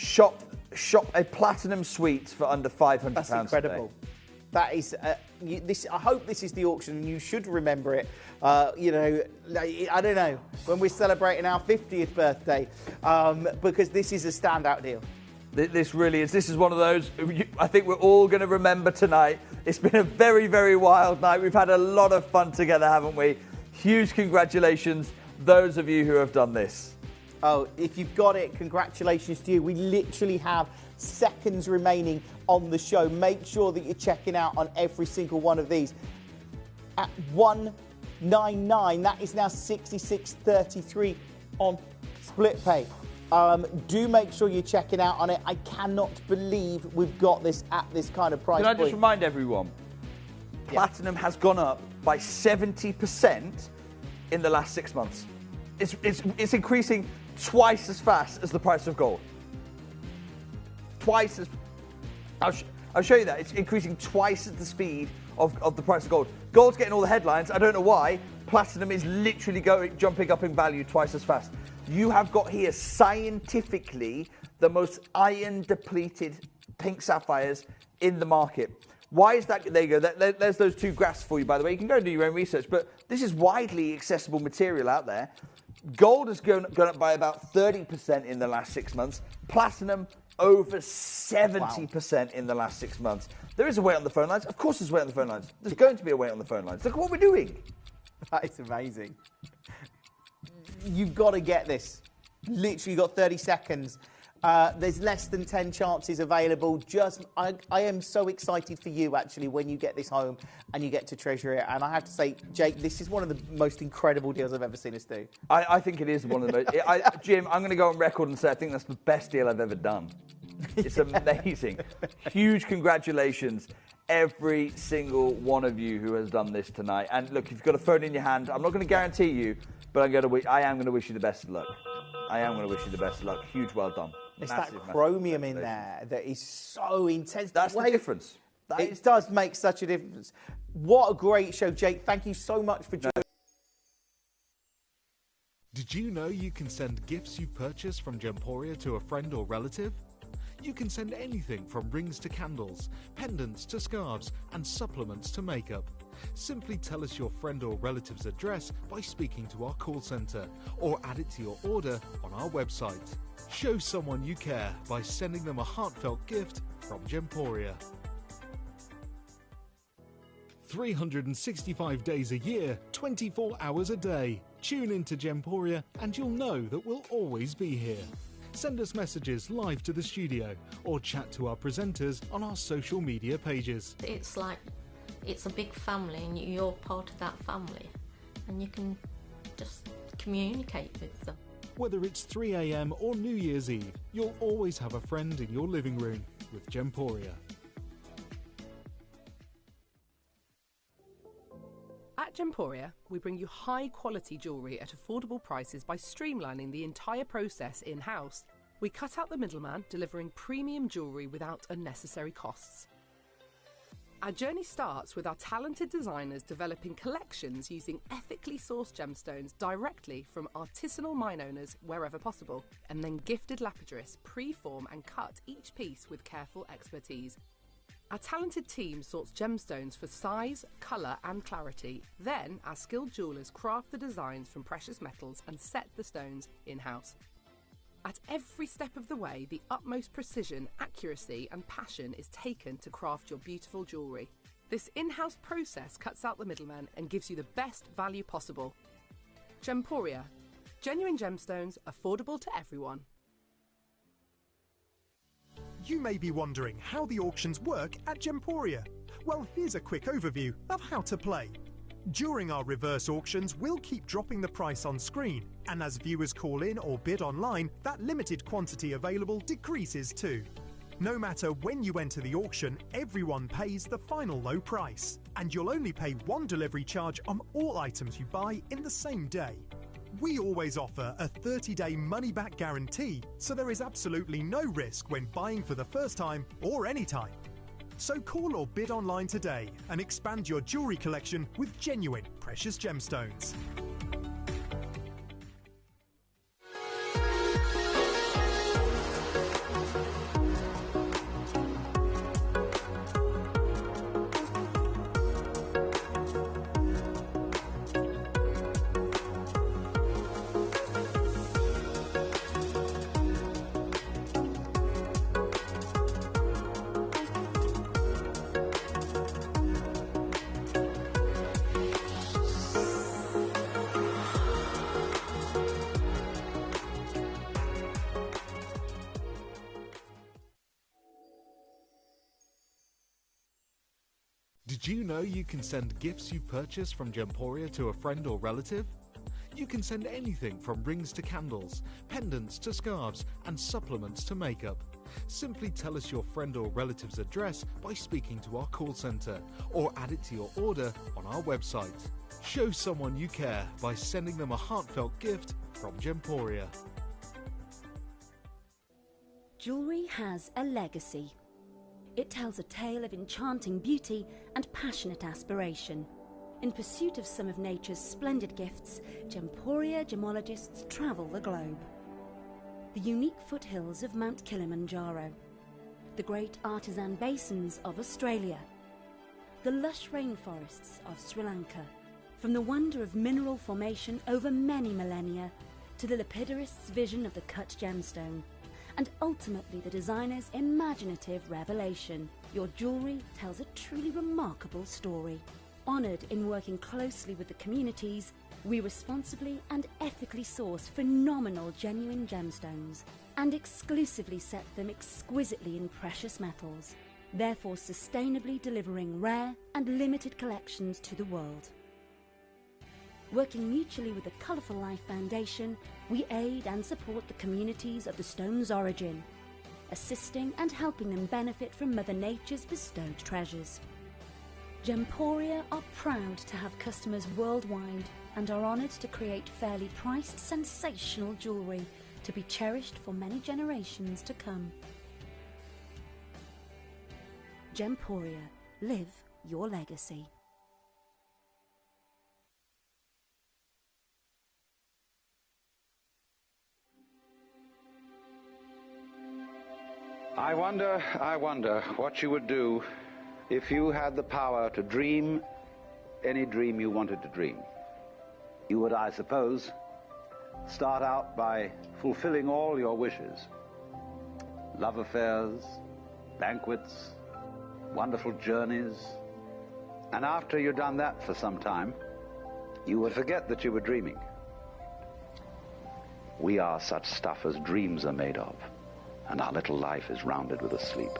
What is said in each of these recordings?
shop a platinum suite for under £500. That's incredible. Today. That is, I hope this is the auction and you should remember it. You know, I don't know, when we're celebrating our 50th birthday, because this is a standout deal. This really is. This is one of those I think we're all going to remember tonight. It's been a very, very wild night. We've had a lot of fun together, haven't we? Huge congratulations, those of you who have done this. Oh, if you've got it, congratulations to you. We literally have seconds remaining on the show. Make sure that you're checking out on every single one of these. At 199, that is now 66.33 on split pay. Do make sure you're checking out on it. I cannot believe we've got this at this kind of price Can I point. just remind everyone, platinum has gone up by 70% in the last 6 months. It's increasing twice as fast as the price of gold. Twice as... I'll show you that. It's increasing twice at the speed of the price of gold. Gold's getting all the headlines. I don't know why. Platinum is literally jumping up in value twice as fast. You have got here scientifically the most iron-depleted pink sapphires in the market. Why is that? There you go. There's those two graphs for you, by the way. You can go and do your own research, but this is widely accessible material out there. Gold has gone up by about 30% in the last 6 months. Platinum, over 70% in the last 6 months. There is a wait on the phone lines. Of course there's a wait on the phone lines. There's going to be a wait on the phone lines. Look at what we're doing. That is amazing. You've got to get this. Literally got 30 seconds. There's less than 10 chances available. I am so excited for you, actually, when you get this home and you get to treasure it. And I have to say, Jake, this is one of the most incredible deals I've ever seen us do. I think it is one of the most... Jim, I'm going to go on record and say I think that's the best deal I've ever done. It's amazing. Huge congratulations, every single one of you who has done this tonight. And look, if you've got a phone in your hand, I'm not going to guarantee you, but I am going to wish you the best of luck. I am going to wish you the best of luck. Huge well done. It's massive, that chromium in there that is so intense. That's the difference. It does make such a difference. What a great show, Jake. Thank you so much for joining. Did you know you can send gifts you've purchased from Gemporia to a friend or relative? You can send anything from rings to candles, pendants to scarves, and supplements to makeup. Simply tell us your friend or relative's address by speaking to our call centre, or add it to your order on our website. Show someone you care by sending them a heartfelt gift from Gemporia. 365 days a year, 24 hours a day. Tune into Gemporia and you'll know that we'll always be here. Send us messages live to the studio or chat to our presenters on our social media pages. It's like, it's a big family and you're part of that family and you can just communicate with them. Whether it's 3 AM or New Year's Eve, you'll always have a friend in your living room with Gemporia. At Gemporia, we bring you high-quality jewellery at affordable prices by streamlining the entire process in-house. We cut out the middleman, delivering premium jewellery without unnecessary costs. Our journey starts with our talented designers developing collections using ethically sourced gemstones directly from artisanal mine owners wherever possible, and then gifted lapidarists pre-form and cut each piece with careful expertise. Our talented team sorts gemstones for size, colour and clarity. Then our skilled jewellers craft the designs from precious metals and set the stones in-house. At every step of the way, the utmost precision, accuracy and passion is taken to craft your beautiful jewellery. This in-house process cuts out the middleman and gives you the best value possible. Gemporia. Genuine gemstones, affordable to everyone. You may be wondering how the auctions work at Gemporia. Well, here's a quick overview of how to play. During our reverse auctions, we'll keep dropping the price on screen, and as viewers call in or bid online, that limited quantity available decreases too. No matter when you enter the auction, everyone pays the final low price, and you'll only pay one delivery charge on all items you buy in the same day. We always offer a 30-day money-back guarantee, so there is absolutely no risk when buying for the first time or any time. So call or bid online today and expand your jewellery collection with genuine precious gemstones. Did you know you can send gifts you've purchased from Gemporia to a friend or relative? You can send anything from rings to candles, pendants to scarves, and supplements to makeup. Simply tell us your friend or relative's address by speaking to our call centre, or add it to your order on our website. Show someone you care by sending them a heartfelt gift from Gemporia. Jewellery has a legacy. It tells a tale of enchanting beauty and passionate aspiration. In pursuit of some of nature's splendid gifts, Gemporia gemologists travel the globe. The unique foothills of Mount Kilimanjaro, the great artisan basins of Australia, the lush rainforests of Sri Lanka, from the wonder of mineral formation over many millennia to the lapidarists' vision of the cut gemstone, and ultimately the designer's imaginative revelation, your jewellery tells a truly remarkable story. Honoured in working closely with the communities, we responsibly and ethically source phenomenal genuine gemstones and exclusively set them exquisitely in precious metals, therefore sustainably delivering rare and limited collections to the world. Working mutually with the Colourful Life Foundation, we aid and support the communities of the stone's origin, assisting and helping them benefit from Mother Nature's bestowed treasures. Gemporia are proud to have customers worldwide and are honoured to create fairly priced, sensational jewellery to be cherished for many generations to come. Gemporia, live your legacy. I wonder what you would do if you had the power to dream any dream you wanted to dream. You would, I suppose, start out by fulfilling all your wishes. Love affairs, banquets, wonderful journeys. And after you'd done that for some time, you would forget that you were dreaming. We are such stuff as dreams are made of, and our little life is rounded with a sleep.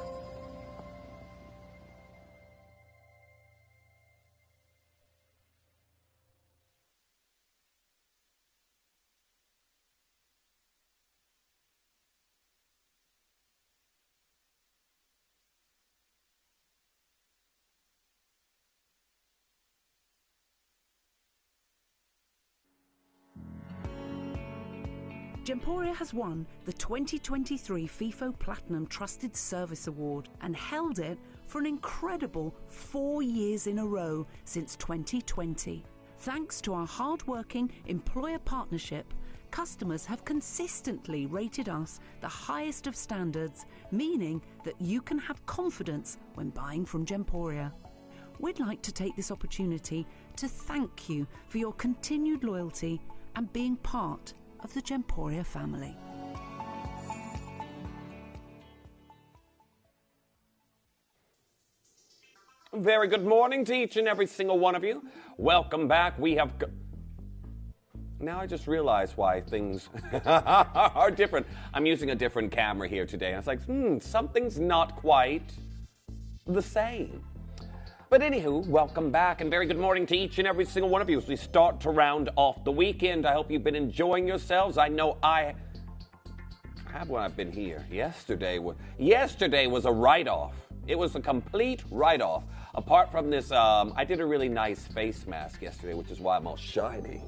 Gemporia has won the 2023 FIFO Platinum Trusted Service Award and held it for an incredible 4 years in a row since 2020. Thanks to our hard-working employer partnership, customers have consistently rated us the highest of standards, meaning that you can have confidence when buying from Gemporia. We'd like to take this opportunity to thank you for your continued loyalty and being part of the Gemporia family. Very good morning to each and every single one of you. Welcome back. We have... Now I just realized why things are different. I'm using a different camera here today. And it's like, something's not quite the same. But anywho, welcome back and very good morning to each and every single one of you as we start to round off the weekend. I hope you've been enjoying yourselves. I know I have when I've been here. Yesterday was a write-off. It was a complete write-off. Apart from this, I did a really nice face mask yesterday, which is why I'm all shiny.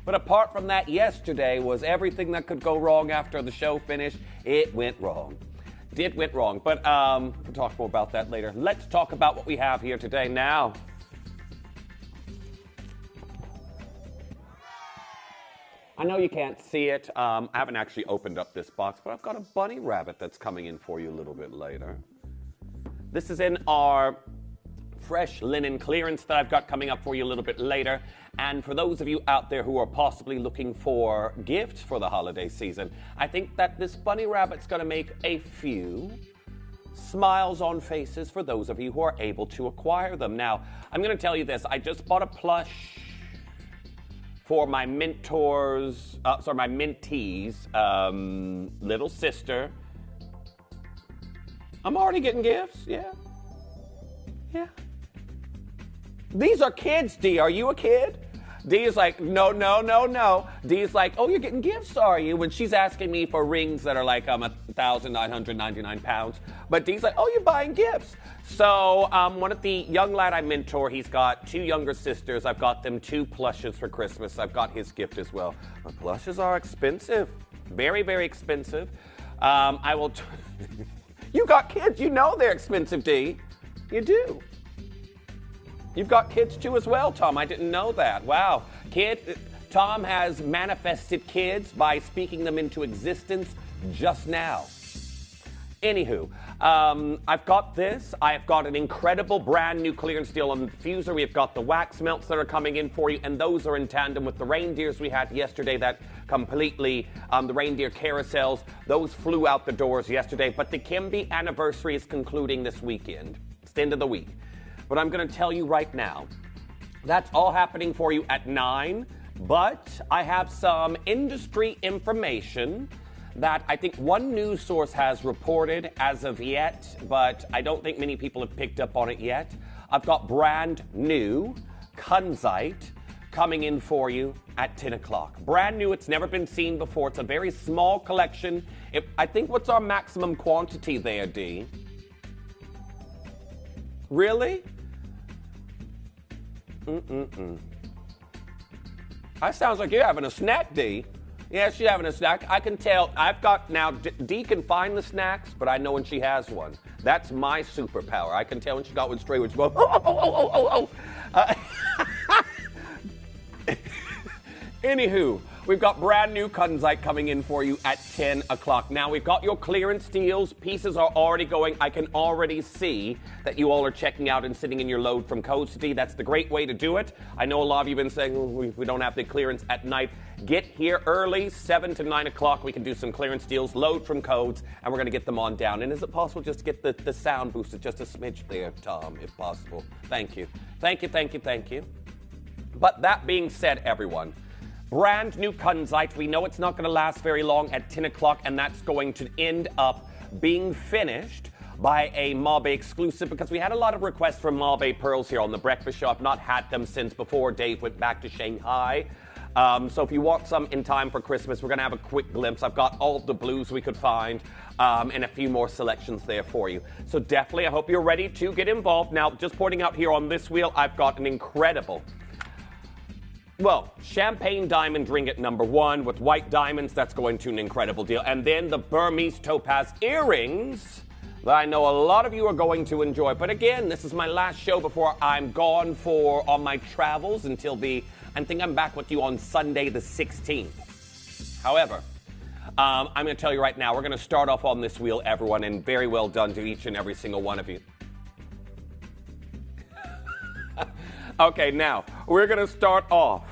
But apart from that, yesterday was everything that could go wrong after the show finished. It went wrong. It went wrong, but we'll talk more about that later. Let's talk about what we have here today now. I know you can't see it. I haven't actually opened up this box, but I've got a bunny rabbit that's coming in for you a little bit later. This is in our fresh linen clearance that I've got coming up for you a little bit later. And for those of you out there who are possibly looking for gifts for the holiday season, I think that this bunny rabbit's going to make a few smiles on faces for those of you who are able to acquire them. Now, I'm going to tell you this. I just bought a plush for my mentee's little sister. I'm already getting gifts, yeah. Yeah. These are kids, D. Are you a kid? D is like, no, no, no, no. D is like, oh, you're getting gifts, are you? When she's asking me for rings that are like 1,999 pounds. But D's like, oh, you're buying gifts. So one of the young lad I mentor, he's got 2 younger sisters. I've got them 2 plushes for Christmas. I've got his gift as well. But plushes are expensive. Very, very expensive. I will... You got kids. You know they're expensive, D. You do. You've got kids too as well, Tom. I didn't know that. Wow. Tom has manifested kids by speaking them into existence just now. Anywho, I've got this. I've got an incredible brand new clearance deal on the diffuser. We've got the wax melts that are coming in for you, and those are in tandem with the reindeers we had yesterday that completely, the reindeer carousels, those flew out the doors yesterday. But the Kimi anniversary is concluding this weekend. It's the end of the week. But I'm going to tell you right now, that's all happening for you at 9. But I have some industry information that I think one news source has reported as of yet, but I don't think many people have picked up on it yet. I've got brand new Kunzite coming in for you at 10 o'clock. Brand new, it's never been seen before. It's a very small collection. I think what's our maximum quantity there, D? Really? That sounds like you're having a snack, D. Yeah, she's having a snack. I can tell. I've got now. D can find the snacks, but I know when she has one. That's my superpower. I can tell when she got one straight. When she goes, Anywho, we've got brand new Kunzite coming in for you at 10 o'clock. Now, we've got your clearance deals. Pieces are already going. I can already see that you all are checking out and sitting in your load from codes to D. That's the great way to do it. I know a lot of you have been saying, oh, we don't have the clearance at night. Get here early, 7 to 9 o'clock. We can do some clearance deals, load from codes, and we're going to get them on down. And is it possible just to get the sound boosted just a smidge there, Tom, if possible? Thank you. Thank you, thank you, thank you. But that being said, everyone, brand new Kunzite. We know it's not going to last very long at 10 o'clock, and that's going to end up being finished by a Mobe exclusive because we had a lot of requests for Mobe pearls here on the breakfast show. I've not had them since before Dave went back to Shanghai. So if you want some in time for Christmas, we're going to have a quick glimpse. I've got all the blues we could find and a few more selections there for you. So definitely, I hope you're ready to get involved. Now, just pointing out here on this wheel, I've got an incredible, well, champagne diamond ringgit number 1 with white diamonds. That's going to an incredible deal. And then the Burmese topaz earrings that I know a lot of you are going to enjoy. But again, this is my last show before I'm gone on my travels until I think I'm back with you on Sunday the 16th. However, I'm going to tell you right now, we're going to start off on this wheel, everyone, and very well done to each and every single one of you. Okay, now, we're going to start off.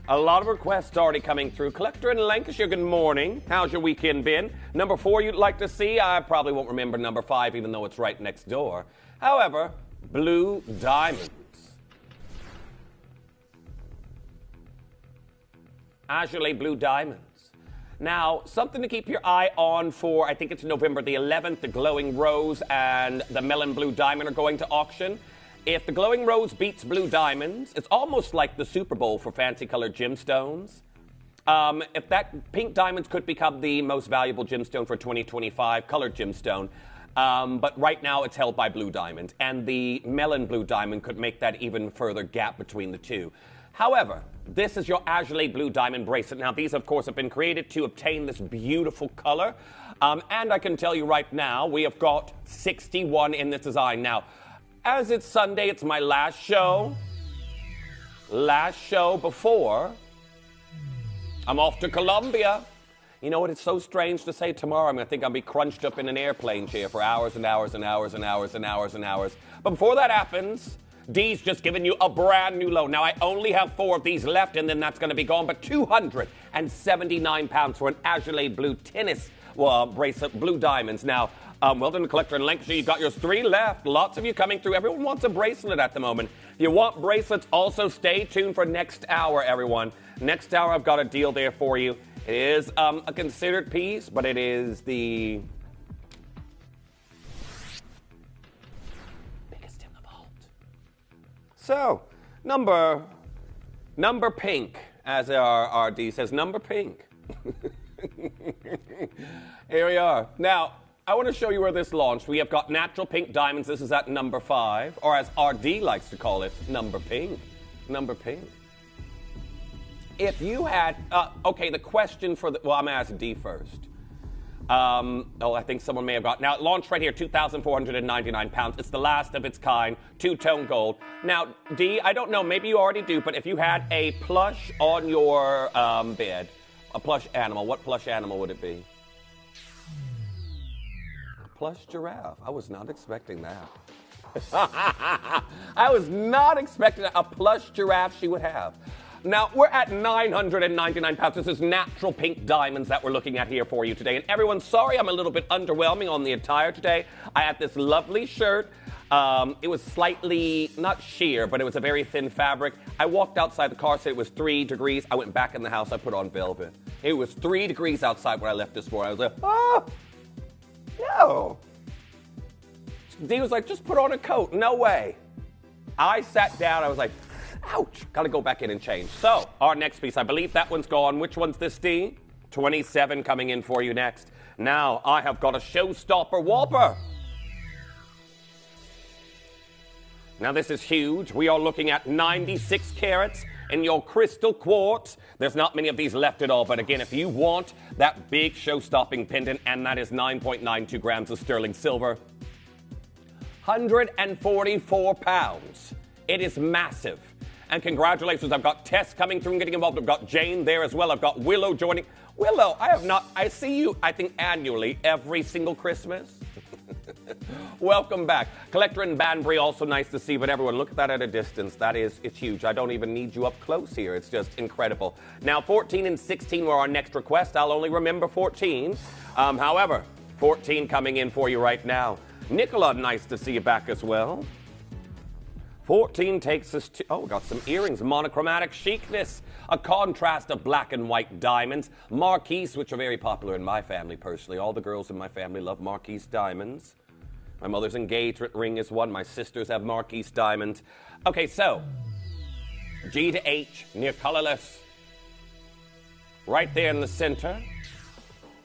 A lot of requests already coming through. Collector in Lancashire, good morning. How's your weekend been? Number 4 you'd like to see? I probably won't remember number 5, even though it's right next door. However, blue diamonds. Azure blue diamonds. Now, something to keep your eye on for, I think it's November the 11th, the glowing rose and the melon blue diamond are going to auction. If the glowing rose beats blue diamonds, it's almost like the Super Bowl for fancy colored gemstones. If that pink diamonds could become the most valuable gemstone for 2025, colored gemstone. But right now it's held by blue diamond. And the melon blue diamond could make that even further gap between the two. However, this is your Azure blue diamond bracelet. Now, these, of course, have been created to obtain this beautiful color. And I can tell you right now, we have got 61 in this design. Now, as it's Sunday, it's my last show. Last show before I'm off to Colombia. You know what? It's so strange to say tomorrow. I'm going to think I'll be crunched up in an airplane chair for hours and hours and hours and hours and hours and hours. But before that happens, Dee's just given you a brand new load. Now, I only have 4 of these left, and then that's going to be gone. But 279 pounds for an Azure blue tennis bracelet, blue diamonds. Now, well done, Collector in Lancashire. You've got yours 3 left. Lots of you coming through. Everyone wants a bracelet at the moment. If you want bracelets, also stay tuned for next hour, everyone. Next hour, I've got a deal there for you. It is a considered piece, but it is the biggest in the vault. So, number pink, as our RD says, number pink. Here we are. Now, I want to show you where this launched. We have got natural pink diamonds. This is at number 5, or as RD likes to call it, number pink. Number pink. If you had, okay, the question for the, well, I'm going to ask D first. I think someone may have got, now it launched right here, 2,499 pounds. It's the last of its kind, two-tone gold. Now, D, I don't know, maybe you already do, but if you had a plush on your bed, a plush animal, what plush animal would it be? A plush giraffe. I was not expecting that. I was not expecting a plush giraffe she would have. Now, we're at 999 pounds. This is natural pink diamonds that we're looking at here for you today. And everyone, sorry I'm a little bit underwhelming on the attire today. I had this lovely shirt. It was slightly, not sheer, but it was a very thin fabric. I walked outside the car, said it was 3 degrees. I went back in the house, I put on velvet. It was 3 degrees outside when I left this morning. I was like, oh, no. D was like, just put on a coat. No way. I sat down, I was like, ouch, gotta go back in and change. So, our next piece, I believe that one's gone. Which one's this, D? 27 coming in for you next. Now, I have got a showstopper whopper. Now, this is huge. We are looking at 96 carats in your crystal quartz. There's not many of these left at all, but again, if you want that big show-stopping pendant, and that is 9.92 grams of sterling silver, 144 pounds. It is massive. And congratulations, I've got Tess coming through and getting involved. I've got Jane there as well. I've got Willow joining. Willow, I see you, I think, annually, every single Christmas. Welcome back. Collector in Banbury, also nice to see, but everyone, look at that at a distance. It's huge. I don't even need you up close here. It's just incredible. Now, 14 and 16 were our next request. I'll only remember 14. However, 14 coming in for you right now. Nicola, nice to see you back as well. 14 takes us to, we got some earrings, monochromatic chicness, a contrast of black and white diamonds, marquise, which are very popular in my family personally. All the girls in my family love marquise diamonds. My mother's engagement ring is one. My sisters have marquise diamonds. Okay, so G to H, near colorless. Right there in the center.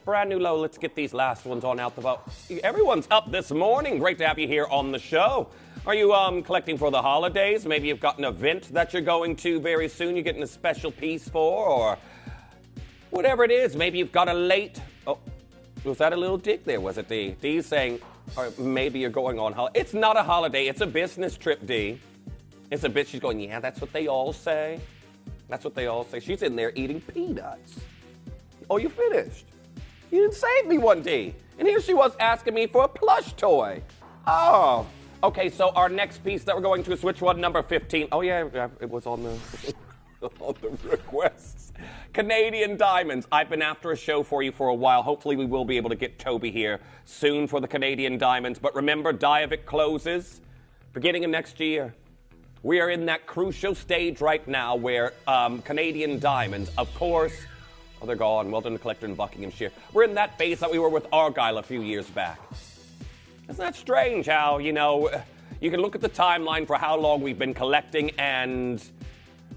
Brand new low. Let's get these last ones on out the vote. Everyone's up this morning. Great to have you here on the show. Are you collecting for the holidays? Maybe you've got an event that you're going to very soon. You're getting a special piece for, or whatever it is. Maybe you've got a late. Oh, was that a little dig there? Was it D? D's saying, or maybe you're going on holiday. It's not a holiday. It's a business trip, D. It's a bit. She's going. Yeah, that's what they all say. That's what they all say. She's in there eating peanuts. Oh, you finished? You didn't save me one, D. And here she was asking me for a plush toy. Oh. Okay, so our next piece that we're going to is which one? Number 15. Oh, yeah, it was on the, on the requests. Canadian diamonds. I've been after a show for you for a while. Hopefully we will be able to get Toby here soon for the Canadian diamonds. But remember, Diavik closes beginning of next year. We are in that crucial stage right now where Canadian diamonds, of course, oh, they're gone. Well done to Collector in Buckinghamshire. We're in that phase that we were with Argyle a few years back. Isn't that strange how, you can look at the timeline for how long we've been collecting, and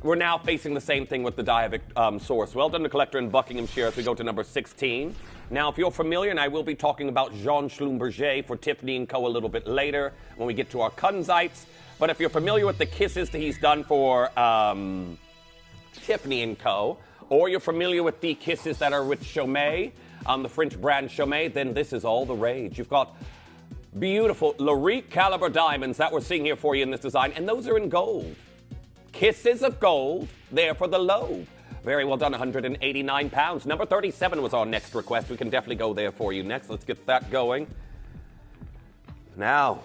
we're now facing the same thing with the Diavik source. Well done to Collector in Buckinghamshire as we go to number 16. Now, if you're familiar, and I will be talking about Jean Schlumberger for Tiffany & Co. a little bit later when we get to our Kunzites. But if you're familiar with the kisses that he's done for Tiffany & Co., or you're familiar with the kisses that are with Chaumet, the French brand Chaumet, then this is all the rage. You've got beautiful Larique caliber diamonds that we're seeing here for you in this design, and those are in gold. Kisses of gold there for the lobe. Very well done, 189 pounds. Number 37 was our next request. We can definitely go there for you next. Let's get that going. Now,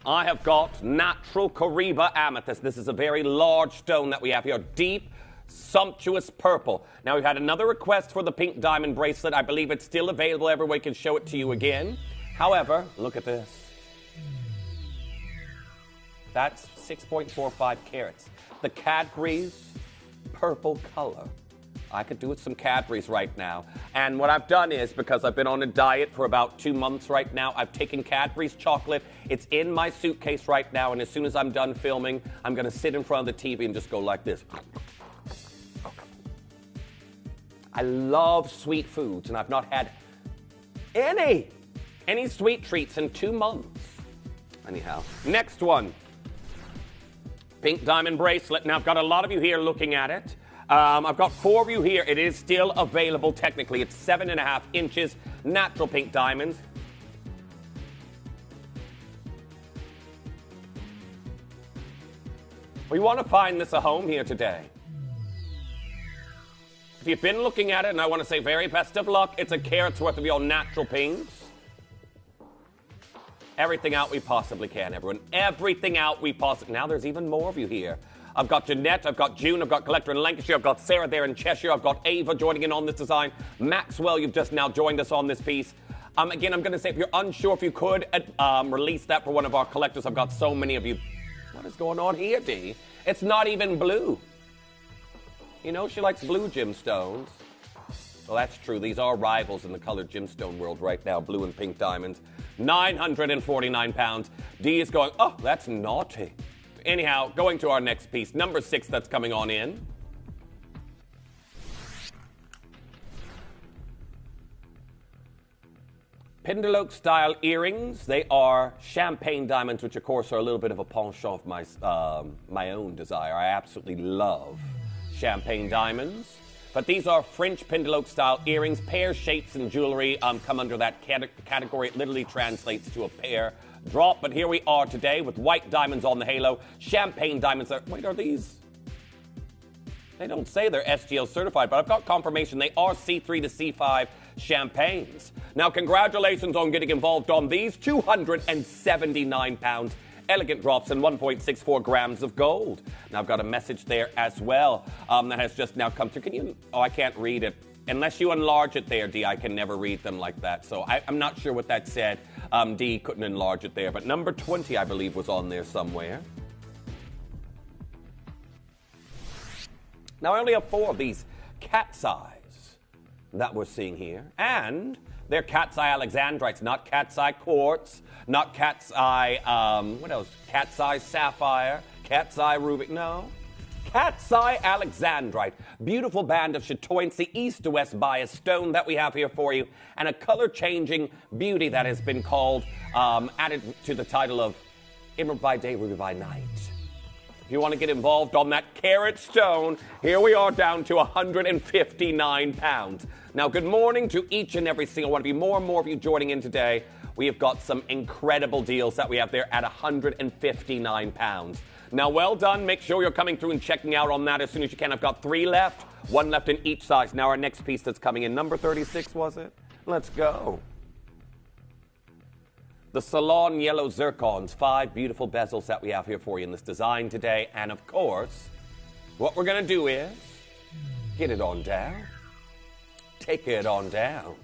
I have got natural Kariba amethyst. This is a very large stone that we have here. Deep, sumptuous purple. Now, we've had another request for the pink diamond bracelet. I believe it's still available. Everyone can show it to you again. However, look at this. That's 6.45 carats. The Cadbury's purple color I could do with some Cadbury's right now. And what I've done is, because I've been on a diet for about 2 months right now, I've taken Cadbury's chocolate. It's in my suitcase right now, and as soon as I'm done filming, I'm going to sit in front of the TV and just go like this. I love sweet foods, and I've not had any sweet treats in 2 months. Anyhow, next one. Pink diamond bracelet. Now, I've got a lot of you here looking at it. I've got 4 of you here. It is still available technically. It's 7.5 inches, natural pink diamonds. We want to find this a home here today. If you've been looking at it, and I want to say very best of luck, it's a carat's worth of your natural pinks. Everything out we possibly can, everyone. Everything out we possibly... Now there's even more of you here. I've got Jeanette, I've got June, I've got Collector in Lancashire, I've got Sarah there in Cheshire, I've got Ava joining in on this design. Maxwell, you've just now joined us on this piece. Again, I'm going to say, if you're unsure if you could release that for one of our collectors, I've got so many of you. What is going on here, Dee? It's not even blue. You know she likes blue gemstones. Well, that's true. These are rivals in the colored gemstone world right now, blue and pink diamonds. 949 pounds. Dee is going, oh, that's naughty. Anyhow, going to our next piece, number 6 that's coming on in. Pendeloque style earrings. They are champagne diamonds, which of course are a little bit of a penchant of my own desire. I absolutely love champagne diamonds. But these are French Pendeloque style earrings. Pear shapes and jewelry come under that category. It literally translates to a pear drop. But here we are today with white diamonds on the halo. Champagne diamonds. Wait, are these? They don't say they're SGL certified, but I've got confirmation they are C3 to C5 champagnes. Now, congratulations on getting involved on these. 279 pounds. Elegant drops and 1.64 grams of gold. Now, I've got a message there as well that has just now come through. Can you? Oh, I can't read it. Unless you enlarge it there, Dee, I can never read them like that. So I'm not sure what that said. Dee couldn't enlarge it there. But number 20, I believe, was on there somewhere. Now, I only have 4 of these cat's eyes that we're seeing here. And they're cat's eye Alexandrites, not cat's eye quartz, not cat's eye, what else? Cat's eye sapphire, cat's eye ruby, no. Cat's eye Alexandrite, beautiful band of chatoyancy, east to west bias stone that we have here for you, and a color-changing beauty that has been called, added to the title of Emerald by Day, Ruby by Night. If you want to get involved on that carat stone, here we are down to 159 pounds. Now, good morning to each and every single one of you. More and more of you joining in today. We have got some incredible deals that we have there at 159 pounds. Now, well done. Make sure you're coming through and checking out on that as soon as you can. I've got 3 left, 1 left in each size. Now, our next piece that's coming in, number 36, was it? Let's go. The Salon Yellow Zircons, 5 beautiful bezels that we have here for you in this design today. And of course, what we're going to do is get it on down. Take it on down.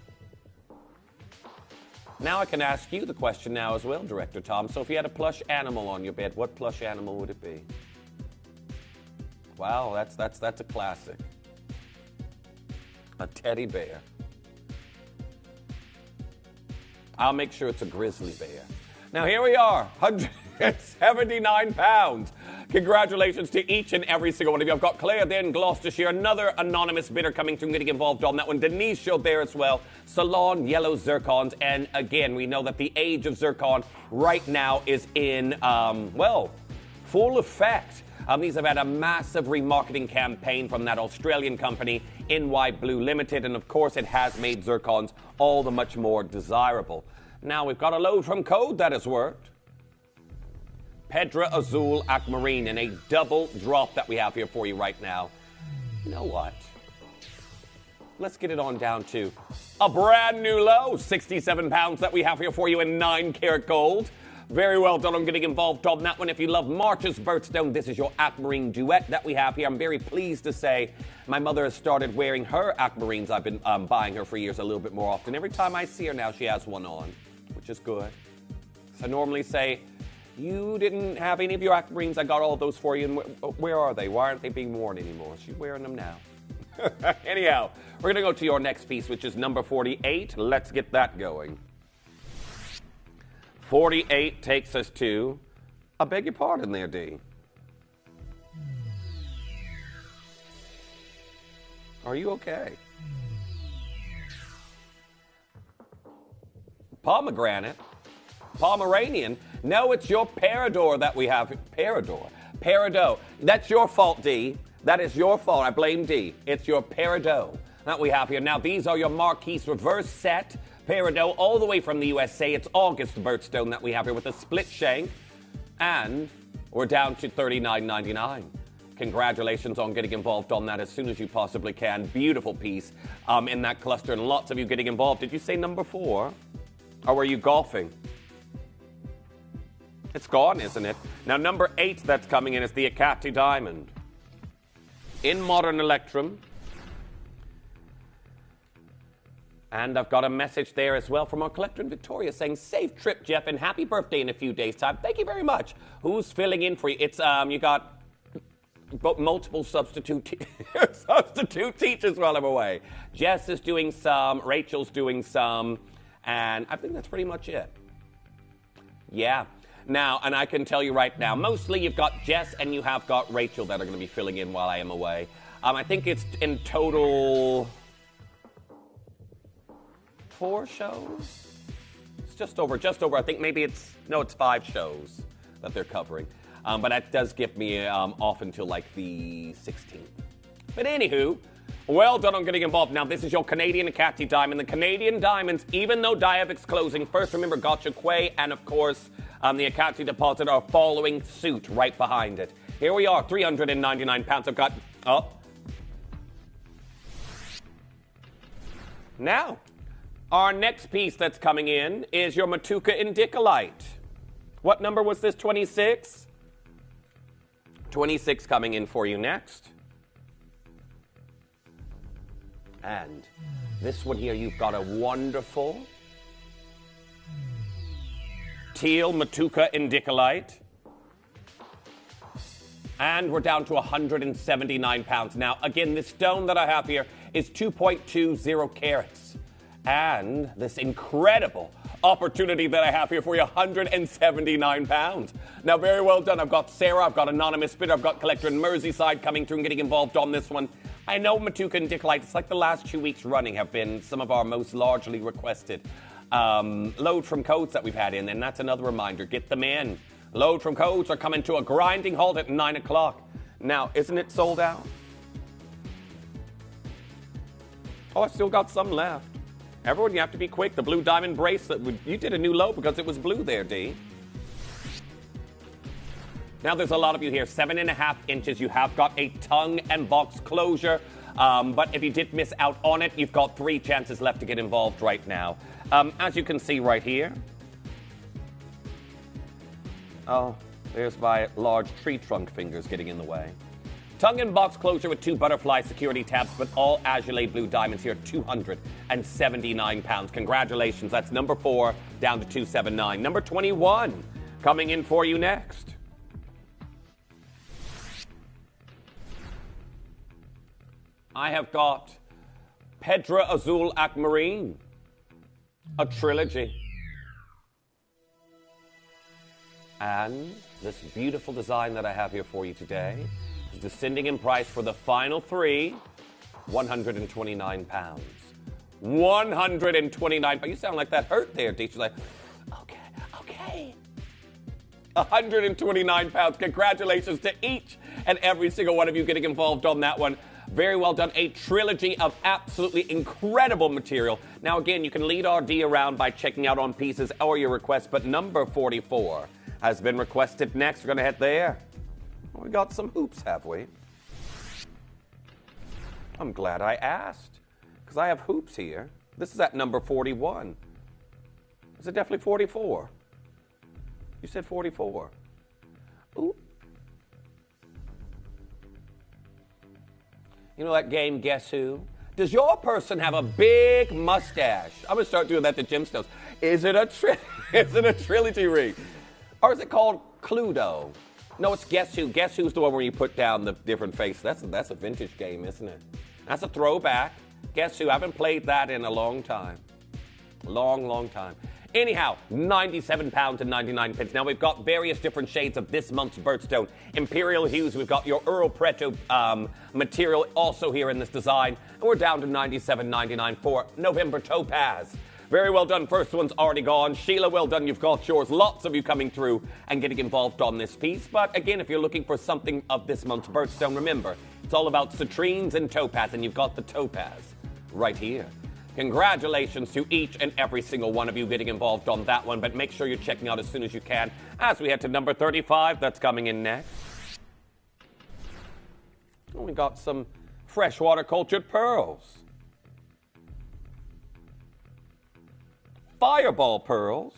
Now I can ask you the question now as well, Director Tom. So if you had a plush animal on your bed, what plush animal would it be? Wow, that's a classic. A teddy bear. I'll make sure it's a grizzly bear. Now here we are, 179 pounds. Congratulations to each and every single one of you. I've got Claire there in Gloucestershire, another anonymous bidder coming through and getting involved on that one. Denise showed there as well. Salon Yellow Zircons. And again, we know that the age of zircon right now is in, full effect. These have had a massive remarketing campaign from that Australian company, NY Blue Limited, and of course it has made zircons all the much more desirable. Now we've got a load from Code that has worked. Pedra Azul Aquamarine in a double drop that we have here for you right now. You know what? Let's get it on down to a brand new low, 67 pounds that we have here for you in 9 karat gold. Very well done on getting involved on that one. If you love March's birthstone, this is your aquamarine duet that we have here. I'm very pleased to say my mother has started wearing her aquamarines. I've been buying her for years a little bit more often. Every time I see her now, she has one on, which is good. So I normally say, you didn't have any of your aquamarines. I got all of those for you. And where are they? Why aren't they being worn anymore? She's wearing them now. Anyhow, we're going to go to your next piece, which is number 48. Let's get that going. 48 takes us to, I beg your pardon there, D. Are you okay? Pomegranate? Pomeranian? No, it's your Parido that we have. Parido. That's your fault, D. That is your fault. I blame D. It's your Parido that we have here. Now, these are your Marquise reverse set Parido all the way from the USA. It's August birthstone that we have here with a split shank. And we're down to $39.99. Congratulations on getting involved on that as soon as you possibly can. Beautiful piece in that cluster, and lots of you getting involved. Did you say number 4? Or were you golfing? It's gone, isn't it? Now, number 8 that's coming in is the Agate diamond. In modern electrum. And I've got a message there as well from our collector in Victoria saying, safe trip, Jeff, and happy birthday in a few days' time. Thank you very much. Who's filling in for you? It's, you got multiple substitute teachers while I'm away. Jess is doing some, Rachel's doing some, and I think that's pretty much it. Yeah. Now, and I can tell you right now, mostly you've got Jess and you have got Rachel that are going to be filling in while I am away. I think it's in total 4 shows? It's just over. I think maybe it's 5 shows that they're covering. But that does give me off until like the 16th. But anywho, well done on getting involved. Now, this is your Canadian Agate diamond. The Canadian diamonds, even though Diavic's closing, first remember Gotcha Quay and, of course, the Agate deposit are following suit right behind it. Here we are, 399 pounds. I've got... Oh. Now, our next piece that's coming in is your Matuka Indicolite. What number was this, 26? 26 coming in for you next. And this one here, you've got a wonderful teal Matuka Indicolite. And we're down to 179 pounds. Now, again, this stone that I have here is 2.20 carats. And this incredible opportunity that I have here for you, 179 pounds. Now, very well done. I've got Sarah, I've got Anonymous Bidder, I've got Collector in Merseyside coming through and getting involved on this one. I know Matuka Indicolite, it's like the last 2 weeks running have been some of our most largely requested load from codes that we've had in, and that's another reminder, get them in. Load from codes are coming to a grinding halt at 9 o'clock. Now, isn't it sold out? Oh, I still got some left. Everyone, you have to be quick. The blue diamond bracelet, you did a new low because it was blue there, D. Now, there's a lot of you here. 7.5 inches. You have got a tongue and box closure. But if you did miss out on it, you've got 3 chances left to get involved right now. As you can see right here. Oh, there's my large tree trunk fingers getting in the way. Tongue and box closure with 2 butterfly security tabs, but all azure blue diamonds here, 279 pounds. Congratulations. That's number 4 down to 279. Number 21 coming in for you next. I have got Pedra Azul Aquamarine, a trilogy. And this beautiful design that I have here for you today is descending in price for the final 3, 129 pounds. 129 pounds. You sound like that hurt there, teacher. Like, okay. 129 pounds. Congratulations to each and every single one of you getting involved on that one. Very well done. A trilogy of absolutely incredible material. Now, again, you can lead RD around by checking out on pieces or your requests, but number 44 has been requested next. We're going to head there. We got some hoops, have we? I'm glad I asked, because I have hoops here. This is at number 41. Is it definitely 44? You said 44. Ooh. You know that game, Guess Who? Does your person have a big mustache? I'm going to start doing that to gemstones. Is it a trilogy ring? Or is it called Cluedo? No, it's Guess Who. Guess Who's the one where you put down the different faces. That's a vintage game, isn't it? That's a throwback. Guess who? I haven't played that in a long time. Long time. Anyhow, £97 and 99 pence. Now, we've got various different shades of this month's birthstone. Imperial hues, we've got your Earl Preto material also here in this design. And we're down to $97.99 for November Topaz. Very well done. First one's already gone. Sheila, well done. You've got yours. Lots of you coming through and getting involved on this piece. But again, if you're looking for something of this month's birthstone, remember, it's all about citrines and topaz, and you've got the topaz right here. Congratulations to each and every single one of you getting involved on that one, but make sure you're checking out as soon as you can as we head to number 35. That's coming in next. Oh, we got some freshwater cultured pearls. Fireball pearls.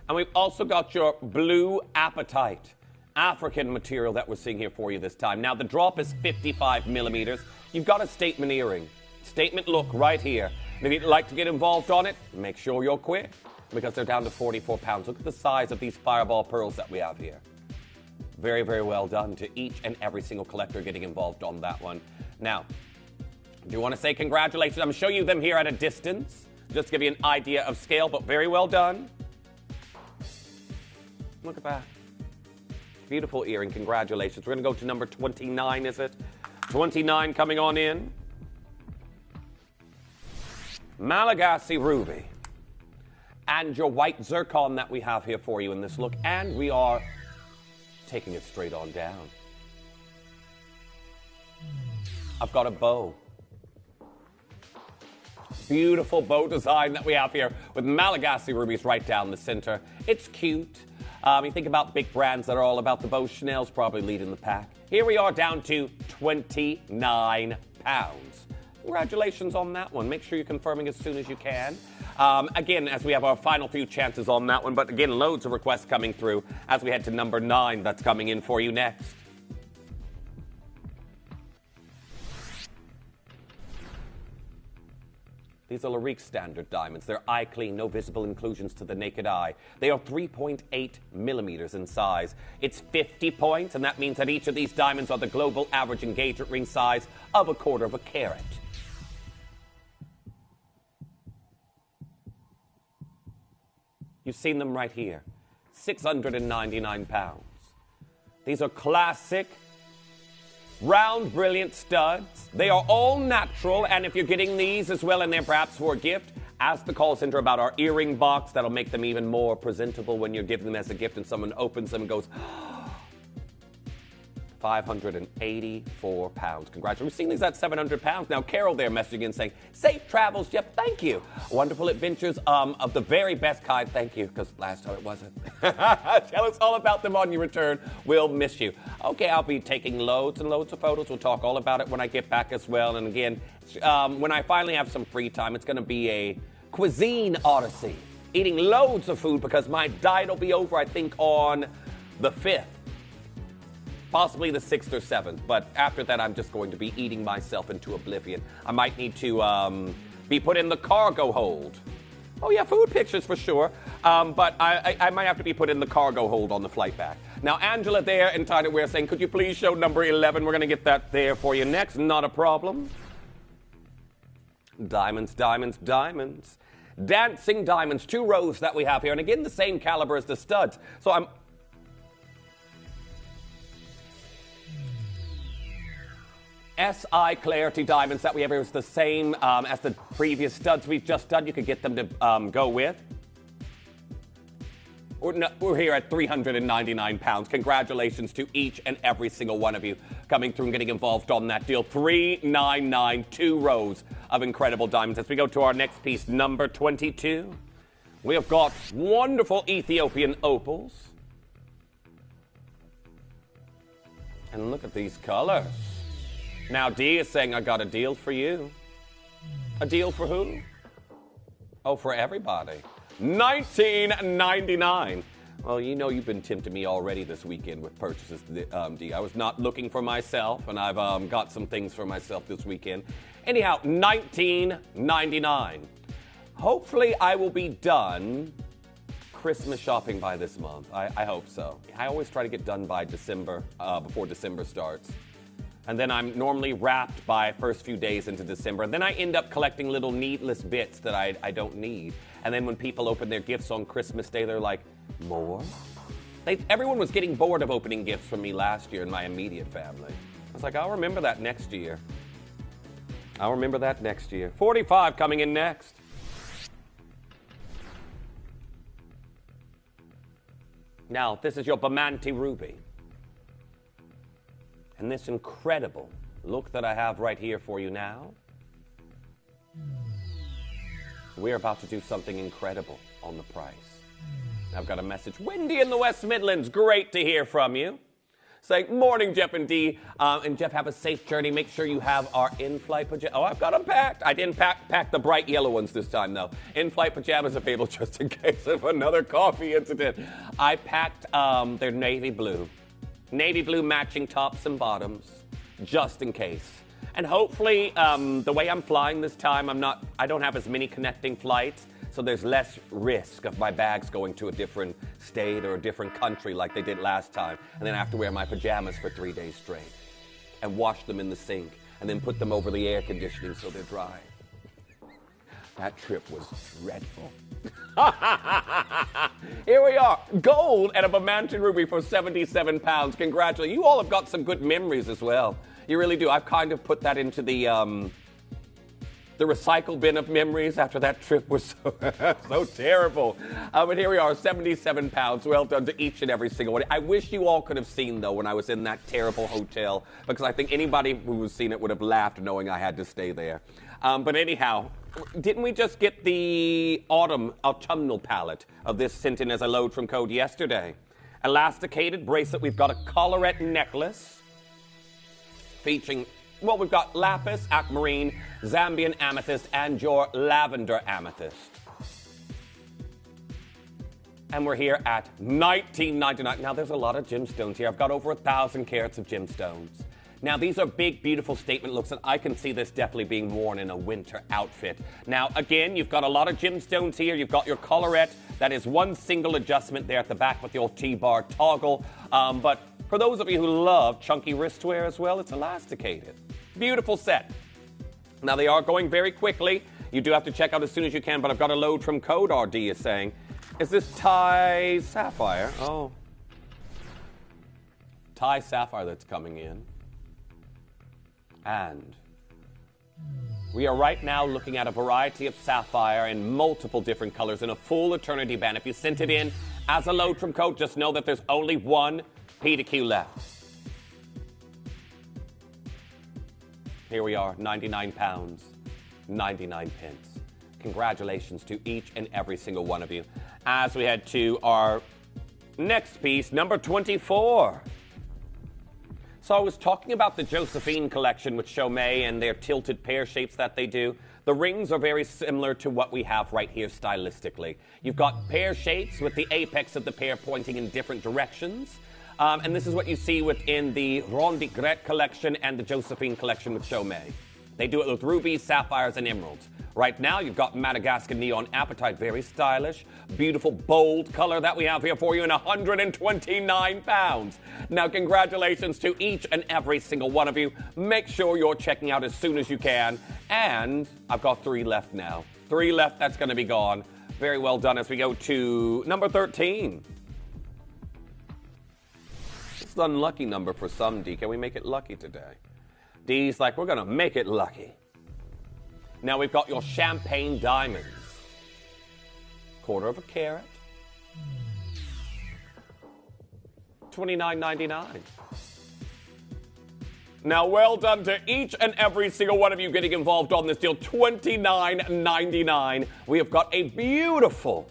And we've also got your blue apatite, African material that we're seeing here for you this time. Now, the drop is 55 millimeters. You've got a statement earring. Statement look right here. And if you'd like to get involved on it, make sure you're quick, because they're down to 44 pounds. Look at the size of these fireball pearls that we have here. Very, very well done to each and every single collector getting involved on that one. Now, do you want to say congratulations? I'm going to show you them here at a distance, just to give you an idea of scale, but very well done. Look at that. Beautiful earring. Congratulations. We're going to go to number 29, is it? 29 coming on in. Malagasy ruby. And your white zircon that we have here for you in this look. And we are taking it straight on down. I've got a bow. Beautiful bow design that we have here with Malagasy rubies right down the center. It's cute. You think about big brands that are all about the bow. Chanel's probably leading the pack. Here we are down to 29 pounds. Congratulations on that one. Make sure you're confirming as soon as you can. Again, as we have our final few chances on that one, but again, loads of requests coming through as we head to number 9 that's coming in for you next. These are Larique standard diamonds. They're eye clean, no visible inclusions to the naked eye. They are 3.8 millimeters in size. It's 50 points, and that means that each of these diamonds are the global average engagement ring size of 1/4 carat. You've seen them right here. 699 pounds. These are classic round, brilliant studs. They are all natural, and if you're getting these as well, and they're perhaps for a gift, ask the call center about our earring box. That'll make them even more presentable when you're giving them as a gift and someone opens them and goes, 584 pounds. Congratulations. We've seen these at 700 pounds. Now, Carol there messaging in saying, safe travels, Jeff. Thank you. Wonderful adventures of the very best kind. Thank you, because last time it wasn't. Tell us all about them on your return. We'll miss you. Okay, I'll be taking loads and loads of photos. We'll talk all about it when I get back as well. And again, when I finally have some free time, it's going to be a cuisine odyssey. Eating loads of food because my diet will be over, I think, on the 5th. Possibly the 6th or 7th, but after that, I'm just going to be eating myself into oblivion. I might need to be put in the cargo hold. Oh, yeah, food pictures for sure, but I might have to be put in the cargo hold on the flight back. Now, Angela there in Tidy Wear saying, could you please show number 11? We're going to get that there for you next. Not a problem. Diamonds, diamonds, diamonds. Dancing diamonds, 2 rows that we have here, and again, the same caliber as the studs. So I'm... SI Clarity diamonds that we have here is the same as the previous studs we've just done. You could get them to go with. We're here at 399 pounds. Congratulations to each and every single one of you coming through and getting involved on that deal. 399, 2 rows of incredible diamonds. As we go to our next piece, number 22, we have got wonderful Ethiopian opals. And look at these colors. Now, Dee is saying, I got a deal for you. A deal for who? Oh, for everybody. $19.99. Well, you know you've been tempting me already this weekend with purchases, Dee. I was not looking for myself, and I've got some things for myself this weekend. Anyhow, $19.99. Hopefully, I will be done Christmas shopping by this month. I hope so. I always try to get done by December, before December starts. And then I'm normally wrapped by first few days into December. And then I end up collecting little needless bits that I don't need. And then when people open their gifts on Christmas Day, they're like, more? Everyone was getting bored of opening gifts from me last year in my immediate family. I was like, I'll remember that next year. I'll remember that next year. 45 coming in next. Now, this is your Bamante Ruby. And this incredible look that I have right here for you now. We're about to do something incredible on the price. I've got a message. Wendy in the West Midlands, great to hear from you. Saying, morning, Jeff and Dee. And Jeff, have a safe journey. Make sure you have our in-flight pajamas. Oh, I've got them packed. I didn't pack the bright yellow ones this time, though. In-flight pajamas available just in case of another coffee incident. I packed their navy blue. Navy blue matching tops and bottoms, just in case. And hopefully, the way I'm flying this time, I don't have as many connecting flights, so there's less risk of my bags going to a different state or a different country like they did last time. And then I have to wear my pajamas for 3 days straight and wash them in the sink and then put them over the air conditioning so they're dry. That trip was dreadful. Here we are. Gold and a Bamante Ruby for 77 pounds. Congratulations. You all have got some good memories as well. You really do. I've kind of put that into the recycle bin of memories after that trip was so terrible. But here we are, 77 pounds. Well done to each and every single one. I wish you all could have seen, though, when I was in that terrible hotel, because I think anybody who was seen it would have laughed knowing I had to stay there. But anyhow, didn't we just get the autumnal palette of this sent in as a load from code yesterday? Elasticated bracelet. We've got a collarette necklace featuring, well, we've got lapis, aquamarine, Zambian amethyst, and your lavender amethyst. And we're here at $19.99. Now, there's a lot of gemstones here. I've got over 1,000 carats of gemstones. Now, these are big, beautiful statement looks, and I can see this definitely being worn in a winter outfit. Now, again, you've got a lot of gemstones here. You've got your collarette. That is one single adjustment there at the back with your T-bar toggle. But for those of you who love chunky wristwear as well, it's elasticated. Beautiful set. Now, they are going very quickly. You do have to check out as soon as you can, but I've got a load from Code RD is saying, is this Thai Sapphire? Oh. Thai Sapphire that's coming in. And we are right now looking at a variety of sapphire in multiple different colors in a full eternity band. If you sent it in as a load from Code, just know that there's only one P to Q left. Here we are, 99 pounds, 99 pence. Congratulations to each and every single one of you. As we head to our next piece, number 24. So I was talking about the Josephine collection with Mobe and their tilted pear shapes that they do. The rings are very similar to what we have right here stylistically. You've got pear shapes with the apex of the pear pointing in different directions. And this is what you see within the Rondigret collection and the Josephine collection with Mobe. They do it with rubies, sapphires, and emeralds. Right now, you've got Madagascar Neon Apatite, very stylish, beautiful, bold color that we have here for you in 129 pounds. Now, congratulations to each and every single one of you. Make sure you're checking out as soon as you can. And I've got 3 left now. 3 left, that's going to be gone. Very well done as we go to number 13. It's an unlucky number for some, D. Can we make it lucky today? D's like, we're going to make it lucky. Now we've got your champagne diamonds. 1/4 carat. $29.99. Now, well done to each and every single one of you getting involved on this deal. $29.99. We have got a beautiful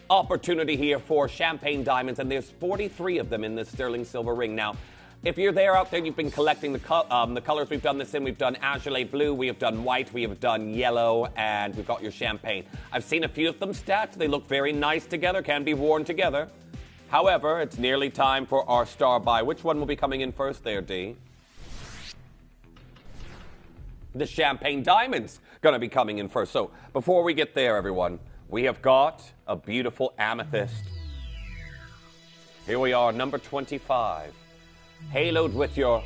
opportunity here for champagne diamonds, and there's 43 of them in this sterling silver ring. Now, if you're there out there, you've been collecting the colors we've done this in. We've done azure blue, we have done white, we have done yellow, and we've got your champagne. I've seen a few of them stacked. They look very nice together, can be worn together. However, it's nearly time for our star buy. Which one will be coming in first there, D? The champagne diamonds going to be coming in first. So before we get there, everyone, we have got a beautiful amethyst. Here we are, number 25. Haloed with your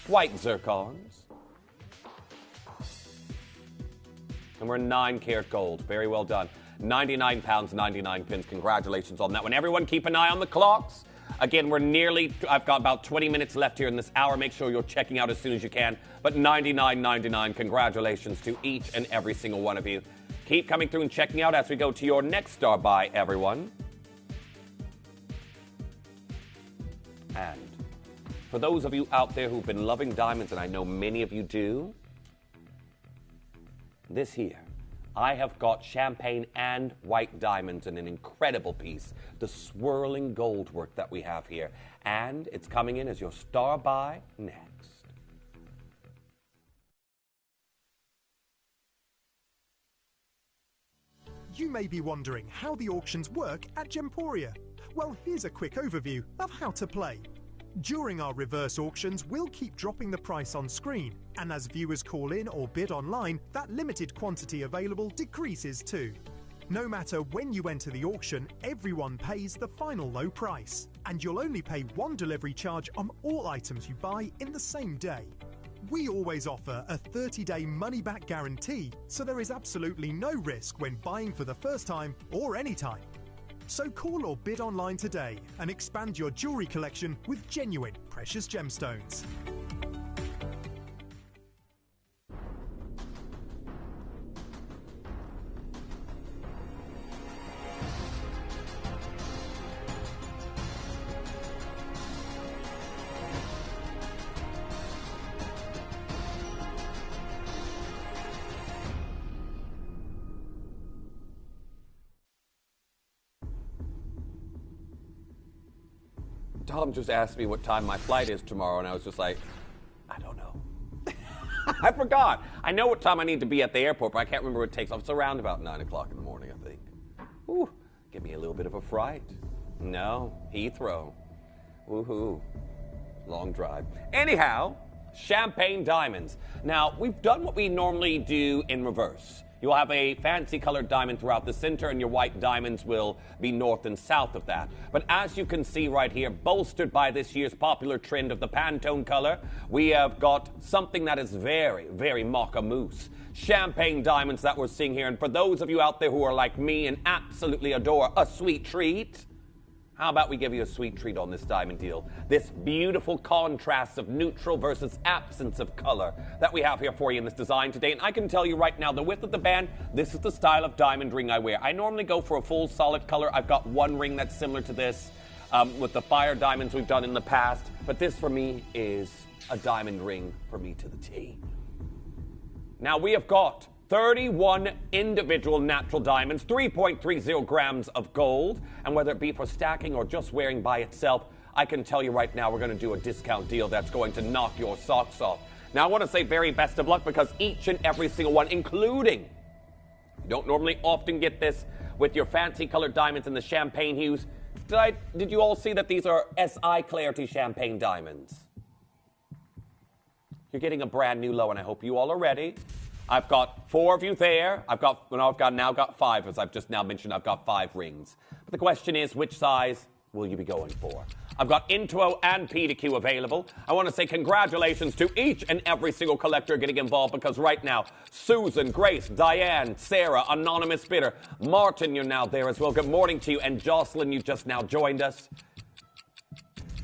white zircons. And we're 9 karat gold. Very well done. 99 pounds, 99 pence. Congratulations on that one. Everyone keep an eye on the clocks. Again, I've got about 20 minutes left here in this hour. Make sure you're checking out as soon as you can. But 99.99, congratulations to each and every single one of you. Keep coming through and checking out as we go to your next star buy, everyone. And for those of you out there who've been loving diamonds, and I know many of you do, this here, I have got champagne and white diamonds in an incredible piece, the swirling gold work that we have here. And it's coming in as your star buy next. You may be wondering how the auctions work at Gemporia. Well, here's a quick overview of how to play. During our reverse auctions, we'll keep dropping the price on screen, and as viewers call in or bid online, that limited quantity available decreases too. No matter when you enter the auction, everyone pays the final low price, and you'll only pay one delivery charge on all items you buy in the same day. We always offer a 30-day money-back guarantee, so there is absolutely no risk when buying for the first time or any time. So call or bid online today and expand your jewelry collection with genuine precious gemstones. Tom just asked me what time my flight is tomorrow, and I was just like, I don't know. I forgot. I know what time I need to be at the airport, but I can't remember what it takes. It's around about 9 o'clock in the morning, I think. Ooh, give me a little bit of a fright. No, Heathrow. Woohoo. Long drive. Anyhow, champagne diamonds. Now, we've done what we normally do in reverse. You'll have a fancy colored diamond throughout the center, and your white diamonds will be north and south of that. But as you can see right here, bolstered by this year's popular trend of the Pantone color, we have got something that is very, very maca mousse. Champagne diamonds that we're seeing here. And for those of you out there who are like me and absolutely adore a sweet treat, how about we give you a sweet treat on this diamond deal? This beautiful contrast of neutral versus absence of color that we have here for you in this design today. And I can tell you right now, the width of the band, this is the style of diamond ring I wear. I normally go for a full solid color. I've got one ring that's similar to this with the fire diamonds we've done in the past. But this for me is a diamond ring for me to the T. Now we have got 31 individual natural diamonds, 3.30 grams of gold, and whether it be for stacking or just wearing by itself, I can tell you right now we're going to do a discount deal that's going to knock your socks off. Now I want to say very best of luck because each and every single one, including, you don't normally often get this with your fancy colored diamonds in the champagne hues. Did you all see that these are SI Clarity champagne diamonds? You're getting a brand new low, and I hope you all are ready. I've got 4 of you there. I've now got 5, as I've just now mentioned. I've got 5 rings. But the question is, which size will you be going for? I've got Intro and PDQ available. I want to say congratulations to each and every single collector getting involved, because right now, Susan, Grace, Diane, Sarah, Anonymous Bidder, Martin, you're now there as well. Good morning to you. And Jocelyn, you just now joined us.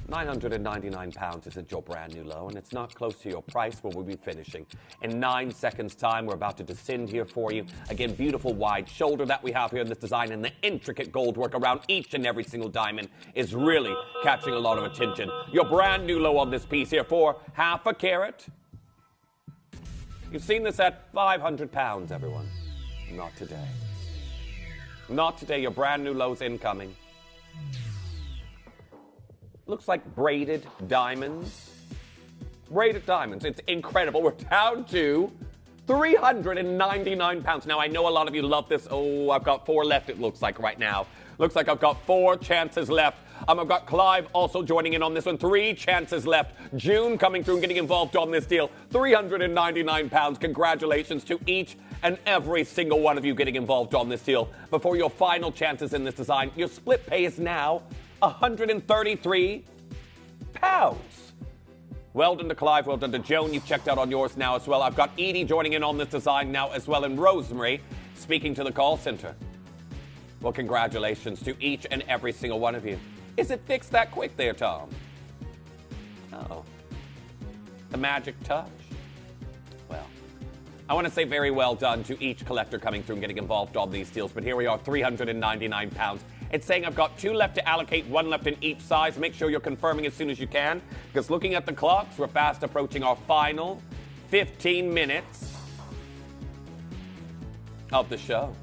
£999 isn't your brand new low, and it's not close to your price where we'll be finishing. In 9 seconds' time, we're about to descend here for you. Again, beautiful wide shoulder that we have here in this design, and the intricate gold work around each and every single diamond is really catching a lot of attention. Your brand new low on this piece here for half a carat. You've seen this at £500, everyone. Not today. Not today. Your brand new low's incoming. Looks like braided diamonds. Braided diamonds. It's incredible. We're down to £399. Now, I know a lot of you love this. Oh, I've got 4 left, it looks like right now. Looks like I've got 4 chances left. I've got Clive also joining in on this one. 3 chances left. June coming through and getting involved on this deal. £399. Congratulations to each and every single one of you getting involved on this deal. Before your final chances in this design, your split pay is now £133. Well done to Clive, well done to Joan. You've checked out on yours now as well. I've got Edie joining in on this design now as well, and Rosemary speaking to the call center. Well, congratulations to each and every single one of you. Is it fixed that quick there, Tom? Oh. The magic touch. Well, I want to say very well done to each collector coming through and getting involved on these deals, but here we are, £399. It's saying I've got 2 left to allocate, 1 left in each size. Make sure you're confirming as soon as you can, because looking at the clocks, we're fast approaching our final 15 minutes of the show.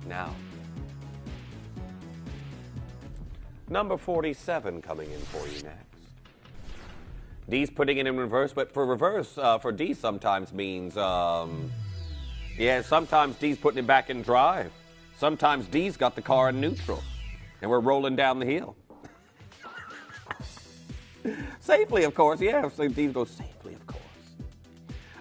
Now, number 47 coming in for you next. D's putting it in reverse, but for reverse, for D sometimes means, yeah, sometimes D's putting it back in drive. Sometimes D's got the car in neutral, and we're rolling down the hill. Safely, of course, yeah, so D goes safely, of course.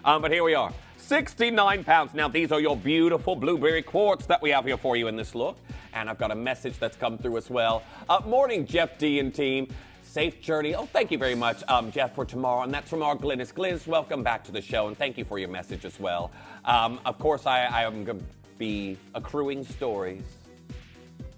But here we are, £69. Now, these are your beautiful blueberry quartz that we have here for you in this look. And I've got a message that's come through as well. Morning, Jeff D and team. Safe journey. Oh, thank you very much, Jeff, for tomorrow. And that's from our Glynis. Glynis, welcome back to the show, and thank you for your message as well. Of course, I am going to be accruing stories,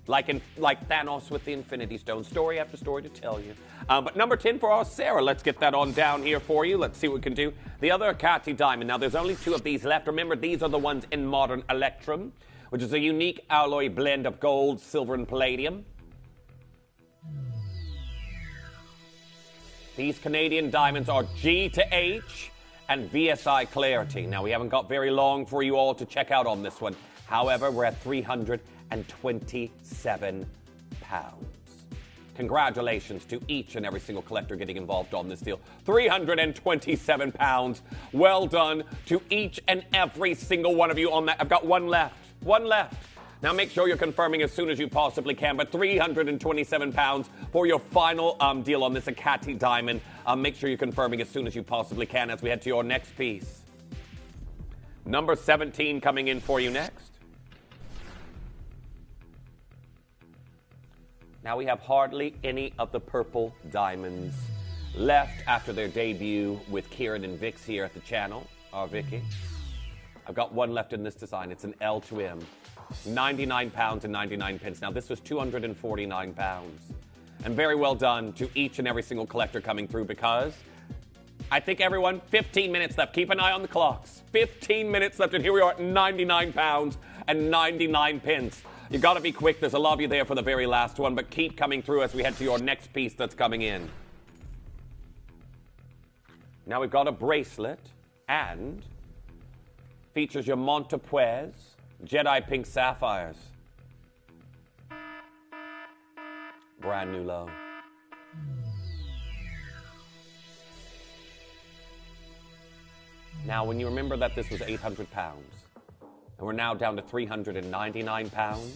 like Thanos with the Infinity Stone, story after story to tell you. But number 10 for our Sarah. Let's get that on down here for you. Let's see what we can do. The other Agate diamond. Now, there's only 2 of these left. Remember, these are the ones in modern Electrum, which is a unique alloy blend of gold, silver, and palladium. These Canadian diamonds are G to H and VSI clarity. Now, we haven't got very long for you all to check out on this one. However, we're at £327. Congratulations to each and every single collector getting involved on this deal. £327. Well done to each and every single one of you on that. I've got 1 left. 1 left. Now make sure you're confirming as soon as you possibly can, but £327 for your final deal on this Agate diamond. Make sure you're confirming as soon as you possibly can as we head to your next piece. Number 17 coming in for you next. Now we have hardly any of the purple diamonds left after their debut with Kieran and Vix here at the channel, our Vicky. I've got 1 left in this design. It's an L to M. £99 and 99 pence. Now, this was £249. And very well done to each and every single collector coming through, because I think everyone, 15 minutes left. Keep an eye on the clocks. 15 minutes left, and here we are at £99 and 99 pence. You got to be quick. There's a lot of you there for the very last one, but keep coming through as we head to your next piece that's coming in. Now, we've got a bracelet and features your Montepuez Jedi pink sapphires. Brand new low. Now, when you remember that this was £800, and we're now down to £399,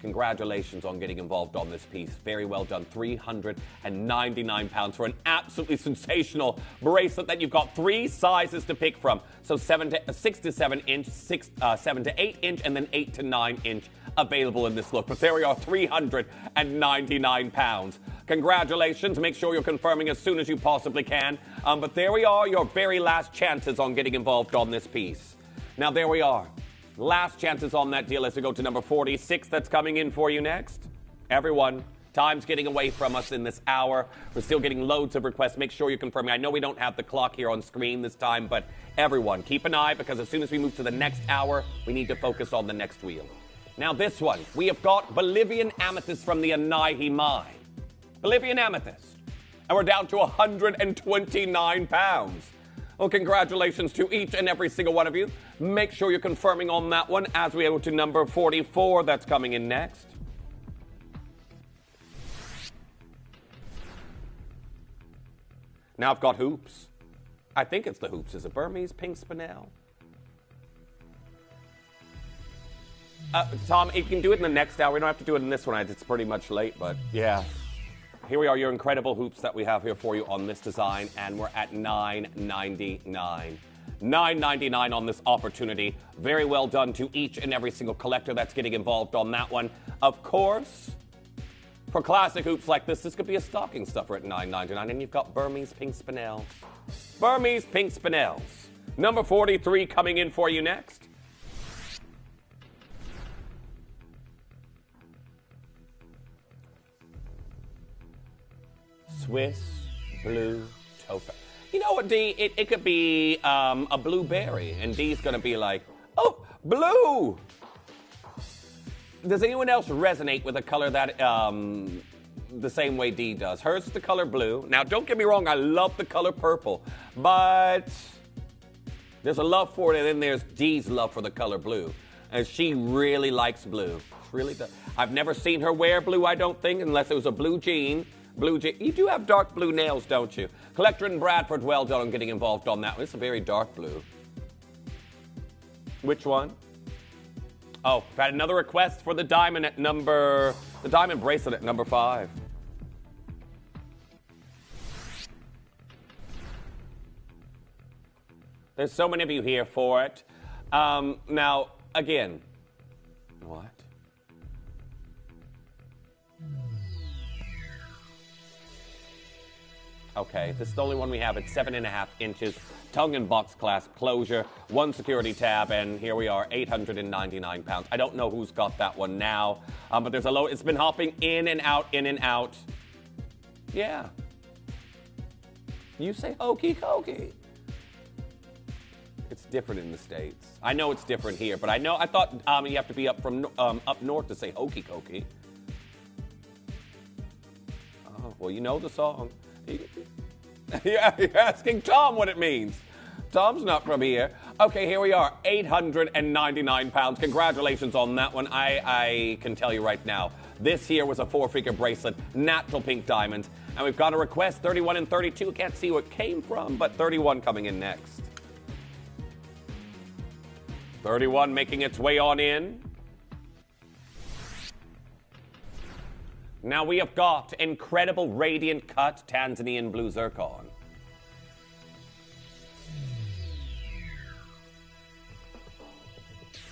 congratulations on getting involved on this piece. Very well done. £399 for an absolutely sensational bracelet that you've got 3 sizes to pick from. So 6 to 7 inch, 7 to 8 inch, and then 8 to 9 inch available in this look. But there we are, £399. Congratulations. Make sure you're confirming as soon as you possibly can. But there we are, your very last chances on getting involved on this piece. Now, there we are. Last chances on that deal as we go to number 46 that's coming in for you next. Everyone, time's getting away from us in this hour. We're still getting loads of requests. Make sure you're confirming. I know we don't have the clock here on screen this time, but everyone, keep an eye, because as soon as we move to the next hour, we need to focus on the next wheel. Now, this one, we have got Bolivian Amethyst from the Anahi mine. Bolivian Amethyst. And we're down to £129. Well, congratulations to each and every single one of you. Make sure you're confirming on that one as we go to number 44 that's coming in next. Now I've got hoops. I think it's the hoops. Is it Burmese pink spinel? Tom, you can do it in the next hour. We don't have to do it in this one. It's pretty much late, but yeah. Here we are, your incredible hoops that we have here for you on this design, and we're at $9.99. $9.99 on this opportunity. Very well done to each and every single collector that's getting involved on that one. Of course, For classic hoops like this could be a stocking stuffer at $9.99. And you've got Burmese pink spinels. Burmese pink spinels. Number 43 coming in for you next. Swiss blue topaz. You know what, D? It could be a blueberry, and D's going to be like, oh, blue! Does anyone else resonate with a color that the same way D does? Hers is the color blue. Now, don't get me wrong, I love the color purple, but there's a love for it, and then there's D's love for the color blue, and she really likes blue. Really does. I've never seen her wear blue, I don't think, unless it was a blue jean. You do have dark blue nails, don't you? Collector in Bradford, well done on getting involved on that one. It's a very dark blue. Which one? Oh, I've had another request for the diamond bracelet at number 5. There's so many of you here for it. Now, again, what? Okay, this is the only one we have. It's 7.5 inches, tongue and box clasp closure, 1 security tab, and here we are, 899 pounds. I don't know who's got that one now, but there's a low. It's been hopping in and out, in and out. Yeah. You say hokey cokey. It's different in the States. I know it's different here, but I thought you have to be up north to say hokey cokey. Oh, well, you know the song. You're asking Tom what it means. Tom's not from here. Okay, here we are, 899 pounds. Congratulations on that one. I can tell you right now, this here was a 4-figure bracelet, natural pink diamonds. And we've got a request, 31 and 32. Can't see what came from, but 31 coming in next. 31 making its way on in. Now we have got incredible radiant cut Tanzanian blue zircon.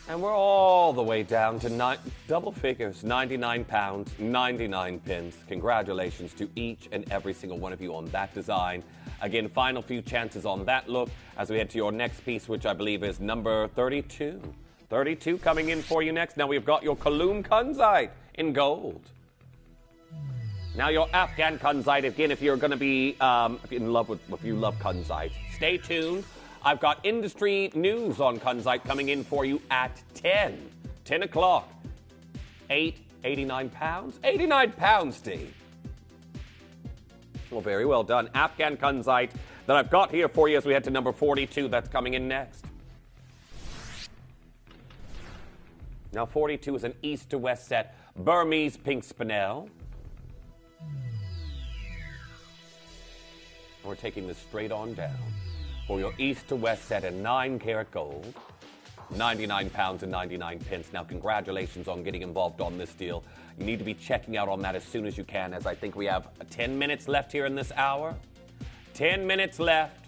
And we're all the way down to double figures, 99 pounds, 99 pence. Congratulations to each and every single one of you on that design. Again, final few chances on that look as we head to your next piece, which I believe is number 32. 32 coming in for you next. Now we've got your Kaloum Kunzite in gold. Now your Afghan Kunzite, again, if you're going to be if you love Kunzite, stay tuned. I've got industry news on Kunzite coming in for you at 10 o'clock. 89 pounds? 89 pounds, Steve. Well, very well done. Afghan Kunzite that I've got here for you as we head to number 42. That's coming in next. Now 42 is an east to west set. Burmese pink spinel. We're taking this straight on down for your east to west set in 9-karat gold, 99 pounds and 99 pence. Now, congratulations on getting involved on this deal. You need to be checking out on that as soon as you can, as I think we have 10 minutes left here in this hour. 10 minutes left.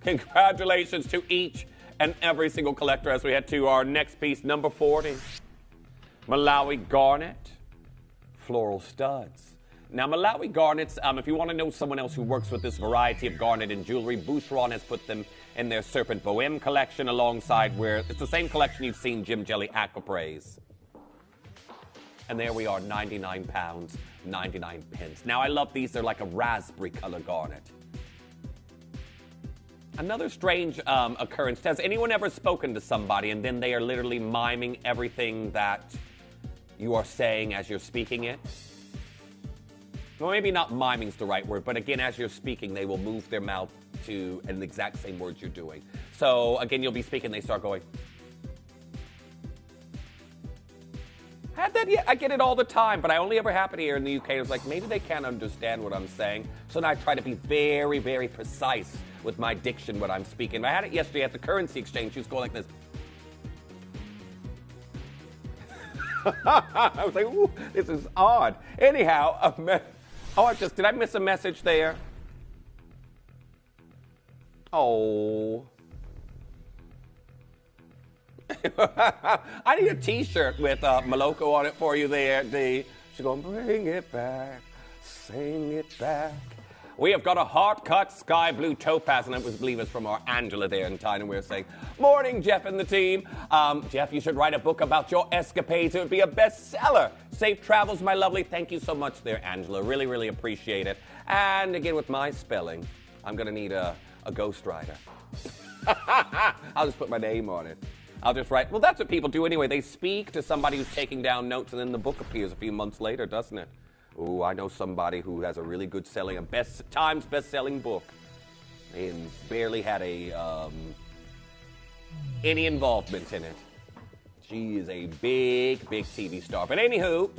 Congratulations to each and every single collector as we head to our next piece, number 40. Malawi Garnet, floral studs. Now, Malawi garnets, if you want to know someone else who works with this variety of garnet in jewelry, Boucheron has put them in their Serpent Bohème collection alongside where it's the same collection you've seen Jim Jelly Aquapraise. And there we are, 99 pounds, 99 pence. Now, I love these. They're like a raspberry color garnet. Another strange occurrence. Has anyone ever spoken to somebody and then they are literally miming everything that you are saying as you're speaking it? Well, maybe not miming is the right word, but again, as you're speaking, they will move their mouth to an exact same words you're doing. So again, you'll be speaking, they start going. Had that? Yeah, I get it all the time, but I only ever happen here in the UK. It's like, maybe they can't understand what I'm saying. So now I try to be very, very precise with my diction when I'm speaking. I had it yesterday at the currency exchange. She was going like this. I was like, ooh, this is odd. Anyhow, did I miss a message there? Oh. I need a t-shirt with Moloko on it for you there, D. She's going, bring it back, sing it back. We have got a heart-cut sky blue topaz, and I believe it's from our Angela there in Thailand. We were saying, morning, Jeff and the team. Jeff, you should write a book about your escapades. It would be a bestseller. Safe travels, my lovely. Thank you so much there, Angela. Really, really appreciate it. And again, with my spelling, I'm going to need a ghostwriter. I'll just put my name on it. I'll just write. Well, that's what people do anyway. They speak to somebody who's taking down notes, and then the book appears a few months later, doesn't it? Ooh, I know somebody who has a really good selling, a Times best-selling book, and barely had any involvement in it. She is a big, big TV star. But anywho,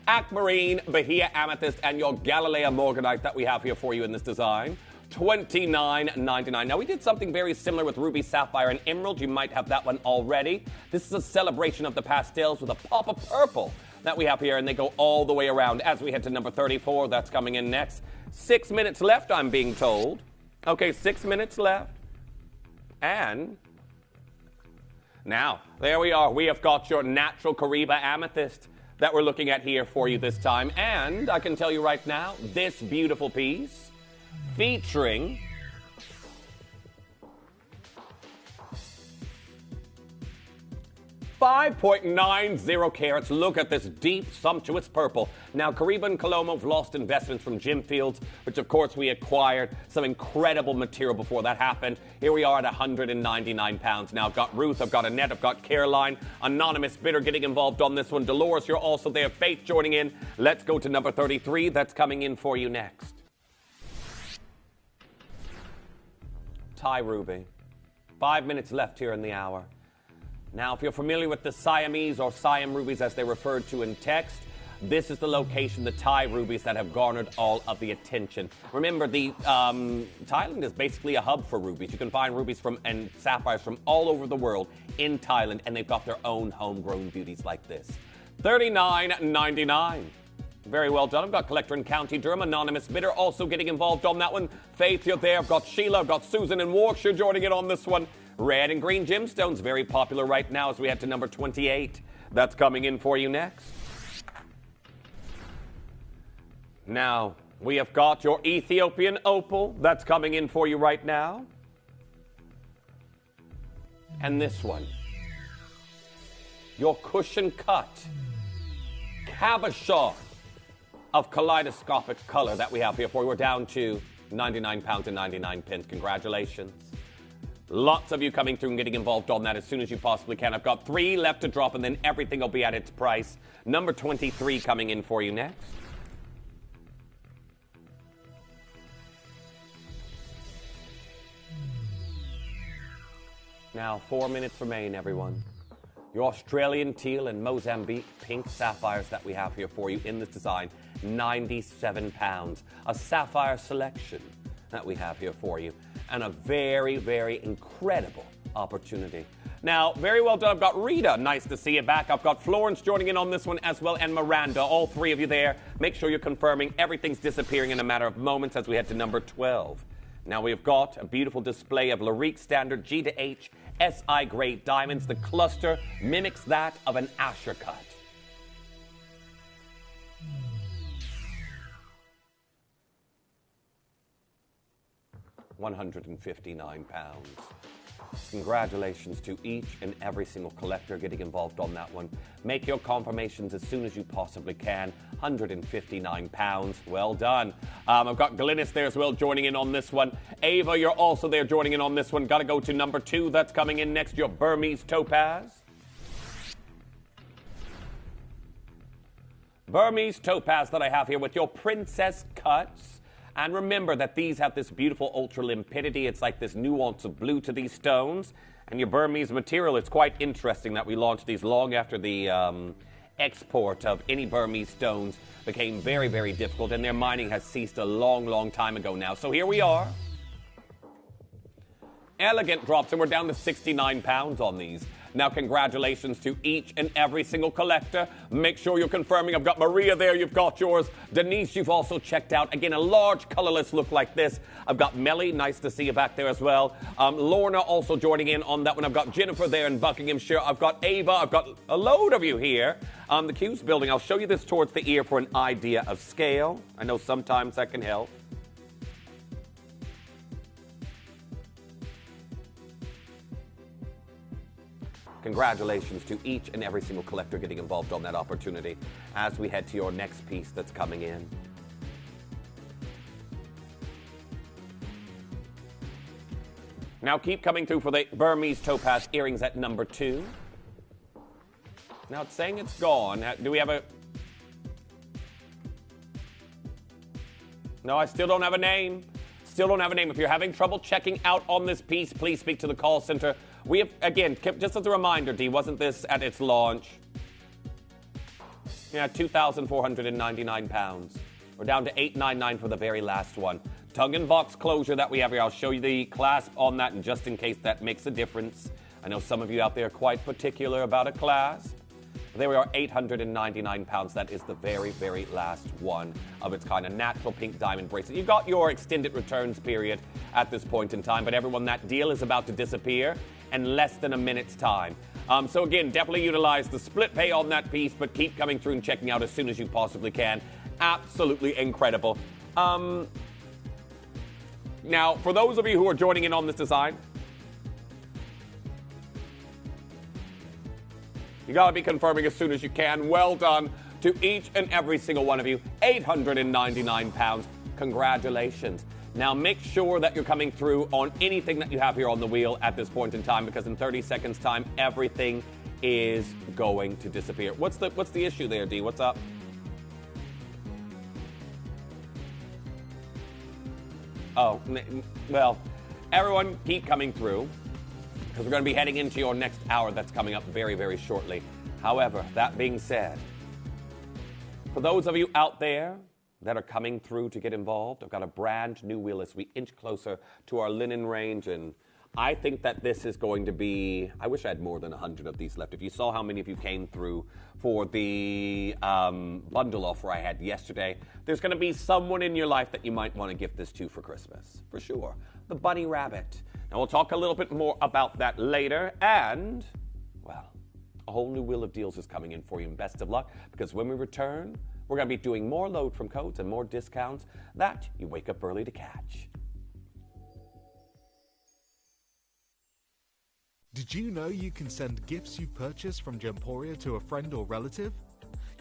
aquamarine, Bahia Amethyst, and your Galileo morganite that we have here for you in this design. $29.99. Now, we did something very similar with ruby, sapphire, and emerald. You might have that one already. This is a celebration of the pastels with a pop of purple that we have here, and they go all the way around as we head to number 34. That's coming in next. 6 minutes left, I'm being told. Okay, 6 minutes left. And now, there we are. We have got your natural Kariba amethyst that we're looking at here for you this time. And I can tell you right now, this beautiful piece featuring $5.90 carats. Look at this deep, sumptuous purple. Now, Kariba and Colombo have lost investments from Gem Fields, which, of course, we acquired some incredible material before that happened. Here we are at £199. Now, I've got Ruth, I've got Annette, I've got Caroline. Anonymous bidder getting involved on this one. Dolores, you're also there. Faith joining in. Let's go to number 33. That's coming in for you next. Thai ruby. 5 minutes left here in the hour. Now, if you're familiar with the Siamese or Siam rubies as they're referred to in text, this is the location, the Thai rubies that have garnered all of the attention. Remember, Thailand is basically a hub for rubies. You can find rubies and sapphires from all over the world in Thailand, and they've got their own homegrown beauties like this. $39.99. Very well done. I've got Collector in County Durham, anonymous bidder, also getting involved on that one. Faith, you're there. I've got Sheila, I've got Susan in Warwickshire joining in on this one. Red and green gemstones, very popular right now as we head to number 28. That's coming in for you next. Now, we have got your Ethiopian opal. That's coming in for you right now. And this one. Your cushion cut. Cabochon of kaleidoscopic color that we have here for you. We're down to £99.99. Congratulations. Lots of you coming through and getting involved on that as soon as you possibly can. I've got 3 left to drop, and then everything will be at its price. Number 23 coming in for you next. Now, 4 minutes remain, everyone. Your Australian teal and Mozambique pink sapphires that we have here for you in this design, £97. A sapphire selection that we have here for you. And a very, very incredible opportunity. Now, very well done. I've got Rita. Nice to see you back. I've got Florence joining in on this one as well, and Miranda. All 3 of you there. Make sure you're confirming. Everything's disappearing in a matter of moments as we head to number 12. Now, we've got a beautiful display of Larique Standard G to H SI grade diamonds. The cluster mimics that of an Asher cut. £159. Congratulations to each and every single collector getting involved on that one. Make your confirmations as soon as you possibly can. £159. Well done. I've got Glynis there as well joining in on this one. Ava, you're also there joining in on this one. Got to go to number 2. That's coming in next. Your Burmese topaz. Burmese topaz that I have here with your princess cuts. And remember that these have this beautiful ultra limpidity. It's like this nuance of blue to these stones. And your Burmese material, it's quite interesting that we launched these long after the export of any Burmese stones became very, very difficult. And their mining has ceased a long, long time ago now. So here we are. Elegant drops, and we're down to £69 on these. Now, congratulations to each and every single collector. Make sure you're confirming. I've got Maria there. You've got yours. Denise, you've also checked out. Again, a large colorless look like this. I've got Melly. Nice to see you back there as well. Lorna also joining in on that one. I've got Jennifer there in Buckinghamshire. I've got Ava. I've got a load of you here. The Q's building. I'll show you this towards the ear for an idea of scale. I know sometimes that can help. Congratulations to each and every single collector getting involved on that opportunity as we head to your next piece that's coming in. Now keep coming through for the Burmese Topaz earrings at number 2. Now it's saying it's gone. Do we have a... No, I still don't have a name. Still don't have a name. If you're having trouble checking out on this piece, please speak to the call center. We have, again, just as a reminder, Dee, wasn't this at its launch? Yeah, 2,499 pounds. We're down to 899 for the very last one. Tongue and box closure that we have here. I'll show you the clasp on that, and just in case that makes a difference. I know some of you out there are quite particular about a clasp. There we are, 899 pounds. That is the very, very last one of its kind. A natural pink diamond bracelet. You've got your extended returns period at this point in time, but everyone, that deal is about to disappear in less than a minute's time. So again, definitely utilize the split pay on that piece, but keep coming through and checking out as soon as you possibly can. Absolutely incredible. Now, for those of you who are joining in on this design, you got to be confirming as soon as you can. Well done to each and every single one of you. 899 pounds. Congratulations. Now make sure that you're coming through on anything that you have here on the wheel at this point in time, because in 30 seconds time, everything is going to disappear. What's the issue there, Dee? What's up? Oh, well, everyone keep coming through, because we're going to be heading into your next hour that's coming up very, very shortly. However, that being said, for those of you out there that are coming through to get involved, I've got a brand new wheel as we inch closer to our linen range, and I think that this is going to be, I wish I had more than 100 of these left. If you saw how many of you came through for the bundle offer I had yesterday, there's going to be someone in your life that you might want to gift this to for Christmas, for sure. The bunny rabbit. Now we'll talk a little bit more about that later, and, well, a whole new wheel of deals is coming in for you, and best of luck, because when we return, we're going to be doing more load from codes and more discounts that you wake up early to catch. Did you know you can send gifts you've purchased from Gemporia to a friend or relative?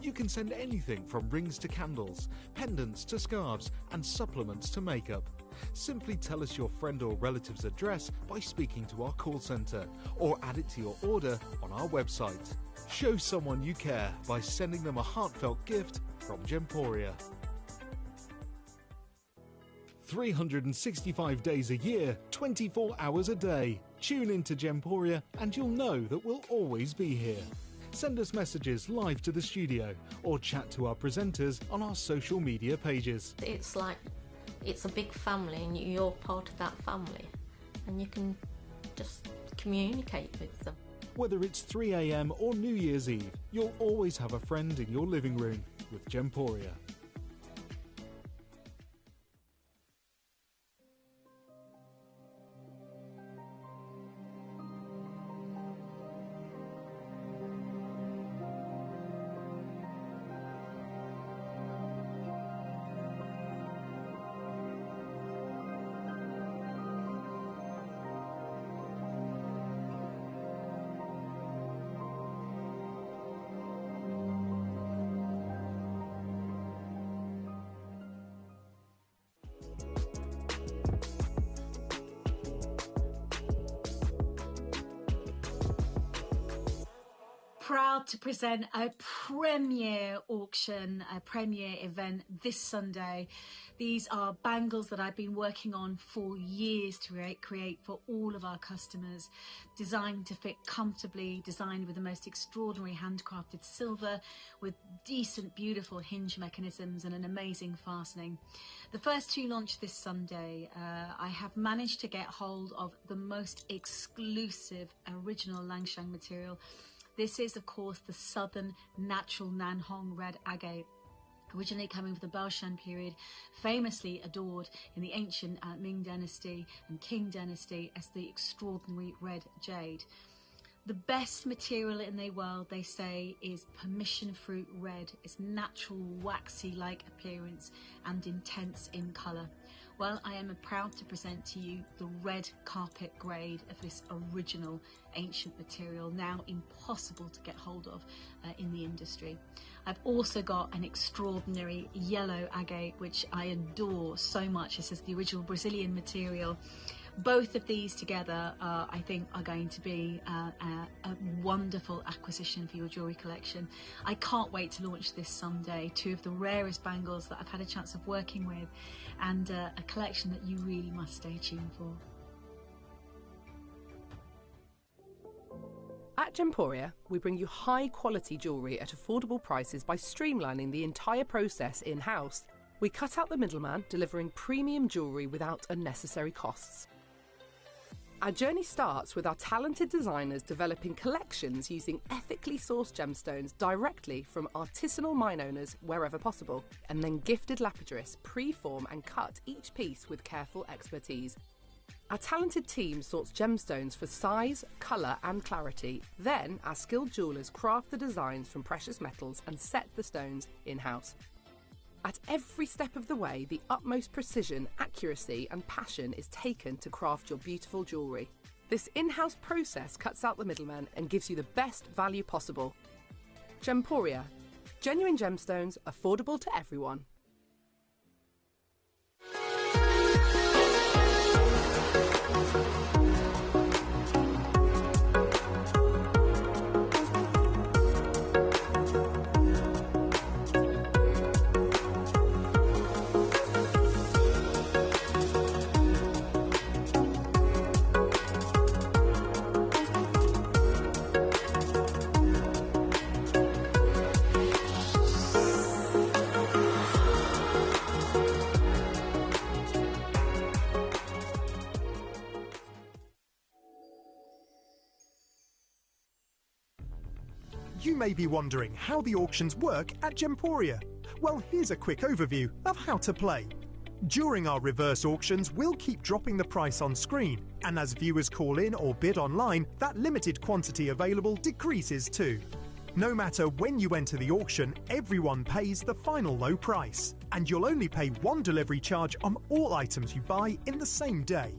You can send anything from rings to candles, pendants to scarves, and supplements to makeup. Simply tell us your friend or relative's address by speaking to our call center, or add it to your order on our website. Show someone you care by sending them a heartfelt gift from Gemporia. 365 days a year, 24 hours a day. Tune into Gemporia and you'll know that we'll always be here. Send us messages live to the studio or chat to our presenters on our social media pages. It's like, it's a big family and you're part of that family, and you can just communicate with them. Whether it's 3 a.m. or New Year's Eve, you'll always have a friend in your living room with Gemporia. proud to present a premiere auction, a premiere event this Sunday. These are bangles that I've been working on for years to create for all of our customers, designed to fit comfortably, designed with the most extraordinary handcrafted silver, with decent, beautiful hinge mechanisms and an amazing fastening. The first two launch this Sunday. I have managed to get hold of the most exclusive original Langshan material. This is, of course, the southern natural Nanhong red agate, originally coming from the Baoshan period, famously adored in the ancient Ming dynasty and Qing dynasty as the extraordinary red jade. The best material in the world, they say, is permission fruit red. Its natural waxy-like appearance and intense in colour. Well, I am proud to present to you the red carpet grade of this original ancient material, now impossible to get hold of in the industry. I've also got an extraordinary yellow agate, which I adore so much. This is the original Brazilian material. Both of these together, I think, are going to be a wonderful acquisition for your jewellery collection. I can't wait to launch this Sunday. Two of the rarest bangles that I've had a chance of working with, and a collection that you really must stay tuned for. At Gemporia, we bring you high-quality jewellery at affordable prices by streamlining the entire process in-house. We cut out the middleman, delivering premium jewellery without unnecessary costs. Our journey starts with our talented designers developing collections using ethically sourced gemstones directly from artisanal mine owners wherever possible, and then gifted lapidarists pre-form and cut each piece with careful expertise. Our talented team sorts gemstones for size, colour and clarity. Then our skilled jewellers craft the designs from precious metals and set the stones in-house. At every step of the way, the utmost precision, accuracy and passion is taken to craft your beautiful jewellery. This in-house process cuts out the middleman and gives you the best value possible. Gemporia. Genuine gemstones, affordable to everyone. You may be wondering how the auctions work at Gemporia. Well, here's a quick overview of how to play. During our reverse auctions, we'll keep dropping the price on screen, and as viewers call in or bid online, that limited quantity available decreases too. No matter when you enter the auction, everyone pays the final low price, and you'll only pay one delivery charge on all items you buy in the same day.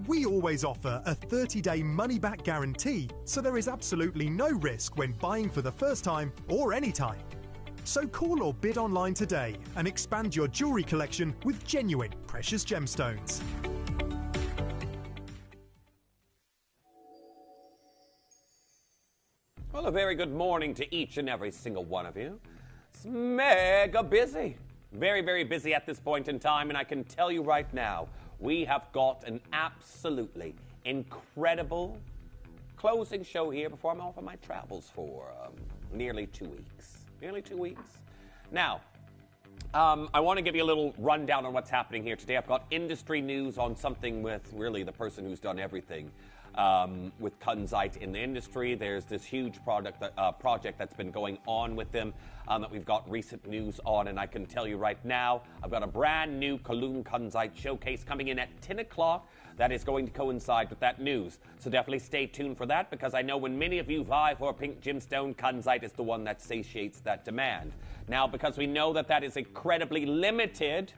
We always offer a 30-day money-back guarantee, so there is absolutely no risk when buying for the first time or any time. So call or bid online today and expand your jewellery collection with genuine precious gemstones. Well, a very good morning to each and every single one of you. It's mega busy. Very, very busy at this point in time, and I can tell you right now, we have got an absolutely incredible closing show here before I'm off on my travels for nearly 2 weeks. Nearly 2 weeks. Now, I want to give you a little rundown on what's happening here today. I've got industry news on something with really the person who's done everything with Kunzite in the industry. There's this huge project that's been going on with them that we've got recent news on, and I can tell you right now, I've got a brand new Kaloon Kunzite showcase coming in at 10 o'clock that is going to coincide with that news. So definitely stay tuned for that, because I know when many of you vie for a pink gemstone, Kunzite is the one that satiates that demand. Now, because we know that that is incredibly limited,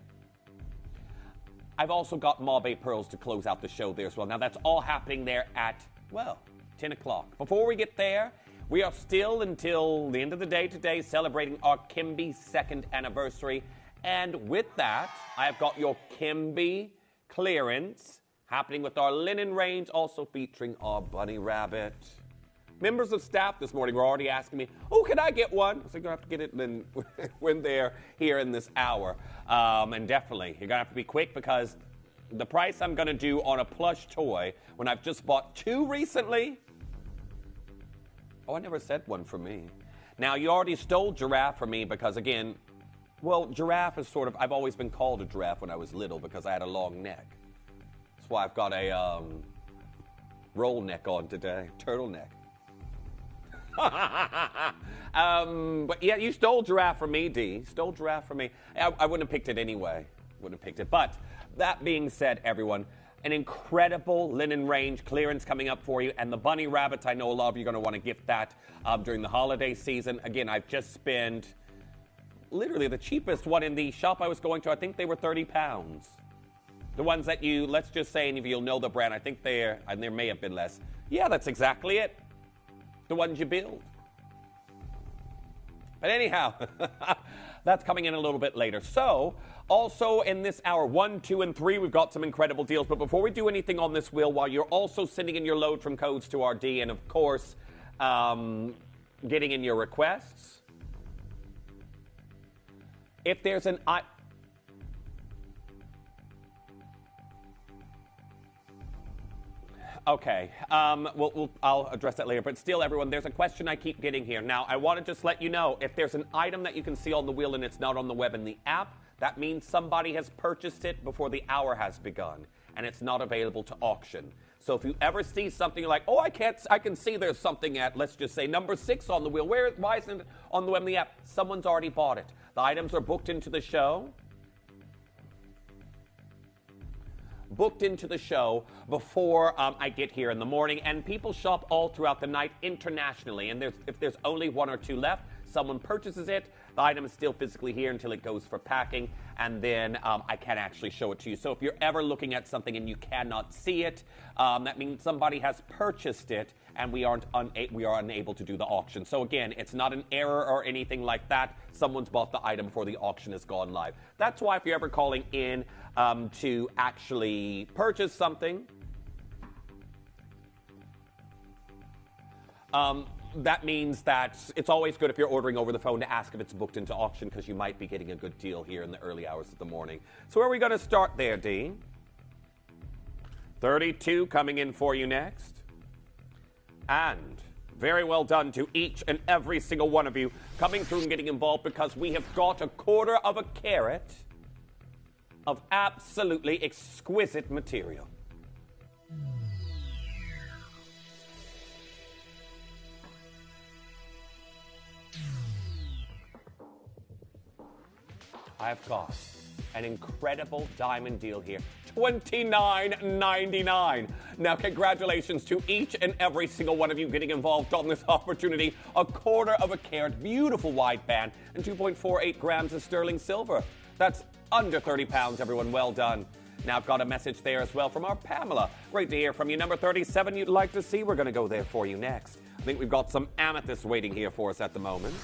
I've also got Mobe pearls to close out the show there as well. Now, that's all happening there at, well, 10 o'clock. Before we get there, we are still, until the end of the day today, celebrating our Kimby 2nd anniversary. And with that, I've got your Kimby clearance happening with our linen range, also featuring our bunny rabbit. Members of staff this morning were already asking me, oh, can I get one? So you're going to have to get it when they're here in this hour. And definitely, you're going to have to be quick because the price I'm going to do on a plush toy when I've just bought 2 recently. Oh, I never said one for me. Now, you already stole giraffe from me because, again, well, giraffe is sort of, I've always been called a giraffe when I was little because I had a long neck. That's why I've got a roll neck on today, turtleneck. But yeah, you stole giraffe from me, D. Stole giraffe from me. I wouldn't have picked it anyway. Wouldn't have picked it. But that being said, everyone, an incredible linen range clearance coming up for you. And the bunny rabbits, I know a lot of you are going to want to gift that during the holiday season. Again, I've just spent literally the cheapest one in the shop I was going to. I think they were £30. The ones that you, let's just say, and if you'll know the brand, I think and there may have been less. Yeah, that's exactly it. The ones you build. But anyhow, that's coming in a little bit later. So, also in this hour 1, 2, and 3, we've got some incredible deals. But before we do anything on this wheel, while you're also sending in your load from codes to RD, and of course, getting in your requests, if there's an okay, I'll address that later. But still, everyone, there's a question I keep getting here. Now, I want to just let you know, if there's an item that you can see on the wheel and it's not on the web in the app, that means somebody has purchased it before the hour has begun, and it's not available to auction. So if you ever see something like, oh, I can see there's something at, let's just say, number 6 on the wheel. Why isn't it on the web in the app? Someone's already bought it. The items are booked into the show. Before I get here in the morning, and people shop all throughout the night internationally, and if there's only 1 or 2 left, someone purchases it, the item is still physically here until it goes for packing, and then I can actually show it to you. So if you're ever looking at something and you cannot see it, that means somebody has purchased it, and we are unable to do the auction. So again, it's not an error or anything like that. Someone's bought the item before the auction has gone live. That's why if you're ever calling in to actually purchase something, that means that it's always good if you're ordering over the phone to ask if it's booked into auction, because you might be getting a good deal here in the early hours of the morning. So where are we going to start there, Dean? 32 coming in for you next. And very well done to each and every single one of you coming through and getting involved, because we have got 1/4 of a carat of absolutely exquisite material. I've got an incredible diamond deal here. $29.99. Now, congratulations to each and every single one of you getting involved on this opportunity. 1/4 of a carat, beautiful wide band, and 2.48 grams of sterling silver. That's under 30 pounds, everyone. Well done. Now, I've got a message there as well from our Pamela. Great to hear from you. Number 37 you'd like to see. We're going to go there for you next. I think we've got some amethyst waiting here for us at the moment.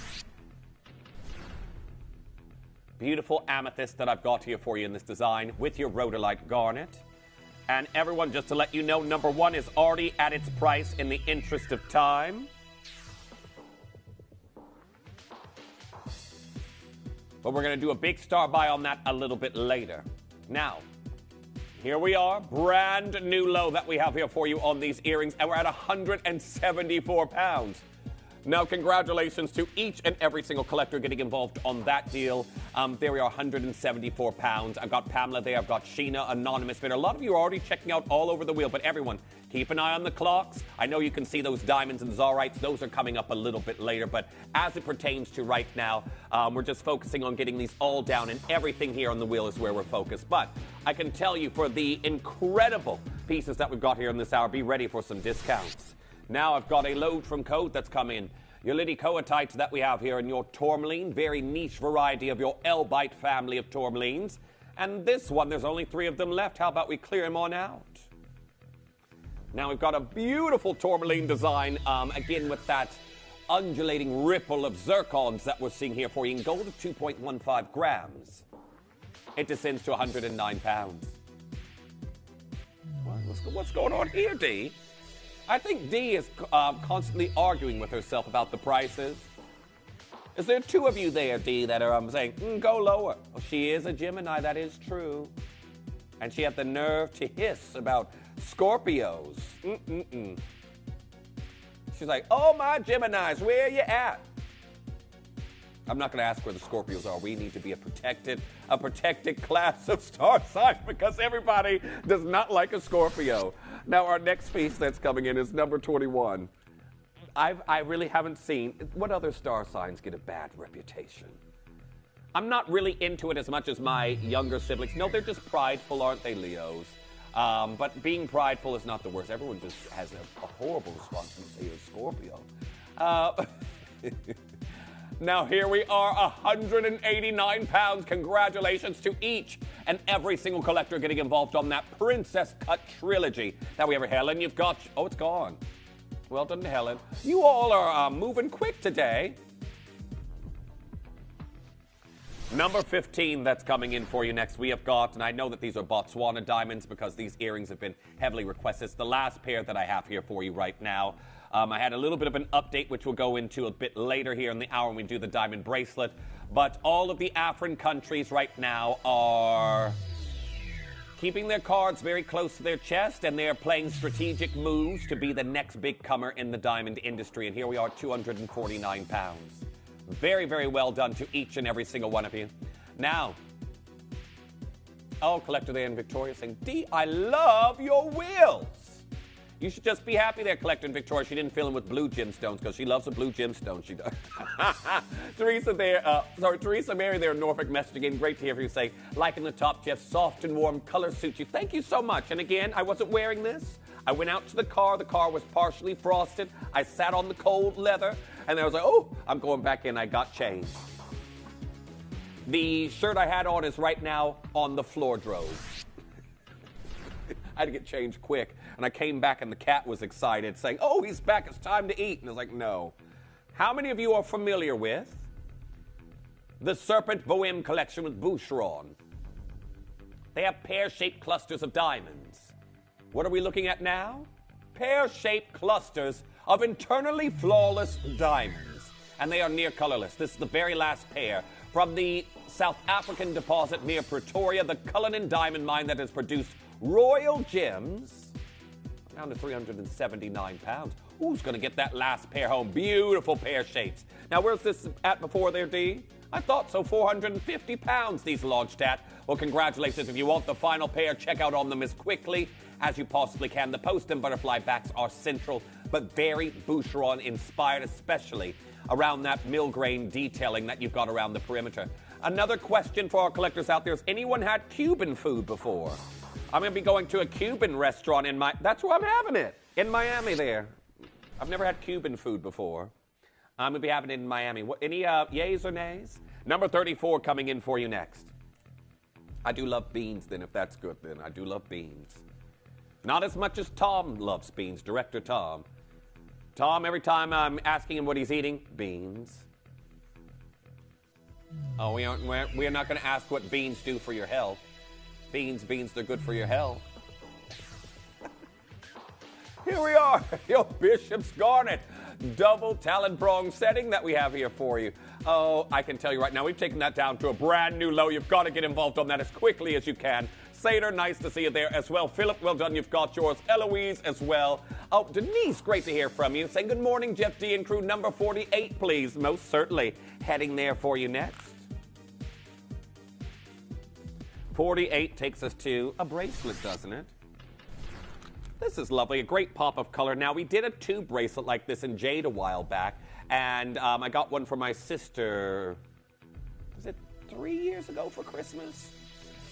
Beautiful amethyst that I've got here for you in this design with your rhodolite garnet. And everyone, just to let you know, number 1 is already at its price in the interest of time. But we're going to do a big star buy on that a little bit later. Now, here we are, brand new low that we have here for you on these earrings, and we're at 174 pounds. Now, congratulations to each and every single collector getting involved on that deal. There we are, 174 pounds. I've got Pamela there. I've got Sheena, Anonymous Bidder. A lot of you are already checking out all over the wheel, but everyone, keep an eye on the clocks. I know you can see those diamonds and Zarites. Those are coming up a little bit later, but as it pertains to right now, we're just focusing on getting these all down, and everything here on the wheel is where we're focused. But I can tell you, for the incredible pieces that we've got here in this hour, be ready for some discounts. Now I've got a load from code that's come in. Your Lydicoatites that we have here in your tourmaline, very niche variety of your Elbite family of tourmalines. And this one, there's only 3 of them left. How about we clear them on out? Now we've got a beautiful tourmaline design, again with that undulating ripple of zircons that we're seeing here for you in gold of 2.15 grams. It descends to 109 pounds. What's going on here, D? I think Dee is constantly arguing with herself about the prices. Is there two of you there, Dee, that are saying, go lower? Well, she is a Gemini, that is true. And she had the nerve to hiss about Scorpios. She's like, oh, my Geminis, where you at? I'm not going to ask where the Scorpios are. We need to be a protected class of star sign because everybody does not like a Scorpio. Now, our next piece that's coming in is number 21. I really haven't seen what other star signs get a bad reputation. I'm not really into it as much as my younger siblings. No, they're just prideful, aren't they, Leos? But being prideful is not the worst. Everyone just has a horrible response when they say a Scorpio. Now here we are, 189 pounds. Congratulations to each and every single collector getting involved on that Princess Cut Trilogy. Now we have Helen, you've got, oh, it's gone. Well done, Helen. You all are moving quick today. Number 15 that's coming in for you next, we have got, and I know that these are Botswana diamonds because these earrings have been heavily requested. It's the last pair that I have here for you right now. I had a little bit of an update, which we'll go into a bit later here in the hour when we do the diamond bracelet. But all of the African countries right now are keeping their cards very close to their chest, and they're playing strategic moves to be the next big comer in the diamond industry. And here we are, 249 pounds. Very, very well done to each and every single one of you. Now, oh, collector there in Victoria saying, Dee, I love your wheels. You should just be happy there, collector in Victoria. She didn't fill them with blue gemstones because she loves a blue gemstone. She does. Teresa Mary there in Norfolk messaging in. Great to hear you say, liking the top, Jeff. Soft and warm color suits you. Thank you so much. And again, I wasn't wearing this. I went out to the car. The car was partially frosted. I sat on the cold leather. And I was like, oh, I'm going back in. I got changed. The shirt I had on is right now on the floor drove. I had to get changed quick. And I came back and the cat was excited, saying, oh, he's back, it's time to eat. And I was like, no. How many of you are familiar with the Serpent Bohème collection with Boucheron? They have pear-shaped clusters of diamonds. What are we looking at now? Pear-shaped clusters of internally flawless diamonds. And they are near colorless. This is the very last pair from the South African deposit near Pretoria, the Cullinan diamond mine that has produced royal gems down to 379 pounds. Who's going to get that last pair home? Beautiful pear shapes. Now, where's this at before there, Dee? I thought so. 450 pounds these launched at. Well, congratulations. If you want the final pair, check out on them as quickly as you possibly can. The post and butterfly backs are central, but very Boucheron inspired, especially around that mill-grain detailing that you've got around the perimeter. Another question for our collectors out there. Has anyone had Cuban food before? I'm going to be going to a Cuban restaurant that's where I'm having it, in Miami there. I've never had Cuban food before. I'm going to be having it in Miami. Any yays or nays? Number 34 coming in for you next. I do love beans then, if that's good then. I do love beans. Not as much as Tom loves beans, director Tom. Tom, every time I'm asking him what he's eating, beans. Oh, we're not going to ask what beans do for your health. Beans, they're good for your health. Here we are, your Bishop's Garnet. Double talon prong setting that we have here for you. Oh, I can tell you right now, we've taken that down to a brand new low. You've got to get involved on that as quickly as you can. Sater, nice to see you there as well. Philip, well done. You've got yours. Eloise as well. Oh, Denise, great to hear from you. Saying good morning, Jeff D and crew. Number 48, please. Most certainly heading there for you next. 48 takes us to a bracelet, doesn't it? This is lovely, a great pop of color. Now, we did a tube bracelet like this in jade a while back, and I got one for my sister, was it 3 years ago for Christmas?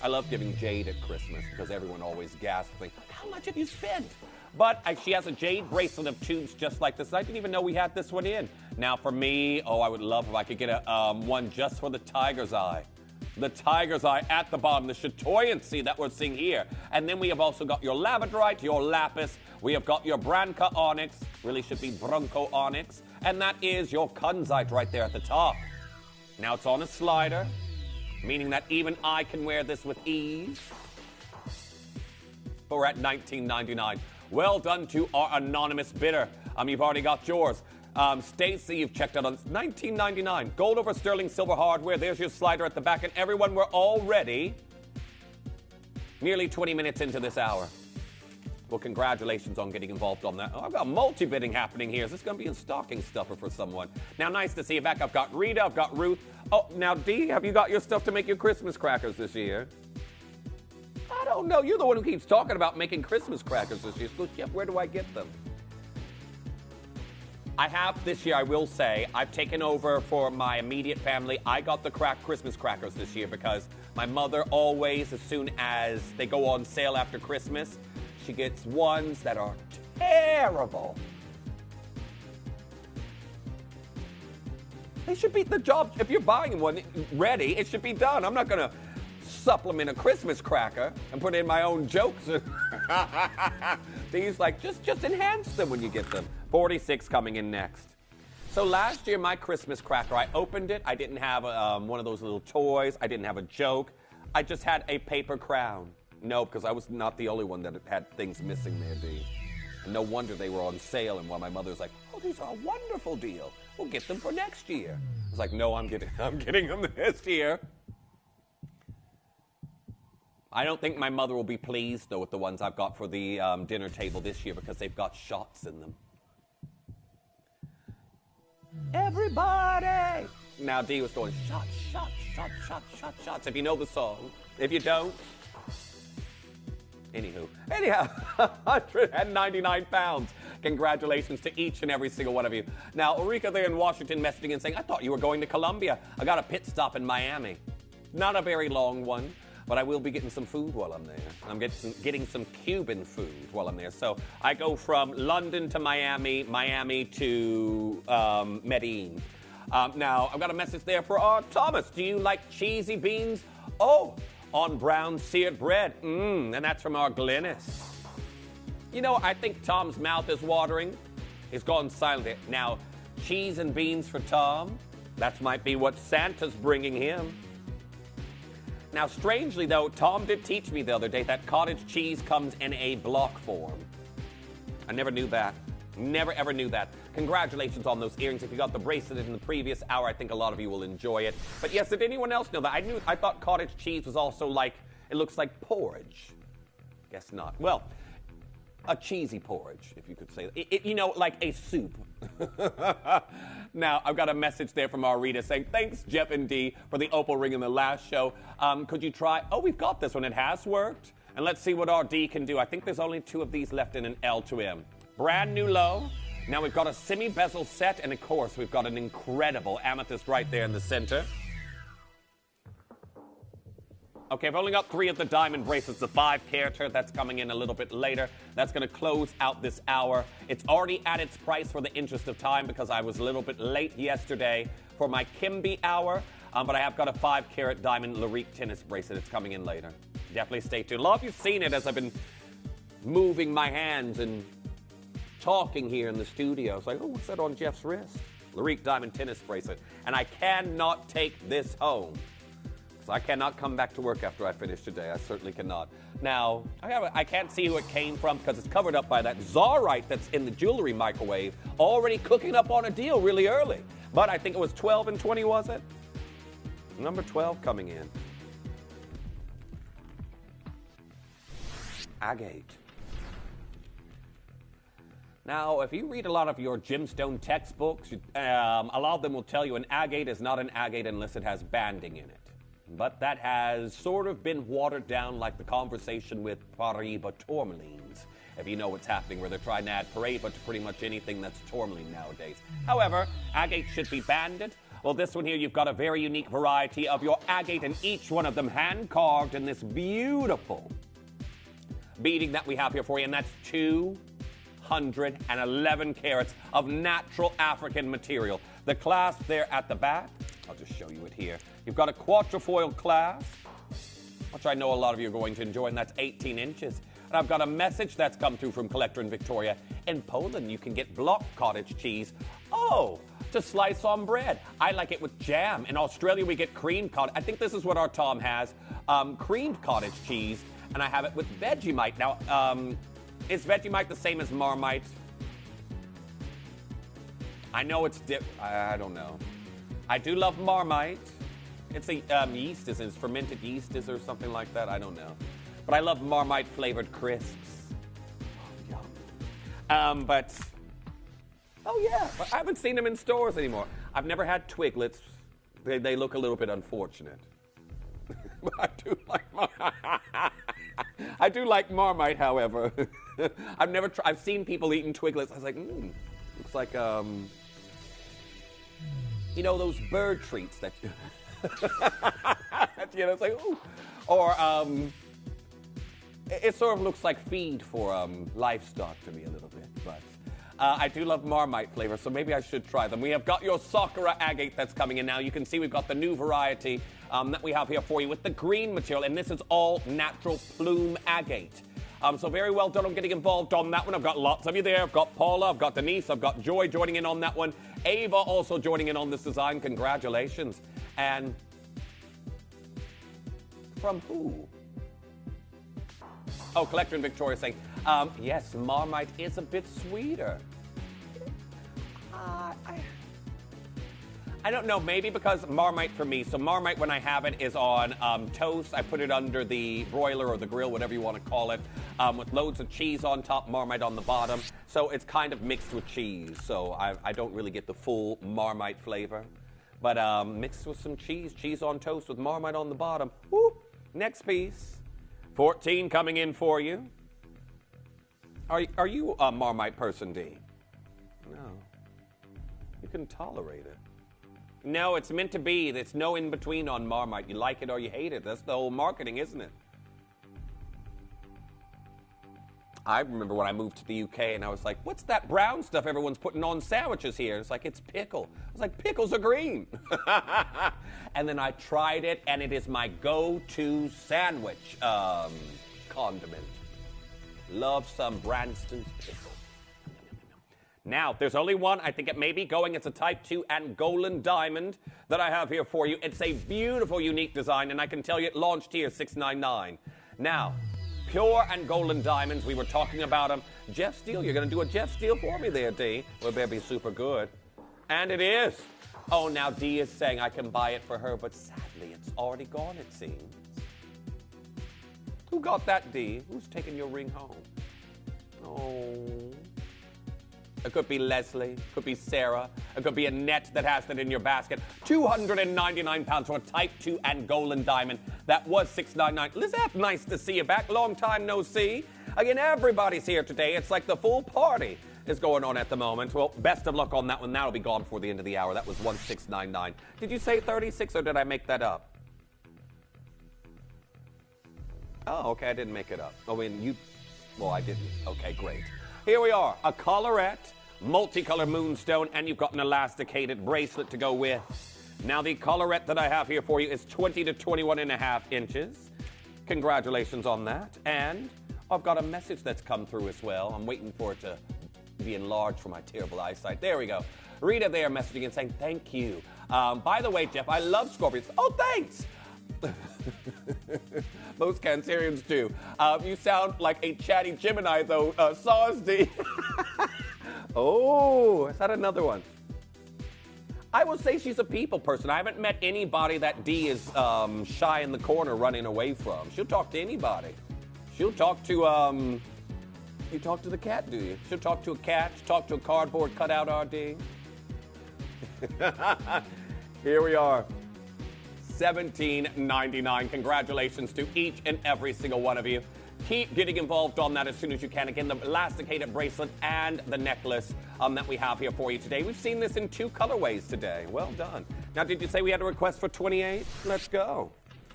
I love giving jade at Christmas because everyone always gasps, like, how much have you spent? But she has a jade bracelet of tubes just like this. I didn't even know we had this one in. Now, for me, oh, I would love if I could get a one just for the tiger's eye. The tiger's eye at the bottom, the chatoyancy that we're seeing here. And then we have also got your labradorite, your lapis. We have got your branca onyx, really should be bronco onyx. And that is your kunzite right there at the top. Now it's on a slider, meaning that even I can wear this with ease. But we're at $19.99. Well done to our anonymous bidder. You've already got yours. Stacy, you've checked out on $19.99. Gold over sterling silver hardware. There's your slider at the back. And everyone, we're already nearly 20 minutes into this hour. Well, congratulations on getting involved on that. Oh, I've got multi-bidding happening here. Is this going to be a stocking stuffer for someone? Now, nice to see you back. I've got Rita. I've got Ruth. Oh, now, Dee, have you got your stuff to make your Christmas crackers this year? I don't know. You're the one who keeps talking about making Christmas crackers this year. So, Jeff, where do I get them? I have this year, I will say, I've taken over for my immediate family. I got the Christmas crackers this year because my mother always, as soon as they go on sale after Christmas, she gets ones that are terrible. They should be the job. If you're buying one ready, it should be done. I'm not going to supplement a Christmas cracker and put in my own jokes. These like, just enhance them when you get them. 46 coming in next. So last year, my Christmas cracker, I opened it. I didn't have one of those little toys. I didn't have a joke. I just had a paper crown. No, because I was not the only one that had things missing there, Dee. And no wonder they were on sale. And while my mother's like, oh, these are a wonderful deal. We'll get them for next year. I was like, no, I'm getting them this year. I don't think my mother will be pleased, though, with the ones I've got for the dinner table this year because they've got shots in them. Everybody! Now, Dee was going, shots, shots, shots, shots, shots, shots. If you know the song. If you don't. Anyhow, 199 pounds. Congratulations to each and every single one of you. Now, Ulrika there in Washington messaging and saying, I thought you were going to Colombia. I got a pit stop in Miami. Not a very long one, but I will be getting some food while I'm there. I'm getting some Cuban food while I'm there. So I go from London to Miami, Miami to Medellin. Now, I've got a message there for Thomas. Do you like cheesy beans? Oh, on brown seared bread. And that's from our Glennis. You know, I think Tom's mouth is watering. He's gone silent. Now, cheese and beans for Tom. That might be what Santa's bringing him. Now, strangely, though, Tom did teach me the other day that cottage cheese comes in a block form. I never knew that. Never, ever knew that. Congratulations on those earrings. If you got the bracelet in the previous hour, I think a lot of you will enjoy it. But yes, did anyone else know that? I thought cottage cheese was also like, it looks like porridge. Guess not. Well, a cheesy porridge, if you could say that. You know, like a soup. Now, I've got a message there from our Rita saying, thanks, Jeff and Dee, for the opal ring in the last show. Could you try? Oh, we've got this one. It has worked. And let's see what our D can do. I think there's only 2 of these left in an L to M. Brand new low. Now we've got a semi-bezel set, and of course, we've got an incredible amethyst right there in the center. Okay, I've only got 3 of the diamond bracelets, the 5-carat that's coming in a little bit later. That's going to close out this hour. It's already at its price for the interest of time because I was a little bit late yesterday for my Kimby hour. But I have got a 5-carat diamond Lyrique tennis bracelet. It's coming in later. Definitely stay tuned. A lot of you have seen it as I've been moving my hands and talking here in the studio. It's like, oh, what's that on Jeff's wrist? Lyrique diamond tennis bracelet. And I cannot take this home. So I cannot come back to work after I finish today. I certainly cannot. Now, I can't see who it came from because it's covered up by that Zarite that's in the jewelry microwave, already cooking up on a deal really early. But I think it was 12 and 20, was it? Number 12 coming in. Agate. Now, if you read a lot of your gemstone textbooks, a lot of them will tell you an agate is not an agate unless it has banding in it. But that has sort of been watered down like the conversation with Kariba tourmalines, if you know what's happening, where they're trying to add Parido to pretty much anything that's tourmaline nowadays. However, agate should be banded. Well, this one here, you've got a very unique variety of your agate, and each one of them hand-carved in this beautiful beading that we have here for you, and that's 211 carats of natural African material. The clasp there at the back, I'll just show you it here. You've got a quatrefoil clasp, which I know a lot of you are going to enjoy, and that's 18 inches. And I've got a message that's come through from Collector in Victoria. In Poland, you can get block cottage cheese. Oh, to slice on bread. I like it with jam. In Australia, we get creamed cottage. I think this is what our Tom has. Creamed cottage cheese, and I have it with Vegemite. Now, Is Vegemite the same as Marmite? I know it's I don't know. I do love Marmite. It's a yeast, is it? It's fermented yeast, is or something like that? I don't know. But I love Marmite flavored crisps. Oh, yum. Oh yeah, but I haven't seen them in stores anymore. I've never had Twiglets. They look a little bit unfortunate. I do like Marmite, however. I've seen people eating Twiglets. I was like, looks like you know those bird treats that you know, it's like, ooh. Or it sort of looks like feed for livestock to me a little bit, but I do love Marmite flavor, so maybe I should try them. We have got your Sakura agate that's coming in now. You can see we've got the new variety that we have here for you with the green material, and this is all natural plume agate. So very well done on getting involved on that one. I've got lots of you there. I've got Paula, I've got Denise, I've got Joy joining in on that one. Ava also joining in on this design. Congratulations. And from who? Oh, Collector and Victoria saying, yes, Marmite is a bit sweeter. I don't know, maybe because Marmite for me, so Marmite when I have it is on toast. I put it under the broiler or the grill, whatever you want to call it, with loads of cheese on top, Marmite on the bottom. So it's kind of mixed with cheese, so I don't really get the full Marmite flavor. But mixed with some cheese on toast with Marmite on the bottom. Woo! Next piece. 14 coming in for you. Are you a Marmite person, D? No. You can tolerate it. No, it's meant to be. There's no in-between on Marmite. You like it or you hate it. That's the whole marketing, isn't it? I remember when I moved to the UK and I was like, what's that brown stuff everyone's putting on sandwiches here? It's like, it's pickle. I was like, pickles are green. And then I tried it, and it is my go-to sandwich condiment. Love some Branston's pickle. Now, there's only one. I think it may be going. It's a Type 2 Angolan diamond that I have here for you. It's a beautiful, unique design, and I can tell you it launched here $699. Now, pure Angolan diamonds. We were talking about them. Jeff Steele, you're going to do a Jeff Steele for me there, D. Well, it better be super good. And it is. Oh, now D is saying I can buy it for her, but sadly, it's already gone, it seems. Who got that, D? Who's taking your ring home? Oh. It could be Leslie. It could be Sarah. It could be Annette that has it in your basket. 299 pounds for a Type 2 Angolan diamond. That was $699. Lizette, nice to see you back. Long time no see. Again, everybody's here today. It's like the full party is going on at the moment. Well, best of luck on that one. That'll be gone before the end of the hour. That was 1699. Did you say 36 or did I make that up? Oh, okay, I didn't make it up. I mean, well, I didn't. Okay, great. Here we are, a collarette, multicolor moonstone, and you've got an elasticated bracelet to go with. Now, the collarette that I have here for you is 20 to 21.5 inches. Congratulations on that. And I've got a message that's come through as well. I'm waiting for it to be enlarged for my terrible eyesight. There we go. Rita there messaging and saying, thank you. By the way, Jeff, I love scorpions. Oh, thanks. Most Cancerians do. You sound like a chatty Gemini, though, Sawsdy. Oh, is that another one? I will say she's a people person. I haven't met anybody that D is shy in the corner running away from. She'll talk to anybody. She'll talk to, you talk to the cat, do you? She'll talk to a cat, talk to a cardboard cutout, RD. Here we are. $17.99. Congratulations to each and every single one of you. Keep getting involved on that as soon as you can. Again, the elasticated bracelet and the necklace that we have here for you today. We've seen this in 2 colorways today. Well done. Now, did you say we had a request for 28? Let's go.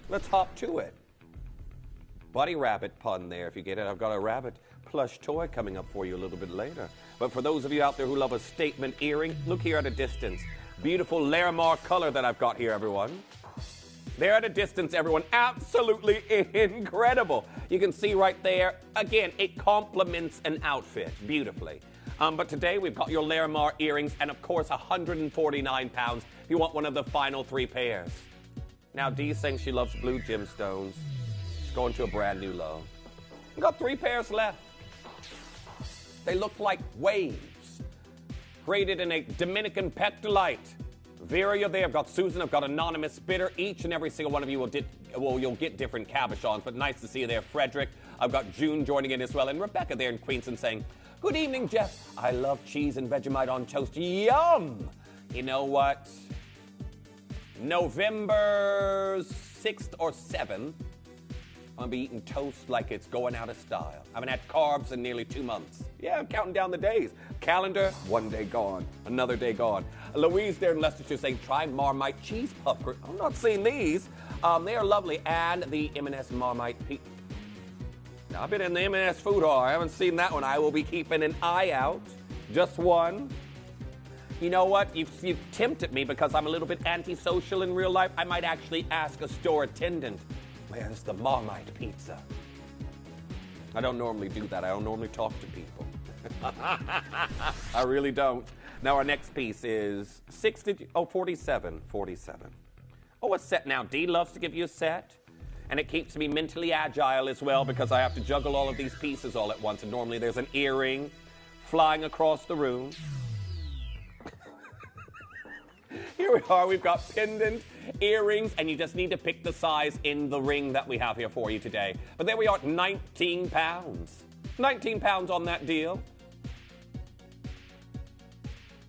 Let's hop to it. Bunny rabbit pun there, if you get it. I've got a rabbit plush toy coming up for you a little bit later. But for those of you out there who love a statement earring, look here at a distance. Beautiful Larimar color that I've got here, everyone. There at a distance, everyone. Absolutely incredible. You can see right there. Again, it complements an outfit beautifully. But today we've got your Larimar earrings and, of course, 149 pounds if you want one of the final 3 pairs. Now, Dee's saying she loves blue gemstones. She's going to a brand new low. We've got 3 pairs left. They look like waves. Created in a Dominican pectolite. Vera, you're there. I've got Susan. I've got Anonymous Bitter. Each and every single one of you you'll get different cabochons, but nice to see you there, Frederick. I've got June joining in as well, and Rebecca there in Queensland saying, good evening, Jeff. I love cheese and Vegemite on toast. Yum! You know what? November 6th or 7th, I'm going to be eating toast like it's going out of style. I haven't had carbs in nearly 2 months. Yeah, I'm counting down the days. Calendar, 1 day gone, another day gone. Louise there in Leicestershire saying, try Marmite cheese puff. I'm not seeing these. They are lovely. And the M&S Marmite pizza. Now, I've been in the M&S food hall. I haven't seen that one. I will be keeping an eye out. Just one. You know what? You've tempted me because I'm a little bit antisocial in real life. I might actually ask a store attendant, where's the Marmite pizza? I don't normally do that. I don't normally talk to people. I really don't. Now, our next piece is 47. 47. Oh, a set now. Dee loves to give you a set. And it keeps me mentally agile as well because I have to juggle all of these pieces all at once. And normally there's an earring flying across the room. Here we are. We've got pendant, earrings, and you just need to pick the size in the ring that we have here for you today. But there we are, 19 pounds. 19 pounds on that deal.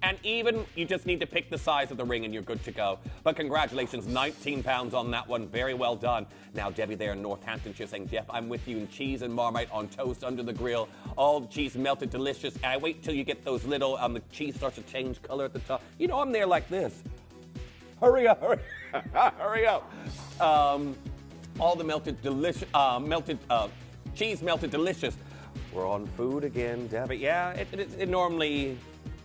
And even, you just need to pick the size of the ring and you're good to go. But congratulations, 19 pounds on that one. Very well done. Now, Debbie there in Northamptonshire saying, Jeff, I'm with you in cheese and Marmite on toast under the grill. All the cheese melted, delicious. And I wait till you get those little, the cheese starts to change color at the top. You know, I'm there like this. Hurry up, hurry up, hurry up. All the melted, delicious, cheese melted, delicious. We're on food again, Debbie. Yeah, it normally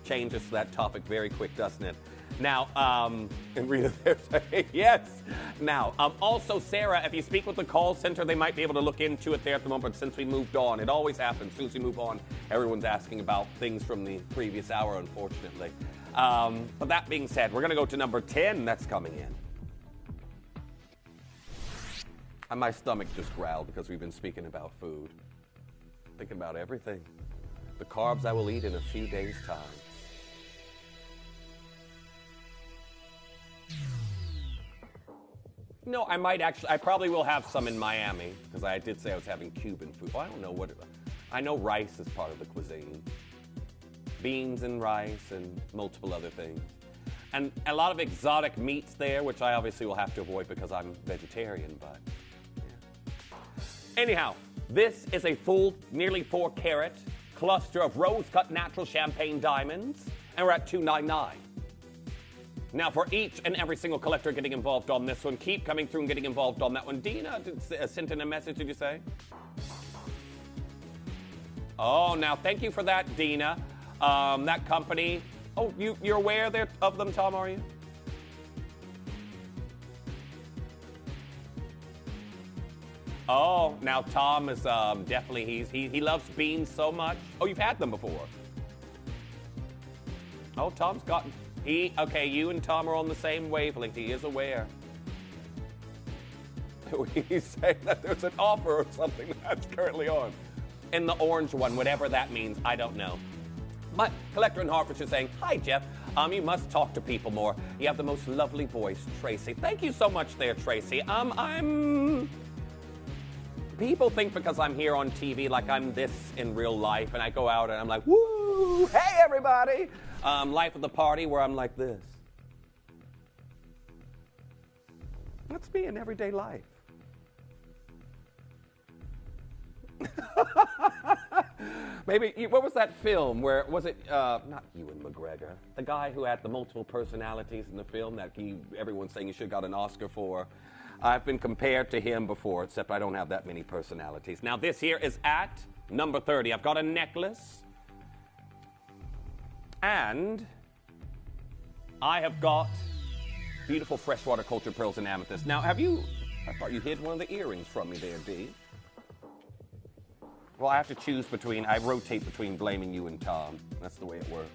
changes that topic very quick, doesn't it? Now, and Rita there saying, yes. Now, also, Sarah, if you speak with the call center, they might be able to look into it there at the moment since we moved on. It always happens. As soon as we move on, everyone's asking about things from the previous hour, unfortunately. But that being said, we're going to go to number 10 that's coming in. And my stomach just growled because we've been speaking about food. Thinking about everything. The carbs I will eat in a few days' time. No, I probably will have some in Miami, because I did say I was having Cuban food. Well, I don't know I know rice is part of the cuisine. Beans and rice and multiple other things. And a lot of exotic meats there, which I obviously will have to avoid because I'm vegetarian, but yeah. Anyhow, this is a full, nearly 4-carat cluster of rose-cut natural champagne diamonds, and we're at $299. Now, for each and every single collector getting involved on this one, keep coming through and getting involved on that one. Dina sent in a message, did you say? Oh, now, thank you for that, Dina. That company, oh, you're aware of them, Tom, are you? Oh, now Tom is definitely, he loves beans so much. Oh, you've had them before. Oh, Tom's gotten... Okay, you and Tom are on the same wavelength. He is aware. He's saying that there's an offer or something that's currently on. In the orange one, whatever that means, I don't know. But Collector in Hertfordshire saying, hi, Jeff. You must talk to people more. You have the most lovely voice, Tracy. Thank you so much there, Tracy. People think because I'm here on TV like I'm this in real life, and I go out and I'm like, woo, hey, everybody. Life of the party where I'm like this. That's me in everyday life. Maybe, what was that film where, was it, not Ewan McGregor, the guy who had the multiple personalities in the film that everyone's saying he should have got an Oscar for. I've been compared to him before, except I don't have that many personalities. Now, this here is at number 30. I've got a necklace. And I have got beautiful freshwater cultured pearls and amethyst. Now, I thought you hid one of the earrings from me there, Dee. Well, I have to choose I rotate between blaming you and Tom. That's the way it works.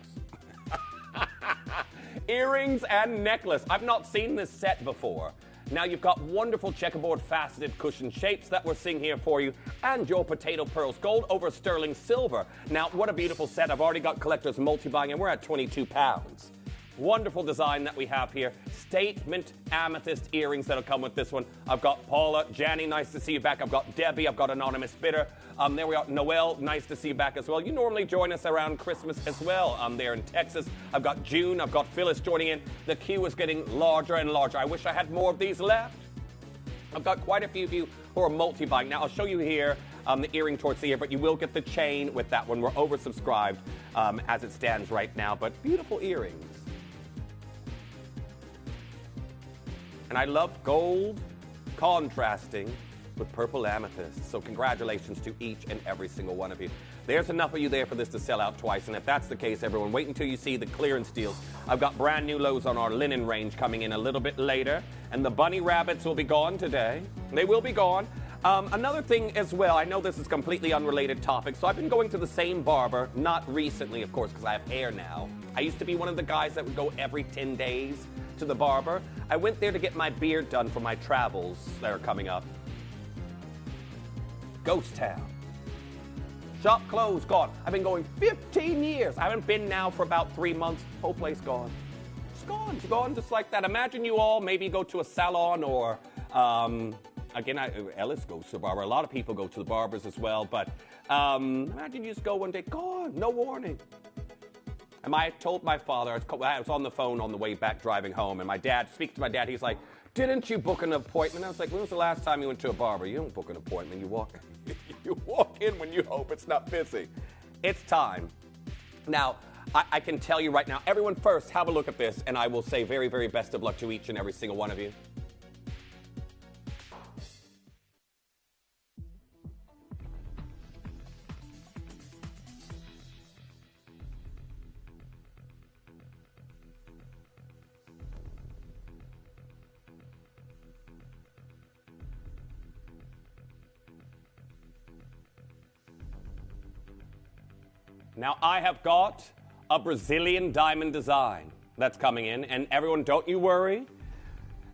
Earrings and necklace. I've not seen this set before. Now you've got wonderful checkerboard faceted cushion shapes that we're seeing here for you, and your potato pearls gold over sterling silver. Now what a beautiful set. I've already got collectors multi-buying and we're at £22. Wonderful design that we have here. Statement amethyst earrings that'll come with this one. I've got Paula, Janny, nice to see you back. I've got Debbie, I've got Anonymous Bidder. There we are, Noel, nice to see you back as well. You normally join us around Christmas as well. I'm there in Texas. I've got June, I've got Phyllis joining in. The queue is getting larger and larger. I wish I had more of these left. I've got quite a few of you who are multi-buying. Now I'll show you here the earring towards the ear, but you will get the chain with that one. We're oversubscribed as it stands right now, but beautiful earrings. And I love gold contrasting with purple amethyst. So congratulations to each and every single one of you. There's enough of you there for this to sell out twice. And if that's the case, everyone, wait until you see the clearance deals. I've got brand new lows on our linen range coming in a little bit later. And the bunny rabbits will be gone today. They will be gone. Another thing as well, I know this is a completely unrelated topic, so I've been going to the same barber, not recently, of course, because I have hair now. I used to be one of the guys that would go every 10 days to the barber. I went there to get my beard done for my travels that are coming up. Ghost town. Shop closed, gone. I've been going 15 years. I haven't been now for about 3 months. Whole place gone. It's gone. It's gone just like that. Imagine you all maybe go to a salon or, again, Ellis goes to the barber. A lot of people go to the barbers as well. But imagine you just go one day, gone, no warning. And I told my father, I was on the phone on the way back driving home, and my dad, speak to my dad, he's like, didn't you book an appointment? I was like, when was the last time you went to a barber? You don't book an appointment, you walk in when you hope it's not busy. It's time. Now, I can tell you right now, everyone first, have a look at this, and I will say very, very best of luck to each and every single one of you. Now, I have got a Brazilian diamond design that's coming in, and everyone, don't you worry.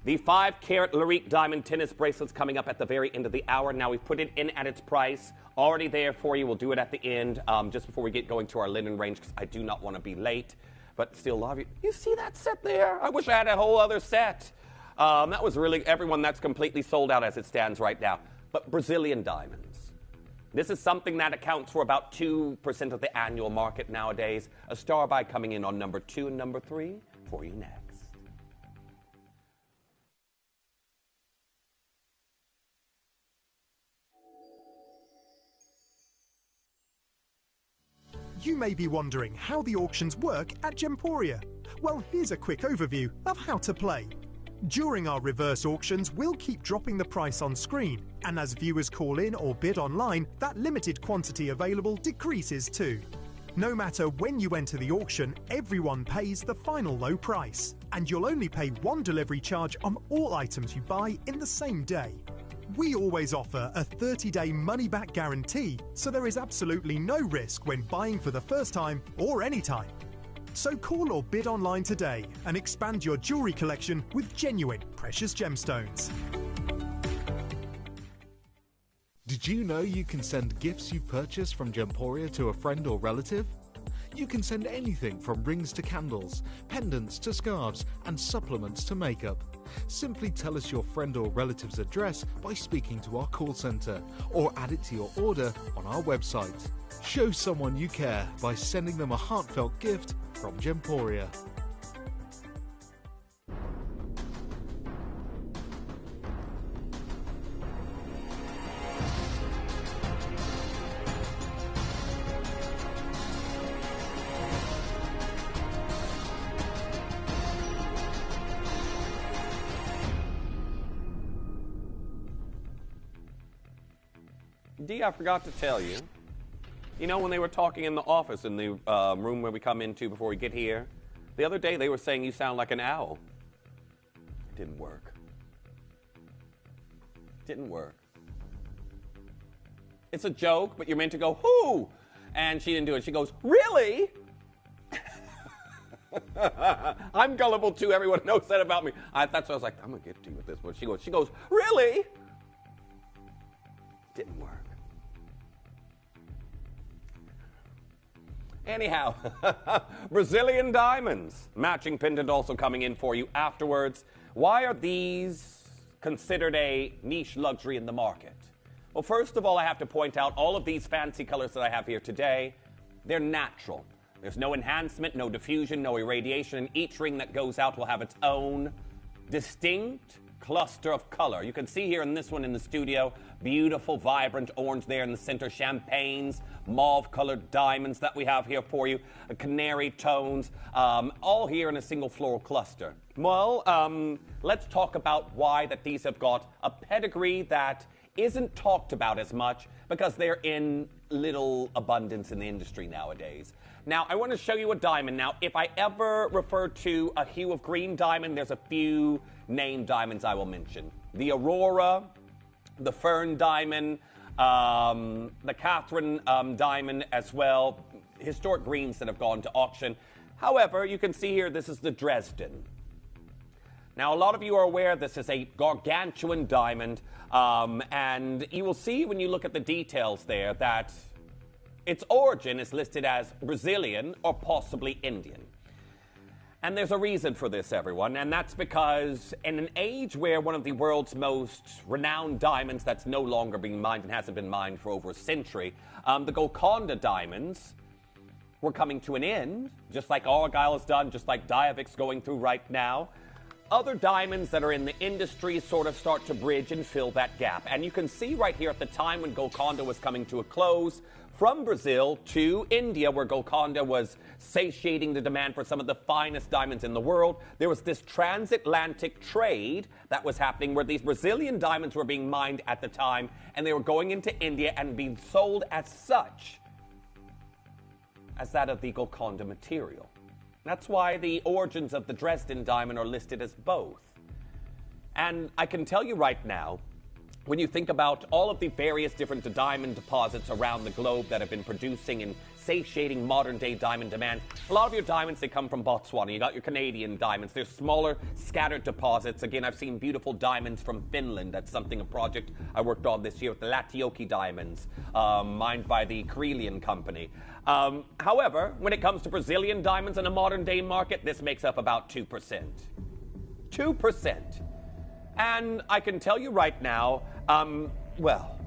The 5-carat Larique diamond tennis bracelet's coming up at the very end of the hour. Now, we've put it in at its price, already there for you. We'll do it at the end, just before we get going to our linen range, because I do not want to be late, but still love you. You see that set there? I wish I had a whole other set. That was really, everyone, that's completely sold out as it stands right now. But Brazilian diamonds. This is something that accounts for about 2% of the annual market nowadays. A star buy coming in on number 2 and number 3 for you next. You may be wondering how the auctions work at Gemporia. Well, here's a quick overview of how to play. During our reverse auctions, we'll keep dropping the price on screen, and as viewers call in or bid online, that limited quantity available decreases too. No matter when you enter the auction, everyone pays the final low price, and you'll only pay one delivery charge on all items you buy in the same day. We always offer a 30-day money-back guarantee, so there is absolutely no risk when buying for the first time or any time. So call or bid online today and expand your jewelry collection with genuine precious gemstones. Did you know you can send gifts you've purchased from Gemporia to a friend or relative? You can send anything from rings to candles, pendants to scarves, and supplements to makeup. Simply tell us your friend or relative's address by speaking to our call centre, or add it to your order on our website. Show someone you care by sending them a heartfelt gift from Gemporia. Dee, I forgot to tell you. You know, when they were talking in the office, in the room where we come into before we get here, the other day they were saying you sound like an owl. It didn't work. Didn't work. It's a joke, but you're meant to go, whoo! And she didn't do it. She goes, really? I'm gullible too. Everyone knows that about me. That's why I was like, I'm going to get to you with this one. She goes, really? Didn't work. Anyhow, Brazilian diamonds. Matching pendant also coming in for you afterwards. Why are these considered a niche luxury in the market? Well, first of all, I have to point out all of these fancy colors that I have here today, they're natural. There's no enhancement, no diffusion, no irradiation, and each ring that goes out will have its own distinct cluster of color. You can see here in this one in the studio, beautiful, vibrant orange there in the center, champagnes, mauve-colored diamonds that we have here for you, canary tones, all here in a single floral cluster. Well, let's talk about why that these have got a pedigree that isn't talked about as much because they're in little abundance in the industry nowadays. Now, I want to show you a diamond. Now, if I ever refer to a hue of green diamond, there's a few named diamonds I will mention. The Aurora, the Fern diamond, the Catherine diamond as well, historic greens that have gone to auction. However, you can see here, this is the Dresden. Now, a lot of you are aware this is a gargantuan diamond, and you will see when you look at the details there that its origin is listed as Brazilian or possibly Indian. And there's a reason for this, everyone, and that's because in an age where one of the world's most renowned diamonds that's no longer being mined and hasn't been mined for over a century, the Golconda diamonds were coming to an end, just like Argyle has done, just like Diavic's going through right now. Other diamonds that are in the industry sort of start to bridge and fill that gap. And you can see right here at the time when Golconda was coming to a close, from Brazil to India, where Golconda was satiating the demand for some of the finest diamonds in the world, there was this transatlantic trade that was happening where these Brazilian diamonds were being mined at the time, and they were going into India and being sold as such as that of the Golconda material. That's why the origins of the Dresden diamond are listed as both. And I can tell you right now, when you think about all of the various different diamond deposits around the globe that have been producing and satiating modern-day diamond demand, a lot of your diamonds, they come from Botswana. You got your Canadian diamonds. There's smaller, scattered deposits. Again, I've seen beautiful diamonds from Finland. That's a project I worked on this year with the Lydicoatite diamonds, mined by the Karelian company. However, when it comes to Brazilian diamonds in a modern-day market, this makes up about 2%. 2%. And I can tell you right now, well,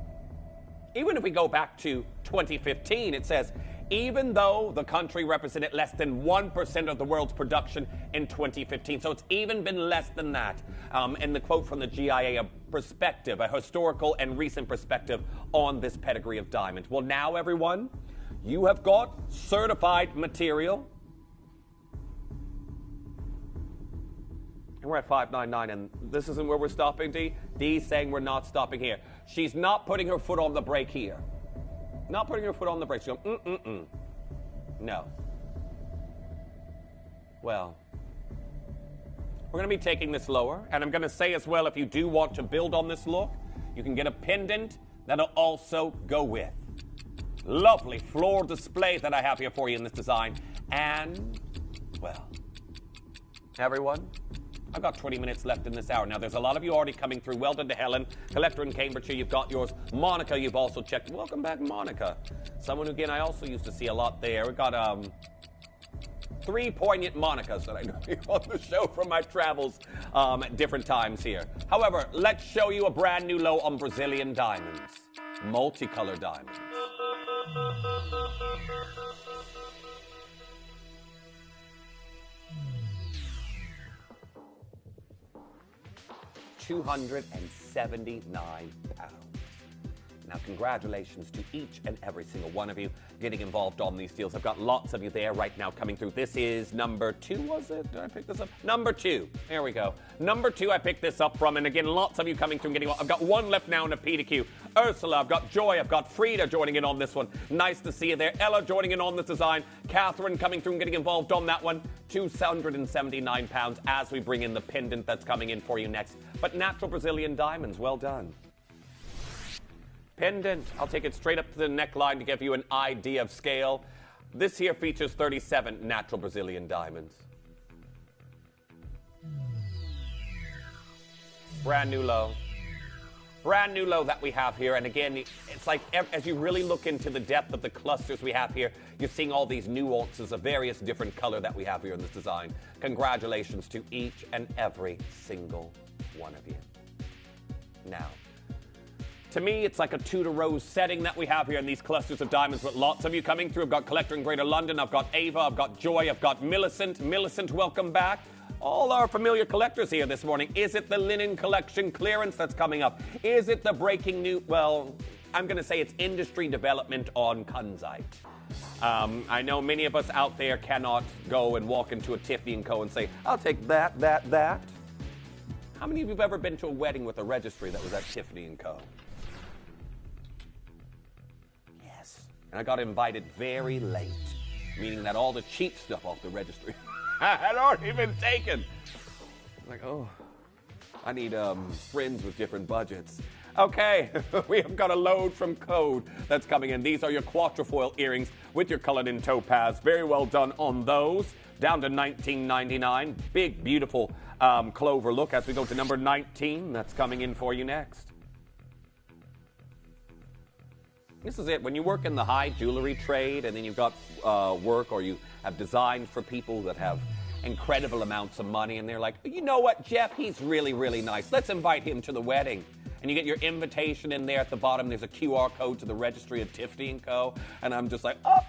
even if we go back to 2015, it says, even though the country represented less than 1% of the world's production in 2015, so it's even been less than that. And the quote from the GIA, a perspective, a historical and recent perspective on this pedigree of diamond. Well, now, everyone, you have got certified material. And we're at 599, and this isn't where we're stopping, Dee. Dee's saying we're not stopping here. She's not putting her foot on the brake here. Not putting her foot on the brake. She's going, No. Well, we're going to be taking this lower, and I'm going to say as well, if you do want to build on this look, you can get a pendant that'll also go with. Lovely floor display that I have here for you in this design. And, well, everyone, I've got 20 minutes left in this hour. Now, there's a lot of you already coming through. Well done to Helen. Collector in Cambridgeshire, you've got yours. Monica, you've also checked. Welcome back, Monica. Someone who, again, I also used to see a lot there. We've got 3 poignant Monicas that I know on the show from my travels at different times here. However, let's show you a brand new low on Brazilian diamonds. Multicolor diamonds. £279. Now, congratulations to each and every single one of you getting involved on these deals. I've got lots of you there right now coming through. This is number 2, was it? Did I pick this up? Number 2. There we go. Number 2 I picked this up from, and again, lots of you coming through and getting. I've got 1 left now in a P2Q. Ursula, I've got Joy, I've got Frida joining in on this one. Nice to see you there. Ella joining in on this design. Catherine coming through and getting involved on that one. £279 as we bring in the pendant that's coming in for you next. But natural Brazilian diamonds, well done. Pendant, I'll take it straight up to the neckline to give you an idea of scale. This here features 37 natural Brazilian diamonds. Brand new low. Brand new low that we have here. And again, it's like as you really look into the depth of the clusters we have here, you're seeing all these nuances of various different color that we have here in this design. Congratulations to each and every single one of you. Now, to me, it's like a two-to-rose setting that we have here in these clusters of diamonds with lots of you coming through. I've got Collector in Greater London. I've got Ava. I've got Joy. I've got Millicent. Millicent, welcome back. All our familiar collectors here this morning. Is it the linen collection clearance that's coming up? Is it the breaking new, well, I'm going to say it's industry development on Kunzite. I know many of us out there cannot go and walk into a Tiffany & Co. and say, I'll take that. How many of you have ever been to a wedding with a registry that was at Tiffany & Co.? Yes. And I got invited very late, meaning that all the cheap stuff off the registry had already been taken. Like, oh, I need friends with different budgets. Okay, we have got a load from Code that's coming in. These are your quatrefoil earrings with your colored in topaz. Very well done on those. Down to $19.99. Big, beautiful clover look as we go to number 19. That's coming in for you next. This is it. When you work in the high jewelry trade and then you've got work or you have designed for people that have incredible amounts of money and they're like, you know what, Jeff, he's really, really nice. Let's invite him to the wedding. And you get your invitation in there at the bottom. There's a QR code to the registry at Tiffany & Co. And I'm just like, oh.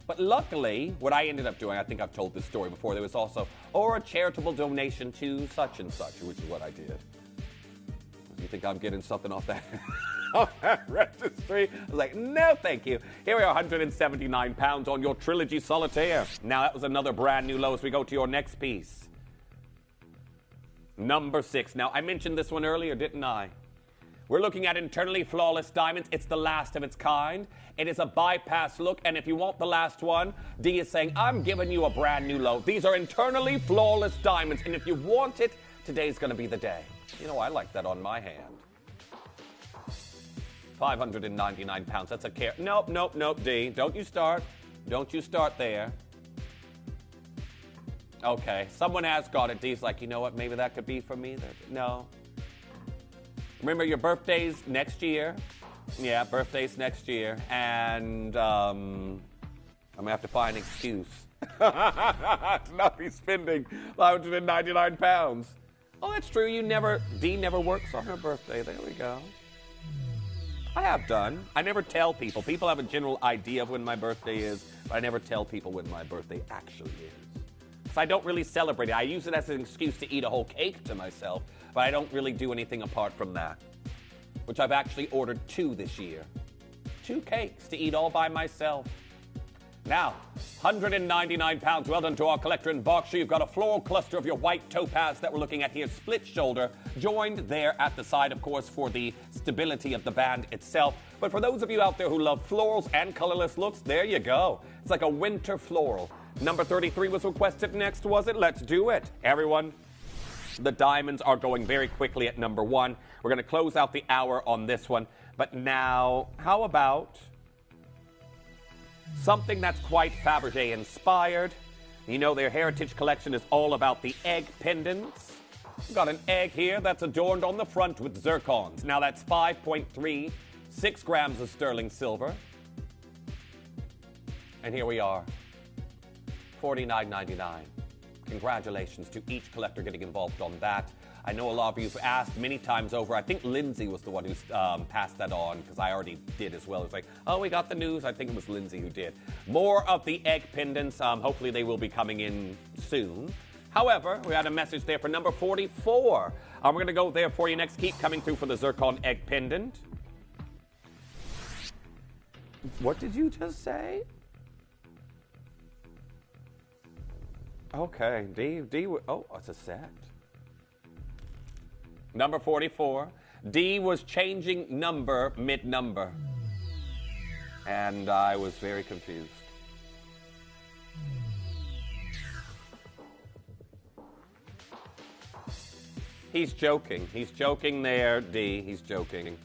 But luckily, what I ended up doing, I think I've told this story before, there was also, or a charitable donation to such and such, which is what I did. You think I'm getting something off that, off that registry? I was like, no, thank you. Here we are, 179 pounds on your Trilogy Solitaire. Now, that was another brand new low as we go to your next piece. Number 6. Now, I mentioned this one earlier, didn't I? We're looking at internally flawless diamonds. It's the last of its kind. It is a bypass look, and if you want the last one, D is saying, I'm giving you a brand new low. These are internally flawless diamonds, and if you want it, today's going to be the day. You know, I like that on my hand. 599 pounds. That's a care. Nope, nope, nope, D. Don't you start. Don't you start there. Okay, someone has got it. D's like, you know what? Maybe that could be for me. No. Remember, your birthday's next year. Yeah, birthday's next year. And I'm going to have to find an excuse to not be spending 599 pounds. Oh, that's true. Dee never works on her birthday. There we go. I have done. I never tell people. People have a general idea of when my birthday is, but I never tell people when my birthday actually is. So I don't really celebrate it. I use it as an excuse to eat a whole cake to myself, but I don't really do anything apart from that, which I've actually ordered 2 this year. 2 cakes to eat all by myself. Now, 199 pounds. Well done to our collector in Berkshire. You've got a floral cluster of your white topaz that we're looking at here. Split shoulder, joined there at the side, of course, for the stability of the band itself. But for those of you out there who love florals and colorless looks, there you go. It's like a winter floral. Number 33 was requested next, was it? Let's do it. Everyone, the diamonds are going very quickly at number 1. We're going to close out the hour on this one. But now, how about something that's quite Fabergé inspired? You know their heritage collection is all about the egg pendants. We've got an egg here that's adorned on the front with zircons. Now that's 5.36 grams of sterling silver. And here we are, $49.99. Congratulations to each collector getting involved on that. I know a lot of you have asked many times over. I think Lindsay was the one who passed that on, because I already did as well. It's like, oh, we got the news. I think it was Lindsay who did. More of the egg pendants. Hopefully they will be coming in soon. However, we had a message there for number 44. We're going to go there for you next. Keep coming through for the zircon egg pendant. What did you just say? Okay, D, oh, it's a set. Number 44. D was changing number mid-number. And I was very confused. He's joking. He's joking there, D. He's joking.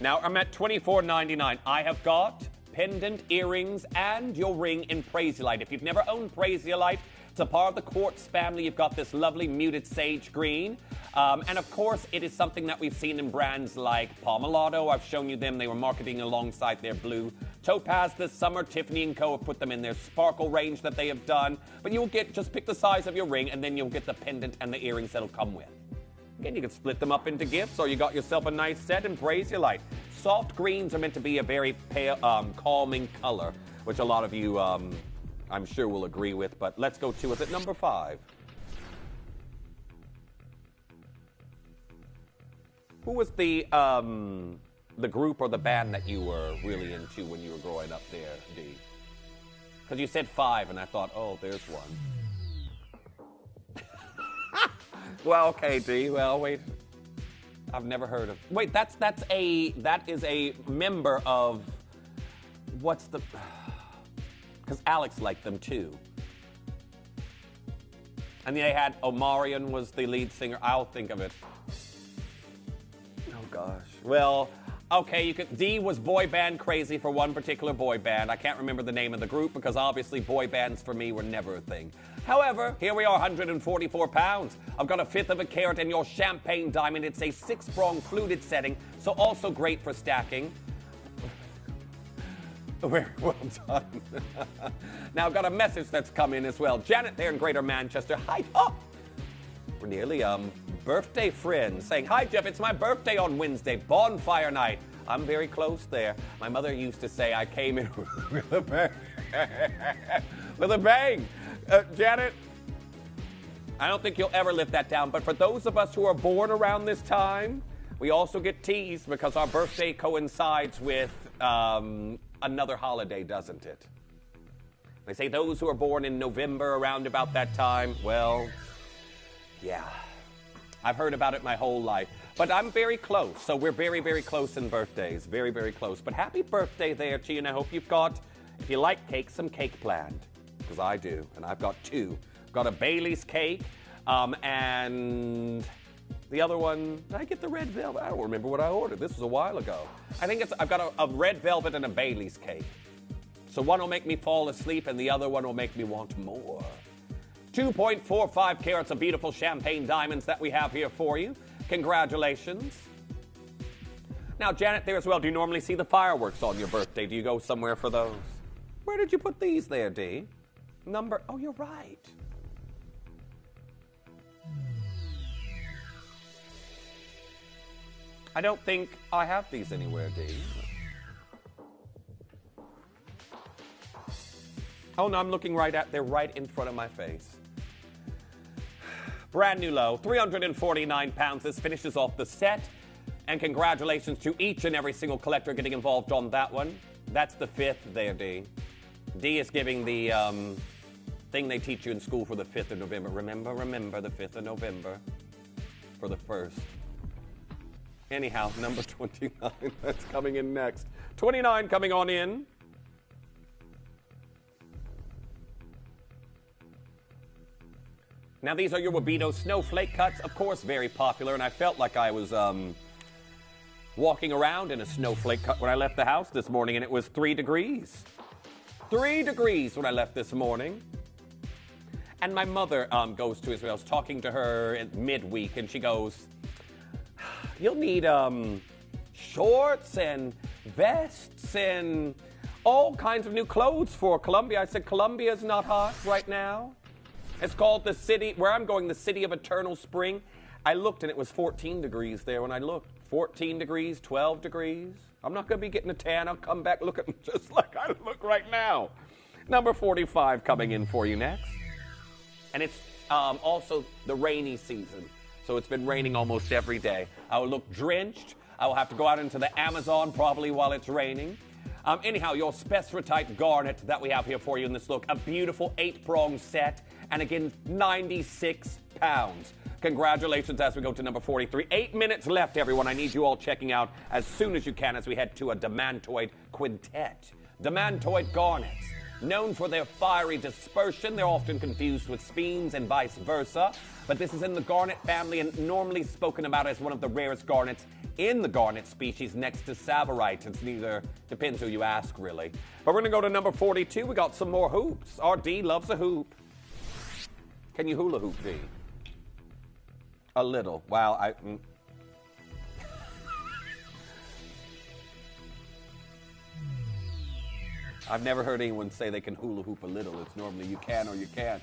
Now, I'm at $24.99. I have got pendant, earrings, and your ring in Prasiolite. If you've never owned Prasiolite, It's a part of the quartz family. You've got this lovely muted sage green. And of course, it is something that we've seen in brands like Palmolado. I've shown you them. They were marketing alongside their blue Topaz this summer. Tiffany & Co. have put them in their sparkle range that they have done. But you'll get, just pick the size of your ring, and then you'll get the pendant and the earrings that'll come with. Again, you can split them up into gifts, or you got yourself a nice set and bracelet. Soft greens are meant to be a very pale, calming color, which a lot of you, I'm sure, will agree with. But let's go to, is it number 5? Who was the group or the band that you were really into when you were growing up there, D? Because you said 5, and I thought, oh, there's one. Well, okay, D. Well, wait. I've never heard of. Wait, that is a member of. What's the? Because Alex liked them too. And they had Omarion was the lead singer. I'll think of it. Oh gosh. Well, okay. You could. D was boy band crazy for one particular boy band. I can't remember the name of the group because obviously boy bands for me were never a thing. However, here we are, 144 pounds. I've got a 1/5 of a carat in your champagne diamond. It's a 6-prong fluted setting, so also great for stacking. Very well done. Now, I've got a message that's come in as well. Janet there in Greater Manchester. Hi, oh, we're nearly birthday friends saying, hi, Jeff, it's my birthday on Wednesday, bonfire night. I'm very close there. My mother used to say I came in with a bang. With a bang. Janet, I don't think you'll ever live that down, but for those of us who are born around this time, we also get teased because our birthday coincides with another holiday, doesn't it? They say those who are born in November around about that time, well, yeah. I've heard about it my whole life, but I'm very close, so we're very, very close in birthdays, very, very close. But happy birthday there to you, and I hope you've got, if you like cake, some cake planned. Because I do, and I've got 2. I've got a Bailey's cake, and the other one, did I get the red velvet? I don't remember what I ordered. This was a while ago. I think I've got a red velvet and a Bailey's cake. So one will make me fall asleep, and the other one will make me want more. 2.45 carats of beautiful champagne diamonds that we have here for you. Congratulations. Now, Janet there as well, do you normally see the fireworks on your birthday? Do you go somewhere for those? Where did you put these there, D? Oh, you're right. I don't think I have these anywhere, D. Oh, no, I'm looking right at, they're right in front of my face. Brand new low, 349 pounds. This finishes off the set. And congratulations to each and every single collector getting involved on that one. That's the 5th there, D. D is giving the thing they teach you in school for the 5th of November. Remember the 5th of November for the 1st. Anyhow, number 29, that's coming in next. 29 coming on in. Now, these are your Wabito snowflake cuts. Of course, very popular, and I felt like I was walking around in a snowflake cut when I left the house this morning, and it was 3 degrees. 3 degrees when I left this morning. And my mother goes to Israel. I was talking to her at midweek, and she goes, you'll need shorts and vests and all kinds of new clothes for Colombia. I said, Colombia's not hot right now. It's called the city, where I'm going, the city of eternal spring. I looked, and it was 14 degrees there when I looked. 14 degrees, 12 degrees. I'm not going to be getting a tan. I'll come back looking just like I look right now. Number 45 coming in for you next. And it's also the rainy season. So it's been raining almost every day. I will look drenched. I will have to go out into the Amazon probably while it's raining. Anyhow, your spectrotite garnet that we have here for you in this look. A beautiful 8-prong set. And again, 96 pounds. Congratulations as we go to number 43. 8 minutes left, everyone. I need you all checking out as soon as you can as we head to a Demantoid quintet. Demantoid garnets. Known for their fiery dispersion, they're often confused with speens and vice versa. But this is in the garnet family and normally spoken about as one of the rarest garnets in the garnet species next to Sapphire. It's neither, depends who you ask, really. But we're going to go to number 42. We got some more hoops. RD loves a hoop. Can you hula hoop, D? A little. Wow, I've never heard anyone say they can hula hoop a little. It's normally you can or you can't.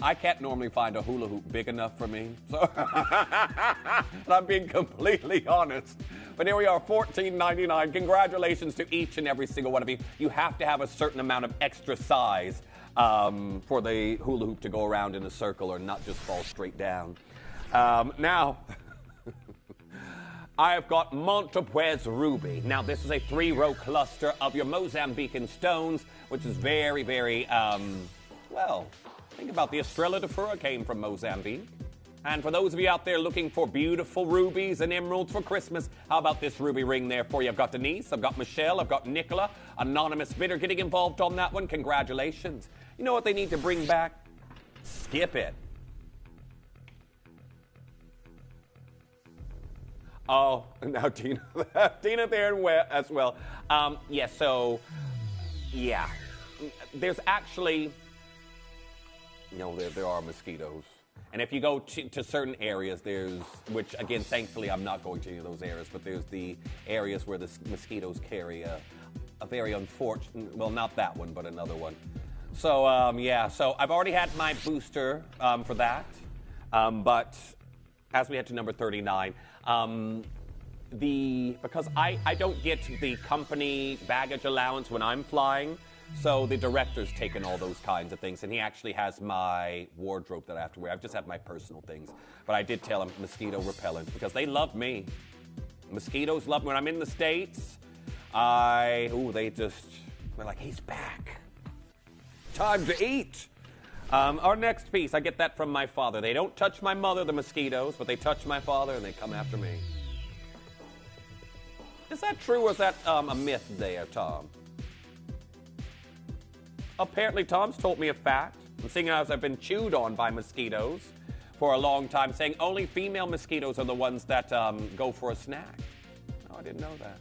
I can't normally find a hula hoop big enough for me. So and I'm being completely honest. But here we are, $14.99. Congratulations to each and every single one of you. You have to have a certain amount of extra size for the hula hoop to go around in a circle or not just fall straight down. Now, I have got Montepuez Ruby. Now, this is a 3-row cluster of your Mozambican stones, which is very, very, well, think about the Estrella de Fura came from Mozambique. And for those of you out there looking for beautiful rubies and emeralds for Christmas, how about this ruby ring there for you? I've got Denise, I've got Michelle, I've got Nicola, anonymous bidder getting involved on that one. Congratulations. You know what they need to bring back? Skip it. Oh, now Tina, Tina there as well. Yeah, so, yeah. There's actually, no, there are mosquitoes. And if you go to certain areas, there's, which again, thankfully I'm not going to any of those areas, but there's the areas where the mosquitoes carry a very unfortunate, well, not that one, but another one. So, yeah, so I've already had my booster for that. But as we head to number 39, because I don't get the company baggage allowance when I'm flying, so the director's taken all those kinds of things, and he actually has my wardrobe that I have to wear. I've just had my personal things. But I did tell him mosquito repellent, because they love me. Mosquitoes love me. When I'm in the States, they're like, he's back. Time to eat. Our next piece, I get that from my father. They don't touch my mother, the mosquitoes, but they touch my father, and they come after me. Is that true, or is that a myth there, Tom? Apparently, Tom's told me a fact. And seeing as I've been chewed on by mosquitoes for a long time, saying only female mosquitoes are the ones that go for a snack. Oh, I didn't know that.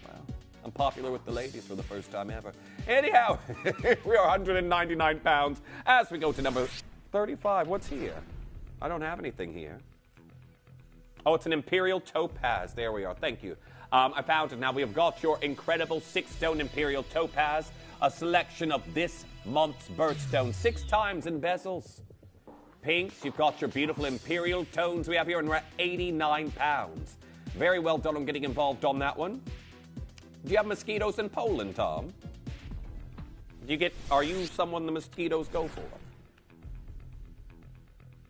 Well, I'm popular with the ladies for the first time ever. Anyhow, we are 199 pounds as we go to number 35. What's here? I don't have anything here. Oh, it's an Imperial Topaz. There we are. Thank you. I found it. Now, we have got your incredible 6-stone Imperial Topaz, a selection of this month's birthstone, 6 times in bezels. Pinks, you've got your beautiful Imperial tones we have here, and we're at 89 pounds. Very well done on getting involved on that one. Do you have mosquitoes in Poland, Tom? Are you someone the mosquitoes go for?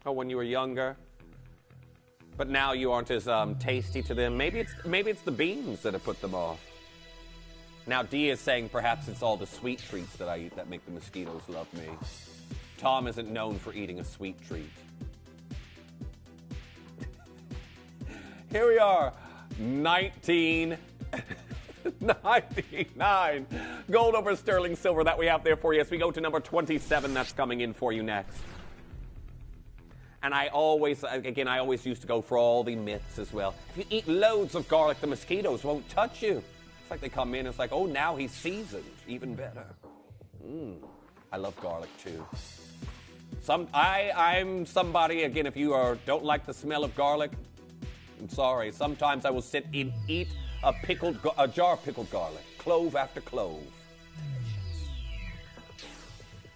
Oh, when you were younger? But now you aren't as tasty to them. Maybe it's the beans that have put them off. Now Dee is saying perhaps it's all the sweet treats that I eat that make the mosquitoes love me. Tom isn't known for eating a sweet treat. Here we are, 1999 gold over sterling silver that we have there for you as we go to number 27 that's coming in for you next. And I always used to go for all the myths as well. If you eat loads of garlic, the mosquitoes won't touch you. It's like they come in, it's like, oh, now he's seasoned. Even better. I love garlic too. I'm somebody, again, if you don't like the smell of garlic, I'm sorry. Sometimes I will sit and eat a jar of pickled garlic, clove after clove.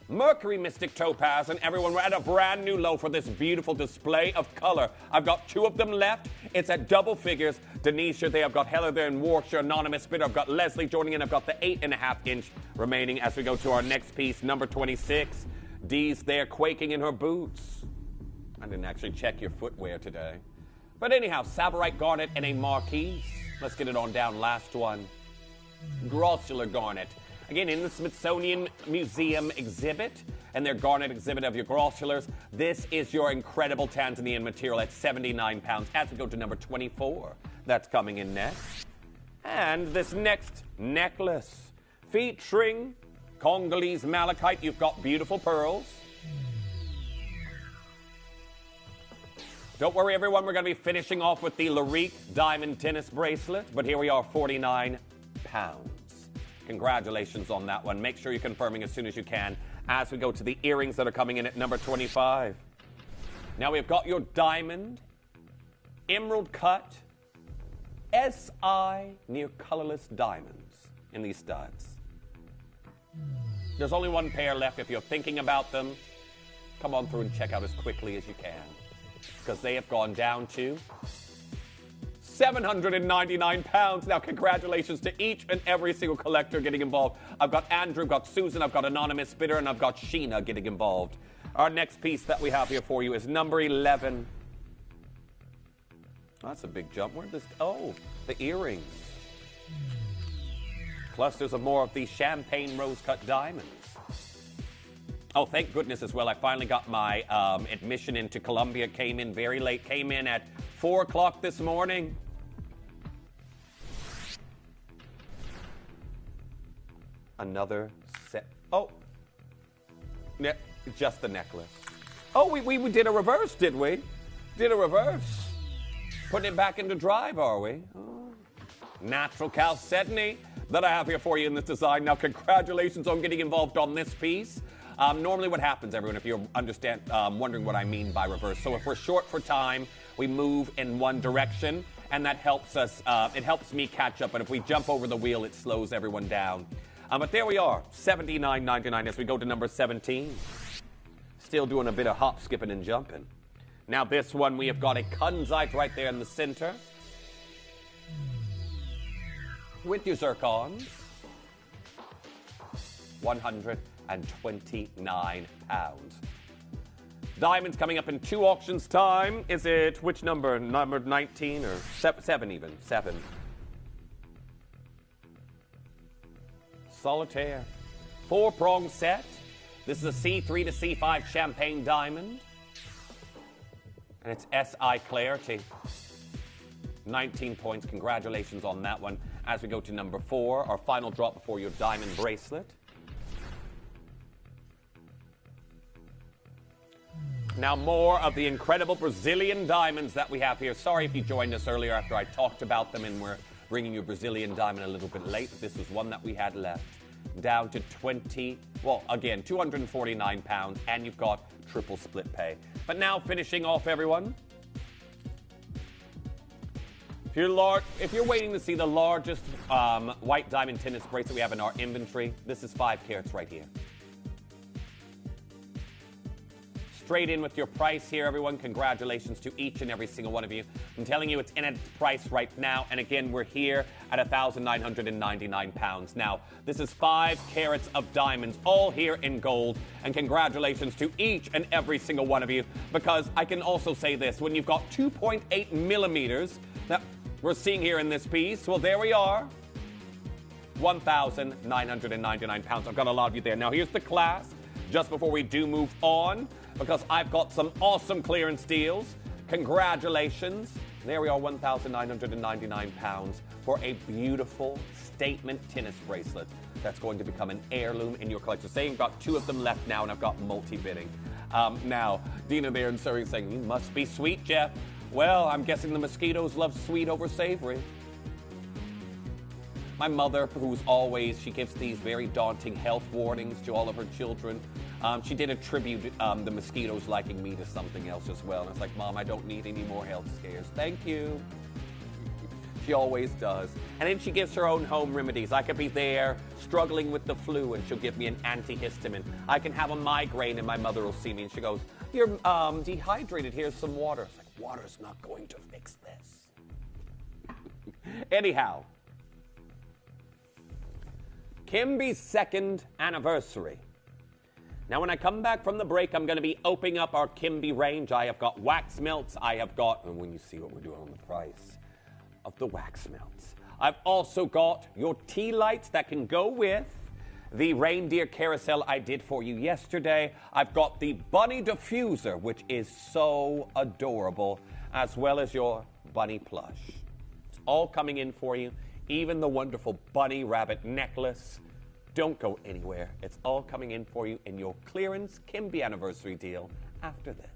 Mercury Mystic Topaz, and everyone, we're at a brand new low for this beautiful display of color. I've got 2 of them left. It's at double figures. Denise, you're there. I've got Heather there in Warwickshire, anonymous bidder. I've got Leslie joining in. I've got the 8.5-inch remaining as we go to our next piece, number 26. Dee's there quaking in her boots. I didn't actually check your footwear today. But anyhow, Savarite Garnet and a Marquise. Let's get it on down. Last one. Grossular Garnet. Again, in the Smithsonian Museum exhibit and their Garnet exhibit of your grossulars, this is your incredible Tanzanian material at 79 pounds. As we go to number 24, that's coming in next. And this next necklace featuring Congolese malachite. You've got beautiful pearls. Don't worry, everyone. We're going to be finishing off with the Larique diamond tennis bracelet. But here we are, 49 pounds. Congratulations on that one. Make sure you're confirming as soon as you can as we go to the earrings that are coming in at number 25. Now we've got your diamond, emerald cut, SI near colorless diamonds in these studs. There's only one pair left. If you're thinking about them, come on through and check out as quickly as you can, because they have gone down to £799. Now, congratulations to each and every single collector getting involved. I've got Andrew, I've got Susan, I've got Anonymous Bidder, and I've got Sheena getting involved. Our next piece that we have here for you is number 11. Oh, that's a big jump. Where did this... Oh, the earrings. Clusters of more of the champagne rose-cut diamonds. Oh, thank goodness as well. I finally got my admission into Columbia. Came in very late. Came in at 4 o'clock this morning. Another set. Oh, just the necklace. Oh, we did a reverse, did we? Did a reverse. Putting it back into drive, are we? Oh. Natural chalcedony that I have here for you in this design. Now, congratulations on getting involved on this piece. Normally what happens, everyone, if you're wondering what I mean by reverse. So if we're short for time, we move in one direction, and that helps us, it helps me catch up. But if we jump over the wheel, it slows everyone down. But there we are, $79.99 as we go to number 17. Still doing a bit of hop, skipping, and jumping. Now this one, we have got a Kunzite right there in the center. With your zircons. 129 pounds. Diamonds coming up in 2 auctions time. Is it which number? Number 19 or 7 even? 7. Solitaire. 4-prong set. This is a C3 to C5 champagne diamond. And it's SI Clarity. 19 points. Congratulations on that one. As we go to number 4, our final drop before your diamond bracelet. Now more of the incredible Brazilian diamonds that we have here. Sorry if you joined us earlier after I talked about them and we're bringing you Brazilian diamond a little bit late. This was one that we had left. Down to 249 pounds, and you've got triple split pay. But now finishing off, everyone. If you're waiting to see the largest white diamond tennis bracelet we have in our inventory, this is 5 carats right here. Straight in with your price here, everyone. Congratulations to each and every single one of you. I'm telling you, it's in its price right now. And again, we're here at 1,999 pounds. Now, this is 5 carats of diamonds, all here in gold. And congratulations to each and every single one of you, because I can also say this, when you've got 2.8 millimeters that we're seeing here in this piece, well, there we are. 1,999 pounds. I've got a lot of you there. Now, here's the class, just before we do move on, because I've got some awesome clearance deals. Congratulations. There we are, 1,999 pounds for a beautiful statement tennis bracelet that's going to become an heirloom in your collection. Saying I've got 2 of them left now, and I've got multi-bidding. Now, Dina there in Surrey saying, you must be sweet, Jeff. Well, I'm guessing the mosquitoes love sweet over savory. My mother, she gives these very daunting health warnings to all of her children. She did attribute the mosquitoes liking me to something else as well. And it's like, Mom, I don't need any more health scares. Thank you. She always does. And then she gives her own home remedies. I could be there struggling with the flu, and she'll give me an antihistamine. I can have a migraine, and my mother will see me, and she goes, you're dehydrated. Here's some water. It's like, water's not going to fix this. Anyhow, Kimby's 2nd anniversary. Now, when I come back from the break, I'm going to be opening up our Kimby range. I have got wax melts. I have got, and when you see what we're doing on the price of the wax melts, I've also got your tea lights that can go with the reindeer carousel I did for you yesterday. I've got the bunny diffuser, which is so adorable, as well as your bunny plush. It's all coming in for you, even the wonderful bunny rabbit necklace. Don't go anywhere. It's all coming in for you in your clearance Kimby anniversary deal after this.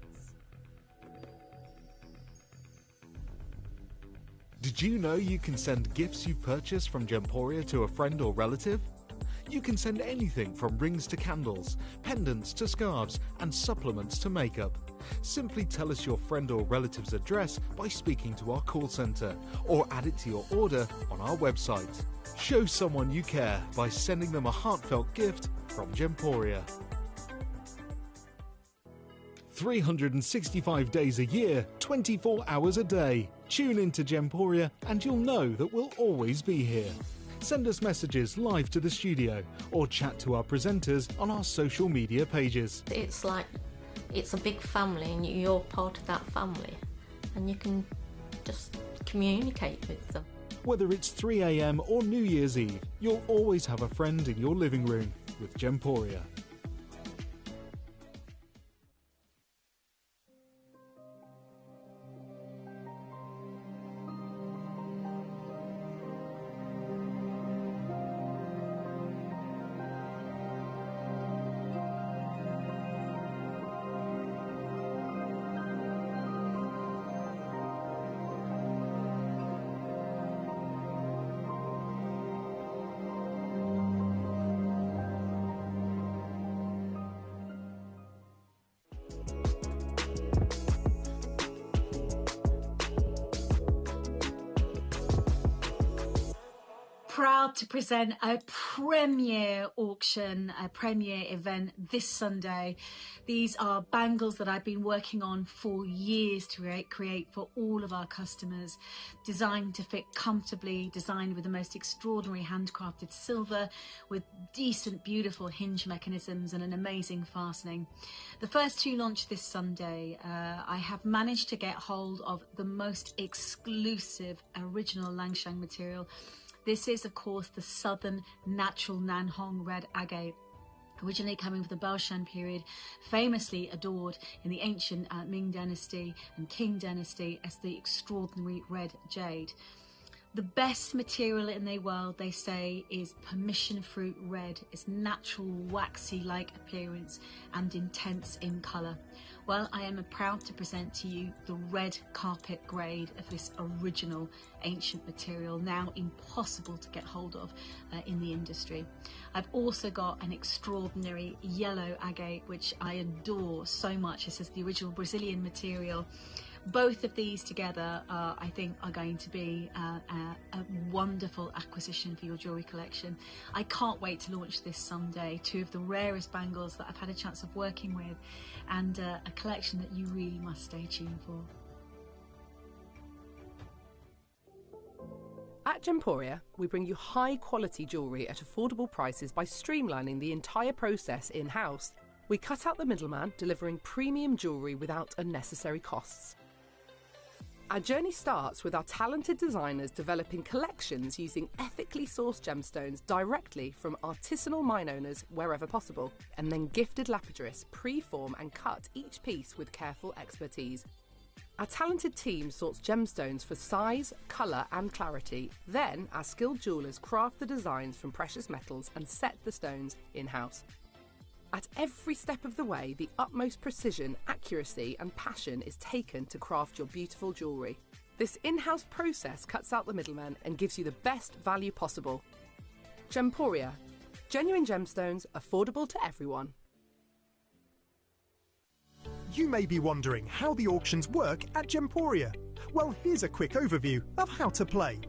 Did you know you can send gifts you've purchased from Gemporia to a friend or relative? You can send anything from rings to candles, pendants to scarves, and supplements to makeup. Simply tell us your friend or relative's address by speaking to our call centre, or add it to your order on our website. Show someone you care by sending them a heartfelt gift from Gemporia. 365 days a year, 24 hours a day. Tune into Gemporia and you'll know that we'll always be here. Send us messages live to the studio or chat to our presenters on our social media pages. It's like, it's a big family and you're part of that family and you can just communicate with them. Whether it's 3 a.m. or New Year's Eve, you'll always have a friend in your living room with Gemporia. Proud to present a premiere auction, a premiere event this Sunday. These are bangles that I've been working on for years to create for all of our customers, designed to fit comfortably, designed with the most extraordinary handcrafted silver, with decent, beautiful hinge mechanisms and an amazing fastening. The first two launch this Sunday. I have managed to get hold of the most exclusive original Langshan material. This is, of course, the southern natural Nanhong red agate, originally coming from the Baoshan period, famously adored in the ancient Ming dynasty and Qing dynasty as the extraordinary red jade. The best material in the world, they say, is permission fruit red. Its natural waxy-like appearance and intense in colour. Well, I am proud to present to you the red carpet grade of this original ancient material, now impossible to get hold of in the industry. I've also got an extraordinary yellow agate, which I adore so much. This is the original Brazilian material. Both of these together, I think, are going to be a wonderful acquisition for your jewellery collection. I can't wait to launch this Sunday. Two of the rarest bangles that I've had a chance of working with, and a collection that you really must stay tuned for. At Gemporia, we bring you high-quality jewellery at affordable prices by streamlining the entire process in-house. We cut out the middleman, delivering premium jewellery without unnecessary costs. Our journey starts with our talented designers developing collections using ethically sourced gemstones directly from artisanal mine owners wherever possible, and then gifted lapidarists pre-form and cut each piece with careful expertise. Our talented team sorts gemstones for size, colour and clarity. Then our skilled jewellers craft the designs from precious metals and set the stones in-house. At every step of the way, the utmost precision, accuracy and passion is taken to craft your beautiful jewellery. This in-house process cuts out the middleman and gives you the best value possible. Gemporia. Genuine gemstones, affordable to everyone. You may be wondering how the auctions work at Gemporia. Well, here's a quick overview of how to play.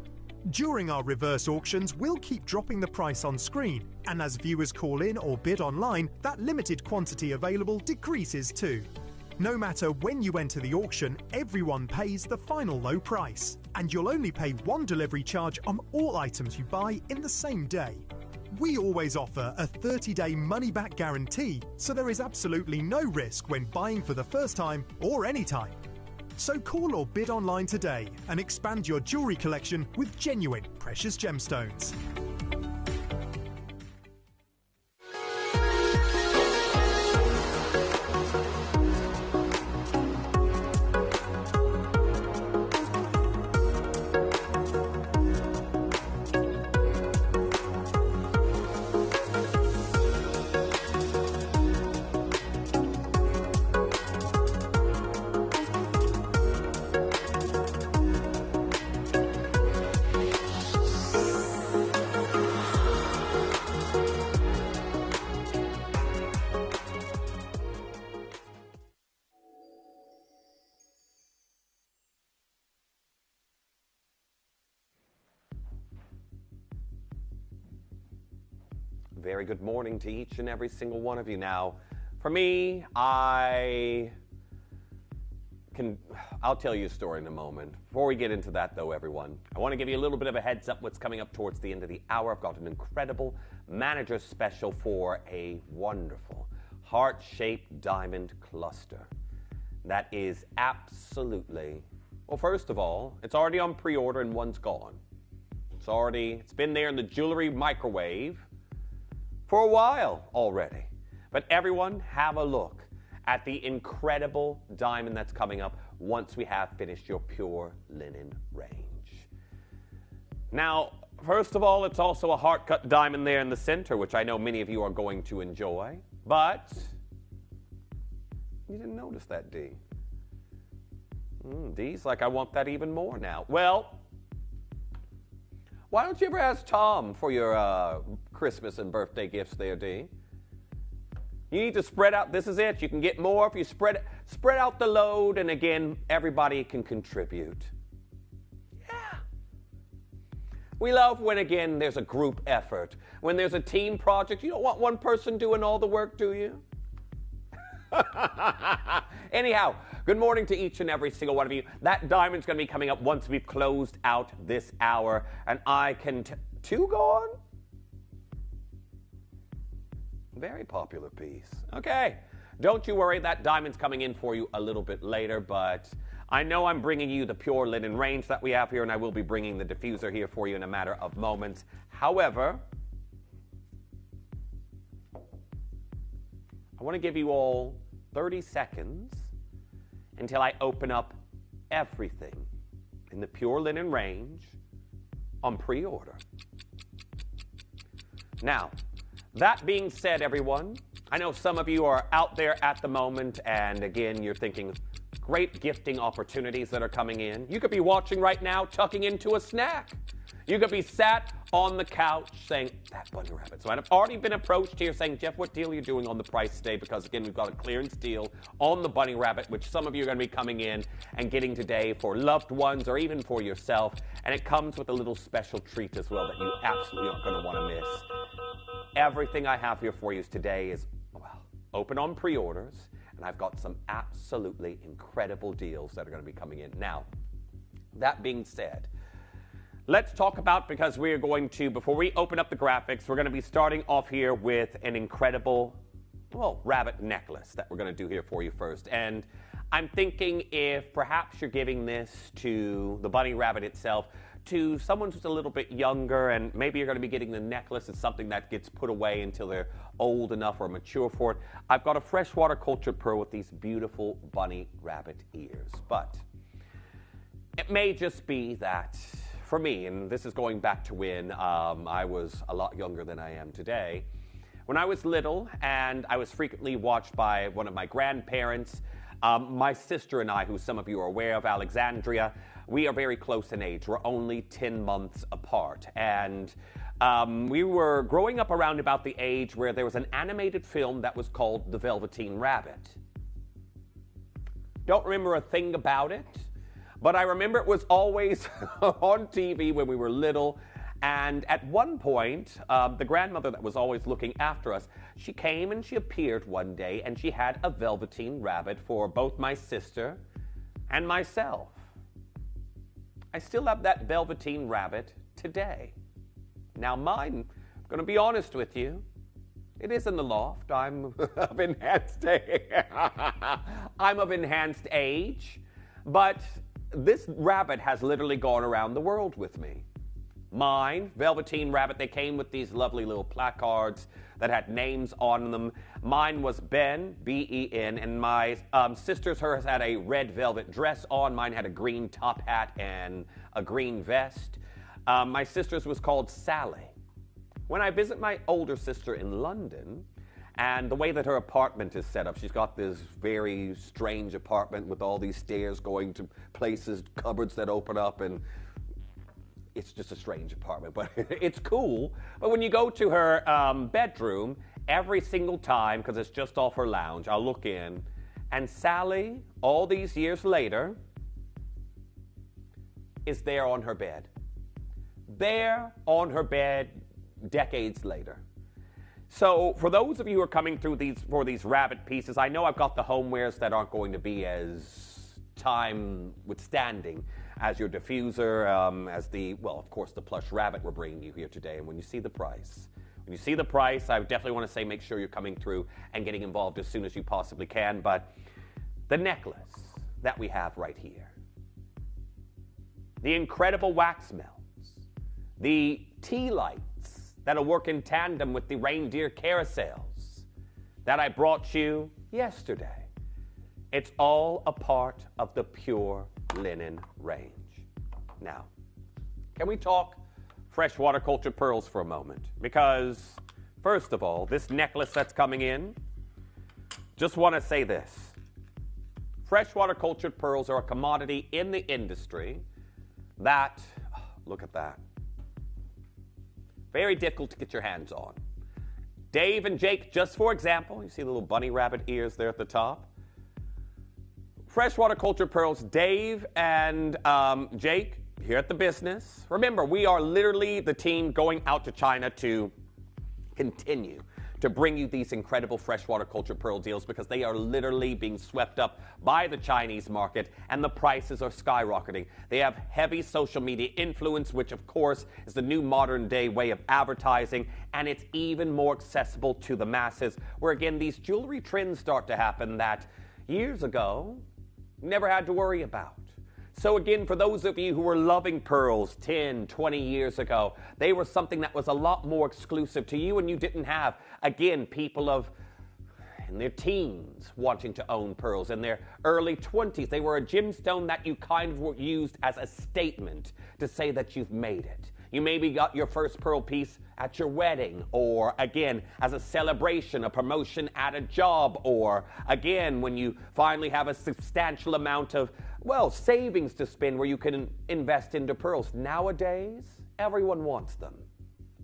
During our reverse auctions, we'll keep dropping the price on screen, and as viewers call in or bid online, that limited quantity available decreases too. No matter when you enter the auction, everyone pays the final low price, and you'll only pay one delivery charge on all items you buy in the same day. We always offer a 30-day money-back guarantee, so there is absolutely no risk when buying for the first time or any time. So call or bid online today and expand your jewellery collection with genuine precious gemstones. Very good morning to each and every single one of you. Now, for me, I'll tell you a story in a moment. Before we get into that, though, everyone, I want to give you a little bit of a heads up what's coming up towards the end of the hour. I've got an incredible manager special for a wonderful heart-shaped diamond cluster. That is absolutely, well, first of all, it's already on pre-order and one's gone. It's been there in the jewelry microwave for a while already. But everyone, have a look at the incredible diamond that's coming up once we have finished your pure linen range. Now, first of all, it's also a heart-cut diamond there in the center, which I know many of you are going to enjoy. But you didn't notice that, D. D's like, I want that even more now. Well, why don't you ever ask Tom for your Christmas and birthday gifts there, D? You need to spread out. This is it. You can get more if you spread out the load, and again, everybody can contribute. Yeah. We love when, again, there's a group effort. When there's a team project, you don't want one person doing all the work, do you? Anyhow, good morning to each and every single one of you. That diamond's going to be coming up once we've closed out this hour, and I can... Two gone? Very popular piece. Okay, don't you worry, that diamond's coming in for you a little bit later, but I know I'm bringing you the pure linen range that we have here, and I will be bringing the diffuser here for you in a matter of moments. However, I want to give you all 30 seconds until I open up everything in the pure linen range on pre-order. Now, that being said, everyone, I know some of you are out there at the moment, and again, you're thinking, great gifting opportunities that are coming in. You could be watching right now, tucking into a snack. You could be sat on the couch saying, that bunny rabbit. So I've already been approached here saying, Jeff, what deal are you doing on the price today? Because again, we've got a clearance deal on the bunny rabbit, which some of you are going to be coming in and getting today for loved ones or even for yourself. And it comes with a little special treat as well that you absolutely aren't going to want to miss. Everything I have here for you today is, well, open on pre-orders, and I've got some absolutely incredible deals that are going to be coming in. Now, that being said, let's talk about, because we are going to, before we open up the graphics, we're going to be starting off here with an incredible, well, rabbit necklace that we're going to do here for you first. And I'm thinking if perhaps you're giving this to the bunny rabbit itself, to someone who's a little bit younger, and maybe you're going to be getting the necklace as something that gets put away until they're old enough or mature for it. I've got a freshwater cultured pearl with these beautiful bunny rabbit ears. But it may just be that for me, and this is going back to when I was a lot younger than I am today, when I was little and I was frequently watched by one of my grandparents, my sister and I, who some of you are aware of, Alexandria, we are very close in age. We're only 10 months apart. And we were growing up around about the age where there was an animated film that was called The Velveteen Rabbit. Don't remember a thing about it, but I remember it was always on TV when we were little. And at one point, the grandmother that was always looking after us, she came and she appeared one day, and she had a velveteen rabbit for both my sister and myself. I still have that velveteen rabbit today. Now mine, I'm going to be honest with you, it is in the loft. I'm of enhanced age, but this rabbit has literally gone around the world with me. Mine, velveteen rabbit, they came with these lovely little placards that had names on them. Mine was Ben, B-E-N, and my sister's, hers had a red velvet dress on. Mine had a green top hat and a green vest. My sister's was called Sally. When I visit my older sister in London, and the way that her apartment is set up, she's got this very strange apartment with all these stairs going to places, cupboards that open up, and it's just a strange apartment, but it's cool. But when you go to her bedroom, every single time, because it's just off her lounge, I'll look in, and Sally, all these years later, is there on her bed. There on her bed, decades later. So for those of you who are coming through for these rabbit pieces, I know I've got the homewares that aren't going to be as time withstanding as your diffuser, well, of course, the plush rabbit we're bringing you here today. And when you see the price, I definitely want to say make sure you're coming through and getting involved as soon as you possibly can. But the necklace that we have right here, the incredible wax melts, the tea lights that'll work in tandem with the reindeer carousels that I brought you yesterday. It's all a part of the pure linen range. Now, can we talk freshwater cultured pearls for a moment? Because, first of all, this necklace that's coming in, just want to say this. Freshwater cultured pearls are a commodity in the industry that, look at that, very difficult to get your hands on. Dave and Jake, just for example, you see the little bunny rabbit ears there at the top. Freshwater cultured pearls, Dave and Jake here at the business. Remember, we are literally the team going out to China to continue to bring you these incredible freshwater cultured pearl deals because they are literally being swept up by the Chinese market and the prices are skyrocketing. They have heavy social media influence, which of course is the new modern day way of advertising, and it's even more accessible to the masses, where again, these jewelry trends start to happen that years ago never had to worry about. So again, for those of you who were loving pearls 10, 20 years ago, they were something that was a lot more exclusive to you, and you didn't have, again, people in their teens wanting to own pearls. In their early 20s, they were a gemstone that you kind of used as a statement to say that you've made it. You maybe got your first pearl piece at your wedding, or again, as a celebration, a promotion at a job, or again, when you finally have a substantial amount of, well, savings to spend where you can invest into pearls. Nowadays, everyone wants them.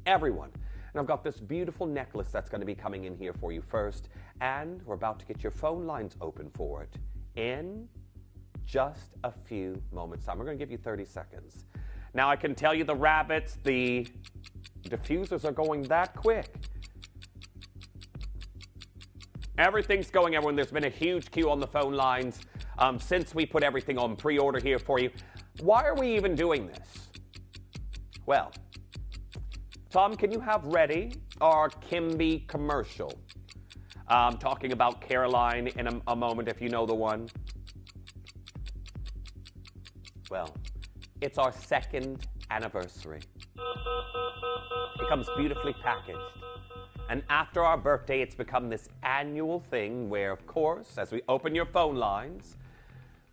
Everyone. And I've got this beautiful necklace that's going to be coming in here for you first, and we're about to get your phone lines open for it in just a few moments' time. We're going to give you 30 seconds. Now, I can tell you the rabbits, the diffusers are going that quick. Everything's going everyone. There's been a huge queue on the phone lines since we put everything on pre-order here for you. Why are we even doing this? Well, Tom, can you have ready our Kimi commercial? Talking about Caroline in a moment, if you know the one. Well, it's our 2nd anniversary. It comes beautifully packaged. And after our birthday, it's become this annual thing where, of course, as we open your phone lines,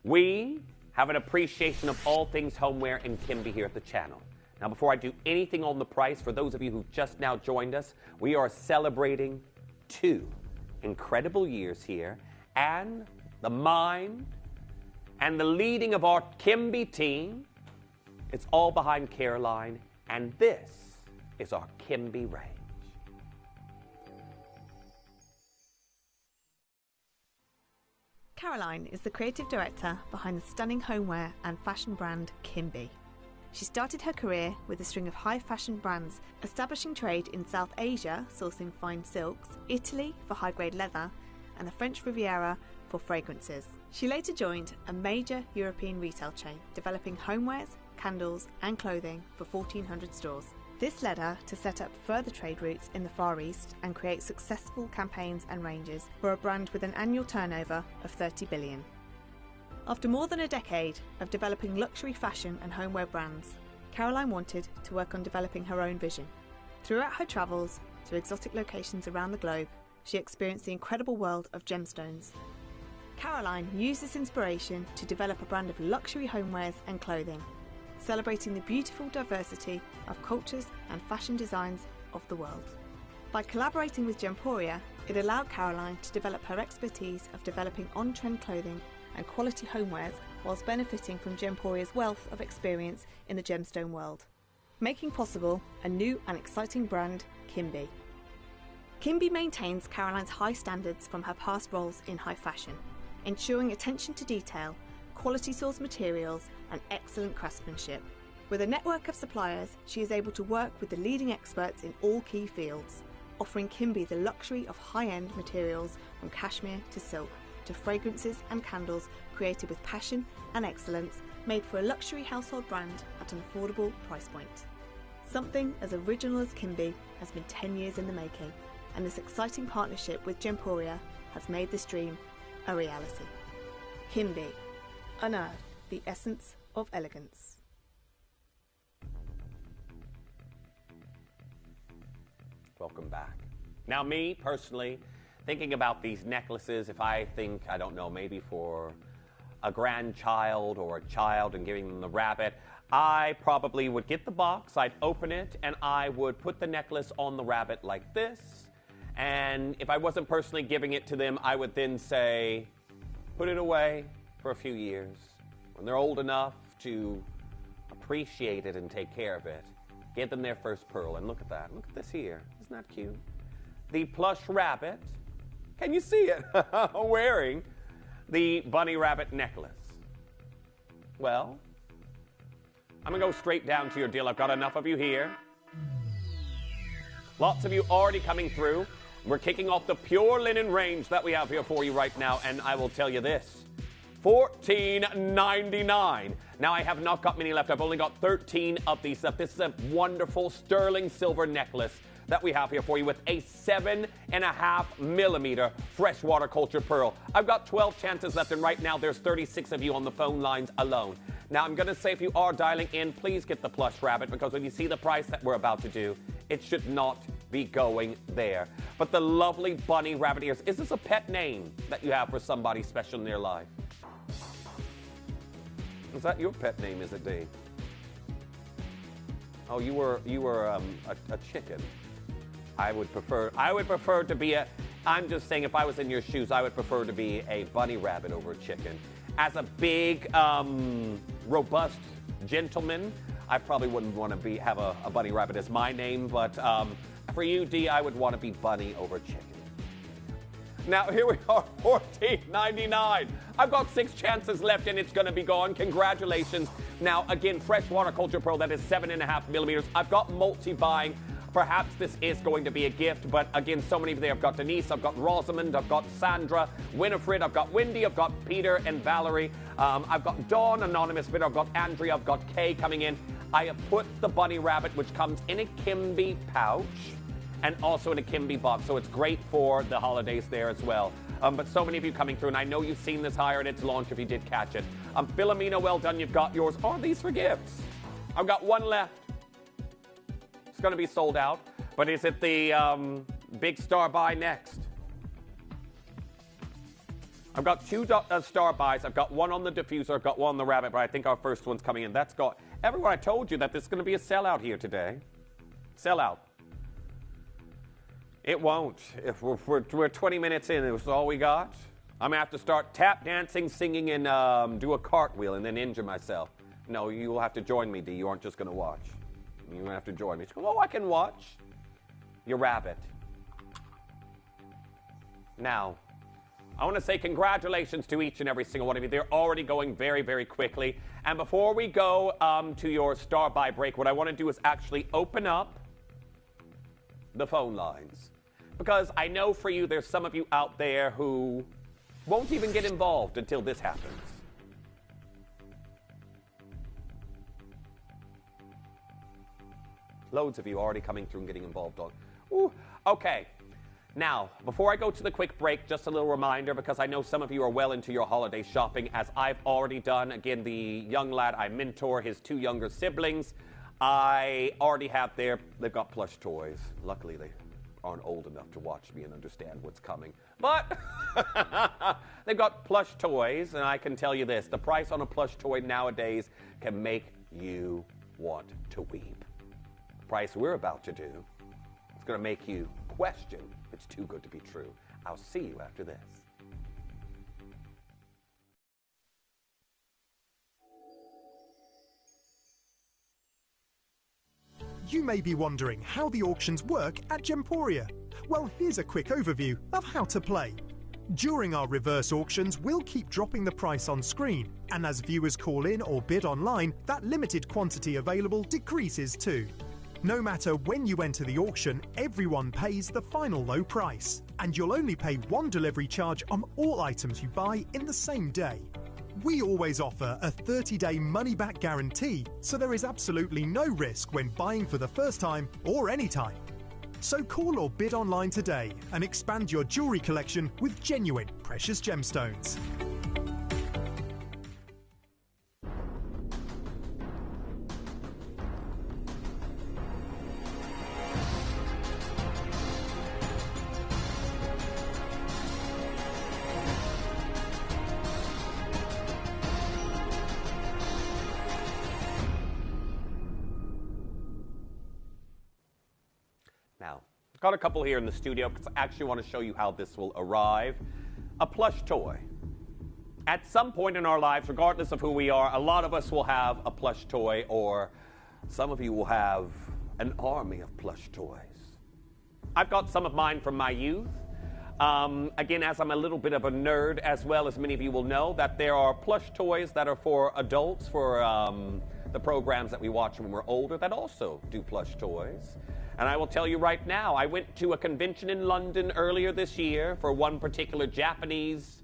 we have an appreciation of all things homeware and Kimi here at the channel. Now, before I do anything on the price, for those of you who've just now joined us, we are celebrating 2 incredible years here, and the mind and the leading of our Kimi team. It's all behind Caroline, and this is our Kimi range. Caroline is the creative director behind the stunning homeware and fashion brand Kimi. She started her career with a string of high fashion brands, establishing trade in South Asia, sourcing fine silks, Italy for high-grade leather, and the French Riviera for fragrances. She later joined a major European retail chain, developing homewares, candles and clothing for 1,400 stores. This led her to set up further trade routes in the Far East and create successful campaigns and ranges for a brand with an annual turnover of 30 billion. After more than a decade of developing luxury fashion and homeware brands, Caroline wanted to work on developing her own vision. Throughout her travels to exotic locations around the globe, she experienced the incredible world of gemstones. Caroline used this inspiration to develop a brand of luxury homewares and clothing, celebrating the beautiful diversity of cultures and fashion designs of the world. By collaborating with Gemporia, it allowed Caroline to develop her expertise of developing on-trend clothing and quality homewares whilst benefiting from Gemporia's wealth of experience in the gemstone world, making possible a new and exciting brand, Kimi. Kimi maintains Caroline's high standards from her past roles in high fashion, ensuring attention to detail, quality source materials and excellent craftsmanship. With a network of suppliers, she is able to work with the leading experts in all key fields, offering Kimby the luxury of high-end materials from cashmere to silk, to fragrances and candles created with passion and excellence, made for a luxury household brand at an affordable price point. Something as original as Kimby has been 10 years in the making, and this exciting partnership with Gemporia has made this dream a reality. Kimby, unearth the essence of elegance. Welcome back. Now, me personally, thinking about these necklaces, if I think, I don't know, maybe for a grandchild or a child and giving them the rabbit, I probably would get the box, I'd open it, and I would put the necklace on the rabbit like this. And if I wasn't personally giving it to them, I would then say, put it away for a few years. When they're old enough to appreciate it and take care of it, give them their first pearl. And look at that. Look at this here. Isn't that cute? The plush rabbit. Can you see it? Wearing the bunny rabbit necklace. Well, I'm going to go straight down to your deal. I've got enough of you here. Lots of you already coming through. We're kicking off the pure linen range that we have here for you right now, and I will tell you this. $14.99. Now, I have not got many left. I've only got 13 of these. This is a wonderful sterling silver necklace that we have here for you with a 7.5 millimeter freshwater cultured pearl. I've got 12 chances left, and right now there's 36 of you on the phone lines alone. Now, I'm going to say if you are dialing in, please get the plush rabbit, because when you see the price that we're about to do, it should not be going there. But the lovely bunny rabbit ears. Is this a pet name that you have for somebody special in your life? Is that your pet name, is it, Dave? Oh, you were a chicken. I would prefer to be I'm just saying, if I was in your shoes, I would prefer to be a bunny rabbit over a chicken. As a big, robust gentleman, I probably wouldn't want to have a bunny rabbit as my name, but for you, Dee, I would want to be bunny over chicken. Now, here we are, $14.99. I've got 6 chances left, and it's going to be gone. Congratulations. Now, again, freshwater culture pearl, that is 7.5 millimeters. I've got multi-buying. Perhaps this is going to be a gift, but again, so many of them. I've got Denise, I've got Rosamond, I've got Sandra, Winifred, I've got Wendy, I've got Peter and Valerie. I've got Dawn, anonymous bidder, I've got Andrea, I've got Kay coming in. I have put the bunny rabbit, which comes in a Kimby pouch and also in a Kimby box, so it's great for the holidays there as well. But so many of you coming through, and I know you've seen this higher at its launch if you did catch it. Philomena, well done, you've got yours. Are these for gifts? I've got one left. It's going to be sold out, but is it the big star buy next? I've got 2 star buys. I've got one on the diffuser, I've got one on the rabbit, but I think our first one's coming in. That's got everyone. I told you that this is going to be a sellout here today. Sellout. It won't. If we're 20 minutes in, it was all we got. I'm going to have to start tap dancing, singing, and do a cartwheel and then injure myself. No, you will have to join me, Dee. You aren't just going to watch. You're going to have to join me. She goes, oh, I can watch. Your rabbit. Now, I want to say congratulations to each and every single one of you. They're already going very, very quickly. And before we go to your star buy break, what I want to do is actually open up the phone lines. Because I know for you, there's some of you out there who won't even get involved until this happens. Loads of you already coming through and getting involved on. Ooh, okay. Now, before I go to the quick break, just a little reminder, because I know some of you are well into your holiday shopping, as I've already done. Again, the young lad I mentor, his 2 younger siblings, I already have they've got plush toys. Luckily, they aren't old enough to watch me and understand what's coming. But they've got plush toys, and I can tell you this, the price on a plush toy nowadays can make you want to weep. The price we're about to do is going to make you question if it's too good to be true. I'll see you after this. You may be wondering how the auctions work at Gemporia. Well, here's a quick overview of how to play. During our reverse auctions, we'll keep dropping the price on screen, and as viewers call in or bid online, that limited quantity available decreases too. No matter when you enter the auction, everyone pays the final low price, and you'll only pay one delivery charge on all items you buy in the same day. We always offer a 30-day money-back guarantee, so there is absolutely no risk when buying for the first time or any time. So call or bid online today and expand your jewelry collection with genuine precious gemstones. Now, I've got a couple here in the studio because I actually want to show you how this will arrive. A plush toy. At some point in our lives, regardless of who we are, a lot of us will have a plush toy, or some of you will have an army of plush toys. I've got some of mine from my youth. Again, as I'm a little bit of a nerd, as well as many of you will know, that there are plush toys that are for adults, for the programs that we watch when we're older, that also do plush toys. And I will tell you right now, I went to a convention in London earlier this year for one particular Japanese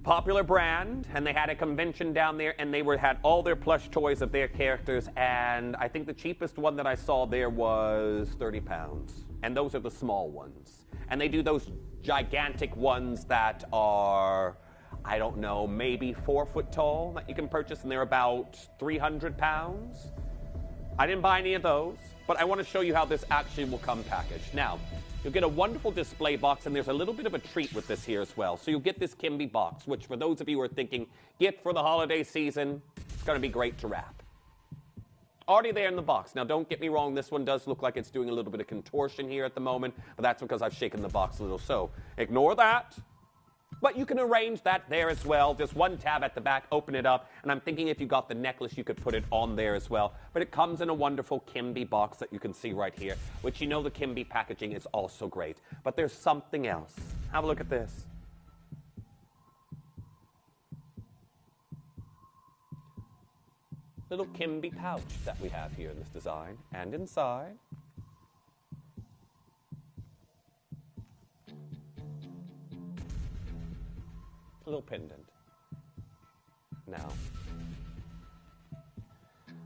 popular brand, and they had a convention down there, and they had all their plush toys of their characters, and I think the cheapest one that I saw there was £30. And those are the small ones. And they do those gigantic ones that are, I don't know, maybe 4 foot tall that you can purchase, and they're about £300. I didn't buy any of those, but I want to show you how this actually will come packaged. Now, you'll get a wonderful display box, and there's a little bit of a treat with this here as well. So you'll get this Kimi box, which for those of you who are thinking, gift for the holiday season, it's going to be great to wrap. Already there in the box. Now, don't get me wrong, this one does look like it's doing a little bit of contortion here at the moment, but that's because I've shaken the box a little. So ignore that. But you can arrange that there as well. Just one tab at the back, open it up. And I'm thinking if you got the necklace, you could put it on there as well. But it comes in a wonderful Kimi box that you can see right here, which you know the Kimi packaging is also great. But there's something else. Have a look at this. Little Kimi pouch that we have here in this design. And inside, a little pendant. Now,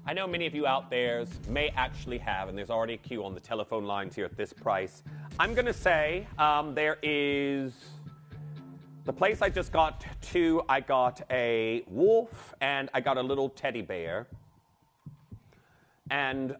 I know many of you out there may actually have, and there's already a queue on the telephone lines here at this price. I'm going to say there is the place I just got to. I got a wolf and I got a little teddy bear. And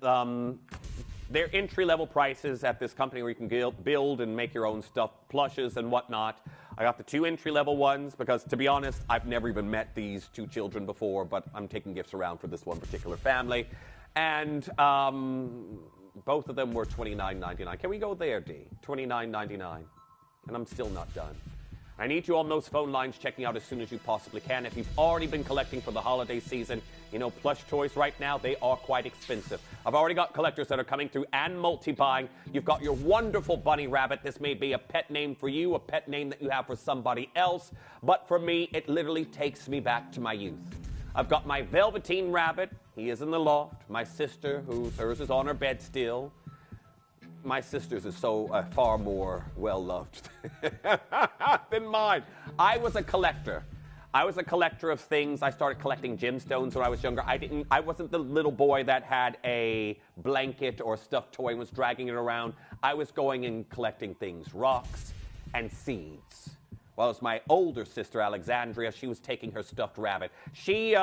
they're entry-level prices at this company where you can build and make your own stuff, plushes and whatnot. I got the 2 entry-level ones because, to be honest, I've never even met these 2 children before, but I'm taking gifts around for this one particular family. And both of them were $29.99. Can we go there, D? $29.99. And I'm still not done. I need you on those phone lines checking out as soon as you possibly can. If you've already been collecting for the holiday season, you know, plush toys right now, they are quite expensive. I've already got collectors that are coming through and multi-buying. You've got your wonderful bunny rabbit. This may be a pet name for you, a pet name that you have for somebody else. But for me, it literally takes me back to my youth. I've got my velveteen rabbit. He is in the loft. My sister, hers is on her bed still. My sister's is so far more well-loved than mine. I was a collector. I was a collector of things. I started collecting gemstones when I was younger. I wasn't the little boy that had a blanket or a stuffed toy and was dragging it around. I was going and collecting things, rocks and seeds. While it was my older sister, Alexandria, she was taking her stuffed rabbit. She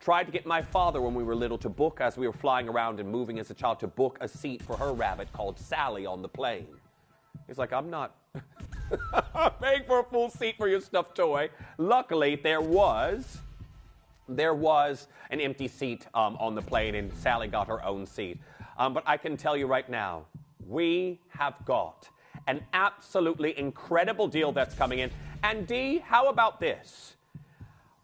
tried to get my father when we were little to book, as we were flying around and moving as a child, to book a seat for her rabbit called Sally on the plane. He's like, I'm not paying for a full seat for your stuffed toy. Luckily, there was an empty seat on the plane, and Sally got her own seat. But I can tell you right now, we have got an absolutely incredible deal that's coming in. And D, how about this?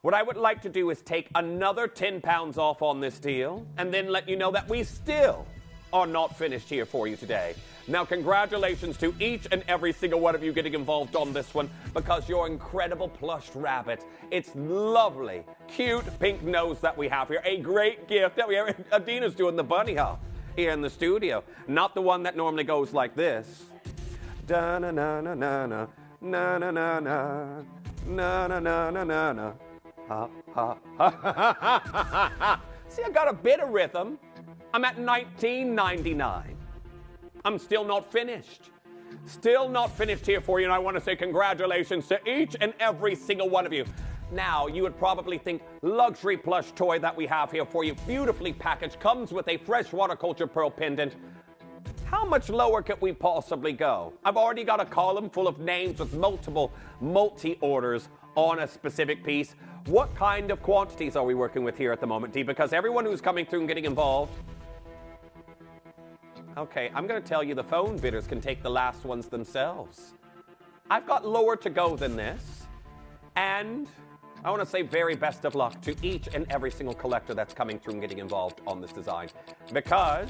What I would like to do is take another £10 off on this deal and then let you know that we still are not finished here for you today. Now, congratulations to each and every single one of you getting involved on this one, because your incredible plushed rabbit, it's lovely, cute pink nose that we have here, a great gift that we have. Adina's doing the bunny hop here in the studio, not the one that normally goes like this. Da na na na na na na na na na na na na na na na. Ha ha ha. See, I got a bit of rhythm. I'm at 1999. I'm still not finished. Still not finished here for you, and I want to say congratulations to each and every single one of you. Now, you would probably think luxury plush toy that we have here for you, beautifully packaged, comes with a freshwater culture pearl pendant. How much lower could we possibly go? I've already got a column full of names with multiple multi-orders on a specific piece. What kind of quantities are we working with here at the moment, Dee? Because everyone who's coming through and getting involved... Okay, I'm going to tell you the phone bidders can take the last ones themselves. I've got lower to go than this. And I want to say very best of luck to each and every single collector that's coming through and getting involved on this design. Because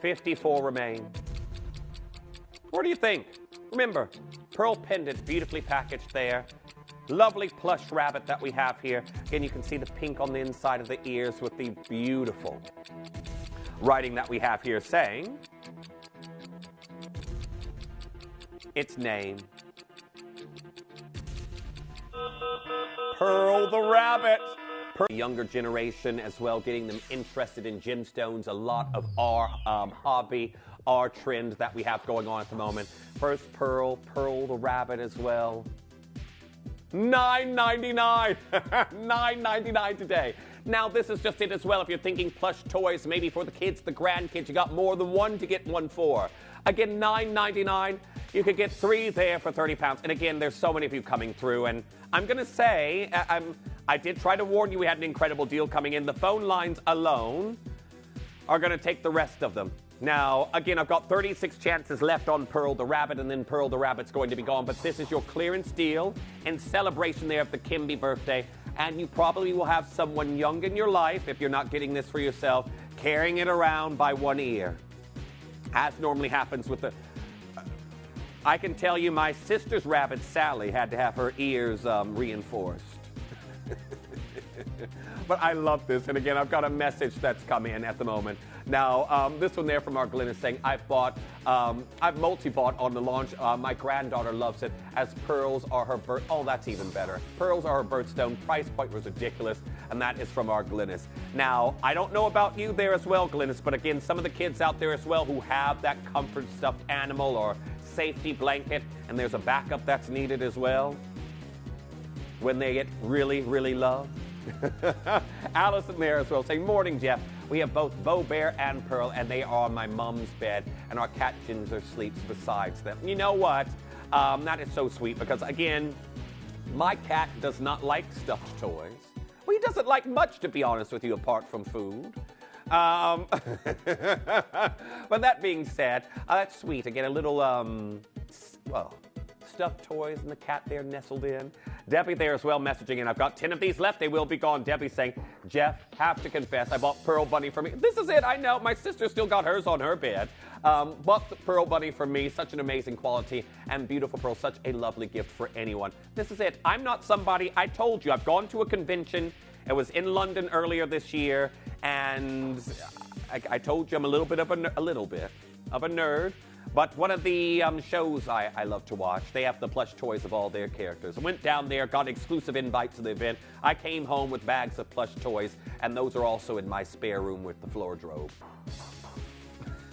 54 remain. What do you think? Remember, pearl pendant, beautifully packaged there. Lovely plush rabbit that we have here. Again, you can see the pink on the inside of the ears with the beautiful writing that we have here saying its name. Pearl the rabbit. The younger generation as well, getting them interested in gemstones. A lot of our hobby, our trend that we have going on at the moment. First pearl, Pearl the rabbit as well. $9.99. $9.99 today. Now, this is just it as well. If you're thinking plush toys, maybe for the kids, the grandkids, you got more than one to get one for. Again, $9.99. You could get 3 there for £30. And again, there's so many of you coming through. And I'm going to say, I did try to warn you we had an incredible deal coming in. The phone lines alone are going to take the rest of them. Now, again, I've got 36 chances left on Pearl the Rabbit, and then Pearl the Rabbit's going to be gone. But this is your clearance deal in celebration there of the Kimi birthday. And you probably will have someone young in your life, if you're not getting this for yourself, carrying it around by one ear. As normally happens with the... I can tell you my sister's rabbit, Sally, had to have her ears reinforced. But I love this. And again, I've got a message that's come in at the moment. Now, this one there from our Glenn is saying, I've multi-bought on the launch. My granddaughter loves it, as pearls are her birth. Oh, that's even better. Pearls are her birthstone. Price point was ridiculous. And that is from our Glynis. Now, I don't know about you there as well, Glynis, but again, some of the kids out there as well who have that comfort stuffed animal or safety blanket, and there's a backup that's needed as well when they get really, really loved. Allison there as well saying, morning, Jeff. We have both Bo Bear and Pearl, and they are on my mom's bed, and our cat Ginger sleeps besides them. You know what? That is so sweet, because again, my cat does not like stuffed toys. Well, he doesn't like much, to be honest with you, apart from food. But that being said, that's sweet. Again, a little, well, stuffed toys and the cat there nestled in. Debbie there as well messaging in. I've got 10 of these left. They will be gone. Debbie saying, Jeff, have to confess, I bought Pearl Bunny for me. This is it. I know. My sister still got hers on her bed. Bought the Pearl Bunny for me. Such an amazing quality and beautiful pearl. Such a lovely gift for anyone. This is it. I'm not somebody. I told you. I've gone to a convention. It was in London earlier this year. And I told you I'm a little bit of a nerd. But one of the shows I love to watch, they have the plush toys of all their characters. I went down there, got exclusive invites to the event. I came home with bags of plush toys, and those are also in my spare room with the floor drobe.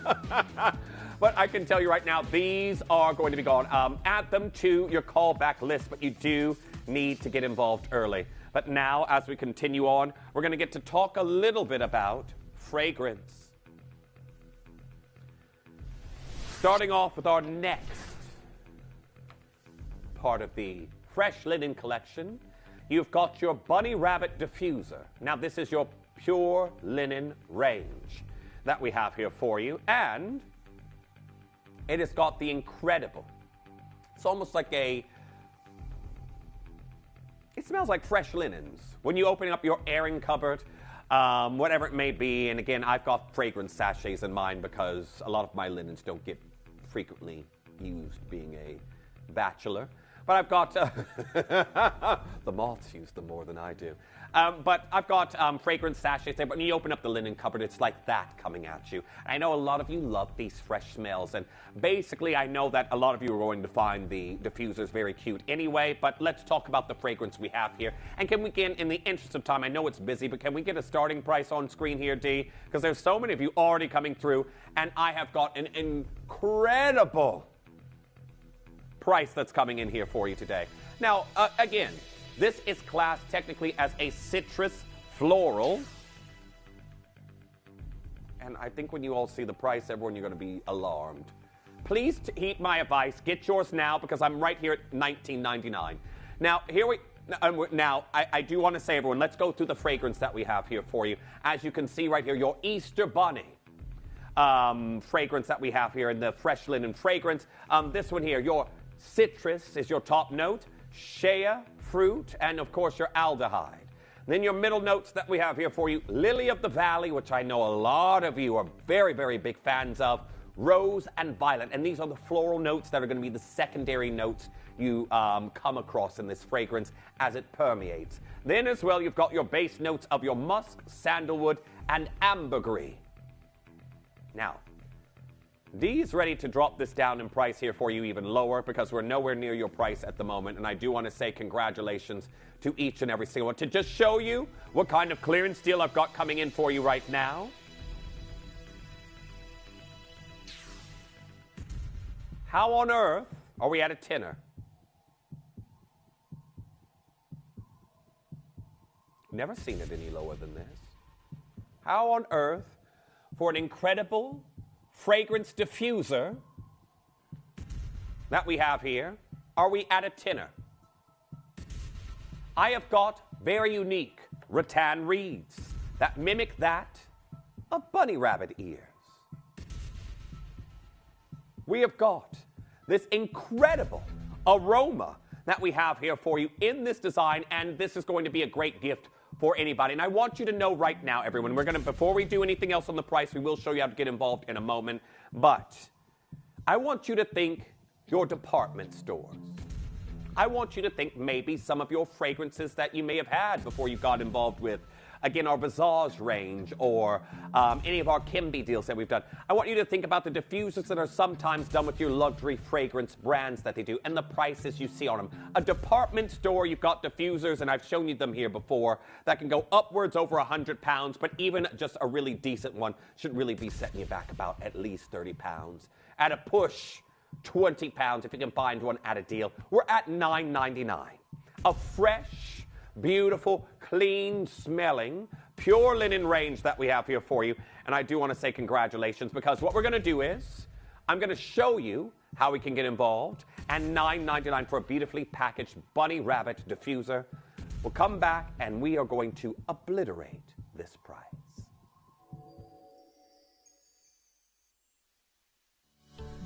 But I can tell you right now, these are going to be gone. Add them to your callback list, but you do need to get involved early. But now, as we continue on, we're going to get to talk a little bit about fragrance. Starting off with our next part of the Fresh Linen Collection, you've got your Bunny Rabbit Diffuser. Now, this is your pure linen range that we have here for you, and it has got the incredible, it's almost like it smells like fresh linens. When you open up your airing cupboard, whatever it may be. And again, I've got fragrance sachets in mind because a lot of my linens don't get frequently used being a bachelor. But I've got, the moths use them more than I do. But I've got fragrance sachets there, but when you open up the linen cupboard, it's like that coming at you. I know a lot of you love these fresh smells, and basically I know that a lot of you are going to find the diffusers very cute anyway, but let's talk about the fragrance we have here. And can we get, in the interest of time, I know it's busy, but can we get a starting price on screen here, Dee? Because there's so many of you already coming through, and I have got an incredible price that's coming in here for you today. Now, again, this is classed technically as a citrus floral. And I think when you all see the price, everyone, you're going to be alarmed. Please heed my advice. Get yours now because I'm right here at $19.99. Now, I do want to say, everyone, let's go through the fragrance that we have here for you. As you can see right here, your Easter Bunny fragrance that we have here in the fresh linen fragrance. This one here, your citrus is your top note, shea, fruit, and of course your aldehyde. Then your middle notes that we have here for you, lily of the valley, which I know a lot of you are very, very big fans of, rose and violet. And these are the floral notes that are going to be the secondary notes you come across in this fragrance as it permeates. Then as well, you've got your base notes of your musk, sandalwood, and ambergris. Now, Dee's ready to drop this down in price here for you even lower because we're nowhere near your price at the moment. And I do want to say congratulations to each and every single one. To just show you what kind of clearance deal I've got coming in for you right now. How on earth are we at a tenner? Never seen it any lower than this. How on earth, for an incredible fragrance diffuser that we have here, are we at a tenner? I have got very unique rattan reeds that mimic that of bunny rabbit ears. We have got this incredible aroma that we have here for you in this design, and this is going to be a great gift for anybody. And I want you to know right now, everyone, we're going to, before we do anything else on the price, we will show you how to get involved in a moment, but I want you to think your department stores. I want you to think maybe some of your fragrances that you may have had before you got involved with, again, our Visage range or any of our Kimi deals that we've done. I want you to think about the diffusers that are sometimes done with your luxury fragrance brands that they do and the prices you see on them. A department store, you've got diffusers, and I've shown you them here before, that can go upwards over £100, but even just a really decent one should really be setting you back about at least £30. At a push, £20 if you can find one at a deal. We're at $9.99. A fresh, beautiful, clean smelling, pure linen range that we have here for you. And I do want to say congratulations, because what we're going to do is I'm going to show you how we can get involved, and $9.99 for a beautifully packaged bunny rabbit diffuser. We'll come back and we are going to obliterate this price.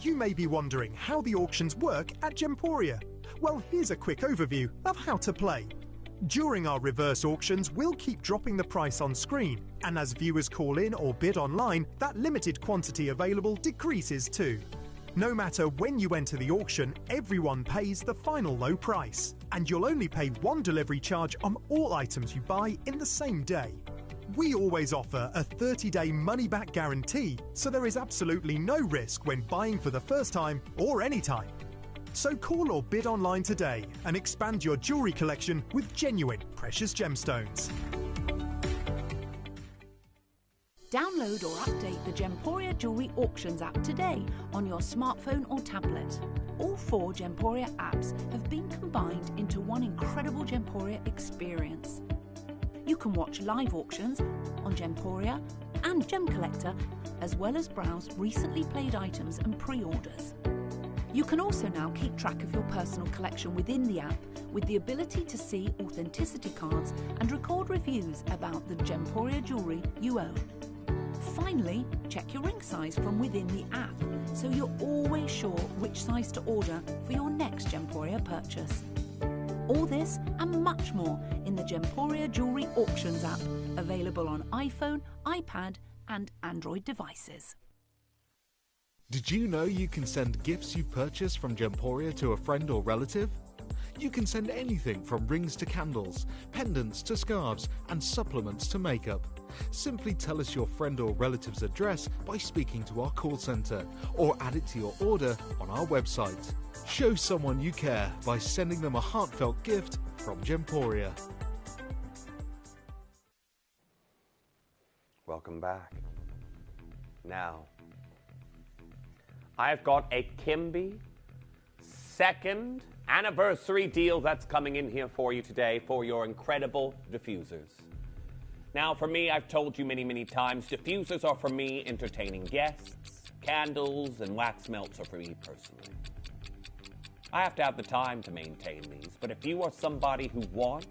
You may be wondering how the auctions work at Gemporia. Well, here's a quick overview of how to play. During our reverse auctions, we'll keep dropping the price on screen, and as viewers call in or bid online, that limited quantity available decreases too. No matter when you enter the auction, everyone pays the final low price, and you'll only pay one delivery charge on all items you buy in the same day. We always offer a 30-day money-back guarantee, so there is absolutely no risk when buying for the first time or any time. So call or bid online today and expand your jewellery collection with genuine precious gemstones. Download or update the Gemporia Jewellery Auctions app today on your smartphone or tablet. All 4 Gemporia apps have been combined into one incredible Gemporia experience. You can watch live auctions on Gemporia and Gem Collector, as well as browse recently played items and pre-orders. You can also now keep track of your personal collection within the app with the ability to see authenticity cards and record reviews about the Gemporia jewellery you own. Finally, check your ring size from within the app, so you're always sure which size to order for your next Gemporia purchase. All this and much more in the Gemporia Jewellery Auctions app, Available on iPhone, iPad, and Android devices. Did you know you can send gifts you've purchased from Gemporia to a friend or relative? You can send anything from rings to candles, pendants to scarves, and supplements to makeup. Simply tell us your friend or relative's address by speaking to our call centre, or add it to your order on our website. Show someone you care by sending them a heartfelt gift from Gemporia. Welcome back. Now, I've got a Kimi second anniversary deal that's coming in here for you today for your incredible diffusers. Now, for me, I've told you many, many times, diffusers are for me entertaining guests. Candles and wax melts are for me personally. I have to have the time to maintain these, but if you are somebody who wants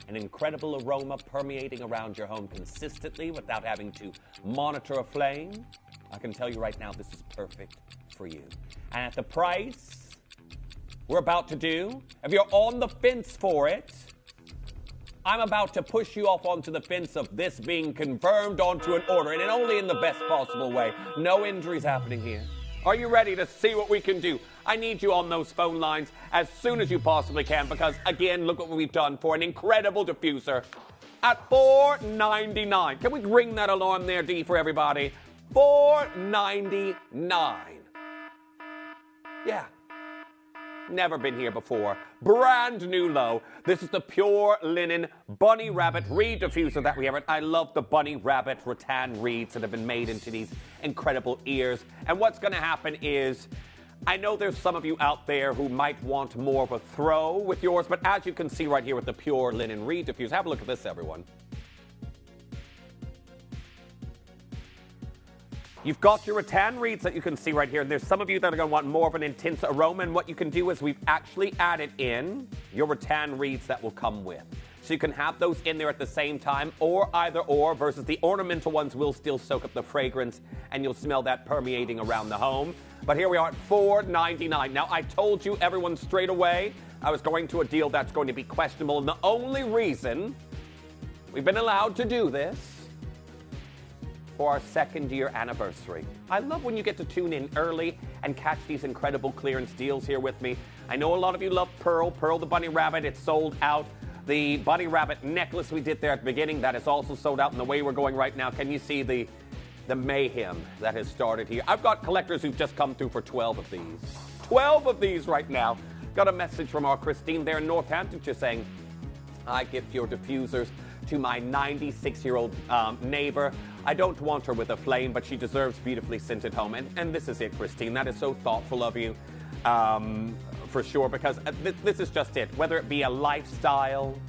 an incredible aroma permeating around your home consistently without having to monitor a flame, I can tell you right now this is perfect for you. And at the price we're about to do, if you're on the fence for it, I'm about to push you off onto the fence of this being confirmed onto an order, and only in the best possible way. No injuries happening here. Are you ready to see what we can do? I need you on those phone lines as soon as you possibly can, because again, look what we've done for an incredible diffuser at $4.99. Can we ring that alarm there, Dee, for everybody? $4.99. Yeah. Never been here before. Brand new low. This is the pure linen bunny rabbit reed diffuser that we have. I love the bunny rabbit rattan reeds that have been made into these incredible ears. And what's going to happen is, I know there's some of you out there who might want more of a throw with yours, but as you can see right here with the pure linen reed diffuser, have a look at this, everyone. You've got your rattan reeds that you can see right here, and there's some of you that are going to want more of an intense aroma, and what you can do is we've actually added in your rattan reeds that will come with. So you can have those in there at the same time, or either or, versus the ornamental ones will still soak up the fragrance, and you'll smell that permeating around the home. But here we are at $4.99. Now, I told you everyone straight away I was going to a deal that's going to be questionable, and the only reason we've been allowed to do this for our second-year anniversary. I love when you get to tune in early and catch these incredible clearance deals here with me. I know a lot of you love Pearl the bunny rabbit. It's sold out. The bunny rabbit necklace we did there at the beginning, that is also sold out. And the way we're going right now, can you see the mayhem that has started here? I've got collectors who've just come through for 12 of these. 12 of these right now. Got a message from our Christine there in Northampton just saying, I gift your diffusers to my 96-year-old neighbor. I don't want her with a flame, but she deserves beautifully scented home. And this is it, Christine. That is so thoughtful of you, for sure, because this is just it. Whether it be a lifestyle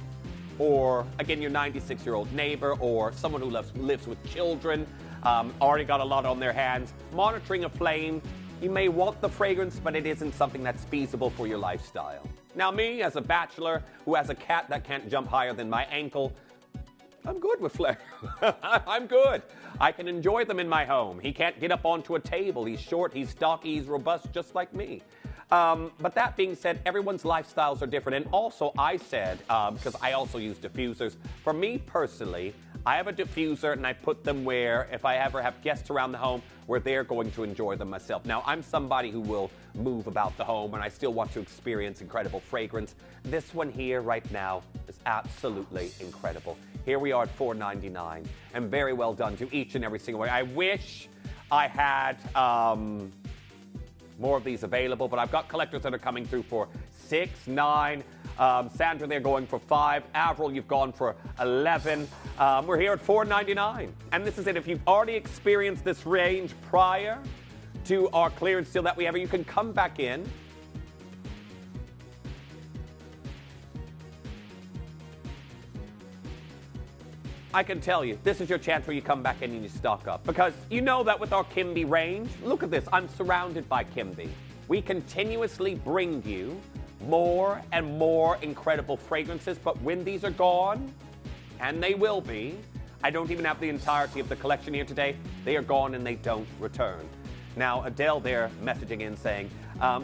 or, again, your 96-year-old neighbor or someone who lives with children, already got a lot on their hands, monitoring a flame, you may want the fragrance, but it isn't something that's feasible for your lifestyle. Now, me, as a bachelor who has a cat that can't jump higher than my ankle, I'm good with flame. I'm good. I can enjoy them in my home. He can't get up onto a table. He's short, he's stocky, he's robust, just like me. But that being said, everyone's lifestyles are different. And also, I said, because I also use diffusers, for me personally, I have a diffuser and I put them where, if I ever have guests around the home, where they're going to enjoy them myself. Now, I'm somebody who will move about the home and I still want to experience incredible fragrance. This one here right now is absolutely incredible. Here we are at $4.99, and very well done to each and every single one. I wish I had more of these available, but I've got collectors that are coming through for $6, $9. Sandra, they're going for $5. Avril, you've gone for $11. We're here at $4.99, and this is it. If you've already experienced this range prior to our clearance deal that we have, you can come back in. I can tell you, this is your chance where you come back in and you stock up. Because you know that with our Kimi range, look at this, I'm surrounded by Kimi. We continuously bring you more and more incredible fragrances, but when these are gone, and they will be, I don't even have the entirety of the collection here today, they are gone and they don't return. Now, Adele there messaging in saying,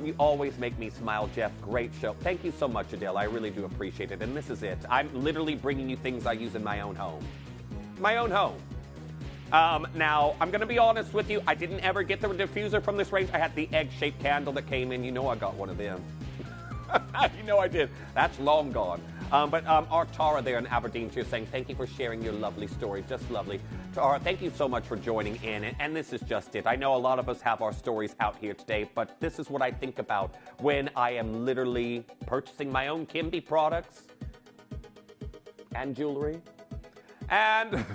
you always make me smile, Jeff. Great show. Thank you so much, Adele. I really do appreciate it. And this is it. I'm literally bringing you things I use in my own home. my own home. Now, I'm going to be honest with you. I didn't ever get the diffuser from this range. I had the egg-shaped candle that came in. You know I got one of them. You know I did. That's long gone. But our Tara there in Aberdeen, she's saying, thank you for sharing your lovely story. Just lovely. Tara, thank you so much for joining in. And this is just it. I know a lot of us have our stories out here today, but this is what I think about when I am literally purchasing my own Kimby products and jewelry. And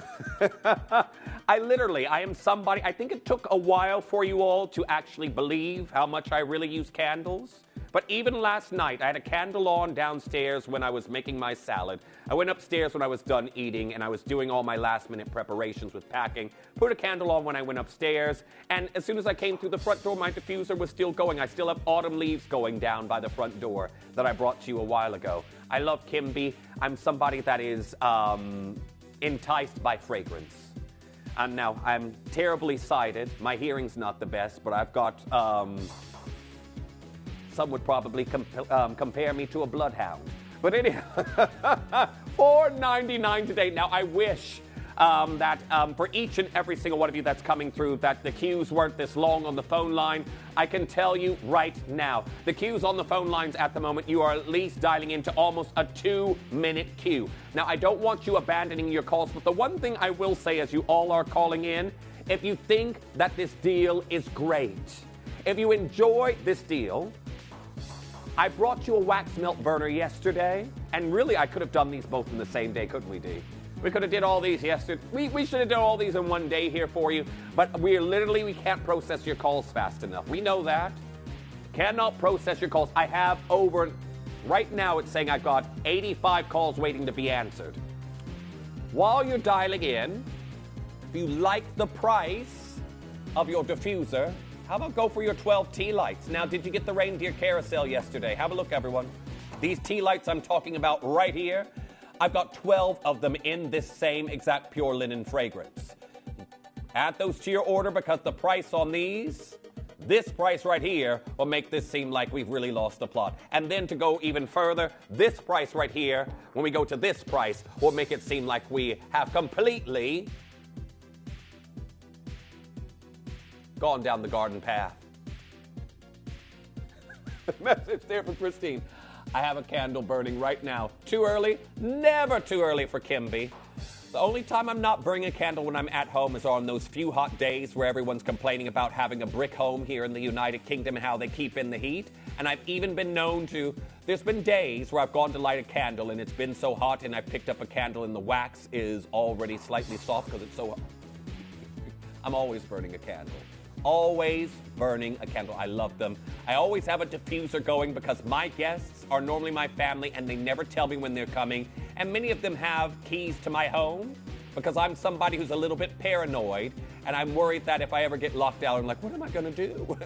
I am somebody, I think it took a while for you all to actually believe how much I really use candles. But even last night, I had a candle on downstairs when I was making my salad. I went upstairs when I was done eating, and I was doing all my last-minute preparations with packing. Put a candle on when I went upstairs, and as soon as I came through the front door, my diffuser was still going. I still have autumn leaves going down by the front door that I brought to you a while ago. I love Kimby. I'm somebody that is enticed by fragrance. And now, I'm terribly sighted. My hearing's not the best, but I've got... some would probably compare me to a bloodhound. But anyhow, $4.99 today. Now, I wish that for each and every single one of you that's coming through, that the queues weren't this long on the phone line. I can tell you right now, the queues on the phone lines at the moment, you are at least dialing into almost a 2-minute queue. Now, I don't want you abandoning your calls, but the one thing I will say as you all are calling in, if you think that this deal is great, if you enjoy this deal, I brought you a wax melt burner yesterday, and really I could have done these both in the same day, couldn't we, Dee? We could have did all these yesterday. We should have done all these in one day here for you, but we can't process your calls fast enough. We know that. Cannot process your calls. I have right now it's saying I've got 85 calls waiting to be answered. While you're dialing in, if you like the price of your diffuser, how about go for your 12 tea lights? Now, did you get the reindeer carousel yesterday? Have a look, everyone. These tea lights I'm talking about right here, I've got 12 of them in this same exact pure linen fragrance. Add those to your order because the price on these, this price right here, will make this seem like we've really lost the plot. And then to go even further, this price right here, when we go to this price, will make it seem like we have completely gone down the garden path. Message there from Christine. I have a candle burning right now. Too early? Never too early for Kimby. The only time I'm not burning a candle when I'm at home is on those few hot days where everyone's complaining about having a brick home here in the United Kingdom and how they keep in the heat. And I've even been known to, there's been days where I've gone to light a candle and it's been so hot and I picked up a candle and the wax is already slightly soft because it's so hot. I'm always burning a candle. Always burning a candle. I love them. I always have a diffuser going because my guests are normally my family and they never tell me when they're coming. And many of them have keys to my home because I'm somebody who's a little bit paranoid and I'm worried that if I ever get locked out, I'm like, what am I going to do?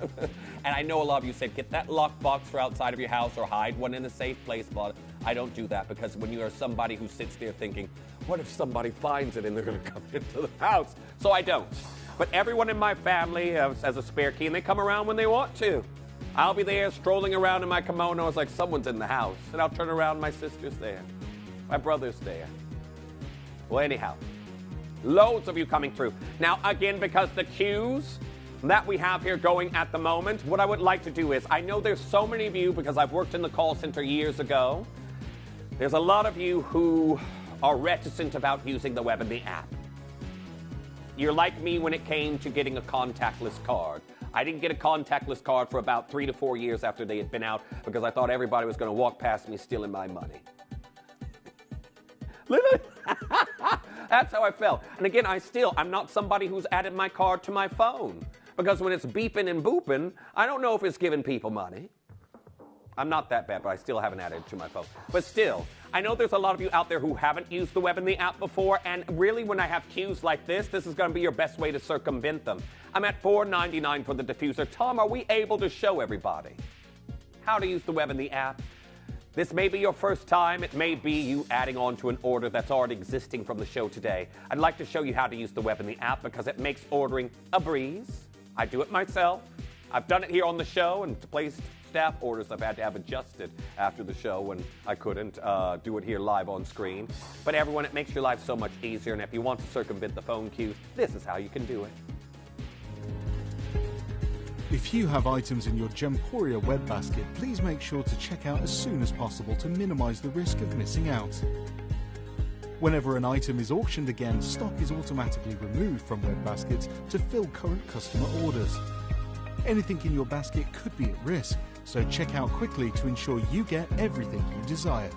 And I know a lot of you said, get that lock box for outside of your house or hide one in a safe place. But I don't do that because when you are somebody who sits there thinking, what if somebody finds it and they're going to come into the house? So I don't. But everyone in my family has a spare key, and they come around when they want to. I'll be there strolling around in my kimono. I was like, someone's in the house. And I'll turn around, my sister's there. My brother's there. Well, anyhow, loads of you coming through. Now, again, because the queues that we have here going at the moment, what I would like to do is, I know there's so many of you, because I've worked in the call center years ago, there's a lot of you who are reticent about using the web and the app. You're like me when it came to getting a contactless card. I didn't get a contactless card for about 3 to 4 years after they had been out because I thought everybody was going to walk past me stealing my money. Literally. That's how I felt. And again, I'm not somebody who's added my card to my phone because when it's beeping and booping, I don't know if it's giving people money. I'm not that bad, but I still haven't added it to my phone. But still, I know there's a lot of you out there who haven't used the web and the app before, and really when I have queues like this is going to be your best way to circumvent them. I'm at $4.99 for the diffuser. Tom, are we able to show everybody how to use the web and the app? This may be your first time. It may be you adding on to an order that's already existing from the show today. I'd like to show you how to use the web and the app because it makes ordering a breeze. I do it myself. I've done it here on the show and placed staff orders I've had to have adjusted after the show when I couldn't do it here live on screen. But everyone, it makes your life so much easier, and if you want to circumvent the phone queues, this is how you can do it. If you have items in your Gemporia web basket, please make sure to check out as soon as possible to minimize the risk of missing out. Whenever an item is auctioned again, stock is automatically removed from web baskets to fill current customer orders. Anything in your basket could be at risk, so check out quickly to ensure you get everything you desire.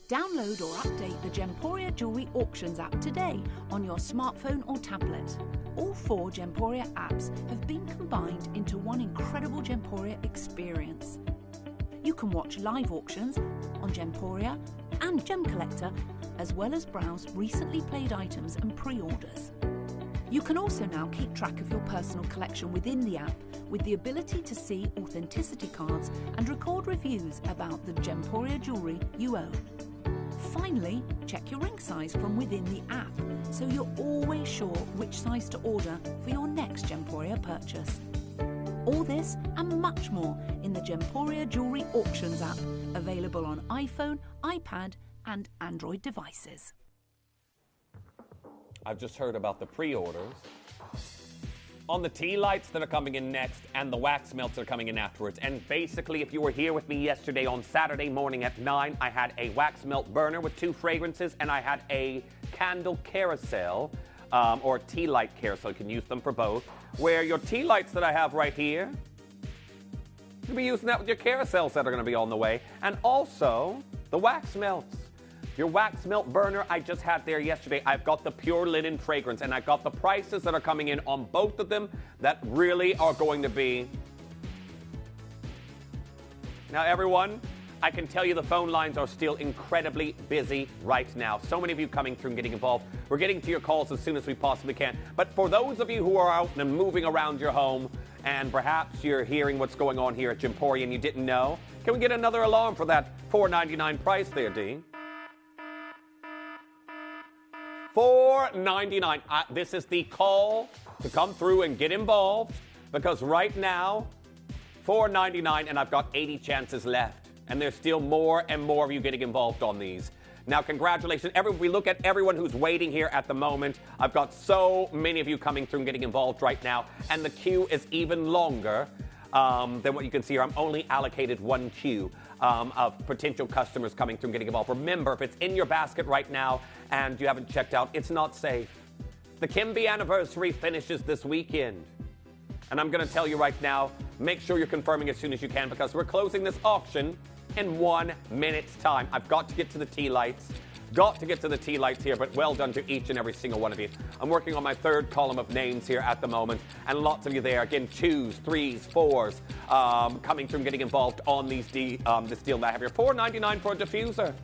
Download or update the Gemporia Jewelry Auctions app today on your smartphone or tablet. All 4 Gemporia apps have been combined into one incredible Gemporia experience. You can watch live auctions on Gemporia and Gem Collector, as well as browse recently played items and pre-orders. You can also now keep track of your personal collection within the app with the ability to see authenticity cards and record reviews about the Gemporia jewellery you own. Finally, check your ring size from within the app, so you're always sure which size to order for your next Gemporia purchase. All this and much more in the Gemporia Jewellery Auctions app, available on iPhone, iPad and Android devices. I've just heard about the pre-orders on the tea lights that are coming in next and the wax melts that are coming in afterwards. And basically, if you were here with me yesterday on Saturday morning at 9, I had a wax melt burner with 2 fragrances, and I had a candle carousel, or tea light carousel. You can use them for both. Where your tea lights that I have right here, you'll be using that with your carousels that are going to be on the way. And also, the wax melts. Your wax melt burner I just had there yesterday. I've got the pure linen fragrance, and I've got the prices that are coming in on both of them that really are going to be. Now, everyone, I can tell you the phone lines are still incredibly busy right now. So many of you coming through and getting involved. We're getting to your calls as soon as we possibly can. But for those of you who are out and moving around your home, and perhaps you're hearing what's going on here at Gemporia and you didn't know, can we get another alarm for that $4.99 price there, Dean? $4.99. This is the call to come through and get involved, because right now, $4.99, and I've got 80 chances left. And there's still more and more of you getting involved on these. Now, congratulations. We look at everyone who's waiting here at the moment. I've got so many of you coming through and getting involved right now, and the queue is even longer than what you can see here. I'm only allocated 1 queue of potential customers coming through and getting involved. Remember, if it's in your basket right now and you haven't checked out, it's not safe. The Kimi anniversary finishes this weekend. And I'm going to tell you right now, make sure you're confirming as soon as you can, because we're closing this auction in 1 minute's time. I've got to get to the tea lights. Got to get to the tea lights here, but well done to each and every single one of you. I'm working on my 3rd column of names here at the moment, and lots of you there. Again, 2s, 3s, 4s, coming through and getting involved on these this deal that I have here. $4.99 for a diffuser.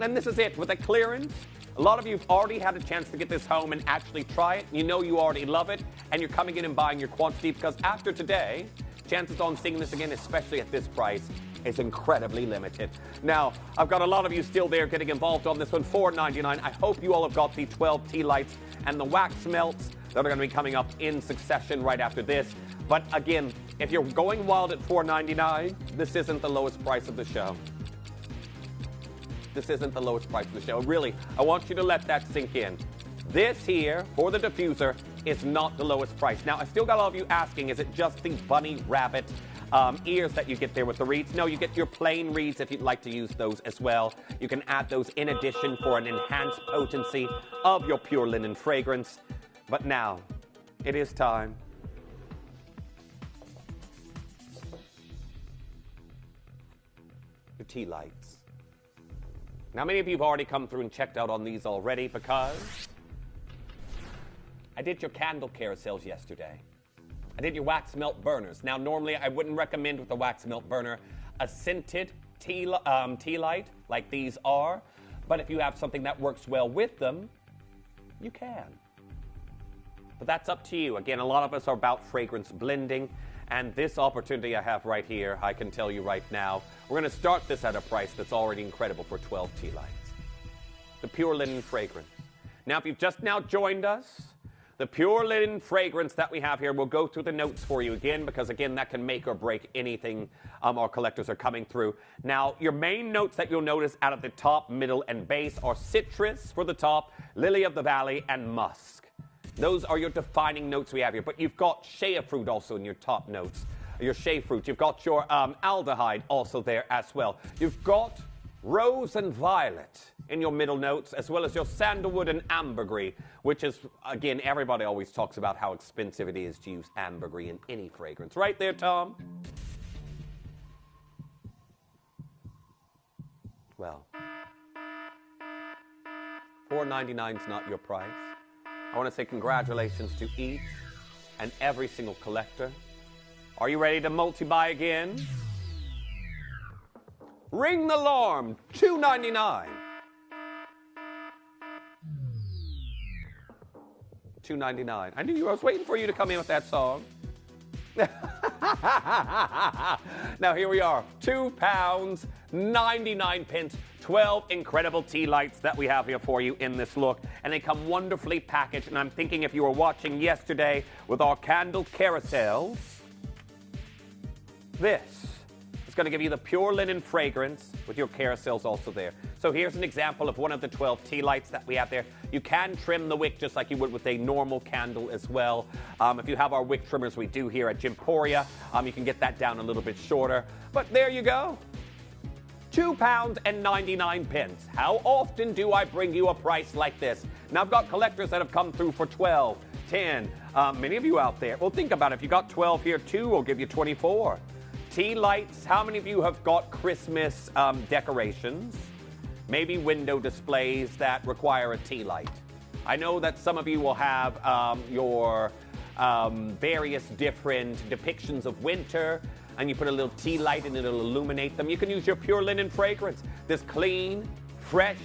And this is it. With a clearance, a lot of you have already had a chance to get this home and actually try it. You know you already love it, and you're coming in and buying your quantity, because after today, chances on seeing this again, especially at this price, is incredibly limited. Now, I've got a lot of you still there getting involved on this one, $4.99. I hope you all have got the 12 tea lights and the wax melts that are going to be coming up in succession right after this. But again, if you're going wild at $4.99, this isn't the lowest price of the show. This isn't the lowest price of the show. Really, I want you to let that sink in. This here, for the diffuser, is not the lowest price. Now, I still got a lot of you asking, is it just the bunny rabbit ears that you get there with the reeds? No, you get your plain reeds if you'd like to use those as well. You can add those in addition for an enhanced potency of your pure linen fragrance. But now, it is time. The tea lights. Now, many of you have already come through and checked out on these already, because I did your candle carousels yesterday. I did your wax melt burners. Now, normally I wouldn't recommend with the wax melt burner a scented tea light like these are, but if you have something that works well with them, you can. But that's up to you. Again, a lot of us are about fragrance blending, and this opportunity I have right here, I can tell you right now, we're going to start this at a price that's already incredible for 12 tea lights. The pure linen fragrance. Now, if you've just now joined us, The pure linen fragrance that we have here, we'll go through the notes for you again, because again, that can make or break anything our collectors are coming through. Now, your main notes that you'll notice out of the top, middle, and base are citrus for the top, lily of the valley, and musk. Those are your defining notes we have here. But you've got shea fruit also in your top notes. Your shea fruit. You've got your aldehyde also there as well. You've got rose and violet in your middle notes, as well as your sandalwood and ambergris, which is, again, everybody always talks about how expensive it is to use ambergris in any fragrance. Right there, Tom? Well, $4.99 is not your price. I want to say congratulations to each and every single collector. Are you ready to multi-buy again? Ring the alarm, $2.99. $2.99. I was waiting for you to come in with that song. Now here we are, £2.99. 12 incredible tea lights that we have here for you in this look, and they come wonderfully packaged. And I'm thinking if you were watching yesterday with our candle carousels, this is going to give you the pure linen fragrance with your carousels also there. So here's an example of one of the 12 tea lights that we have there. You can trim the wick just like you would with a normal candle as well. If you have our wick trimmers we do here at Gemporia, you can get that down a little bit shorter. But there you go. £2.99. How often do I bring you a price like this? Now, I've got collectors that have come through for 12, 10. Many of you out there, well, think about it. If you got 12 here, 2 will give you 24. Tea lights, how many of you have got Christmas decorations? Maybe window displays that require a tea light. I know that some of you will have your various different depictions of winter, and you put a little tea light and it'll illuminate them. You can use your pure linen fragrance, this clean, fresh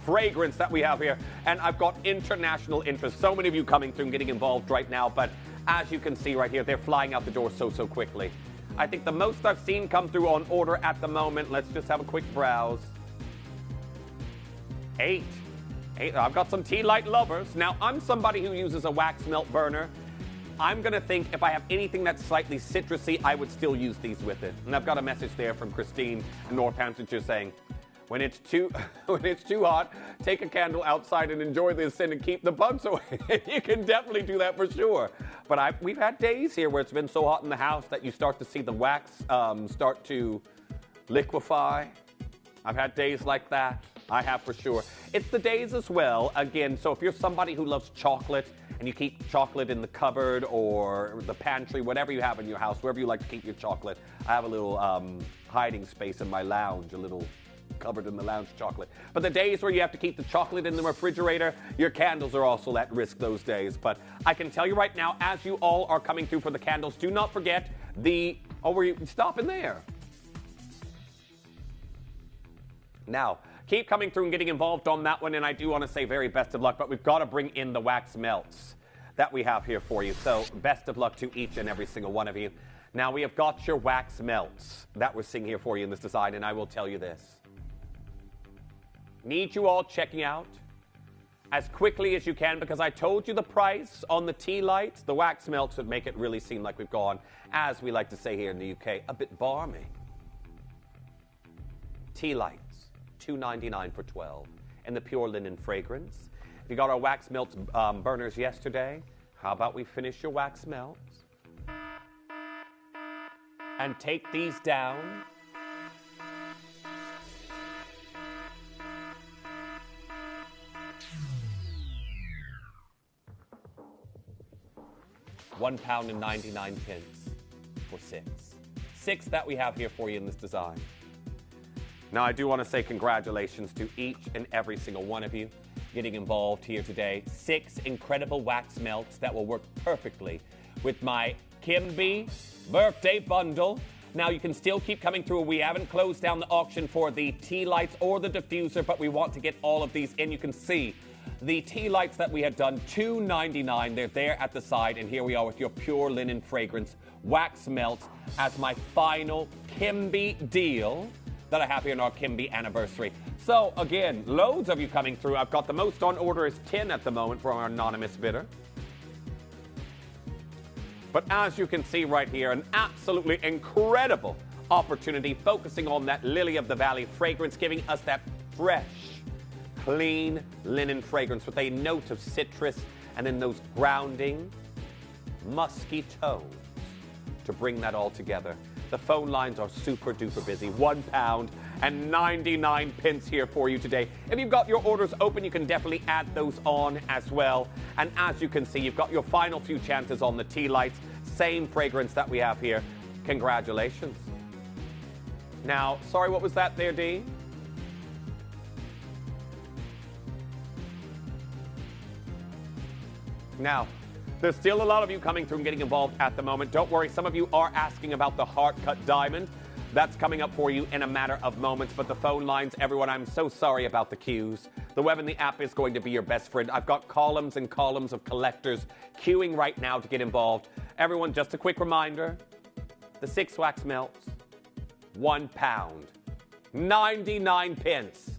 fragrance that we have here. And I've got international interest. So many of you coming through and getting involved right now, but as you can see right here, they're flying out the door so quickly. I think the most I've seen come through on order at the moment, let's just have a quick browse. 8. I've got some tea light lovers. Now, I'm somebody who uses a wax melt burner. I'm going to think if I have anything that's slightly citrusy, I would still use these with it. And I've got a message there from Christine in Northamptonshire saying, when it's too hot, take a candle outside and enjoy this scent and keep the bugs away. You can definitely do that for sure. But we've had days here where it's been so hot in the house that you start to see the wax start to liquefy. I've had days like that. I have for sure. It's the days as well, again, so if you're somebody who loves chocolate and you keep chocolate in the cupboard or the pantry, whatever you have in your house, wherever you like to keep your chocolate, I have a little hiding space in my lounge, a little cupboard in the lounge chocolate. But the days where you have to keep the chocolate in the refrigerator, your candles are also at risk those days. But I can tell you right now, as you all are coming through for the candles, do not forget were you stopping there? Now, keep coming through and getting involved on that one, and I do want to say very best of luck, but we've got to bring in the wax melts that we have here for you. So best of luck to each and every single one of you. Now, we have got your wax melts that we're seeing here for you in this design, and I will tell you this. Need you all checking out as quickly as you can, because I told you the price on the tea lights. The wax melts would make it really seem like we've gone, as we like to say here in the UK, a bit balmy. Tea lights, $2.99 for 12, and the pure linen fragrance. If you got our wax melts burners yesterday, how about we finish your wax melts and take these down. £1.99 for 6. 6 that we have here for you in this design. Now, I do want to say congratulations to each and every single one of you getting involved here today. 6 incredible wax melts that will work perfectly with my Kimi birthday bundle. Now, you can still keep coming through. We haven't closed down the auction for the tea lights or the diffuser, but we want to get all of these in. You can see the tea lights that we had done, $2.99. They're there at the side, and here we are with your pure linen fragrance wax melts as my final Kimi deal that I have here in our Kimi anniversary. So, again, loads of you coming through. I've got the most on order is 10 at the moment from our anonymous bidder. But as you can see right here, an absolutely incredible opportunity focusing on that lily of the valley fragrance, giving us that fresh, clean linen fragrance with a note of citrus and then those grounding, musky tones to bring that all together. The phone lines are super duper busy. £1 and 99 pence here for you today. If you've got your orders open, you can definitely add those on as well. And as you can see, you've got your final few chances on the tea lights. Same fragrance that we have here. Congratulations. Now, sorry, what was that there, Dee? Now, there's still a lot of you coming through and getting involved at the moment. Don't worry, some of you are asking about the heart-cut diamond. That's coming up for you in a matter of moments. But the phone lines, everyone, I'm so sorry about the queues. The web and the app is going to be your best friend. I've got columns and columns of collectors queuing right now to get involved. Everyone, just a quick reminder. The 6 wax melts, £1, 99 pence.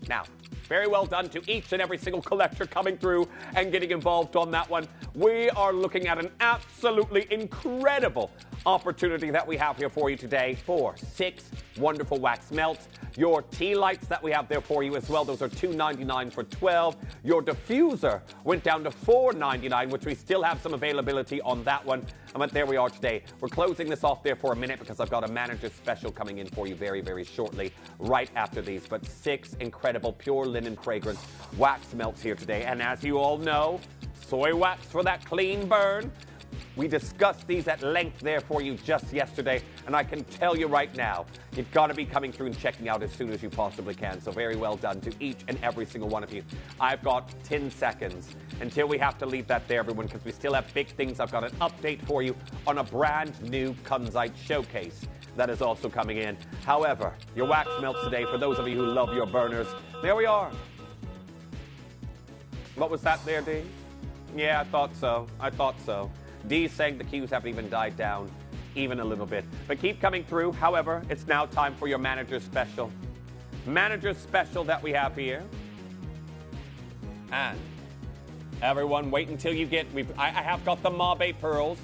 Now, very well done to each and every single collector coming through and getting involved on that one. We are looking at an absolutely incredible opportunity that we have here for you today for 6 wonderful wax melts. Your tea lights that we have there for you as well, those are $2.99 for 12. Your diffuser went down to $4.99, which we still have some availability on that one. But there we are today. We're closing this off there for a minute because I've got a manager's special coming in for you very, very shortly, right after these. But 6 incredible pure linen fragrance wax melts here today. And as you all know, soy wax for that clean burn. We discussed these at length there for you just yesterday, and I can tell you right now, you've got to be coming through and checking out as soon as you possibly can. So very well done to each and every single one of you. I've got 10 seconds until we have to leave that there, everyone, because we still have big things. I've got an update for you on a brand new Kunzite showcase that is also coming in. However, your wax melts today, for those of you who love your burners, there we are. What was that there, Dee? Yeah, I thought so. I thought so. Dee's saying the queues haven't even died down even a little bit. But keep coming through. However, it's now time for your manager's special. Manager's special that we have here. And everyone, wait until you get... I have got the Mobe pearls.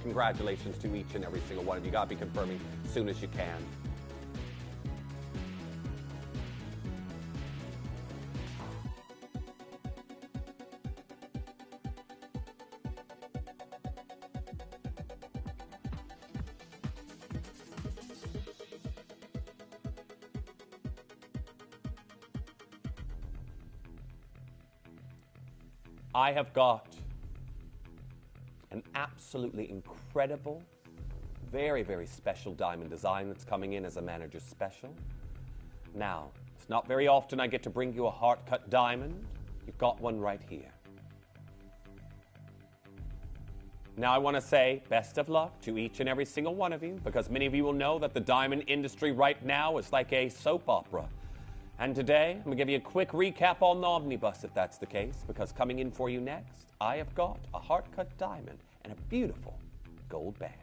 Congratulations to each and every single one of you. Got to be confirming as soon as you can. I have got an absolutely incredible, very, very special diamond design that's coming in as a manager's special. Now, it's not very often I get to bring you a heart-cut diamond. You've got one right here. Now, I want to say best of luck to each and every single one of you, because many of you will know that the diamond industry right now is like a soap opera. And today, I'm going to give you a quick recap on the omnibus, if that's the case, because coming in for you next, I have got a heart-cut diamond and a beautiful gold band.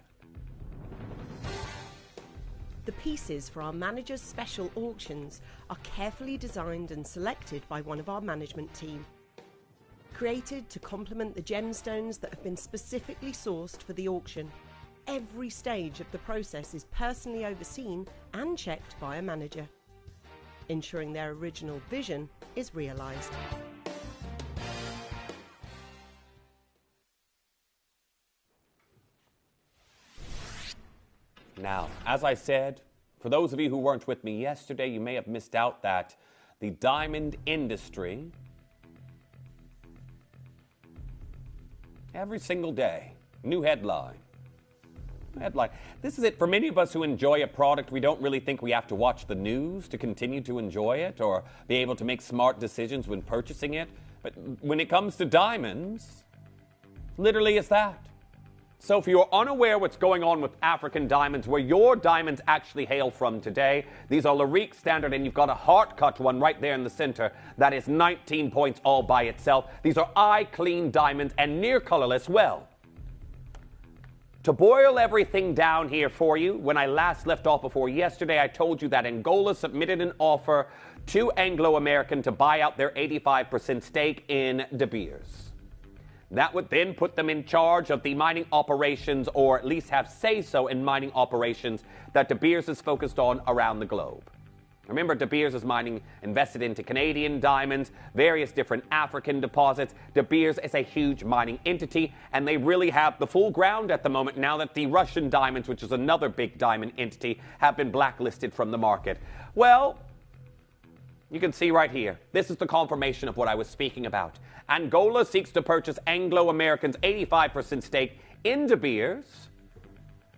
The pieces for our manager's special auctions are carefully designed and selected by one of our management team. Created to complement the gemstones that have been specifically sourced for the auction, every stage of the process is personally overseen and checked by a manager, ensuring their original vision is realised. Now, as I said, for those of you who weren't with me yesterday, you may have missed out that the diamond industry, every single day, new headline. This is it. For many of us who enjoy a product, we don't really think we have to watch the news to continue to enjoy it or be able to make smart decisions when purchasing it. But when it comes to diamonds, literally it's that. So if you're unaware what's going on with African diamonds, where your diamonds actually hail from today, these are Larique standard, and you've got a heart-cut one right there in the center that is 19 points all by itself. These are eye-clean diamonds and near colorless. Well, To boil everything down here for you, when I last left off before yesterday, I told you that Angola submitted an offer to Anglo-American to buy out their 85% stake in De Beers. That would then put them in charge of the mining operations, or at least have say-so in mining operations that De Beers is focused on around the globe. Remember, De Beers is mining invested into Canadian diamonds, various different African deposits. De Beers is a huge mining entity, and they really have the full ground at the moment now that the Russian diamonds, which is another big diamond entity, have been blacklisted from the market. Well, you can see right here, this is the confirmation of what I was speaking about. Angola seeks to purchase Anglo-American's 85% stake in De Beers.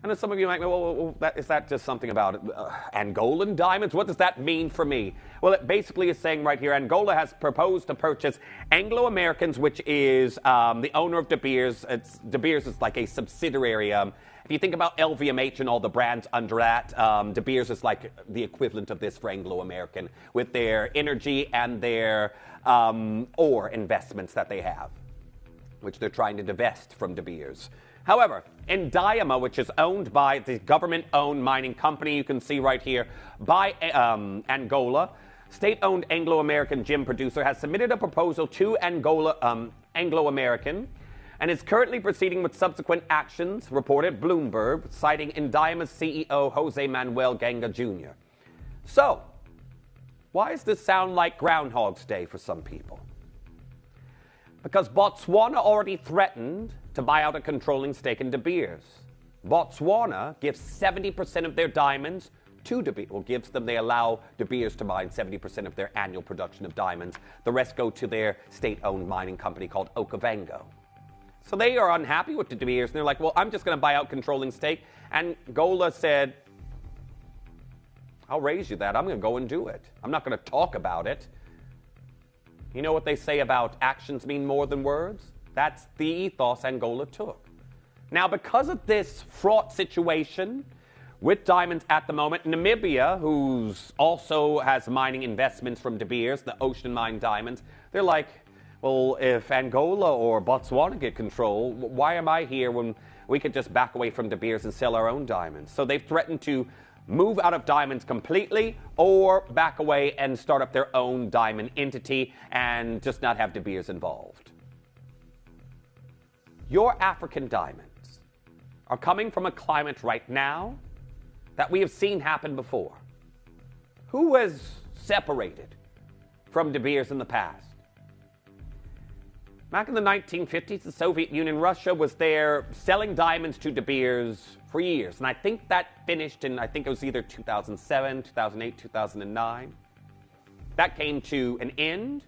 And then some of you might go, well, is that just something about Angolan diamonds? What does that mean for me? Well, it basically is saying right here, Angola has proposed to purchase Anglo-Americans, which is the owner of De Beers. De Beers is like a subsidiary. If you think about LVMH and all the brands under that, De Beers is like the equivalent of this for Anglo-American with their energy and their ore investments that they have, which they're trying to divest from De Beers. However, Indiama, which is owned by the government-owned mining company, you can see right here, by Angola, state-owned Anglo-American gem producer, has submitted a proposal to Anglo-American and is currently proceeding with subsequent actions, reported Bloomberg, citing Indiama's CEO, Jose Manuel Ganga Jr. So, why does this sound like Groundhog's Day for some people? Because Botswana already threatened to buy out a controlling stake in De Beers. Botswana gives 70% of their diamonds to De Beers. Well, they allow De Beers to mine 70% of their annual production of diamonds. The rest go to their state-owned mining company called Okavango. So they are unhappy with the De Beers, and they're like, well, I'm just going to buy out controlling stake. And Angola said, I'll raise you that. I'm going to go and do it. I'm not going to talk about it. You know what they say about actions mean more than words? That's the ethos Angola took. Now, because of this fraught situation with diamonds at the moment, Namibia, who's also has mining investments from De Beers, the ocean mine diamonds, they're like, well, if Angola or Botswana get control, why am I here when we could just back away from De Beers and sell our own diamonds? So they've threatened to move out of diamonds completely or back away and start up their own diamond entity and just not have De Beers involved. Your African diamonds are coming from a climate right now that we have seen happen before. Who has separated from De Beers in the past? Back in the 1950s, the Soviet Union, Russia was there selling diamonds to De Beers for years. And I think that finished in, I think it was either 2007, 2008, 2009. That came to an end.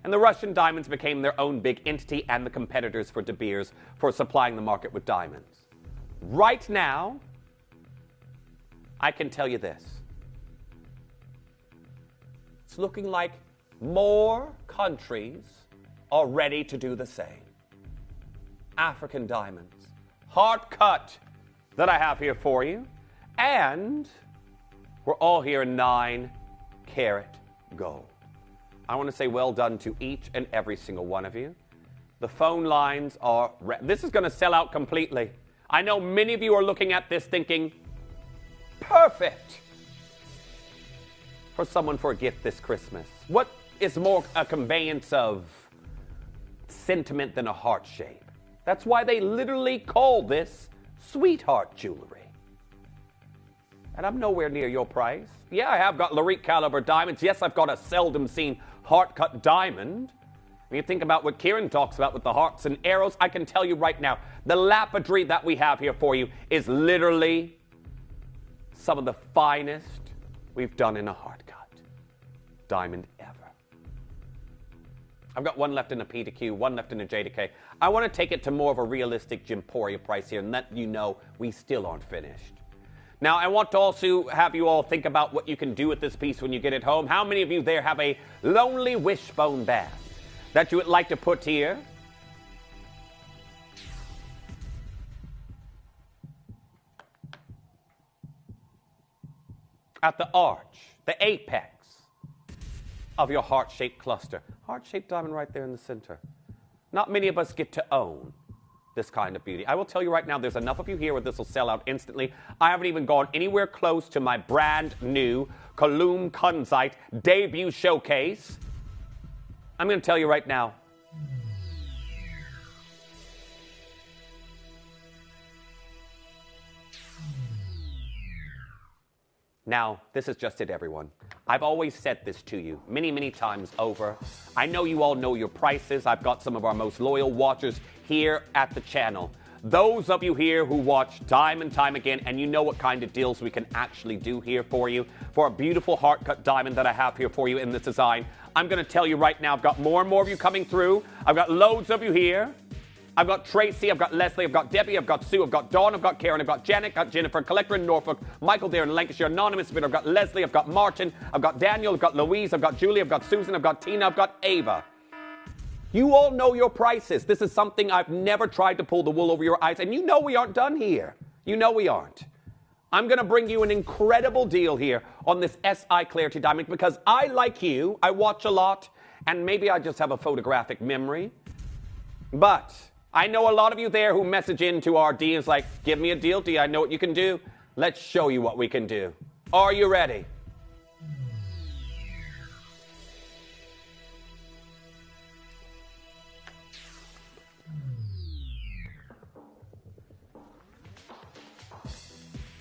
And the Russian diamonds became their own big entity and the competitors for De Beers for supplying the market with diamonds. Right now, I can tell you this. It's looking like more countries are ready to do the same. African diamonds, hard cut, that I have here for you. And we're all here in 9-carat gold. I want to say well done to each and every single one of you. The phone lines are this is going to sell out completely. I know many of you are looking at this thinking, perfect for someone for a gift this Christmas. What is more a conveyance of sentiment than a heart shape? That's why they literally call this sweetheart jewelry. And I'm nowhere near your price. Yeah, I have got Larique caliber diamonds. Yes, I've got a seldom seen heart-cut diamond. When you think about what Kieran talks about with the hearts and arrows, I can tell you right now, the lapidary that we have here for you is literally some of the finest we've done in a heart-cut diamond ever. I've got one left in a P2Q, one left in a J2K. I want to take it to more of a realistic Gemporia price here and let you know we still aren't finished. Now, I want to also have you all think about what you can do with this piece when you get it home. How many of you there have a lonely wishbone band that you would like to put here? At the arch, the apex of your heart-shaped cluster. Heart-shaped diamond right there in the center. Not many of us get to own this kind of beauty. I will tell you right now, there's enough of you here where this will sell out instantly. I haven't even gone anywhere close to my brand new Kunzite debut showcase. I'm going to tell you right now. Now, this is just it, everyone. I've always said this to you many, many times over. I know you all know your prices. I've got some of our most loyal watchers here at the channel. Those of you here who watch time and time again, and you know what kind of deals we can actually do here for you, for a beautiful heart-cut diamond that I have here for you in this design, I'm going to tell you right now, I've got more and more of you coming through. I've got loads of you here. I've got Tracy, I've got Leslie, I've got Debbie, I've got Sue, I've got Dawn, I've got Karen, I've got Janet, I've got Jennifer, Collector in Norfolk, Michael there in Lancashire, Anonymous, I've got Leslie, I've got Martin, I've got Daniel, I've got Louise, I've got Julie, I've got Susan, I've got Tina, I've got Ava. You all know your prices. This is something I've never tried to pull the wool over your eyes, and you know we aren't done here. You know we aren't. I'm going to bring you an incredible deal here on this SI Clarity Diamond because I, like you, I watch a lot, and maybe I just have a photographic memory, but I know a lot of you there who message into our DMs like, give me a deal, D, I know what you can do. Let's show you what we can do. Are you ready?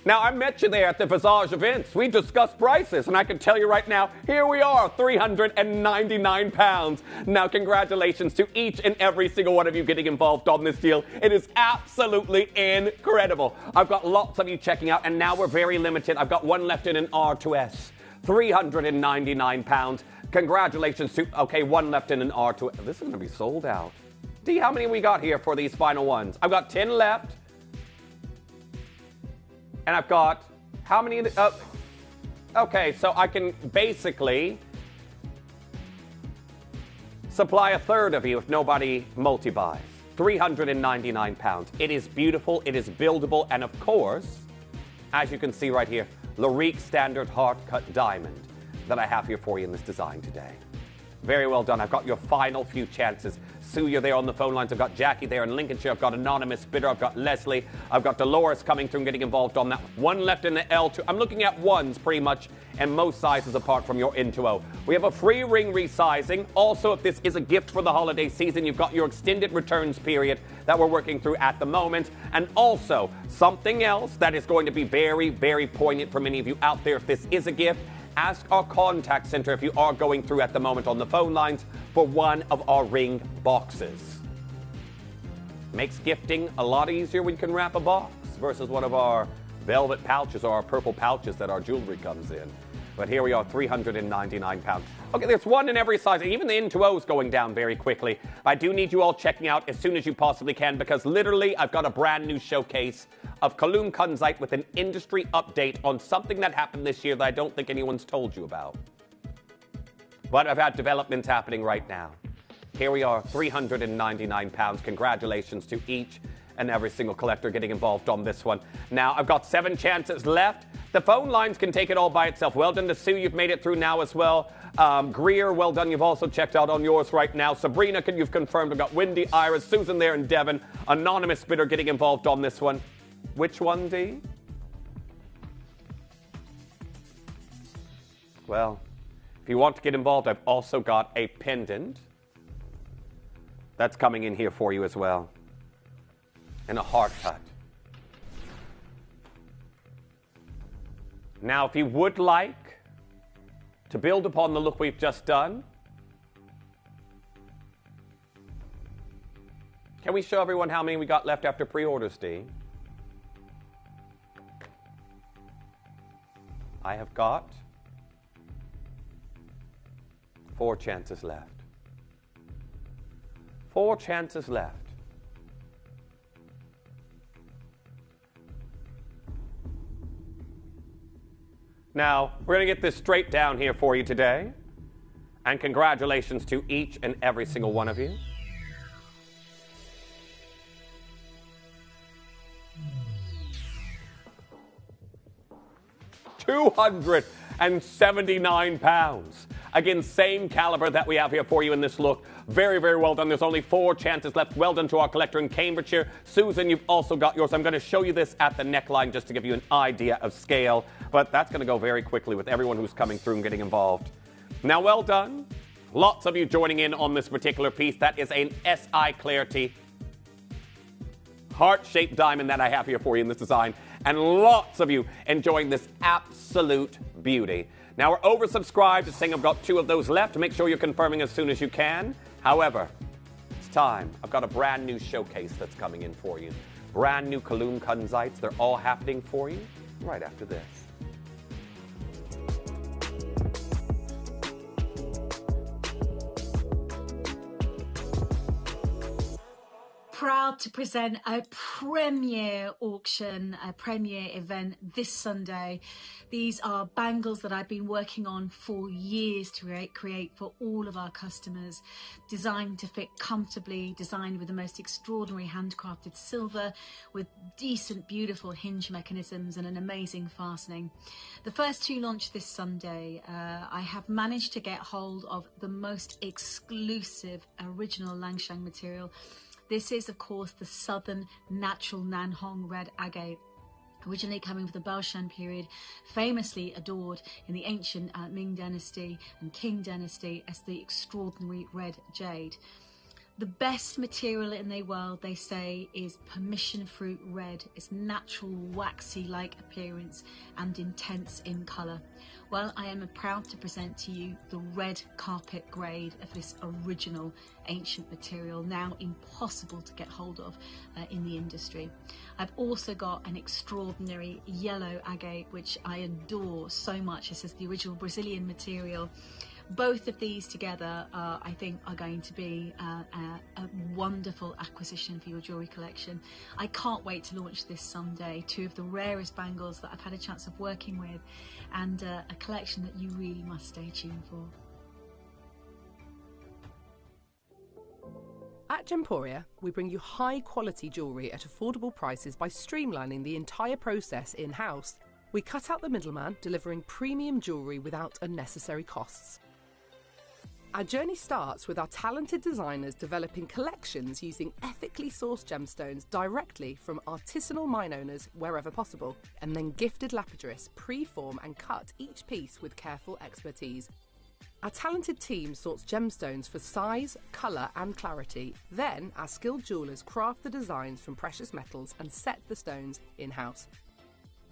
Now, I met you there at the Visage events. We discussed prices, and I can tell you right now, here we are, £399. Now, congratulations to each and every single one of you getting involved on this deal. It is absolutely incredible. I've got lots of you checking out, and now we're very limited. I've got one left in an R2S, £399. Congratulations to, okay, one left in an R2S. This is going to be sold out. D, how many we got here for these final ones? I've got 10 left. And I've got, how many? Okay, so I can basically supply a third of you if nobody multi-buys. £399. It is beautiful, it is buildable, and of course, as you can see right here, Larique Standard Hard-Cut Diamond that I have here for you in this design today. Very well done. I've got your final few chances. Sue, you're there on the phone lines. I've got Jackie there in Lincolnshire. I've got Anonymous Bidder. I've got Leslie. I've got Dolores coming through and getting involved on that. One left in the L2. I'm looking at ones pretty much, and most sizes apart from your N2O. We have a free ring resizing. Also, if this is a gift for the holiday season, you've got your extended returns period that we're working through at the moment. And also, something else that is going to be very, very poignant for many of you out there if this is a gift. Ask our contact center if you are going through at the moment on the phone lines for one of our ring boxes. Makes gifting a lot easier when you can wrap a box versus one of our velvet pouches or our purple pouches that our jewelry comes in. But here we are, £399. Okay, there's one in every size. Even the N2O is going down very quickly. I do need you all checking out as soon as you possibly can because literally I've got a brand new showcase of Kunzite with an industry update on something that happened this year that I don't think anyone's told you about. But I've had developments happening right now. Here we are, £399. Congratulations to each and every single collector getting involved on this one. Now, I've got 7 chances left. The phone lines can take it all by itself. Well done to Sue, you've made it through now as well. Greer, well done, you've also checked out on yours right now. Sabrina, you've confirmed. I've got Wendy, Iris, Susan there, and Devon. Anonymous Bidder getting involved on this one. Which one, D? Well, if you want to get involved, I've also got a pendant that's coming in here for you as well. And a heart cut. Now, if you would like to build upon the look we've just done, can we show everyone how many we got left after pre-orders, D? I have got 4 chances left. 4 chances left. Now, we're going to get this straight down here for you today. And congratulations to each and every single one of you. £279. Again, same caliber that we have here for you in this look. Very, very well done. There's only 4 chances left. Well done to our collector in Cambridgeshire. Susan, you've also got yours. I'm going to show you this at the neckline just to give you an idea of scale, but that's going to go very quickly with everyone who's coming through and getting involved. Now, well done. Lots of you joining in on this particular piece. That is an SI Clarity heart-shaped diamond that I have here for you in this design, and lots of you enjoying this absolute beauty. Now, we're oversubscribed. It's saying I've got 2 of those left. Make sure you're confirming as soon as you can. However, it's time. I've got a brand new showcase that's coming in for you. Brand new Kunzites. They're all happening for you right after this. Proud to present a premiere auction, a premiere event this Sunday. These are bangles that I've been working on for years to create for all of our customers, designed to fit comfortably, designed with the most extraordinary handcrafted silver, with decent, beautiful hinge mechanisms and an amazing fastening. The first 2 launch this Sunday. I have managed to get hold of the most exclusive original Langshan material. This is, of course, the southern natural Nanhong red agate, originally coming from the Baoshan period, famously adored in the ancient Ming dynasty and Qing dynasty as the extraordinary red jade. The best material in the world, they say, is permission fruit red. Its natural waxy-like appearance and intense in colour. Well, I am proud to present to you the red carpet grade of this original ancient material, now impossible to get hold of in the industry. I've also got an extraordinary yellow agate, which I adore so much. This is the original Brazilian material. Both of these together, I think, are going to be a wonderful acquisition for your jewellery collection. I can't wait to launch this Sunday 2 of the rarest bangles that I've had a chance of working with, and a collection that you really must stay tuned for. At Gemporia, we bring you high-quality jewellery at affordable prices by streamlining the entire process in-house. We cut out the middleman, delivering premium jewellery without unnecessary costs. Our journey starts with our talented designers developing collections using ethically sourced gemstones directly from artisanal mine owners wherever possible, and then gifted lapidarists pre-form and cut each piece with careful expertise. Our talented team sorts gemstones for size, colour and clarity. Then our skilled jewellers craft the designs from precious metals and set the stones in-house.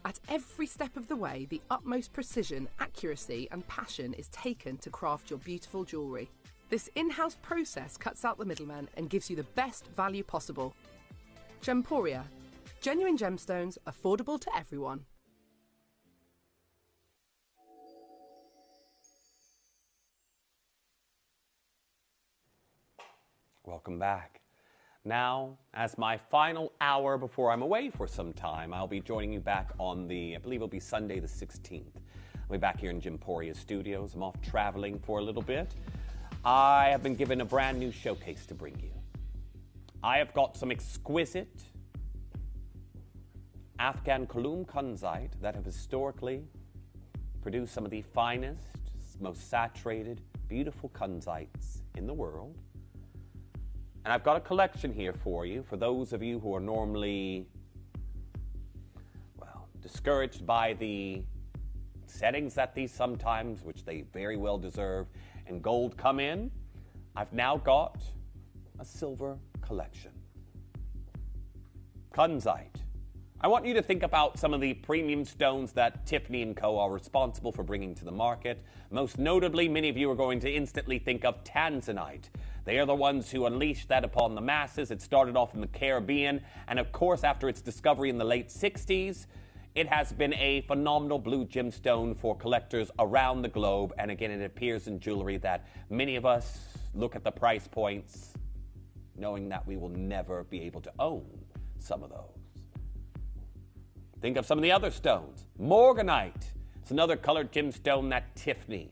At every step of the way, the utmost precision, accuracy and passion is taken to craft your beautiful jewellery. This in-house process cuts out the middleman and gives you the best value possible. Gemporia. Genuine gemstones, affordable to everyone. Welcome back. Now, as my final hour before I'm away for some time, I'll be joining you back on I believe it'll be Sunday the 16th. I'll be back here in Gemporia Studios. I'm off traveling for a little bit. I have been given a brand new showcase to bring you. I have got some exquisite Afghan Kunzite that have historically produced some of the finest, most saturated, beautiful Kunzites in the world. And I've got a collection here for you, for those of you who are normally, well, discouraged by the settings that these sometimes, which they very well deserve, and gold come in. I've now got a silver collection. Kunzite. I want you to think about some of the premium stones that Tiffany & Co. are responsible for bringing to the market. Most notably, many of you are going to instantly think of Tanzanite. They are the ones who unleashed that upon the masses. It started off in the Caribbean, and of course, after its discovery in the late 60s, it has been a phenomenal blue gemstone for collectors around the globe, and again, it appears in jewelry that many of us look at the price points, knowing that we will never be able to own some of those. Think of some of the other stones. Morganite. It's another colored gemstone that Tiffany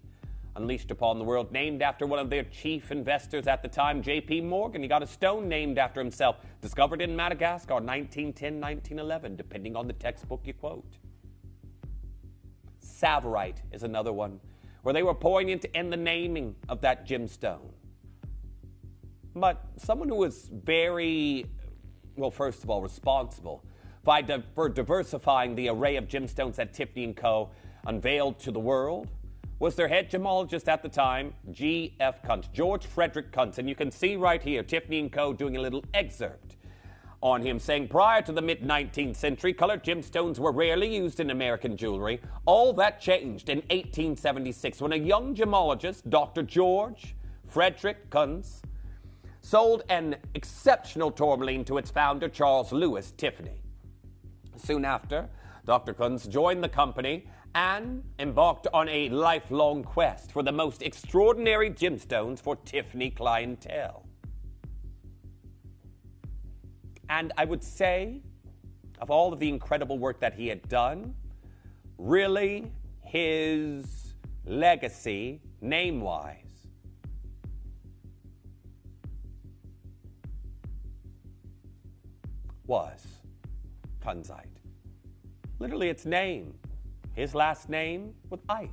unleashed upon the world, named after one of their chief investors at the time, J.P. Morgan. He got a stone named after himself, discovered in Madagascar, 1910, 1911, depending on the textbook you quote. Sapphire is another one, where they were poignant in the naming of that gemstone. but someone who was very, well, first of all, responsible for diversifying the array of gemstones that Tiffany & Co. unveiled to the world was their head gemologist at the time, G.F. Kunz, George Frederick Kunz. And you can see right here, Tiffany & Co. doing a little excerpt on him, saying, prior to the mid-19th century, colored gemstones were rarely used in American jewelry. All that changed in 1876 when a young gemologist, Dr. George Frederick Kunz, sold an exceptional tourmaline to its founder, Charles Lewis Tiffany. Soon after, Dr. Kunz joined the company and embarked on a lifelong quest for the most extraordinary gemstones for Tiffany clientele. And I would say, of all of the incredible work that he had done, really his legacy, name-wise, was Kunzite. Literally its name. His last name was Ite.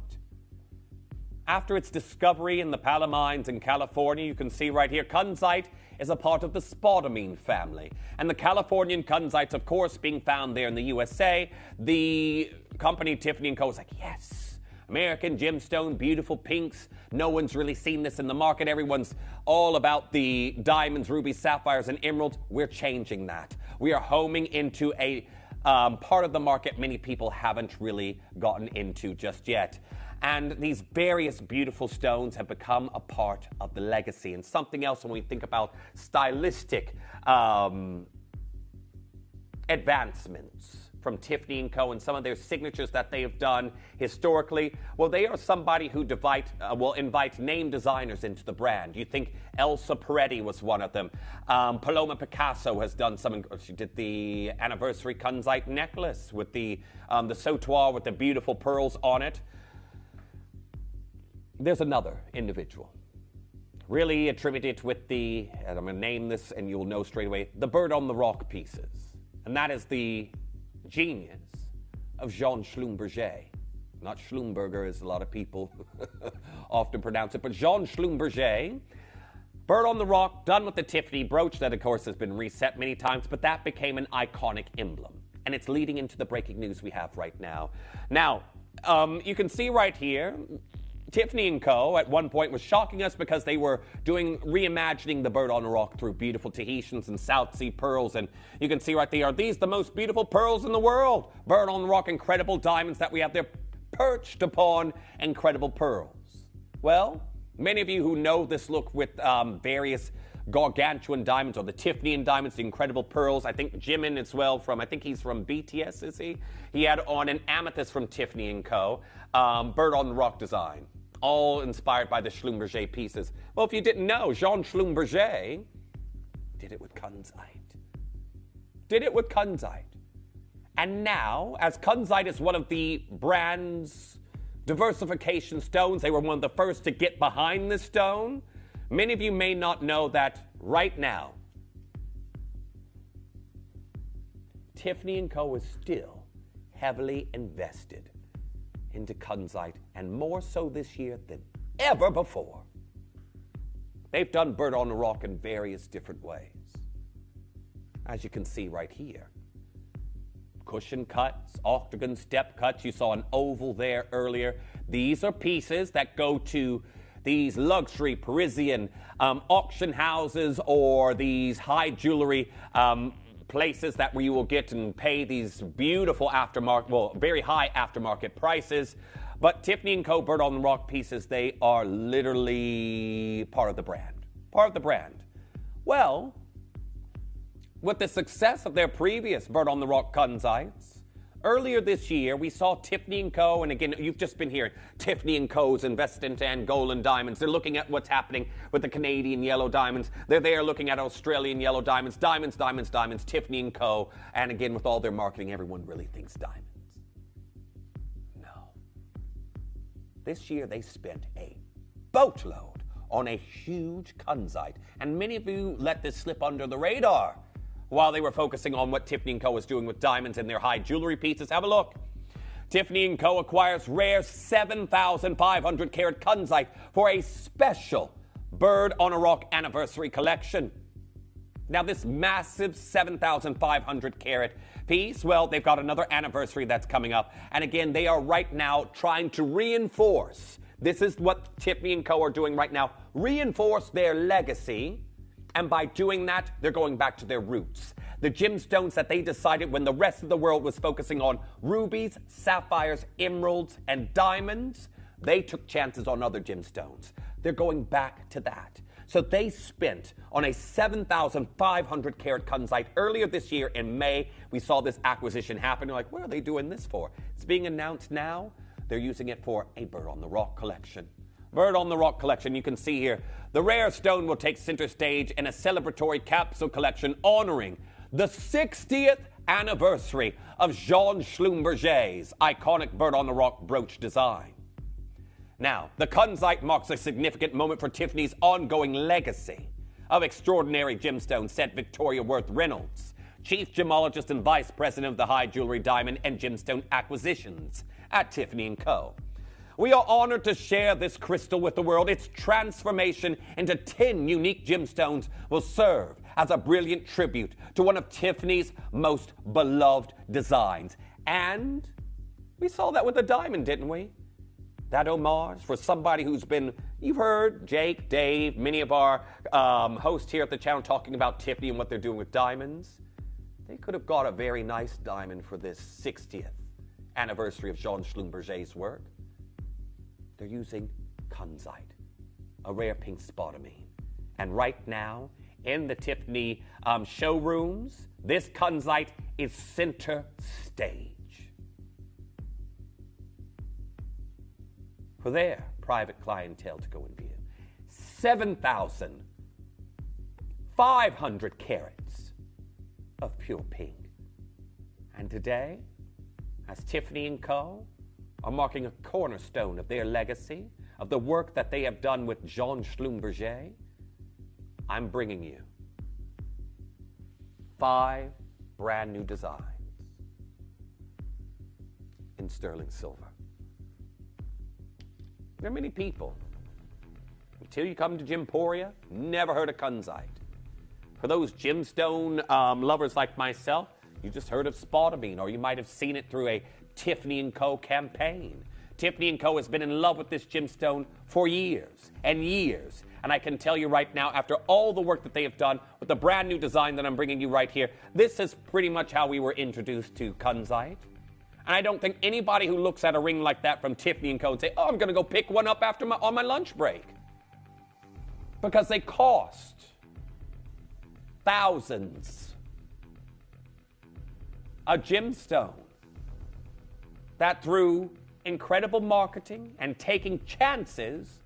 After its discovery in the Palomines in California, you can see right here, Kunzite is a part of the spodumene family. And the Californian Kunzites, of course, being found there in the USA, the company Tiffany & Co. was like, yes, American gemstone, beautiful pinks. No one's really seen this in the market. Everyone's all about the diamonds, rubies, sapphires, and emeralds. We're changing that. We are homing into a part of the market many people haven't really gotten into just yet. And these various beautiful stones have become a part of the legacy. And something else when we think about stylistic advancements from Tiffany & Co. and some of their signatures that they have done historically, well, they are somebody who will invite name designers into the brand. You think Elsa Peretti was one of them. Paloma Picasso has done some. She did the anniversary Kunzite necklace with the sautoir with the beautiful pearls on it. There's another individual, really attributed with the, and I'm going to name this and you'll know straight away, the bird on the rock pieces. And that is the genius of Jean Schlumberger. Not Schlumberger, as a lot of people often pronounce it, but Jean Schlumberger. Bird on the rock, done with the Tiffany brooch that, of course, has been reset many times, but that became an iconic emblem. And it's leading into the breaking news we have right now. Now, you can see right here, Tiffany & Co. at one point was shocking us because they were reimagining the bird on the rock through beautiful Tahitians and South Sea pearls. And you can see right there, are these the most beautiful pearls in the world? Bird on the rock, incredible diamonds that we have there perched upon incredible pearls. Well, many of you who know this look with various gargantuan diamonds, or the Tiffany diamonds, the incredible pearls. I think Jimin as well I think he's from BTS, is he? He had on an amethyst from Tiffany & Co. Bird on the rock design. All inspired by the Schlumberger pieces. Well, if you didn't know, Jean Schlumberger did it with Kunzite. Did it with Kunzite. And now, as Kunzite is one of the brand's diversification stones, they were one of the first to get behind this stone. Many of you may not know that right now, Tiffany & Co. is still heavily invested into Kunzite, and more so this year than ever before. They've done bird on the rock in various different ways. As you can see right here. Cushion cuts, octagon step cuts. You saw an oval there earlier. These are pieces that go to these luxury Parisian auction houses or these high jewelry places that where you will get and pay these beautiful aftermarket, well, very high aftermarket prices. But Tiffany & Co. bird on the rock pieces, they are literally part of the brand. Part of the brand. Well, with the success of their previous bird on the rock Kunzites, earlier this year, we saw Tiffany & Co., and again, you've just been hearing, Tiffany & Co.'s invested into Angolan diamonds. They're looking at what's happening with the Canadian yellow diamonds. They're there looking at Australian yellow diamonds, diamonds, diamonds, diamonds, Tiffany & Co. And again, with all their marketing, everyone really thinks diamonds. No. This year, they spent a boatload on a huge Kunzite. And many of you let this slip under the radar while they were focusing on what Tiffany & Co. was doing with diamonds and their high jewelry pieces. Have a look. Tiffany & Co. acquires rare 7,500 carat Kunzite for a special Bird on a Rock Anniversary Collection. Now, this massive 7,500 carat piece, well, they've got another anniversary that's coming up. And again, they are right now trying to reinforce. This is what Tiffany & Co. are doing right now. Reinforce their legacy. And by doing that, they're going back to their roots. The gemstones that they decided when the rest of the world was focusing on rubies, sapphires, emeralds, and diamonds, they took chances on other gemstones. They're going back to that. So they spent on a 7,500 carat Kunzite earlier this year in May. We saw this acquisition happen. You're like, what are they doing this for? It's being announced now. They're using it for a Bird on the Rock collection. Bird on the Rock collection, you can see here. The rare stone will take center stage in a celebratory capsule collection honoring the 60th anniversary of Jean Schlumberger's iconic Bird on the Rock brooch design. Now, the Kunzite marks a significant moment for Tiffany's ongoing legacy of extraordinary gemstones, said Victoria Worth Reynolds, Chief Gemologist and Vice President of the High Jewelry, Diamond, and Gemstone Acquisitions at Tiffany & Co. We are honored to share this crystal with the world. Its transformation into 10 unique gemstones will serve as a brilliant tribute to one of Tiffany's most beloved designs. And we saw that with the diamond, didn't we? That homage for somebody who's been, you've heard Jake, Dave, many of our hosts here at the channel talking about Tiffany and what they're doing with diamonds. They could have got a very nice diamond for this 60th anniversary of Jean Schlumberger's work. They're using Kunzite, a rare pink spodumene. And right now, in the Tiffany showrooms, this Kunzite is center stage for their private clientele to go and view. 7,500 carats of pure pink. And today, as Tiffany & Co. are marking a cornerstone of their legacy, of the work that they have done with Jean Schlumberger, I'm bringing you 5 brand new designs in sterling silver. There are many people, until you come to Gemporia, never heard of Kunzite. For those gemstone lovers like myself, you just heard of spodumene, or you might have seen it through a Tiffany & Co. campaign. Tiffany & Co. has been in love with this gemstone for years and years. And I can tell you right now, after all the work that they have done with the brand new design that I'm bringing you right here, this is pretty much how we were introduced to Kunzite. And I don't think anybody who looks at a ring like that from Tiffany & Co. and say, oh, I'm going to go pick one up on my lunch break. Because they cost thousands. A gemstone that through incredible marketing and taking chances,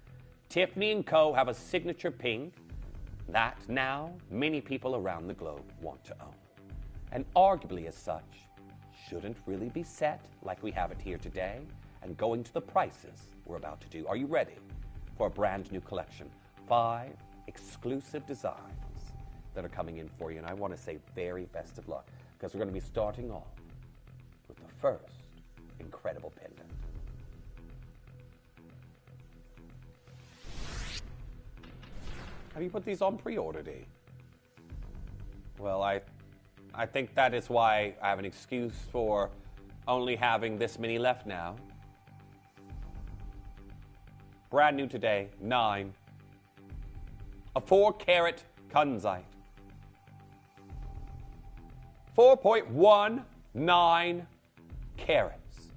Tiffany & Co. have a signature pink that now many people around the globe want to own. And arguably as such, shouldn't really be set like we have it here today and going to the prices we're about to do. Are you ready for a brand new collection? 5 exclusive designs that are coming in for you. And I want to say very best of luck because we're going to be starting off with the first incredible pendant. Have you put these on pre-order, D? Well, I think that is why I have an excuse for only having this many left now. Brand new today, 9. A 4-carat Kunzite. 4.19 carats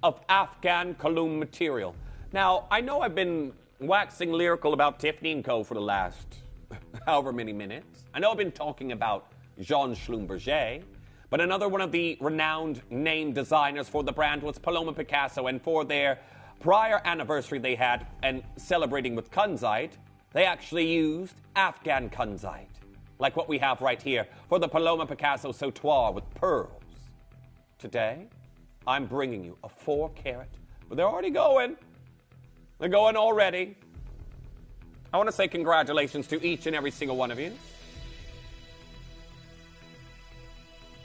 of Afghan Kaloum material. Now, I know I've been waxing lyrical about Tiffany & Co. for the last however many minutes. I know I've been talking about Jean Schlumberger, but another one of the renowned name designers for the brand was Paloma Picasso, and for their prior anniversary they had, and celebrating with Kunzite, they actually used Afghan Kunzite, like what we have right here for the Paloma Picasso sautoir with pearls. Today, I'm bringing you a 4-carat, but they're already going. They're going already. I want to say congratulations to each and every single one of you.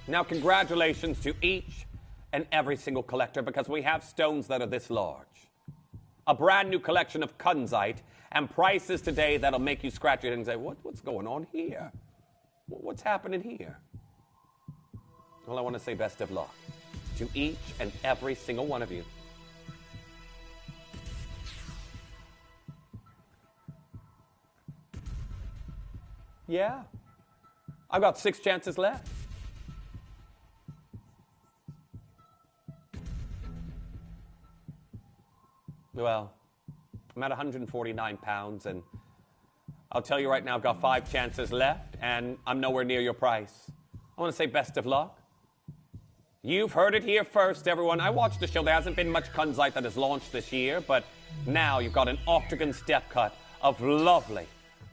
Now, congratulations to each and every single collector because we have stones that are this large. a brand new collection of Kunzite, and prices today that'll make you scratch your head and say, what's going on here? What's happening here? Well, I want to say best of luck to each and every single one of you. Yeah, I've got 6 chances left. Well, I'm at 149 pounds, and I'll tell you right now, I've got 5 chances left, and I'm nowhere near your price. I want to say best of luck. You've heard it here first, everyone. I watched the show. There hasn't been much Kunzite that has launched this year, but now you've got an octagon step cut of lovely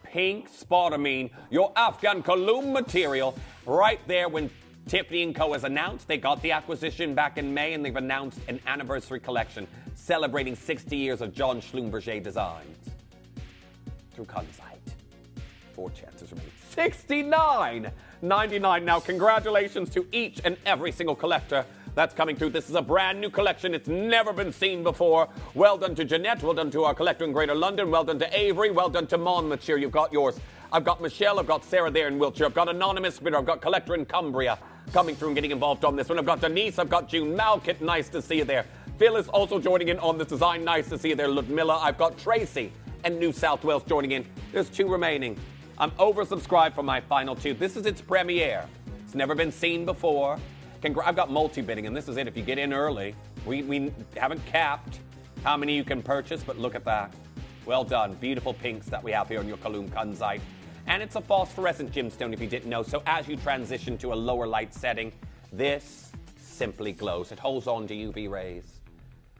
pink spodumene, your Afghan Kaloum material, right there when Tiffany & Co. has announced they got the acquisition back in May, and they've announced an anniversary collection celebrating 60 years of John Schlumberger designs through Kunzite. 4 chances remaining. $69.99. Now, congratulations to each and every single collector that's coming through. This is a brand new collection. It's never been seen before. Well done to Jeanette. Well done to our collector in Greater London. Well done to Avery. Well done to Monmouthshire. You've got yours. I've got Michelle. I've got Sarah there in Wiltshire. I've got Anonymous Bidder. I've got collector in Cumbria coming through and getting involved on this one. I've got Denise. I've got June Malkit. Nice to see you there. Phil is also joining in on this design. Nice to see you there. Ludmilla. I've got Tracy and New South Wales joining in. There's 2 remaining. I'm oversubscribed for my final 2. This is its premiere. It's never been seen before. I've got multi-bidding, and this is it. If you get in early, we haven't capped how many you can purchase, but look at that. Well done. Beautiful pinks that we have here on your Kaloum Kunzite. And it's a phosphorescent gemstone, if you didn't know. So as you transition to a lower light setting, this simply glows. It holds on to UV rays.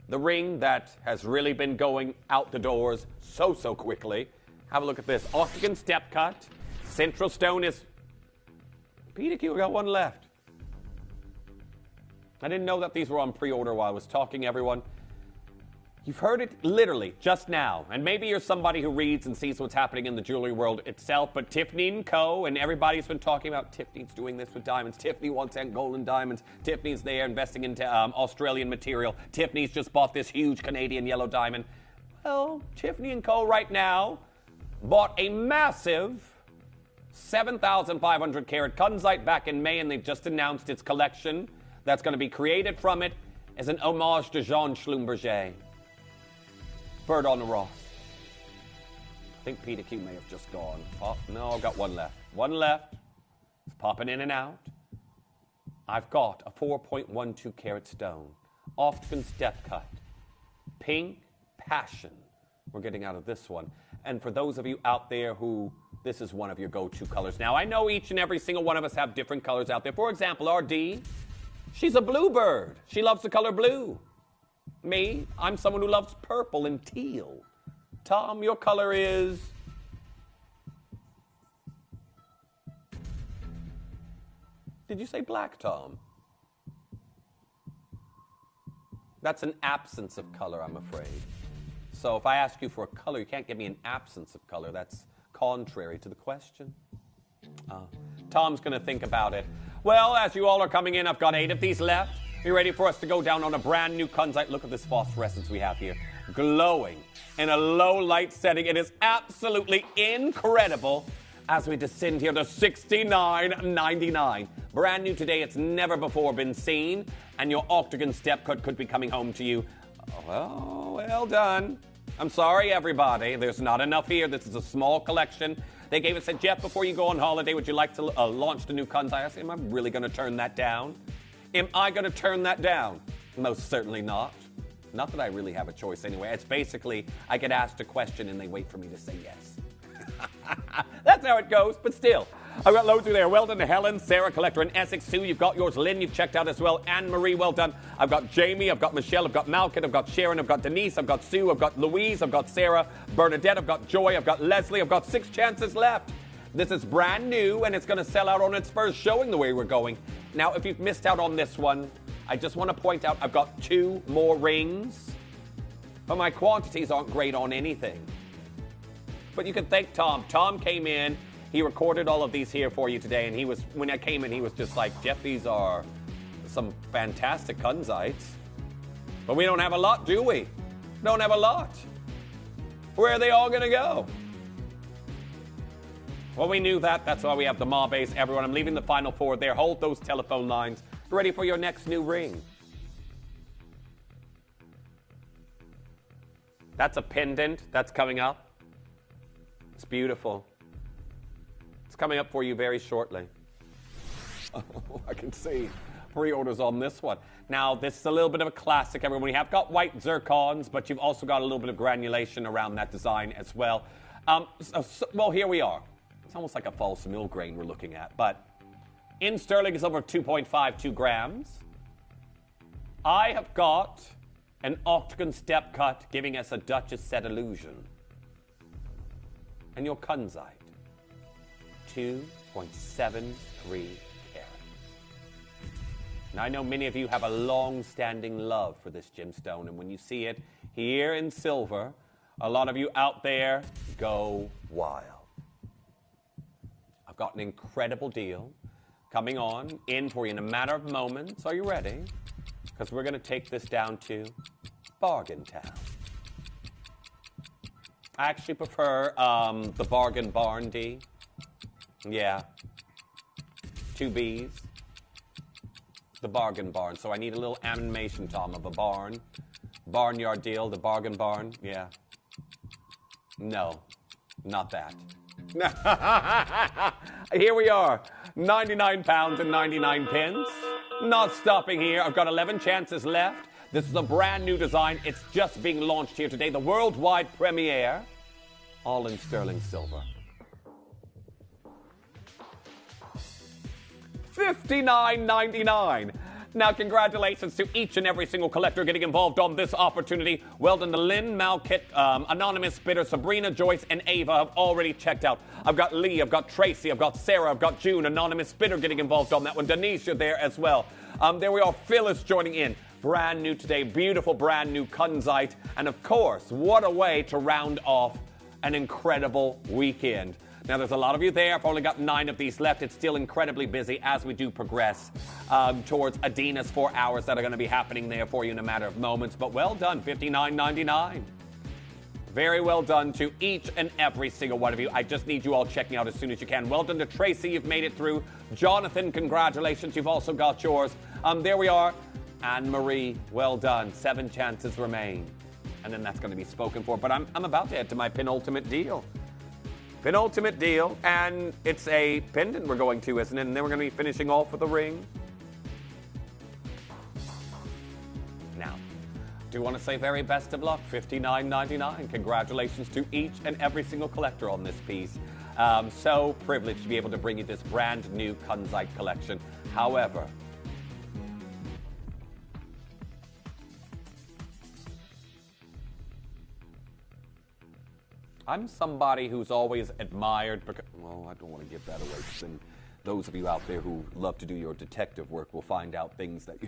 The ring that has really been going out the doors so quickly. Have a look at this. Octagon step cut. Central stone is... Peter Q, we got 1 left. I didn't know that these were on pre-order while I was talking, everyone. You've heard it literally just now, and maybe you're somebody who reads and sees what's happening in the jewelry world itself, but Tiffany & Co. and everybody's been talking about Tiffany's doing this with diamonds. Tiffany wants Angolan diamonds. Tiffany's there investing into Australian material. Tiffany's just bought this huge Canadian yellow diamond. Well, Tiffany & Co. right now bought a massive 7,500 carat Kunzite back in May, and they've just announced its collection that's going to be created from it as an homage to Jean Schlumberger. Bird on the Ross. I think Peter Q may have just gone. Oh, no, I've got 1 left. 1 left. It's popping in and out. I've got a 4.12 carat stone. Octagon step cut. Pink passion. We're getting out of this one. And for those of you out there who this is one of your go-to colors. Now, I know each and every single one of us have different colors out there. For example, RD, she's a bluebird. She loves the color blue. Me, I'm someone who loves purple and teal. Tom, your color is... Did you say black, Tom? That's an absence of color, I'm afraid. So if I ask you for a color, you can't give me an absence of color. That's contrary to the question. Tom's going to think about it. Well, as you all are coming in, I've got 8 of these left. Are you ready for us to go down on a brand new Kunzite? Look at this phosphorescence we have here. Glowing in a low light setting. It is absolutely incredible as we descend here to $69.99. Brand new today. It's never before been seen. And your octagon step cut could be coming home to you. Oh, well done. I'm sorry, everybody. There's not enough here. This is a small collection. They gave us a Jeff, before you go on holiday, would you like to launch the new Kunzite? I said, am I really going to turn that down? Am I going to turn that down? Most certainly not. Not that I really have a choice anyway. It's basically, I get asked a question and they wait for me to say yes. That's how it goes, but still. I've got loads of there. Well done to Helen, Sarah, collector in Essex. Sue, you've got yours. Lynn, you've checked out as well. Anne-Marie, well done. I've got Jamie, I've got Michelle, I've got Malkin, I've got Sharon, I've got Denise, I've got Sue, I've got Louise, I've got Sarah, Bernadette, I've got Joy, I've got Leslie, I've got 6 chances left. This is brand new, and it's going to sell out on its first showing the way we're going. Now, if you've missed out on this one, I just want to point out I've got 2 more rings, but my quantities aren't great on anything. But you can thank Tom. Tom came in. He recorded all of these here for you today, and when I came in, he was just like, Jeff, these are some fantastic Kunzites. But we don't have a lot, do we? Don't have a lot. Where are they all going to go? Well, we knew that. That's why we have the Mobes. Everyone, I'm leaving the final four there. Hold those telephone lines. Ready for your next new ring. That's a pendant that's coming up. It's beautiful. It's coming up for you very shortly. Oh, I can see pre-orders on this one. Now, this is a little bit of a classic, everyone. You have got white zircons, but you've also got a little bit of granulation around that design as well. Well, here we are. It's almost like a false mill grain we're looking at, but in sterling is over 2.52 grams. I have got an octagon step cut giving us a Duchess set illusion. And your Kunzite, 2.73 carats. Now, I know many of you have a long-standing love for this gemstone, and when you see it here in silver, a lot of you out there go wild. I've got an incredible deal coming on in for you in a matter of moments. Are you ready? Because we're going to take this down to Bargain Town. I actually prefer the Bargain Barn, D. Yeah. 2 B's. The Bargain Barn. So I need a little animation, Tom, of a barn. Barnyard deal, the Bargain Barn. Yeah. No, not that. Here we are. 99 pounds and 99 pence. Not stopping here. I've got 11 chances left. This is a brand new design. It's just being launched here today. The worldwide premiere. All in sterling silver. $59.99. Now, congratulations to each and every single collector getting involved on this opportunity. Well done to Lynn, Malkit, Anonymous Bidder, Sabrina, Joyce, and Ava have already checked out. I've got Lee, I've got Tracy, I've got Sarah, I've got June, Anonymous Bidder getting involved on that one. Denise, you're there as well. There we are, Phyllis joining in. Brand new today, beautiful brand new Kunzite. And of course, what a way to round off an incredible weekend. Now, there's a lot of you there. I've only got 9 of these left. It's still incredibly busy as we do progress towards Adina's 4 hours that are going to be happening there for you in a matter of moments. But well done, $59.99. Very well done to each and every single one of you. I just need you all checking out as soon as you can. Well done to Tracy. You've made it through. Jonathan, congratulations. You've also got yours. There we are. Anne-Marie, well done. 7 chances remain. And then that's going to be spoken for. But I'm about to head to my penultimate deal. Penultimate deal, and it's a pendant we're going to, isn't it? And then we're going to be finishing off with a ring. Now, do want to say very best of luck, $59.99. Congratulations to each and every single collector on this piece. So privileged to be able to bring you this brand new Kunzite collection. However, I'm somebody who's always admired, because, well, I don't want to give that away, and those of you out there who love to do your detective work will find out things that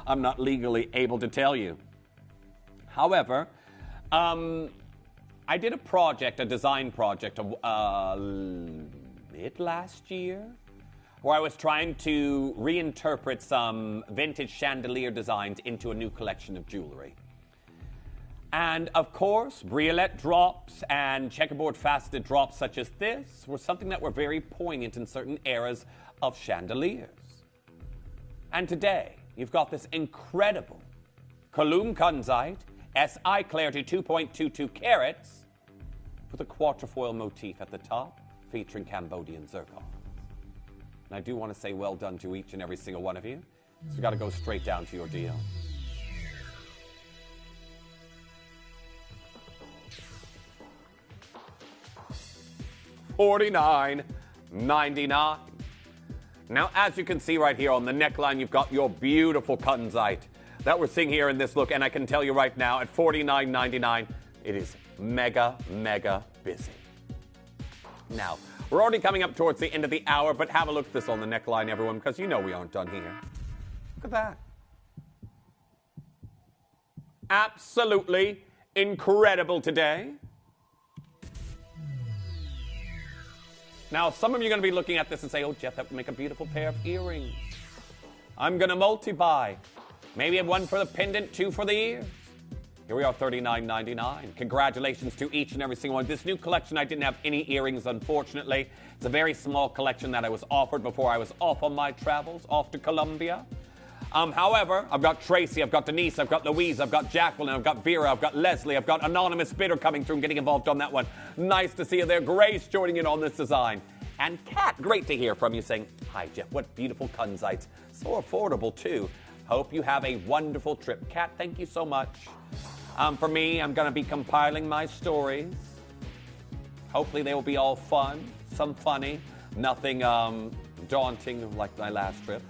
I'm not legally able to tell you. However, I did a project, a design project, mid last year, where I was trying to reinterpret some vintage chandelier designs into a new collection of jewelry. And, of course, briolette drops and checkerboard faceted drops such as this were something that were very poignant in certain eras of chandeliers. And today, you've got this incredible Kulum Kunzite, SI clarity 2.22 carats, with a quatrefoil motif at the top, featuring Cambodian zircon. And I do want to say well done to each and every single one of you. So we've got to go straight down to your deal. $49.99. Now, as you can see right here on the neckline, you've got your beautiful Kunzite that we're seeing here in this look. And I can tell you right now, at $49.99, it is mega, mega busy. Now, we're already coming up towards the end of the hour, but have a look at this on the neckline, everyone, because you know we aren't done here. Look at that. Absolutely incredible today. Now, some of you are going to be looking at this and say, oh, Jeff, that would make a beautiful pair of earrings. I'm going to multi-buy. Maybe one for the pendant, 2 for the ears. Here we are, $39.99. Congratulations to each and every single one. This new collection, I didn't have any earrings, unfortunately. It's a very small collection that I was offered before I was off on my travels, off to Colombia. However, I've got Tracy, I've got Denise, I've got Louise, I've got Jacqueline, I've got Vera, I've got Leslie, I've got Anonymous Bidder coming through and getting involved on that one. Nice to see you there. Grace joining in on this design. And Kat, great to hear from you saying, hi, Jeff, what beautiful Kunzites. So affordable, too. Hope you have a wonderful trip. Kat, thank you so much. For me, I'm going to be compiling my stories. Hopefully they will be all fun, some funny, nothing daunting like my last trip.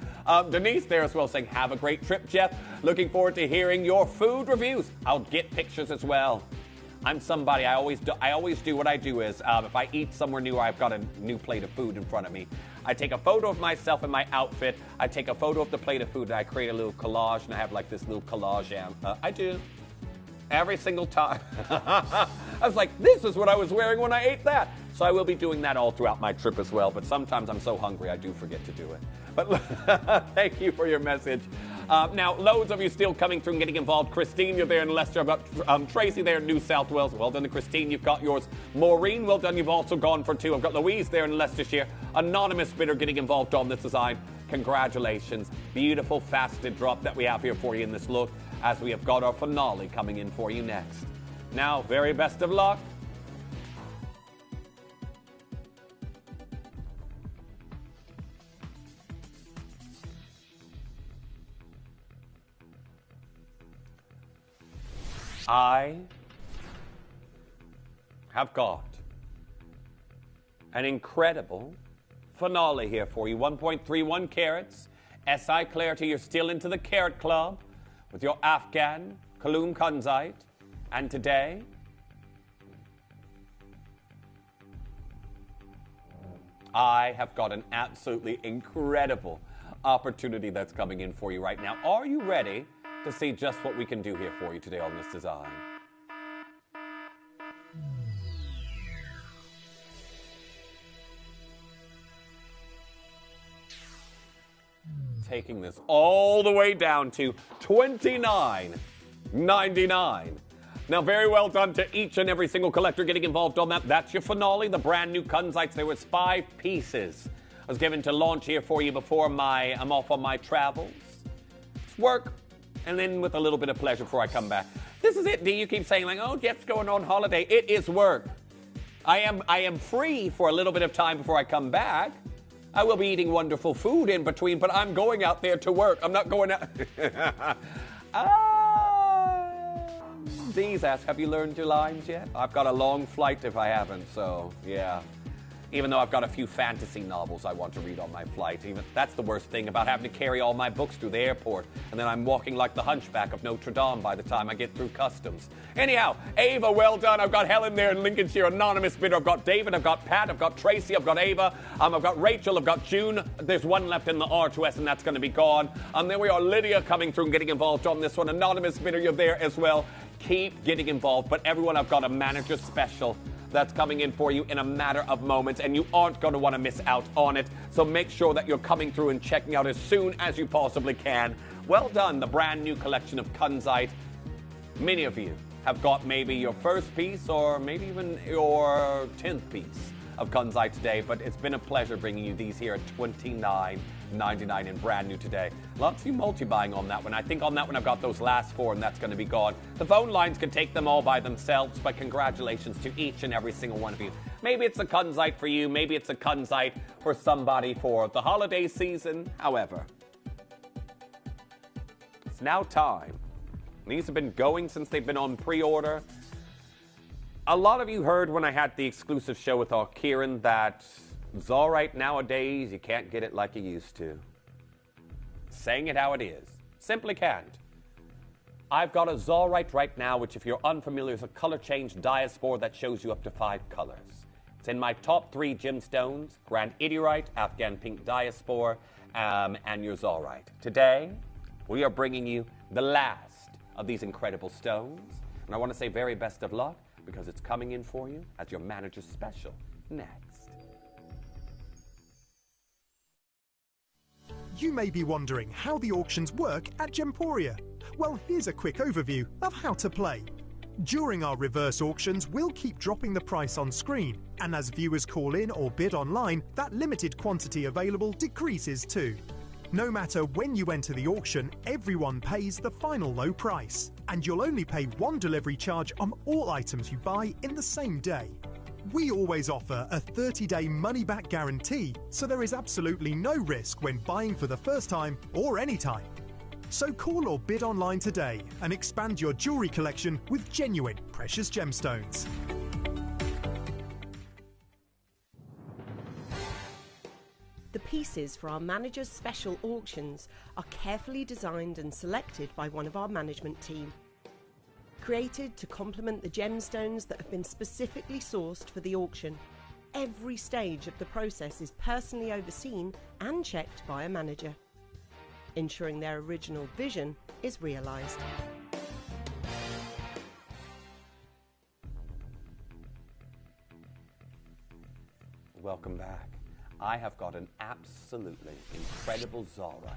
Denise there as well saying, have a great trip, Jeff. Looking forward to hearing your food reviews. I'll get pictures as well. I'm somebody, I always do what I do is, if I eat somewhere new, I've got a new plate of food in front of me. I take a photo of myself in my outfit. I take a photo of the plate of food, and I create a little collage, and I have like this little collage. I do. Every single time. I was like, this is what I was wearing when I ate that. So I will be doing that all throughout my trip as well. But sometimes I'm so hungry, I do forget to do it. But thank you for your message. Now, loads of you still coming through and getting involved. Christine, you're there in Leicester. I've got Tracy there in New South Wales. Well done to Christine. You've got yours. Maureen, well done. You've also gone for 2. I've got Louise there in Leicestershire. Anonymous Bidder getting involved on this design. Congratulations. Beautiful faceted drop that we have here for you in this look, as we have got our finale coming in for you next. Now, very best of luck. I have got an incredible finale here for you. 1.31 carats. SI clarity, you're still into the carat club with your Afghan Kaloum Kunzite. And today, I have got an absolutely incredible opportunity that's coming in for you right now. Are you ready to see just what we can do here for you today on this design? Taking this all the way down to $29.99. Now, very well done to each and every single collector getting involved on that. That's your finale, the brand new Kunzites. There was 5 pieces I was given to launch here for you before I'm off on my travels. It's work, and then with a little bit of pleasure before I come back. This is it, D. You keep saying, like, oh, Jeff's going on holiday. It is work. I am free for a little bit of time before I come back. I will be eating wonderful food in between, but I'm going out there to work. I'm not going out. Dee's asked, have you learned your lines yet? I've got a long flight if I haven't, so yeah. Even though I've got a few fantasy novels I want to read on my flight. Even that's the worst thing about having to carry all my books through the airport. And then I'm walking like the hunchback of Notre Dame by the time I get through customs. Anyhow, Ava, well done. I've got Helen there in Lincolnshire, Anonymous Bidder. I've got David, I've got Pat, I've got Tracy, I've got Ava, I've got Rachel, I've got June. There's one left in the R2S and that's going to be gone. There we are, Lydia coming through and getting involved on this one. Anonymous Bidder, you're there as well. Keep getting involved. But everyone, I've got a manager special that's coming in for you in a matter of moments, and you aren't going to want to miss out on it. So make sure that you're coming through and checking out as soon as you possibly can. Well done, the brand new collection of Kunzite. Many of you have got maybe your first piece or maybe even your 10th piece of Kunzite today, but it's been a pleasure bringing you these here at $29.99 and brand new today. Lots of you multi-buying on that one. I think on that one I've got those last 4 and that's going to be gone. The phone lines can take them all by themselves, but congratulations to each and every single one of you. Maybe it's a Kunzite for you, maybe it's a Kunzite for somebody for the holiday season. However, it's now time. These have been going since they've been on pre-order. A lot of you heard when I had the exclusive show with our Kieran that Zorite nowadays, you can't get it like you used to. Saying it how it is. Simply can't. I've got a Zorite right now, which if you're unfamiliar is a color change diaspore that shows you up to 5 colors. It's in my top 3 gemstones, Granitite, Afghan Pink Diaspore, and your Zorite. Today, we are bringing you the last of these incredible stones. And I want to say very best of luck, because it's coming in for you as your manager's special next. You may be wondering how the auctions work at Gemporia. Well, here's a quick overview of how to play. During our reverse auctions, we'll keep dropping the price on screen, and as viewers call in or bid online, that limited quantity available decreases too. No matter when you enter the auction, everyone pays the final low price, and you'll only pay one delivery charge on all items you buy in the same day. We always offer a 30-day money-back guarantee, so there is absolutely no risk when buying for the first time or any time. So call or bid online today and expand your jewellery collection with genuine precious gemstones. The pieces for our managers' special auctions are carefully designed and selected by one of our management team. Created to complement the gemstones that have been specifically sourced for the auction, every stage of the process is personally overseen and checked by a manager, ensuring their original vision is realised. Welcome back. I have got an absolutely incredible Zarite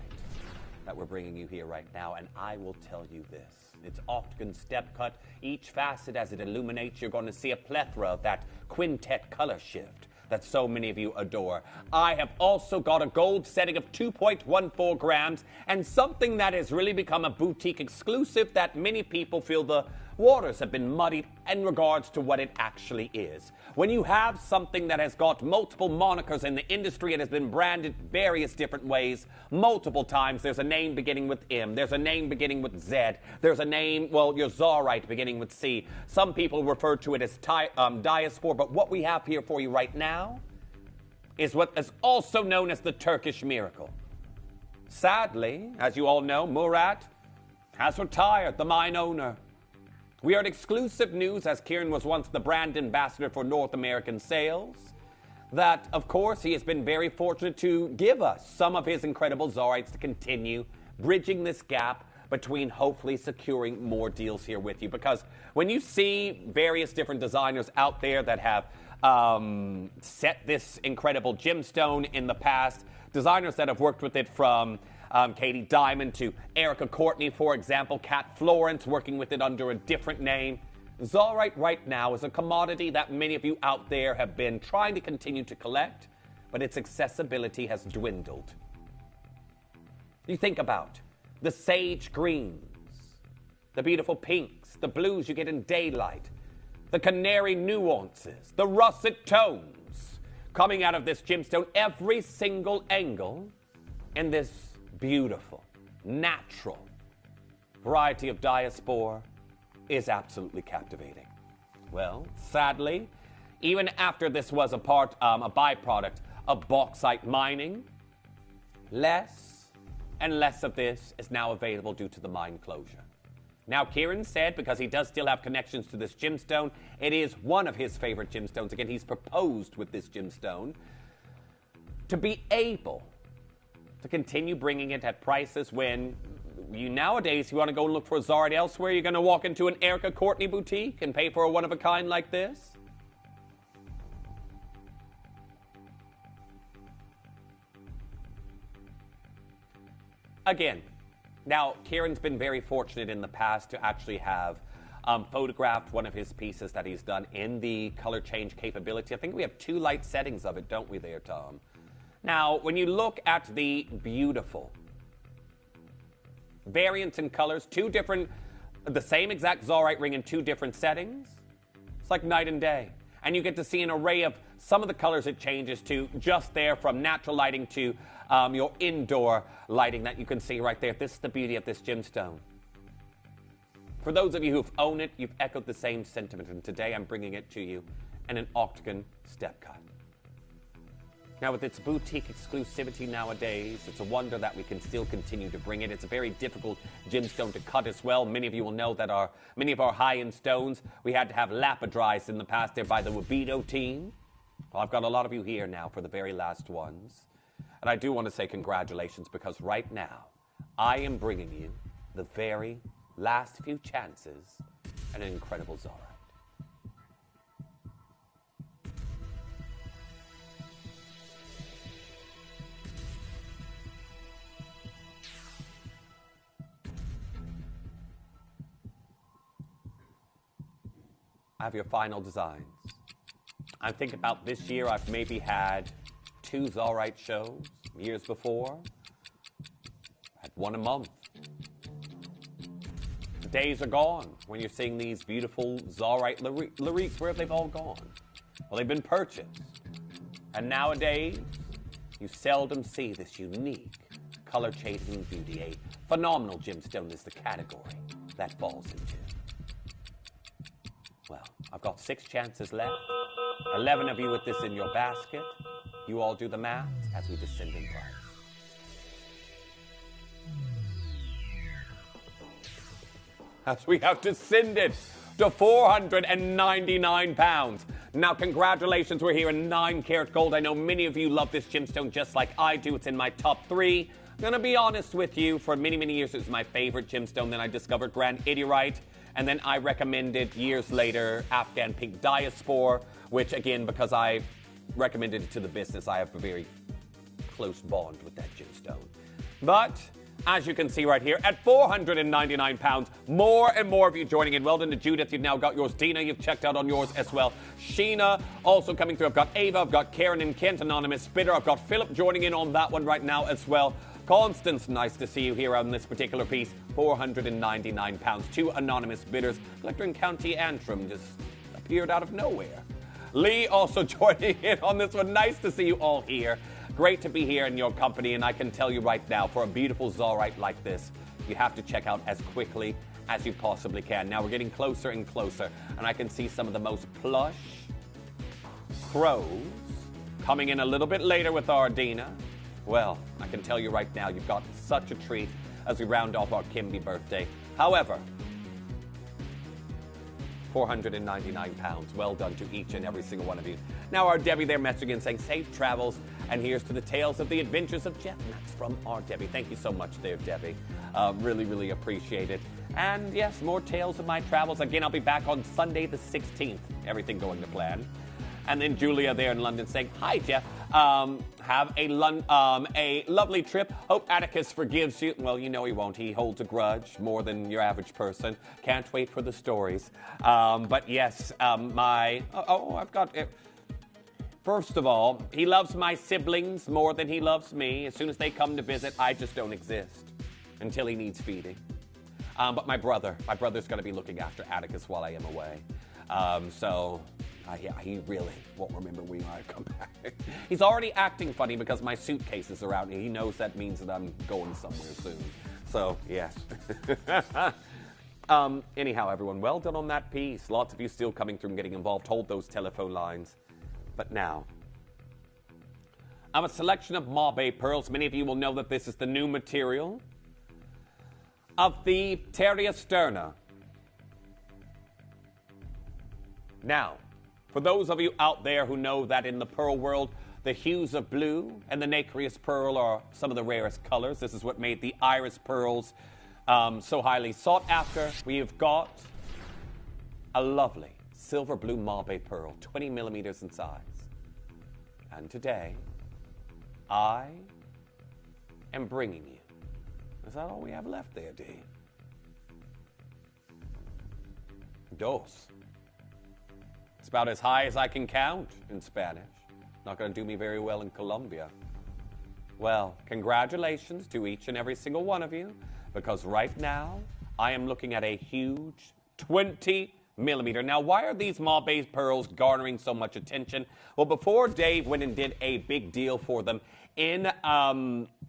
that we're bringing you here right now, and I will tell you this. It's octagon step cut. Each facet as it illuminates, you're going to see a plethora of that quintet color shift that so many of you adore. I have also got a gold setting of 2.14 grams and something that has really become a boutique exclusive that many people feel the waters have been muddied in regards to what it actually is. When you have something that has got multiple monikers in the industry, it has been branded various different ways, multiple times. There's a name beginning with M. There's a name beginning with Z. There's a name, well, your Zarite beginning with C. Some people refer to it as diaspora, but what we have here for you right now is what is also known as the Turkish miracle. Sadly, as you all know, Murat has retired, the mine owner. We are in exclusive news, as Kieran was once the brand ambassador for North American sales, that, of course, he has been very fortunate to give us some of his incredible Zarites to continue bridging this gap between hopefully securing more deals here with you. Because when you see various different designers out there that have set this incredible gemstone in the past, designers that have worked with it from Katie Diamond to Erica Courtney, for example, Kat Florence working with it under a different name. Zarite right now is a commodity that many of you out there have been trying to continue to collect, but its accessibility has dwindled. You think about the sage greens, the beautiful pinks, the blues you get in daylight, the canary nuances, the russet tones coming out of this gemstone, every single angle in this beautiful, natural variety of diaspora is absolutely captivating. Well, sadly, even after this was a byproduct of bauxite mining, less and less of this is now available due to the mine closure. Now, Kieran said, because he does still have connections to this gemstone, it is one of his favorite gemstones. Again, he's proposed with this gemstone to be able to continue bringing it at prices when nowadays, if you want to go and look for a Zarite elsewhere, you're going to walk into an Erica Courtney boutique and pay for a one-of-a-kind like this? Again, now, Kieran's been very fortunate in the past to actually have photographed one of his pieces that he's done in the color change capability. I think we have 2 light settings of it, don't we there, Tom? Now, when you look at the beautiful variants in colors, the same exact Zarite ring in 2 different settings, it's like night and day. And you get to see an array of some of the colors it changes to, just there from natural lighting to your indoor lighting that you can see right there. This is the beauty of this gemstone. For those of you who've owned it, you've echoed the same sentiment, and today I'm bringing it to you in an octagon step cut. Now, with its boutique exclusivity nowadays, it's a wonder that we can still continue to bring it. It's a very difficult gemstone to cut as well. Many of you will know that many of our high-end stones, we had to have lapidized in the past there by the Wabido team. Well, I've got a lot of you here now for the very last ones. And I do want to say congratulations, because right now, I am bringing you the very last few chances at an incredible Zarite. I have your final designs. I think about this year, I've maybe had 2 Zircite shows. Years before, I had 1 a month. The days are gone when you're seeing these beautiful Zircite lyriques. Where have they all gone? Well, they've been purchased. And nowadays, you seldom see this unique, color-changing beauty. A phenomenal gemstone is the category that falls into. Well, I've got 6 chances left. 11 of you with this in your basket. You all do the math as we descend in price. As we have descended to £499. Now, congratulations, we're here in 9-karat gold. I know many of you love this gemstone just like I do. It's in my top 3. I'm going to be honest with you. For many, many years, it was my favorite gemstone. Then I discovered Ethiopian, and then I recommended years later Afghan pink diaspora, which, again, because I recommended it to the business, I have a very close bond with that gemstone. But as you can see right here, at £499, more and more of you joining in. Well done to Judith, you've now got yours. Dina, you've checked out on yours as well. Sheena, also coming through. I've got Ava, I've got Karen and Kent, anonymous bidder. I've got Philip joining in on that one right now as well. Constance, nice to see you here on this particular piece. £499. 2 anonymous bidders. Collector in County Antrim just appeared out of nowhere. Lee also joining in on this one. Nice to see you all here. Great to be here in your company, and I can tell you right now, for a beautiful Zircite like this, you have to check out as quickly as you possibly can. Now we're getting closer and closer, and I can see some of the most plush throws coming in a little bit later with our Dina. Well, I can tell you right now, you've got such a treat as we round off our Kimi birthday. However, £499. Well done to each and every single one of you. Now our Debbie there messaging in saying safe travels, and here's to the tales of the adventures of Jeff. And that's from our Debbie. Thank you so much there, Debbie. Really, really appreciate it. And yes, more tales of my travels. Again, I'll be back on Sunday the 16th. Everything going to plan. And then Julia there in London saying, hi, Jeff. Have a lovely trip. Hope Atticus forgives you. Well, you know he won't. He holds a grudge more than your average person. Can't wait for the stories. But yes, I've got it. First of all, he loves my siblings more than he loves me. As soon as they come to visit, I just don't exist until he needs feeding. But my brother's going to be looking after Atticus while I am away. Yeah, he really won't remember when I come back. He's already acting funny because my suitcases are out, and he knows that means that I'm going somewhere soon. So, yes. Anyhow, everyone, well done on that piece. Lots of you still coming through and getting involved. Hold those telephone lines. But now, I have a selection of Mobe pearls. Many of you will know that this is the new material of the Terria sterna. Now, for those of you out there who know that in the pearl world, the hues of blue and the nacreous pearl are some of the rarest colors. This is what made the iris pearls so highly sought after. We have got a lovely silver blue Mobe pearl, 20 millimeters in size. And today, I am bringing you. Is that all we have left there, D? Dos. It's about as high as I can count in Spanish. Not going to do me very well in Colombia. Well, congratulations to each and every single one of you, because right now I am looking at a huge 20 millimeter. Now, why are these Mobe pearls garnering so much attention? Well, before Dave went and did a big deal for them in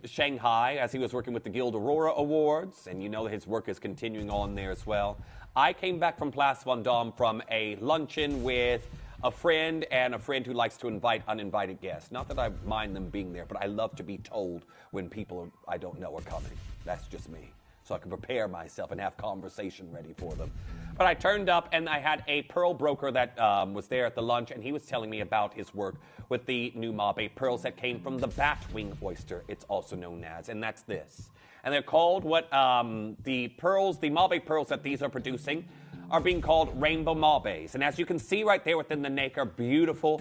Shanghai, as he was working with the Guild Aurora Awards, and you know his work is continuing on there as well, I came back from Place Vendôme from a luncheon with a friend and a friend who likes to invite uninvited guests. Not that I mind them being there, but I love to be told when people I don't know are coming. That's just me. So I can prepare myself and have conversation ready for them. But I turned up and I had a pearl broker that was there at the lunch, and he was telling me about his work with the new Mobe pearls that came from the batwing oyster, it's also known as, and that's this. And they're called what the Mobe pearls that these are producing are being called rainbow Mobes. And as you can see right there within the nacre, beautiful,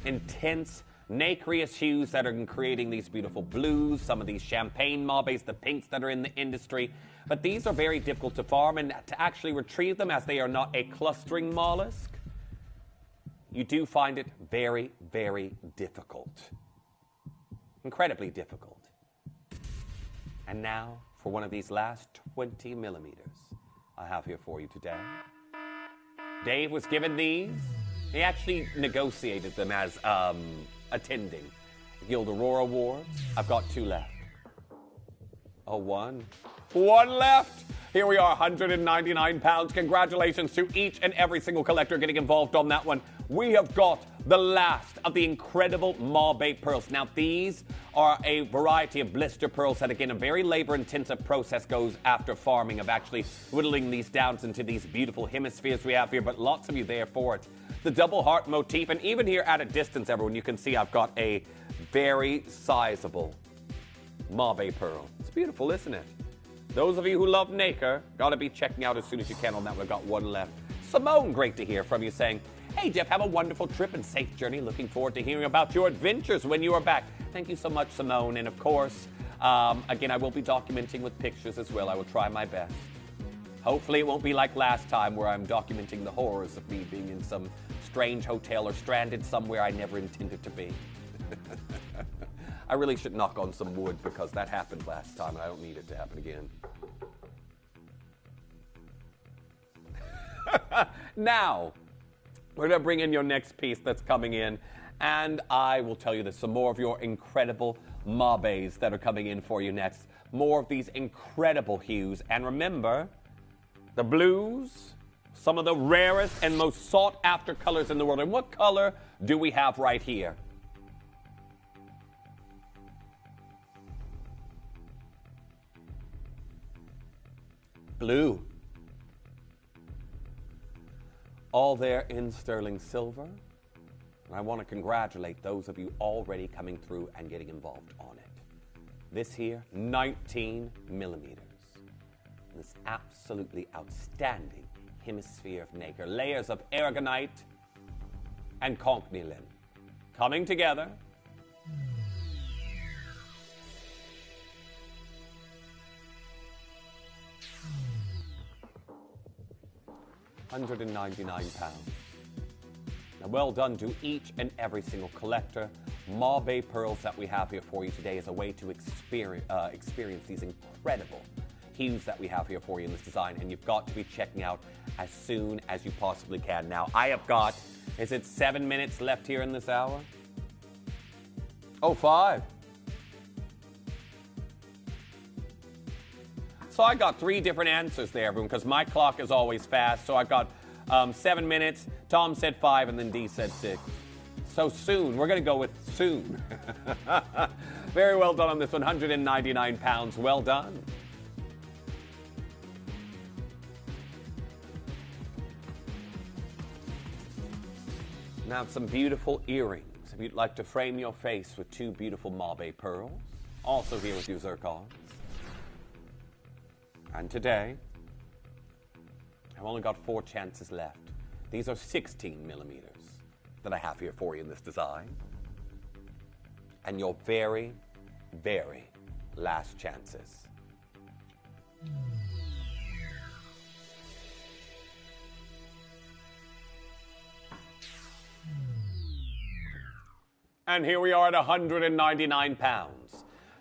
intense, nacreous hues that are creating these beautiful blues, some of these champagne Mobes, the pinks that are in the industry. But these are very difficult to farm and to actually retrieve them, as they are not a clustering mollusk. you do find it very, very difficult. Incredibly difficult. And now, for one of these last 20 millimeters I have here for you today. Dave was given these. He actually negotiated them as attending Guild Aurora Awards. I've got 2 left. Oh, one left. Here we are, 199 pounds. Congratulations to each and every single collector getting involved on that one. We have got the last of the incredible Mobe pearls. Now, these are a variety of blister pearls that, again, a very labor-intensive process goes after farming of actually whittling these down into these beautiful hemispheres we have here, but lots of you there for it. The double heart motif, and even here at a distance, everyone, you can see I've got a very sizable Mobe pearl. It's beautiful, isn't it? Those of you who love nacre, got to be checking out as soon as you can on that one. I've got 1 left. Simone, great to hear from you saying, hey, Jeff, have a wonderful trip and safe journey. Looking forward to hearing about your adventures when you are back. Thank you so much, Simone. And of course, again, I will be documenting with pictures as well. I will try my best. Hopefully it won't be like last time where I'm documenting the horrors of me being in some strange hotel or stranded somewhere I never intended to be. I really should knock on some wood because that happened last time and I don't need it to happen again. Now, we're going to bring in your next piece that's coming in, and I will tell you that some more of your incredible Mobes that are coming in for you next. More of these incredible hues. And remember, the blues, some of the rarest and most sought-after colors in the world. And what color do we have right here? Blue. All there in sterling silver. And I want to congratulate those of you already coming through and getting involved on it. This here, 19 millimeters. This absolutely outstanding hemisphere of nacre. Layers of aragonite and conch-nilin coming together. £199. Now, well done to each and every single collector. Mobe pearls that we have here for you today is a way to experience these incredible hues that we have here for you in this design, and you've got to be checking out as soon as you possibly can. Now, I have got, is it 7 minutes left here in this hour? Oh, 5. So I got 3 different answers there, everyone, because my clock is always fast. So I got 7 minutes. Tom said 5, and then Dee said 6. So soon. We're going to go with soon. Very well done on this one. £199. Well done. Now some beautiful earrings. If you'd like to frame your face with 2 beautiful Mobe pearls. Also here with you, Zircon. And today, I've only got 4 chances left. These are 16 millimeters that I have here for you in this design. And your very, very last chances. And here we are at £199.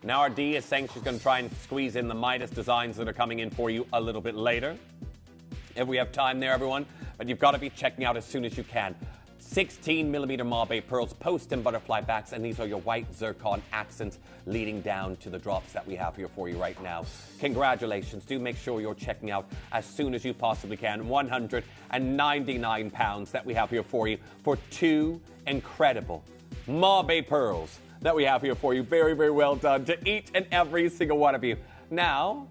Now our Dee is saying she's going to try and squeeze in the Midas designs that are coming in for you a little bit later. If we have time there, everyone. But you've got to be checking out as soon as you can. 16 millimeter Mobe pearls, post and butterfly backs, and these are your white zircon accents leading down to the drops that we have here for you right now. Congratulations. Do make sure you're checking out as soon as you possibly can. £199 that we have here for you for 2 incredible Mobe pearls that we have here for you. Very, very well done to each and every single one of you. Now,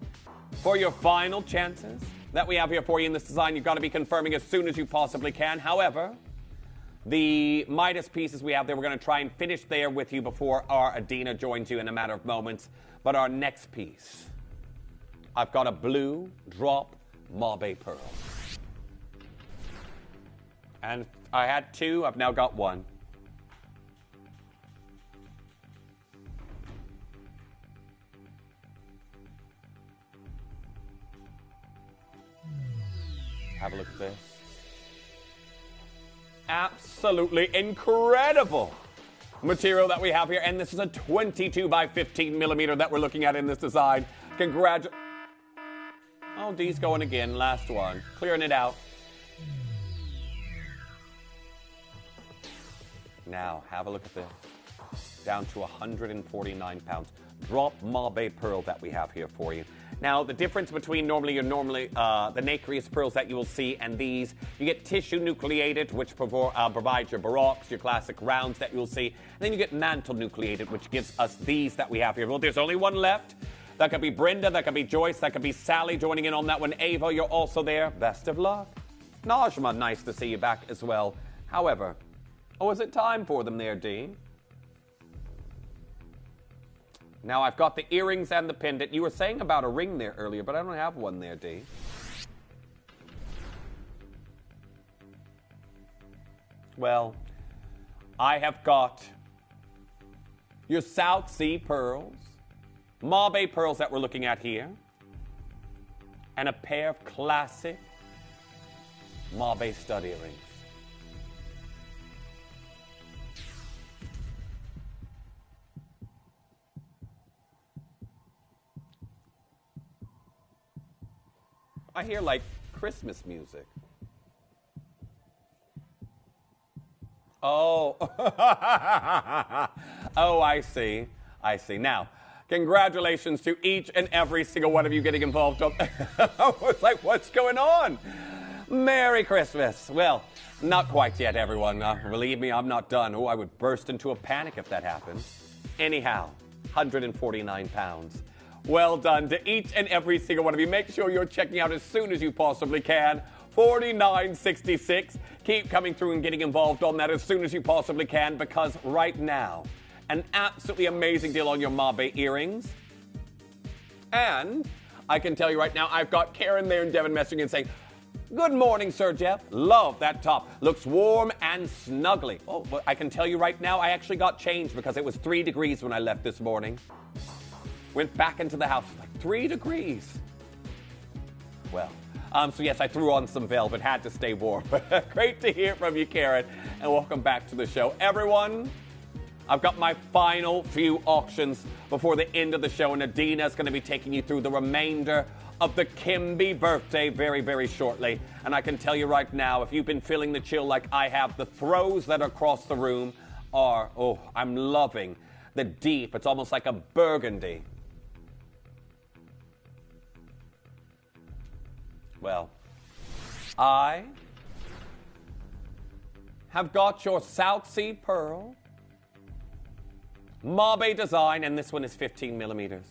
for your final chances that we have here for you in this design, you've got to be confirming as soon as you possibly can. However, the Midas pieces we have there, we're going to try and finish there with you before our Adina joins you in a matter of moments. But our next piece, I've got a blue drop Mobe pearl. And I had 2, I've now got 1. Have a look at this. absolutely incredible material that we have here. And this is a 22 by 15 millimeter that we're looking at in this design. Oh, D's going again. Last one. Clearing it out. Now, have a look at this. Down to 149 pounds. Drop Mobe pearl that we have here for you. Now, the difference between the nacreous pearls that you will see and these, you get tissue nucleated, which provides your baroques, your classic rounds that you'll see. And then you get mantle nucleated, which gives us these that we have here. Well, there's only one left. That could be Brenda, that could be Joyce, that could be Sally joining in on that one. Ava, you're also there. Best of luck. Najma, nice to see you back as well. However, is it time for them there, Dean? Now, I've got the earrings and the pendant. You were saying about a ring there earlier, but I don't have one there, Dee. Well, I have got your South Sea pearls, Mobe pearls that we're looking at here, and a pair of classic Mobe stud earrings. I hear like Christmas music. Oh, oh, I see. I see. Now, congratulations to each and every single one of you getting involved. I was like, what's going on? Merry Christmas. Well, not quite yet, everyone. Believe me, I'm not done. Oh, I would burst into a panic if that happened. Anyhow, 149 pounds. Well done to each and every single one of you. Make sure you're checking out as soon as you possibly can. $49.66. Keep coming through and getting involved on that as soon as you possibly can, because right now, an absolutely amazing deal on your Mobe earrings. And I can tell you right now, I've got Karen there and Devin messaging and saying, good morning, Sir Jeff. Love that top. Looks warm and snuggly. Oh, but I can tell you right now, I actually got changed because it was 3 degrees when I left this morning. Went back into the house, like 3 degrees. Well, so yes, I threw on some velvet, had to stay warm. Great to hear from you, Karen, and welcome back to the show. Everyone, I've got my final few auctions before the end of the show, and Adina's going to be taking you through the remainder of the Kimi birthday very, very shortly. And I can tell you right now, if you've been feeling the chill like I have, the throws that are across the room are, oh, I'm loving the deep. It's almost like a burgundy. Well, I have got your South Sea pearl, Mobe design, and this one is 15 millimeters.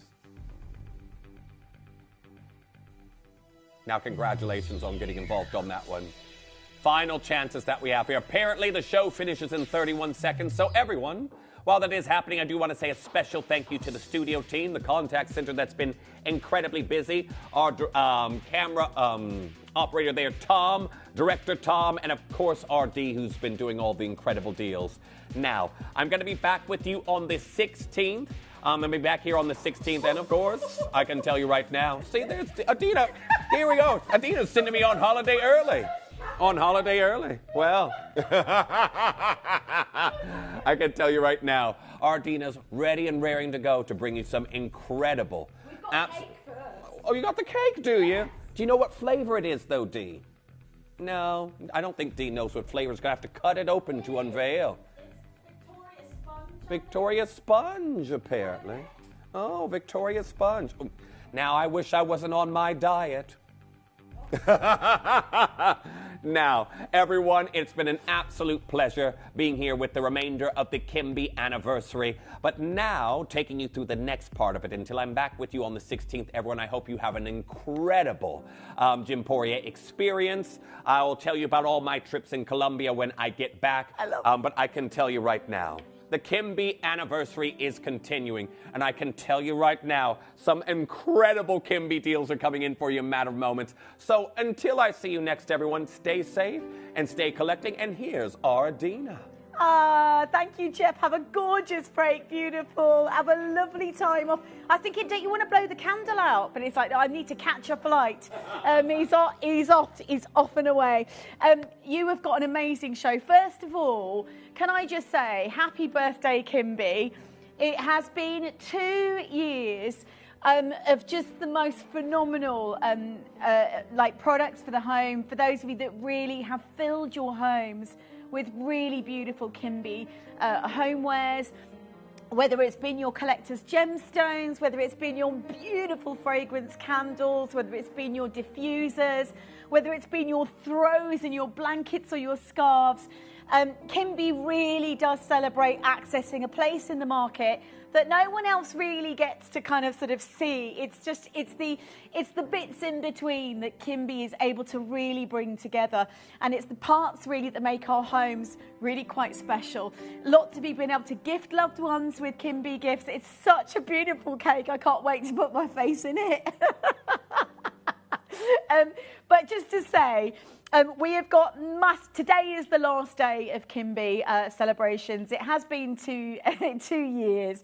Now, congratulations on getting involved on that one. Final chances that we have here. Apparently, the show finishes in 31 seconds, so everyone, while that is happening, I do want to say a special thank you to the studio team, the contact center that's been incredibly busy, our camera operator there, Tom, director Tom, and of course, RD, who's been doing all the incredible deals. Now, I'm going to be back with you on the 16th. I'm going to be back here on the 16th, and of course, I can tell you right now. See, there's Adina. Here we go. Adina's sending me on holiday early. On holiday early. Well, I can tell you right now, Ardina's ready and raring to go to bring you some incredible. We've got cake first. Oh, you got the cake, do you? Do you know what flavor it is, though, Dee? No, I don't think Dee knows what flavor. It's going to have to cut it open to unveil. It's Victoria Sponge, apparently. Oh, Victoria Sponge. Now, I wish I wasn't on my diet. Now, everyone, it's been an absolute pleasure being here with the remainder of the Kimi anniversary. But now, taking you through the next part of it until I'm back with you on the 16th, everyone, I hope you have an incredible Gymporia experience. I'll tell you about all my trips in Colombia when I get back. But I can tell you right now, the Kimi anniversary is continuing, and I can tell you right now, some incredible Kimi deals are coming in for you in a matter of moments. So until I see you next, everyone, stay safe and stay collecting, and here's Ardina. Thank you, Jeff. Have a gorgeous break. Beautiful. Have a lovely time off. I think you want to blow the candle out, but it's like, I need to catch a flight. He's off and away. You have got an amazing show. First of all, can I just say happy birthday, Kimby. It has been 2 years of just the most phenomenal like products for the home. For those of you that really have filled your homes with really beautiful Kimby homewares, whether it's been your collector's gemstones, whether it's been your beautiful fragrance candles, whether it's been your diffusers, whether it's been your throws and your blankets or your scarves. Kimby really does celebrate accessing a place in the market that no one else really gets to kind of sort of see. It's the bits in between that Kimby is able to really bring together, and it's the parts really that make our homes really quite special. Lots of you have been able to gift loved ones with Kimby gifts. It's such a beautiful cake. I can't wait to put my face in it. But just to say, we have got today is the last day of Kimby celebrations. It has been 2 years.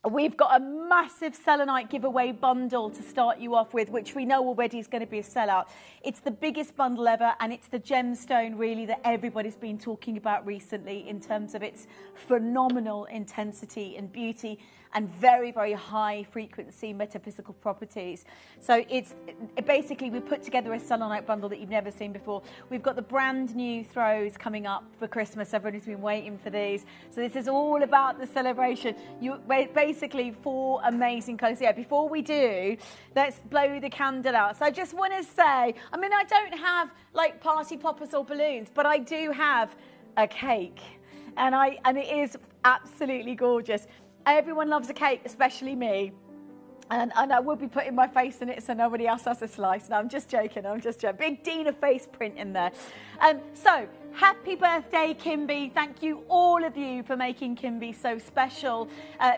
We've got a massive selenite giveaway bundle to start you off with, which we know already is going to be a sellout. It's the biggest bundle ever, and it's the gemstone really that everybody's been talking about recently in terms of its phenomenal intensity and beauty and very, very high frequency metaphysical properties. So it's basically, we put together a selenite bundle that you've never seen before. We've got the brand new throws coming up for Christmas. Everybody's been waiting for these. So this is all about the celebration. Basically 4 amazing colours. Yeah, before we do, let's blow the candle out. So I just want to say, I mean, I don't have like party poppers or balloons, but I do have a cake, and it is absolutely gorgeous. Everyone loves a cake, especially me. And I will be putting my face in it so nobody else has a slice. No, I'm just joking. Big Dina face print in there. So, happy birthday, Kimby. Thank you, all of you, for making Kimby so special,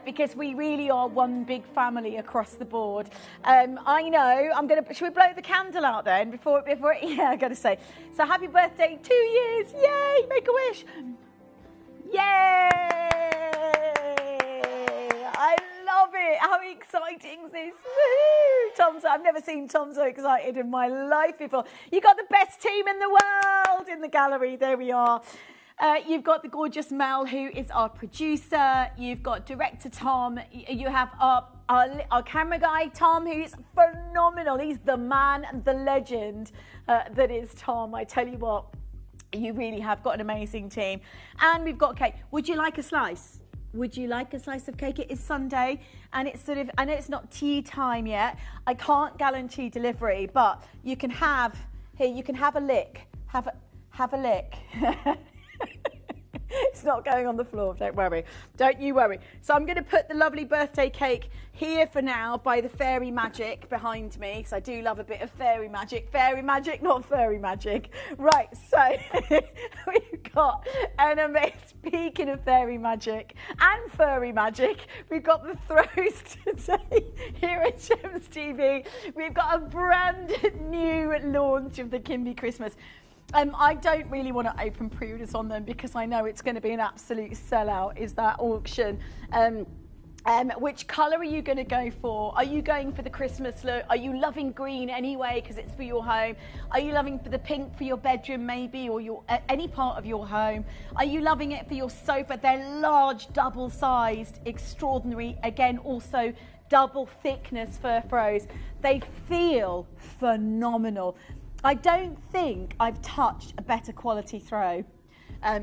because we really are one big family across the board. I know, should we blow the candle out then? Before yeah, I got to say. So, happy birthday, 2 years. Yay, make a wish. Yay! I love it. How exciting is this? Woo! I've never seen Tom so excited in my life before. You got the best team in the world in the gallery. There we are. You've got the gorgeous Mel, who is our producer. You've got director Tom. You have our camera guy, Tom, who is phenomenal. He's the man, the legend that is Tom. I tell you what, you really have got an amazing team. And we've got cake. Would you like a slice? Would you like a slice of cake? It is Sunday, and it's sort of, I know it's not tea time yet. I can't guarantee delivery, but you can have, here, you can have a lick. Have a lick. It's not going on the floor, don't worry. Don't you worry. So I'm going to put the lovely birthday cake here for now by the fairy magic behind me, because I do love a bit of fairy magic. Fairy magic, not furry magic. Right, so we've got an amazing, speaking of fairy magic and furry magic, we've got the throws today here at Gems TV. We've got a brand new launch of the Kimby Christmas. I don't really want to open pre-orders on them because I know it's going to be an absolute sellout, is that auction. Which colour are you going to go for? Are you going for the Christmas look? Are you loving green anyway because it's for your home? Are you loving for the pink for your bedroom maybe, or your any part of your home? Are you loving it for your sofa? They're large, double-sized, extraordinary, again also double thickness fur throws. They feel phenomenal. I don't think I've touched a better quality throw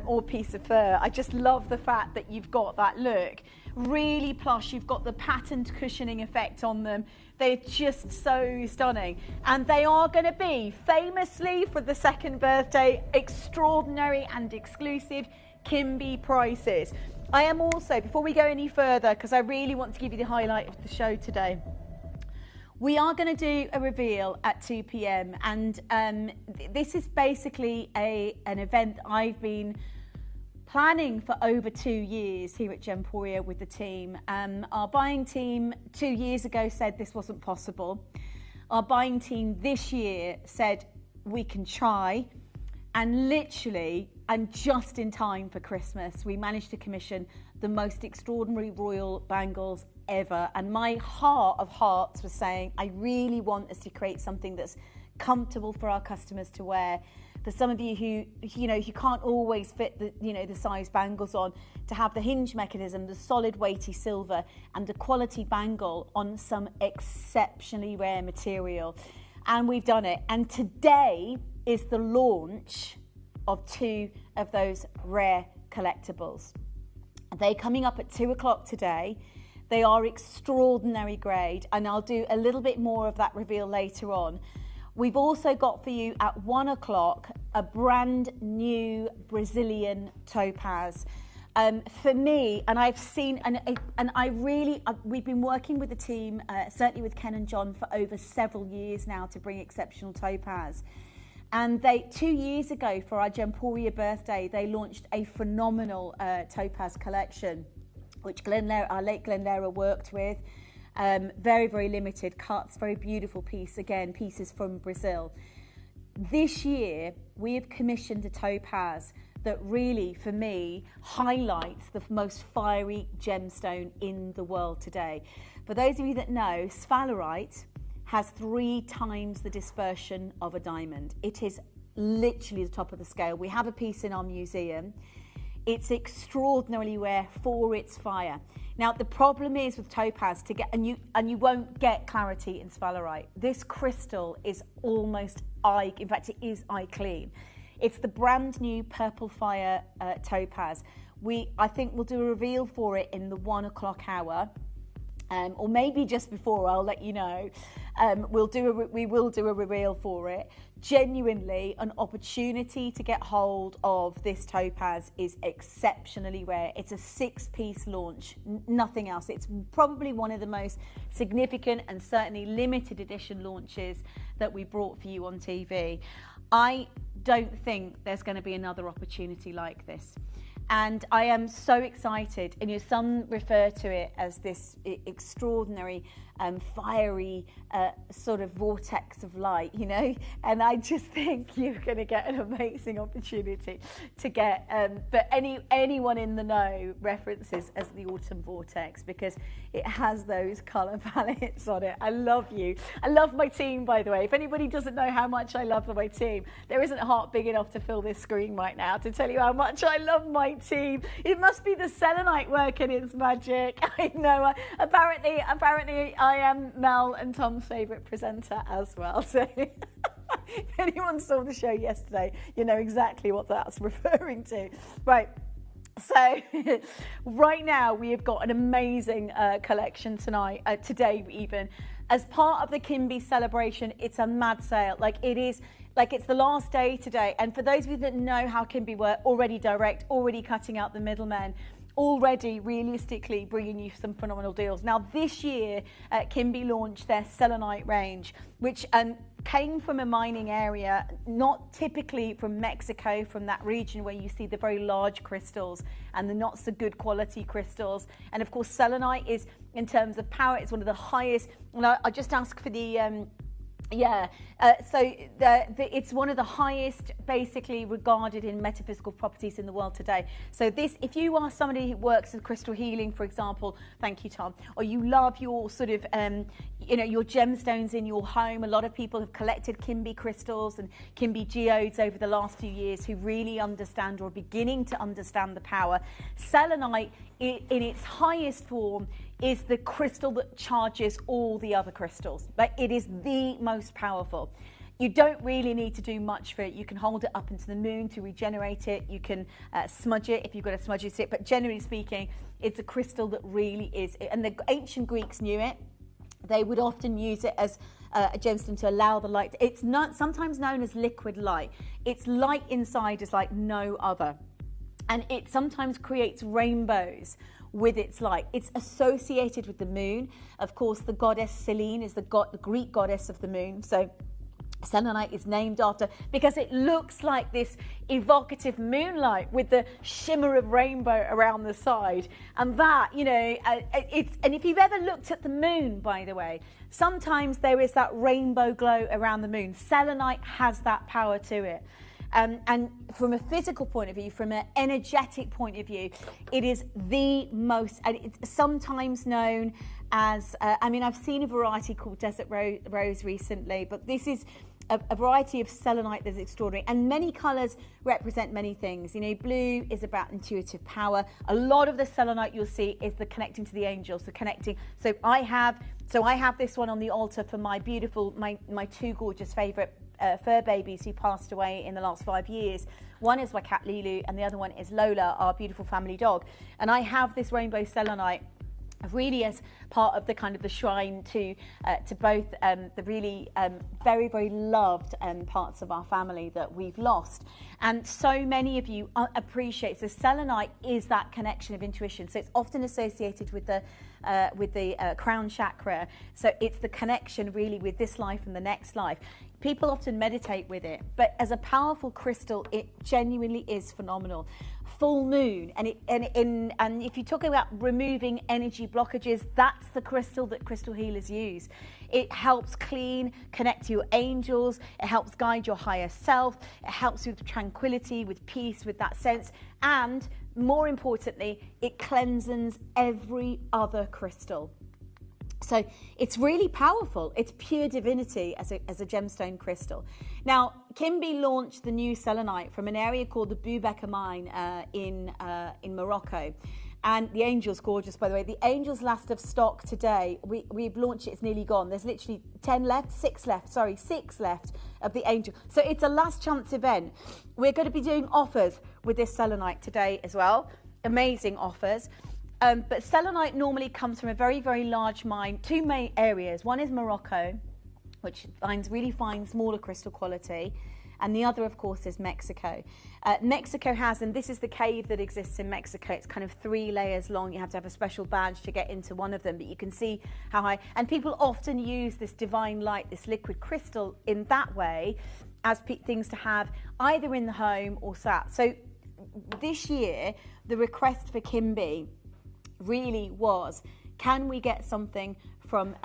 or piece of fur. I just love the fact that you've got that look. Really plush, you've got the patterned cushioning effect on them. They're just so stunning. And they are going to be, famously for the second birthday, extraordinary and exclusive Kimby prices. I am also, before we go any further, because I really want to give you the highlight of the show today, we are going to do a reveal at 2 p.m. and this is basically an event I've been planning for over 2 years here at Gemporia with the team. Our buying team 2 years ago said this wasn't possible. Our buying team this year said we can try, And literally, and just in time for Christmas, we managed to commission the most extraordinary royal bangles ever. And my heart of hearts was saying, I really want us to create something that's comfortable for our customers to wear. For some of you who, you can't always fit the size bangles on, to have the hinge mechanism, the solid weighty silver, and a quality bangle on some exceptionally rare material. And we've done it. And today is the launch of 2 of those rare collectibles. They're coming up at 2 o'clock today. They are extraordinary grade, and I'll do a little bit more of that reveal later on. We've also got for you at 1 o'clock a brand new Brazilian topaz. For me, and I've seen, we've been working with the team, certainly with Ken and John, for over several years now to bring exceptional topaz. And 2 years ago, for our Gemporia birthday, they launched a phenomenal topaz collection, which our late Glenlera worked with. Very, very limited cuts, very beautiful piece, again, pieces from Brazil. This year, we have commissioned a topaz that really, for me, highlights the most fiery gemstone in the world today. For those of you that know, sphalerite has 3 times the dispersion of a diamond. It is literally the top of the scale. We have a piece in our museum. It's extraordinarily rare for its fire. Now, the problem is with topaz, and you won't get clarity in sphalerite. This crystal is almost in fact, it is eye clean. It's the brand new Purple Fire topaz. I think we'll do a reveal for it in the 1 o'clock hour. Or maybe just before, I'll let you know. We will do a reveal for it. Genuinely, an opportunity to get hold of this topaz is exceptionally rare. It's a 6-piece launch, nothing else. It's probably one of the most significant and certainly limited edition launches that we brought for you on TV. I don't think there's going to be another opportunity like this. And I am so excited, and some refer to it as this extraordinary fiery sort of vortex of light, and I just think you're going to get an amazing opportunity to get, but anyone in the know references as the autumn vortex, because it has those colour palettes on it. I love you. I love my team, by the way. If anybody doesn't know how much I love my team, there isn't a heart big enough to fill this screen right now to tell you how much I love my team. It must be the selenite working its magic. I know. Apparently I am Mel and Tom's favourite presenter as well. So if anyone saw the show yesterday, you know exactly what that's referring to. Right. So right now we have got an amazing collection today even. As part of the Kimby celebration, it's a mad sale. It's the last day today. And for those of you that know how Kimby work, already direct, already cutting out the middlemen, already realistically bringing you some phenomenal deals. Now this year, Kimby launched their selenite range, which came from a mining area, not typically from Mexico, from that region where you see the very large crystals and the not so good quality crystals. And of course, selenite is, in terms of power, it's one of the highest. And I'll just ask for the it's one of the highest basically regarded in metaphysical properties in the world today. So this, if you are somebody who works with crystal healing, for example, thank you, Tom, or you love your sort of your gemstones in your home, a lot of people have collected Kimby crystals and Kimby geodes over the last few years who really understand or are beginning to understand the power. Selenite in its highest form is the crystal that charges all the other crystals. But it is the most powerful. You don't really need to do much for it. You can hold it up into the moon to regenerate it. You can smudge it if you've got a smudgy stick. But generally speaking, it's a crystal that really is. And the ancient Greeks knew it. They would often use it as a gemstone to allow the light. It's not sometimes known as liquid light. Its light inside is like no other. And it sometimes creates rainbows with its light. It's associated with the moon. Of course, the goddess Selene is the Greek goddess of the moon. So selenite is named after, because it looks like this evocative moonlight with the shimmer of rainbow around the side. And that, and if you've ever looked at the moon, by the way, sometimes there is that rainbow glow around the moon. Selenite has that power to it. And from a physical point of view, from an energetic point of view, it is the most, and it's sometimes known as, I mean, I've seen a variety called Desert Rose recently, but this is a variety of selenite that's extraordinary, and many colours represent many things. You know, blue is about intuitive power. A lot of the selenite you'll see is the connecting to the angels, the connecting. So I have this one on the altar for my beautiful, my two gorgeous favourite fur babies who passed away in the last 5 years. One is my cat Lulu, and the other one is Lola, our beautiful family dog. And I have this rainbow selenite really as part of the kind of the shrine to both the really very, very loved parts of our family that we've lost. And so many of you appreciate, so selenite is that connection of intuition. So it's often associated with the crown chakra. So it's the connection really with this life and the next life. People often meditate with it, but as a powerful crystal, it genuinely is phenomenal. Full moon, and if you talk about removing energy blockages, that's the crystal that crystal healers use. It helps clean, connect to your angels, it helps guide your higher self, it helps with tranquility, with peace, with that sense, and more importantly, it cleanses every other crystal. So it's really powerful. It's pure divinity as a gemstone crystal. Now, Kimby launched the new selenite from an area called the Bubeka mine in Morocco. And the angel's gorgeous, by the way. The angel's last of stock today. We've launched it, it's nearly gone. There's literally 6 left of the angel. So it's a last chance event. We're going to be doing offers with this selenite today as well. Amazing offers. But selenite normally comes from a very, very large mine. Two main areas. One is Morocco, which finds really fine, smaller crystal quality. And the other, of course, is Mexico. Mexico has, and this is the cave that exists in Mexico, it's kind of 3 layers long. You have to have a special badge to get into one of them, but you can see how high. And people often use this divine light, this liquid crystal, in that way as things to have either in the home or sat. So this year, the request for Kimby really was, can we get something from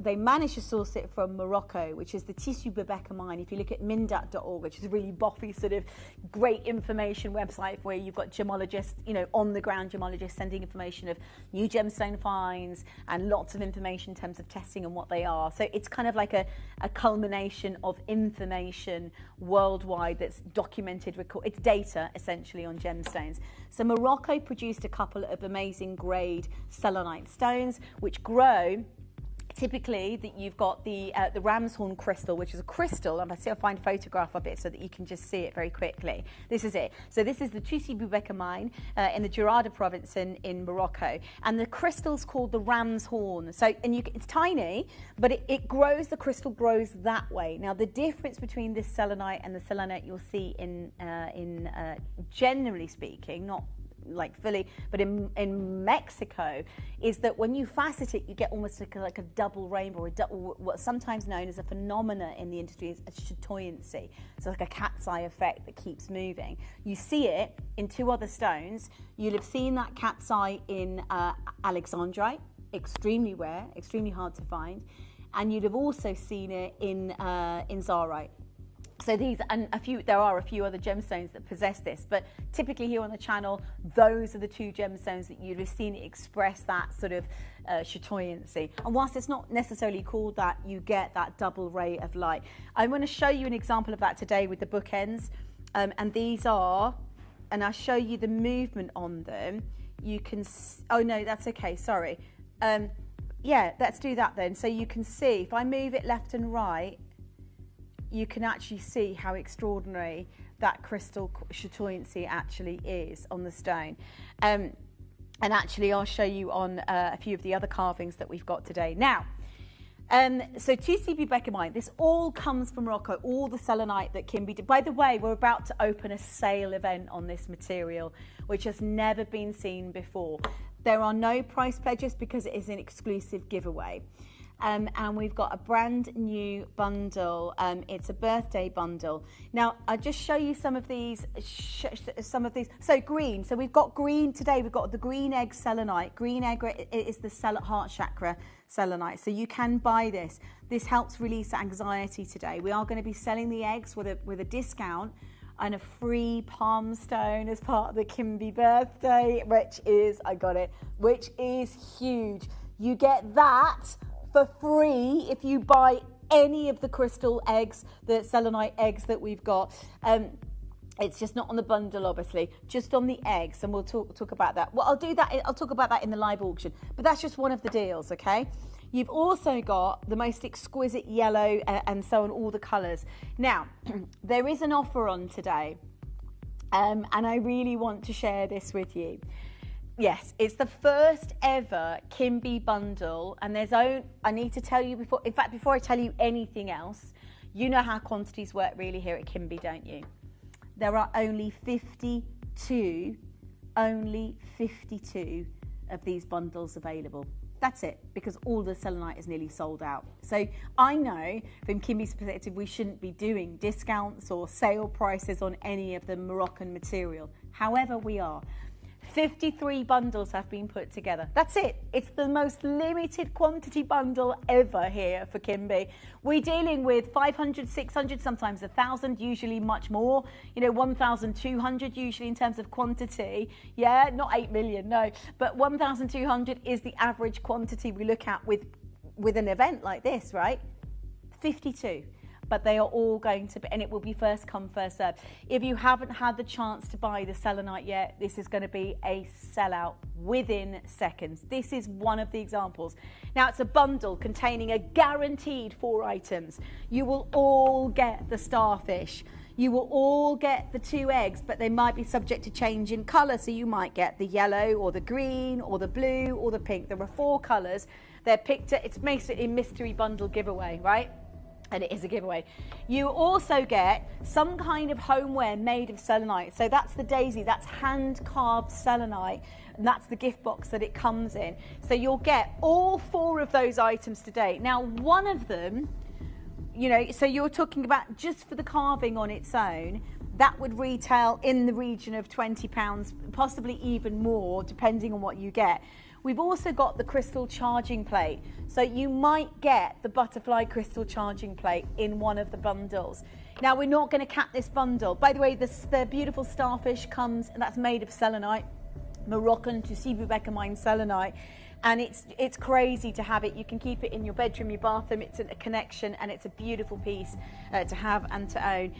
they managed to source it from Morocco, which is the Tissu Bubeka mine. If you look at mindat.org, which is a really boffy sort of great information website where you've got gemologists, you know, on the ground gemologists sending information of new gemstone finds and lots of information in terms of testing and what they are. So it's kind of like a culmination of information worldwide that's documented, it's data essentially on gemstones. So Morocco produced a couple of amazing grade selenite stones which grow. Typically, that you've got the ram's horn crystal, which is a crystal, and I'll find a photograph of it so that you can just see it very quickly. This is it. So this is the Tissu Bubeka mine in the Jarada province in Morocco, and the crystal's called the ram's horn. So, and it's tiny, but it grows. The crystal grows that way. Now, the difference between this selenite and the selenite you'll see in generally speaking, not like fully, but in Mexico, is that when you facet it, you get almost like a double rainbow, or what's sometimes known as a phenomena in the industry is a chatoyancy. So like a cat's eye effect that keeps moving. You see it in 2 other stones. You'll have seen that cat's eye in Alexandrite, extremely rare, extremely hard to find, and you'd have also seen it in Zarite. So these, and there are a few other gemstones that possess this, but typically here on the channel, those are the 2 gemstones that you'd have seen express that sort of chatoyancy. And whilst it's not necessarily called that, you get that double ray of light. I'm going to show you an example of that today with the bookends, and these are, and I'll show you the movement on them. You can, oh no, that's okay, sorry. Yeah, let's do that then. So you can see, if I move it left and right, you can actually see how extraordinary that crystal chatoyancy actually is on the stone. And actually, I'll show you on a few of the other carvings that we've got today. Now, so Tissu Bubeka mine, this all comes from Morocco, all the selenite that Kimby did. By the way, we're about to open a sale event on this material, which has never been seen before. There are no price pledges because it is an exclusive giveaway. and we've got a brand new bundle. It's a birthday bundle. Now, I'll just show you some of these. So green. So we've got green today. We've got the green egg selenite. Green egg is the heart chakra selenite. So you can buy this. This helps release anxiety today. We are going to be selling the eggs with a discount and a free palm stone as part of the Kimby birthday, which is, which is huge. You get that for free if you buy any of the crystal eggs, the selenite eggs that we've got. It's just not on the bundle, obviously, just on the eggs, and we'll talk about that. Well, I'll talk about that in the live auction, but that's just one of the deals, okay? You've also got the most exquisite yellow and so on, all the colours. Now, there is an offer on today, and I really want to share this with you. Yes, it's the first ever Kimby bundle, and I need to tell you before I tell you anything else, you know how quantities work really here at Kimby, don't you? There are only 52 of these bundles available. That's it, because all the selenite is nearly sold out. So I know from Kimby's perspective, we shouldn't be doing discounts or sale prices on any of the Moroccan material. However, we are. 53 bundles have been put together. That's it. It's the most limited quantity bundle ever here for Kimby. We're dealing with 500, 600, sometimes 1,000, usually much more. 1,200 usually in terms of quantity. Yeah, not 8 million, no. But 1,200 is the average quantity we look at with an event like this, right? 52. But they are all going to be, and it will be first come, first served. If you haven't had the chance to buy the selenite yet, this is going to be a sellout within seconds. This is one of the examples. Now, it's a bundle containing a guaranteed 4 items. You will all get the starfish. You will all get the 2 eggs, but they might be subject to change in colour. So you might get the yellow or the green or the blue or the pink. There are 4 colours. They're picked. It's basically a mystery bundle giveaway, right? And it is a giveaway. You also get some kind of homeware made of selenite. So that's the daisy, that's hand-carved selenite, and that's the gift box that it comes in. So you'll get all 4 of those items today. Now, one of them, so you're talking about just for the carving on its own, that would retail in the region of £20, possibly even more, depending on what you get. We've also got the crystal charging plate. So you might get the butterfly crystal charging plate in one of the bundles. Now, we're not going to cap this bundle. By the way, the beautiful starfish comes, and that's made of selenite, Moroccan Tussibu-Beckermine selenite. And it's crazy to have it. You can keep it in your bedroom, your bathroom. It's a connection, and it's a beautiful piece to have and to own.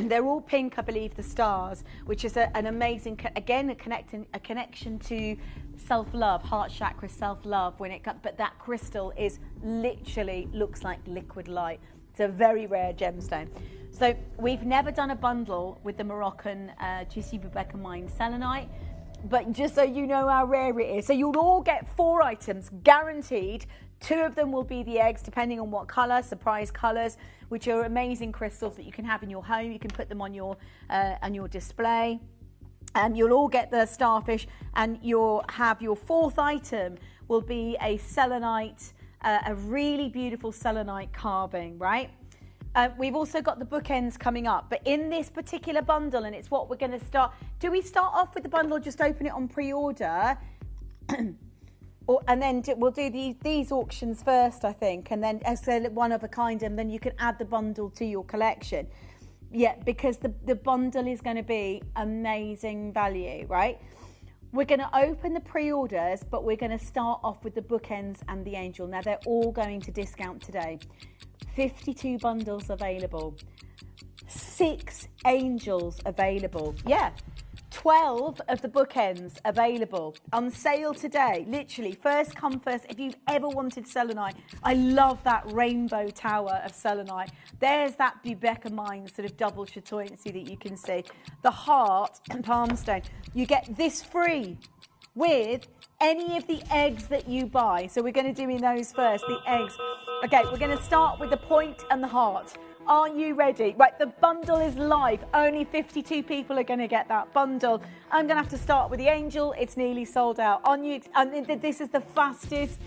They're all pink, I believe, the stars, which is an amazing, again, a connection to self-love, heart chakra, self-love. But that crystal is literally looks like liquid light. It's a very rare gemstone. So we've never done a bundle with the Moroccan Tussibu-Beckermine selenite. But just so you know how rare it is. So you'll all get 4 items guaranteed. 2 of them will be the eggs, depending on what colour, surprise colours, which are amazing crystals that you can have in your home. You can put them on your display. You'll all get the starfish, and you'll have your 4th item will be a selenite, a really beautiful selenite carving, right? We've also got the bookends coming up, but in this particular bundle, and it's what we're going to start. Do we start off with the bundle, just open it on pre-order? And then we'll do these auctions first, I think, and then as one of a kind, and then you can add the bundle to your collection. Yeah, because the bundle is going to be amazing value, right? We're going to open the pre-orders, but we're going to start off with the bookends and the angel. Now, they're all going to discount today. 52 bundles available, 6 angels available. Yeah, 12 of the bookends available on sale today. Literally, first come first. If you've ever wanted selenite, I love that rainbow tower of selenite. There's that Beckermine sort of double chatoyancy that you can see. The heart and palm stone. You get this free with any of the eggs that you buy. So we're going to do in those first, the eggs. Okay, we're going to start with the point and the heart. Are you ready? Right, the bundle is live. Only 52 people are going to get that bundle. I'm going to have to start with the angel. It's nearly sold out. On you, and this is the fastest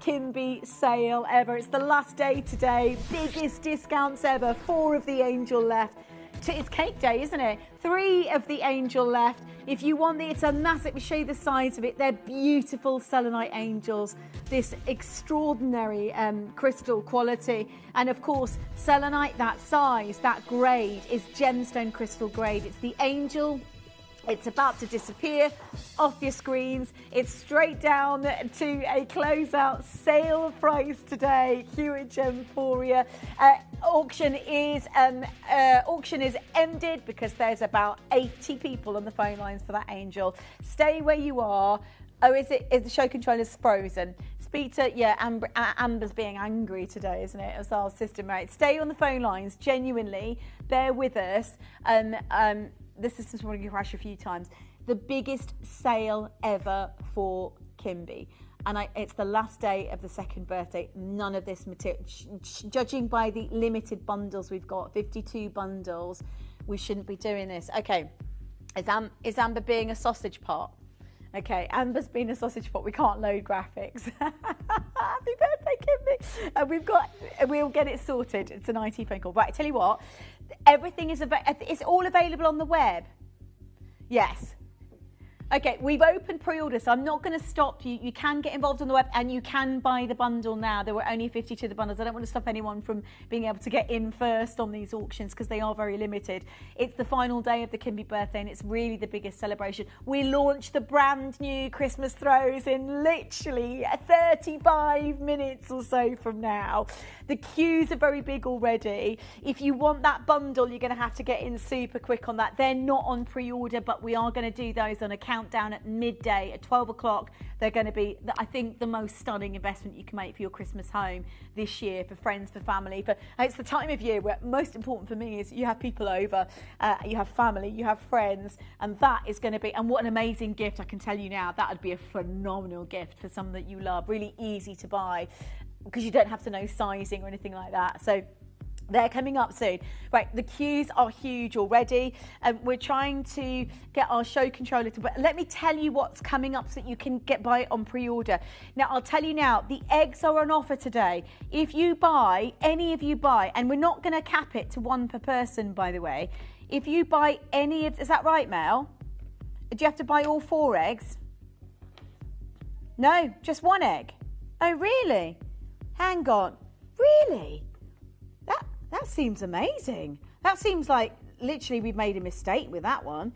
Kimby sale ever. It's the last day today. Biggest discounts ever. 4 of the angel left. It's cake day, isn't it? 3 of the angel left. If you want it's a massive, let me show you the size of it. They're beautiful selenite angels. This extraordinary crystal quality. And of course, selenite, that size, that grade is gemstone crystal grade. It's the angel. It's about to disappear off your screens. It's straight down to a closeout sale price today. Hewitt Gemporia. Auction is ended because there's about 80 people on the phone lines for that angel. Stay where you are. Oh, is the show controller's frozen? Speak to, Amber's being angry today, isn't it? As our system, right? Stay on the phone lines, genuinely. Bear with us. This system's probably going to crash a few times. The biggest sale ever for Kimby. And it's the last day of the second birthday. None of this material, judging by the limited bundles we've got, 52 bundles, we shouldn't be doing this. Okay, is Amber being a sausage pot? Okay, Amber's being a sausage pot. We can't load graphics. Happy birthday, Kimby. We'll get it sorted. It's an IT phone call. Right, tell you what, everything is it's all available on the web. Yes. Okay, we've opened pre-order, so I'm not going to stop you. You can get involved on the web and you can buy the bundle now. There were only 52 of the bundles. I don't want to stop anyone from being able to get in first on these auctions because they are very limited. It's the final day of the Kimby birthday and it's really the biggest celebration. We launched the brand new Christmas throws in literally 35 minutes or so from now. The queues are very big already. If you want that bundle, you're going to have to get in super quick on that. They're not on pre-order, but we are going to do those on a countdown at midday at 12 o'clock. They're going to be, I think, the most stunning investment you can make for your Christmas home this year, for friends, for family. It's the time of year where most important for me is you have people over, you have family, you have friends, and that is going to be, and what an amazing gift, I can tell you now, that would be a phenomenal gift for someone that you love, really easy to buy, because you don't have to know sizing or anything like that. So they're coming up soon. Right, the queues are huge already. We're trying to get our show controller to, but let me tell you what's coming up so that you can buy it on pre-order. Now, I'll tell you now, the eggs are on offer today. If you buy, any of you buy, and we're not going to cap it to 1 per person, by the way. If you buy any of, is that right, Mel? Do you have to buy all 4 eggs? No, just 1 egg. Oh, really? Hang on. Really? That seems amazing. That seems like literally we've made a mistake with that one.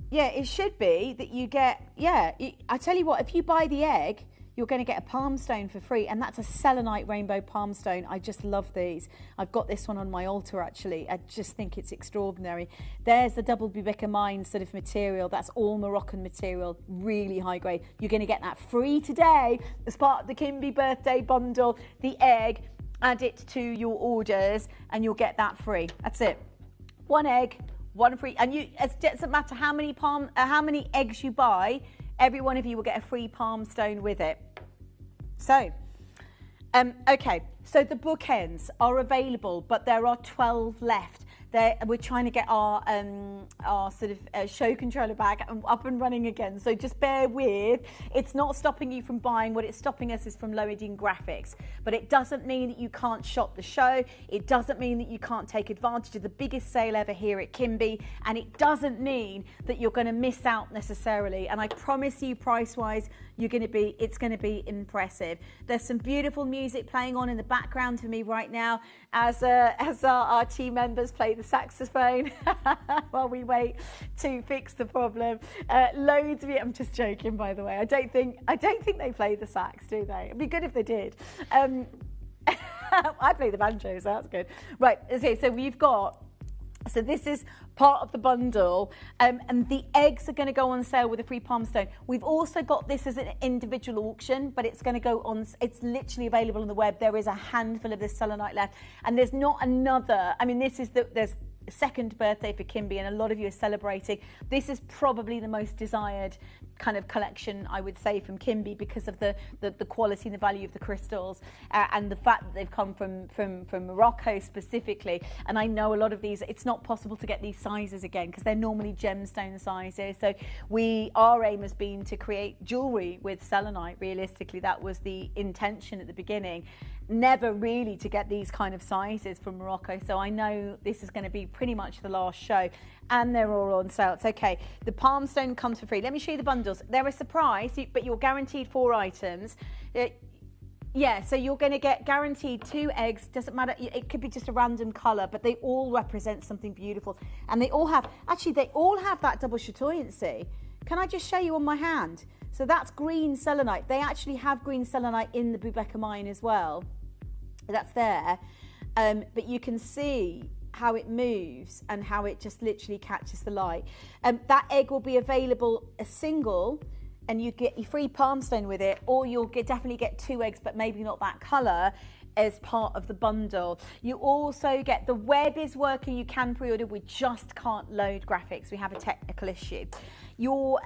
Yeah, it should be that you get, I tell you what, if you buy the egg, you're going to get a palm stone for free, and that's a selenite rainbow palm stone. I just love these. I've got this one on my altar, actually. I just think it's extraordinary. There's the double Bubeka mine sort of material. That's all Moroccan material, really high grade. You're going to get that free today as part of the Kimby birthday bundle, the egg. Add it to your orders and you'll get that free. That's it. 1 egg, 1 free. And it doesn't matter how many eggs you buy, every one of you will get a free palm stone with it. So, okay, so the bookends are available, but there are 12 left. We're trying to get our sort of show controller back up and running again. So just bear with. It's not stopping you from buying. What it's stopping us is from loading graphics. But it doesn't mean that you can't shop the show. It doesn't mean that you can't take advantage of the biggest sale ever here at Kimby. And it doesn't mean that you're going to miss out necessarily. And I promise you, price-wise, it's going to be impressive. There's some beautiful music playing on in the background for me right now as our team members play the saxophone while we wait to fix the problem. Loads of it. I'm just joking, by the way. I don't think they play the sax, do they? It'd be good if they did. I play the banjo, so that's good. Right. Okay. So we've got. So this is part of the bundle, and the eggs are going to go on sale with a free palm stone. We've also got this as an individual auction, but it's going to go on. It's literally available on the web. There is a handful of this selenite left, and there's not another. I mean, this is there's second birthday for Kimby, and a lot of you are celebrating. This is probably the most desired kind of collection, I would say, from Kimby, because of the quality and the value of the crystals, and the fact that they've come from Morocco specifically. And I know a lot of these, it's not possible to get these sizes again because they're normally gemstone sizes. So our aim has been to create jewellery with selenite. Realistically, that was the intention at the beginning. Never really to get these kind of sizes from Morocco. So I know this is going to be pretty much the last show, and they're all on sale. It's okay. The palm stone comes for free. Let me show you the bundles. They're a surprise, but you're guaranteed 4 items. Yeah, so you're going to get guaranteed 2 eggs. Doesn't matter. It could be just a random colour, but they all represent something beautiful. And they all have that double chatoyancy. Can I just show you on my hand? So that's green selenite. They actually have green selenite in the Bubeka mine as well. That's there. But you can see how it moves and how it just literally catches the light. That egg will be available a single, and you get your free palm stone with it, or you'll definitely get 2 eggs, but maybe not that colour, as part of the bundle. You also get, the web is working, you can pre-order, we just can't load graphics, we have a technical issue. Your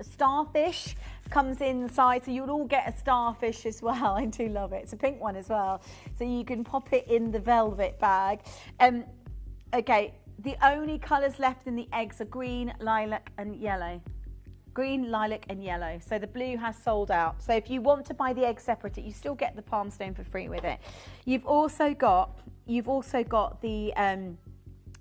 starfish comes inside, so you'll all get a starfish as well. I do love it. It's a pink one as well, so you can pop it in the velvet bag. Okay, the only colours left in the eggs are green, lilac and yellow. Green, lilac and yellow. So the blue has sold out. So if you want to buy the egg separate, you still get the palm stone for free with it. You've also got the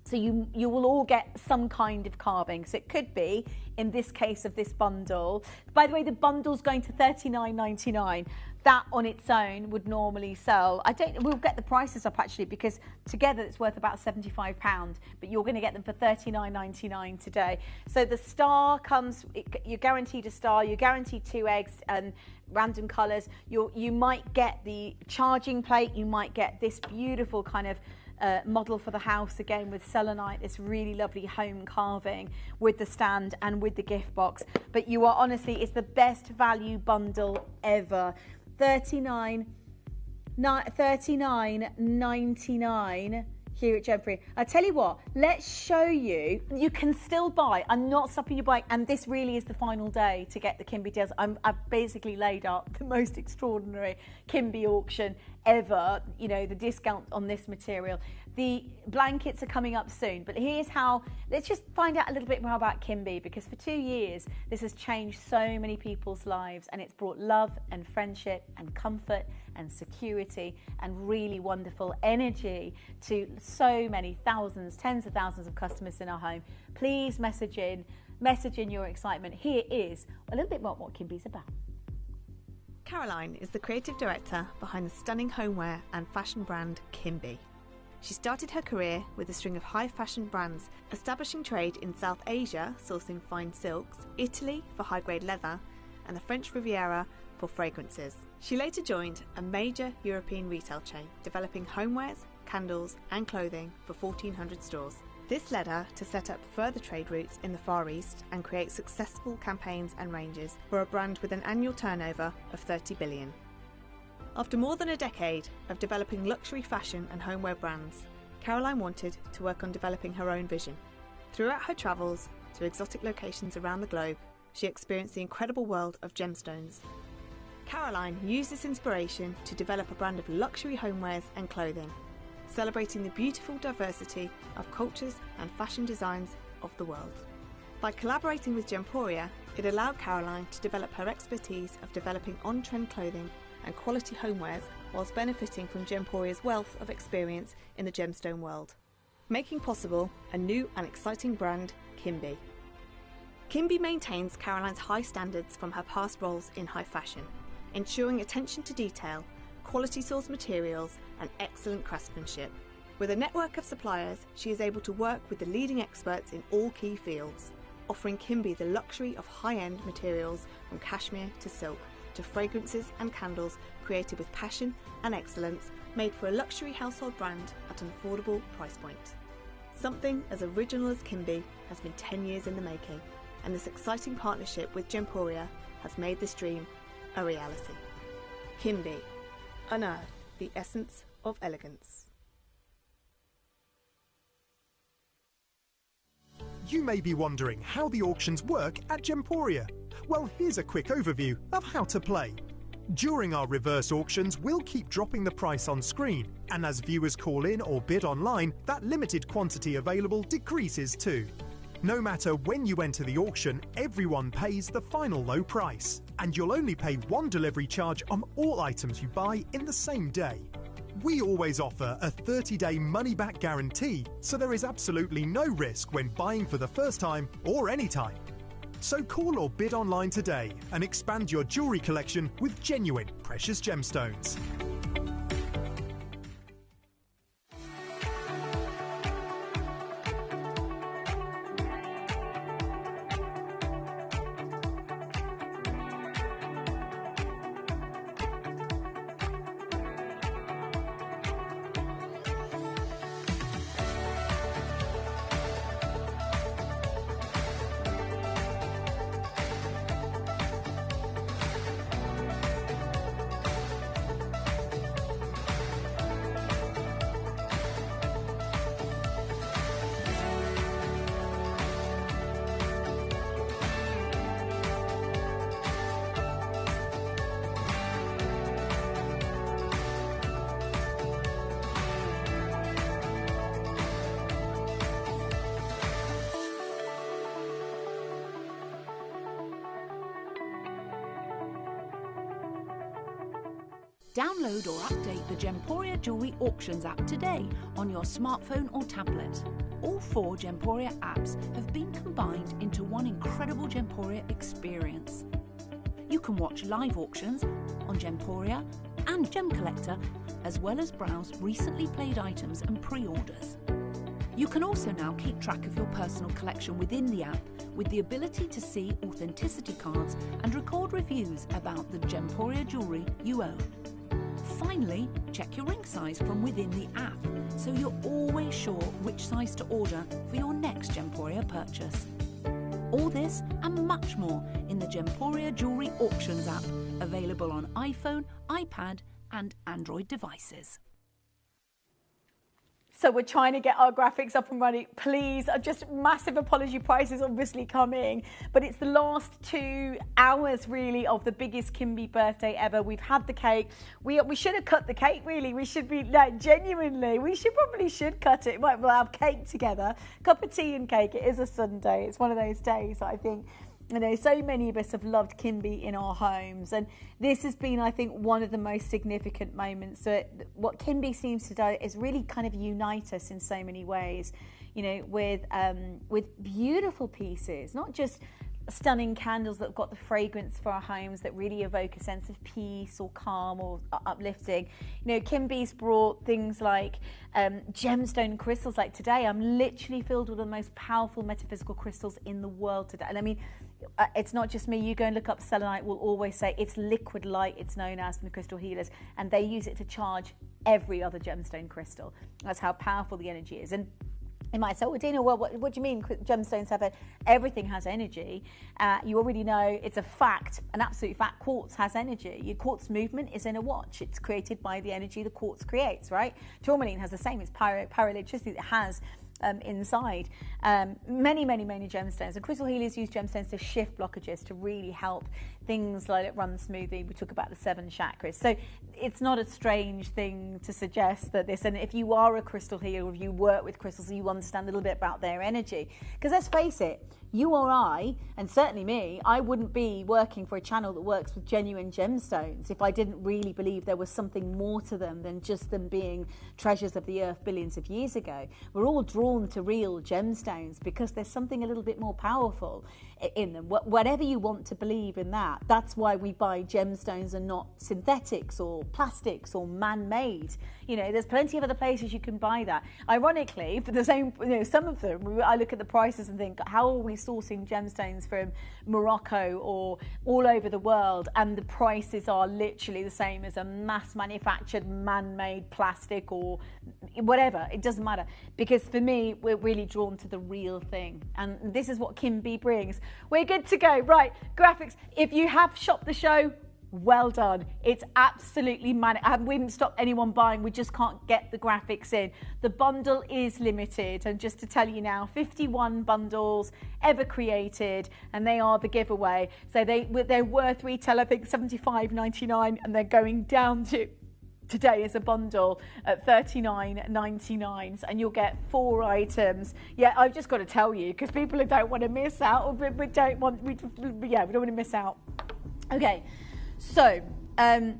so you will all get some kind of carving. So it could be, in this case of this bundle. By the way, the bundle's going to $39.99. That on its own would normally sell. We'll get the prices up actually, because together it's worth about £75, but you're going to get them for $39.99 today. So the star comes, you're guaranteed a star, you're guaranteed 2 eggs and random colours. You might get the charging plate, you might get this beautiful kind of model for the house again with selenite, this really lovely home carving with the stand and with the gift box. But you are honestly, it's the best value bundle ever. $39.99 here at Gemfree. I tell you what, let's show you. You can still buy. I'm not stopping you buying, and this really is the final day to get the Kimby deals. I've basically laid up the most extraordinary Kimby auction ever. You know, the discount on this material. The blankets are coming up soon, but here's how. Let's just find out a little bit more about Kimby, because for 2 years this has changed so many people's lives, and it's brought love and friendship and comfort and security and really wonderful energy to so many thousands, tens of thousands of customers in our home. Please message in your excitement. Here is a little bit more what Kimby's about. Caroline is the creative director behind the stunning homeware and fashion brand Kimby. She started her career with a string of high fashion brands, establishing trade in South Asia, sourcing fine silks, Italy for high-grade leather, and the French Riviera for fragrances. She later joined a major European retail chain, developing homewares, candles and clothing for 1,400 stores. This led her to set up further trade routes in the Far East and create successful campaigns and ranges for a brand with an annual turnover of 30 billion. After more than a decade of developing luxury fashion and homeware brands, Caroline wanted to work on developing her own vision. Throughout her travels to exotic locations around the globe, she experienced the incredible world of gemstones. Caroline used this inspiration to develop a brand of luxury homewares and clothing, celebrating the beautiful diversity of cultures and fashion designs of the world. By collaborating with Gemporia, it allowed Caroline to develop her expertise of developing on-trend clothing and quality homewares whilst benefiting from Gemporia's wealth of experience in the gemstone world, making possible a new and exciting brand, Kimby. Kimby maintains Caroline's high standards from her past roles in high fashion, ensuring attention to detail, quality source materials and excellent craftsmanship. With a network of suppliers, she is able to work with the leading experts in all key fields, offering Kimby the luxury of high-end materials from cashmere to silk, to fragrances and candles created with passion and excellence, made for a luxury household brand at an affordable price point. Something as original as Kimby has been 10 years in the making, and this exciting partnership with Gemporia has made this dream a reality. Kimby, unearth the essence of elegance. You may be wondering how the auctions work at Gemporia. Well, here's a quick overview of how to play. During our reverse auctions, we'll keep dropping the price on screen, and as viewers call in or bid online, that limited quantity available decreases too. No matter when you enter the auction, everyone pays the final low price, and you'll only pay one delivery charge on all items you buy in the same day. We always offer a 30-day money-back guarantee, so there is absolutely no risk when buying for the first time or any time. So call or bid online today and expand your jewellery collection with genuine precious gemstones. Download or update the Gemporia Jewelry Auctions app today on your smartphone or tablet. All 4 Gemporia apps have been combined into one incredible Gemporia experience. You can watch live auctions on Gemporia and Gem Collector, as well as browse recently played items and pre-orders. You can also now keep track of your personal collection within the app with the ability to see authenticity cards and record reviews about the Gemporia jewellery you own. Finally, check your ring size from within the app, so you're always sure which size to order for your next Gemporia purchase. All this and much more in the Gemporia Jewellery Auctions app, available on iPhone, iPad and Android devices. So we're trying to get our graphics up and running. Please, just massive apology, prices obviously coming, but it's the last 2 hours really of the biggest Kimby birthday ever. We've had the cake. We should have cut the cake really. We should be, like, genuinely, we probably should cut it. We'll have cake together, cup of tea and cake. It is a Sunday. It's one of those days that I think, you know, so many of us have loved Kimby in our homes, and this has been, I think, one of the most significant moments. So what Kimby seems to do is really kind of unite us in so many ways, you know, with beautiful pieces, not just stunning candles that have got the fragrance for our homes that really evoke a sense of peace or calm or uplifting. You know, Kimby's brought things like gemstone crystals. Like today, I'm literally filled with the most powerful metaphysical crystals in the world today. And I mean, it's not just me. You go and look up selenite, will always say it's liquid light, it's known as, from the crystal healers, and they use it to charge every other gemstone crystal. That's how powerful the energy is. And you might say, oh, Dina, well, what do you mean gemstones have everything has energy? You already know it's a fact, an absolute fact. Quartz has energy. Your quartz movement is in a watch. It's created by the energy the quartz creates, right? Tourmaline has the same. It's pyroelectricity that has inside. Many gemstones. And crystal healers use gemstones to shift blockages, to really help things like it run smoothly. We talk about the 7 chakras. So it's not a strange thing to suggest that this, and if you are a crystal healer, if you work with crystals, you understand a little bit about their energy. Because let's face it, you or I, and certainly me, I wouldn't be working for a channel that works with genuine gemstones if I didn't really believe there was something more to them than just them being treasures of the earth billions of years ago. We're all drawn to real gemstones because there's something a little bit more powerful in them. Whatever you want to believe in that, that's why we buy gemstones and not synthetics or plastics or man-made. You know, there's plenty of other places you can buy that. Ironically, for the same, you know, some of them, I look at the prices and think, how are we sourcing gemstones from Morocco or all over the world, and the prices are literally the same as a mass-manufactured, man-made plastic or whatever. It doesn't matter, because for me, we're really drawn to the real thing, and this is what Kimby brings. We're good to go. Right, graphics. If you have shopped the show, Well done. It's absolutely manic. We haven't stopped anyone buying. We just can't get the graphics in. The bundle is limited. And just to tell you now, 51 bundles ever created, and they are the giveaway. So they're worth retail, I think, $75.99, and they're going down to today as a bundle at $39.99, and you'll get 4 items. Yeah, I've just got to tell you, because people who don't want to miss out, we don't want to miss out. Okay, so the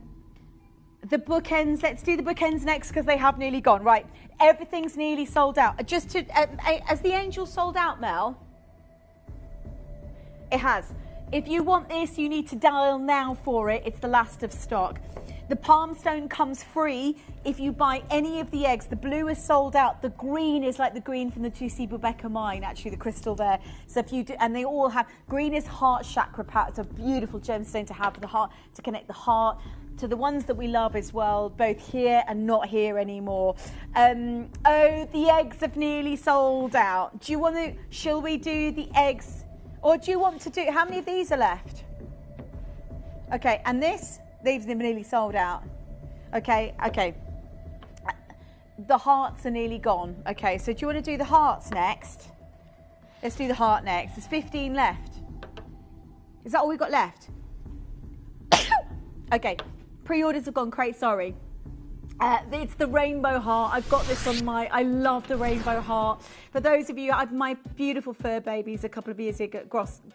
bookends, let's do the bookends next, because they have nearly gone. Right, everything's nearly sold out. Just to, has the angel sold out, Mel? It has. If you want this, you need to dial now for it. It's the last of stock. The palm stone comes free if you buy any of the eggs. The blue is sold out. The green is like the green from the Tusi Bubeka mine, actually, the crystal there. So if you do, and they all have, green is heart chakra power. It's a beautiful gemstone to have for the heart, to connect the heart to the ones that we love as well, both here and not here anymore. Oh, the eggs have nearly sold out. Do you want to, shall we do the eggs? Or do you want to do, how many of these are left? Okay, and this? They've nearly sold out. Okay. The hearts are nearly gone. Okay, so do you want to do the hearts next? Let's do the heart next. There's 15 left. Is that all we've got left? Okay, pre-orders have gone crazy, sorry. It's the rainbow heart. I've got this on my, I love the rainbow heart. For those of you, my beautiful fur babies a couple of years ago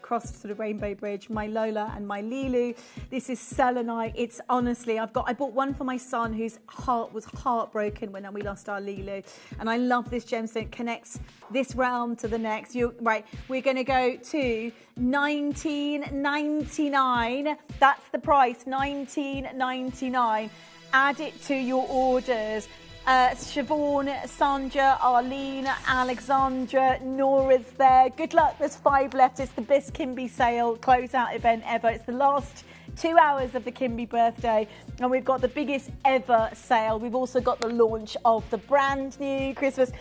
crossed the Rainbow Bridge, my Lola and my Lilu. This is selenite. It's honestly, I bought one for my son whose heart was heartbroken when we lost our Lilu. And I love this gemstone. It connects this realm to the next. Right, we're going to go to $19.99. That's the price, $19.99. Add it to your orders. Siobhan, Sandra, Arlene, Alexandra, Nora's there. Good luck, there's 5 left. It's the best Kimby sale closeout event ever. It's the last 2 hours of the Kimby birthday, and we've got the biggest ever sale. We've also got the launch of the brand new Christmas.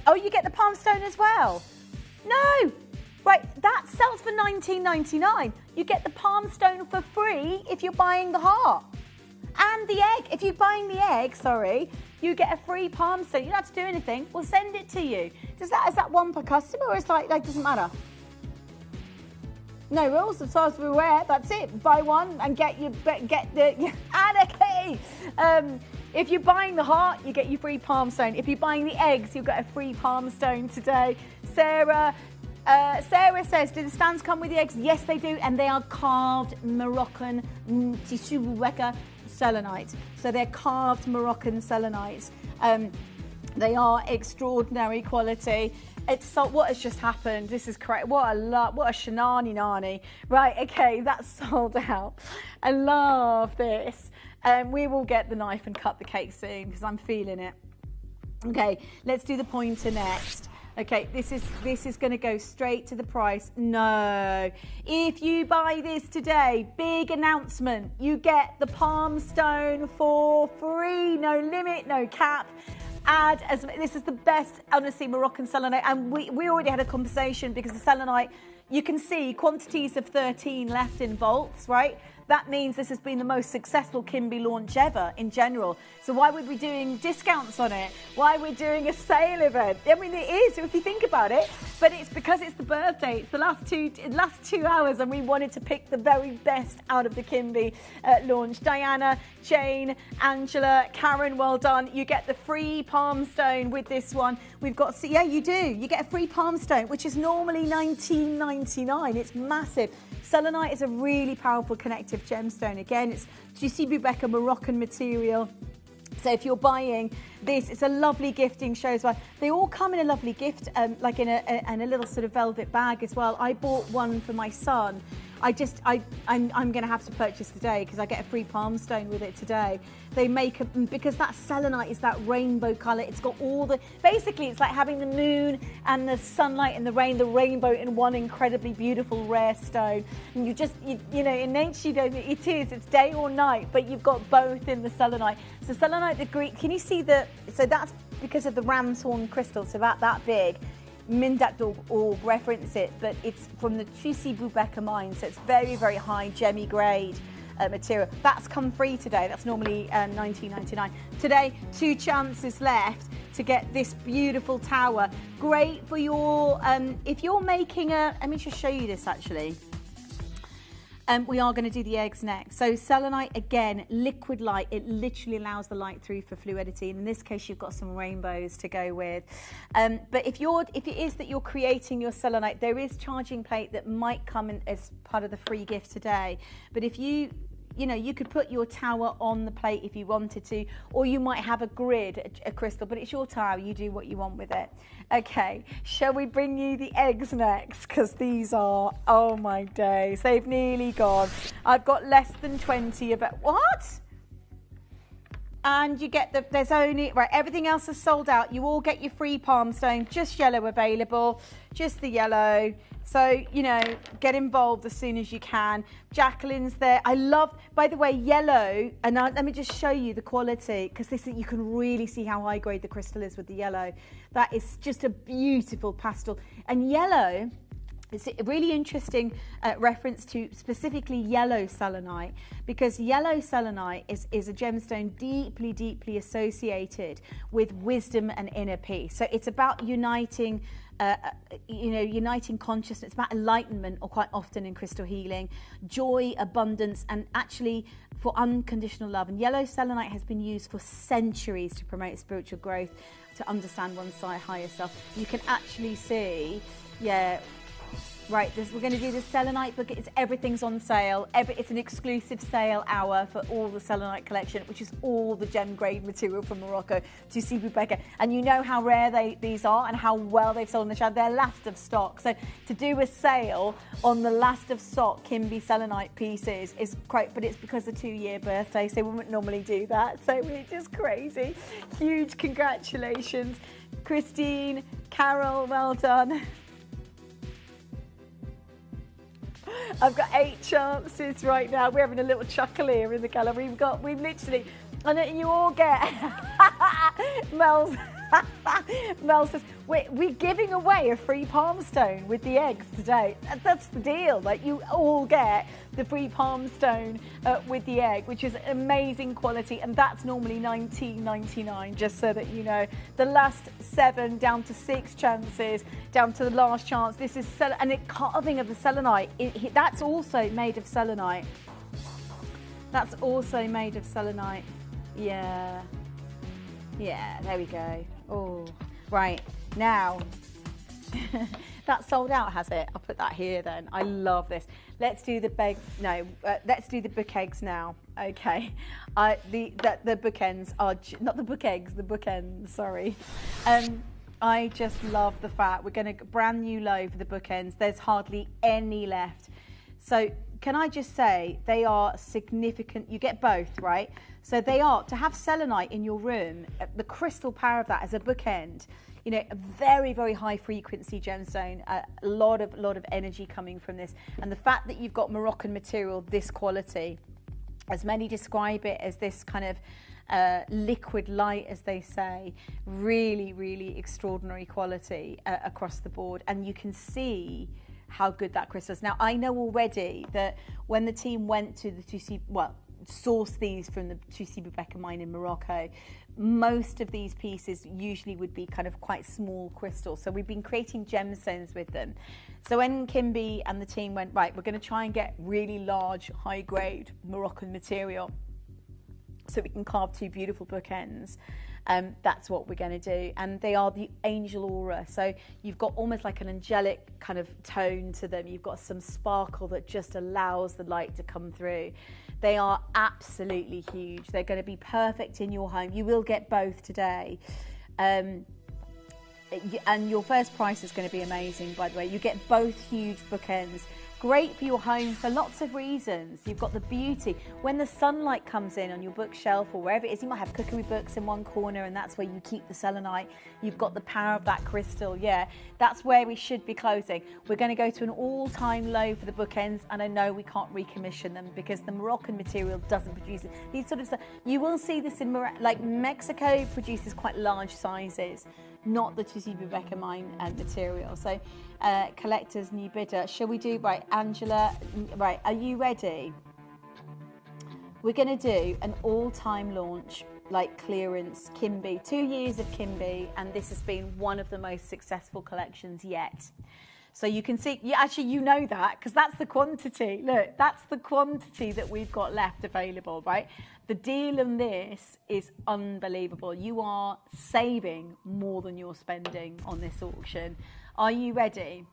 Oh, you get the palm stone as well? No. Right, that sells for $19.99. You get the palm stone for free if you're buying the heart. And the egg, if you're buying the egg, you get a free palm stone. You don't have to do anything. We'll send it to you. Is that one per customer, or it's like doesn't matter? No rules as far as we're aware. That's it. Buy one and get the anarchy. If you're buying the heart, you get your free palm stone. If you're buying the eggs, you'll get a free palm stone today. Sarah says, do the stands come with the eggs? Yes, they do, and they are carved Moroccan Tissue Bubeka selenite. So they're carved Moroccan selenites. They are extraordinary quality. It's what has just happened. This is correct. What a shenani nani. Right, okay, that's sold out. I love this. We will get the knife and cut the cake soon because I'm feeling it. Okay, let's do the pointer next. Okay, this is going to go straight to the price. No. If you buy this today, big announcement, you get the palm stone for free. No limit, no cap. This is the best, honestly, Moroccan selenite. And we already had a conversation because the selenite, you can see quantities of 13 left in vaults, right? That means this has been the most successful Kimby launch ever in general. So why would we be doing discounts on it? Why are we doing a sale event? I mean, it is, if you think about it, but it's because it's the birthday. It's the last 2 hours, and we wanted to pick the very best out of the Kimby launch. Diana, Jane, Angela, Karen, well done. You get the free palm stone with this one. We've got, yeah, you do. You get a free palm stone, which is normally $19.99. It's massive. Selenite is a really powerful connective gemstone. Again, it's Tusi Bubeka Moroccan material. So if you're buying this, it's a lovely gifting show as well. They all come in a lovely gift, like in a little sort of velvet bag as well. I bought one for my son. I'm going to have to purchase today because I get a free palm stone with it today. They make because that selenite is that rainbow colour. It's got all the, basically it's like having the moon and the sunlight and the rainbow in one incredibly beautiful rare stone. And you know, in nature, it's day or night, but you've got both in the selenite. So selenite, the Greek, can you see so that's because of the ram's horn crystal, so that big. Mindat.org reference it, but it's from the Tusi Bubeka mine, so it's very, very high gemmy grade. material. That's come free today. That's normally $19.99. Today, 2 chances left to get this beautiful tower. Great for your, if you're making let me just show you this actually. We are going to do the eggs next. So selenite, again, liquid light. It literally allows the light through for fluidity. In this case, you've got some rainbows to go with. But if it is that you're creating your selenite, there is charging plate that might come in as part of the free gift today. But if you could put your tower on the plate if you wanted to, or you might have a grid, a crystal, but it's your tower. You do what you want with it. Okay, shall we bring you the eggs next? Because these are, oh my days, they've nearly gone. I've got less than 20 of it. What? And you get there's only, right, everything else is sold out. You all get your free palm stone, just yellow available, just the yellow. So, get involved as soon as you can. Jacqueline's there. I love, by the way, yellow, and now let me just show you the quality, because you can really see how high grade the crystal is with the yellow. That is just a beautiful pastel. And yellow, it's a really interesting reference to specifically yellow selenite, because yellow selenite is a gemstone deeply, deeply associated with wisdom and inner peace. So it's about uniting consciousness. It's about enlightenment, or quite often in crystal healing, joy, abundance, and actually for unconditional love. And yellow selenite has been used for centuries to promote spiritual growth, to understand one's higher self. You can actually see, right, we're going to do the selenite book. Everything's on sale. It's an exclusive sale hour for all the selenite collection, which is all the gem grade material from Morocco to Sibu Beka. And you know how rare these are and how well they've sold in the show. They're last of stock. So to do a sale on the last of stock Kimby selenite pieces is great, but it's because of the 2-year birthday, so we wouldn't normally do that. So we're just crazy. Huge congratulations. Christine, Carol, well done. I've got 8 chances right now. We're having a little chuckle here in the gallery. We've literally, and you all get, Mel says, we're giving away a free palm stone with the eggs today. That's the deal. Like, you all get the free palm stone with the egg, which is amazing quality, and that's normally $19.99, just so that you know. The last 7 down to 6 chances, down to the last chance. This is and the carving of the selenite. That's also made of selenite. That's also made of selenite. Yeah, there we go. Oh, right, now, that sold out, has it? I'll put that here then. I love this. Let's do the let's do the book eggs now. Okay, the bookends are, not the book eggs, the bookends, sorry. I just love the fact we're going to brand new low for the bookends. There's hardly any left. So can I just say, they are significant. You get both, right? So they are, to have selenite in your room, the crystal power of that as a bookend, a very, very high frequency gemstone, a lot of energy coming from this. And the fact that you've got Moroccan material, this quality, as many describe it as this kind of liquid light, as they say, really, really extraordinary quality across the board. And you can see how good that crystal is. Now, I know already that when the team went to the sourced these from the Sibu Beka mine in Morocco, most of these pieces usually would be kind of quite small crystals. So we've been creating gemstones with them. So when Kimby and the team went, right, we're going to try and get really large, high-grade Moroccan material so we can carve 2 beautiful bookends. That's what we're going to do. And they are the angel aura. So you've got almost like an angelic kind of tone to them. You've got some sparkle that just allows the light to come through. They are absolutely huge. They're going to be perfect in your home. You will get both today. And your first price is going to be amazing, by the way. You get both huge bookends. Great for your home for lots of reasons. You've got the beauty. When the sunlight comes in on your bookshelf or wherever it is, you might have cookery books in one corner, and that's where you keep the selenite. You've got the power of that crystal. Yeah, that's where we should be closing. We're going to go to an all-time low for the bookends, and I know we can't recommission them because the Moroccan material doesn't produce it. These sort of stuff. You will see this in like Mexico produces quite large sizes, not the Sibu Beka mine material. So collector's new bidder. Shall we do, right, Angela, right, are you ready? we're going to do an all-time launch, like clearance Kimby, 2 years of Kimby, and this has been one of the most successful collections yet. So you can see, you know that, because that's the quantity. Look, that's the quantity that we've got left available, right? The deal on this is unbelievable. You are saving more than you're spending on this auction. Are you ready?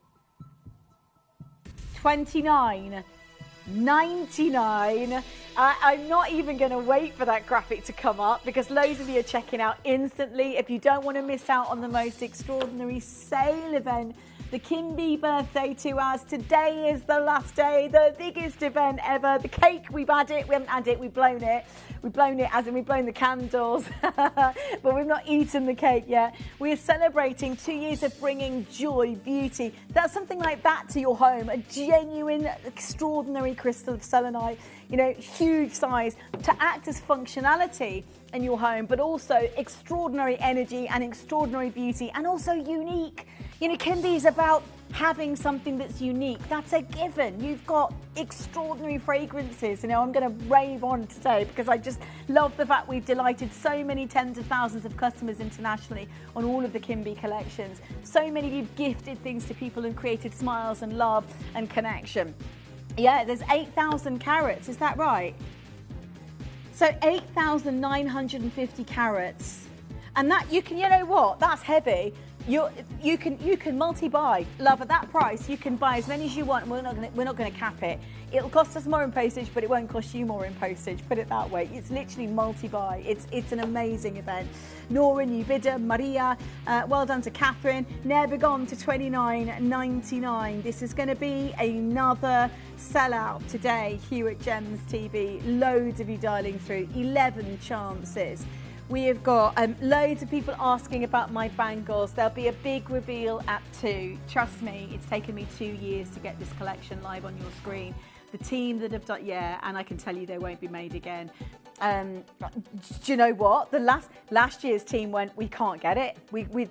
$29.99. I'm not even going to wait for that graphic to come up because loads of you are checking out instantly. If you don't want to miss out on the most extraordinary sale event, the Kimby birthday 2 hours. Today is the last day, the biggest event ever. The cake, we've had it. We haven't had it, we've blown it. We've blown it as in we've blown the candles, but we've not eaten the cake yet. We're celebrating 2 years of bringing joy, beauty. That's something like that to your home. A genuine, extraordinary crystal of selenite, you know, huge size to act as functionality in your home, but also extraordinary energy and extraordinary beauty and also unique. You know, Kimby is about having something that's unique. That's a given. You've got extraordinary fragrances. You know, I'm going to rave on today because I just love the fact we've delighted so many tens of thousands of customers internationally on all of the Kimby collections. So many of you have gifted things to people and created smiles and love and connection. Yeah, there's 8,000 carats. Is that right? So 8,950 carats. And that, you can, you know what? That's heavy. You can multi-buy. Love, at that price, you can buy as many as you want, and we're not going to cap it. It'll cost us more in postage, but it won't cost you more in postage. Put it that way. It's literally multi-buy. It's an amazing event. Nora, new bidder, Maria, well done to Catherine. Never gone to $29.99. This is going to be another sellout today here at Gems TV. Loads of you dialing through. 11 chances. We have got loads of people asking about my bangles. There'll be a big reveal at 2. Trust me, it's taken me 2 years to get this collection live on your screen. The team that have done, yeah, and I can tell you they won't be made again. Do you know what? The last year's team went, we can't get it.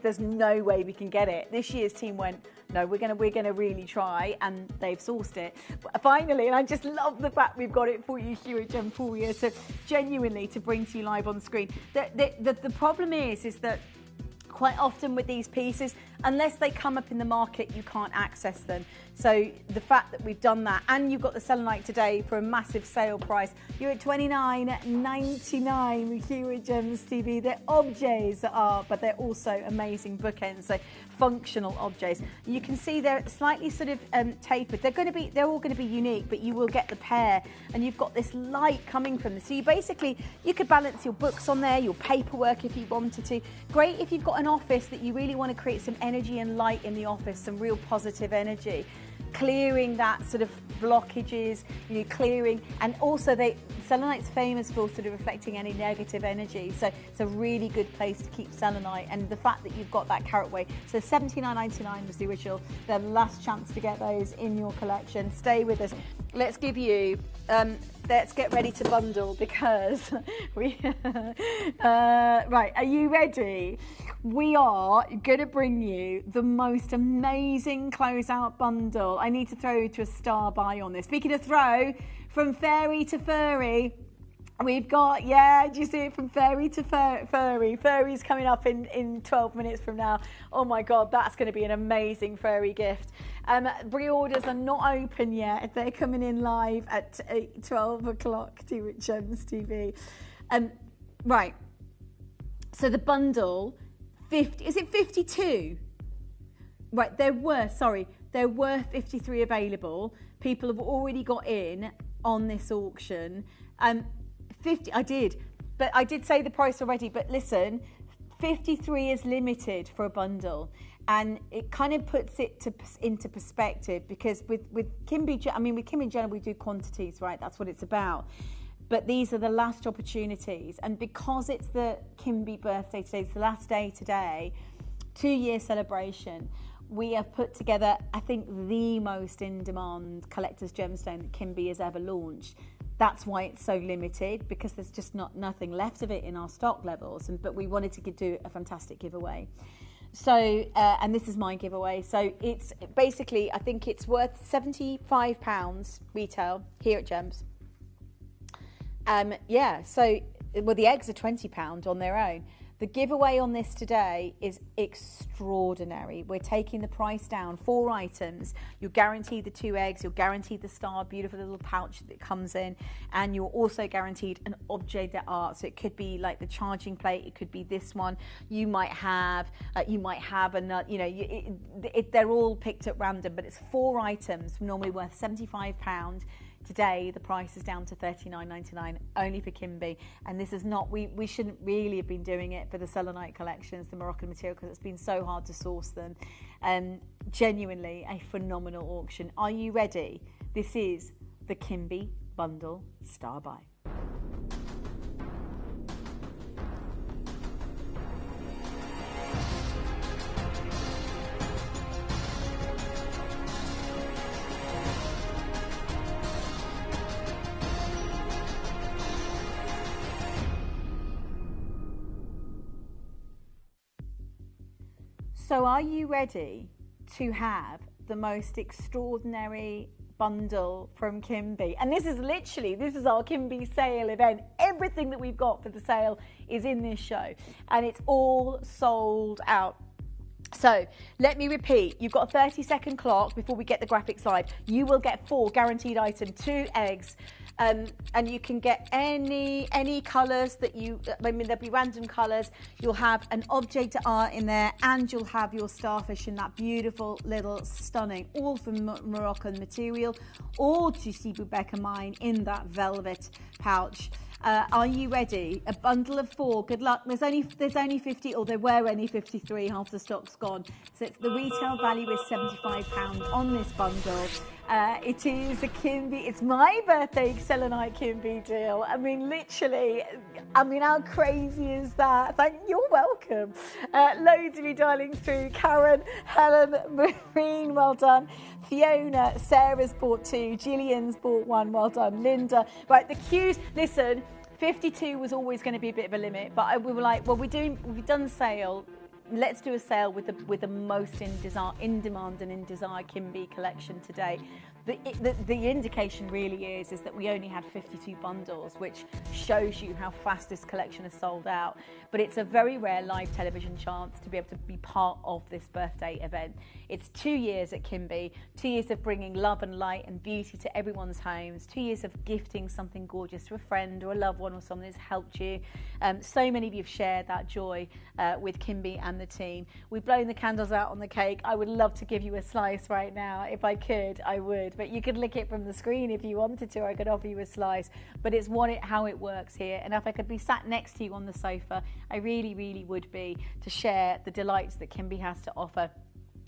There's no way we can get it. This year's team went, no, we're gonna really try, and they've sourced it finally. And I just love the fact we've got it for you here at Gemporia, so genuinely to bring to you live on screen. The problem is that quite often with these pieces, unless they come up in the market, you can't access them. So the fact that we've done that, and you've got the selenite today for a massive sale price, you're at $29.99 with here at Gems TV. They're objets that are, but they're also amazing bookends, so functional objects. You can see they're slightly sort of tapered. They're all going to be unique, but you will get the pair, and you've got this light coming from them. So you could balance your books on there, your paperwork if you wanted to. Great if you've got an office that you really want to create some energy and light in the office, some real positive energy. Clearing that sort of blockages, you know, clearing, and also selenite's famous for sort of reflecting any negative energy, so it's a really good place to keep selenite. And the fact that you've got that carat weight, so $79.99 was the original. The last chance to get those in your collection. Stay with us. Let's give you let's get ready to bundle because we right, are you ready? We are going to bring you the most amazing closeout bundle. I need to throw you to a star buy on this. Speaking of throw, from fairy to furry, we've got, yeah, do you see it? From fairy to furry. Furry's coming up in 12 minutes from now. Oh my God, that's going to be an amazing furry gift. Pre-orders are not open yet. They're coming in live at 12 o'clock to at Gems TV. Right, so the bundle, 50, is it 52? Right, there were 53 available. People have already got in on this auction. 50, I did say the price already, but listen, 53 is limited for a bundle. And it kind of puts it into perspective, because with Kimby, I mean, with Kimby in general, we do quantities, right? That's what it's about. But these are the last opportunities. And because it's the Kimby birthday today, it's the last day today, 2-year celebration, we have put together, I think, the most in-demand collector's gemstone that Kimby has ever launched. That's why it's so limited, because there's just nothing left of it in our stock levels. But we wanted to do a fantastic giveaway. So, and this is my giveaway. So it's basically, I think it's worth £75 retail here at Gems. Yeah, so, well, the eggs are £20 on their own. The giveaway on this today is extraordinary. We're taking the price down, 4 items. You're guaranteed the 2 eggs, you're guaranteed the star, beautiful little pouch that comes in, and you're also guaranteed an objet d'art. So it could be like the charging plate, it could be this one. You might have another, you know, they're all picked at random, but it's 4 items, normally worth £75. Today, the price is down to $39.99, only for Kimby. And this is not, we shouldn't really have been doing it for the selenite collections, the Moroccan material, because it's been so hard to source them. Genuinely a phenomenal auction. Are you ready? This is the Kimby Bundle Star Buy. So are you ready to have the most extraordinary bundle from Kimby? And this is our Kimby sale event. Everything that we've got for the sale is in this show, and it's all sold out. So let me repeat, you've got a 30-second clock before we get the graphics live. You will get 4 guaranteed items, 2 eggs, and you can get any colours that there'll be random colours. You'll have an objet d'art in there, and you'll have your starfish in that beautiful little stunning, all from Moroccan material, all Tissi Bubeka mine in that velvet pouch. Are you ready? A bundle of 4. Good luck. There's only 50, or there were only 53. Half the stock's gone. So the retail value is £75 on this bundle. It is a Kimby. It's my birthday selenite Kimby deal. I mean, literally. I mean, how crazy is that? You're welcome. Loads of you dialing through. Karen, Helen, Marine, well done. Fiona, Sarah's bought 2. Gillian's bought 1. Well done. Linda. Right, the queues. Listen, 52 was always going to be a bit of a limit, but we were like, well, we've done sale. Let's do a sale with the most in demand and in desire Kimby collection today. The indication really is that we only had 52 bundles, which shows you how fast this collection has sold out. But it's a very rare live television chance to be able to be part of this birthday event. It's 2 years at Kimby, 2 years of bringing love and light and beauty to everyone's homes, 2 years of gifting something gorgeous to a friend or a loved one or someone who's helped you. So many of you have shared that joy with Kimby and the team. We've blown the candles out on the cake. I would love to give you a slice right now. If I could, I would. But you could lick it from the screen if you wanted to. I could offer you a slice. But it's how it works here. And if I could be sat next to you on the sofa, I really, really would be, to share the delights that Kimby has to offer.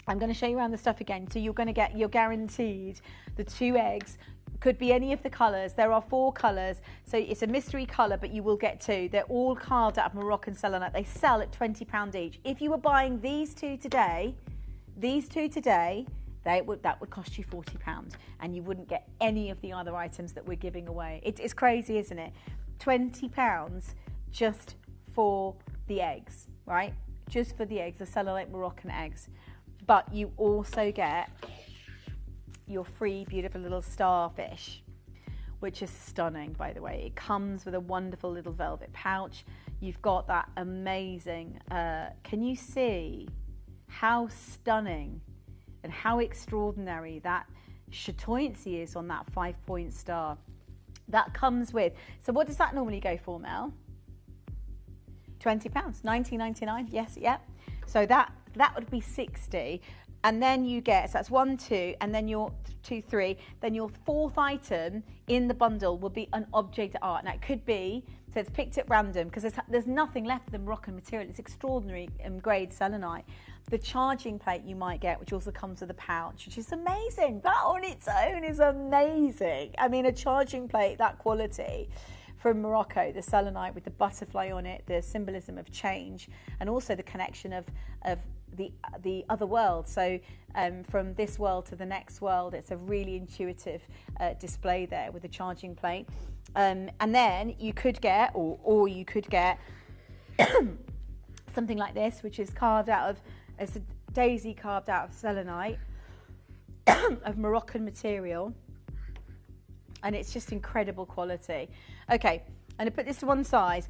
I'm going to show you around the stuff again. So you're guaranteed the 2 eggs. Could be any of the colours. There are 4 colours, so it's a mystery colour, but you will get 2. They're all carved out of Moroccan selenite. They sell at £20 each. If you were buying these two today, that would cost you £40, and you wouldn't get any of the other items that we're giving away. It's crazy, isn't it? £20 just for the eggs, right? Just for the eggs, the selenite Moroccan eggs. But you also get your free beautiful little starfish, which is stunning, by the way. It comes with a wonderful little velvet pouch. You've got that amazing, can you see how stunning and how extraordinary that chatoyancy is on that 5-point star? That comes with, so what does that normally go for, Mel? £20, $19.99, yes, yep. So that would be 60. And then you get, so that's 1, 2, and then your 2, 3. Then your 4th item in the bundle will be an objet d'art. Now it could be, so it's picked at random, because there's nothing left of the Moroccan material. It's extraordinary grade selenite. The charging plate you might get, which also comes with a pouch, which is amazing. That on its own is amazing. I mean, a charging plate, that quality, from Morocco, the selenite with the butterfly on it, the symbolism of change, and also the connection of the other world. So from this world to the next world, it's a really intuitive display there with the charging plate. And then you could get, or you could get something like this, which is carved out of, it's a daisy carved out of selenite of Moroccan material. and it's just incredible quality. Okay, and I put this to one side.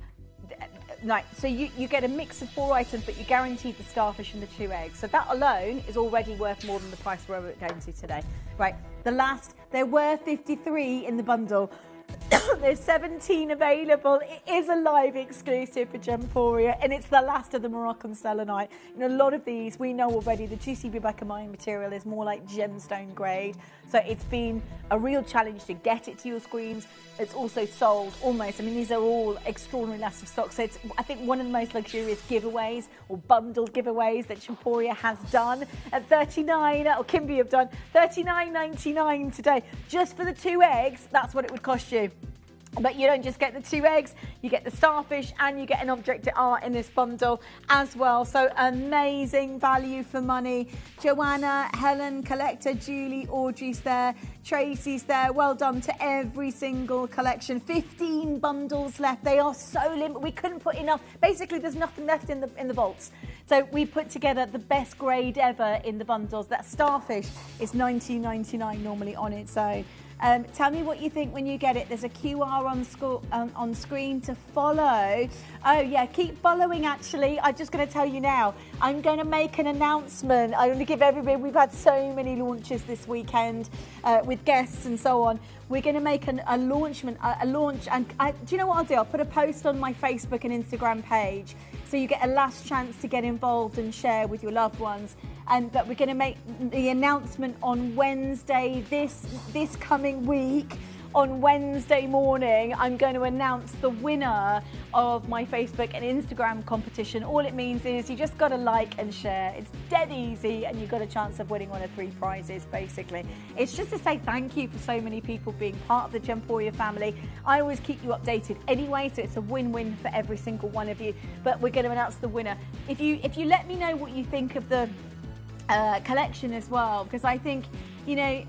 Right, so you get a mix of 4 items, but you're guaranteed the starfish and the 2 eggs. So that alone is already worth more than the price we're going to today. Right, there were 53 in the bundle. There's 17 available. It is a live exclusive for Gemporia, and it's the last of the Moroccan selenite. You know, a lot of these we know already. The juicy Rebecca mine material is more like gemstone grade, so it's been a real challenge to get it to your screens. It's also sold almost. I mean, these are all extraordinary last of stock. So it's, I think, one of the most luxurious giveaways or bundled giveaways that Gemporia has done at $39, or Kimby have done $39.99 today, just for the 2 eggs. That's what it would cost you. But you don't just get the 2 eggs, you get the starfish and you get an object of art in this bundle as well. So amazing value for money. Joanna, Helen, Collector, Julie, Audrey's there, Tracy's there. Well done to every single collection. 15 bundles left. They are so limited. We couldn't put enough. Basically, there's nothing left in the vaults. So we put together the best grade ever in the bundles. That starfish is $19.99 normally on its own. Tell me what you think when you get it. There's a QR on screen to follow. Oh yeah, keep following actually. I'm just going to tell you now. I'm going to make an announcement. I'm going to give everybody, we've had so many launches this weekend with guests and so on. We're going to make a launch, and do you know what I'll do? I'll put a post on my Facebook and Instagram page, so you get a last chance to get involved and share with your loved ones. But we're going to make the announcement on Wednesday, this coming week. On Wednesday morning, I'm going to announce the winner of my Facebook and Instagram competition. All it means is you just got to like and share. It's dead easy, and you've got a chance of winning one of 3 prizes, basically. It's just to say thank you for so many people being part of the Gemporia family. I always keep you updated anyway, so it's a win-win for every single one of you. But we're going to announce the winner. If you let me know what you think of the collection as well, because I think, you know,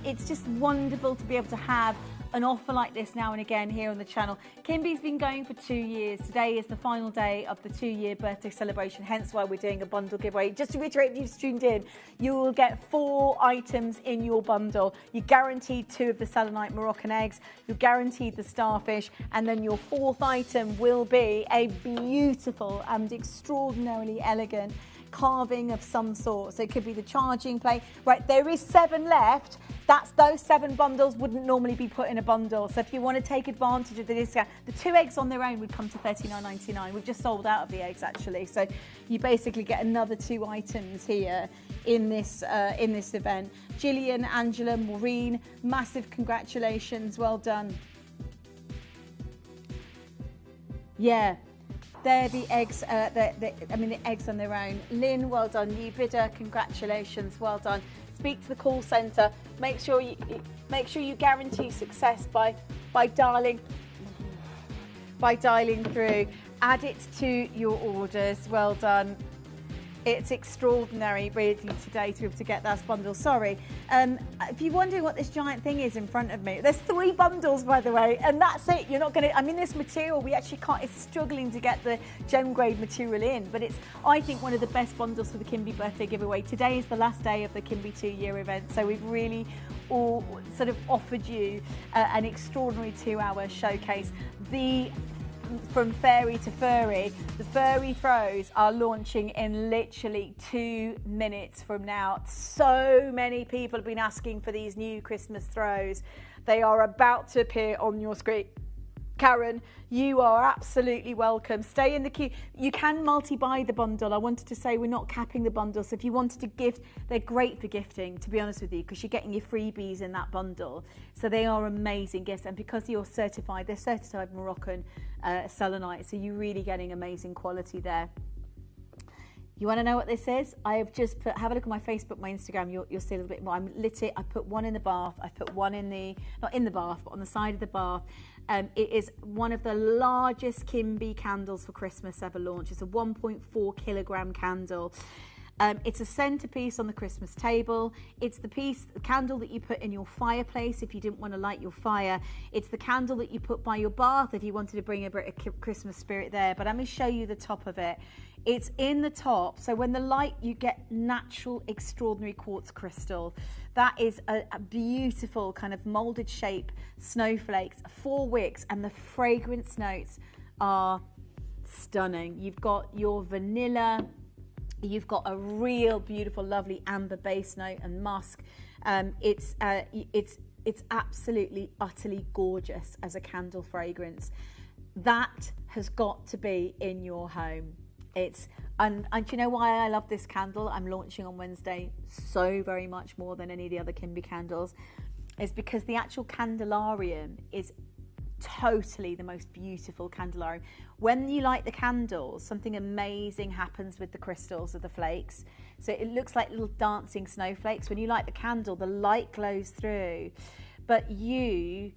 it's just wonderful to be able to have an offer like this now and again here on the channel. Kimby's been going for 2 years. Today is the final day of the 2-year birthday celebration, hence why we're doing a bundle giveaway. Just to reiterate, if you've tuned in, you will get 4 items in your bundle. You're guaranteed 2 of the selenite Moroccan eggs, you're guaranteed the starfish, and then your 4th item will be a beautiful and extraordinarily elegant carving of some sort. So it could be the charging plate. Right, there is 7 left. Those 7 bundles wouldn't normally be put in a bundle. So if you want to take advantage of the discount, the 2 eggs on their own would come to $39.99. We've just sold out of the eggs actually. So you basically get another 2 items here in this event. Gillian, Angela, Maureen, massive congratulations. Well done. Yeah. They're the eggs, the eggs on their own. Lynn, well done. You bidder, congratulations, well done. Speak to the call centre. Make sure you guarantee success by dialing through. Add it to your orders. Well done. It's extraordinary, really, today to be able to get that bundle. Sorry. If you're wondering what this giant thing is in front of me, there's 3 bundles, by the way, and that's it. You're not going to, I mean, this material, we actually can't, it's struggling to get the gem grade material in, but it's, I think, one of the best bundles for the Kimby birthday giveaway. Today is the last day of the Kimby 2-year event, so we've really all sort of offered you an extraordinary 2-hour showcase. From fairy to furry, the furry throws are launching in literally 2 minutes from now. So many people have been asking for these new Christmas throws. They are about to appear on your screen. Karen, you are absolutely welcome. Stay in the queue. You can multi-buy the bundle. I wanted to say we're not capping the bundle. So if you wanted to gift, they're great for gifting, to be honest with you, because you're getting your freebies in that bundle. So they are amazing gifts. And because you're certified, they're certified Moroccan selenite. So you're really getting amazing quality there. You want to know what this is? I have just put, have a look at my Facebook, my Instagram, you'll see a little bit more. I'm lit it, I put one in the bath, I put one in the, not in the bath, but on the side of the bath. It is one of the largest Kimby candles for Christmas ever launched. It's a 1.4 kilogram candle. It's a centerpiece on the Christmas table. It's the candle that you put in your fireplace if you didn't want to light your fire. It's the candle that you put by your bath if you wanted to bring a bit of Christmas spirit there. But let me show you the top of it. It's in the top, so when the light, you get natural, extraordinary quartz crystal. That is a beautiful kind of molded shape, snowflakes, 4 wicks, and the fragrance notes are stunning. You've got your vanilla, you've got a real beautiful, lovely amber base note and musk. It's absolutely, utterly gorgeous as a candle fragrance. That has got to be in your home. And you know why I love this candle? I'm launching on Wednesday so very much more than any of the other Kimby candles. Is because the actual candelarium is totally the most beautiful candelarium. When you light the candles, something amazing happens with the crystals of the flakes. So it looks like little dancing snowflakes. When you light the candle, the light glows through. But so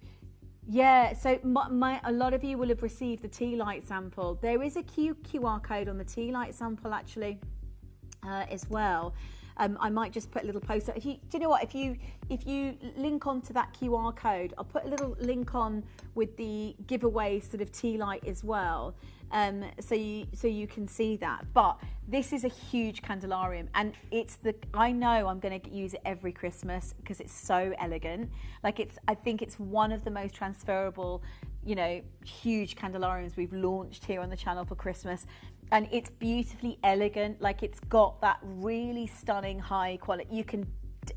a lot of you will have received the tea light sample. There is a QR code on the tea light sample actually as well. I might just put a little post. Do you know what? If you link onto that QR code, I'll put a little link on with the giveaway sort of tea light as well, so you can see that. But this is a huge candelarium, and I know I'm going to use it every Christmas because it's so elegant. I think it's one of the most transferable, huge candelariums we've launched here on the channel for Christmas. And it's beautifully elegant, it's got that really stunning high quality. You can,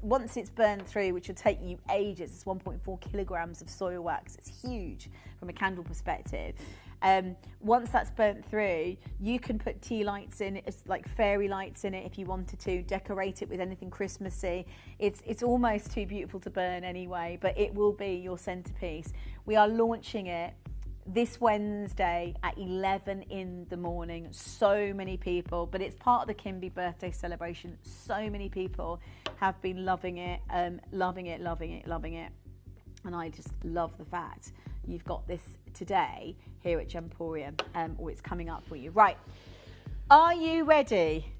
once it's burned through, which will take you ages, it's 1.4 kilograms of soil wax. It's huge from a candle perspective. Once that's burnt through, you can put tea lights in it, it's like fairy lights in it if you wanted to, decorate it with anything Christmassy. It's almost too beautiful to burn anyway, but it will be your centerpiece. We are launching it this Wednesday at 11 in the morning. So many people, but it's part of the Kimby birthday celebration. So many people have been loving it, loving it. And I just love the fact you've got this today here at Gemporia, or it's coming up for you. Right, are you ready?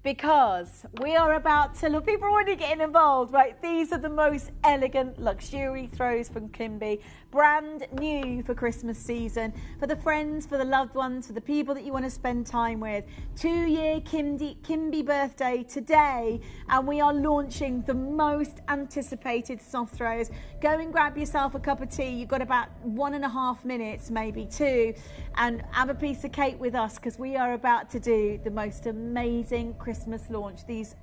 Because we are about to look, people are already getting involved, right? These are the most elegant luxury throws from Kimby, brand new for Christmas season, for the friends, for the loved ones, for the people that you want to spend time with. 2-year Kimby birthday today, and we are launching the most anticipated soft throws. Go and grab yourself a cup of tea. You've got about 1.5 minutes, maybe 2, and have a piece of cake with us because we are about to do the most amazing Christmas launch. These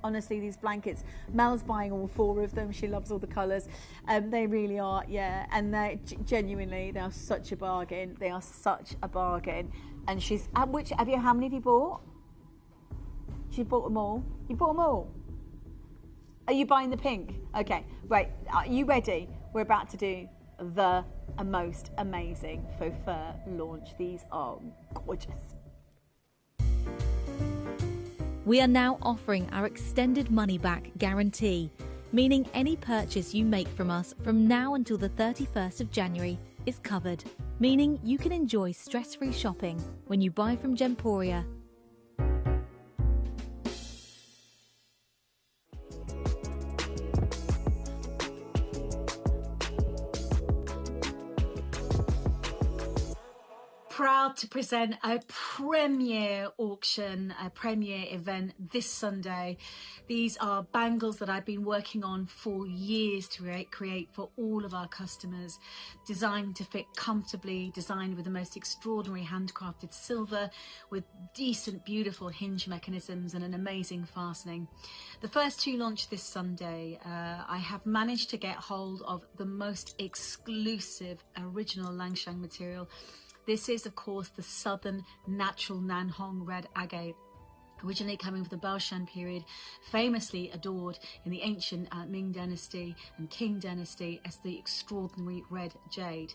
blankets, Mel's buying all 4 of them. She loves all the colours. They really are, yeah. And they genuinely, they are such a bargain. They are such a bargain. And she's, how many have you bought? She bought them all. You bought them all? Are you buying the pink? Okay, right. Are you ready? We're about to do the most amazing faux fur launch. These are gorgeous. We are now offering our extended money-back guarantee, meaning any purchase you make from us from now until the 31st of January is covered, meaning you can enjoy stress-free shopping when you buy from Gemporia. Proud to present a premiere auction, a premiere event this Sunday. These are bangles that I've been working on for years to create for all of our customers, designed to fit comfortably, designed with the most extraordinary handcrafted silver, with decent, beautiful hinge mechanisms and an amazing fastening. The first 2 launch this Sunday. I have managed to get hold of the most exclusive original Langshan material. This is, of course, the southern natural Nanhong red agate, originally coming from the Baoshan period, famously adored in the ancient Ming dynasty and Qing dynasty as the extraordinary red jade.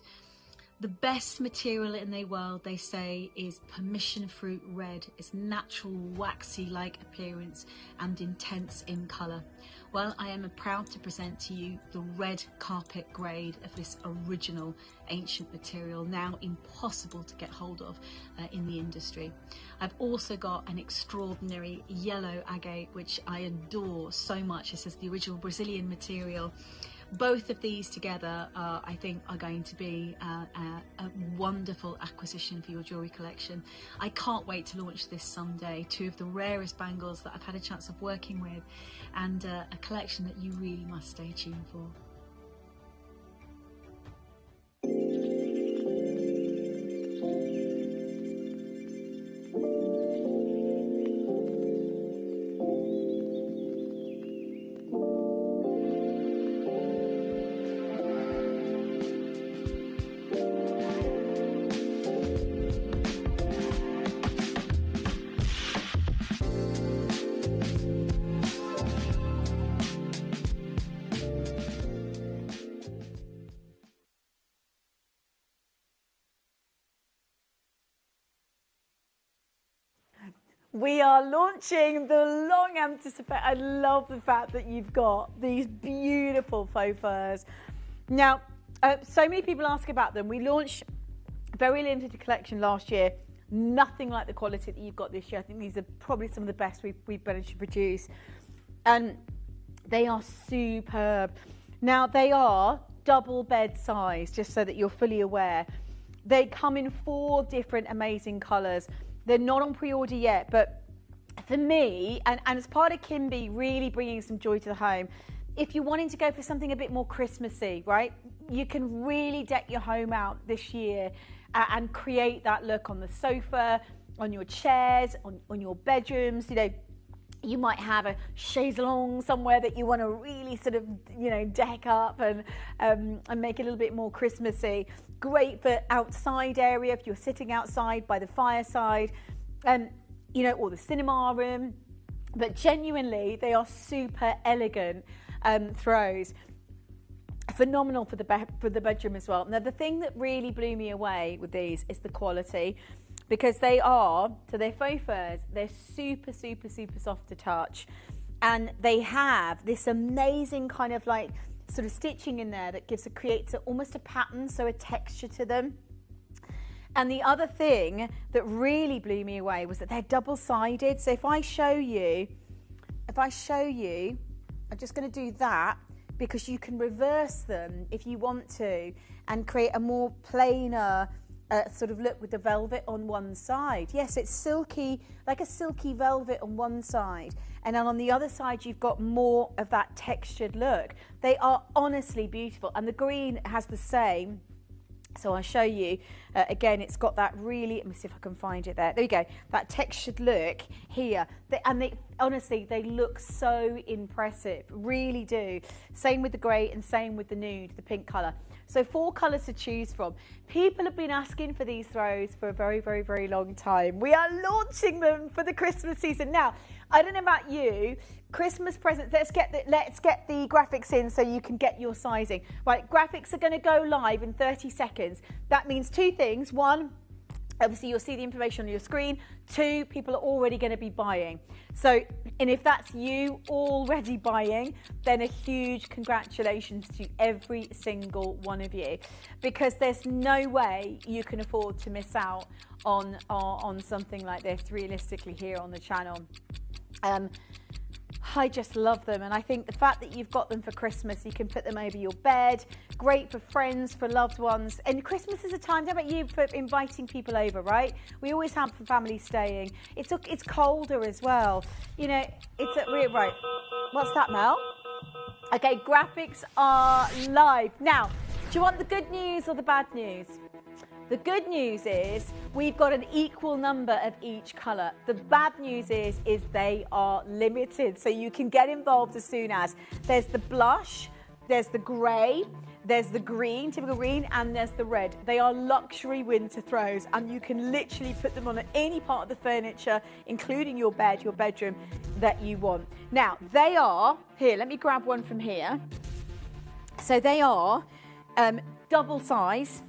The best material in the world, they say, is permission fruit red. Its natural waxy-like appearance and intense in colour. Well, I am proud to present to you the red carpet grade of this original ancient material, now impossible to get hold of in the industry. I've also got an extraordinary yellow agate, which I adore so much. This is the original Brazilian material. Both of these together, I think, are going to be a wonderful acquisition for your jewellery collection. I can't wait to launch this someday. Two of the rarest bangles that I've had a chance of working with, and a collection that you really must stay tuned for. We are launching the long anticipated. I love the fact that you've got these beautiful faux furs. Now, so many people ask about them. We launched a very limited collection last year. Nothing like the quality that you've got this year. I think these are probably some of the best we've managed to produce. And they are superb. Now, they are double bed size, just so that you're fully aware. They come in 4 different amazing colours. They're not on pre-order yet, but for me, and as part of Kimby really bringing some joy to the home, if you're wanting to go for something a bit more Christmassy, right, you can really deck your home out this year and create that look on the sofa, on your chairs, on your bedrooms. You know, you might have a chaise longue somewhere that you want to really sort of, you know, deck up and make it a little bit more Christmassy. Great for outside area if you're sitting outside by the fireside, you know, or the cinema room. But genuinely, they are super elegant throws. Phenomenal for the bedroom as well. Now, the thing that really blew me away with these is the quality, because they're faux furs. They're super, super, super soft to touch, and they have this amazing kind of like sort of stitching in there that creates almost a pattern, so a texture to them. And the other thing that really blew me away was that they're double-sided. So if I show you, I'm just going to do that, because you can reverse them if you want to and create a more plainer sort of look with the velvet on one side. Yes, it's silky, like a silky velvet on one side, and then on the other side you've got more of that textured look. They are honestly beautiful, and the green has the same. So I'll show you again. It's got that really, let me see if I can find it there. There you go, that textured look here. Honestly, they look so impressive, really do. Same with the grey and same with the nude, the pink colour. So 4 colours to choose from. People have been asking for these throws for a very, very, very long time. We are launching them for the Christmas season. Now, I don't know about you, Christmas presents, let's get the graphics in so you can get your sizing. Right, graphics are going to go live in 30 seconds. That means 2 things. 1, obviously you'll see the information on your screen. 2, people are already going to be buying. So, and if that's you already buying, then a huge congratulations to every single one of you, because there's no way you can afford to miss out on something like this realistically here on the channel. I just love them, and I think the fact that you've got them for Christmas, you can put them over your bed, great for friends, for loved ones. And Christmas is a time, how about you, for inviting people over, right? We always have for family staying. It's colder as well. You know, right. What's that, Mel? Okay, graphics are live. Now, do you want the good news or the bad news? The good news is we've got an equal number of each colour. The bad news is they are limited, so you can get involved as soon as. There's the blush, there's the grey, there's the green, typical green, and there's the red. They are luxury winter throws, and you can literally put them on any part of the furniture, including your bed, your bedroom, that you want. Now, they are, here, let me grab one from here. So they are double size.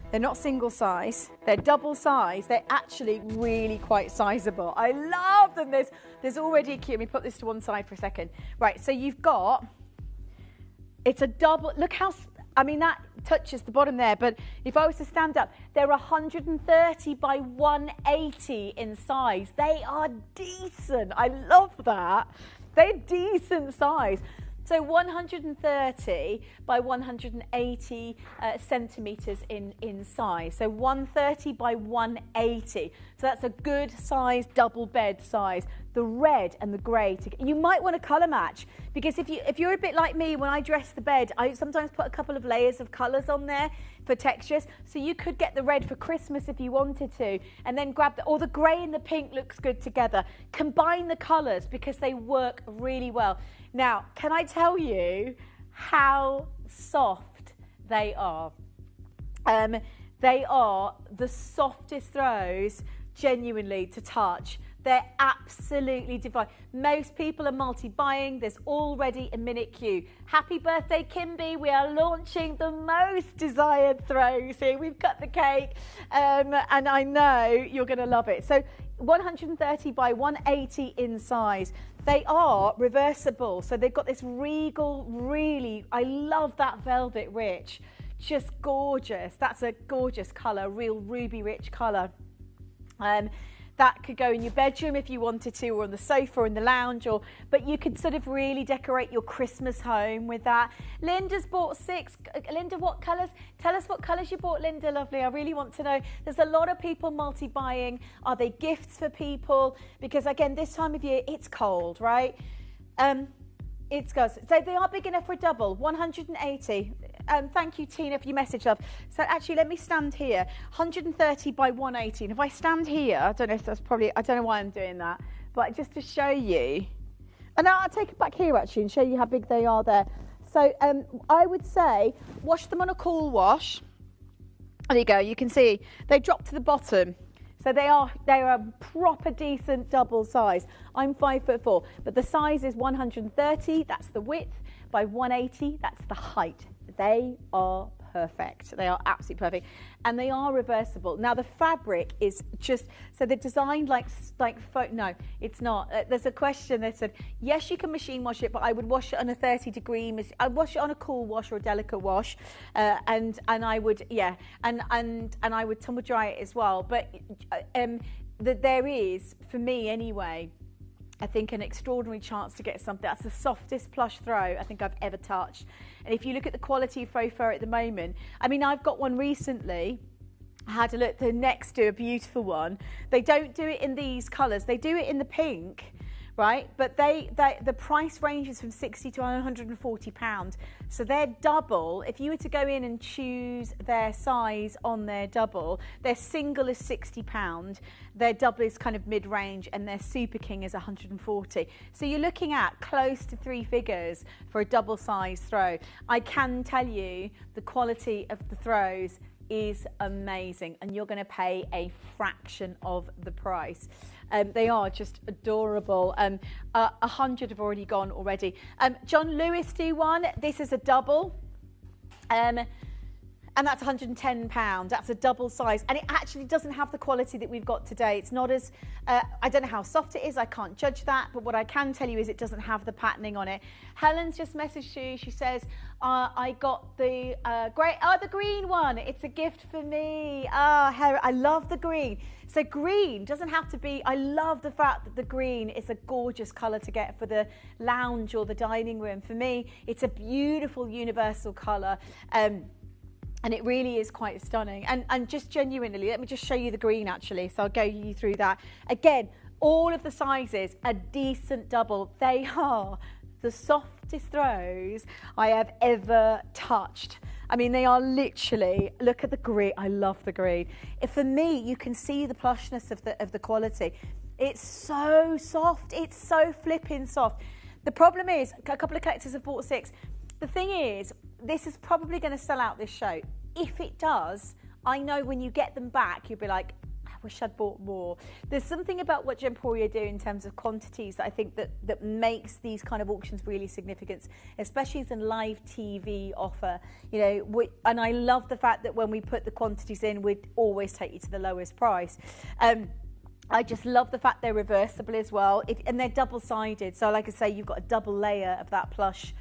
They're not single size, they're double size. They're actually really quite sizable. I love them. There's already a queue. Let me put this to one side for a second. Right, so you've got, it's a double, look how, I mean, that touches the bottom there, but if I was to stand up, they're 130 by 180 in size. They are decent. I love that. They're decent size. So 130 by 180 centimetres in size. So 130 by 180. So that's a good size double bed size. The red and the grey. You might want to colour match, because if you're a bit like me, when I dress the bed, I sometimes put a couple of layers of colours on there for textures. So you could get the red for Christmas if you wanted to, and then grab or the grey and the pink looks good together. Combine the colours because they work really well. Now, can I tell you how soft they are? They are the softest throws, genuinely, to touch. They're absolutely divine. Most people are multi-buying. There's already a minute queue. Happy birthday, Kimby. We are launching the most desired throws here. We've cut the cake, and I know you're going to love it. So 130 by 180 in size. They are reversible. So they've got this regal, really, I love that velvet rich. Just gorgeous. That's a gorgeous colour, real ruby rich colour. That could go in your bedroom if you wanted to, or on the sofa or in the lounge, but you could sort of really decorate your Christmas home with that. Linda's bought 6. Linda, what colours? Tell us what colours you bought, Linda, lovely. I really want to know. There's a lot of people multi-buying. Are they gifts for people? Because again, this time of year, it's cold, right? It goes. So they are big enough for a double, 180. Thank you, Tina, for your message, love. So actually, let me stand here, 130 by 180. And if I stand here, I don't know if that's probably, I don't know why I'm doing that, but just to show you. And now I'll take it back here, actually, and show you how big they are there. So I would say wash them on a cool wash. There you go. You can see they drop to the bottom. So they are a proper decent double size. I'm 5'4", but the size is 130, that's the width, by 180, that's the height. They are perfect. They are absolutely perfect. And they are reversible. Now the fabric is just, so they're designed like no, it's not. There's a question that said, yes, you can machine wash it, but I would wash it on a 30-degree, I'd wash it on a cool wash or a delicate wash. And I would, yeah, and I would tumble dry it as well. But there is, for me anyway, I think an extraordinary chance to get something. That's the softest plush throw I think I've ever touched. And if you look at the quality of faux fur at the moment, I mean, I've got one recently. I had a look, the next do a beautiful one. They don't do it in these colours. They do it in the pink, right? But the price ranges from £60 to £140. So they're double. If you were to go in and choose their size on their double, their single is £60, their double is kind of mid-range, and their Super King is 140. So you're looking at close to 3 figures for a double size throw. I can tell you the quality of the throws is amazing, and you're going to pay a fraction of the price. They are just adorable. 100 have already gone already. John Lewis do one. This is a double. And that's £110. That's a double size. And it actually doesn't have the quality that we've got today. It's not as, I don't know how soft it is. I can't judge that. But what I can tell you is it doesn't have the patterning on it. Helen's just messaged you. She says, I got the the green one. It's a gift for me. I love the green. So green doesn't have to be, I love the fact that the green is a gorgeous colour to get for the lounge or the dining room. For me, it's a beautiful universal colour. And it really is quite stunning. And just genuinely, let me just show you the green actually. So I'll go you through that. Again, all of the sizes, a decent double. They are the softest throws I have ever touched. I mean, they are literally, look at the green. I love the green. For me, you can see the plushness of the quality. It's so soft. It's so flipping soft. The problem is, a couple of collectors have bought 6. The thing is, this is probably going to sell out this show. If it does, I know when you get them back, you'll be like, wish I'd bought more. There's something about what Gemporia do in terms of quantities that I think that makes these kind of auctions really significant, especially as a live TV offer. You know, and I love the fact that when we put the quantities in, we'd always take you to the lowest price. I just love the fact they're reversible as well, and they're double-sided. So like I say, you've got a double layer of that plush.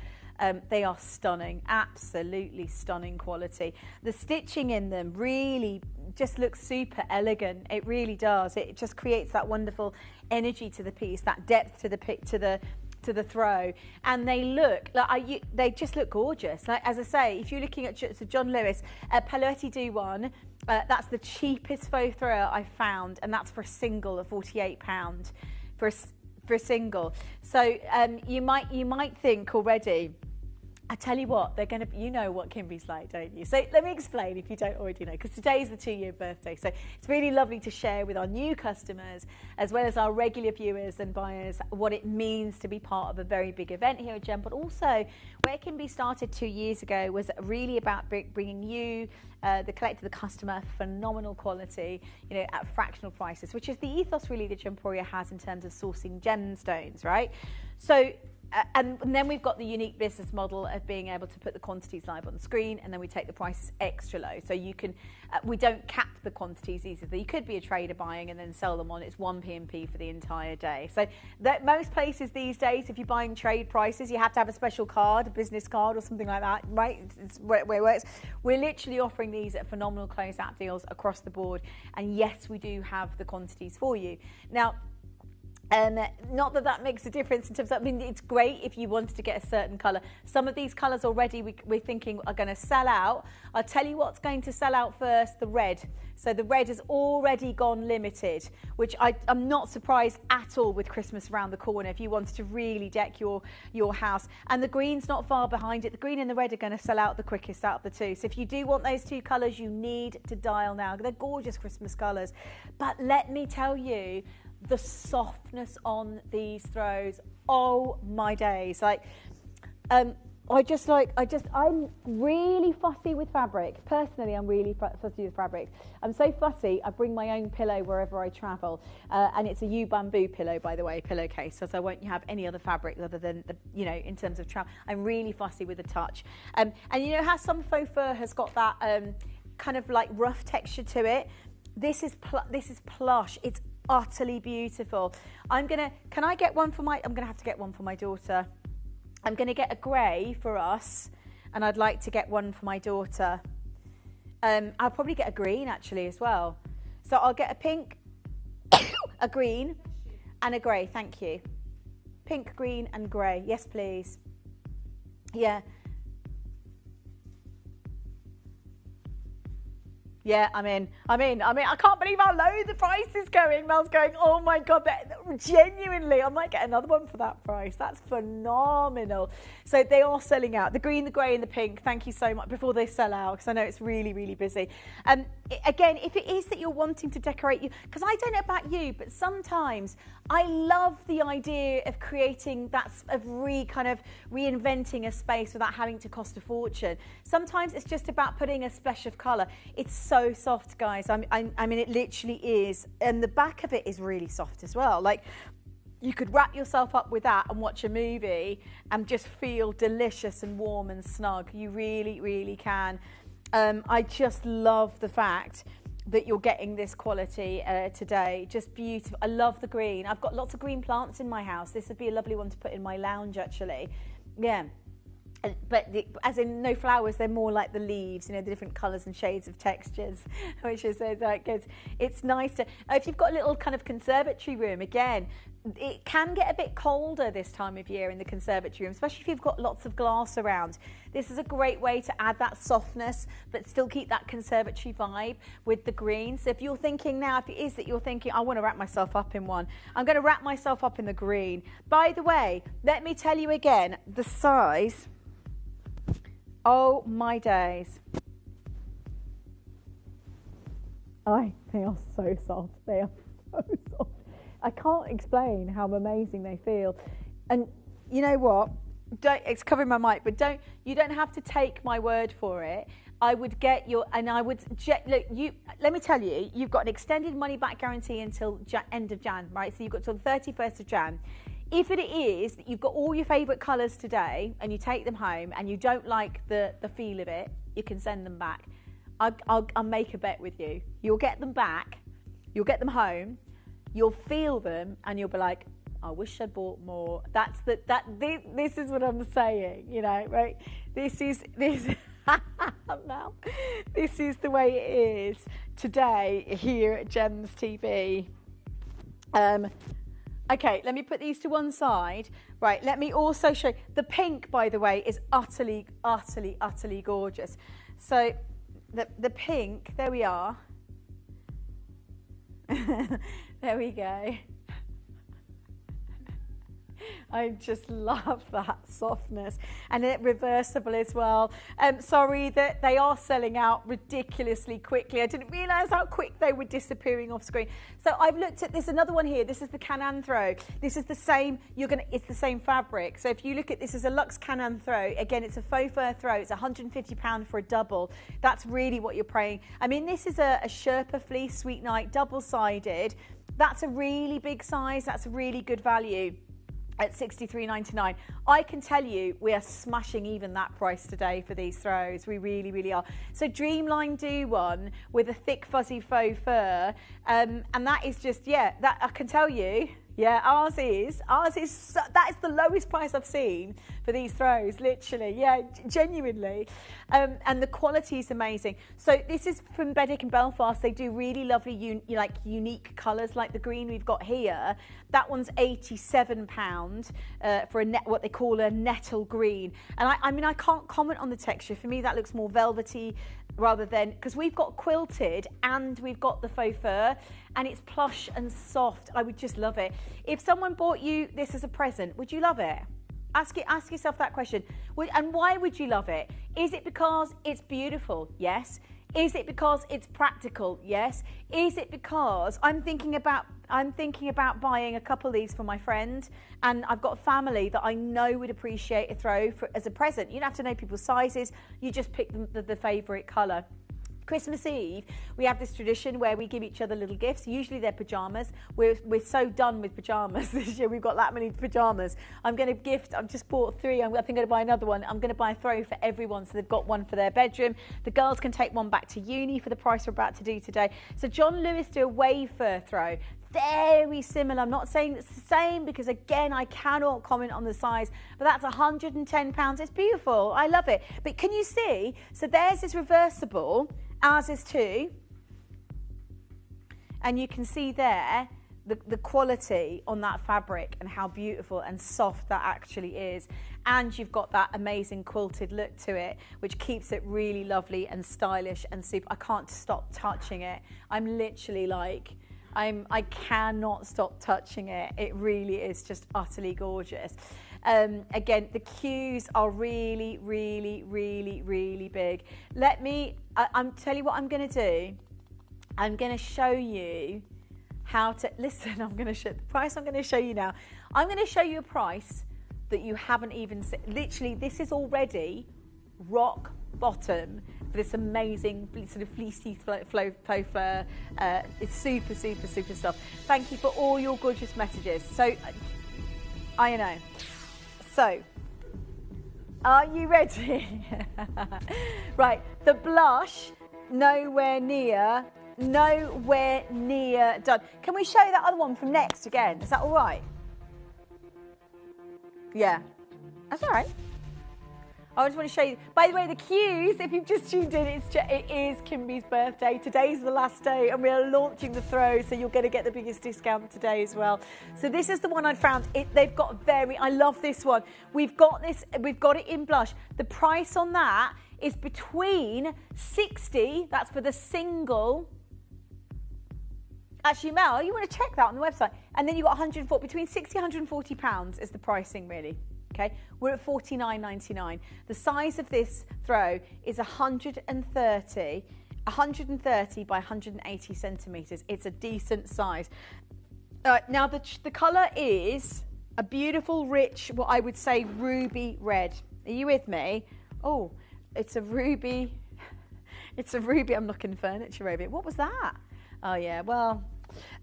They are stunning, absolutely stunning quality. The stitching in them really just looks super elegant. It really does. It just creates that wonderful energy to the piece, that depth to the throw, and they look like they just look gorgeous. Like, as I say, if you're looking at John Lewis, Paloetti do one. That's the cheapest faux thrower I found, and that's for a single of £48 for a single. So you might think already. I tell you what, they're going to. You know what Kimby's like, don't you? So let me explain if you don't already know, because today is the 2-year birthday. So it's really lovely to share with our new customers, as well as our regular viewers and buyers, what it means to be part of a very big event here at Gem. But also, where Kimby started 2 years ago was really about bringing you, the collector, the customer, phenomenal quality, you know, at fractional prices, which is the ethos really that Gemporia has in terms of sourcing gemstones, right? So. And then we've got the unique business model of being able to put the quantities live on the screen, and then we take the prices extra low. So you can, we don't cap the quantities easily. You could be a trader buying and then sell them on. It's 1 p&p for the entire day. So that most places these days, if you're buying trade prices, you have to have a special card, a business card or something like that, right? It's where it works. We're literally offering these at phenomenal closeout deals across the board. And yes, we do have the quantities for you. Now, not that makes a difference in terms of, I mean, it's great if you wanted to get a certain colour. Some of these colours already we're thinking are going to sell out. I'll tell you what's going to sell out first, the red. So the red has already gone limited, which I'm not surprised at all with Christmas around the corner if you wanted to really deck your house. And the green's not far behind it. The green and the red are going to sell out the quickest out of the two. So if you do want those two colours, you need to dial now. They're gorgeous Christmas colours. But let me tell you, the softness on these throws, oh my days. Like, I'm really fussy with fabric. Personally, I'm really fussy with fabric. I'm so fussy, I bring my own pillow wherever I travel. And it's a U bamboo pillow, by the way, pillowcase. So I won't have any other fabric other than, in terms of travel. I'm really fussy with the touch. And you know how some faux fur has got that kind of like rough texture to it? This is plush. It's utterly beautiful. Can I get one for I'm going to have to get one for my daughter. I'm going to get a grey for us, and I'd like to get one for my daughter. I'll probably get a green actually as well. So I'll get a pink, a green, and a grey. Thank you. Pink, green, and grey. Yes, please. Yeah. Yeah, I'm in. I can't believe how low the price is going. Mel's going, oh my God, genuinely, I might get another one for that price. That's phenomenal. So they are selling out. The green, the grey and the pink, thank you so much, before they sell out, because I know it's really, really busy. Again, if it is that you're wanting to decorate because I don't know about you, but sometimes I love the idea of creating reinventing a space without having to cost a fortune. Sometimes it's just about putting a splash of colour. It's so soft, guys. I mean, it literally is. And the back of it is really soft as well. Like, you could wrap yourself up with that and watch a movie and just feel delicious and warm and snug. You really, really can. I just love the fact that you're getting this quality today. Just beautiful. I love the green. I've got lots of green plants in my house. This would be a lovely one to put in my lounge, actually. Yeah. But as in no flowers, they're more like the leaves, the different colours and shades of textures, which is like it's nice to. If you've got a little kind of conservatory room, again, it can get a bit colder this time of year in the conservatory room, especially if you've got lots of glass around. This is a great way to add that softness, but still keep that conservatory vibe with the green. So if you're thinking now, if it is that you're thinking, I want to wrap myself up in one, I'm going to wrap myself up in the green. By the way, let me tell you again, the size. Oh my days. They are so soft. They are so soft. I can't explain how amazing they feel. And you know what? It's covering my mic, but you don't have to take my word for it. I would get your, and I would, look, let me tell you, you've got an extended money back guarantee until end of Jan, right? So you've got till the 31st of Jan. If it is that you've got all your favourite colours today and you take them home and you don't like the feel of it, you can send them back. I'll make a bet with you. You'll get them back, you'll get them home, you'll feel them, and you'll be like, I wish I'd bought more. This is what I'm saying, you know, right? This is now. This is the way it is today here at Gems TV. Okay, let me put these to one side. Right, let me also show you. The pink, by the way, is utterly, utterly, utterly gorgeous. So the pink, there we are. There we go. I just love that softness, and it reversible as well. Sorry that they are selling out ridiculously quickly. I didn't realise how quick they were disappearing off screen. So I've looked at this, another one here. This is the Canan throw. This is the same. It's the same fabric. So if you look at this, is a luxe Canan throw. Again, it's a faux fur throw. It's £150 for a double. That's really what you're paying. I mean, this is a Sherpa fleece Sweet Night double-sided. That's a really big size. That's a really good value. At $63.99. I can tell you we are smashing even that price today for these throws. We really, really are. So Dreamline do one with a thick fuzzy faux fur, and that is just, yeah, that I can tell you, yeah, ours is, that is the lowest price I've seen for these throws, literally, yeah, genuinely. And the quality is amazing. So this is from Bedick in Belfast. They do really lovely, unique colours like the green we've got here. That one's £87 for what they call a nettle green. And I mean, I can't comment on the texture. For me, that looks more velvety rather than, because we've got quilted and we've got the faux fur, and it's plush and soft. I would just love it. If someone bought you this as a present, would you love it? Ask yourself that question. And why would you love it? Is it because it's beautiful? Yes. Is it because it's practical? Yes. Is it because I'm thinking about buying a couple of these for my friend, and I've got a family that I know would appreciate a throw as a present. You don't have to know people's sizes. You just pick the favourite colour. Christmas Eve, we have this tradition where we give each other little gifts. Usually they're pyjamas. We're so done with pyjamas this year. We've got that many pyjamas. I've just bought 3. I think I'm going to buy another one. I'm going to buy a throw for everyone, so they've got one for their bedroom. The girls can take one back to uni for the price we're about to do today. So John Lewis do a wave fur throw. Very similar. I'm not saying it's the same because, again, I cannot comment on the size, but that's £110. It's beautiful. I love it. But can you see? So theirs is reversible. Ours is too. And you can see there the quality on that fabric and how beautiful and soft that actually is. And you've got that amazing quilted look to it, which keeps it really lovely and stylish and super. I can't stop touching it. I'm literally like... I cannot stop touching it. It really is just utterly gorgeous. Again, the cues are really, really, really, really big. I'm tell you what I'm going to do. I'm going to show you how to, listen, I'm going to show the price I'm going to show you now. I'm going to show you a price that you haven't even seen. Literally, this is already rock bottom for this amazing sort of fleecy faux fur. It's super, super, super stuff. Thank you for all your gorgeous messages. So, I know. So, are you ready? Right, the blush, nowhere near done. Can we show you that other one from next again? Is that all right? Yeah, that's all right. I just want to show you. By the way, the cues, if you've just tuned in, it is Kimby's birthday. Today's the last day, and we are launching the throw, so you're going to get the biggest discount today as well. So this is the one I found. They've got I love this one. We've got it in blush. The price on that is between 60. That's for the single. Actually, Mel, you want to check that on the website, and then you got 140. Between 60 and 140 pounds is the pricing, really. Okay, we're at $49.99. The size of this throw is 130 by 180 centimetres. It's a decent size. Now, the colour is a beautiful, rich, what I would say, ruby red. Are you with me? Oh, it's a ruby. It's a ruby. I'm looking furniture ruby. What was that? Oh yeah, well,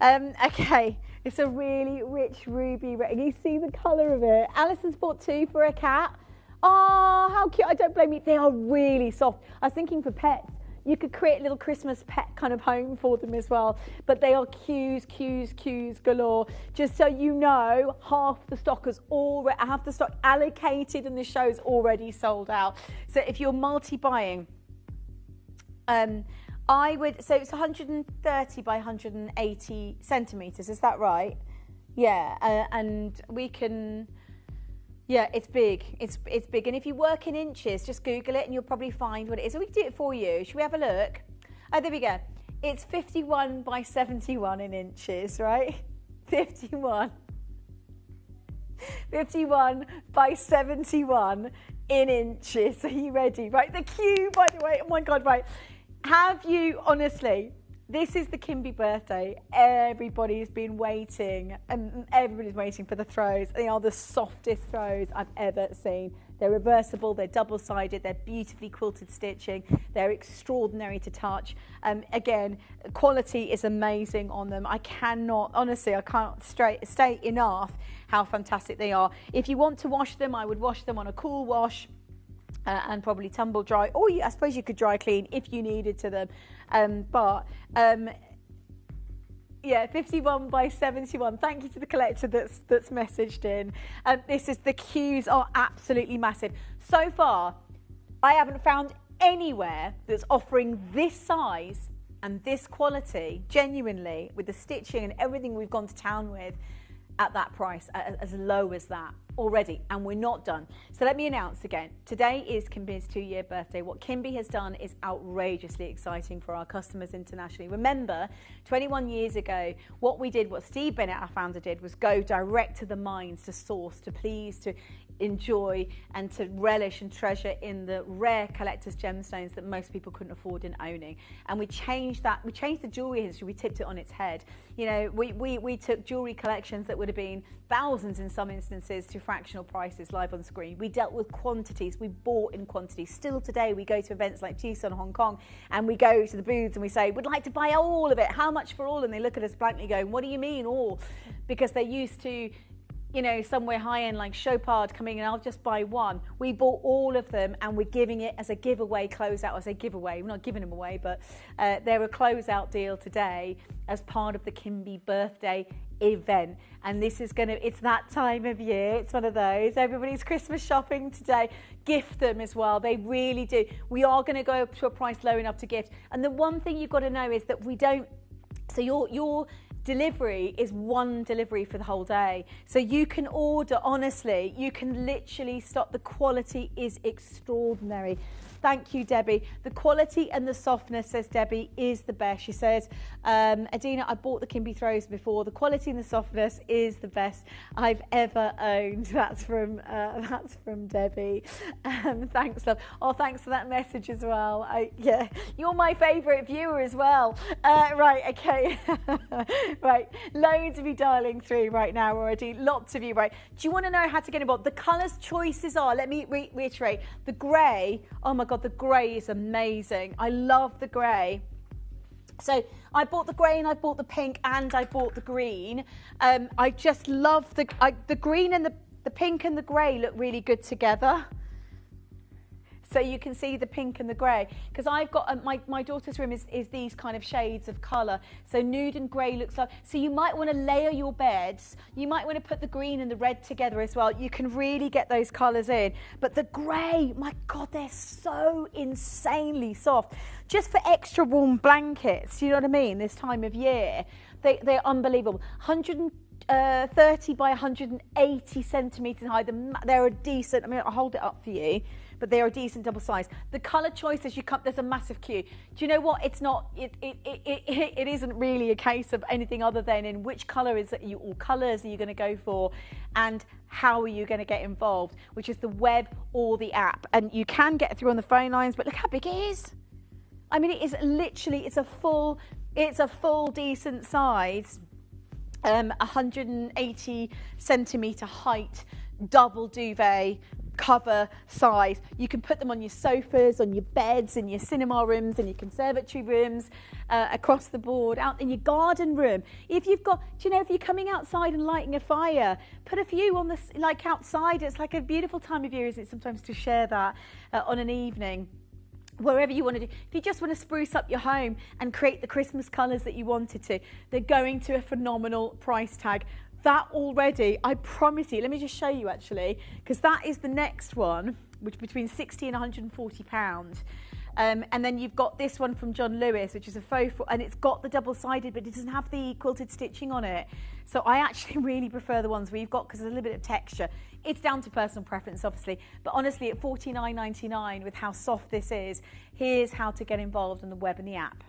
okay. It's a really rich ruby ring. You see the colour of it. Alison's bought 2 for a cat. Oh, how cute. I don't blame you. They are really soft. I was thinking for pets, you could create a little Christmas pet kind of home for them as well. But they are cues galore. Just so you know, half the stock allocated and the show's already sold out. So if you're multi-buying, I would, so it's 130 by 180 centimetres, is that right? Yeah, and we can, yeah, it's big. It's big. And if you work in inches, just Google it and you'll probably find what it is. So we can do it for you. Should we have a look? Oh, there we go. It's 51 by 71 in inches, right? 51 by 71 in inches. Are you ready? Right, the cue, by the way. Oh my God, right. Have you, honestly, this is the Kimby birthday. Everybody's been waiting, and everybody's waiting for the throws. They are the softest throws I've ever seen. They're reversible, they're double-sided, they're beautifully quilted stitching, they're extraordinary to touch. Again, quality is amazing on them. I cannot, honestly, I can't state enough how fantastic they are. If you want to wash them, I would wash them on a cool wash. And probably tumble dry, or I suppose you could dry clean if you needed to them. Yeah, 51 by 71. Thank you to the collector that's messaged in. This is, the queues are absolutely massive. So far, I haven't found anywhere that's offering this size and this quality, genuinely, with the stitching and everything we've gone to town with, at that price, as low as that already, and we're not done. So let me announce again, today is Kimby's 2-year birthday. What Kimby has done is outrageously exciting for our customers internationally. Remember, 21 years ago, what we did, what Steve Bennett, our founder, did was go direct to the mines to source, to please, to enjoy and to relish and treasure in the rare collector's gemstones that most people couldn't afford in owning. And we changed that, we changed the jewelry industry, we tipped it on its head. You know, we took jewelry collections that would have been thousands in some instances to fractional prices live on screen. We dealt with quantities, we bought in quantities. Still today, we go to events like Tucson, Hong Kong, and we go to the booths and we say, we'd like to buy all of it. How much for all? And they look at us blankly going, what do you mean all? Because they're used to, you know, somewhere high-end like Chopard coming in, I'll just buy one. We bought all of them and we're giving it as a giveaway closeout. I say giveaway, we're not giving them away, but they're a closeout deal today as part of the Kimby birthday event. And this is it's that time of year, it's one of those. Everybody's Christmas shopping today. Gift them as well, they really do. We are going to go to a price low enough to gift. And the one thing you've got to know is that we don't, so your delivery is one delivery for the whole day. So you can order, honestly, you can literally stop. The quality is extraordinary. Thank you, Debbie. The quality and the softness, says Debbie, is the best. She says, Adina, I bought the Kimby throws before. The quality and the softness is the best I've ever owned. That's from Debbie. Thanks, love. Oh, thanks for that message as well. Yeah, you're my favourite viewer as well. Right, okay. Right, loads of you dialing through right now already. Lots of you, right. Do you want to know how to get involved? The colours choices are, let me reiterate, the grey, oh my God, the grey is amazing. I love the grey. So I bought the grey and I bought the pink and I bought the green. I just love the green and the pink and the grey look really good together. So you can see the pink and the grey, because I've got my daughter's room is these kind of shades of colour. So nude and grey looks like, so you might want to layer your beds. You might want to put the green and the red together as well. You can really get those colours in. But the grey, my God, they're so insanely soft. Just for extra warm blankets, you know what I mean, this time of year, they're unbelievable. 130 by 180 centimetres high. They're a decent, I mean, I'll hold it up for you, but they are a decent double size. The colour choices, there's a massive queue. Do you know what? It's not, it isn't really a case of anything other than in which colour or colours are you going to go for, and how are you going to get involved, which is the web or the app. And you can get through on the phone lines, but look how big it is. I mean, it is literally, it's a full decent size, 180 centimetre height, double duvet, cover size. You can put them on your sofas, on your beds, in your cinema rooms, in your conservatory rooms, across the board, out in your garden room. If you've got, do you know, if you're coming outside and lighting a fire, put a few on the, like outside. It's like a beautiful time of year, isn't it, sometimes to share that on an evening. Wherever you want to do. If you just want to spruce up your home and create the Christmas colours that you wanted to, they're going to a phenomenal price tag. That already, I promise you, let me just show you actually, because that is the next one, which between 60 and 140 pounds. And then you've got this one from John Lewis, which is a faux, and it's got the double-sided, but it doesn't have the quilted stitching on it. So I actually really prefer the ones where you've got, because there's a little bit of texture. It's down to personal preference, obviously, but honestly, at $49.99, with how soft this is, here's how to get involved on the web and the app.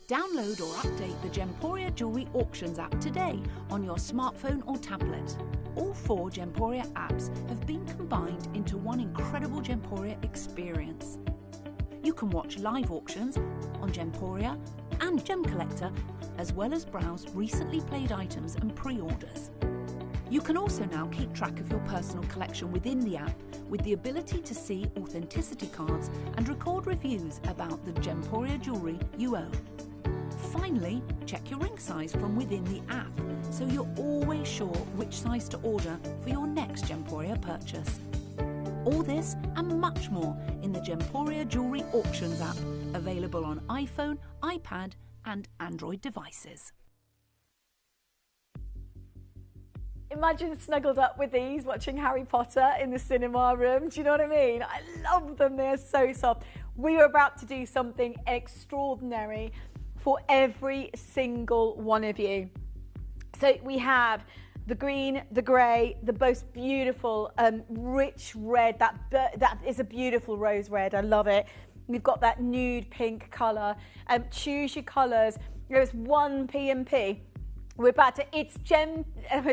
Download or update the Gemporia Jewellery Auctions app today on your smartphone or tablet. All 4 Gemporia apps have been combined into one incredible Gemporia experience. You can watch live auctions on Gemporia and Gem Collector, as well as browse recently played items and pre-orders. You can also now keep track of your personal collection within the app with the ability to see authenticity cards and record reviews about the Gemporia jewellery you own. Finally, check your ring size from within the app so you're always sure which size to order for your next Gemporia purchase. All this and much more in the Gemporia Jewellery Auctions app, available on iPhone, iPad and Android devices. Imagine snuggled up with these, watching Harry Potter in the cinema room. Do you know what I mean? I love them. They're so soft. We are about to do something extraordinary for every single one of you. So we have the green, the grey, the most beautiful, rich red. That is a beautiful rose red. I love it. We've got that nude pink colour. Choose your colours. There's one P&P. We're about to, it's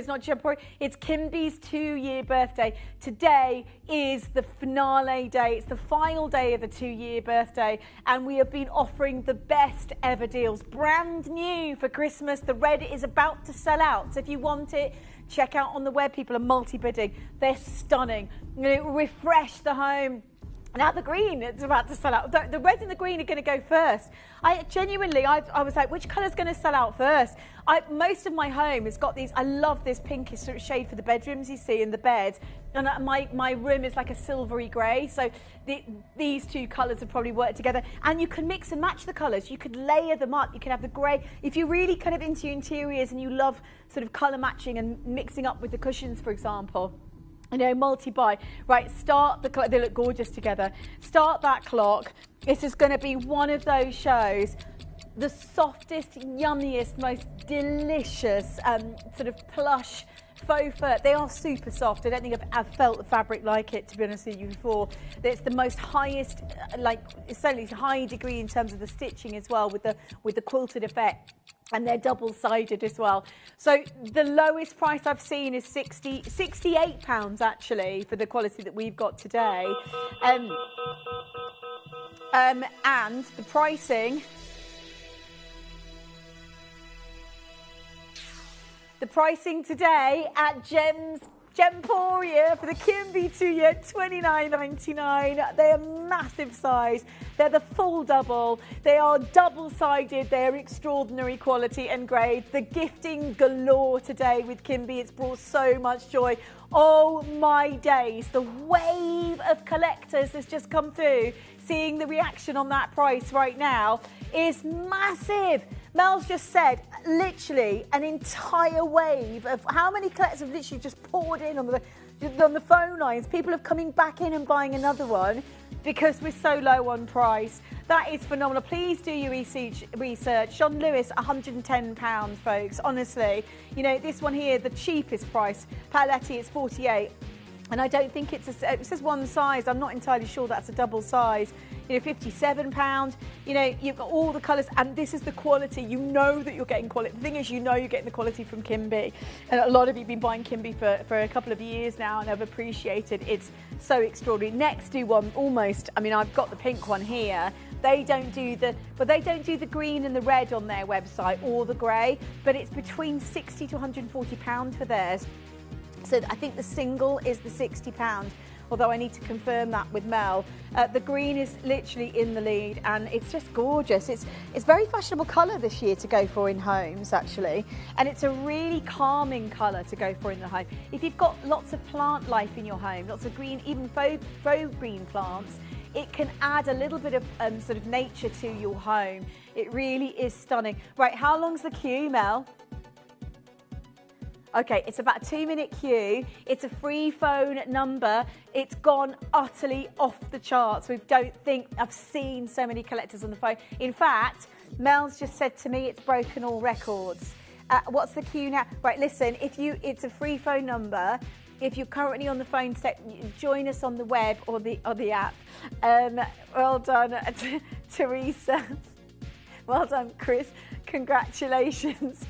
not Gemporia, it's Kimby's 2-year birthday. Today is the finale day. It's the final day of the 2-year birthday. And we have been offering the best ever deals. Brand new for Christmas. The red is about to sell out. So if you want it, check out on the web. People are multi-bidding. They're stunning. Refresh the home. Now the green, it's about to sell out. The red and the green are going to go first. I was like, which colour's going to sell out first? Most of my home has got these. I love this pinkish sort of shade for the bedrooms you see in the beds. And my room is like a silvery grey. So these two colours have probably worked together. And you can mix and match the colours. You could layer them up. You can have the grey. If you're really kind of into your interiors and you love sort of colour matching and mixing up with the cushions, for example. You know, multi-buy. Right, start the clock. They look gorgeous together. Start that clock. This is going to be one of those shows. The softest, yummiest, most delicious sort of plush faux fur. They are super soft. I don't think I've felt the fabric like it, to be honest with you, before. It's the most highest, certainly high degree in terms of the stitching as well, with the quilted effect. And they're double-sided as well. So the lowest price I've seen is £68 actually for the quality that we've got today. And the pricing. The pricing today at Gemporia for the Kimby 2-year, $29.99. They are massive size. They're the full double. They are double-sided. They're extraordinary quality and grade. The gifting galore today with Kimby. It's brought so much joy. Oh my days, the wave of collectors that's just come through seeing the reaction on that price right now is massive. Mel's just said literally an entire wave of how many collectors have literally just poured in on the phone lines. People are coming back in and buying another one because we're so low on price. That is phenomenal. Please do your research. John Lewis, £110, folks. Honestly, you know, this one here, the cheapest price, Paoletti, is 48. And I don't think it says one size. I'm not entirely sure that's a double size. You know, £57. You know, you've got all the colours, and this is the quality. You know that you're getting quality. The thing is, you know you're getting the quality from Kimby. And a lot of you have been buying Kimby for a couple of years now, and I've appreciated. It's so extraordinary. Next do one almost. I mean, I've got the pink one here. They don't do the green and the red on their website, or the grey, but it's between £60 to £140 for theirs. So I think the single is the £60, although I need to confirm that with Mel. The green is literally in the lead, and it's just gorgeous. It's very fashionable colour this year to go for in homes, actually, and it's a really calming colour to go for in the home. If you've got lots of plant life in your home, lots of green, even faux green plants, it can add a little bit of sort of nature to your home. It really is stunning. Right, how long's the queue, Mel? Okay, it's about a 2-minute queue. It's a free phone number. It's gone utterly off the charts. We don't think I've seen so many collectors on the phone. In fact, Mel's just said to me it's broken all records. What's the queue now? Right, listen, it's a free phone number. If you're currently on the phone set, join us on the web or the app. Well done, Teresa. Well done, Chris. Congratulations.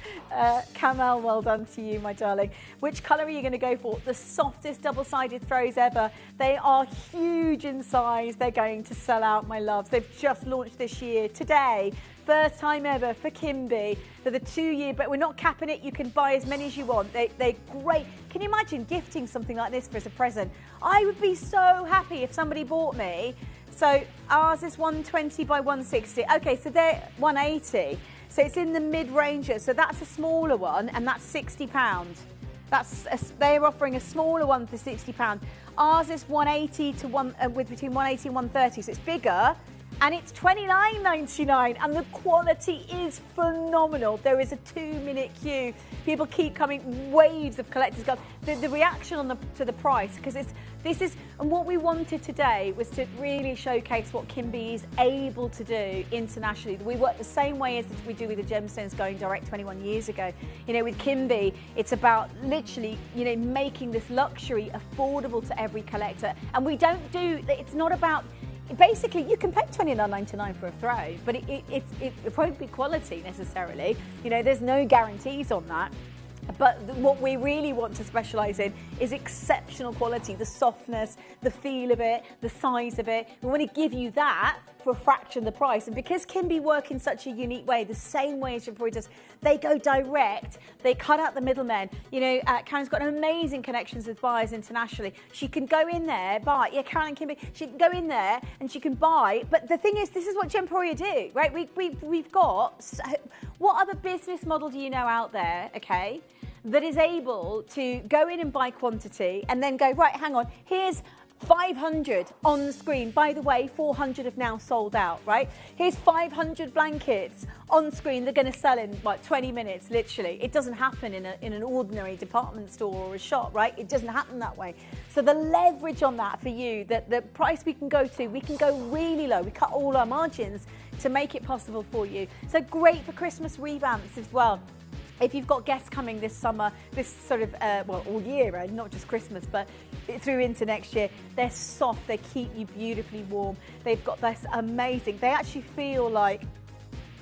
Kamal, well done to you, my darling. Which colour are you going to go for? The softest double-sided throws ever. They are huge in size. They're going to sell out, my loves. They've just launched this year, today. First time ever for Kimby. They're the 2-year, but we're not capping it. You can buy as many as you want. They're great. Can you imagine gifting something like this as a present? I would be so happy if somebody bought me. So ours is 120 by 160. Okay, so they're 180. So it's in the mid-ranger. So that's a smaller one, and that's £60. They're offering a smaller one for £60. Ours is 180 to with between 180 and 130. So it's bigger. And it's $29.99, and the quality is phenomenal. There is a 2-minute queue. People keep coming, waves of collectors. The reaction to the price, because and what we wanted today was to really showcase what Kimby is able to do internationally. We work the same way as we do with the gemstones going direct 21 years ago. You know, with Kimby, it's about literally, you know, making this luxury affordable to every collector. And we don't do, it's not about, basically, you can pay $29.99 for a throw, but it won't be quality necessarily. You know, there's no guarantees on that. But what we really want to specialise in is exceptional quality, the softness, the feel of it, the size of it. We want to give you that for a fraction of the price. And because Kimby work in such a unique way, the same way as Jabari does, they go direct, they cut out the middlemen. You know, Karen's got amazing connections with buyers internationally. She can go in there, buy, Karen and Kimby, she can go in there and she can buy. But the thing is, this is what Gemporia do, right? We've got, what other business model do you know out there, okay, that is able to go in and buy quantity and then go, right, hang on, here's 500 on the screen. By the way, 400 have now sold out, right? Here's 500 blankets on screen. They're going to sell in like 20 minutes, literally. It doesn't happen in an ordinary department store or a shop, right? It doesn't happen that way. So the leverage on that for you, that the price we can go really low. We cut all our margins to make it possible for you. So great for Christmas revamps as well. If you've got guests coming this summer, this sort of, all year, not just Christmas, but through into next year, they're soft, they keep you beautifully warm. They've got this amazing, they actually feel like,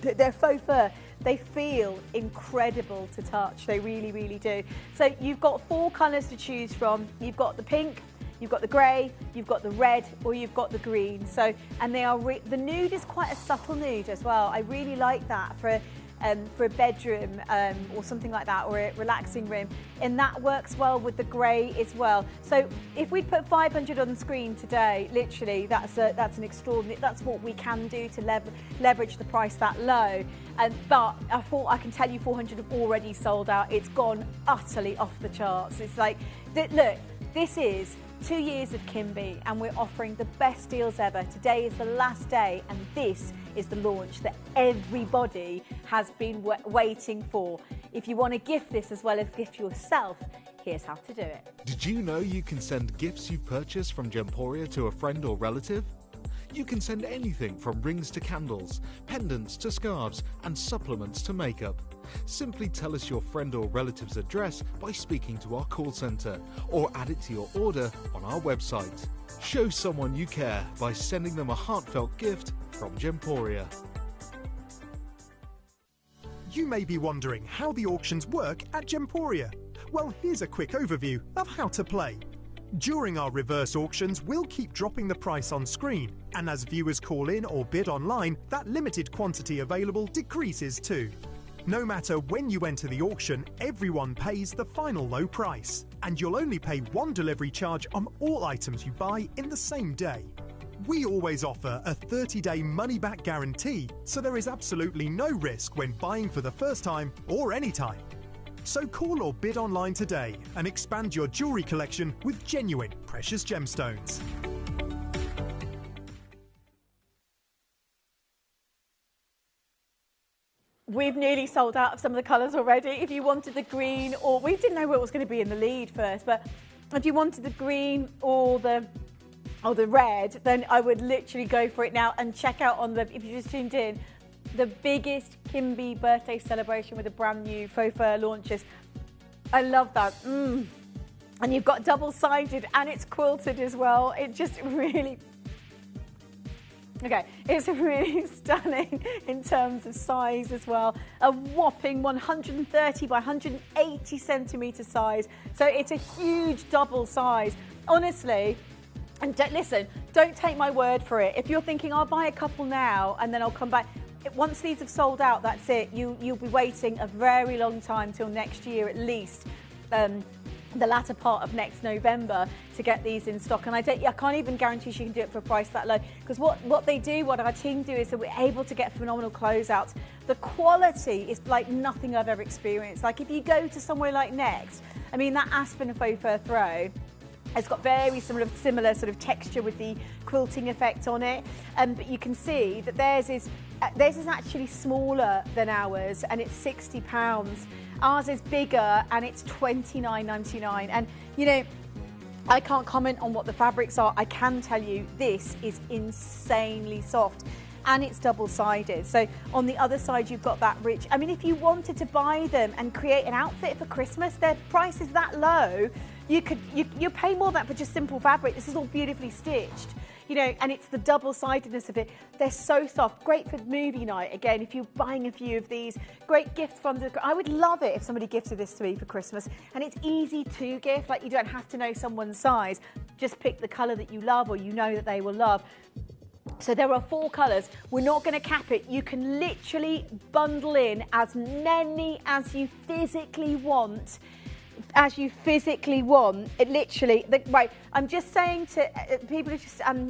they're faux fur. They feel incredible to touch, they really, really do. So you've got 4 colours to choose from. You've got the pink, you've got the grey, you've got the red, or you've got the green. So, and they are, the nude is quite a subtle nude as well. I really like that for a bedroom or something like that, or a relaxing room, and that works well with the grey as well. So if we put 500 on the screen today, literally that's an extraordinary, that's what we can do to leverage the price that low. But I can tell you 400 have already sold out. It's gone utterly off the charts. It's like, look, this is 2 years of Kimby, and we're offering the best deals ever. Today is the last day, and this is the launch that everybody has been waiting for. If you want to gift this as well as gift yourself, here's how to do it. Did you know you can send gifts you've purchased from Gemporia to a friend or relative? You can send anything from rings to candles, pendants to scarves, and supplements to makeup. Simply tell us your friend or relative's address by speaking to our call centre, or add it to your order on our website. Show someone you care by sending them a heartfelt gift from Gemporia. You may be wondering how the auctions work at Gemporia. Well, here's a quick overview of how to play. During our reverse auctions, we'll keep dropping the price on screen, and as viewers call in or bid online, that limited quantity available decreases too. No matter when you enter the auction, everyone pays the final low price, and you'll only pay one delivery charge on all items you buy in the same day. We always offer a 30-day money-back guarantee, so there is absolutely no risk when buying for the first time or any time. So call or bid online today and expand your jewellery collection with genuine precious gemstones. We've nearly sold out of some of the colours already. If you wanted the green, or we didn't know what was going to be in the lead first, but if you wanted the green or the red, then I would literally go for it now and check out on the, if you just tuned in, the biggest Kimby birthday celebration with the brand new faux fur launches. I love that. And you've got double-sided and it's quilted as well. It just really... Okay, it's really stunning in terms of size as well. A whopping 130 by 180 centimetre size. So it's a huge double size. Honestly, and listen, don't take my word for it. If you're thinking, I'll buy a couple now and then I'll come back. Once these have sold out, that's it. You'll be waiting a very long time, till next year at least. The latter part of next November to get these in stock, and I can't even guarantee she can do it for a price that low, because what our team do is that we're able to get phenomenal closeouts. The quality is like nothing I've ever experienced. Like if you go to somewhere like Next, I mean that aspen faux fur throw has got very similar sort of texture with the quilting effect on it, but you can see that theirs is actually smaller than ours, and it's £60. Ours is bigger and it's $29.99. And you know, I can't comment on what the fabrics are. I can tell you this is insanely soft, and it's double-sided. So on the other side, you've got that rich. I mean, if you wanted to buy them and create an outfit for Christmas, their price is that low. You pay more than that for just simple fabric. This is all beautifully stitched. You know, and it's the double-sidedness of it. They're so soft. Great for movie night. Again, if you're buying a few of these, great gifts from the... I would love it if somebody gifted this to me for Christmas. And it's easy to gift. Like, you don't have to know someone's size. Just pick the colour that you love or you know that they will love. So there are 4 colours. We're not going to cap it. You can literally bundle in as many as you physically want. It literally, right, I'm just saying to people,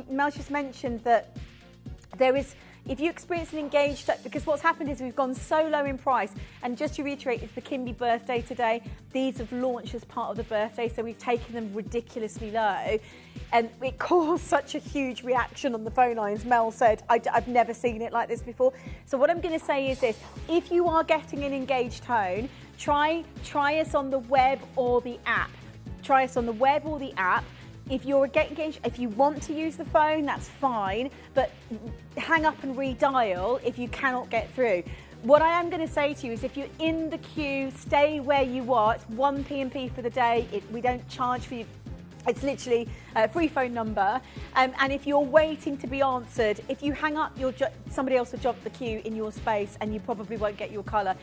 Mel just mentioned that there is, if you experience an engaged, because what's happened is we've gone so low in price, and just to reiterate, it's the Kimby birthday today. These have launched as part of the birthday, so we've taken them ridiculously low, and it caused such a huge reaction on the phone lines. Mel said, I've never seen it like this before. So what I'm going to say is this: if you are getting an engaged tone, try us on the web or the app. Try us on the web or the app. If you're getting engaged, if you want to use the phone, that's fine, but hang up and redial if you cannot get through. What I am going to say to you is, if you're in the queue, stay where you are. It's 1 P&P for the day. We don't charge for you. It's literally a free phone number. And if you're waiting to be answered, if you hang up, somebody else will jump the queue in your space and you probably won't get your colour.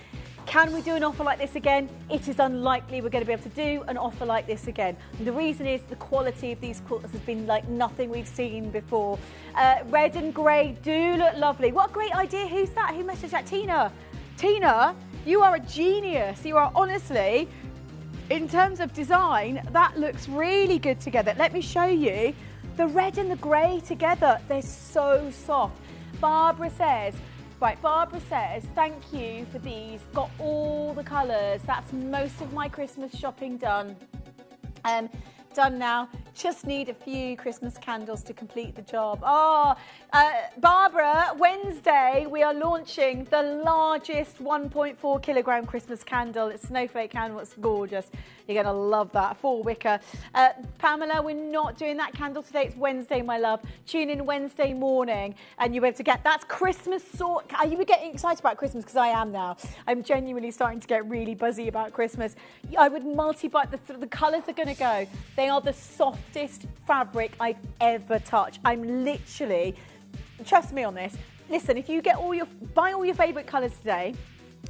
Can we do an offer like this again? It is unlikely we're going to be able to do an offer like this again. And the reason is the quality of these quilts has been like nothing we've seen before. Red and grey do look lovely. What a great idea. Who's that? Who messaged that? Tina. Tina, you are a genius. You are honestly... In terms of design, that looks really good together. Let me show you the red and the grey together. They're so soft. Barbara says, thank you for these. Got all the colours. That's most of my Christmas shopping done. Done now. Just need a few Christmas candles to complete the job. Oh, Barbara, Wednesday we are launching the largest 1.4 kilogram Christmas candle. It's snowflake candle. It's gorgeous. You're going to love that. 4 wicker. Pamela, we're not doing that candle today. It's Wednesday, my love. Tune in Wednesday morning and you'll be able to get that's Christmas sort. Are you getting excited about Christmas? Because I am now. I'm genuinely starting to get really buzzy about Christmas. I would multi-buy the colours are going to go. They are the softest fabric I've ever touched. I'm literally, trust me on this. Listen, if you get buy all your favourite colours today,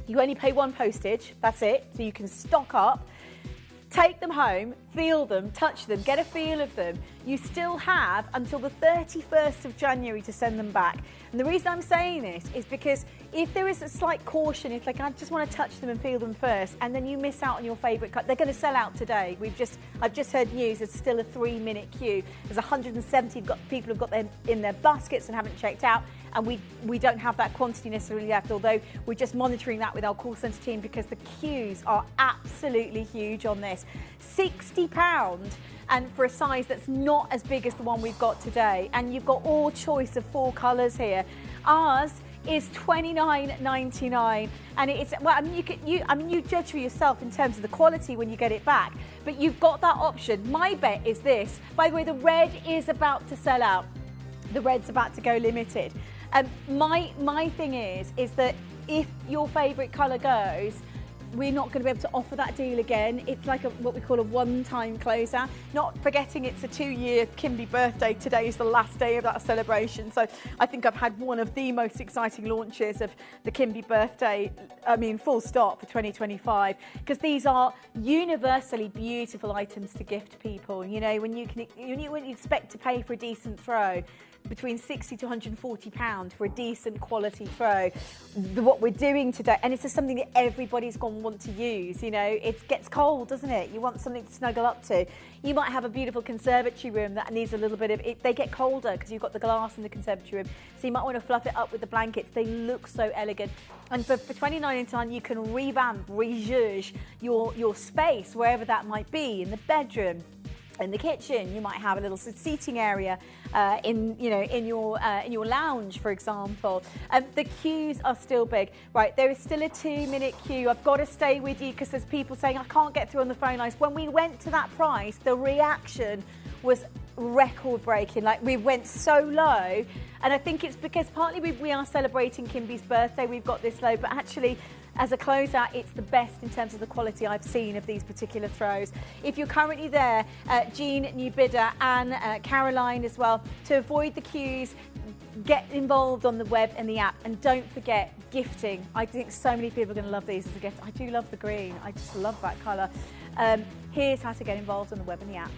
you only pay 1 postage. That's it. So you can stock up. Take them home, feel them, touch them, get a feel of them. You still have until the 31st of January to send them back. And the reason I'm saying this is because if there is a slight caution, if like I just want to touch them and feel them first, and then you miss out on your favourite cut, they're going to sell out today. I've just heard news. There's still a 3-minute queue. There's 170 people who've got them in their baskets and haven't checked out, and we don't have that quantity necessarily left. Although we're just monitoring that with our call centre team because the queues are absolutely huge on this. £60, and for a size that's not as big as the one we've got today, and you've got all choice of 4 colours here. Ours is $29.99, and it's well. I mean, you judge for yourself in terms of the quality when you get it back. But you've got that option. My bet is this. By the way, the red is about to sell out. The red's about to go limited. My thing is that if your favourite colour goes, we're not going to be able to offer that deal again. It's like what we call a one-time closer. Not forgetting it's a 2-year Kimby birthday. Today is the last day of that celebration. So I think I've had one of the most exciting launches of the Kimby birthday, I mean, full stop, for 2025. Because these are universally beautiful items to gift people. You know, when you expect to pay for a decent throw, between £60 to £140 for a decent quality throw. What we're doing today, and it's just something that everybody's going to want to use. You know, it gets cold, doesn't it? You want something to snuggle up to. You might have a beautiful conservatory room that needs a little bit of it. They get colder because you've got the glass in the conservatory room, so you might want to fluff it up with the blankets. They look so elegant, and for £29.99 you can revamp, rejudge your space wherever that might be, in the bedroom, in the kitchen. You might have a little seating area in your lounge, for example. The queues are still big. Right, there is still a 2-minute queue. I've got to stay with you because there's people saying I can't get through on the phone lines. When we went to that price, the reaction was record-breaking. Like, we went so low, and I think it's because partly we are celebrating Kimby's birthday. We've got this low, but actually, as a closeout, it's the best in terms of the quality I've seen of these particular throws. If you're currently there, Jean, new bidder, and Caroline as well, to avoid the queues, get involved on the web and the app, and don't forget gifting. I think so many people are going to love these as a gift. I do love the green. I just love that colour. Here's how to get involved on the web and the app.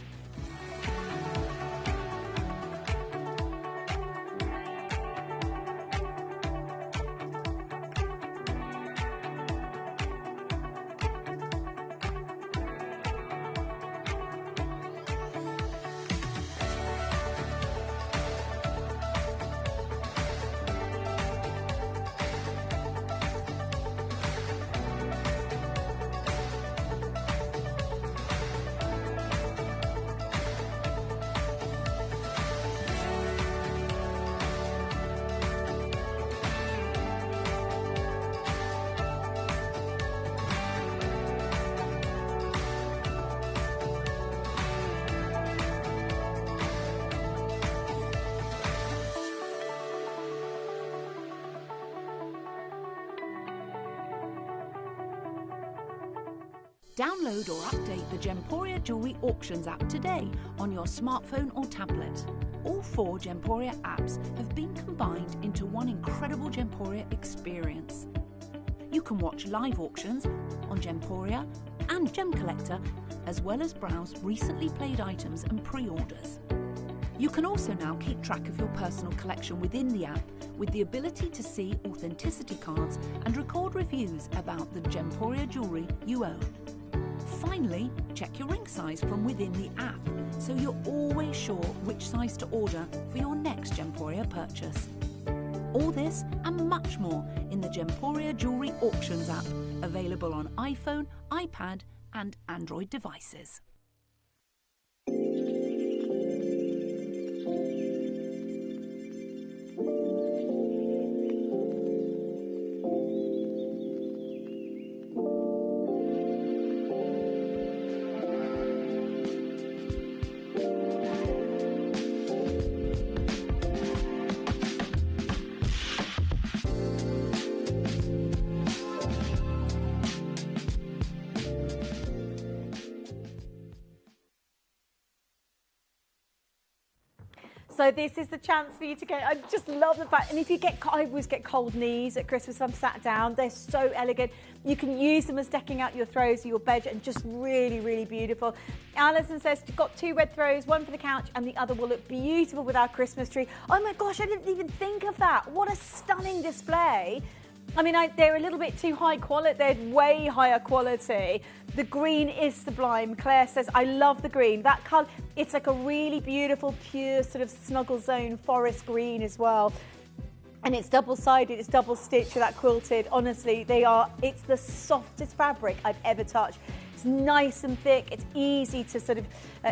Download or update the Gemporia Jewellery Auctions app today on your smartphone or tablet. All 4 Gemporia apps have been combined into one incredible Gemporia experience. You can watch live auctions on Gemporia and Gem Collector, as well as browse recently played items and pre-orders. You can also now keep track of your personal collection within the app, with the ability to see authenticity cards and record reviews about the Gemporia jewellery you own. Finally, check your ring size from within the app, so you're always sure which size to order for your next Gemporia purchase. All this and much more in the Gemporia Jewellery Auctions app, available on iPhone, iPad and Android devices. So this is the chance for you to get, I just love the fact, and if you get, I always get cold knees at Christmas, I'm sat down, they're so elegant. You can use them as decking out your throws or your bed, and just really, really beautiful. Alison says, you've got 2 red throws, one for the couch, and the other will look beautiful with our Christmas tree. Oh my gosh, I didn't even think of that. What a stunning display. I mean, they're a little bit too high quality. They're way higher quality. The green is sublime. Claire says, I love the green. That colour, it's like a really beautiful, pure sort of snuggle zone forest green as well. And it's double-sided, it's double-stitched with that quilted. Honestly, it's the softest fabric I've ever touched. It's nice and thick, it's easy to sort of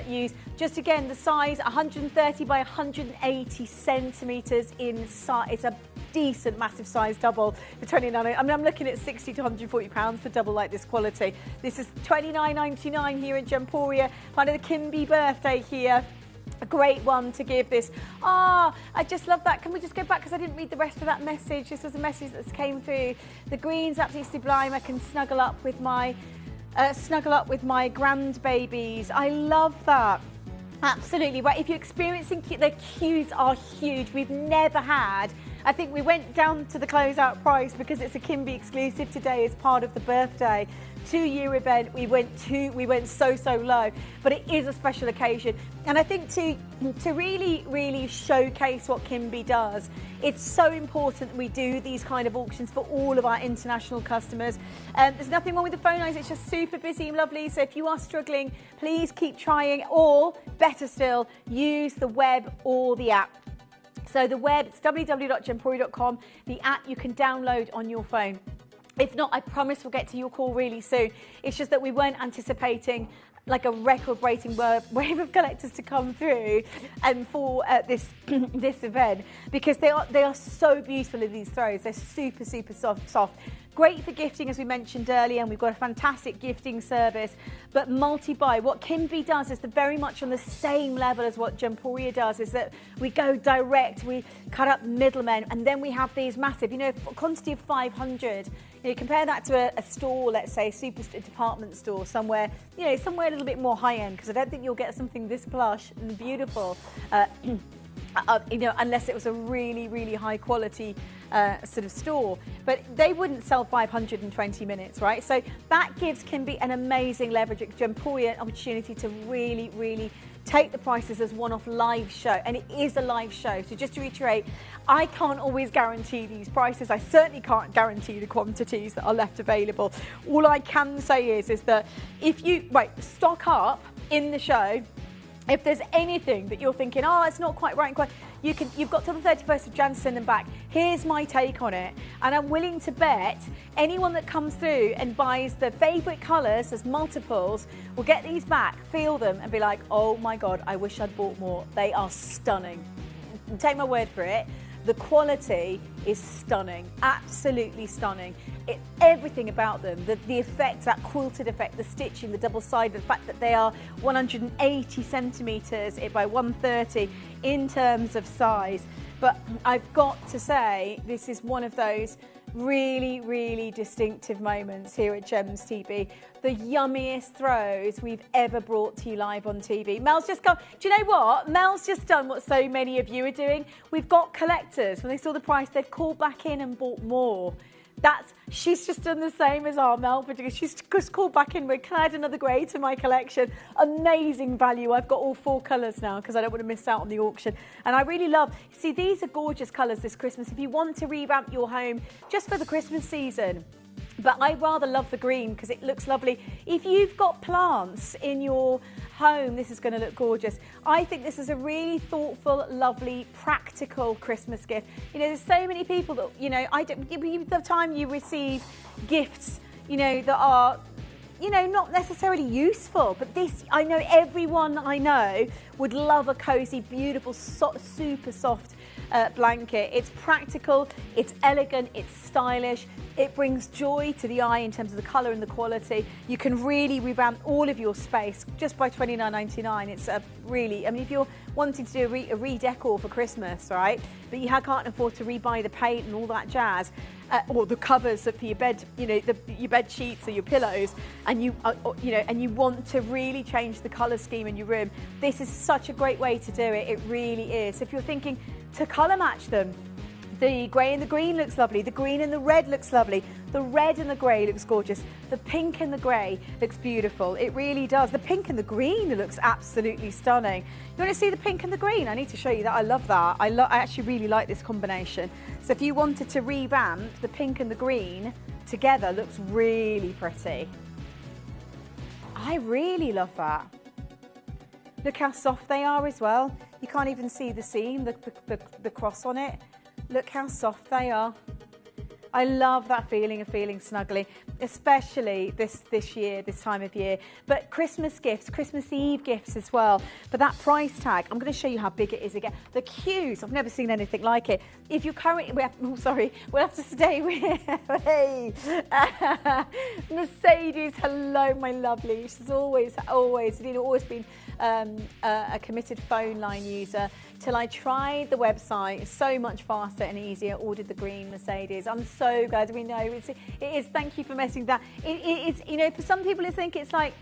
use. Just again, the size, 130 by 180 centimetres in size. It's a decent, massive size double for £29. I mean, I'm looking at £60 to £140 for double like this quality. This is £29.99 here in Gemporia. Part of the Kimby birthday here. A great one to give this. I just love that. Can we just go back, because I didn't read the rest of that message. This was a message that came through. The green's absolutely sublime. I can snuggle up with my grandbabies. I love that. Absolutely right. If you're experiencing, the queues are huge. We've never had, I think we went down to the closeout price because it's a Kimby exclusive today as part of the birthday 2-year event. We went so low, but it is a special occasion. And I think to really showcase what Kimby does, it's so important that we do these kind of auctions for all of our international customers. There's nothing wrong with the phone lines, it's just super busy and lovely. So if you are struggling, please keep trying, or better still, use the web or the app. So the web, it's www.gemporia.com. The app you can download on your phone. If not, I promise we'll get to your call really soon. It's just that we weren't anticipating like a record-breaking wave of collectors to come through and for this event, because they are so beautiful in these throws. They're super soft. Great for gifting, as we mentioned earlier, and we've got a fantastic gifting service. But multi-buy, what Kimby does is very much on the same level as what Gemporia does, is that we go direct, we cut up middlemen, and then we have these massive, quantity of 500. Compare that to a store, let's say, super department store somewhere, somewhere a little bit more high-end, because I don't think you'll get something this plush and beautiful, unless it was a really high quality sort of store. But they wouldn't sell 500 in 20 minutes, right? So that gives Kimby an amazing leverage at Gemporia, an opportunity to really take the prices as one-off live show, and it is a live show. So just to reiterate, I can't always guarantee these prices. I certainly can't guarantee the quantities that are left available. All I can say is that if you stock up in the show, if there's anything that you're thinking, it's not quite right, you've got till the 31st of Jan to send them back. Here's my take on it, and I'm willing to bet anyone that comes through and buys the favourite colours as multiples will get these back, feel them, and be like, oh my God, I wish I'd bought more. They are stunning. Take my word for it. The quality is stunning, absolutely stunning. Everything about them, the effect, that quilted effect, the stitching, the double-sided, the fact that they are 180 centimetres by 130 in terms of size. But I've got to say, this is one of those really distinctive moments here at Gems TV. The yummiest throws we've ever brought to you live on TV. Mel's just come. Do you know what? Mel's just done what so many of you are doing. We've got collectors. When they saw the price, they've called back in and bought more. She's just done the same as our Mel. She's just called back in with, can I add another grey to my collection? Amazing value. I've got all 4 colours now because I don't want to miss out on the auction. And I really love, see, these are gorgeous colours this Christmas. If you want to revamp your home just for the Christmas season, but I rather love the green because it looks lovely. If you've got plants in your home, this is going to look gorgeous. I think this is a really thoughtful, lovely, practical Christmas gift. There's so many people that, the time you receive gifts, that are, not necessarily useful, but this, I know everyone I know would love a cozy, beautiful, super soft blanket. It's practical, it's elegant, it's stylish. It brings joy to the eye in terms of the colour and the quality. You can really revamp all of your space just by $29.99. It's a really, I mean, if you're wanting to do a re-decor for Christmas, right, but you can't afford to rebuy the paint and all that jazz, or the covers for your bed, you know, your bed sheets or your pillows, and you know, and you want to really change the colour scheme in your room, this is such a great way to do it. It really is. If you're thinking to colour match them, the grey and the green looks lovely. The green and the red looks lovely. The red and the grey looks gorgeous. The pink and the grey looks beautiful. It really does. The pink and the green looks absolutely stunning. You want to see the pink and the green? I need to show you that. I love that. I actually really like this combination. So if you wanted to revamp, the pink and the green together looks really pretty. I really love that. Look how soft they are as well. You can't even see the seam, the cross on it. Look how soft they are. I love that feeling of feeling snuggly, especially this year, this time of year. But Christmas gifts, Christmas Eve gifts as well. For that price tag, I'm going to show you how big it is again. The queues, I've never seen anything like it. If you're currently, we'll have to stay with, hey, Mercedes, hello, my lovely. She's always been a committed phone line user till I tried the website. It's so much faster and easier. Ordered the green Mercedes. I'm so glad we know. It is. Thank you for messing that. It's, you know, for some people I think it's like,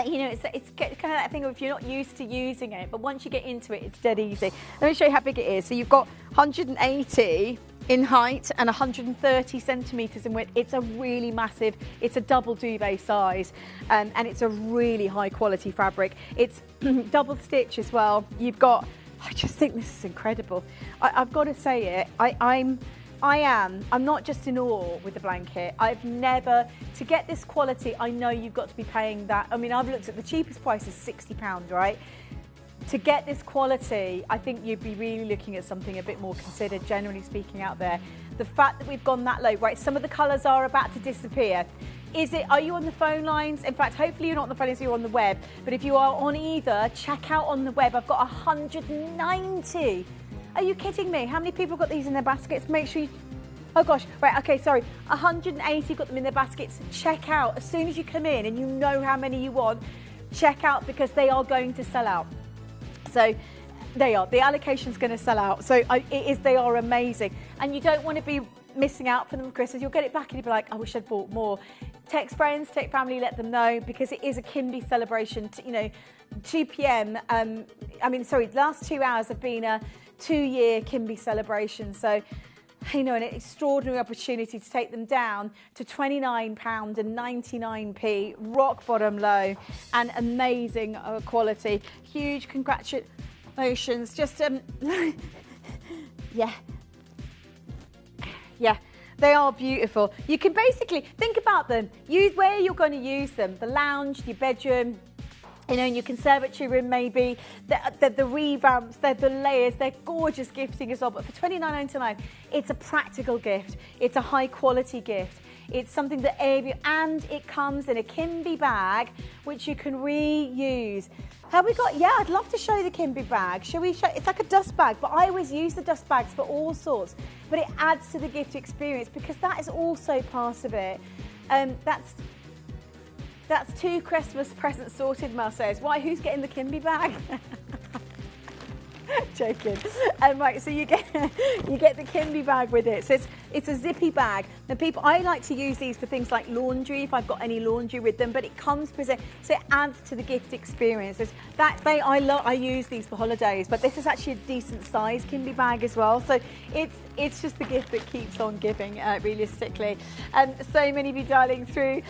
you know, it's kind of that thing of if you're not used to using it, but once you get into it, it's dead easy. Let me show you how big it is. So you've got 180 in height and 130 centimetres in width. It's a really massive, it's a double duvet size, and it's a really high quality fabric. It's double stitch as well. You've got, I just think this is incredible. I've got to say it, I'm not just in awe with the blanket. I've never, to get this quality, I know you've got to be paying that. I mean, I've looked at the cheapest price is £60, right? To get this quality, I think you'd be really looking at something a bit more considered, generally speaking, out there. The fact that we've gone that low, right, some of the colours are about to disappear. Are you on the phone lines? In fact, hopefully you're not on the phone lines, you're on the web. But if you are on either, check out on the web. I've got 190. Are you kidding me? How many people have got these in their baskets? Make sure you... Oh gosh, right, okay, sorry. 180 got them in their baskets. Check out. As soon as you come in and you know how many you want, check out because they are going to sell out. So they are. The allocation's going to sell out. So they are amazing. And you don't want to be missing out for them for Christmas. You'll get it back and you'll be like, I wish I'd bought more. Text friends, text family, let them know because it is a Kimby celebration. You know, 2 p.m. Last 2 hours have been a 2-year Kimby celebration. So, you know, an extraordinary opportunity to take them down to £29.99, rock bottom low, and amazing quality. Huge congratulations. Just, yeah, they are beautiful. You can basically think about them, use where you're going to use them, the lounge, your bedroom, you know, in your conservatory room maybe, the revamps, they're the layers, they're gorgeous gifting as well. But for £29.99, it's a practical gift. It's a high quality gift. It's something that and it comes in a Kimby bag, which you can reuse. Have we got, yeah, I'd love to show you the Kimby bag. Shall we show, it's like a dust bag, but I always use the dust bags for all sorts. But it adds to the gift experience because that is also part of it. That's 2 Christmas presents sorted, Mel says. Why, who's getting the Kimby bag? Joking. Right, so you get the Kimby bag with it. So it's a zippy bag. Now, I like to use these for things like laundry, if I've got any laundry with them, but it comes present, so it adds to the gift experience. I use these for holidays, but this is actually a decent size Kimby bag as well. So it's just the gift that keeps on giving, realistically. So many of you dialing through.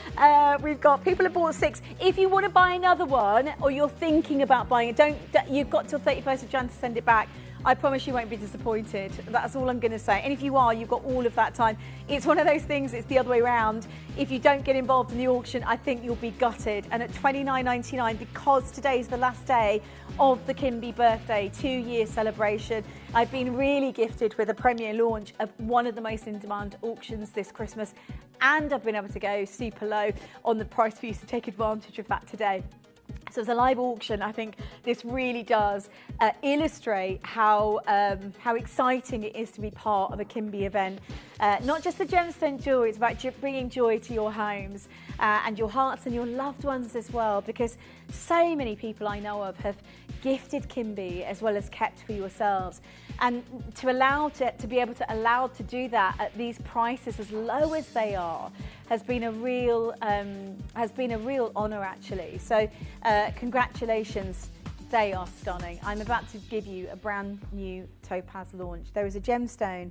We've got people have bought 6. If you want to buy another one, or you're thinking about buying it, you've got till 31st of Jan to send it back. I promise you won't be disappointed. That's all I'm going to say. And if you are, you've got all of that time. It's one of those things, it's the other way around. If you don't get involved in the auction, I think you'll be gutted. And at £29.99, because today's the last day of the Kimby birthday 2-year celebration, I've been really gifted with a premiere launch of one of the most in-demand auctions this Christmas. And I've been able to go super low on the price for you to take advantage of that today. So as a live auction, I think this really does illustrate how exciting it is to be part of a Kimby event. Not just the gemstone jewelry, it's about bringing joy to your homes and your hearts and your loved ones as well, because so many people I know of have gifted Kimby as well as kept for yourselves. And to be able to do that at these prices as low as they are has been a real honour actually. So congratulations, they are stunning. I'm about to give you a brand new Topaz launch. There is a gemstone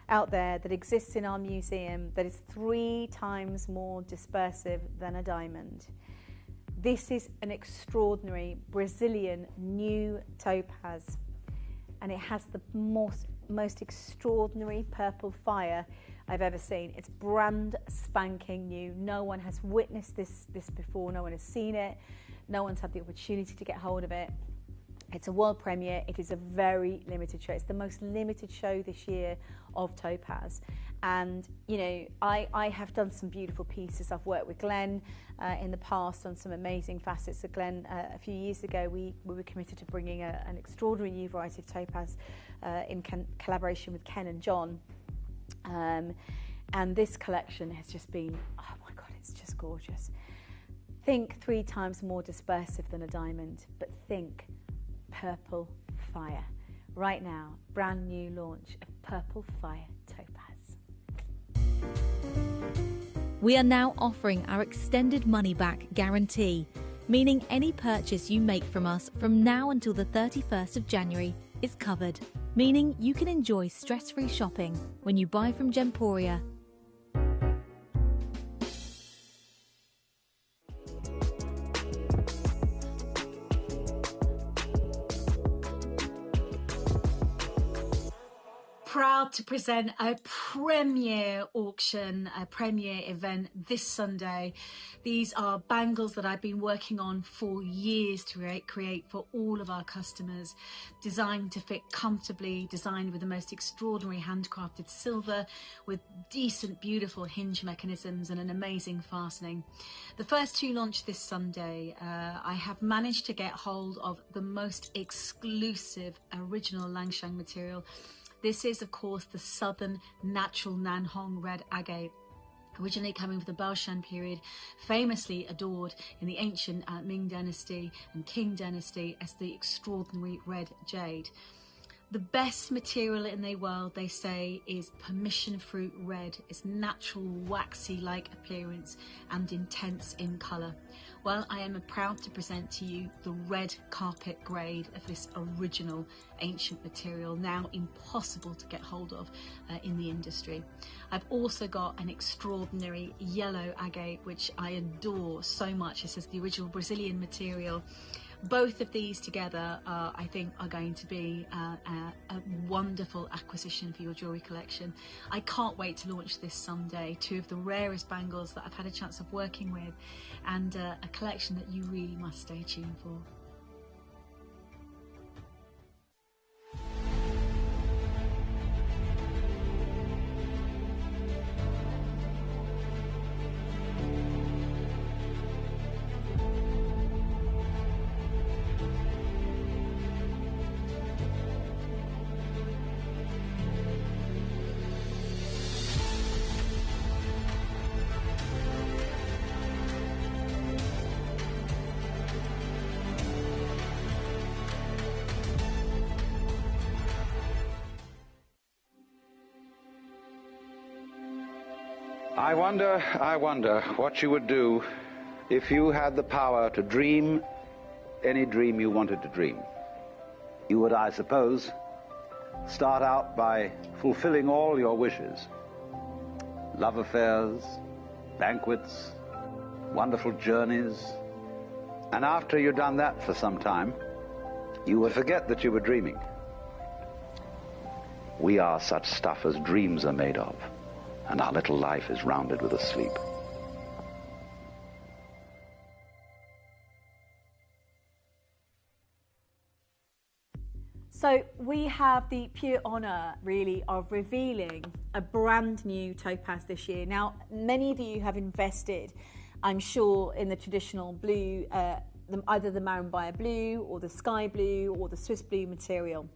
out there that exists in our museum that is 3 times more dispersive than a diamond. This is an extraordinary Brazilian new topaz, and it has the most extraordinary purple fire I've ever seen. It's brand spanking new. No one has witnessed this before. No one has seen it. No one's had the opportunity to get hold of it. It's a world premiere. It is a very limited show. It's the most limited show this year of Topaz. And, you know, I have done some beautiful pieces. I've worked with Glenn in the past on some amazing facets of Glenn. A few years ago, we were committed to bringing an extraordinary new variety of topaz in collaboration with Ken and John. And this collection has just been, oh my God, it's just gorgeous. Think 3 times more dispersive than a diamond, but think Purple Fire. Right now, brand new launch of Purple Fire Topaz. We are now offering our extended money-back guarantee, meaning any purchase you make from us from now until the 31st of January is covered, meaning you can enjoy stress-free shopping when you buy from Gemporia. Proud to present a premiere auction, a premiere event this Sunday. These are bangles that I've been working on for years to create for all of our customers, designed to fit comfortably, designed with the most extraordinary handcrafted silver, with decent, beautiful hinge mechanisms and an amazing fastening. The first 2 launch this Sunday. I have managed to get hold of the most exclusive original Langshan material. This is, of course, the southern natural Nanhong red agate, originally coming from the Baoshan period, famously adored in the ancient Ming dynasty and Qing dynasty as the extraordinary red jade. The best material in the world, they say, is permission fruit red. Its natural waxy-like appearance and intense in colour. Well, I am proud to present to you the red carpet grade of this original ancient material, now impossible to get hold of in the industry. I've also got an extraordinary yellow agate, which I adore so much. This is the original Brazilian material. Both of these together, I think, are going to be a wonderful acquisition for your jewellery collection. I can't wait to launch this Sunday 2 of the rarest bangles that I've had a chance of working with, and a collection that you really must stay tuned for. I wonder what you would do if you had the power to dream any dream you wanted to dream. You would, I suppose, start out by fulfilling all your wishes. Love affairs, banquets, wonderful journeys. And after you'd done that for some time, you would forget that you were dreaming. We are such stuff as dreams are made of, and our little life is rounded with a sleep. So we have the pure honour, really, of revealing a brand new topaz this year. Now, many of you have invested, I'm sure, in the traditional blue either the Marambaya blue or the sky blue or the Swiss blue material.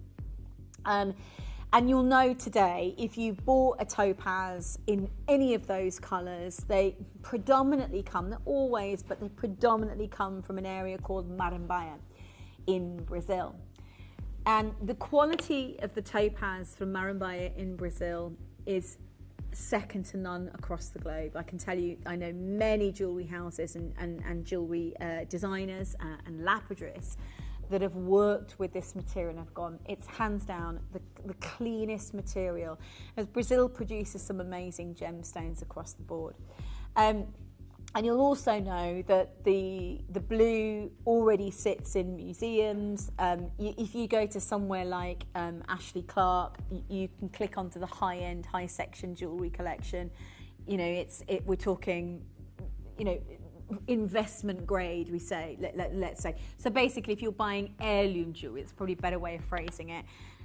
And you'll know today, if you bought a topaz in any of those colours, they predominantly come, not always, but they predominantly come from an area called Marambaya in Brazil. And the quality of the topaz from Marambaya in Brazil is second to none across the globe. I can tell you, I know many jewellery houses and jewellery designers and lapidaries that have worked with this material and have gone, it's hands down the cleanest material. As Brazil produces some amazing gemstones across the board. And you'll also know that the blue already sits in museums. If you go to somewhere like Ashley Clark, you can click onto the high-end, high-section jewellery collection. You know, we're talking, you know, investment grade, we say, let's say. So basically, if you're buying heirloom jewelry, it's probably a better way of phrasing it,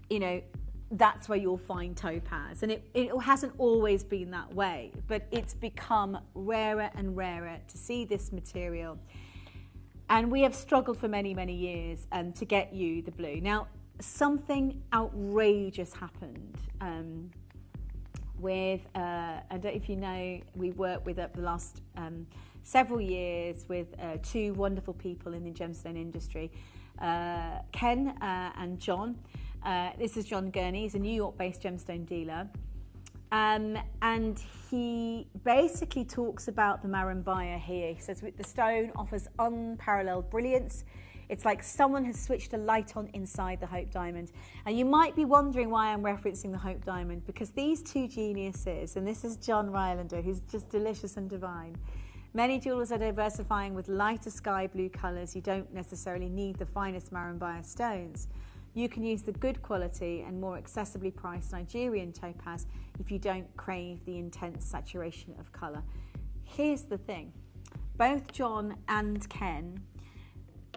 you know, that's where you'll find topaz. And it hasn't always been that way, but it's become rarer and rarer to see this material. And we have struggled for many, many years to get you the blue. Now, something outrageous happened with, I don't know if you know, we worked with the last several years with two wonderful people in the gemstone industry, Ken and John. This is John Gurney. He's a New York-based gemstone dealer. And he basically talks about the Marambaya here. He says the stone offers unparalleled brilliance. It's like someone has switched a light on inside the Hope Diamond. And you might be wondering why I'm referencing the Hope Diamond, because these two geniuses, and this is John Rylander, who's just delicious and divine. Many jewellers are diversifying with lighter sky blue colours. You don't necessarily need the finest Marambaya stones. You can use the good quality and more accessibly priced Nigerian topaz if you don't crave the intense saturation of colour. Here's the thing. Both John and Ken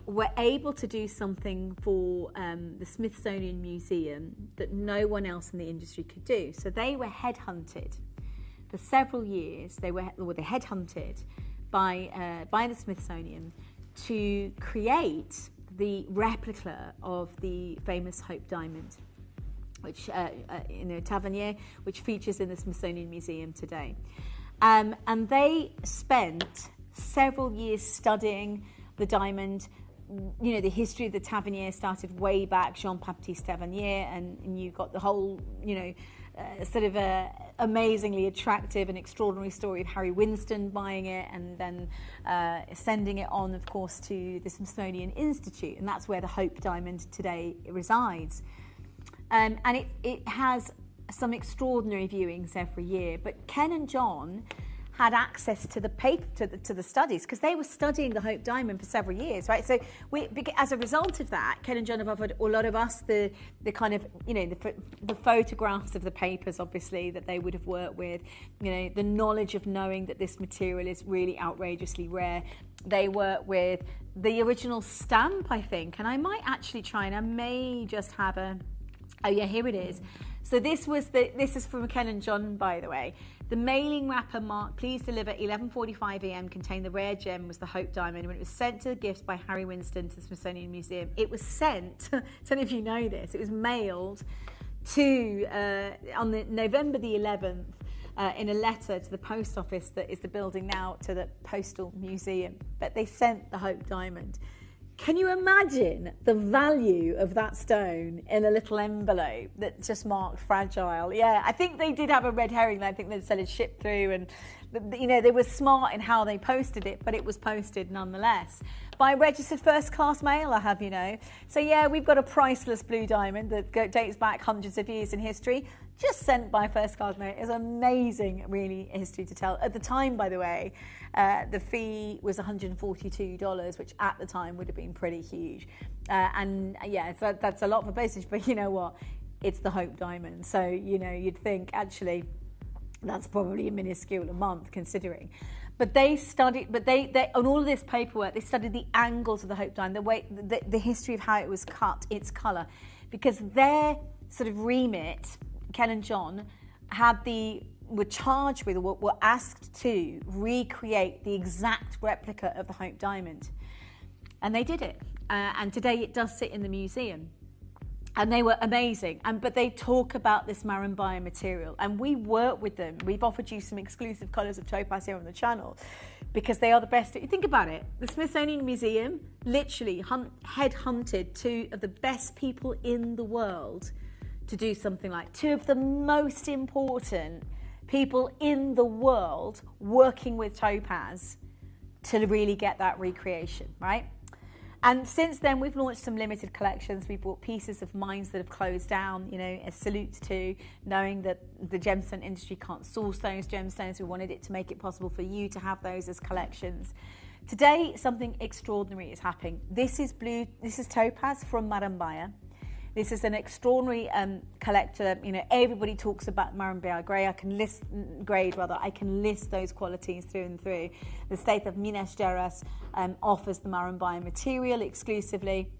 were able to do something for the Smithsonian Museum that no one else in the industry could do. So they were headhunted for several years. They were headhunted by the Smithsonian to create the replica of the famous Hope Diamond, which Tavernier, which features in the Smithsonian Museum today. And they spent several years studying the diamond. You know, the history of the Tavernier started way back, Jean-Baptiste Tavernier, and you got the whole, you know, sort of a amazingly attractive and extraordinary story of Harry Winston buying it and then sending it on, of course, to the Smithsonian Institute, and that's where the Hope Diamond today resides. And it has some extraordinary viewings every year. But Ken and John had access to the paper, to the studies, because they were studying the Hope Diamond for several years, right? So as a result of that, Ken and John have offered a lot of us the kind of, you know, the photographs of the papers, obviously, that they would have worked with, you know, the knowledge of knowing that this material is really outrageously rare. They work with the original stamp, I think, and I might actually try, and I may just have oh yeah, here it is. So this is from Ken and John, by the way. The mailing wrapper marked, please deliver 11:45 a.m. contained the rare gem was the Hope Diamond. When it was sent to the gifts by Harry Winston to the Smithsonian Museum, it was sent, I don't know if you know this, it was mailed to, on November the 11th, in a letter to the post office that is the building now to the Postal Museum. But they sent the Hope Diamond. Can you imagine the value of that stone in a little envelope that's just marked fragile? Yeah, I think they did have a red herring that I think they'd said it shipped through, and you know, they were smart in how they posted it, but it was posted nonetheless. By registered first-class mail, I have, you know. So yeah, we've got a priceless blue diamond that dates back hundreds of years in history, just sent by first-class mail. It's amazing, really, history to tell. At the time, by the way, the fee was $142, which at the time would have been pretty huge. And yeah, so that's a lot for postage, but you know what? It's the Hope Diamond. So, you know, you'd think, actually, that's probably a minuscule amount considering. But they studied, on all of this paperwork, they studied the angles of the Hope Diamond, the way, the history of how it was cut, its colour, because their sort of remit, Ken and John, were charged with, or were asked to recreate the exact replica of the Hope Diamond. And they did it. And today it does sit in the museum. And they were amazing. But they talk about this Marambaya material. And we work with them. We've offered you some exclusive colours of topaz here on the channel because they are the best. Think about it. The Smithsonian Museum literally headhunted two of the best people in the world to do something like two of the most important people in the world working with topaz to really get that recreation, right? And since then, we've launched some limited collections. We bought pieces of mines that have closed down, you know, a salute to knowing that the gemstone industry can't source those gemstones. We wanted it to make it possible for you to have those as collections. Today, something extraordinary is happening. This is topaz from Marambaya. This is an extraordinary collector. You know, everybody talks about Marambaya grade. I can list those qualities through and through. The state of Minas Gerais offers the Marambaya material exclusively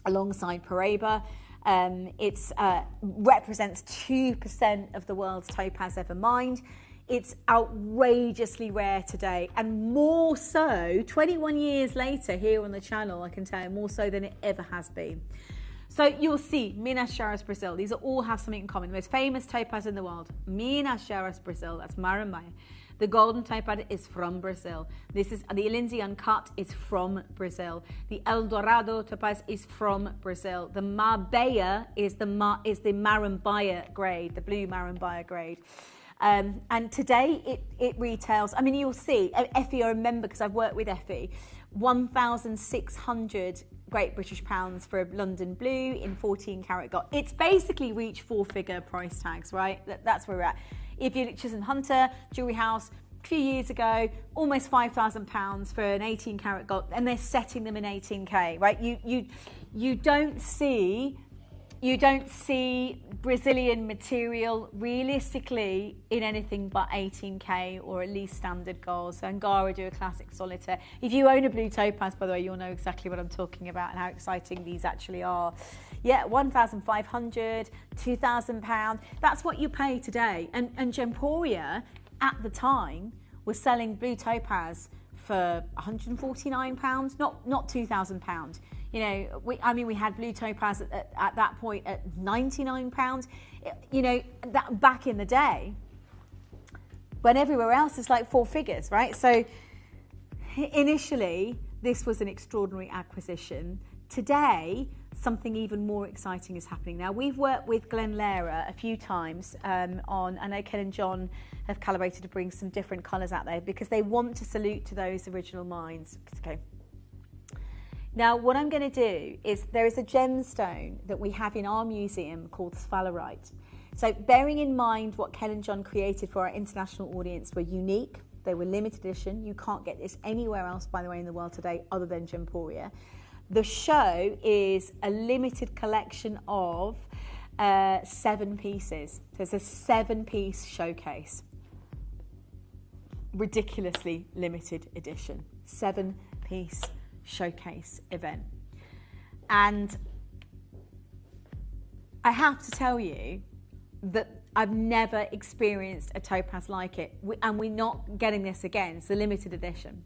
alongside Parido. It represents 2% of the world's topaz ever mined. It's outrageously rare today, and more so 21 years later here on the channel, I can tell you, more so than it ever has been. So you'll see Minas Gerais, Brazil. These all have something in common. The most famous topaz in the world, Minas Gerais, Brazil. That's Marambaya. The golden topaz is from Brazil. This is the Lindsay Uncut is from Brazil. The El Dorado topaz is from Brazil. The Marbella is the Marambaya grade, the blue Marambaya grade. And today it retails, I mean, you'll see, Effie, I remember because I've worked with Effie, 1,600 Great British pounds for a London blue in 14 karat gold. It's basically reached 4-figure price tags, right? That's where we're at. If you're Chisholm Hunter Jewellery House, a few years ago, almost £5,000 for an 18 karat gold, and they're setting them in 18K, right? You don't see Brazilian material realistically in anything but 18K or at least standard gold. So Angara do a classic solitaire. If you own a blue topaz, by the way, you'll know exactly what I'm talking about and how exciting these actually are. Yeah, 1,500, £2,000. That's what you pay today. And Gemporia at the time was selling blue topaz for £149, not £2,000. You know, we had blue topaz at that point at £99. You know, that back in the day, when everywhere else is like 4 figures, right? So initially, this was an extraordinary acquisition. Today, something even more exciting is happening. Now, we've worked with Glen Lara a few times on, I know Ken and John have collaborated to bring some different colours out there because they want to salute to those original mines. Okay. Now, what I'm going to do is there is a gemstone that we have in our museum called sphalerite. So bearing in mind what Ken and John created for our international audience were unique. They were limited edition. You can't get this anywhere else, by the way, in the world today other than Gemporia. The show is a limited collection of 7 pieces. There's a 7-piece showcase. Ridiculously limited edition. 7-piece showcase event. And I have to tell you that I've never experienced a topaz like it, and we're not getting this again. It's a limited edition.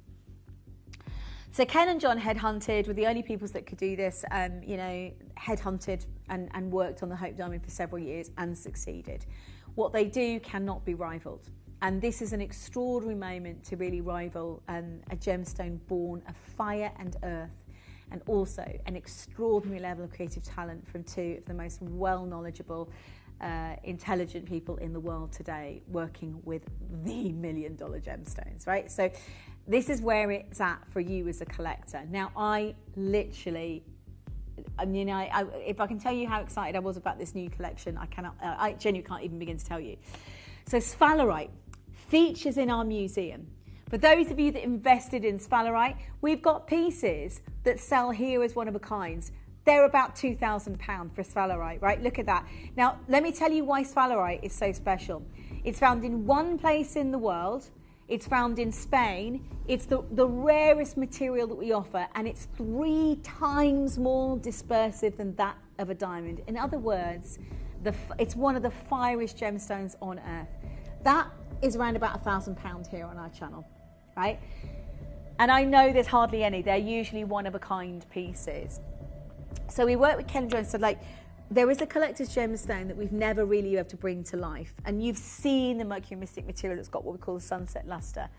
So Ken and John headhunted, were the only people that could do this, you know, headhunted and worked on the Hope Diamond for several years and succeeded. What they do cannot be rivaled. And this is an extraordinary moment to really rival a gemstone born of fire and earth, and also an extraordinary level of creative talent from 2 of the most well-knowledgeable, intelligent people in the world today working with the $1 million gemstones, right? So this is where it's at for you as a collector. Now, I literally, I mean, if I can tell you how excited I was about this new collection, I genuinely can't even begin to tell you. So sphalerite features in our museum. For those of you that invested in sphalerite, we've got pieces that sell here as one of a kinds. They're about £2,000 for sphalerite, right? Look at that. Now, let me tell you why sphalerite is so special. It's found in one place in the world. It's found in Spain. It's the rarest material that we offer, and it's 3 times more dispersive than that of a diamond. In other words, it's one of the fieriest gemstones on earth. That is around about £1,000 here on our channel, right? And I know there's hardly any. They're usually one-of-a-kind pieces. So we work with Ken Jones. So like, there is a collector's gemstone that we've never really been able to bring to life. And you've seen the Mercury Mystic material that's got what we call the sunset luster.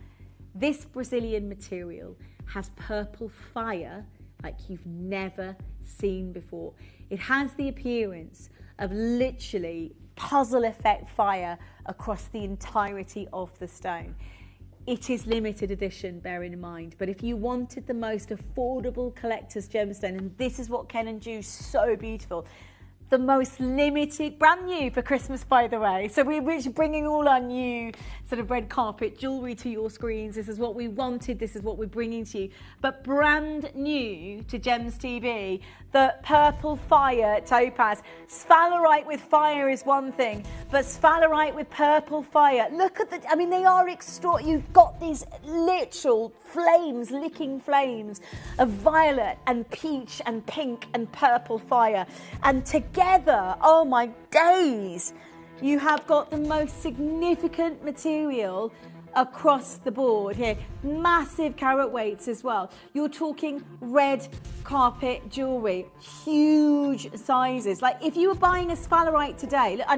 This Brazilian material has purple fire like you've never seen before. It has the appearance of literally puzzle effect fire across the entirety of the stone. It is limited edition, bear in mind, but if you wanted the most affordable collector's gemstone, and this is what Ken and Ju's so beautiful, the most limited, brand new for Christmas, by the way. So we're bringing all our new sort of red carpet jewellery to your screens. This is what we wanted. This is what we're bringing to you. But brand new to Gems TV, the purple fire topaz. Sphalerite with fire is one thing, but sphalerite with purple fire. Look at the, I mean, they are extraordinary. You've got these literal flames, licking flames of violet and peach and pink and purple fire. And together, oh my days, you have got the most significant material across the board here. Massive carat weights as well. You're talking red carpet jewellery, huge sizes. Like if you were buying a sphalerite today, look,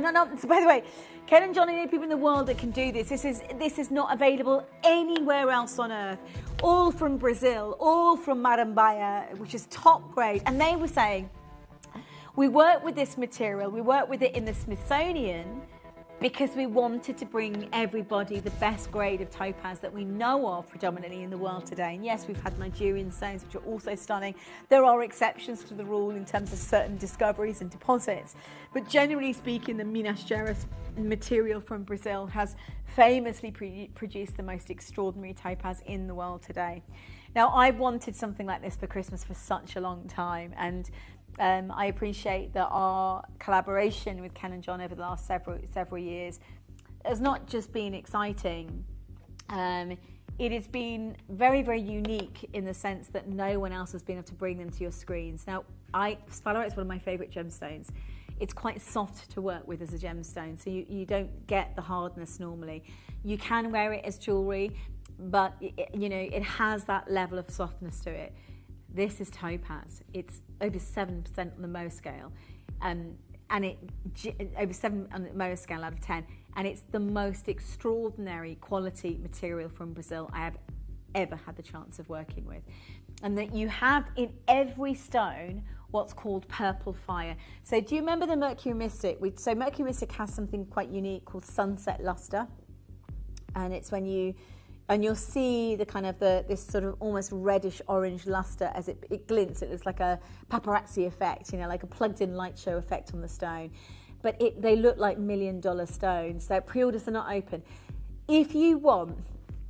by the way, Ken and John are the only people in the world that can do this. This is not available anywhere else on earth. All from Brazil, all from Marambaia, which is top grade. And they were saying, we work with this material, we work with it in the Smithsonian because we wanted to bring everybody the best grade of topaz that we know of predominantly in the world today. And yes, we've had Nigerian stones, which are also stunning. There are exceptions to the rule in terms of certain discoveries and deposits. But generally speaking, the Minas Gerais material from Brazil has famously produced the most extraordinary topaz in the world today. Now, I've wanted something like this for Christmas for such a long time, and I appreciate that our collaboration with Ken and John over the last several years has not just been exciting. It has been very, very unique in the sense that no one else has been able to bring them to your screens. Now, sphalerite is one of my favourite gemstones. It's quite soft to work with as a gemstone, so you don't get the hardness normally. You can wear it as jewellery, but it has that level of softness to it. This is topaz. It's over 7% on the Mobe scale, and it over 7 on the Mobe scale out of 10, and it's the most extraordinary quality material from Brazil I have ever had the chance of working with. And that you have in every stone what's called purple fire. So do you remember the Mercury Mystic? So Mercury Mystic has something quite unique called sunset luster, and it's when you'll see the kind of this sort of almost reddish orange luster as it glints. It looks like a paparazzi effect, like a plugged-in light show effect on the stone. But they look like $1 million stones. So pre-orders are not open. If you want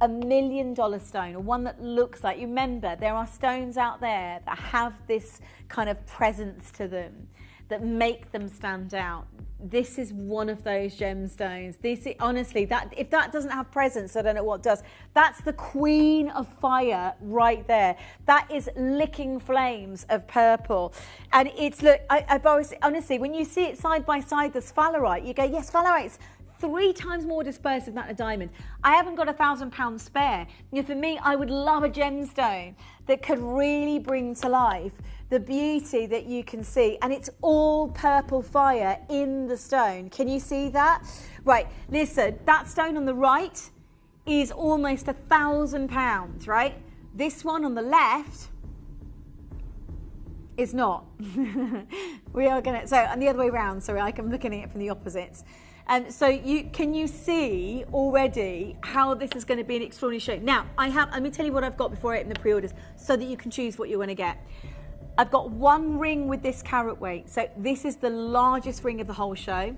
a $1 million stone, or one that looks like, you remember, there are stones out there that have this kind of presence to them that make them stand out. This is one of those gemstones. Honestly, if that doesn't have presence, I don't know what does. That's the queen of fire right there. That is licking flames of purple. And it's, look, I've always, honestly, when you see it side by side, the sphalerite, you go, yes, sphalerite's 3 times more dispersive than a diamond. I haven't got £1,000 spare. For me, I would love a gemstone that could really bring to life the beauty that you can see. And it's all purple fire in the stone. Can you see that? Right, listen, that stone on the right is almost £1,000, right? This one on the left is not. We are going to, so, and the other way around, sorry, I'm looking at it from the opposites. And so can you see already how this is going to be an extraordinary show? Now, let me tell you what I've got before I open the pre-orders so that you can choose what you're going to get. I've got one ring with this carat weight. So this is the largest ring of the whole show.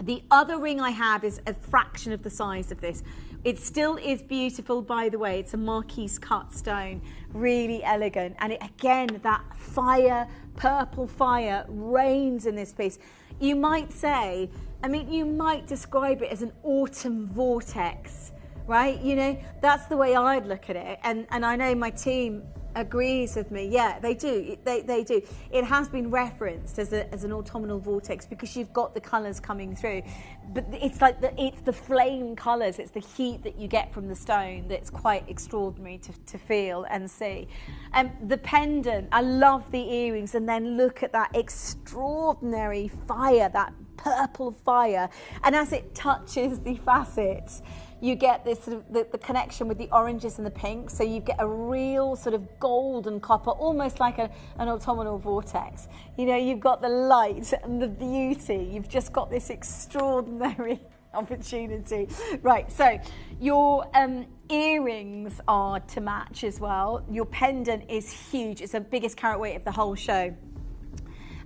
The other ring I have is a fraction of the size of this. It still is beautiful, by the way. It's a marquise cut stone, really elegant. And again, that fire, purple fire, reigns in this piece. You might say, you might describe it as an autumn vortex right? You know, that's the way I'd look at it. And I know my team agrees with me. Yeah, they do. They do. It has been referenced as an autumnal vortex because you've got the colours coming through. But it's like it's the flame colours, it's the heat that you get from the stone that's quite extraordinary to feel and see. The pendant, I love the earrings, and then look at that extraordinary fire, that purple fire. And as it touches the facets, you get this sort of the connection with the oranges and the pinks, so you get a real sort of gold and copper, almost like an autumnal vortex. You know, you've got the light and the beauty. You've just got this extraordinary opportunity. Right, so your earrings are to match as well. Your pendant is huge. It's the biggest carat weight of the whole show.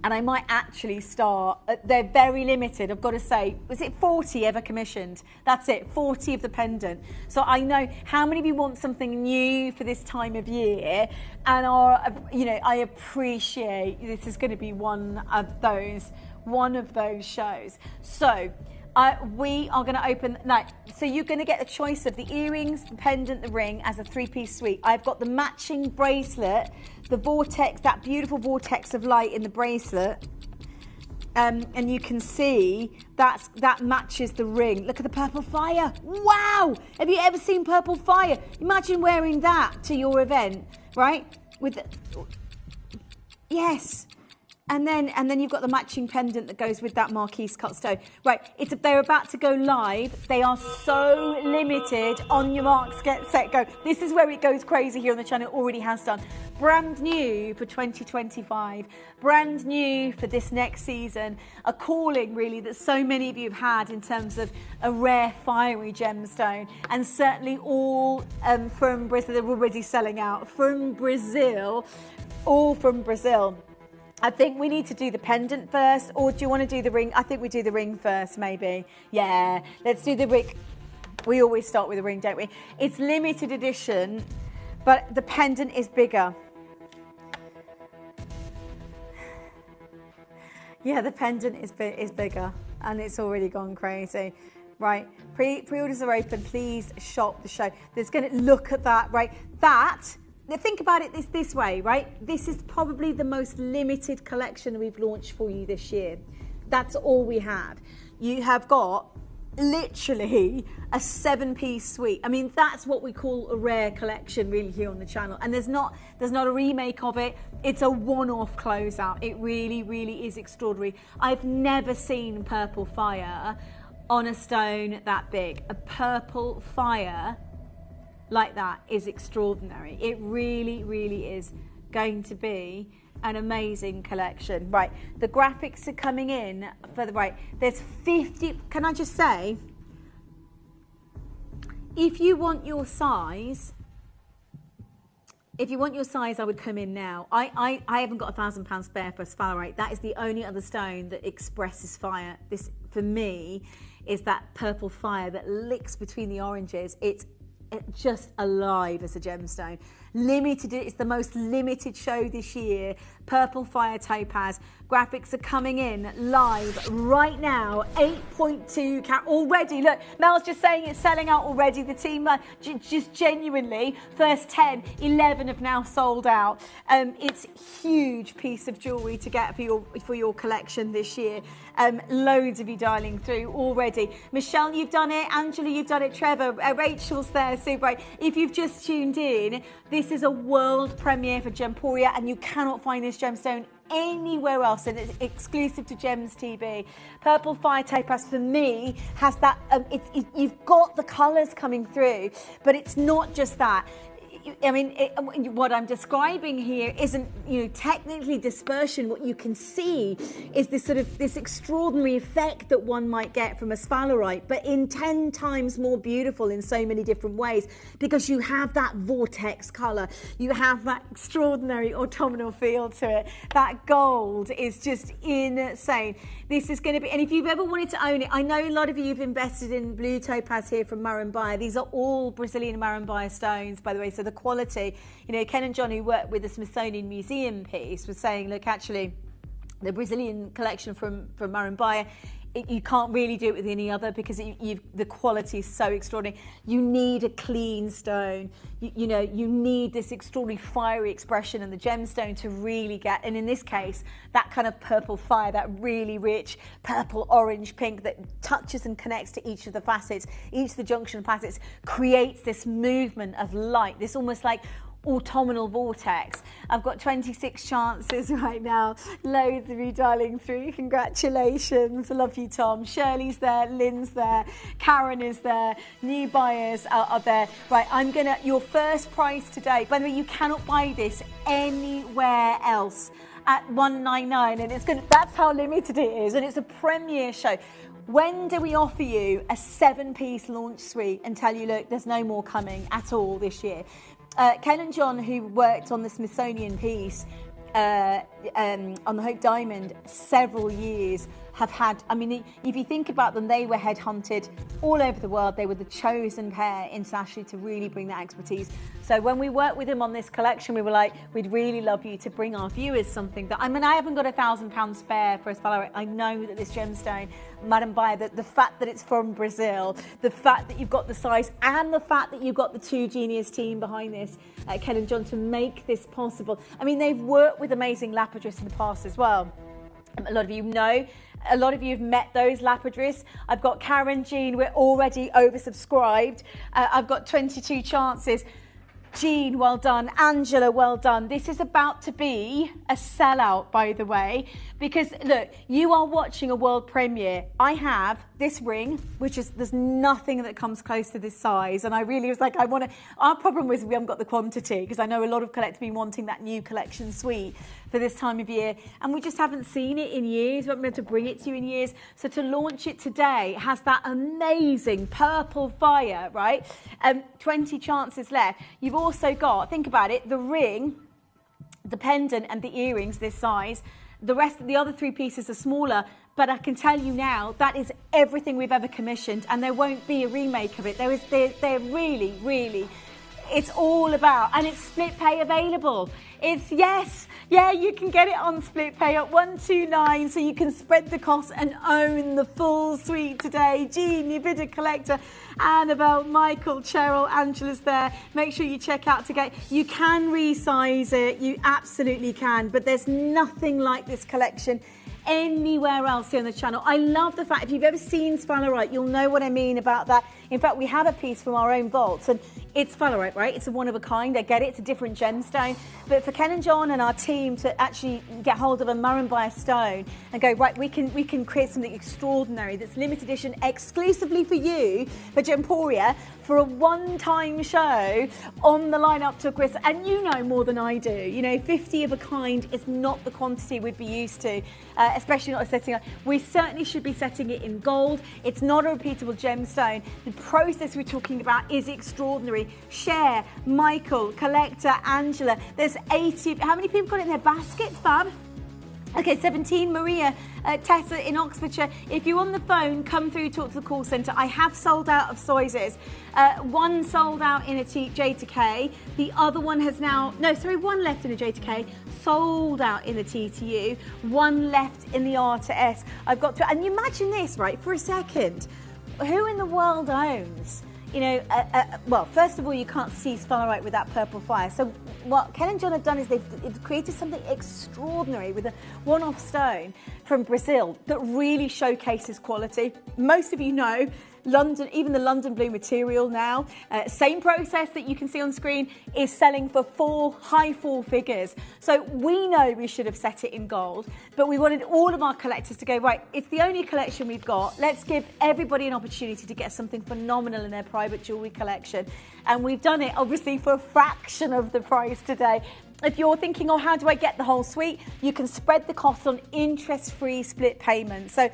And I might actually start, they're very limited, I've got to say. Was it 40 ever commissioned? That's it, 40 of the pendant. So I know how many of you want something new for this time of year, and I appreciate this is going to be one of those shows. So we are going to open, so you're going to get a choice of the earrings, the pendant, the ring as a 3-piece suite. I've got the matching bracelet, the vortex, that beautiful vortex of light in the bracelet. And you can see that matches the ring. Look at the purple fire. Wow! Have you ever seen purple fire? Imagine wearing that to your event, right? Yes. And then you've got the matching pendant that goes with that marquise cut stone. Right, they're about to go live. They are so limited. On your marks, get set, go. This is where it goes crazy here on the channel. It already has done. Brand new for 2025. Brand new for this next season. A calling, really, that so many of you have had in terms of a rare, fiery gemstone. And certainly all from Brazil. They're already selling out. From Brazil. All from Brazil. I think we need to do the pendant first, or do you want to do the ring? I think we do the ring first, maybe. Yeah, let's do the ring. We always start with the ring, don't we? It's limited edition, but the pendant is bigger. Yeah, the pendant is bigger, and it's already gone crazy. Right, pre-orders are open. Please shop the show. There's going to look at that, right? Think about it this way, right? This is probably the most limited collection we've launched for you this year. That's all we have. You have got literally a 7-piece suite. I mean, that's what we call a rare collection really here on the channel. And there's not a remake of it. It's a one-off closeout. It really, really is extraordinary. I've never seen purple fire on a stone that big. A purple fire like that is extraordinary. It really, really is going to be an amazing collection. Right, the graphics are coming in for there's 50, can I just say, if you want your size, I would come in now. I haven't got £1,000 spare for a sphalerite. That is the only other stone that expresses fire. This, for me, is that purple fire that licks between the oranges. It's just alive as a gemstone. Limited, it's the most limited show this year. Purple Fire Topaz. Graphics are coming in live right now. 8.2 carat already. Look, Mel's just saying it's selling out already. The team just genuinely, first 10, 11 have now sold out. It's a huge piece of jewellery to get for your collection this year. Loads of you dialing through already. Michelle, you've done it. Angela, you've done it. Trevor, Rachel's there. Super. If you've just tuned in, this is a world premiere for Gemporia, and you cannot find this gemstone anywhere else, and it's exclusive to Gems TV. Purple Fire Topaz for me has that. You've got the colours coming through, but it's not just that. I mean, what I'm describing here isn't, technically dispersion. What you can see is this extraordinary effect that one might get from a sphalerite, but in 10 times more beautiful in so many different ways, because you have that vortex colour, you have that extraordinary autumnal feel to it. That gold is just insane. This is going to be, and if you've ever wanted to own it, I know a lot of you have invested in blue topaz here from Marambaya. These are all Brazilian Marambaya stones, by the way, so the quality, Ken and John, who worked with the Smithsonian Museum piece, was saying, look, actually, the Brazilian collection from Marambaya you can't really do it with any other because the quality is so extraordinary. You need a clean stone. You know, you need this extraordinary fiery expression and the gemstone to really get, and in this case, that kind of purple fire, that really rich purple, orange, pink that touches and connects to each of the facets, each of the junction facets, creates this movement of light, this almost like autumnal vortex. I've got 26 chances right now. Loads of you dialing through. Congratulations. I love you, Tom. Shirley's there, Lynn's there, Karen is there, new buyers are there. Right, your first price today. By the way, you cannot buy this anywhere else at $199, and that's how limited it is, and it's a premiere show. When do we offer you a 7-piece launch suite and tell you, look, there's no more coming at all this year? Ken and John, who worked on the Smithsonian piece on the Hope Diamond several years, have had, I mean, if you think about them, they were headhunted all over the world. They were the chosen pair internationally to really bring that expertise. So when we worked with them on this collection, we were like, we'd really love you to bring our viewers something that, I mean, I haven't got £1,000 spare for a spinel. I know that this gemstone, Madam Buyer, the fact that it's from Brazil, the fact that you've got the size, and the fact that you've got the two genius team behind this, Ken and John, to make this possible. I mean, they've worked with amazing lapidarists in the past as well. A lot of you know. A lot of you have met those lapidarists. I've got Karen, Jean, we're already oversubscribed. I've got 22 chances. Jean, well done. Angela, well done. This is about to be a sellout, by the way, because look, you are watching a world premiere. I have this ring, which is, there's nothing that comes close to this size. And I really was like, our problem was we haven't got the quantity, because I know a lot of collectors have been wanting that new collection suite for this time of year. And we just haven't seen it in years. We haven't been able to bring it to you in years. So to launch it today has that amazing purple fire, right? 20 chances left. You've also got, think about it, the ring, the pendant and the earrings this size. The rest of the other 3 pieces are smaller, but I can tell you now that is everything we've ever commissioned, and there won't be a remake of it. They're really, really, it's all about, and it's split pay available. It's, yes, yeah, you can get it on split pay at $129, so you can spread the cost and own the full suite today. Jean, your bidder collector, Annabelle, Michael, Cheryl, Angela's there. Make sure you check out to get, you can resize it, you absolutely can, but there's nothing like this collection anywhere else here on the channel. I love the fact, if you've ever seen sphalerite, you'll know what I mean about that. In fact, we have a piece from our own vaults, and it's sphalerite, right? It's a one of a kind. I get it. It's a different gemstone. But for Ken and John and our team to actually get hold of a Maranbaya stone and go, right, we can create something extraordinary that's limited edition exclusively for you, for Gemporia, for a one-time show on the lineup to Chris. And you know more than I do. You know, 50 of a kind is not the quantity we'd be used to, especially not setting up. We certainly should be setting it in gold. It's not a repeatable gemstone. The process we're talking about is extraordinary. Cher, Michael, Collector, Angela. There's 80. How many people got it in their baskets, Bab? Okay, 17. Maria, Tessa in Oxfordshire. If you're on the phone, come through, talk to the call centre. I have sold out of sizes. One sold out in a J to K. The other one has now, no, sorry, one left in a J to K. Sold out in the T to U. One left in the R to S. I've got to, and you imagine this, right, for a second. Who in the world owns, you know, well, first of all, you can't see sphalerite with that purple fire. So what Ken and John have done is they've created something extraordinary with a one-off stone from Brazil that really showcases quality. Most of you know London, even the London Blue material now, same process that you can see on screen, is selling for high four figures. So we know we should have set it in gold, but we wanted all of our collectors to go, right, it's the only collection we've got. Let's give everybody an opportunity to get something phenomenal in their private jewellery collection. And we've done it, obviously, for a fraction of the price today. If you're thinking, oh, how do I get the whole suite? You can spread the cost on interest-free split payments. So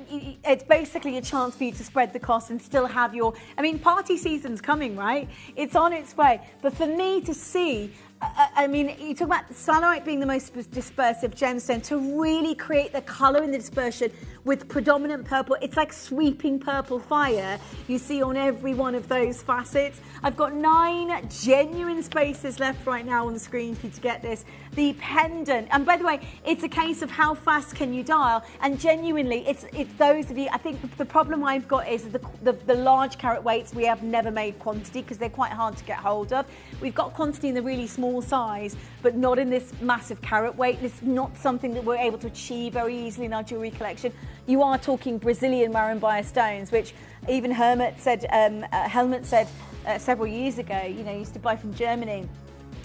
it's basically a chance for you to spread the cost and still have your, I mean, party season's coming, right? It's on its way. But for me to see I mean, you talk about sphalerite being the most dispersive gemstone. To really create the colour in the dispersion with predominant purple, it's like sweeping purple fire you see on every one of those facets. I've got 9 genuine spaces left right now on the screen for you to get this. The pendant, and by the way, it's a case of how fast can you dial, and genuinely, it's those of you, I think the problem I've got is the large carat weights we have never made quantity because they're quite hard to get hold of. We've got quantity in the really small size, but not in this massive carat weight. It's not something that we're able to achieve very easily in our jewellery collection. You are talking Brazilian Marambaia stones, which even Helmut said several years ago, you know, he used to buy from Germany.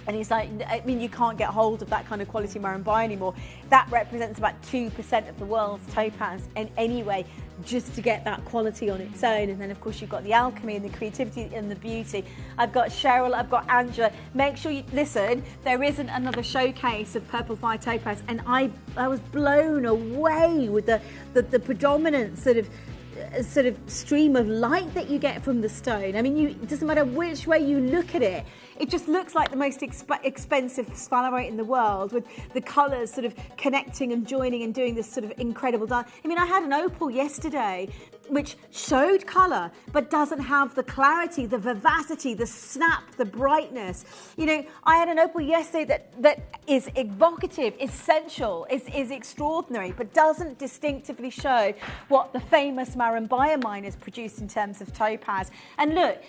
And he's like, I mean, you can't get hold of that kind of quality Marambaia anymore. That represents about 2% of the world's topaz in any way, just to get that quality on its own. And then, of course, you've got the alchemy and the creativity and the beauty. I've got Cheryl, I've got Angela. Make sure you listen. There isn't another showcase of purple fire topaz, and I was blown away with the predominant sort of stream of light that you get from the stone. I mean, it doesn't matter which way you look at it. It just looks like the most expensive sphalerite in the world, with the colours sort of connecting and joining and doing this sort of incredible dance. I mean, I had an opal yesterday which showed colour but doesn't have the clarity, the vivacity, the snap, the brightness. You know, I had an opal yesterday that is evocative, essential, is extraordinary, but doesn't distinctively show what the famous Marambaia miners produced in terms of topaz. And look,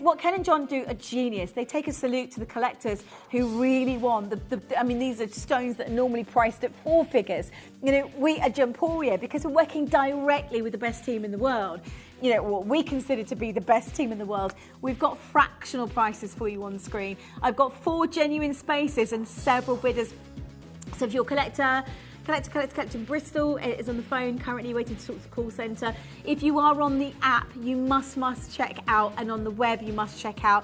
what Ken and John do are genius. They take a salute to the collectors who really want I mean, these are stones that are normally priced at 4 figures. You know, we at Gemporia, because we're working directly with the best team in the world, you know, what we consider to be the best team in the world, we've got fractional prices for you on screen. I've got 4 genuine spaces and several bidders. So if you're a collector in Bristol is on the phone, currently waiting to talk to the call centre. If you are on the app, you must check out, and on the web you must check out.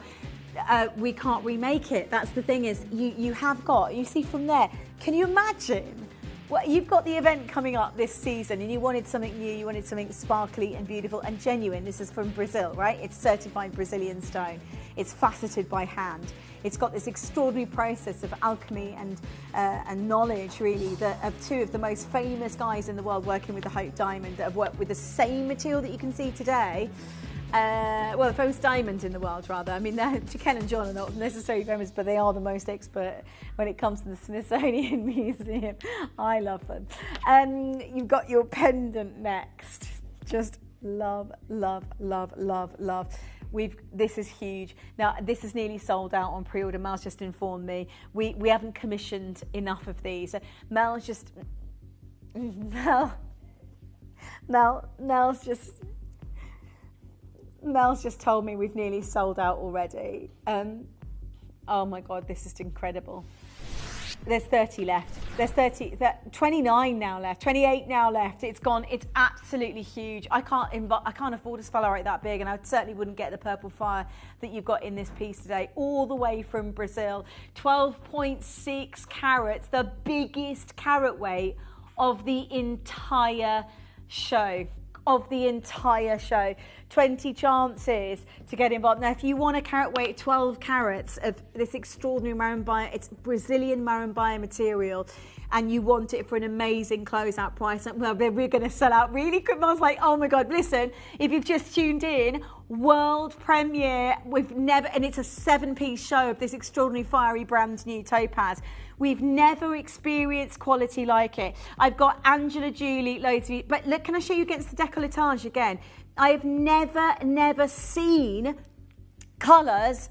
We can't remake it. That's the thing, is you have got, you see from there, can you imagine? Well, you've got the event coming up this season and you wanted something new, you wanted something sparkly and beautiful and genuine. This is from Brazil, right? It's certified Brazilian stone. It's faceted by hand. It's got this extraordinary process of alchemy and knowledge, really, of 2 of the most famous guys in the world working with the Hope Diamond that have worked with the same material that you can see today. Well, the famous diamond in the world, rather. I mean, Ken and John are not necessarily famous, but they are the most expert when it comes to the Smithsonian Museum. I love them. You've got your pendant next. Just love, love, love, love, love. This is huge. Now, this is nearly sold out on pre-order. Mel's just informed me. We haven't commissioned enough of these. Mel's just told me we've nearly sold out already. Oh my God, this is incredible. There's 30 left. There's 29 now left, 28 now left. It's gone. It's absolutely huge. I can't afford a sphalerite that big, and I certainly wouldn't get the purple fire that you've got in this piece today, all the way from Brazil. 12.6 carats, the biggest carat weight of the entire show. 20 chances to get involved. Now, if you want a carat weight, 12 carats of this extraordinary Marambaia, it's Brazilian Marambaia material, and you want it for an amazing closeout price, well, we're going to sell out really quick. I was like, oh my God, listen, if you've just tuned in, world premiere, and it's a 7-piece show of this extraordinary fiery brand new topaz. We've never experienced quality like it. I've got Angela, Julie, loads of you. But look, can I show you against the décolletage again? I have never seen colours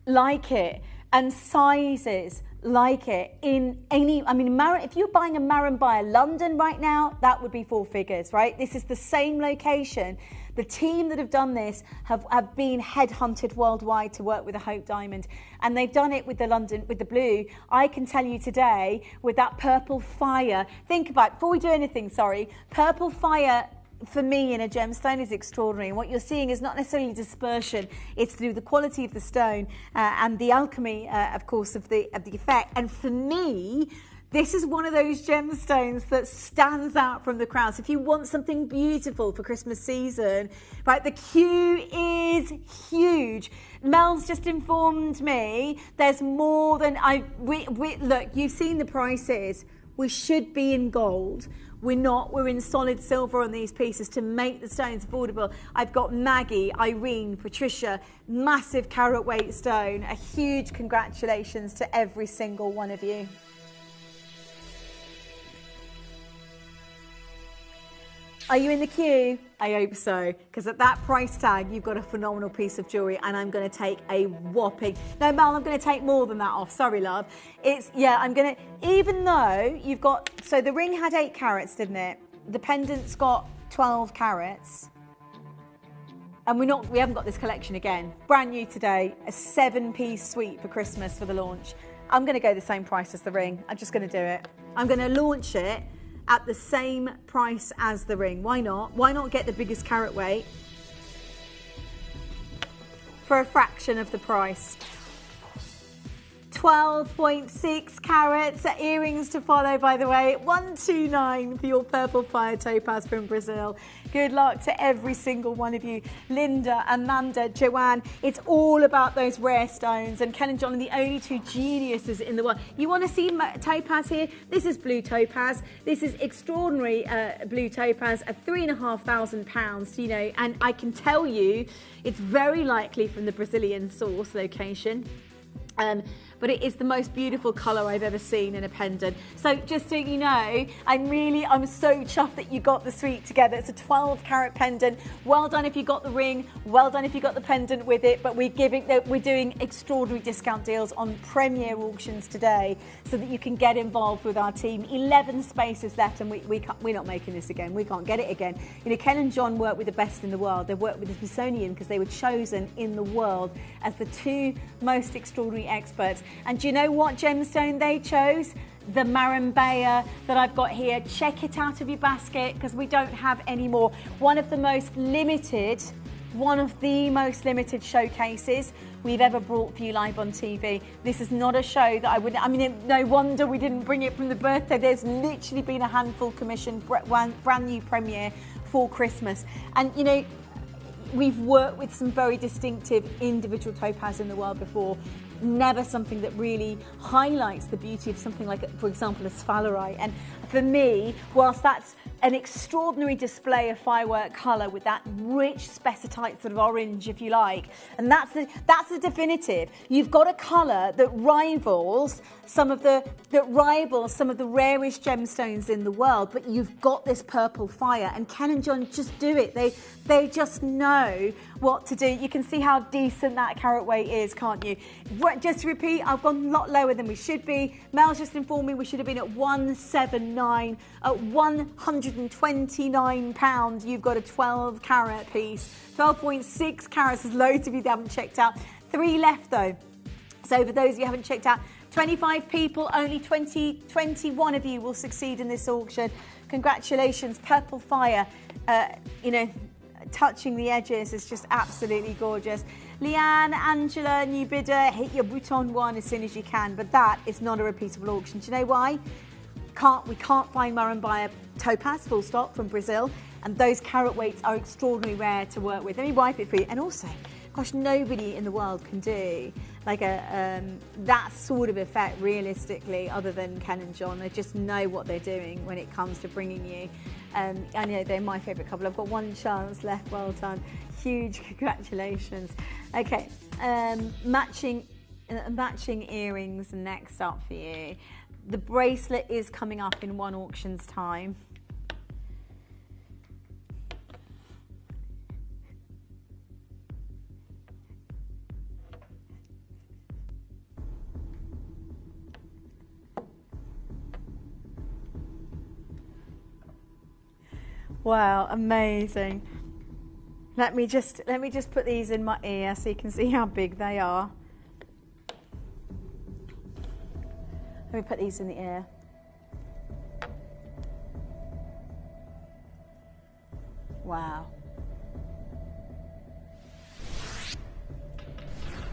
like it and sizes like it in any. I mean, if you're buying a Marambaia London right now, that would be 4 figures, right? This is the same location. The team that have done this have been headhunted worldwide to work with a Hope Diamond, and they've done it with the blue. I can tell you today, with that purple fire, think about, before we do anything, purple fire for me in a gemstone is extraordinary. And what you're seeing is not necessarily dispersion, it's through the quality of the stone and the alchemy, of course, of the effect. And for me, This is one of those gemstones that stands out from the crowd. So if you want something beautiful for Christmas season, right, the queue is huge. Mel's just informed me there's more than look, you've seen the prices. We should be in gold. We're not. We're in solid silver on these pieces to make the stones affordable. I've got Maggie, Irene, Patricia, massive carat weight stone. A huge congratulations to every single one of you. Are you in the queue? I hope so, because at that price tag, you've got a phenomenal piece of jewellery, and I'm going to take a whopping... No, Mel, I'm going to take more than that off. Sorry, love. I'm going to... Even though you've got... So the ring had 8 carats, didn't it? The pendant's got 12 carats. And we haven't got this collection again. Brand new today, a 7-piece suite for Christmas for the launch. I'm going to go the same price as the ring. I'm just going to do it. I'm going to launch it at the same price as the ring. Why not? Why not get the biggest carat weight for a fraction of the price? 12.6 carats. Earrings to follow, by the way. 129 for your purple fire topaz from Brazil. Good luck to every single one of you. Linda, Amanda, Joanne. It's all about those rare stones. And Ken and John are the only 2 geniuses in the world. You want to see topaz here? This is blue topaz. This is extraordinary blue topaz at £3,500, you know. And I can tell you, it's very likely from the Brazilian source location. But it is the most beautiful colour I've ever seen in a pendant. So just so you know, I'm so chuffed that you got the suite together. It's a 12 carat pendant. Well done if you got the ring. Well done if you got the pendant with it. But we're doing extraordinary discount deals on Premier auctions today so that you can get involved with our team. 11 spaces left, and we're not making this again. We can't get it again. You know, Ken and John work with the best in the world. They work with the Smithsonian because they were chosen in the world as the 2 most extraordinary experts. And do you know what gemstone they chose? The Marimbea that I've got here. Check it out of your basket because we don't have any more. One of the most limited showcases we've ever brought for you live on TV. This is not a show that no wonder we didn't bring it from the birthday. There's literally been a handful commissioned, brand new premiere for Christmas. And you know, we've worked with some very distinctive individual topaz in the world before. Never something that really highlights the beauty of something like, for example, a sphalerite. And for me, whilst that's an extraordinary display of firework colour with that rich spessartite sort of orange, if you like, and that's the definitive. You've got a colour that rivals some of the rarest gemstones in the world, but you've got this purple fire, and Ken and John just do it. They just know what to do. You can see how decent that carat weight is, can't you? Just to repeat, I've gone a lot lower than we should be. Mel's just informed me we should have been at 179. At £129, you've got a 12 carat piece. 12.6 carats is loads if you haven't checked out. 3 left though. So for those of you who haven't checked out, 25 people, only 21 of you will succeed in this auction. Congratulations, Purple Fire. You know, touching the edges is just absolutely gorgeous. Leanne, Angela, new bidder, hit your bouton 1 as soon as you can, but that is not a repeatable auction. Do you know why? We can't find Marimbea topaz, full stop, from Brazil, and those carat weights are extraordinarily rare to work with. Let me wipe it for you. And also, gosh, nobody in the world can do like that sort of effect realistically other than Ken and John. They just know what they're doing when it comes to bringing you. I know they're my favourite couple. I've got 1 chance left. Well done. Huge congratulations. Okay, matching earrings next up for you. The bracelet is coming up in 1 auction's time. Wow, amazing. Let me just put these in my ear so you can see how big they are. Let me put these in the ear. Wow.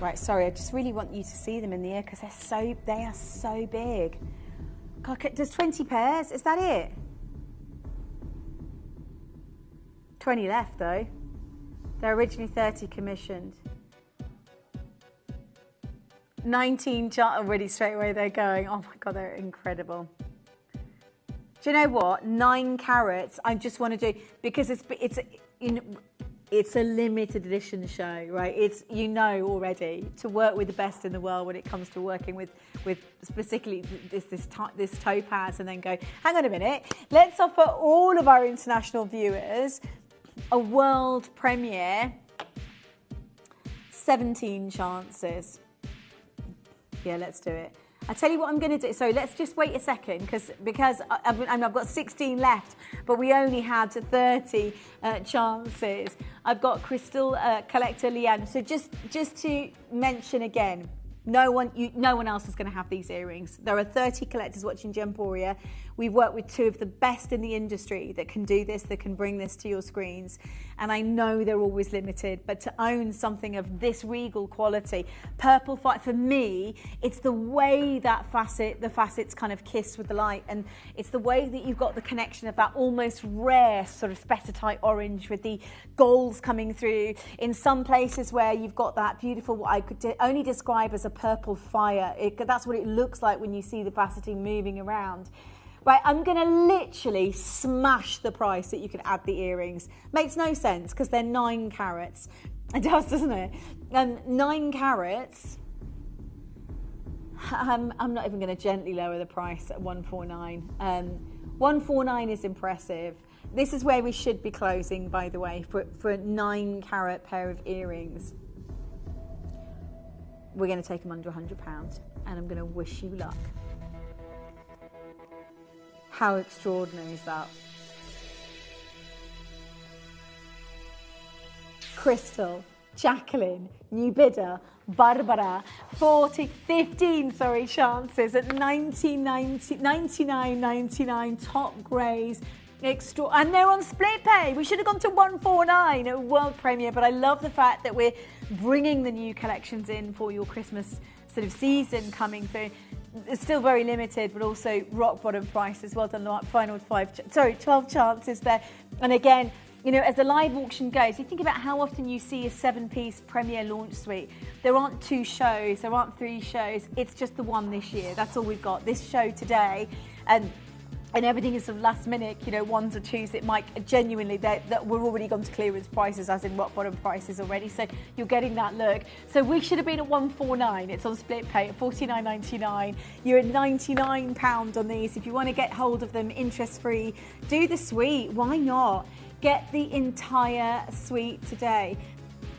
Right, sorry, I just really want you to see them in the ear because they are so big. God, there's 20 pairs. Is that it? 20 left though. They're originally 30 commissioned. 19 already straight away they're going. Oh my God, they're incredible. Do you know what? 9 carats. I just want to do, because it's a limited edition show, right? It's, you know already, to work with the best in the world when it comes to working with specifically this topaz, and then go, hang on a minute, let's offer all of our international viewers a world premiere, 17 chances. Yeah, let's do it. I'll tell you what I'm going to do. So let's just wait a second, because I've got 16 left, but we only had 30 chances. I've got crystal collector Leanne. So just to mention again, no one else is going to have these earrings. There are 30 collectors watching Gemporia. We've worked with 2 of the best in the industry that can do this, that can bring this to your screens. And I know they're always limited, but to own something of this regal quality, purple fight, for me, it's the way that the facets kind of kiss with the light. And it's the way that you've got the connection of that almost rare sort of spectatite orange with the golds coming through. In some places where you've got that beautiful, what I could only describe as a purple fire. That's what it looks like when you see the faceting moving around. Right, I'm going to literally smash the price that you can add the earrings. Makes no sense because they're 9 carats. It does, doesn't it? 9 carats. I'm not even going to gently lower the price at 149. 149 is impressive. This is where we should be closing, by the way, for a 9 carat pair of earrings. We're going to take them under £100, and I'm going to wish you luck. How extraordinary is that? Crystal, Jacqueline, new bidder, Barbara, 15 chances at 99.99, top greys. And they're on split pay. We should have gone to 149 at world premiere, but I love the fact that we're bringing the new collections in for your Christmas sort of season coming through. It's still very limited, but also rock bottom prices. Well done, final 12 chances there. And again, you know, as the live auction goes, you think about how often you see a 7-piece premiere launch suite. There aren't 2 shows, there aren't 3 shows. It's just the one this year. That's all we've got. This show today, and everything is sort of last minute, you know, 1s or 2s. It might genuinely, that we're already gone to clearance prices, as in rock bottom prices already. So you're getting that look. So we should have been at 149. It's on split pay at 49.99. You're at £99 on these. If you want to get hold of them interest free, do the suite. Why not? Get the entire suite today.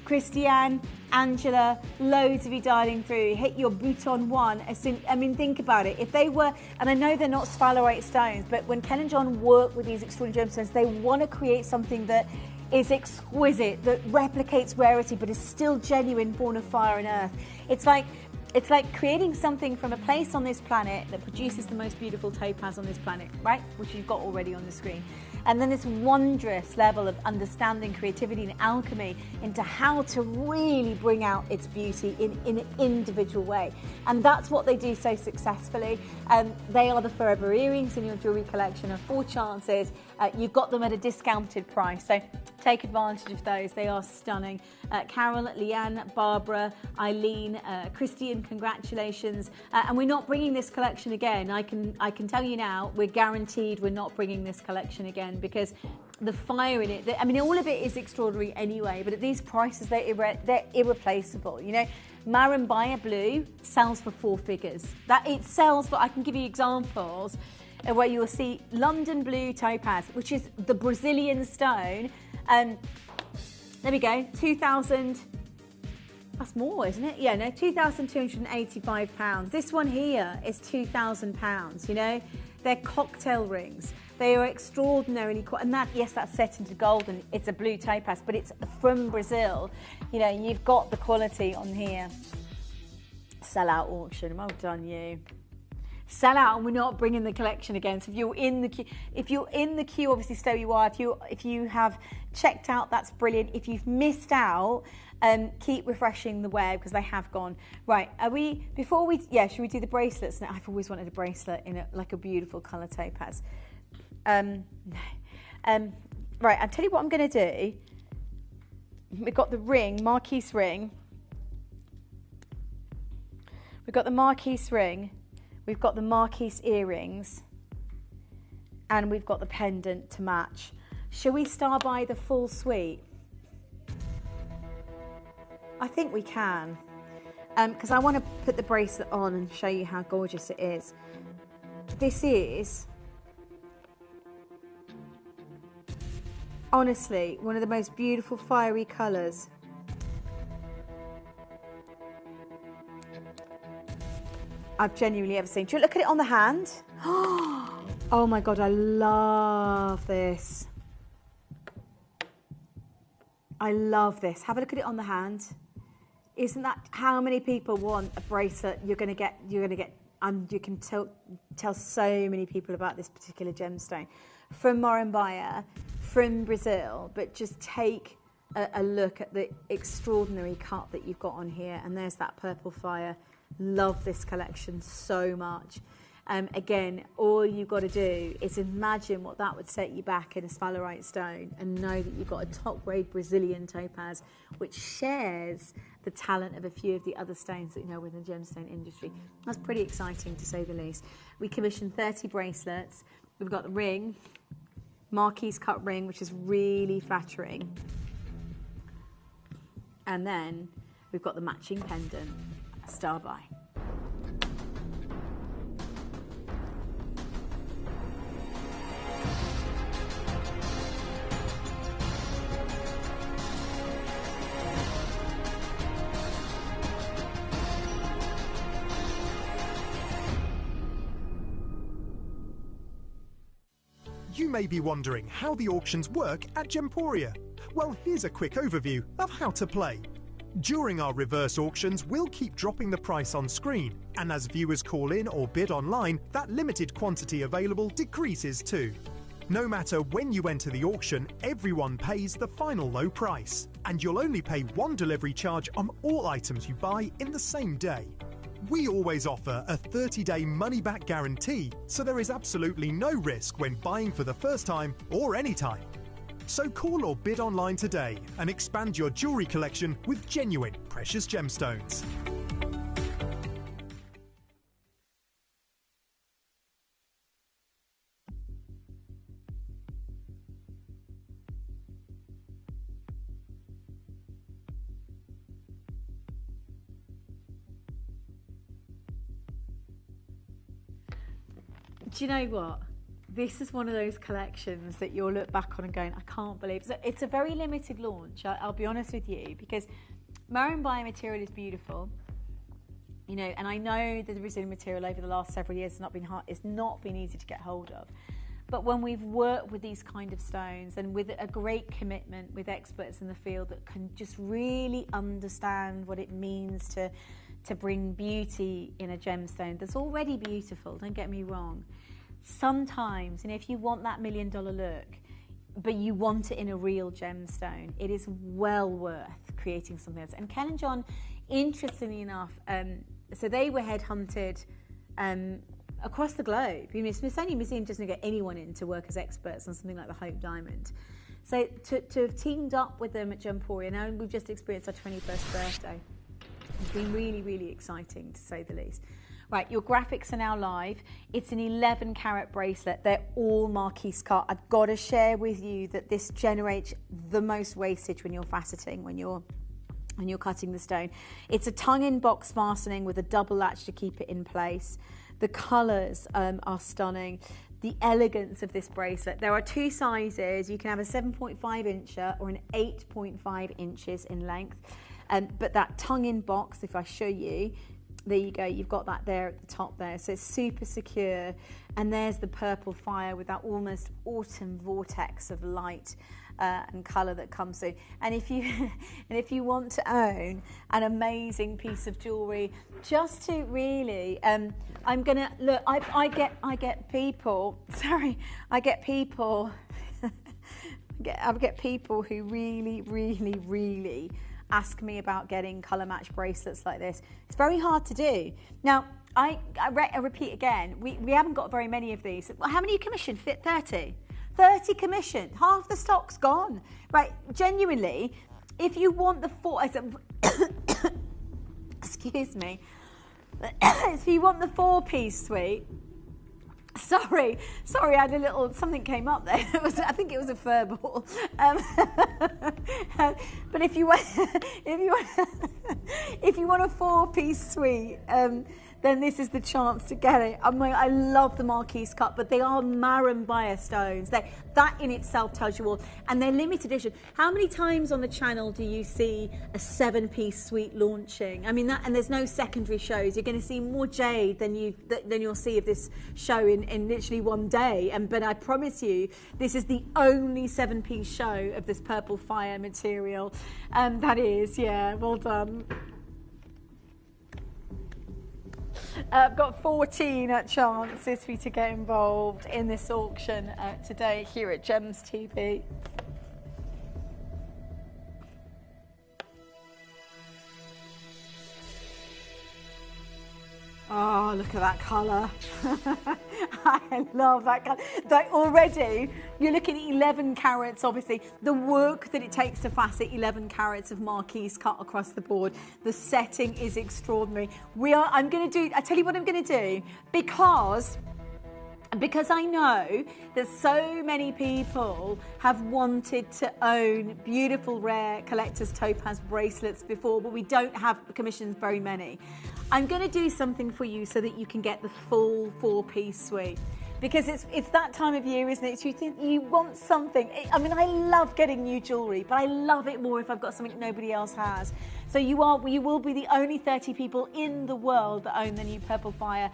Christiane, Angela, loads of you dialing through. Hit your bouton 1 as soon. I mean, think about it. If they were, and I know they're not sphalerite stones, but when Ken and John work with these extraordinary gemstones, they want to create something that is exquisite, that replicates rarity, but is still genuine, born of fire and earth. It's like creating something from a place on this planet that produces the most beautiful topaz on this planet, right? Which you've got already on the screen. And then this wondrous level of understanding, creativity and alchemy into how to really bring out its beauty in an individual way. And that's what they do so successfully. They are the forever earrings in your jewellery collection of 4 chances. You've got them at a discounted price, so take advantage of those. They are stunning. Carol, Leanne, Barbara, Eileen, Christian, congratulations. And we're not bringing this collection again. I can tell you now, we're guaranteed we're not bringing this collection again, because the fire in it, I mean, all of it is extraordinary anyway, but at these prices, they're irreplaceable. You know, Marimbaya Blue sells for 4 figures. That it sells for, I can give you examples where you'll see London Blue Topaz, which is the Brazilian stone. There we go, 2,000, that's more, isn't it? Yeah, no, £2,285. This one here is £2,000, you know? They're cocktail rings. They are extraordinarily, and that, yes, that's set into gold and it's a blue topaz, but it's from Brazil. You know, you've got the quality on here. Sell-out auction, well done you. sell out and we're not bringing the collection again. So if you're in the queue, obviously stay where you are. If you have checked out, that's brilliant. If you've missed out, keep refreshing the web because they have gone. Right, should we do the bracelets? Now, I've always wanted a bracelet in like a beautiful colour topaz. Right, I'll tell you what I'm going to do. We've got the ring, Marquise ring. We've got the Marquise ring. We've got the Marquise earrings. And we've got the pendant to match. Shall we start by the full suite? I think we can. Because I want to put the bracelet on and show you how gorgeous it is. This is, honestly, one of the most beautiful fiery colours. I've genuinely ever seen. Do you look at it on the hand? Oh my God, I love this. I love this. Have a look at it on the hand. Isn't that how many people want a bracelet? You're going to get, and you can tell so many people about this particular gemstone. From Moranbaya, from Brazil, but just take a look at the extraordinary cut that you've got on here. And there's that purple fire. Love this collection so much. Again, all you've got to do is imagine what that would set you back in a sphalerite stone and know that you've got a top-grade Brazilian topaz which shares the talent of a few of the other stones that you know within the gemstone industry. That's pretty exciting, to say the least. We commissioned 30 bracelets. We've got the ring, Marquise cut ring, which is really flattering. And then we've got the matching pendant, Star by. You may be wondering how the auctions work at Gemporia. Well, here's a quick overview of how to play. During our reverse auctions, we'll keep dropping the price on screen, and as viewers call in or bid online, that limited quantity available decreases too. No matter when you enter the auction, everyone pays the final low price, and you'll only pay one delivery charge on all items you buy in the same day. We always offer a 30-day money-back guarantee, so there is absolutely no risk when buying for the first time or any time. So call or bid online today and expand your jewellery collection with genuine precious gemstones. Do you know what? This is one of those collections that you'll look back on and going, I can't believe it. It's a very limited launch, I'll be honest with you, because Moranbaya material is beautiful, you know, and I know that the Brazilian material over the last several years has not been hard, it's not been easy to get hold of. But when we've worked with these kind of stones and with a great commitment with experts in the field that can just really understand what it means to bring beauty in a gemstone that's already beautiful, don't get me wrong. Sometimes, and if you want that $1 million look, but you want it in a real gemstone, it is well worth creating something else. And Ken and John, interestingly enough, so they were headhunted across the globe. I mean, Smithsonian Museum doesn't get anyone in to work as experts on something like the Hope Diamond. So to have teamed up with them at Gemporia, now we've just experienced our 21st birthday. It's been really, really exciting, to say the least. Right, your graphics are now live. It's an 11 carat bracelet. They're all Marquise cut. I've got to share with you that this generates the most wastage when you're faceting, when you're cutting the stone. It's a tongue-in box fastening with a double latch to keep it in place. The colours are stunning. The elegance of this bracelet. There are two sizes. You can have a 7.5 incher or an 8.5 inches in length. But that tongue-in box, if I show you, there you go, you've got that there at the top there, so it's super secure. And there's the purple fire with that almost autumn vortex of light and colour that comes through. And if you want to own an amazing piece of jewellery, just to really, I'm gonna look. I get people. Sorry, I get people. I get people who really ask me about getting colour match bracelets like this. It's very hard to do. Now, I repeat again, we haven't got very many of these. How many you commissioned? Fit 30? 30 commissioned. Half the stock's gone. Right, genuinely, if you want the excuse me. If you want the 4-piece suite, Sorry, I had a little, something came up there. I think it was a fur ball. But if you want a 4-piece suite, then this is the chance to get it. I mean, I love the Marquise cut, but they are Marambaya stones. That in itself tells you all. And they're limited edition. How many times on the channel do you see a 7-piece suite launching? I mean, and there's no secondary shows. You're going to see more jade than you'll see of this show in literally one day. But I promise you, this is the only 7-piece show of this purple fire material. That is, yeah, well done. I've got 14 chances for you to get involved in this auction today here at Gems TV. Oh, look at that colour. I love that colour. Already, you're looking at 11 carats, obviously. The work that it takes to facet 11 carats of Marquise cut across the board. The setting is extraordinary. I tell you what I'm going to do, because I know that so many people have wanted to own beautiful, rare collector's topaz bracelets before, but we don't have commissioned very many. I'm going to do something for you so that you can get the full 4-piece suite. Because it's that time of year, isn't it? You think you want something. I mean, I love getting new jewellery, but I love it more if I've got something nobody else has. So you will be the only 30 people in the world that own the new Purple Fire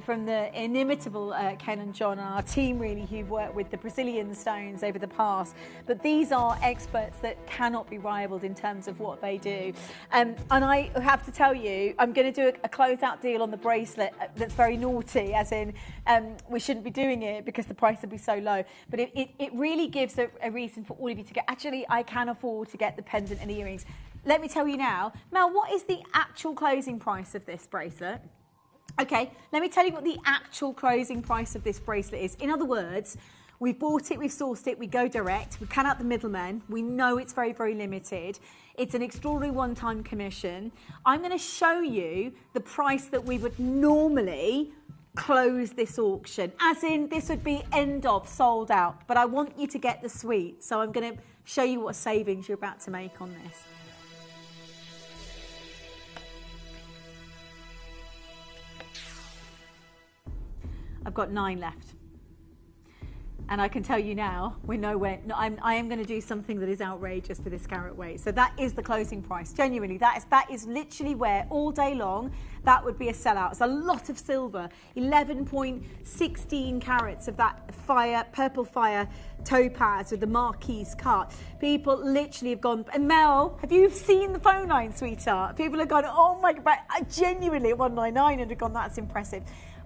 from the inimitable Ken and John and our team, really, who've worked with the Brazilian stones over the past. But these are experts that cannot be rivaled in terms of what they do. And I have to tell you, I'm going to do a closeout deal on the bracelet that's very naughty, as in we shouldn't be doing it because the price would be so low. But it really gives a reason for all of you to get, actually, I can afford to get the pendant and earrings. Let me tell you now, Mel, what is the actual closing price of this bracelet? Okay, let me tell you what the actual closing price of this bracelet is. In other words, we've bought it, we've sourced it, we go direct, we cut out the middlemen, we know it's very, very limited. It's an extraordinary one-time commission. I'm going to show you the price that we would normally close this auction, as in this would be end of, sold out, but I want you to get the suite, so I'm going to show you what savings you're about to make on this. I've got 9 left. And I can tell you now, we're nowhere. No, I am going to do something that is outrageous for this carat weight. So that is the closing price. Genuinely, that is literally where all day long that would be a sellout. It's a lot of silver, 11.16 carats of that purple fire topaz with the Marquise cut. People literally have gone. And Mel, have you seen the phone line, sweetheart? People have gone, oh my God, genuinely at 199 and have gone, that's impressive.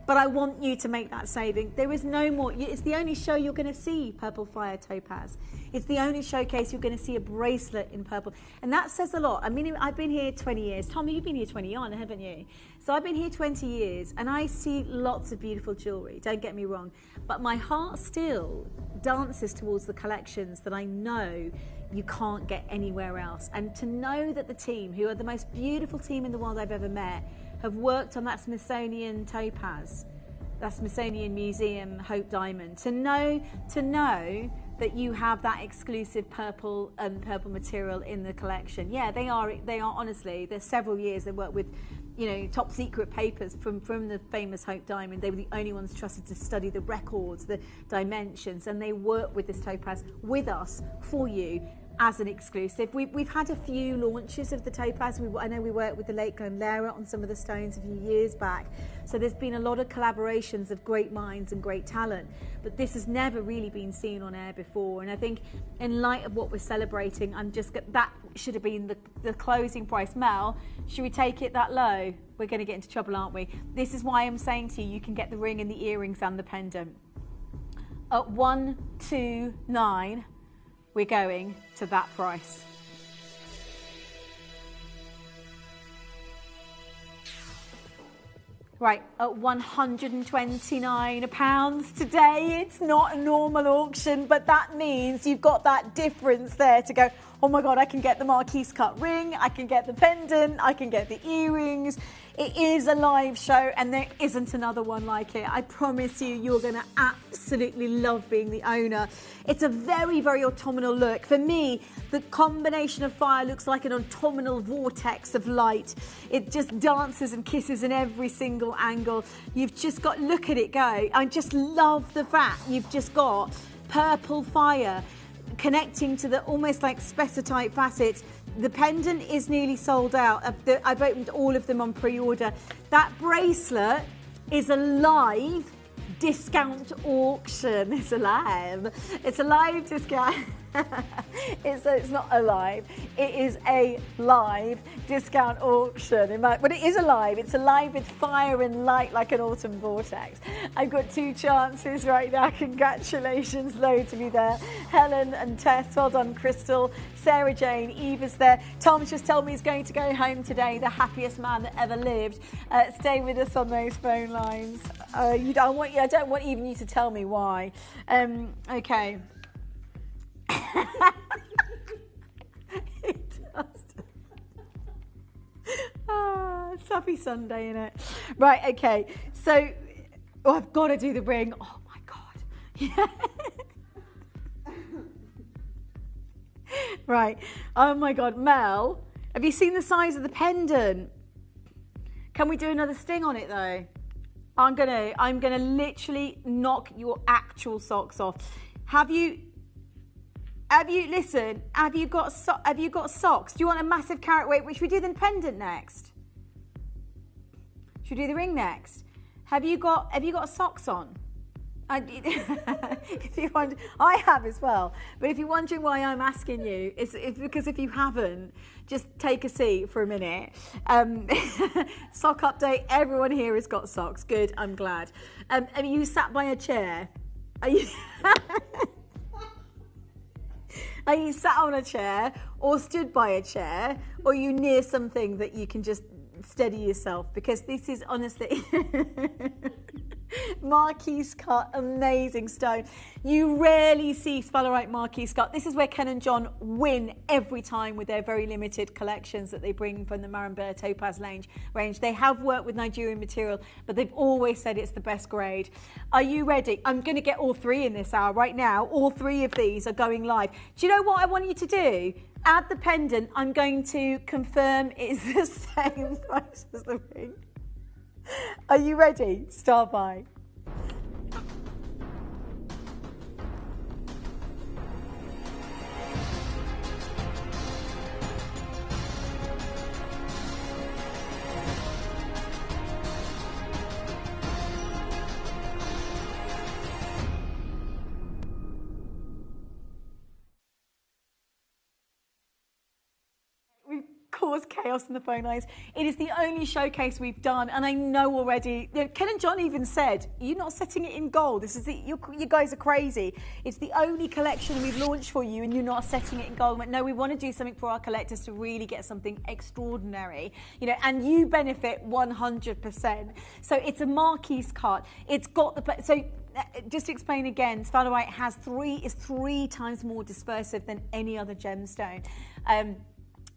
But I want you to make that saving. There is no more. It's the only show you're going to see Purple Fire Topaz. It's the only showcase you're going to see a bracelet in purple. And that says a lot. I mean, I've been here 20 years. Tommy, you've been here 20 on, haven't you? So I've been here 20 years and I see lots of beautiful jewellery, don't get me wrong. But my heart still dances towards the collections that I know you can't get anywhere else. And to know that the team, who are the most beautiful team in the world I've ever met, have worked on that Smithsonian topaz, that Smithsonian Museum Hope Diamond. To know that you have that exclusive purple material in the collection. Yeah, they are honestly, there's several years they worked with, top secret papers from the famous Hope Diamond. They were the only ones trusted to study the records, the dimensions, and they work with this topaz with us for you. as an exclusive. We've had a few launches of the Topaz. I know we worked with the Lake Glenlara on some of the stones a few years back. So there's been a lot of collaborations of great minds and great talent. But this has never really been seen on air before. And I think in light of what we're celebrating, that should have been the closing price. Mel, should we take it that low? We're going to get into trouble, aren't we? This is why I'm saying to you, you can get the ring and the earrings and the pendant. At 129, we're going to that price. Right, at £129 today. It's not a normal auction, but that means you've got that difference there to go, oh my God, I can get the Marquise cut ring, I can get the pendant, I can get the earrings. It is a live show and there isn't another one like it. I promise you, you're going to absolutely love being the owner. It's a very, very autumnal look. For me, the combination of fire looks like an autumnal vortex of light. It just dances and kisses in every single angle. You've just got, look at it go. I just love the fact you've just got purple fire connecting to the almost like specitite facets. The pendant is nearly sold out. I've opened all of them on pre-order. That bracelet is a live discount auction. It's alive. It's a live discount. It's not alive. It is a live discount auction. But it is alive. It's alive with fire and light like an autumn vortex. I've got 2 chances right now. Congratulations, loads of you there. Helen and Tess, well done, Crystal. Sarah Jane, Eva's there. Tom's just told me he's going to go home today, the happiest man that ever lived. Stay with us on those phone lines. I don't want even you to tell me why. Okay. It does. It's happy Sunday, innit? Right, okay. So, I've got to do the ring. Oh my God. Yeah. Right. Oh my God. Mel, have you seen the size of the pendant? Can we do another sting on it though? I'm gonna literally knock your actual socks off. Have you got socks? Do you want a massive carat weight? Should we do the pendant next? Should we do the ring next? Have you got socks on? If you want, I have as well. But if you're wondering why I'm asking you, it's because if you haven't, just take a seat for a minute. Sock update. Everyone here has got socks. Good. I'm glad. Are you sat by a chair? Are you? Are you sat on a chair or stood by a chair, or are you near something that you can just steady yourself? Because this is honestly Marquise cut, amazing stone. You rarely see sphalerite Marquise cut. This is where Ken and John win every time with their very limited collections that they bring from the Marambur Topaz range. They have worked with Nigerian material, but they've always said it's the best grade. Are you ready? I'm going to get all 3 in this hour. Right now, all 3 of these are going live. Do you know what I want you to do? Add the pendant. I'm going to confirm it's the same price as the ring. Are you ready? Start by. Cause chaos in the phone lines. It is the only showcase we've done, and I know already. Ken and John even said, "You're not setting it in gold. This is you guys are crazy. It's the only collection we've launched for you, and you're not setting it in gold." But no, we want to do something for our collectors to really get something extraordinary, and you benefit 100%. So it's a Marquise cut. It's got just to explain again, sphalerite is 3 times more dispersive than any other gemstone.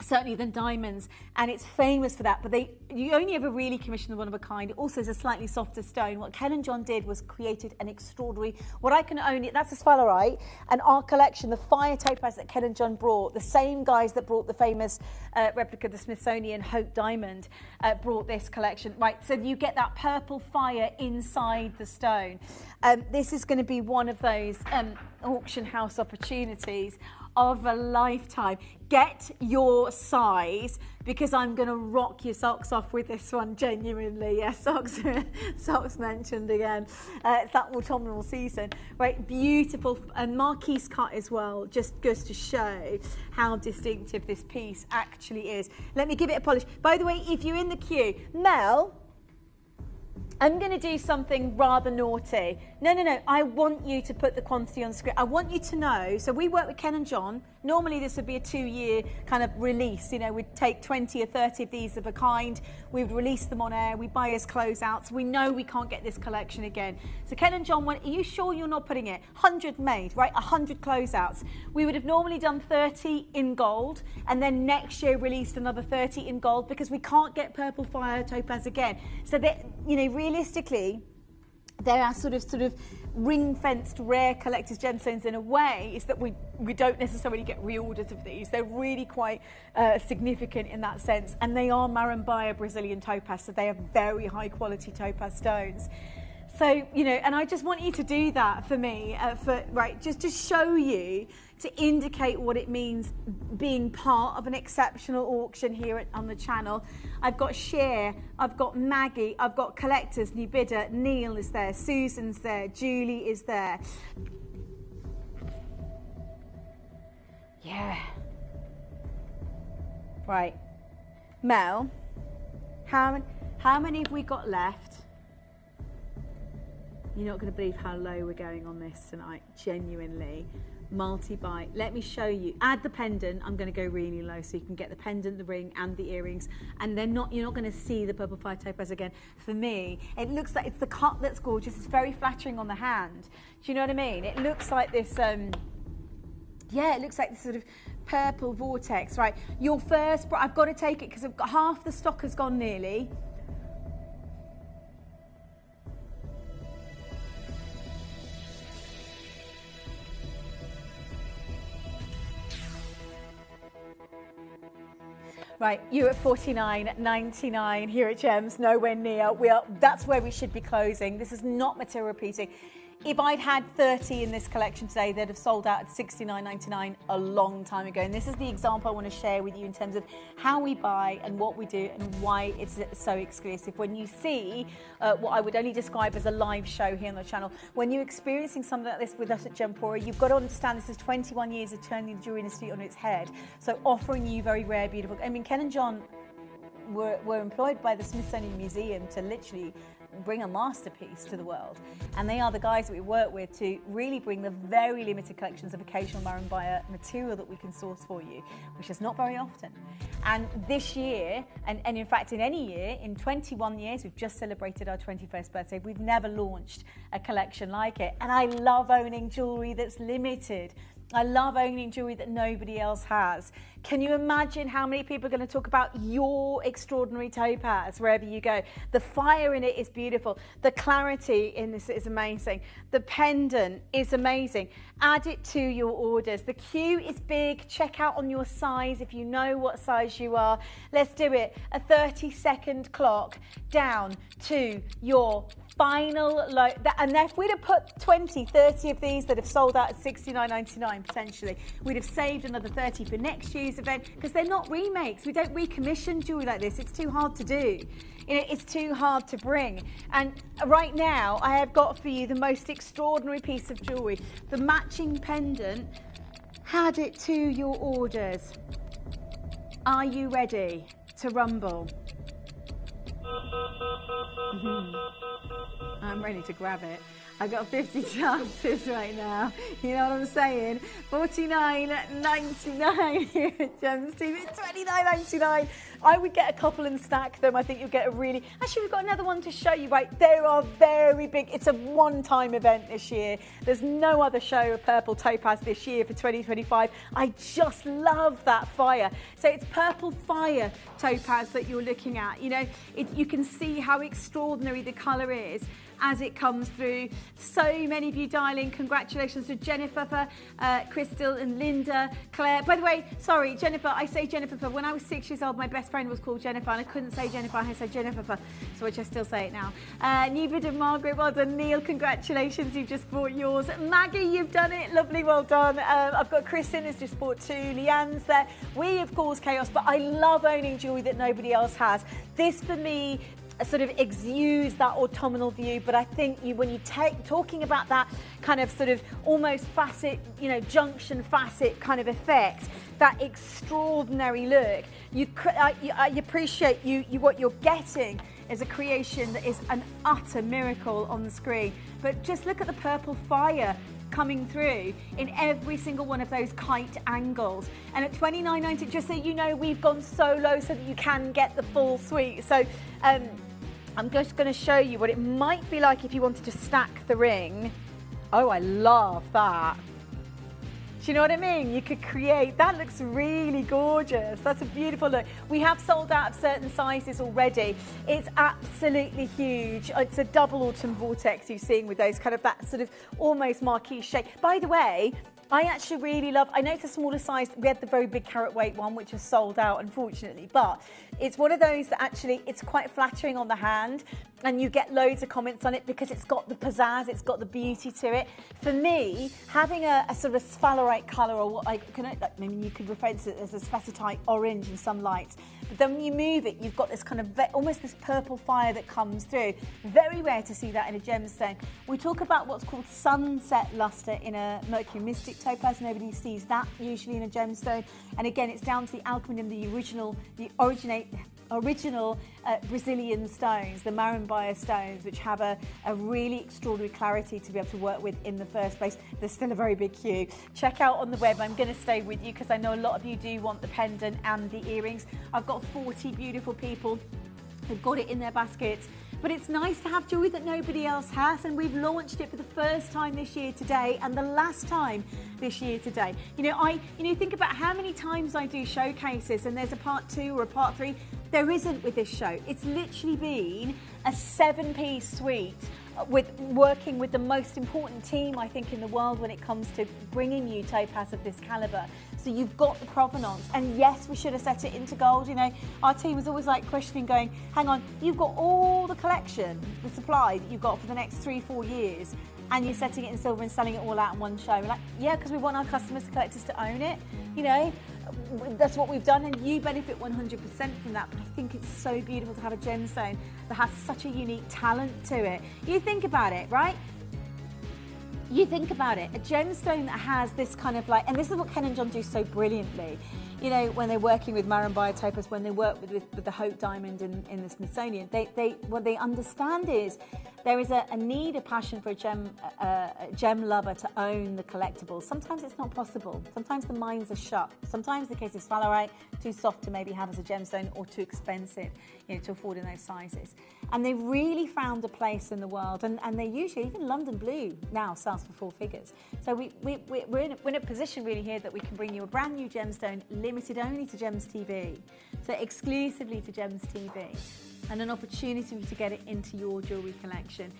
Certainly than diamonds, and it's famous for that, but you only ever really commission the one of a kind. It also is a slightly softer stone. What Ken and John did was created an extraordinary, that's a sphalerite, and our collection, the fire topaz that Ken and John brought, the same guys that brought the famous replica of the Smithsonian Hope Diamond brought this collection. Right, so you get that purple fire inside the stone. This is going to be one of those auction house opportunities. of a lifetime. Get your size, because I'm going to rock your socks off with this one, genuinely. Yeah, socks mentioned again. It's that autumnal season. Right, beautiful, and marquise cut as well, just goes to show how distinctive this piece actually is. Let me give it a polish. By the way, if you're in the queue, Mel, I'm going to do something rather naughty. No, I want you to put the quantity on screen. I want you to know, so we work with Ken and John. Normally this would be a 2-year kind of release. You know, we'd take 20 or 30 of these of a kind. We would release them on air. We buy as closeouts. We know we can't get this collection again. So Ken and John went, are you sure you're not putting it? 100 made, right? 100 closeouts. We would have normally done 30 in gold, and then next year released another 30 in gold, because we can't get purple fire topaz again. So that, you know, realistically, there are sort of ring-fenced rare collector's gemstones in a way, is that we don't necessarily get reorders of these. They're really quite significant in that sense, and they are Marambaya Brazilian topaz, so they are very high quality topaz stones. So, you know, and I just want you to do that for me, just to show you, to indicate what it means being part of an exceptional auction here on the channel. I've got Cher, I've got Maggie, I've got collectors, new bidder, Neil is there, Susan's there, Julie is there. Yeah. Right. Mel, how many have we got left? You're not going to believe how low we're going on this tonight, genuinely. Multi-buy. Let me show you. Add the pendant. I'm going to go really low so you can get the pendant, the ring, and the earrings. And you're not going to see the purple fire topaz again. For me, it looks like it's the cut that's gorgeous. It's very flattering on the hand. Do you know what I mean? It looks like this. Yeah, it looks like this sort of purple vortex. Right. Your first. I've got to take it because I've got half the stock has gone nearly. Right, you're at $49.99 here at Gems, nowhere near. That's where we should be closing. This is not material repeating. If I'd had 30 in this collection today, they'd have sold out at $69.99 a long time ago. And this is the example I want to share with you in terms of how we buy and what we do and why it's so exclusive. When you see what I would only describe as a live show here on the channel, when you're experiencing something like this with us at Gemporia, you've got to understand this is 21 years of turning the jewelry industry on its head. So offering you very rare, beautiful. I mean, Ken and John were employed by the Smithsonian Museum to literally bring a masterpiece to the world, and they are the guys that we work with to really bring the very limited collections of occasional Marambaya material that we can source for you, which is not very often. And this year, and in fact in any year, in 21 years, we've just celebrated our 21st birthday, we've never launched a collection like it. And I love owning jewelry that's limited. I love owning jewelry that nobody else has. Can you imagine how many people are going to talk about your extraordinary topaz wherever you go? The fire in it is beautiful. The clarity in this is amazing. The pendant is amazing. Add it to your orders. The queue is big. Check out on your size if you know what size you are. Let's do it. A 30-second clock down to your final low. And if we'd have put 20, 30 of these that have sold out at $69.99 potentially, we'd have saved another 30 for next year's event, because they're not remakes. We don't recommission jewelry like this. It's too hard to do. You know, it's too hard to bring. And right now, I have got for you the most extraordinary piece of jewelry. The matching pendant. Add it to your orders. Are you ready to rumble? I'm ready to grab it. I've got 50 chances right now. You know what I'm saying? $49.99 here at Gems TV. $29.99. I would get a couple and stack them. I think you'll get a really... Actually, we've got another one to show you, right? They are very big. It's a one-time event this year. There's no other show of purple topaz this year for 2025. I just love that fire. So it's purple fire topaz that you're looking at. You know, you can see how extraordinary the colour is. as it comes through. So many of you dialing. Congratulations to Jennifer, Crystal and Linda, Claire. By the way, sorry, Jennifer, I say Jennifer. When I was 6 years old, my best friend was called Jennifer, and I couldn't say Jennifer, I said Jennifer, so which I still say it now. Newbid and Margaret, well done. Neil, congratulations, you've just bought yours. Maggie, you've done it, lovely, well done. I've got Kristen who's just bought 2. Leanne's there. We have caused chaos, but I love owning jewellery that nobody else has. This, for me, sort of exudes that autumnal view, but I think when you talking about that kind of sort of almost facet, junction facet kind of effect, that extraordinary look, I appreciate what you're getting is a creation that is an utter miracle on the screen. But just look at the purple fire coming through in every single one of those kite angles. And at $29.90, just so you know, we've gone so low so that you can get the full suite. So I'm just going to show you what it might be like if you wanted to stack the ring. Oh, I love that. Do you know what I mean? You could create, that looks really gorgeous. That's a beautiful look. We have sold out of certain sizes already. It's absolutely huge. It's a double autumn vortex you're seeing with those kind of that sort of almost marquee shape. By the way, I actually really love, I know it's a smaller size, we had the very big carat weight one which is sold out unfortunately, but it's one of those that actually, it's quite flattering on the hand and you get loads of comments on it because it's got the pizzazz, it's got the beauty to it. For me, having a sort of a sphalerite colour or what you could refer to it as a sphalerite orange in some lights, but then when you move it, you've got this kind of almost this purple fire that comes through. Very rare to see that in a gemstone. We talk about what's called sunset luster in a Mercury Mystic topaz. Nobody sees that usually in a gemstone. And again, it's down to the alchemy and the original Brazilian stones, the Marimbaya stones, which have a really extraordinary clarity to be able to work with in the first place. There's still a very big queue. Check out on the web. I'm going to stay with you because I know a lot of you do want the pendant and the earrings. I've got 40 beautiful people who've got it in their baskets. But it's nice to have jewellery that nobody else has, and we've launched it for the first time this year today and the last time this year today. Think about how many times I do showcases and there's a part 2 or a part 3. There isn't with this show. It's literally been a 7-piece suite working with the most important team, I think, in the world when it comes to bringing you topaz of this calibre. So you've got the provenance, and yes, we should have set it into gold. Our team was always like questioning, going, hang on, you've got all the collection, the supply that you've got for the next 3-4 years, and you're setting it in silver and selling it all out in one show. We're like, yeah, because we want our customers, collectors to own it. That's what we've done, and you benefit 100% from that. But I think it's so beautiful to have a gemstone that has such a unique talent to it. You think about it, right? You think about it, a gemstone that has this kind of and this is what Ken and John do so brilliantly, when they're working with Marimbaya topaz, when they work with the Hope diamond in the Smithsonian, what they understand is there is a need, a passion for a gem lover to own the collectibles. Sometimes it's not possible. Sometimes the minds are shut. Sometimes the case of sphalerite, too soft to maybe have as a gemstone or too expensive, to afford in those sizes. And they really found a place in the world, and they usually, even London Blue now sells for 4 figures. So we're in a position really here that we can bring you a brand new gemstone, limited only to Gems TV, so exclusively to Gems TV, and an opportunity for you to get it into your jewellery collection.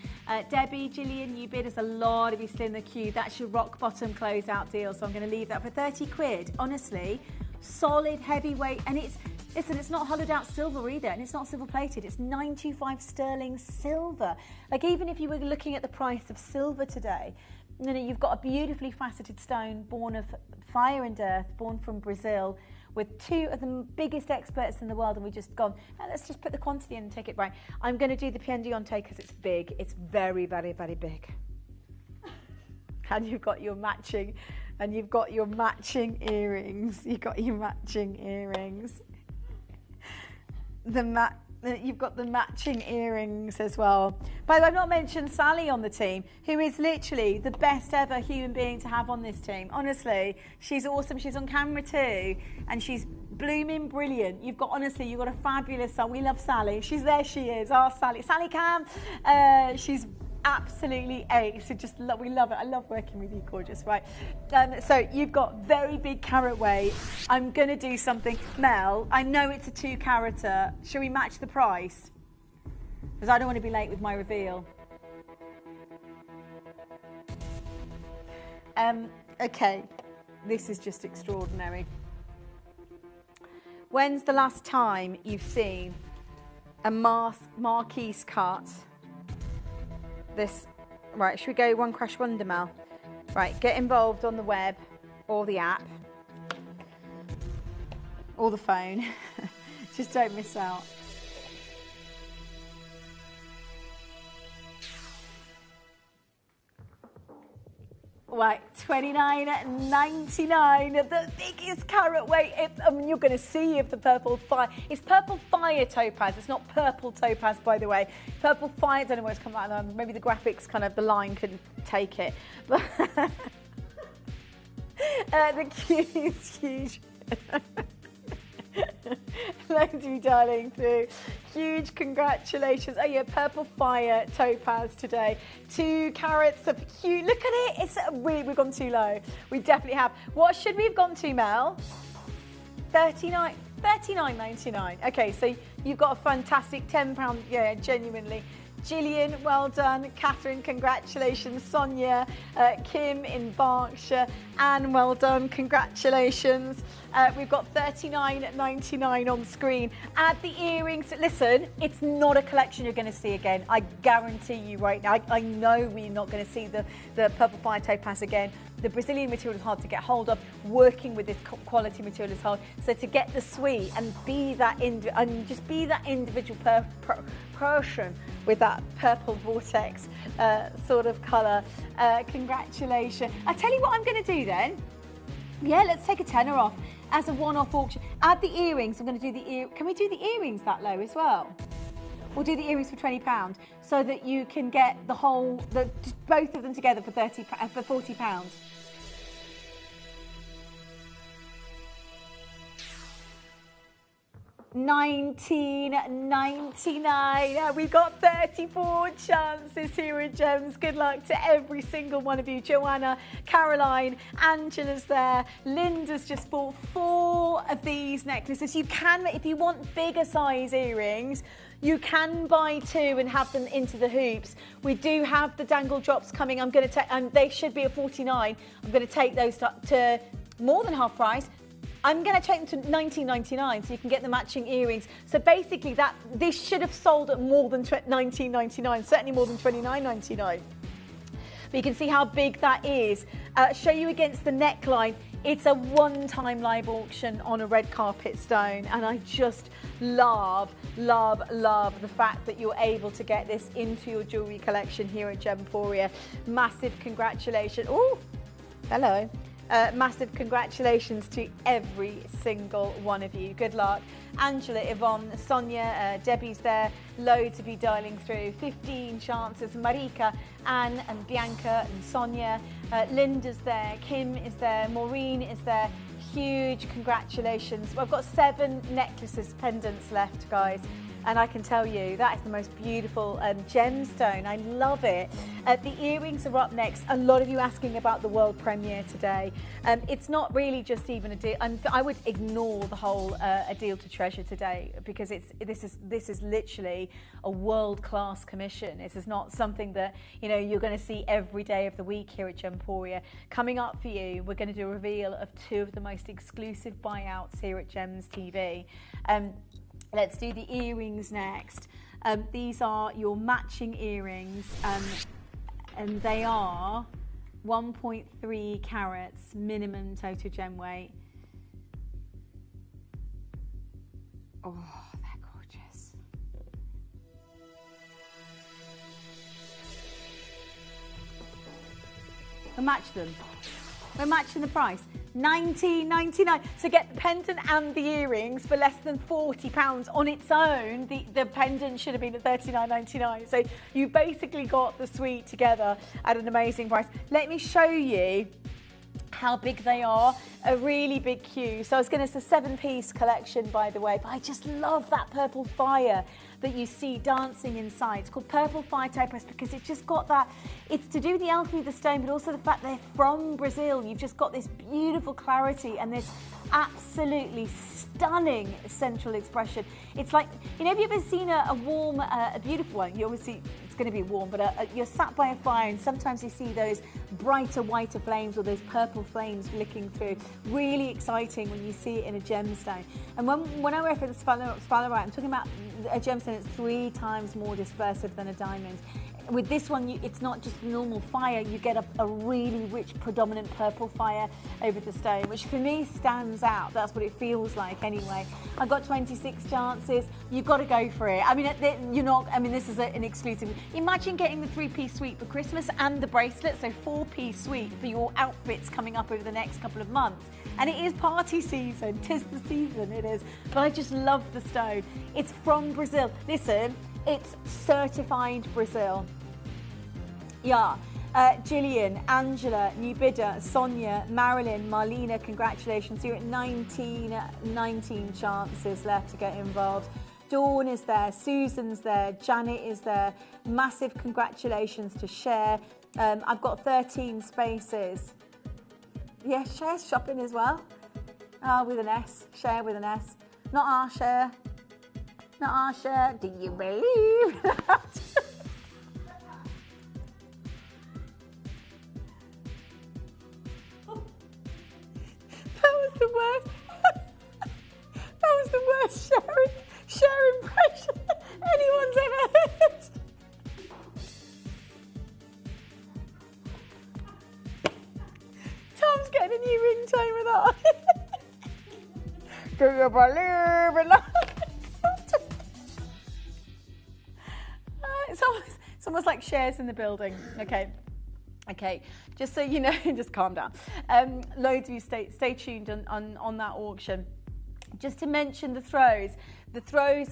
Debbie, Gillian, you bid. There's a lot of you still in the queue. That's your rock bottom closeout deal, so I'm going to leave that for 30 quid. Honestly, solid, heavyweight, and listen, it's not hollowed out silver either, and it's not silver plated. It's 925 sterling silver. Even if you were looking at the price of silver today, you've got a beautifully faceted stone born of fire and earth, born from Brazil, with 2 of the biggest experts in the world, and we've just gone, let's just put the quantity in and take it right. I'm going to do the Piendiente because it's big. It's very, very, very big. And you've got your matching earrings. You've got your matching earrings. You've got the matching earrings as well. By the way, I've not mentioned Sally on the team, who is literally the best ever human being to have on this team. Honestly, she's awesome. She's on camera too, and she's blooming brilliant. You've got a fabulous son. We love Sally. She's there. She is. Our Sally. Sally Cam. She's absolutely ace. We love it. I love working with you, gorgeous, right? So you've got very big carat weight. I'm going to do something. Mel, I know it's a 2-carater. Shall we match the price? Because I don't want to be late with my reveal. Okay, this is just extraordinary. When's the last time you've seen a Marquise cut? This, right, should we go One Crash Wonder, Mel? Right, get involved on the web or the app or the phone. Just don't miss out. Right, $29.99, the biggest carat weight. You're going to see if the purple fire. It's purple fire topaz. It's not purple topaz, by the way. Purple fire. I don't know where it's come out. Maybe the graphics, kind of the line couldn't take it. But the queue is huge. Loads of you dialing through. Huge congratulations. Oh yeah, purple fire topaz today. 2 carats of huge. Look at it. It's we've gone too low. We definitely have. What should we have gone to, Mel? $39.99. Okay, so you've got a fantastic £10. Yeah, genuinely. Gillian, well done. Catherine, congratulations. Sonia, Kim in Berkshire, Anne, well done. Congratulations. We've got $39.99 on screen. Add the earrings. Listen, it's not a collection you're going to see again. I guarantee you right now. I know we're not going to see the purple fire topaz again. The Brazilian material is hard to get hold of. Working with this quality material is hard. So to get the suite and be that just be that individual person with that purple vortex sort of colour. Congratulations. I tell you what I'm going to do then. Yeah, let's take a tenner off as a one-off auction. Add the earrings. I'm going to do the ear. Can we do the earrings that low as well? We'll do the earrings for £20 so that you can get the whole, both of them together for £40. $19.99. We've got 34 chances here at Gems. Good luck to every single one of you. Joanna, Caroline, Angela's there. Linda's just bought 4 of these necklaces. You can, if you want bigger size earrings, you can buy 2 and have them into the hoops. We do have the dangle drops coming. I'm going to take, they should be at $49. I'm going to take those to more than half price. I'm going to take them to $19.99 so you can get the matching earrings. So basically, this should have sold at more than $19.99, certainly more than $29.99. But you can see how big that is. Show you against the neckline. It's a one-time live auction on a red carpet stone, and I just love, love, love the fact that you're able to get this into your jewellery collection here at Gemporia. Massive congratulations. Oh, hello. Massive congratulations to every single one of you. Good luck. Angela, Yvonne, Sonia, Debbie's there. Loads of you dialing through. 15 chances. Marika, Anne and Bianca and Sonia. Linda's there. Kim is there. Maureen is there. Huge congratulations. I've got 7 necklaces, pendants left, guys. And I can tell you, that is the most beautiful gemstone. I love it. The earrings are up next. A lot of you asking about the world premiere today. It's not really just even a deal. I would ignore the whole a deal to treasure today, because this is literally a world-class commission. This is not something that you're going to see every day of the week here at Gemporia. Coming up for you, we're going to do a reveal of 2 of the most exclusive buyouts here at Gems TV. Let's do the earrings next. These are your matching earrings, and they are 1.3 carats minimum total gem weight. Oh, they're gorgeous. We'll match them. We're matching the price. $19.99. So get the pendant and the earrings for less than £40 on its own. The pendant should have been at $39.99. So you basically got the suite together at an amazing price. Let me show you how big they are. A really big queue. So I was going to say 7-piece collection, by the way, but I just love that purple fire that you see dancing inside. It's called Purple Fire Topaz because it's just got that, it's to do with the alchemy of the stone, but also the fact they're from Brazil. You've just got this beautiful clarity and this absolutely stunning central expression. It's like, you know, have you ever seen a warm, a beautiful one? You always see, it's going to be warm, but you're sat by a fire and sometimes you see those brighter, whiter flames or those purple flames flicking through. Really exciting when you see it in a gemstone. And when I reference sphalerite, I'm talking about a gemstone that's 3 times more dispersive than a diamond. With this one, it's not just normal fire, you get a really rich, predominant purple fire over the stone, which for me stands out. That's what it feels like anyway. I got 26 chances. You've got to go for it. I mean, you're not, I mean, this is an exclusive. Imagine getting the 3-piece suite for Christmas and the bracelet, so 4-piece suite for your outfits coming up over the next couple of months. And it is party season, 'tis the season, it is. But I just love the stone. It's from Brazil. Listen, it's certified Brazil. Yeah. Gillian, Angela, new bidder, Sonia, Marilyn, Marlena, congratulations. You're at 19 chances left to get involved. Dawn is there, Susan's there, Janet is there. Massive congratulations to Cher. I've got 13 spaces. Yeah, Cher's shopping as well. With an S, Cher with an S. Not our Cher. Not our Cher. Do you believe that? That was the worst Cher impression anyone's ever heard. Tom's getting a new ringtone with that. Do you believe in that? It's almost like Cher's in the building. Okay, just so you know, just calm down. Loads of you stay tuned on that auction. Just to mention the throws. The throws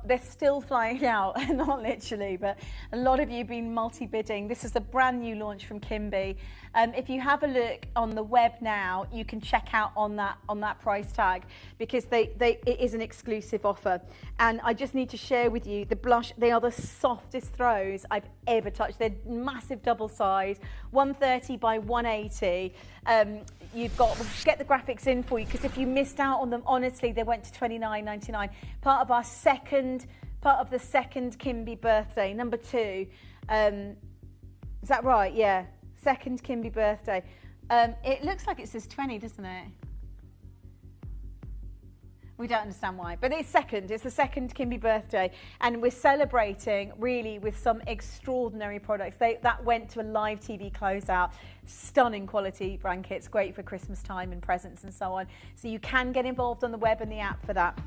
they're still flying out, not literally, but a lot of you have been multi-bidding. This is a brand new launch from Kimi. If you have a look on the web now, you can check out on that price tag because it is an exclusive offer. And I just need to share with you the blush. They are the softest throws I've ever touched. They're massive double size, 130 by 180. You've got, we'll get the graphics in for you because if you missed out on them, honestly, they went to $29.99. Part of the second Kimi birthday, number 2. Is that right? Yeah, second Kimi birthday. It looks like it says 20, doesn't it? We don't understand why, but it's second. It's the second Kimi birthday, and we're celebrating really with some extraordinary products. That went to a live TV closeout. Stunning quality blankets, great for Christmas time and presents and so on. So you can get involved on the web and the app for that.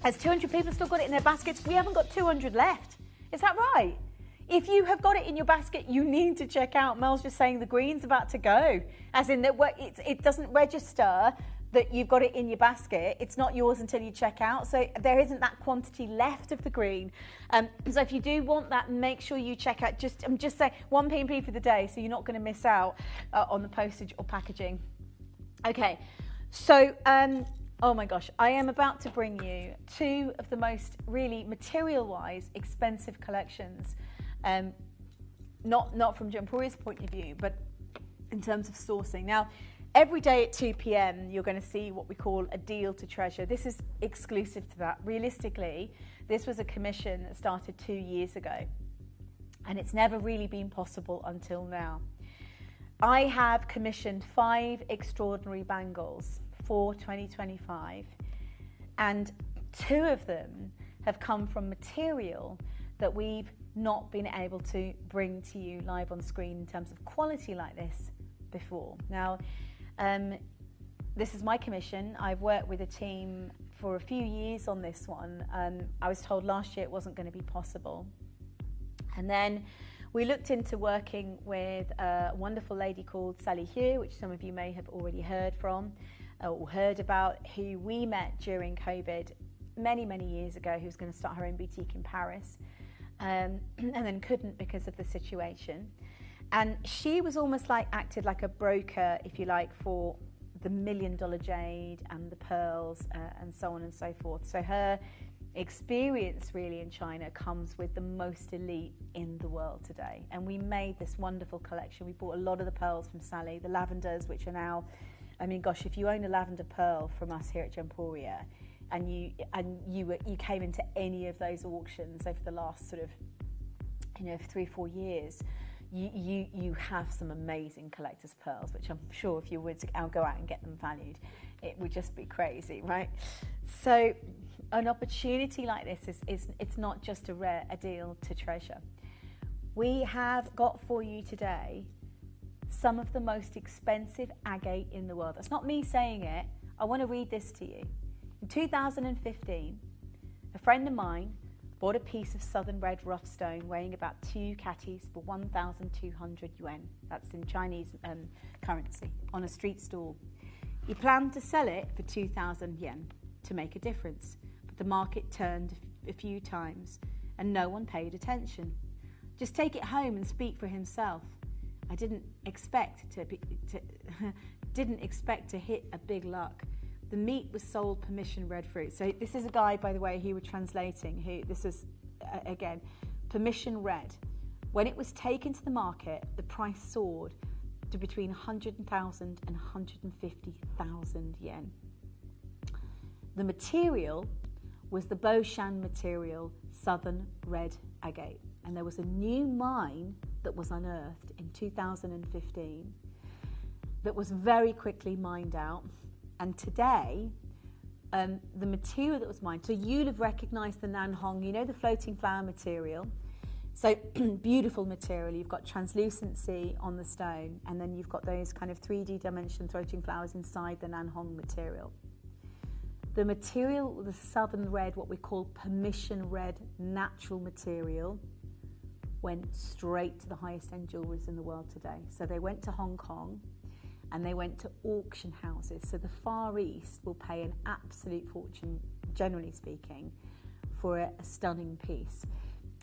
As 200 people still got it in their baskets, we haven't got 200 left. Is that right? If you have got it in your basket, you need to check out. Mel's just saying the green's about to go, as in that it doesn't register that you've got it in your basket. It's not yours until you check out. So there isn't that quantity left of the green. So if you do want that, make sure you check out. I'm just saying, 1 P&P for the day, so you're not going to miss out on the postage or packaging. Okay, so oh my gosh, I am about to bring you 2 of the most really material-wise expensive collections. Not from Gemporia's point of view, but in terms of sourcing. Now, every day at 2 p.m, you're going to see what we call a deal to treasure. This is exclusive to that. Realistically, this was a commission that started 2 years ago, and it's never really been possible until now. I have commissioned 5 extraordinary bangles for 2025, and 2 of them have come from material that we've not been able to bring to you live on screen in terms of quality like this before. Now, this is my commission. I've worked with a team for a few years on this one. I was told last year it wasn't going to be possible. And then we looked into working with a wonderful lady called Sally Hugh, which some of you may have already heard from or heard about, who we met during COVID many, many years ago, who was going to start her own boutique in Paris, and then couldn't because of the situation. And she was almost like acted like a broker, if you like, for the $1 million jade and the pearls and so on and so forth. So her experience really in China comes with the most elite in the world today. And we made this wonderful collection. We bought a lot of the pearls from Sally, the lavenders, which are now, I mean, gosh, if you own a lavender pearl from us here at Gemporia, and you came into any of those auctions over the last sort of 3-4 years, you have some amazing collector's pearls, which I'm sure if you were to go out and get them valued, it would just be crazy, right? So an opportunity like this is it's not just a deal to treasure. We have got for you today some of the most expensive agate in the world. That's not me saying it. I want to read this to you. In 2015, a friend of mine bought a piece of southern red rough stone weighing about 2 katis for 1,200 yuan. That's in Chinese currency, on a street stall. He planned to sell it for 2,000 yen to make a difference, but the market turned a few times and no one paid attention. Just take it home and speak for himself. I didn't expect to hit a big luck. The meat was sold permission red fruit. So this is a guy, by the way, who we're translating, who this is, again, permission red. When it was taken to the market, the price soared to between 100,000 and 150,000 yen. The material was the Boshan material, southern red agate. And there was a new mine that was unearthed in 2015 that was very quickly mined out. And today, the material that was mined, so you'll have recognized the Nanhong, you know, the floating flower material. So beautiful material. You've got translucency on the stone, and then you've got those kind of 3D dimension floating flowers inside the Nanhong material. The material, the southern red, what we call permission red natural material, went straight to the highest end jewelers in the world today. So they went to Hong Kong and they went to auction houses. So the Far East will pay an absolute fortune, generally speaking, for a stunning piece.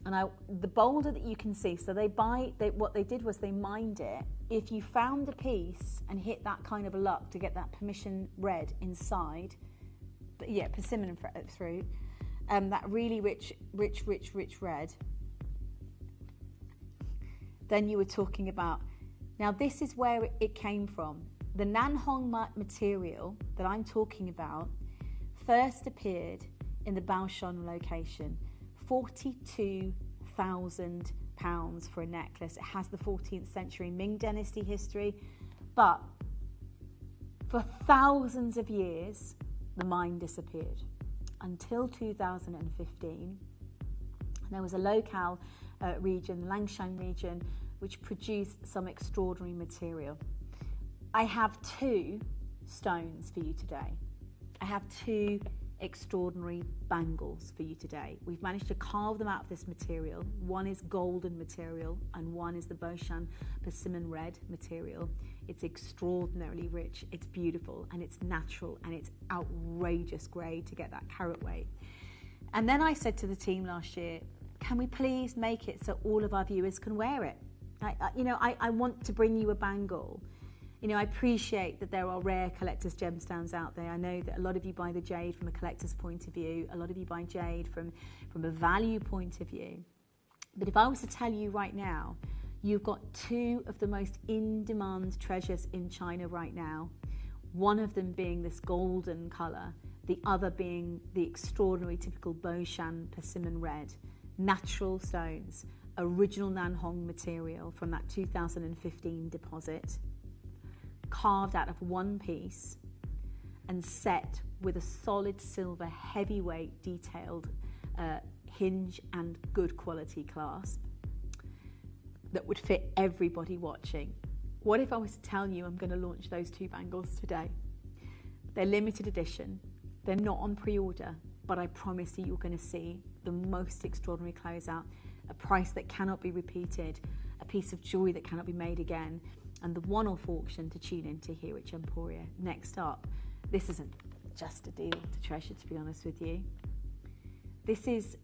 And the boulder that you can see, so what they did was they mined it. If you found a piece and hit that kind of a luck to get that permission red inside, but yeah, persimmon fruit, that really rich red, then you were talking about. Now this is where it came from. The Nanhong material that I'm talking about first appeared in the Baoshan location. £42,000 for a necklace. It has the 14th century Ming Dynasty history, but for thousands of years the mine disappeared until 2015. There was a locale region, the Langshan region, which produced some extraordinary material. I have 2 stones for you today. I have 2 extraordinary bangles for you today. We've managed to carve them out of this material. One is golden material and one is the Boshan persimmon red material. It's extraordinarily rich, it's beautiful, and it's natural, and it's outrageous grade to get that carat weight. And then I said to the team last year, can we please make it so all of our viewers can wear it? I want to bring you a bangle. I appreciate that there are rare collector's gemstones out there. I know that a lot of you buy the jade from a collector's point of view. A lot of you buy jade from a value point of view. But if I was to tell you right now, you've got 2 of the most in-demand treasures in China right now, one of them being this golden colour, the other being the extraordinary typical Boshan persimmon red, natural stones, original Nanhong material from that 2015 deposit, carved out of one piece and set with a solid silver heavyweight detailed hinge and good quality clasp that would fit everybody watching. What if I was to tell you I'm going to launch those 2 bangles today? They're limited edition, they're not on pre-order, but I promise you're going to see the most extraordinary closeout, a price that cannot be repeated, a piece of jewellery that cannot be made again, and the one-off auction to tune into here at Gemporia. Next up, this isn't just a deal to treasure, to be honest with you. This is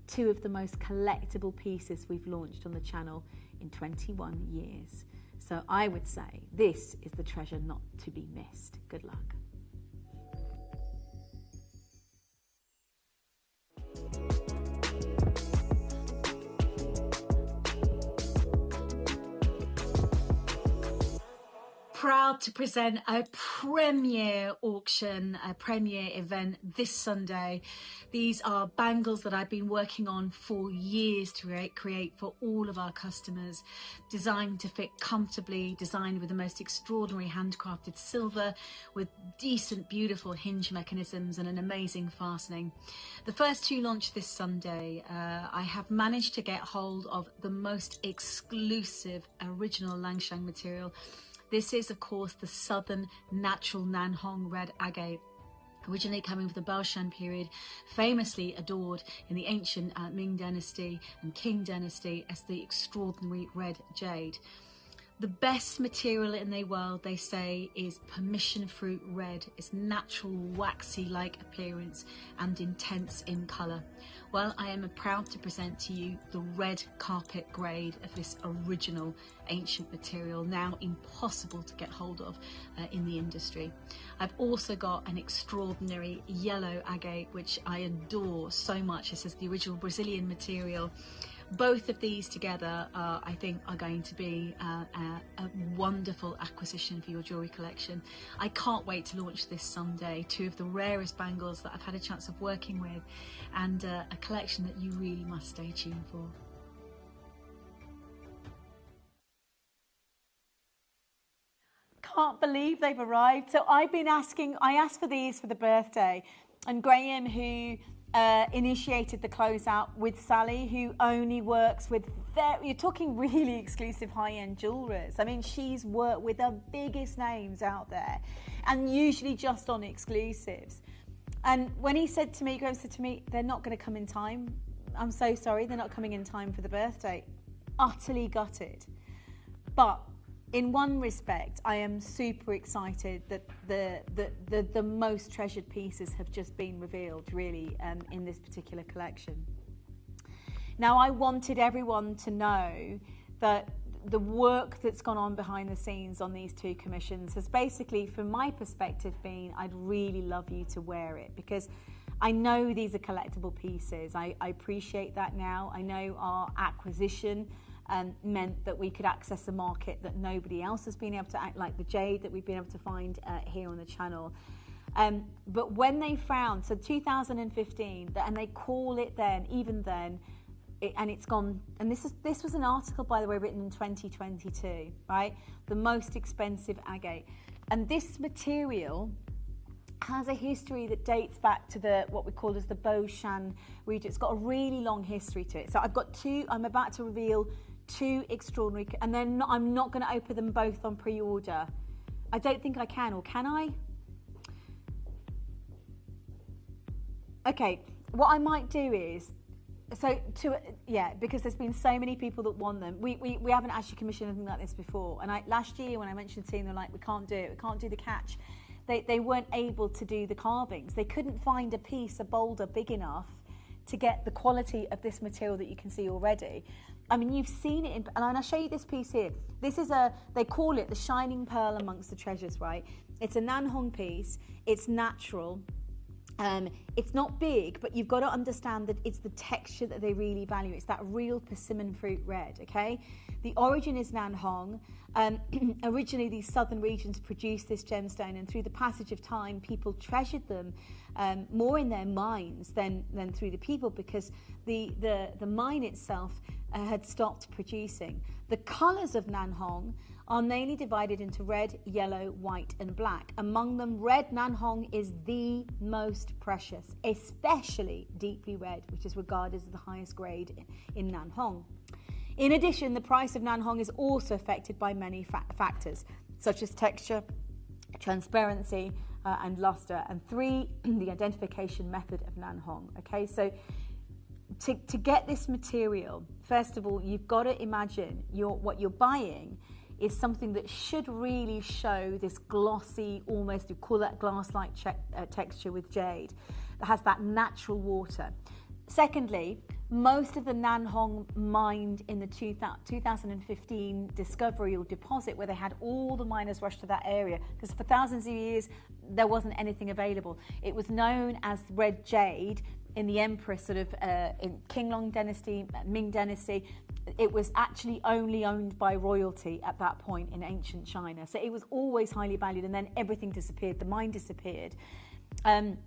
2 of the most collectible pieces we've launched on the channel in 21 years. So I would say this is the treasure not to be missed. Good luck. Proud to present a premiere auction, a premiere event this Sunday. These are bangles that I've been working on for years to create for all of our customers, designed to fit comfortably, designed with the most extraordinary handcrafted silver, with decent, beautiful hinge mechanisms and an amazing fastening. The first two launch this Sunday. I have managed to get hold of the most exclusive original Langshan material. This is, of course, the southern natural Nanhong red agate, originally coming from the Baoshan period, famously adored in the ancient Ming dynasty and Qing dynasty as the extraordinary red jade. The best material in the world, they say, is permission fruit red. Its natural waxy-like appearance and intense in colour. Well, I am proud to present to you the red carpet grade of this original ancient material, now impossible to get hold of in the industry. I've also got an extraordinary yellow agate, which I adore so much. This is the original Brazilian material. Both of these together, I think, are going to be a wonderful acquisition for your jewellery collection. I can't wait to launch this Sunday. Two of the rarest bangles that I've had a chance of working with, and a collection that you really must stay tuned for. Can't believe they've arrived. So I asked for these for the birthday, and Graham, who initiated the closeout with Sally, who only works with you're talking really exclusive high-end jewelers. I mean, she's worked with the biggest names out there, and usually just on exclusives. And when he said to me, Graham said to me, they're not going to come in time. I'm so sorry, they're not coming in time for the birthday. Utterly gutted. But in one respect, I am super excited that the most treasured pieces have just been revealed, really, in this particular collection. Now, I wanted everyone to know that the work that's gone on behind the scenes on these two commissions has basically, from my perspective, been, I'd really love you to wear it, because I know these are collectible pieces. I appreciate that now. I know our acquisition meant that we could access a market that nobody else has been able to, like the jade that we've been able to find here on the channel. But when they found, so 2015, and they call it then, even then, and it's gone, and this was an article, by the way, written in 2022, right? The most expensive agate. And this material has a history that dates back to what we call as the Baoshan region. It's got a really long history to it. So I've got I'm about to reveal two extraordinary, and then I'm not going to open them both on pre-order. I don't think I can, or can I? Okay, what I might do is, because there's been so many people that want them. We haven't actually commissioned anything like this before. And last year when I mentioned to them, they're like, we can't do it, we can't do the catch. They weren't able to do the carvings. They couldn't find a boulder big enough to get the quality of this material that you can see already. I mean, you've seen it, and I'll show you this piece here. This is they call it the shining pearl amongst the treasures, right? It's a Nanhong piece, it's natural. It's not big, but you've got to understand that it's the texture that they really value. It's that real persimmon fruit red, okay? The origin is Nanhong. Originally, these southern regions produced this gemstone, and through the passage of time, people treasured them more in their minds than through the people, because the mine itself had stopped producing. The colours of Nanhong are mainly divided into red, yellow, white and black. Among them, red Nanhong is the most precious, especially deeply red, which is regarded as the highest grade in Nanhong. In addition, the price of Nanhong is also affected by many factors, such as texture, transparency and luster. And 3, the identification method of Nanhong. Okay, so to get this material, first of all, you've got to imagine what you're buying is something that should really show this glossy, almost, you call that glass-like texture with jade, that has that natural water. Secondly, most of the Nanhong mined in the 2015 discovery or deposit, where they had all the miners rush to that area, because for thousands of years there wasn't anything available. It was known as red jade the emperor sort of in Qinglong dynasty, Ming dynasty, it was actually only owned by royalty at that point in ancient China. So it was always highly valued, and then everything disappeared, the mine disappeared. And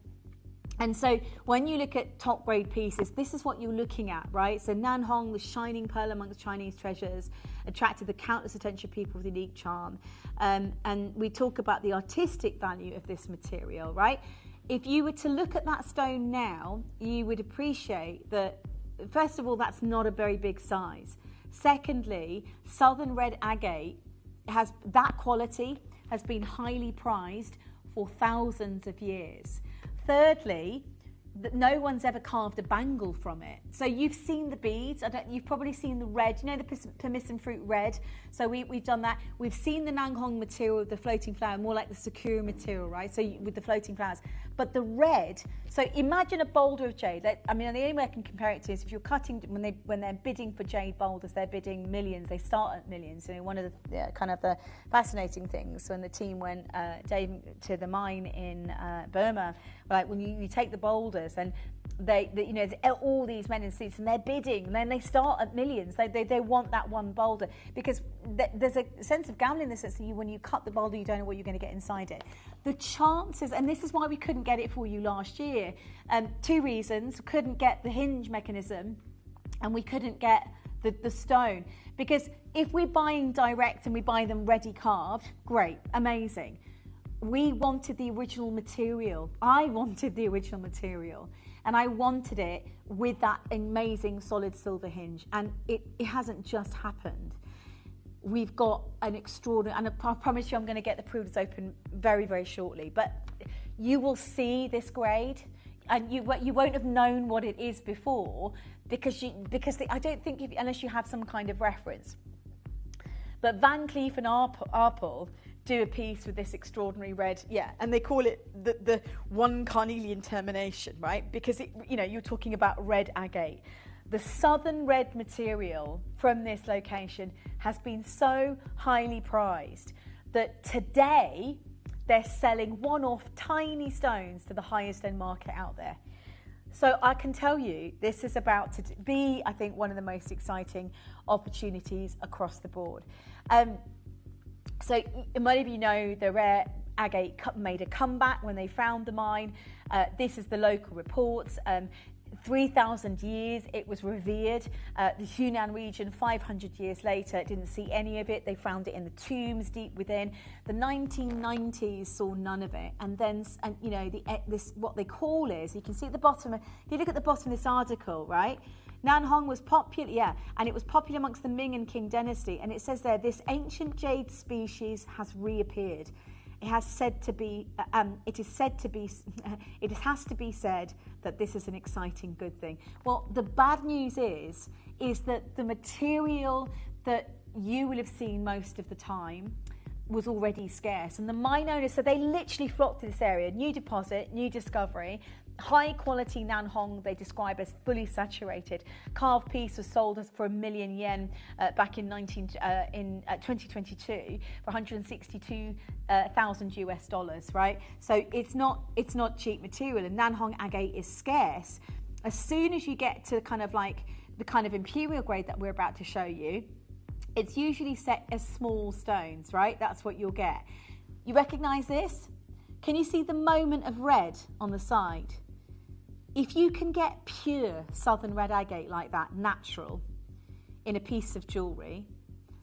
so when you look at top grade pieces, this is what you're looking at, right? So Nanhong, the shining pearl amongst Chinese treasures, attracted the countless attention of people with unique charm. And we talk about the artistic value of this material, right? If you were to look at that stone now, you would appreciate that, first of all, that's not a very big size. Secondly, southern red agate has that quality has been highly prized for thousands of years. Thirdly, that no one's ever carved a bangle from it. So you've seen the beads, you've probably seen the red, you know, the persimmon fruit red. So we've done that. We've seen the Nanhong material with the floating flower, more like the Sakura material, right? So with the floating flowers. But the red, so imagine a boulder of jade. I mean, the only way I can compare it to is if you're cutting, when they're bidding for jade boulders, they're bidding millions. They start at millions. You know, one of the kind of the fascinating things when the team went to the mine in Burma, like when you take the boulders and they you know, all these men in suits and they're bidding, and then they start at millions. They want that one boulder because there's a sense of gambling in the sense that when you cut the boulder, you don't know what you're going to get inside it. The chances, and this is why we couldn't get it for you last year. Two reasons: we couldn't get the hinge mechanism, and we couldn't get the stone. Because if we're buying direct and we buy them ready carved, great, amazing. We wanted the original material. I wanted the original material, and I wanted it with that amazing solid silver hinge, and it hasn't just happened. We've got an extraordinary, and I promise you I'm going to get the pruders open very, very shortly, but you will see this grade, and you won't have known what it is before because I don't think, unless you have some kind of reference. But Van Cleef and Arpels do a piece with this extraordinary red, and they call it the one carnelian termination, right? Because you're talking about red agate. The southern red material from this location has been so highly prized that today they're selling one-off tiny stones to the highest end market out there. So I can tell you this is about to be, I think, one of the most exciting opportunities across the board. So many of you know the rare agate made a comeback when they found the mine. This is the local reports. 3,000 years it was revered. The Hunan region, 500 years later, didn't see any of it. They found it in the tombs deep within. The 1990s saw none of it. And then, this what they call is, you can see at the bottom, if you look at the bottom of this article, right? Nanhong was popular, and it was popular amongst the Ming and Qing dynasty. And it says there, this ancient jade species has reappeared. It has said to be. It has to be said that this is an exciting good thing. Well, the bad news is that the material that you will have seen most of the time was already scarce, and the mine owners, so they literally flocked to this area. New deposit, new discovery. High quality Nanhong they describe as fully saturated. Carved piece was sold for $1 million yen back in 2022 for $162,000 US, right? So it's not cheap material, and Nanhong agate is scarce. As soon as you get to kind of like the kind of imperial grade that we're about to show you, it's usually set as small stones, right? That's what you'll get. You recognize this? Can you see the moment of red on the side? If you can get pure southern red agate like that, natural, in a piece of jewellery,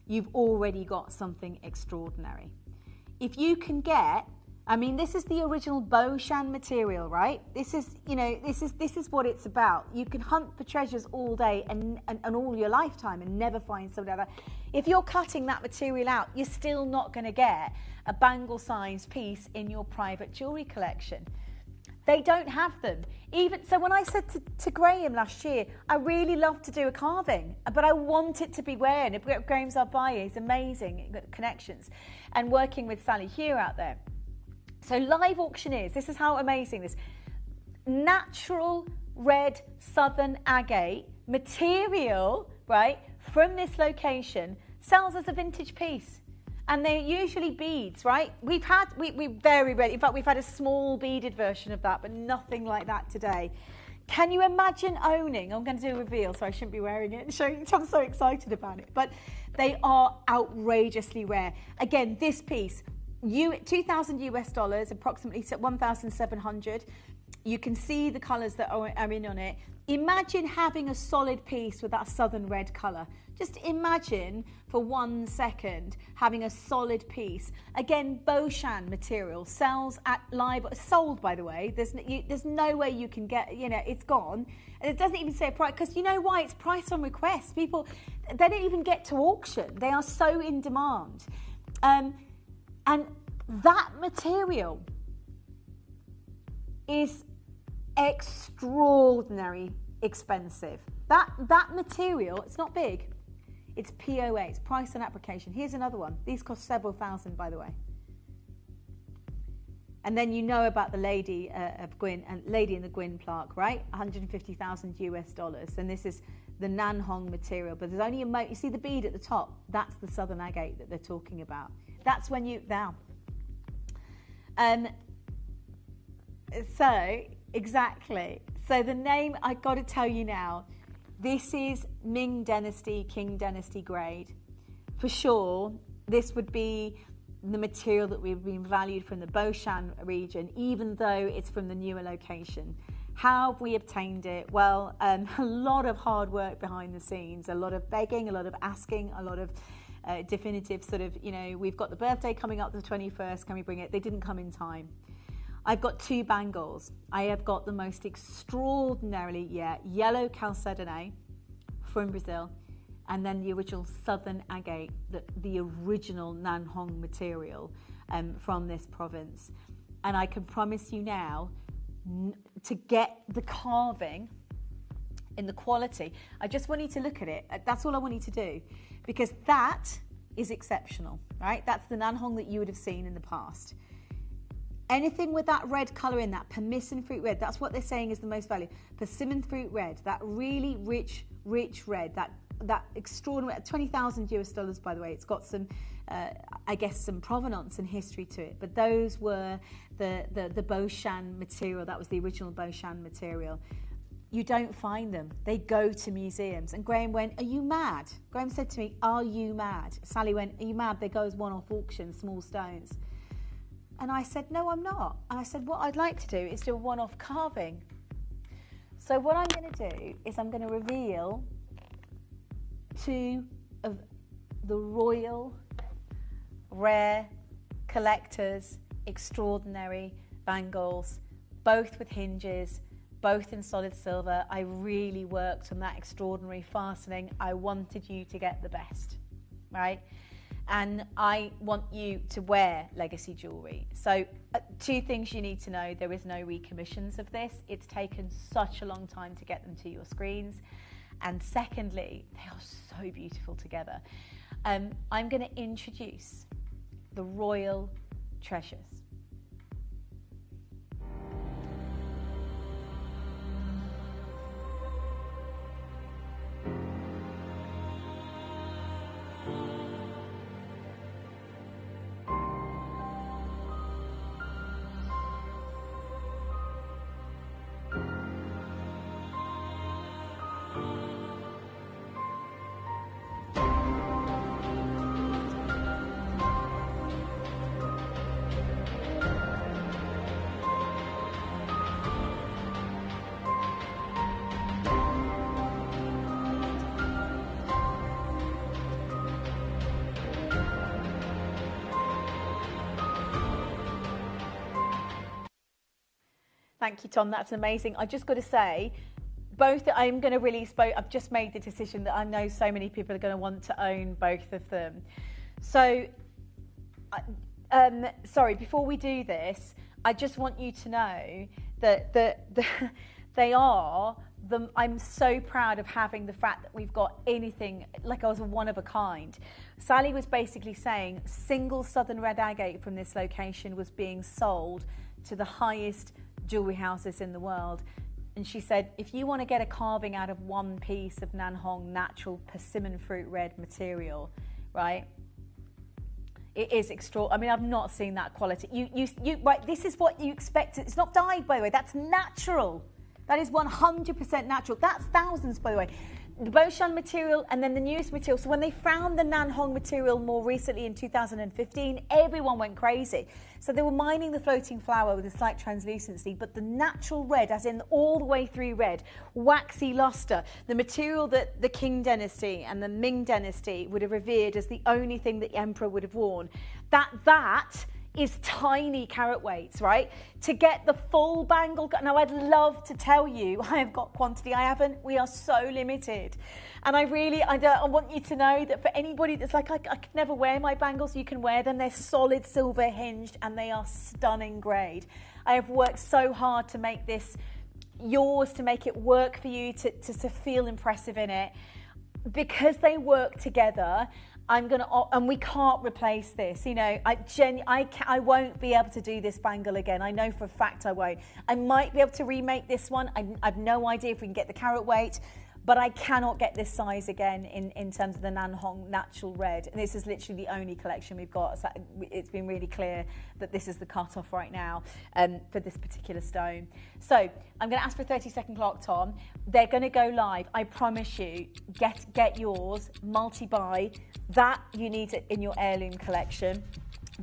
you've already got something extraordinary. If you can get, I mean, this is the original Boshan material, right? This is what it's about. You can hunt for treasures all day and all your lifetime and never find something like that. If you're cutting that material out, you're still not going to get a bangle-sized piece in your private jewellery collection. They don't have them. Even so, when I said to Graham last year, I really love to do a carving, but I want it to be wearing. Graham's our buyer, he's amazing, he's got connections, and working with Sally Hugh out there. So live auctioneers, this is how amazing this. Natural red southern agate material, right, from this location sells as a vintage piece. And they're usually beads, right? We very rarely, in fact, we've had a small beaded version of that, but nothing like that today. Can you imagine owning, I'm going to do a reveal, so I shouldn't be wearing it and showing it, I'm so excited about it, but they are outrageously rare. Again, this piece, $2,000 US, approximately 1,700. You can see the colours that are in on it. Imagine having a solid piece with that southern red colour. Just imagine for 1 second having a solid piece. Again, Boshan material sells at live, sold by the way. There's no way you can get, it's gone. And it doesn't even say a price, because you know why? It's price on request. People, they don't even get to auction. They are so in demand. And that material is extraordinary expensive. That material, it's not big. It's POA, it's price on application. Here's another one. These cost several thousand, by the way. And then you know about the Lady of Gwyn and Lady in the Gwyn plaque, right? $150,000 US. And this is the Nanhong material, but there's only you see the bead at the top. That's the southern agate that they're talking about. That's when you now. So exactly. So the name, I got to tell you now, this is Ming Dynasty, Qing Dynasty grade. For sure, this would be the material that we've been valued from the Boshan region, even though it's from the newer location. How have we obtained it? Well, a lot of hard work behind the scenes, a lot of begging, a lot of asking, a lot of definitive sort of, we've got the birthday coming up the 21st, can we bring it? They didn't come in time. I've got 2 bangles. I have got the most extraordinarily, yellow chalcedony from Brazil, and then the original southern agate, the original Nanhong material from this province. And I can promise you now, to get the carving in the quality, I just want you to look at it. That's all I want you to do, because that is exceptional, right? That's the Nanhong that you would have seen in the past. Anything with that red colour in, that persimmon fruit red, that's what they're saying is the most value. Persimmon fruit red, that really rich red, that extraordinary, $20,000 US, by the way. It's got some, I guess, some provenance and history to it. But those were the Boshan material. That was the original Boshan material. You don't find them. They go to museums. And Graham went, are you mad? Graham said to me, are you mad? Sally went, are you mad? They go as one-off auction, small stones. And I said, no, I'm not. And I said, what I'd like to do is do a one-off carving. So what I'm going to do is I'm going to reveal 2 of the royal, rare, collectors, extraordinary bangles, both with hinges, both in solid silver. I really worked on that extraordinary fastening. I wanted you to get the best, right? And I want you to wear legacy jewellery. So 2 things you need to know. There is no recommissions of this. It's taken such a long time to get them to your screens. And secondly, they are so beautiful together. I'm going to introduce the royal treasures. Thank you, Tom. That's amazing. I just got to say, both I'm going to release both. I've just made the decision that I know so many people are going to want to own both of them. So, sorry, before we do this, I just want you to know that they are. I'm so proud of having the fact that we've got anything like I was one of a kind. Sally was basically saying single southern red agate from this location was being sold to the highest jewelry houses in the world. And she said, if you want to get a carving out of one piece of Nanhong natural persimmon fruit red material, right? It is extraordinary. I mean, I've not seen that quality. Right, this is what you expect. It's not dyed, by the way. That's natural. That is 100% natural. That's thousands, by the way. The Boshan material and then the newest material. So when they found the Nanhong material more recently in 2015, everyone went crazy. So they were mining the floating flower with a slight translucency, but the natural red, as in all the way through red, waxy luster, the material that the Qing dynasty and the Ming dynasty would have revered as the only thing that the emperor would have worn, that is tiny carat weights, right? To get the full bangle. Now, I'd love to tell you I have got quantity. I haven't. We are so limited. And I want you to know that for anybody that's like, I could never wear my bangles, you can wear them. They're solid silver hinged and they are stunning grade. I have worked so hard to make this yours, to make it work for you, to feel impressive in it. Because they work together, and we can't replace this. You know, I won't be able to do this bangle again. I know for a fact I won't. I might be able to remake this one. I've no idea if we can get the carat weight, but I cannot get this size again in terms of the Nanhong natural red. And this is literally the only collection we've got. So it's been really clear that this is the cut-off right now for this particular stone. So I'm going to ask for a 30-second clock, Tom. They're going to go live. I promise you, get yours, multi-buy. That you need it in your heirloom collection.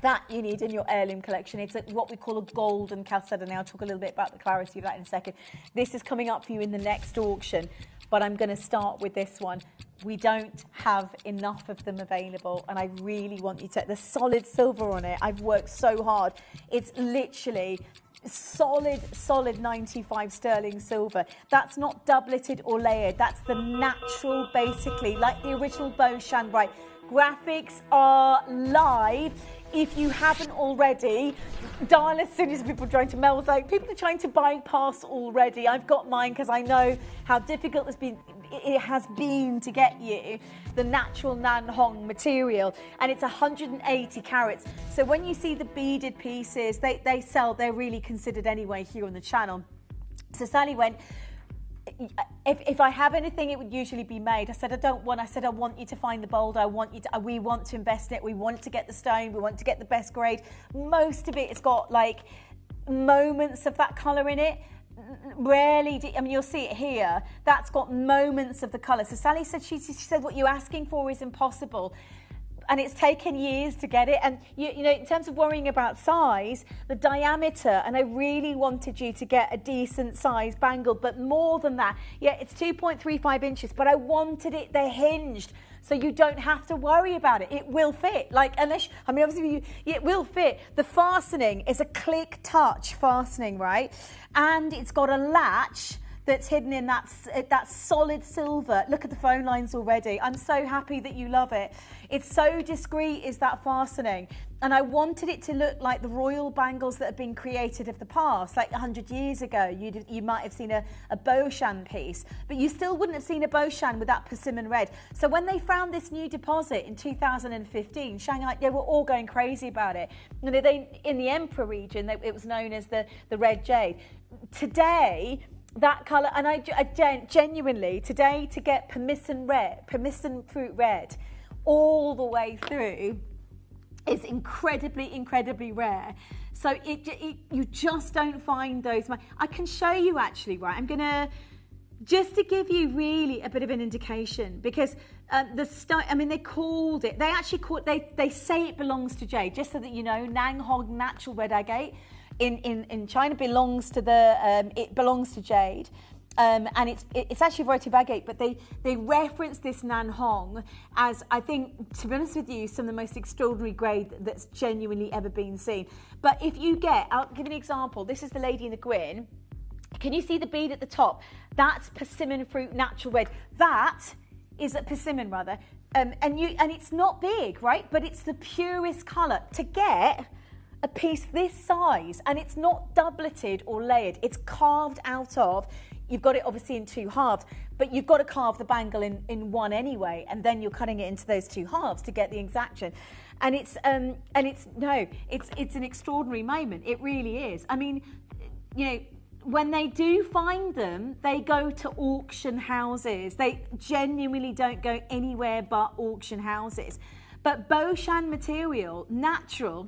It's what we call a golden chalcedony. I'll talk a little bit about the clarity of that in a second. This is coming up for you in the next auction, but I'm going to start with this one. We don't have enough of them available, and I really want you to. The solid silver on it, I've worked so hard. It's literally solid 95 sterling silver. That's not doubleted or layered. That's the natural, basically, like the original Boshan, right? Graphics are live. If you haven't already, dial as soon as people are trying to mail. Like, people are trying to bypass already. I've got mine because I know how difficult it has been to get you the natural Nanhong material, and it's 180 carats. So when you see the beaded pieces, they sell. They're really considered anyway here on the channel. So Sally went, if I have anything, it would usually be made. I said, I want you to find the bold. We want to invest in it. We want to get the stone. We want to get the best grade. Most of it has got like moments of that colour in it. Rarely, you'll see it here. That's got moments of the colour. So Sally said, she said, what you're asking for is impossible. And it's taken years to get it. And, you know, in terms of worrying about size, the diameter, and I really wanted you to get a decent size bangle, but more than that, yeah, it's 2.35 inches, but I wanted it, they're hinged, so you don't have to worry about it. It will fit. Like, obviously, it will fit. The fastening is a click touch fastening, right? And it's got a latch that's hidden in that solid silver. Look at the phone lines already. I'm so happy that you love it. It's so discreet, is that fastening. And I wanted it to look like the royal bangles that have been created of the past, like 100 years ago. You might have seen a Boshan piece, but you still wouldn't have seen a Boshan with that persimmon red. So when they found this new deposit in 2015, Shanghai, they were all going crazy about it. You know, in the Emperor region, it was known as the red jade. Today, that colour, and I genuinely, today, to get persimmon fruit red all the way through is incredibly rare. So you just don't find those. I can show you actually, right? I'm gonna, just to give you really a bit of an indication, because they called it, they say it belongs to jade, just so that you know, Nanhong natural red agate in China belongs to it belongs to jade. And it's actually a variety of agate, but they reference this Nanhong as, I think, to be honest with you, some of the most extraordinary grade that's genuinely ever been seen. But if you I'll give you an example. This is the lady in the Gwyn. Can you see the bead at the top? That's persimmon fruit natural red. That is a persimmon, rather. And it's not big, right? But it's the purest colour. To get a piece this size, and it's not doubleted or layered, it's carved out of. You've got it obviously in two halves, but you've got to carve the bangle in one anyway, and then you're cutting it into those two halves to get the exaction. And it's an extraordinary moment. It really is. I mean, you know, when they do find them, they go to auction houses. They genuinely don't go anywhere but auction houses. But Boshan material, natural,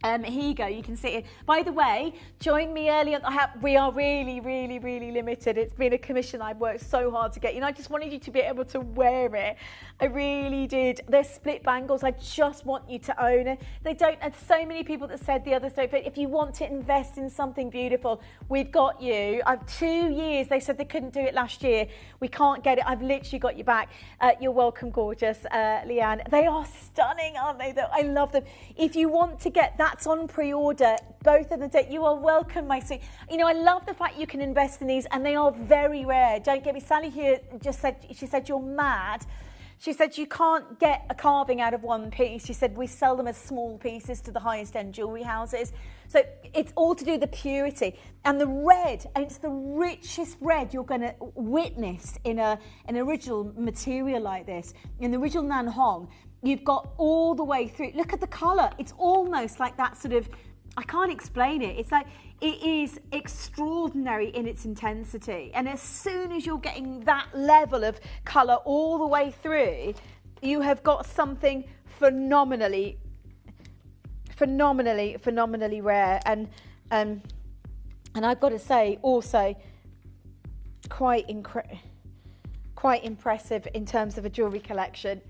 Here you go, you can see it. By the way, join me early. We are really, really, really limited. It's been a commission I've worked so hard to get. You know, I just wanted you to be able to wear it. I really did. They're split bangles. I just want you to own it. They don't, and so many people that said the others don't fit. If you want to invest in something beautiful, we've got you. I've 2 years. They said they couldn't do it last year. We can't get it. I've literally got you back. You're welcome, gorgeous, Leanne. They are stunning, aren't they? I love them. If you want to get that, that's on pre-order, both of them. You are welcome, my sweet. You know, I love the fact you can invest in these, and they are very rare. Don't get me. Sally here just said, she said, you're mad. She said you can't get a carving out of one piece. She said we sell them as small pieces to the highest end jewellery houses. So it's all to do with the purity. And the red, and it's the richest red you're going to witness in an original material like this, in the original Nan Hong. You've got all the way through. Look at the colour. It's almost like that sort of, I can't explain it. It's like, it is extraordinary in its intensity. And as soon as you're getting that level of colour all the way through, you have got something phenomenally rare. And I've got to say also quite impressive in terms of a jewellery collection.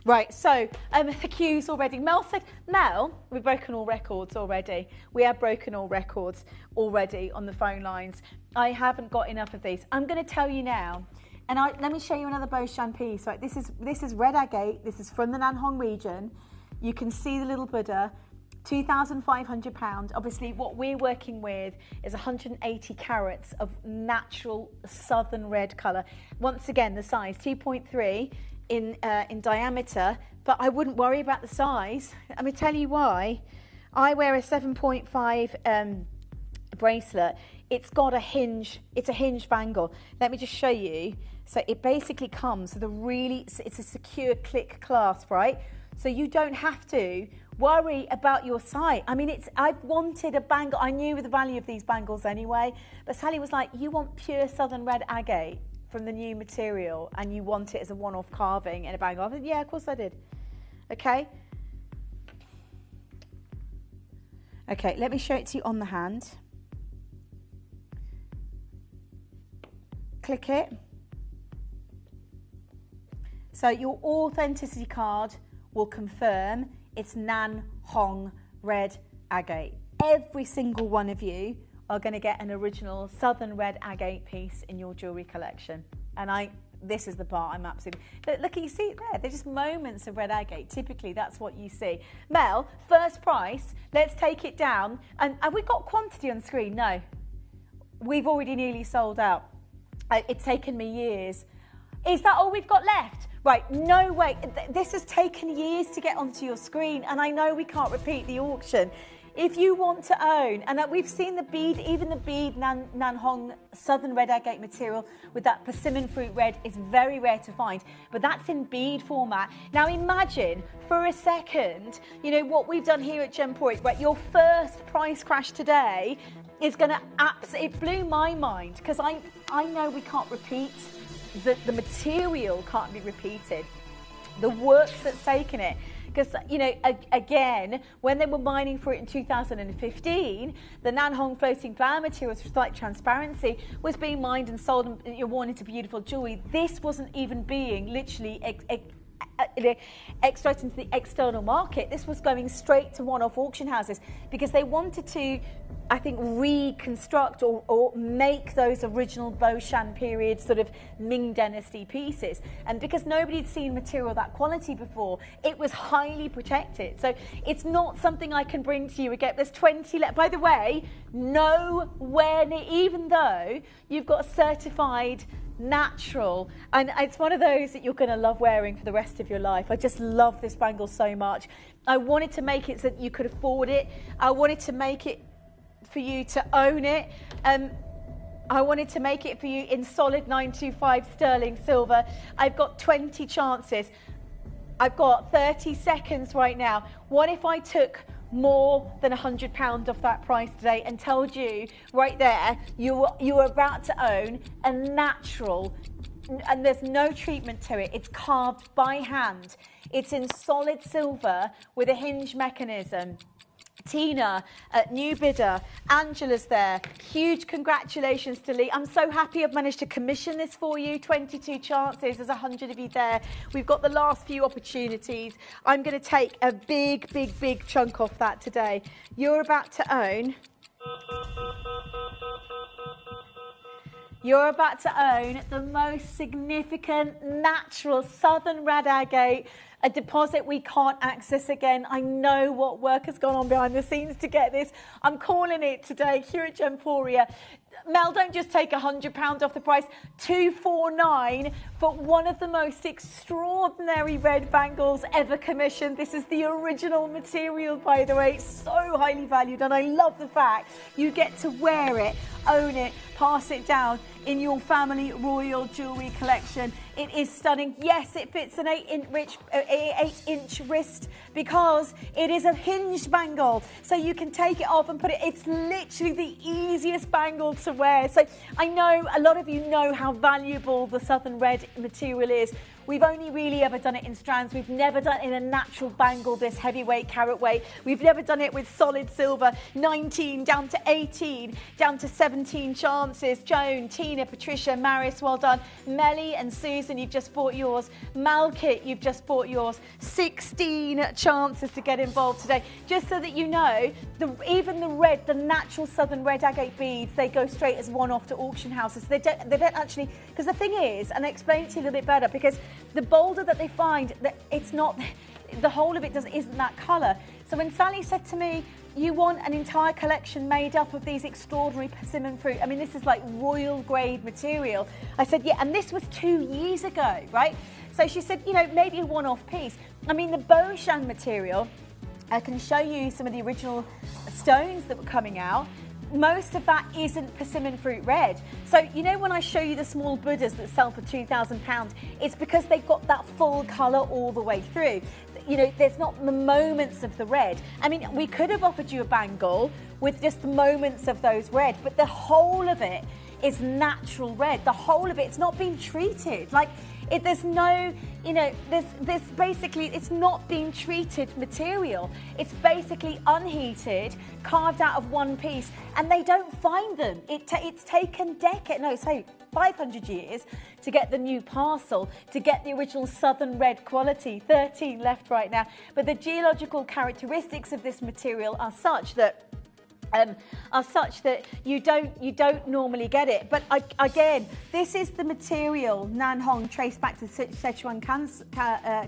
Right, so the queues already. Mel said, Mel, we've broken all records already. We have broken all records already on the phone lines. I haven't got enough of these. I'm going to tell you now, and let me show you another Boshan piece. Right, this is red agate. This is from the Nan Hong region. You can see the little Buddha, £2,500. Obviously, what we're working with is 180 carats of natural southern red colour. Once again, the size 2.3. In diameter, but I wouldn't worry about the size. Let me tell you why. I wear a 7.5 bracelet. It's got a hinge. It's a hinge bangle. Let me just show you. So it basically comes with it's a secure click clasp, right? So you don't have to worry about your size. I mean, I've wanted a bangle. I knew the value of these bangles anyway, but Sally was like, you want pure southern red agate from the new material, and you want it as a one-off carving in a bangle. I said, yeah, of course I did. Okay, let me show it to you on the hand. Click it. So your authenticity card will confirm it's Nan Hong red agate. Every single one of you are going to get an original southern red agate piece in your jewellery collection. And this is the part I'm absolutely... Look, you see it there. They're just moments of red agate. Typically, that's what you see. Mel, first price. Let's take it down. And have we got quantity on the screen? No. We've already nearly sold out. It's taken me years. Is that all we've got left? Right, no way. This has taken years to get onto your screen, and I know we can't repeat the auction. If you want to own, and we've seen the bead, even the bead Nan Hong southern red agate material with that persimmon fruit red is very rare to find, but that's in bead format. Now imagine for a second, you know, what we've done here at Gemporia, right? Your first price crash today is going to it blew my mind, because I know we can't repeat, the material can't be repeated. The work that's taken it. Because, you know, again, when they were mining for it in 2015, the Nan Hong floating flower materials for slight transparency was being mined and sold and worn into beautiful jewellery. This wasn't even being literally extracted into the external market. This was going straight to one-off auction houses because they wanted to, I think, reconstruct or make those original Boshan period sort of Ming Dynasty pieces. And because nobody had seen material that quality before, it was highly protected. So it's not something I can bring to you again. There's 20 left. By the way, nowhere near, even though you've got a certified natural, and it's one of those that you're going to love wearing for the rest of your life. I just love this bangle so much. I wanted to make it so that you could afford it. I wanted to make it for you to own it. I wanted to make it for you in solid 925 sterling silver. I've got 20 chances. I've got 30 seconds right now. What if I took more than £100 off that price today and told you right there you were about to own a natural, and there's no treatment to it, it's carved by hand, it's in solid silver with a hinge mechanism, Tina, new bidder, Angela's there. Huge congratulations to Lee. I'm so happy I've managed to commission this for you. 22 chances, there's 100 of you there. We've got the last few opportunities. I'm going to take a big chunk off that today. You're about to own the most significant natural southern red agate, a deposit we can't access again. I know what work has gone on behind the scenes to get this. I'm calling it today here at Gemporia. Mel, don't just take £100 off the price. $249 for one of the most extraordinary red bangles ever commissioned. This is the original material, by the way. It's so highly valued, and I love the fact you get to wear it, own it, pass it down in your family royal jewellery collection. It is stunning. Yes, it fits an 8-inch wrist because it is a hinged bangle. So you can take it off and put it. It's literally the easiest bangle to wear. So I know a lot of you know how valuable the southern red material is. We've only really ever done it in strands. We've never done it in a natural bangle, this heavyweight carat weight. We've never done it with solid silver. 19 down to 18, down to 17 chances. Joan, Tina, Patricia, Maris, well done. Melly and Susan, you've just bought yours. Malkit, you've just bought yours. 16 chances to get involved today. Just so that you know, even the red, the natural southern red agate beads, they go straight as one-off to auction houses. They don't actually, because the thing is, and I explain it to you a little bit better, because the boulder that they find, it's not, the whole of it isn't that colour. So when Sally said to me, you want an entire collection made up of these extraordinary persimmon fruit, I mean, this is like royal grade material. I said, yeah, and this was 2 years ago, right? So she said, you know, maybe a one-off piece. I mean, the Beauchamp material, I can show you some of the original stones that were coming out. Most of that isn't persimmon fruit red. So, you know, when I show you the small Buddhas that sell for £2,000, it's because they've got that full colour all the way through. You know, there's not the moments of the red. I mean, we could have offered you a bangle with just the moments of those red, but the whole of it is natural red. The whole of it's not been treated. Like, there's no, you know, there's basically, it's not being treated material. It's basically unheated, carved out of one piece, and they don't find them. It's taken 500 years to get the new parcel, to get the original southern red quality. 13 left right now. But the geological characteristics of this material are such that you don't normally get it. But again, this is the material Nanhong traced back to Sichuan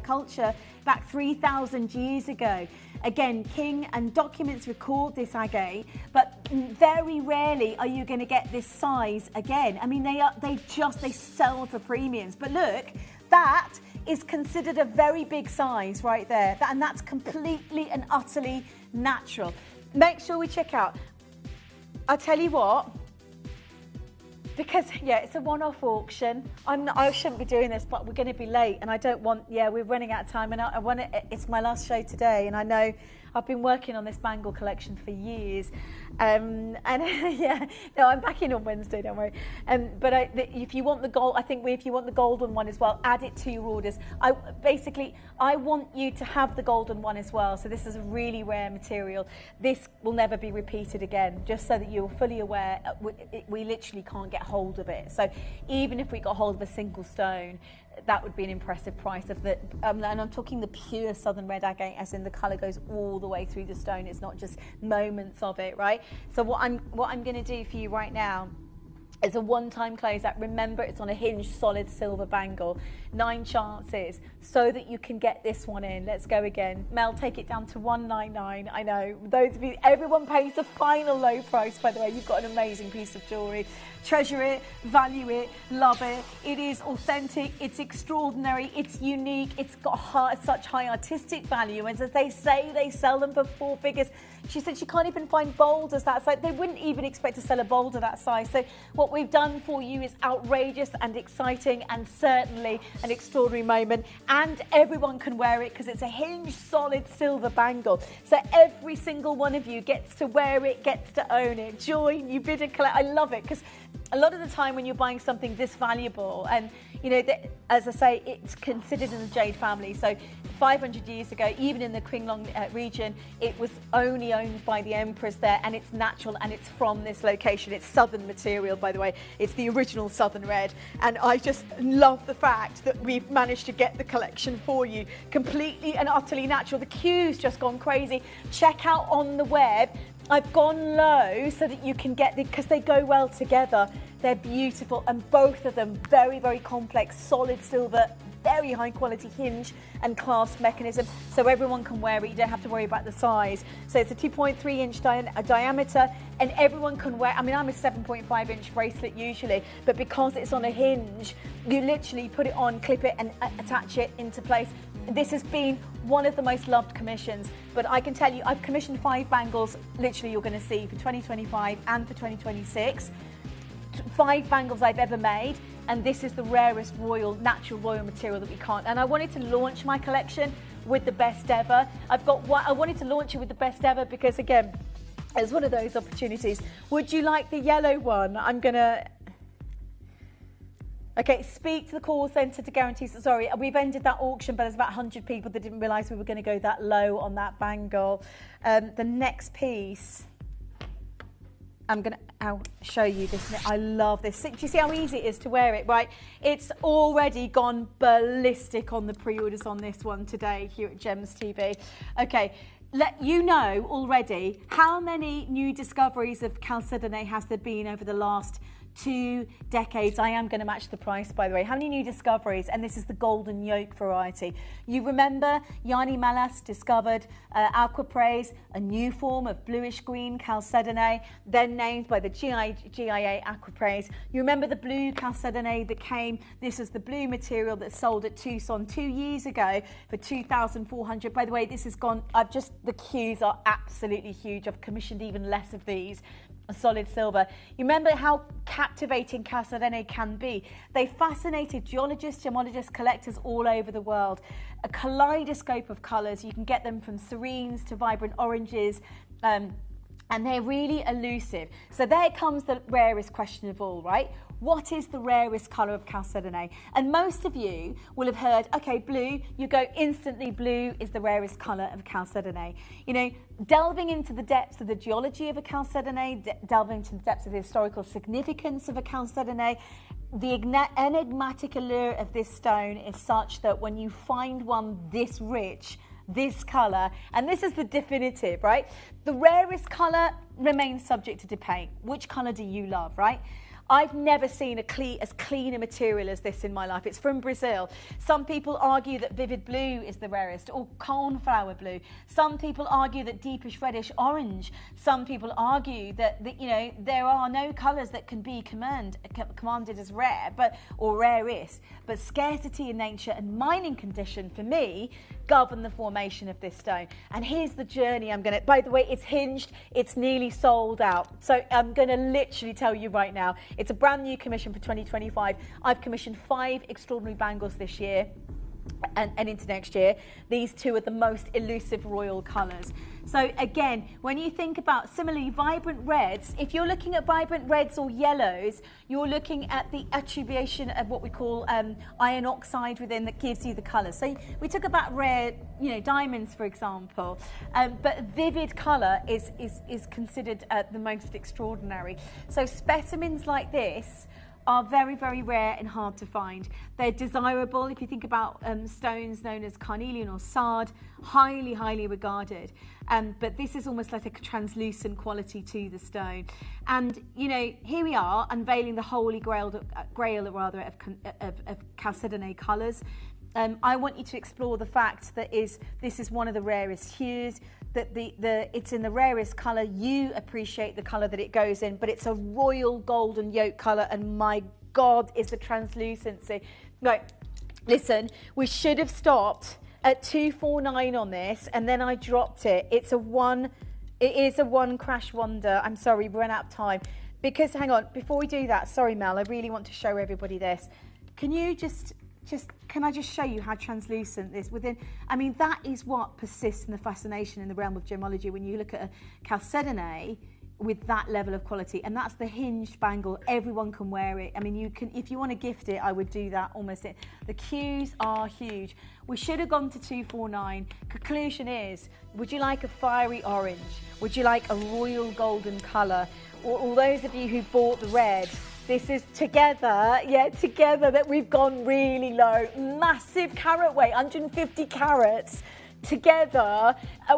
culture back 3,000 years ago. Again, king and documents record this agate, but very rarely are you going to get this size again. I mean, they sell for premiums. But look, that is considered a very big size right there, and that's completely and utterly natural. Make sure we check out. I'll tell you what, because, yeah, it's a one-off auction. I shouldn't be doing this, but we're going to be late, and I don't want, we're running out of time, and it's my last show today, and I know I've been working on this bangle collection for years. I'm back in on Wednesday, don't worry. But if you want the gold, if you want the golden one as well, add it to your orders. I want you to have the golden one as well. So this is a really rare material. This will never be repeated again, just so that you're fully aware. We literally can't get hold of it. So even if we got hold of a single stone, that would be an impressive price of the, and I'm talking the pure southern red agate, as in the colour goes all the way through the stone. It's not just moments of it, right? So what I'm going to do for you right now is a one-time closeout. Remember, it's on a hinged solid silver bangle. 9 chances, so that you can get this one in. Let's go again. Mel, take it down to $199. I know, those of you, everyone pays the final low price, by the way. You've got an amazing piece of jewellery. Treasure it, value it, love it. It is authentic, it's extraordinary, it's unique, it's got such high artistic value. And as they say, they sell them for 4 figures. She said she can't even find boulders that size. They wouldn't even expect to sell a boulder that size. So what we've done for you is outrageous and exciting, and certainly an extraordinary moment. And everyone can wear it because it's a hinged solid silver bangle. So every single one of you gets to wear it, gets to own it. Join, you bid and collect. I love it, because a lot of the time when you're buying something this valuable, and you know, as I say, it's considered in the jade family. So 500 years ago, even in the Qinglong region, it was only owned by the emperors there, and it's natural, and it's from this location. It's southern material, by the way. It's the original southern red, and I just love the fact that we've managed to get the collection for you completely and utterly natural. The queue's just gone crazy. Check out on the web. I've gone low so that you can get because they go well together. They're beautiful, and both of them very, very complex, solid silver, very high quality hinge and clasp mechanism, so everyone can wear it. You don't have to worry about the size. So it's a 2.3 inch diameter, and everyone can wear. I mean, I'm a 7.5 inch bracelet usually, but because it's on a hinge, you literally put it on, clip it, and attach it into place. This has been one of the most loved commissions, but I can tell you, I've commissioned 5 bangles, literally you're going to see, for 2025 and for 2026. 5 bangles I've ever made, and this is the rarest natural royal material that we can't. And I wanted to launch my collection with the best ever. I wanted to launch it with the best ever because, again, it's one of those opportunities. Would you like the yellow one? I'm gonna. Okay, speak to the call centre to guarantee. Sorry, we've ended that auction, but there's about 100 people that didn't realise we were going to go that low on that bangle. The next piece, I'll show you this. I love this. Do you see how easy it is to wear it, right? It's already gone ballistic on the pre-orders on this one today here at Gems TV. Okay. Let you know already how many new discoveries of chalcedony has there been over the last 2 decades. I am going to match the price, by the way. How many new discoveries? And this is the golden yolk variety. You remember Yanni Malas discovered aquapraise, a new form of bluish green chalcedony, then named by the GIA aquapraise. You remember the blue chalcedony that came. This is the blue material that sold at Tucson 2 years ago for $2,400. By the way, this has gone. The queues are absolutely huge. I've commissioned even less of these. A solid silver. You remember how captivating chalcedony can be. They fascinated geologists, gemologists, collectors all over the world. A kaleidoscope of colours. You can get them from cerenes to vibrant oranges, and they're really elusive. So there comes the rarest question of all, right? What is the rarest colour of chalcedony? And most of you will have heard, okay, blue, you go instantly, blue is the rarest colour of chalcedony. You know, delving into the depths of the geology of a chalcedony, delving into the depths of the historical significance of a chalcedony, the enigmatic allure of this stone is such that when you find one this rich, this colour, and this is the definitive, right? The rarest colour remains subject to debate. Which colour do you love, right? I've never seen as clean a material as this in my life. It's from Brazil. Some people argue that vivid blue is the rarest, or cornflower blue. Some people argue that deepish reddish orange. Some people argue that you know, there are no colours that can be commanded as rare, or rarest. But scarcity in nature and mining condition, for me, govern the formation of this stone. And here's the journey by the way, it's hinged, it's nearly sold out. So I'm going to literally tell you right now, it's a brand new commission for 2025. I've commissioned 5 extraordinary bangles this year and into next year. These 2 are the most elusive royal colours. So again, when you think about similarly vibrant reds, if you're looking at vibrant reds or yellows, you're looking at the attribution of what we call iron oxide within that gives you the colour. So we talk about rare, you know, diamonds, for example, but vivid colour is considered the most extraordinary. So specimens like this are very, very rare and hard to find. They're desirable. If you think about stones known as carnelian or sard, highly, highly regarded. But this is almost like a translucent quality to the stone. And, you know, here we are unveiling the holy grail of chalcedony colours. I want you to explore the fact that this is one of the rarest hues, that it's in the rarest colour. You appreciate the colour that it goes in, but it's a royal golden yolk colour, and my God, is the translucency. Right, listen, we should have stopped at 249 on this, and then I dropped it. It is a one crash wonder. I'm sorry, we ran out of time. Because, hang on, before we do that, sorry Mel, I really want to show everybody this. Can you can I just show you how translucent this within? I mean, that is what persists in the fascination in the realm of gemology. When you look at a chalcedony, with that level of quality, and that's the hinged bangle. Everyone can wear it. I mean, you can, if you want to gift it, I would do that almost. The queues are huge. We should have gone to 249. Conclusion is, would you like a fiery orange? Would you like a royal golden colour? Or all those of you who bought the red, this is together, together that we've gone really low. Massive carat weight, 150 carats. Together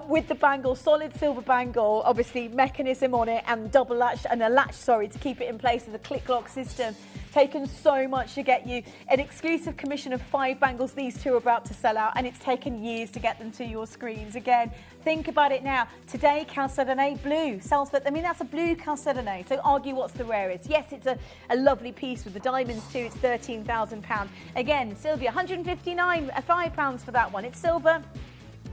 with the bangle, solid silver bangle, obviously mechanism on it and double latch and a latch, to keep it in place with a click lock system. Taken so much to get you an exclusive commission of 5 bangles. These 2 are about to sell out, and it's taken years to get them to your screens. Again, think about it now. Today, chalcedony blue sells for, I mean, that's a blue chalcedony. So argue what's the rarest. Yes, it's a lovely piece with the diamonds too. It's £13,000. Again, Sylvia, 159, £5 for that one. It's silver.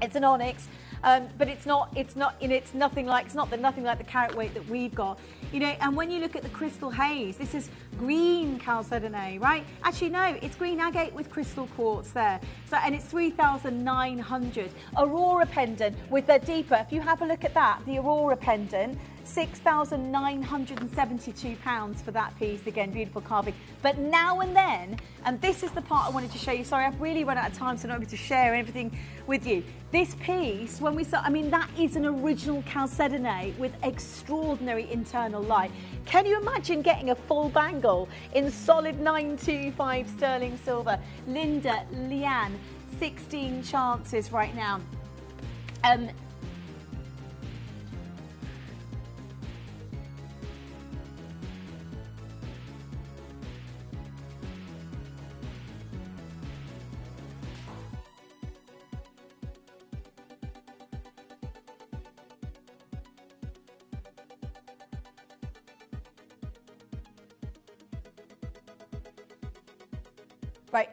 It's an onyx, but it's not nothing like the carat weight that we've got, you know. And when you look at the crystal haze, this is green chalcedony, right? Actually, no, it's green agate with crystal quartz there. So, and it's 3,900. Aurora pendant with the deeper. If you have a look at that, the Aurora pendant. £6,972 for that piece. Again, beautiful carving. But now and then, and this is the part I wanted to show you. Sorry, I've really run out of time, so I'm not able to share everything with you. This piece, when we saw, I mean, that is an original chalcedony with extraordinary internal light. Can you imagine getting a full bangle in solid 925 sterling silver? Linda, Leanne, 16 chances right now. Right,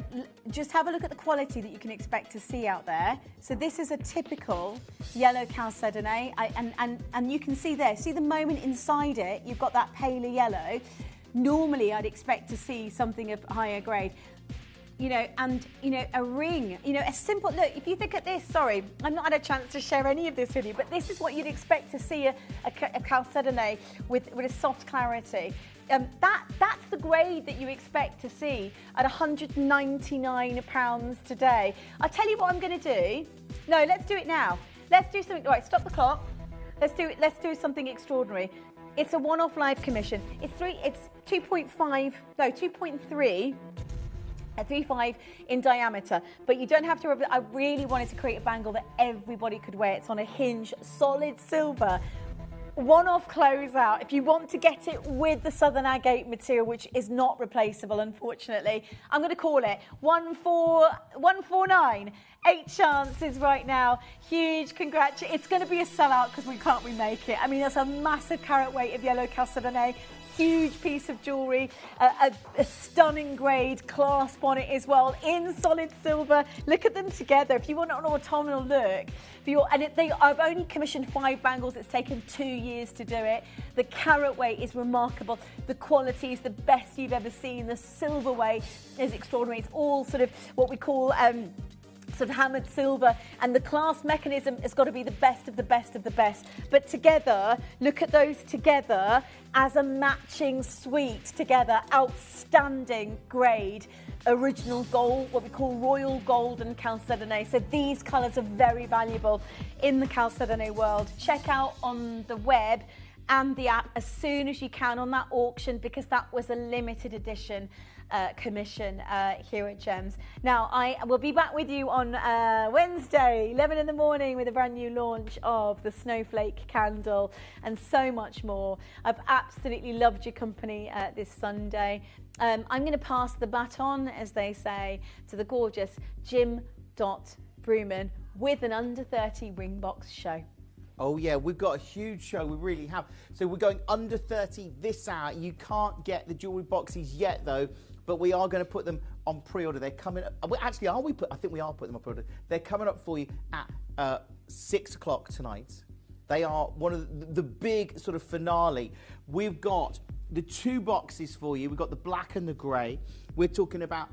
just have a look at the quality that you can expect to see out there. So this is a typical yellow chalcedony, and you can see there, see the moment inside it, you've got that paler yellow. Normally I'd expect to see something of higher grade. You know, and, you know, a ring, you know, a simple, look, if you think at this, sorry, I've not had a chance to share any of this with you, but this is what you'd expect to see a chalcedony with a soft clarity. That's the grade that you expect to see at £199 today. I'll tell you what I'm going to do. No, let's do it now. Let's do something, right, stop the clock. Let's do something extraordinary. It's a one-off live commission. It's 2.5 in diameter, but you don't have to. I really wanted to create a bangle that everybody could wear. It's on a hinge, solid silver, one-off closeout. If you want to get it with the Southern Agate material, which is not replaceable, unfortunately, I'm going to call it 149. 8 chances right now. Huge congratulations. It's going to be a sellout because we can't remake it. I mean, that's a massive carat weight of yellow chalcedony. Huge piece of jewellery, a stunning grade clasp on it as well, in solid silver. Look at them together. If you want an autumnal look, I've only commissioned 5 bangles. It's taken 2 years to do it. The carat weight is remarkable. The quality is the best you've ever seen. The silver weight is extraordinary. It's all sort of what we call sort of hammered silver, and the clasp mechanism has got to be the best of the best of the best. But together, look at those together as a matching suite together. Outstanding grade, original gold, what we call royal golden chalcedony. So these colours are very valuable in the chalcedony world. Check out on the web and the app as soon as you can on that auction, because that was a limited edition commission here at Gems. Now, I will be back with you on Wednesday, 11 in the morning, with a brand new launch of the Snowflake candle and so much more. I've absolutely loved your company this Sunday. I'm going to pass the baton, as they say, to the gorgeous Jim.Bruman with an under 30 ring box show. Oh yeah, we've got a huge show, we really have. So we're going under 30 this hour. You can't get the jewellery boxes yet though, but we are going to put them on pre-order. They're coming up. Actually, I think we are putting them on pre-order. They're coming up for you at 6 o'clock tonight. They are one of the big sort of finale. We've got the 2 boxes for you. We've got the black and the grey. We're talking about,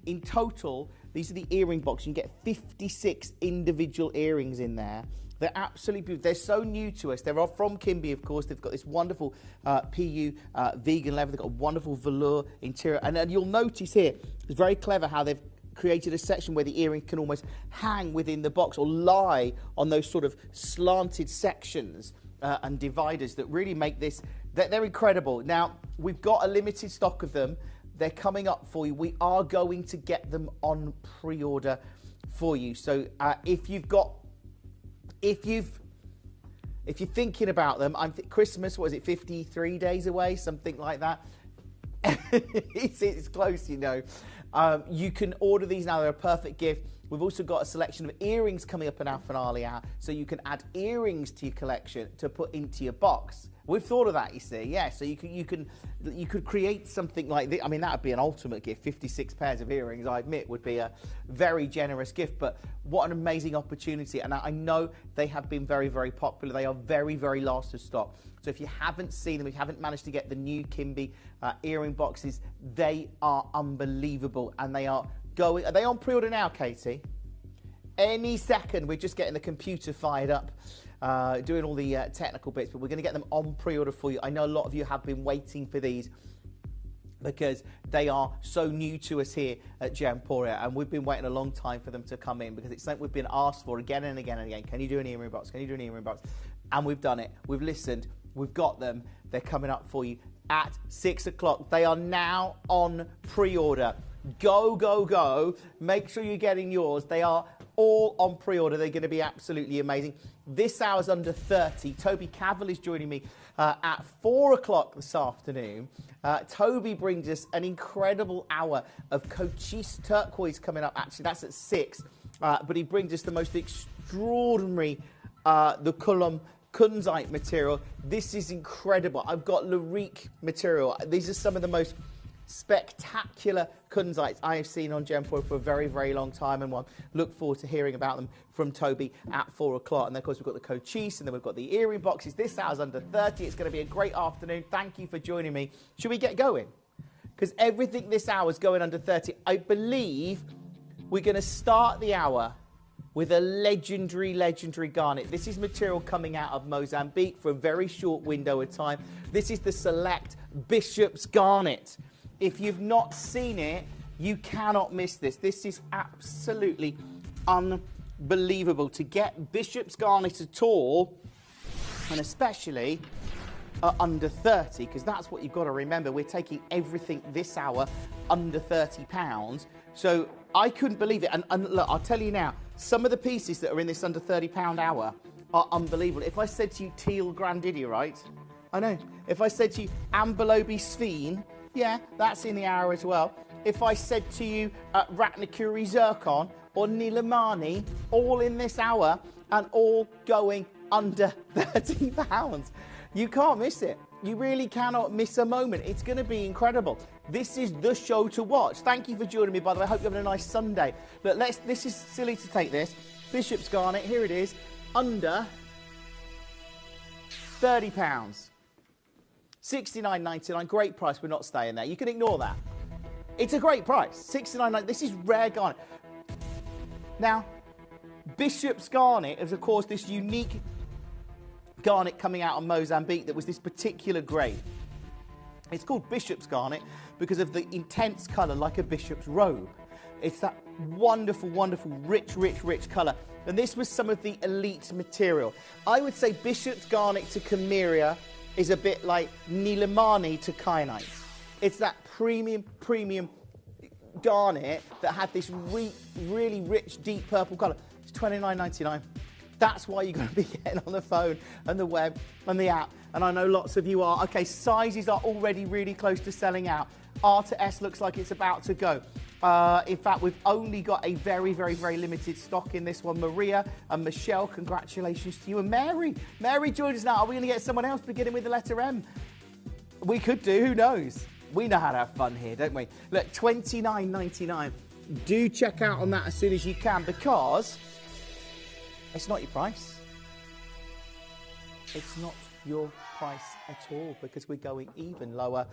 in total, these are the earring boxes. You can get 56 individual earrings in there. They're absolutely beautiful. They're so new to us. They're from Kimby, of course. They've got this wonderful PU vegan leather. They've got a wonderful velour interior. And you'll notice here, it's very clever how they've created a section where the earring can almost hang within the box or lie on those sort of slanted sections and dividers that really make this, they're incredible. Now, we've got a limited stock of them. They're coming up for you. We are going to get them on pre-order for you. So if you're thinking about them, Christmas, what is it, 53 days away, something like that. It's close, you know. You can order these now. They're a perfect gift. We've also got a selection of earrings coming up in our finale hour, so you can add earrings to your collection to put into your box. We've thought of that, you see, yeah. So you could create something like this. I mean, that would be an ultimate gift. 56 pairs of earrings, I admit, would be a very generous gift. But what an amazing opportunity! And I know they have been very, very popular. They are very, very last of stock. So if you haven't seen them, if you haven't managed to get the new Kimby earring boxes, they are unbelievable, and they are going. Are they on pre-order now, Katie? Any second. We're just getting the computer fired up, doing all the technical bits, but we're going to get them on pre-order for you. I know a lot of you have been waiting for these because they are so new to us here at Gemporia, and we've been waiting a long time for them to come in because it's something we've been asked for again and again and again. Can you do an earring box? Can you do an earring box? And we've done it. We've listened. We've got them. They're coming up for you at 6 o'clock. They are now on pre-order. Go, go, go. Make sure you're getting yours. They are all on pre-order. They're going to be absolutely amazing. This hour's under 30. Toby Cavill is joining me at 4 o'clock this afternoon. Toby brings us an incredible hour of Cochise turquoise coming up. Actually, that's at 6. But he brings us the most extraordinary, the Kulum Kunzite material. This is incredible. I've got Lyrique material. These are some of the most spectacular Kunzites I have seen on Gemporia for a very, very long time, and one look forward to hearing about them from Toby at 4 o'clock. And then, of course, we've got the Cochise, and then we've got the earring boxes. This hour's under 30. It's going to be a great afternoon. Thank you for joining me. Should we get going? Because everything this hour is going under 30. I believe we're going to start the hour with a legendary garnet. This is material coming out of Mozambique for a very short window of time. This is the Select Bishop's Garnet. If you've not seen it, you cannot miss this. This is absolutely unbelievable. To get Bishop's Garnet at all, and especially under 30, because that's what you've got to remember. We're taking everything this hour under £30. So I couldn't believe it. And look, I'll tell you now, some of the pieces that are in this under £30 hour are unbelievable. If I said to you teal grandidierite, I know. If I said to you ambelobe sphene, yeah, that's in the hour as well. If I said to you Ratnakuri zircon or Nilamani, all in this hour and all going under £30. You can't miss it. You really cannot miss a moment. It's going to be incredible. This is the show to watch. Thank you for joining me, by the way. I hope you're having a nice Sunday. Look, this is silly to take this. Bishop's Garnet, here it is, under £30. $69.99, great price. We're not staying there. You can ignore that. It's a great price. $69.99. This is rare garnet. Now, Bishop's Garnet is, of course, this unique garnet coming out of Mozambique that was this particular grade. It's called Bishop's Garnet because of the intense colour, like a bishop's robe. It's that wonderful, wonderful, rich colour. And this was some of the elite material. I would say Bishop's Garnet to Chimeria is a bit like Nilamani to Kyanite. It's that premium garnet that had this really rich, deep purple colour. It's $29.99. That's why you're going to be getting on the phone and the web and the app. And I know lots of you are. Okay, sizes are already really close to selling out. R to S looks like it's about to go. In fact, we've only got a very limited stock in this one. Maria and Michelle, congratulations to you. And Mary. Mary joined us now. Are we going to get someone else beginning with the letter M? We could do. Who knows? We know how to have fun here, don't we? Look, $29.99. Do check out on that as soon as you can, because it's not your price. It's not your price at all, because we're going even lower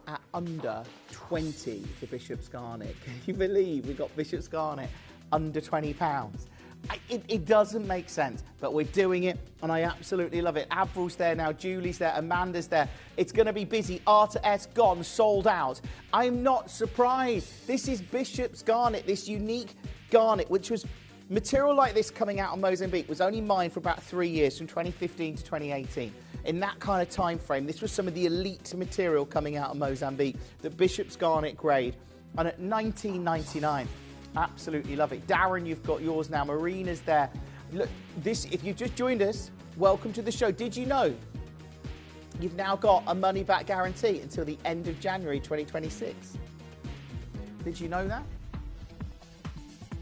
at under 20 for Bishop's Garnet. Can you believe we got Bishop's Garnet under £20? It doesn't make sense, but we're doing it, and I absolutely love it. Avril's there now, Julie's there, Amanda's there. It's going to be busy. R2S gone, sold out. I'm not surprised. This is Bishop's Garnet, this unique garnet, which was material like this coming out of Mozambique, was only mined for about 3 years, from 2015 to 2018. In that kind of time frame, this was some of the elite material coming out of Mozambique, the Bishop's Garnet grade, and at $19.99. Absolutely love it. Darren, you've got yours now. Marina's there. Look, this, if you've just joined us, welcome to the show. Did you know you've now got a money-back guarantee until the end of January 2026? Did you know that?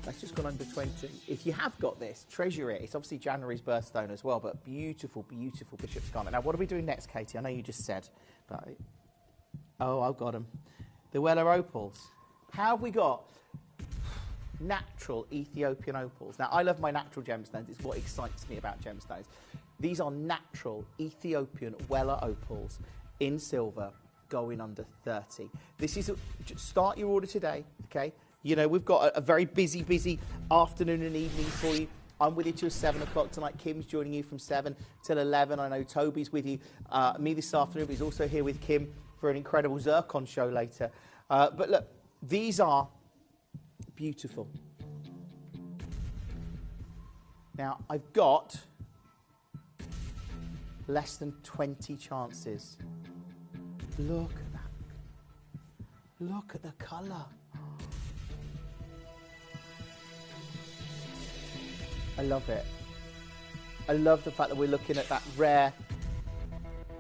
That's just gone under 20. If you have got this, treasure it. It's obviously January's birthstone as well, but beautiful, beautiful Bishop's Garnet. Now, what are we doing next, Katie? I know you just said, but... Oh, I've got them. The Weller opals. How have we got... natural Ethiopian opals. Now, I love my natural gemstones. It's what excites me about gemstones. These are natural Ethiopian Weller opals in silver, going under 30. This is start your order today, okay? You know, we've got a very busy afternoon and evening for you. I'm with you till 7 o'clock tonight. Kim's joining you from 7 till 11. I know Toby's with you. Me this afternoon, but he's also here with Kim for an incredible Zircon show later. But look, these are beautiful. Now, I've got less than 20 chances. Look at that. Look at the colour. I love it. I love the fact that we're looking at that rare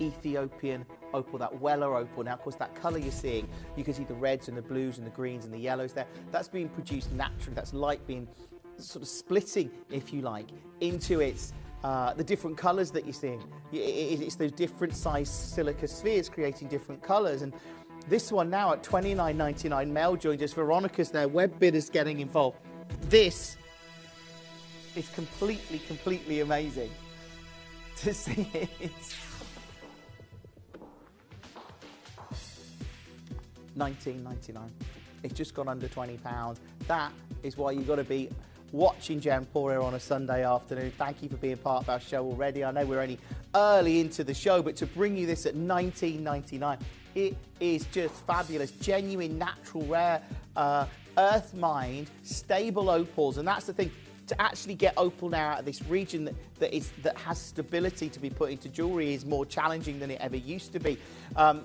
Ethiopian opal, that Weller opal. Now, of course, that colour you're seeing, you can see the reds and the blues and the greens and the yellows there. That's being produced naturally. That's light being sort of splitting, if you like, into its the different colours that you're seeing. It's those different size silica spheres creating different colours. And this one now at $29.99. Mel joined us. Veronica's there. Web Bidders getting involved. This is completely amazing to see it. $19.99. It's just gone under £20. That is why you've got to be watching Gemporia on a Sunday afternoon. Thank you for being part of our show already. I know we're only early into the show, but to bring you this at $19.99, it is just fabulous. Genuine, natural, rare, earth-mined, stable opals. And that's the thing. To actually get opal now out of this region that has stability to be put into jewellery is more challenging than it ever used to be. And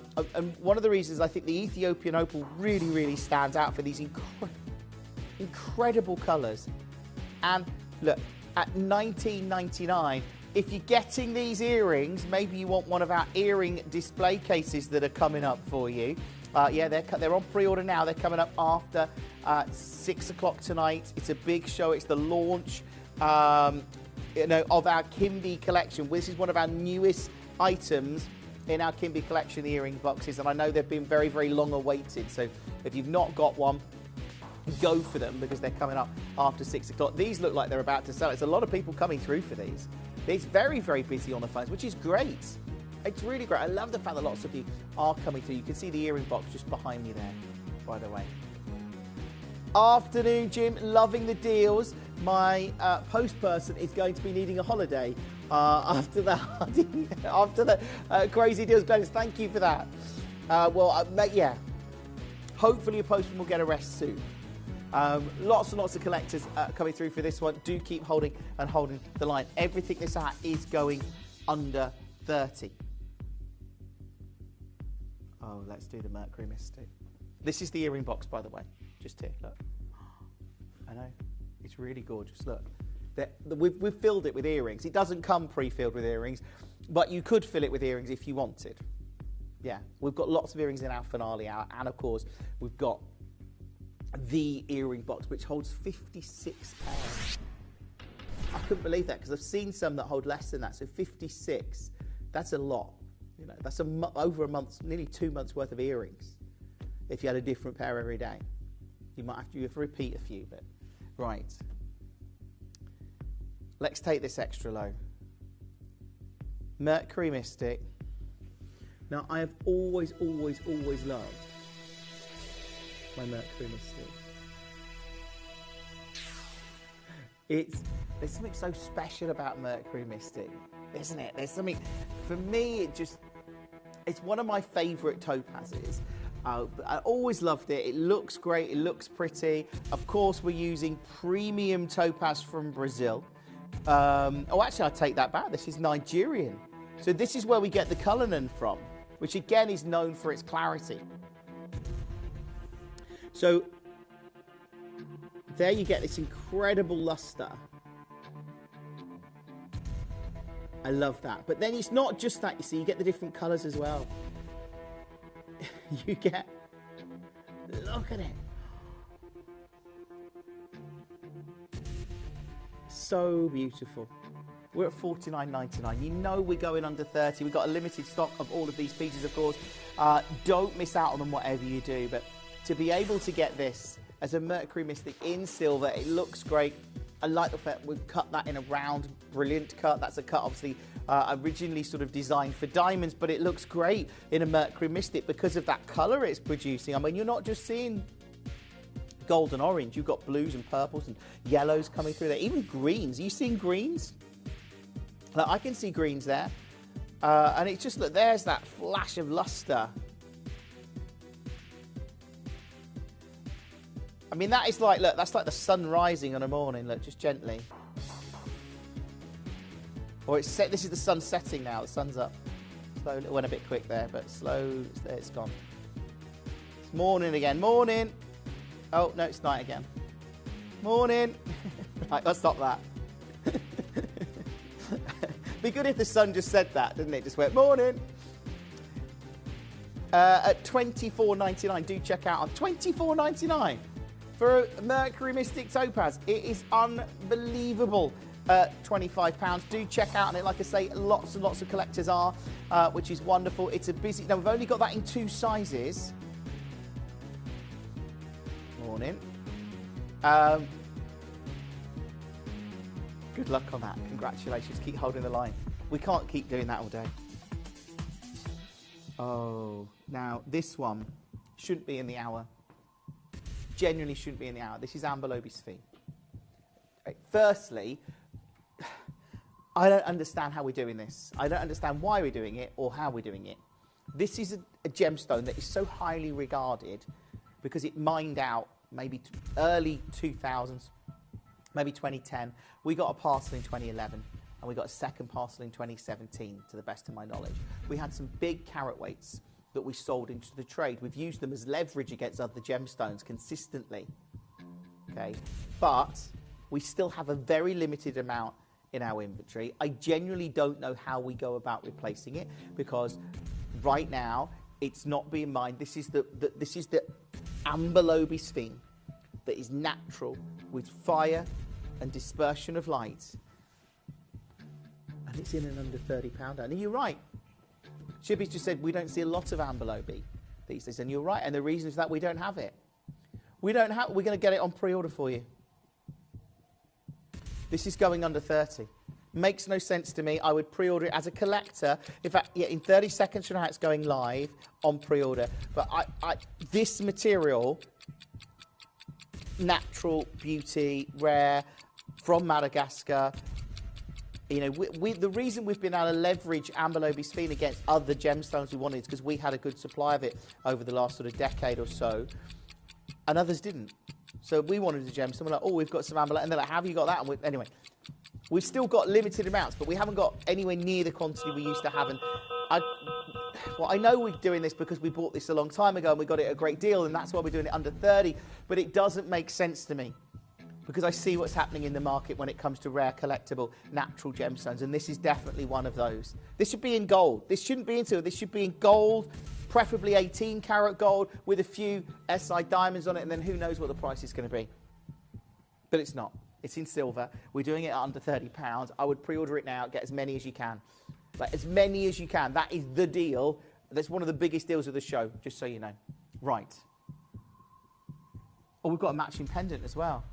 one of the reasons I think the Ethiopian opal really stands out for these incredible colours. And look, at $19.99, if you're getting these earrings, maybe you want one of our earring display cases that are coming up for you. Yeah, they're on pre-order now. They're coming up after 6 o'clock tonight. It's a big show. It's the launch, of our Kimi collection. This is one of our newest items in our Kimi collection, the earring boxes. And I know they've been very long awaited. So if you've not got one, go for them because they're coming up after 6 o'clock. These look like they're about to sell. It's a lot of people coming through for these. It's very busy on the phones, which is great. It's really great. I love the fact that lots of you are coming through. You can see the earring box just behind me there, by the way. Afternoon, Jim. Loving the deals. My post person is going to be needing a holiday after the crazy deals. Glennis, thank you for that. Yeah. Hopefully your postman will get a rest soon. Lots and lots of collectors coming through for this one. Do keep holding the line. Everything this at is going under 30. Oh, let's do the Mercury Mystic. This is the earring box, by the way. Just here, look. I know. It's really gorgeous. Look. We've filled it with earrings. It doesn't come pre-filled with earrings, but you could fill it with earrings if you wanted. Yeah, we've got lots of earrings in our finale hour, and of course, we've got the earring box, which holds 56 pairs. I couldn't believe that, because I've seen some that hold less than that, so 56, that's a lot. You know, that's over a month's, nearly 2 months worth of earrings. If you had a different pair every day, you might have to repeat a few, but right. Let's take this extra low. Mercury Mystic. Now, I have always loved my Mercury Mystic. There's something so special about Mercury Mystic, isn't it? There's something, for me, it's one of my favourite topazes. I always loved it. It looks great. It looks pretty. Of course, we're using premium topaz from Brazil. Oh, actually, I take that back. This is Nigerian. So this is where we get the Cullinan from, which again is known for its clarity. So there you get this incredible luster. I love that. But then it's not just that, you see, you get the different colours as well. You get, look at it. So beautiful. We're at $49.99. You know we're going under 30. We've got a limited stock of all of these pieces, of course. Don't miss out on them, whatever you do. But to be able to get this as a Mercury Mystic in silver, it looks great. I like the fact we've cut that in a round, brilliant cut. That's a cut, obviously, originally sort of designed for diamonds, but it looks great in a Mercury Mystic because of that colour it's producing. I mean, you're not just seeing gold and orange. You've got blues and purples and yellows coming through there. Even greens. Are you seeing greens? Like, I can see greens there. And it's just that there's that flash of lustre. I mean, that is like, look, that's like the sun rising on a morning, look, just gently. Or it's set, this is the sun setting now, the sun's up. Slow, it went a bit quick there, but slow, there it's gone. It's morning again, morning. Oh, no, it's night again. Morning. Right, let's stop that. Be good if the sun just said that, didn't it? Just went, morning. At $24.99, do check out on $24.99 for a Mercury Mystic Topaz. It is unbelievable. £25. Do check out on it. Like I say, lots and lots of collectors are, which is wonderful. It's a busy. Now, we've only got that in 2 sizes. Morning. Good luck on that. Congratulations. Keep holding the line. We can't keep doing that all day. Oh, now this one shouldn't be in the hour. Genuinely shouldn't be in the hour. This is Amber Sphere. Right. Firstly, I don't understand how we're doing this. I don't understand why we're doing it or how we're doing it. This is a gemstone that is so highly regarded because it mined out maybe early 2000s, maybe 2010. We got a parcel in 2011 and we got a second parcel in 2017, to the best of my knowledge. We had some big carat weights that we sold into the trade. We've used them as leverage against other gemstones consistently, okay? But we still have a very limited amount in our inventory. I genuinely don't know how we go about replacing it because right now it's not being mined. This is the Amber Sphere that is natural with fire and dispersion of light, and it's in an under £30. And you're right. Shibby's just said we don't see a lot of Amber these days, and you're right. And the reason is that we don't have it. We don't have. We're going to get it on pre-order for you. This is going under 30. Makes no sense to me. I would pre-order it as a collector. In fact, yeah, in 30 seconds from now, it's going live on pre-order. But this material, natural beauty, rare, from Madagascar. You know, the reason we've been able to leverage Amber Sphere against other gemstones we wanted is because we had a good supply of it over the last sort of decade or so, and others didn't. So we wanted a gemstone. We're like, oh, we've got some Amber, and they're like, have you got that? And anyway, we've still got limited amounts, but we haven't got anywhere near the quantity we used to have. And I know we're doing this because we bought this a long time ago and we got it at a great deal, and that's why we're doing it under 30. But it doesn't make sense to me, because I see what's happening in the market when it comes to rare, collectible, natural gemstones, and this is definitely one of those. This should be in gold. This shouldn't be in silver. This should be in gold, preferably 18-karat gold with a few SI diamonds on it, and then who knows what the price is going to be. But it's not. It's in silver. We're doing it at under £30. I would pre-order it now. Get as many as you can. Like, as many as you can. That is the deal. That's one of the biggest deals of the show, just so you know. Right. Oh, we've got a matching pendant as well.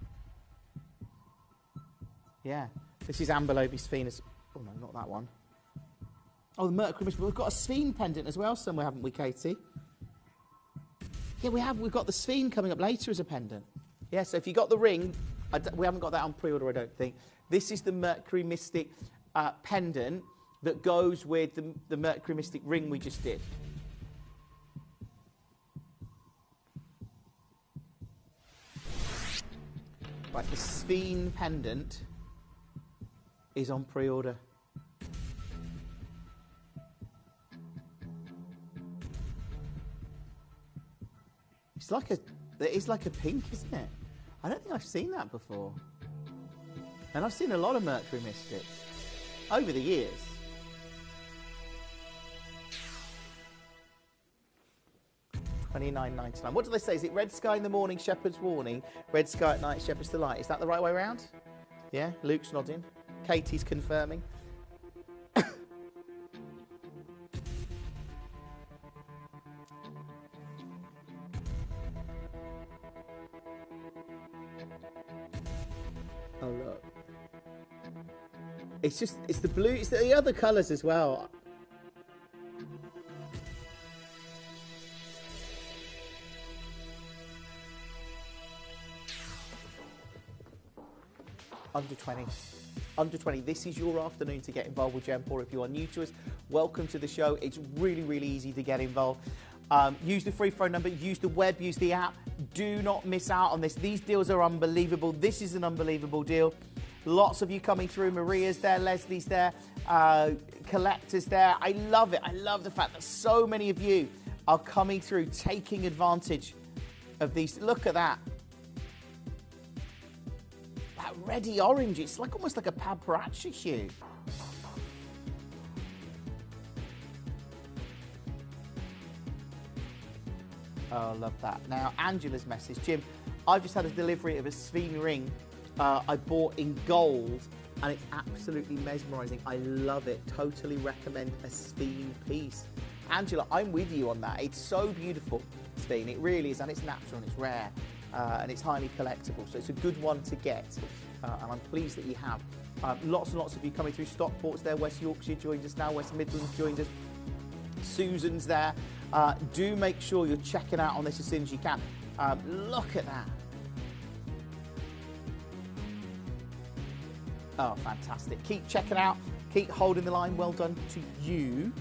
Yeah, this is Amber Sphere. Oh no, not that one. Oh, the Mercury Mystic. We've got a Sphere pendant as well somewhere, haven't we, Katie? Yeah, we have. We've got the Sphere coming up later as a pendant. Yeah, so if you got the ring, We haven't got that on pre-order, I don't think. This is the Mercury Mystic pendant that goes with the Mercury Mystic ring we just did. Right, the Sphinx pendant is on pre-order. It is like a pink, isn't it? I don't think I've seen that before. And I've seen a lot of Mercury Mystics over the years. $29.99. What do they say? Is it red sky in the morning, shepherd's warning, red sky at night, shepherd's delight? Is that the right way around? Yeah, Luke's nodding. Katie's confirming. Oh, look. It's the blue, it's the other colours as well. Under 20. Under 20. This is your afternoon to get involved with Gemporia. If you are new to us, welcome to the show. It's really, really easy to get involved. Use the free phone number, use the web, use the app. Do not miss out on this. These deals are unbelievable. This is an unbelievable deal. Lots of you coming through. Maria's there, Leslie's there, collectors there. I love it. I love the fact that so many of you are coming through, taking advantage of these. Look at that. That reddy orange. It's like almost like a paparazzi hue. Oh, I love that. Now, Angela's message. Jim, I've just had a delivery of a Sphinx ring I bought in gold, and it's absolutely mesmerising. I love it. Totally recommend a Sphinx piece. Angela, I'm with you on that. It's so beautiful, Sphinx. It really is, and it's natural, and it's rare, and it's highly collectible. So it's a good one to get, and I'm pleased that you have. Lots and lots of you coming through. Stockport's there. West Yorkshire joined us now. West Midlands joined us. Susan's there. Do make sure you're checking out on this as soon as you can. Look at that. Oh, fantastic. Keep checking out. Keep holding the line. Well done to you.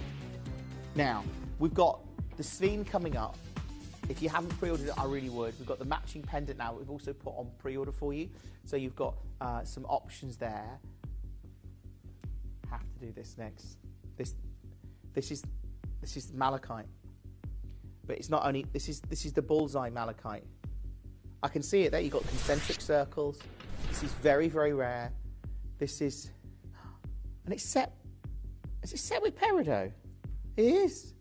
Now, we've got the Sphinx coming up. If you haven't pre-ordered it, I really would. We've got the matching pendant now. We've also put on pre-order for you. So you've got some options there. Have to do this next. This is malachite. But it's not only, this is the bullseye malachite. I can see it there. You've got concentric circles. This is very, very rare. This is, and it's set, is it set with Parido? It is.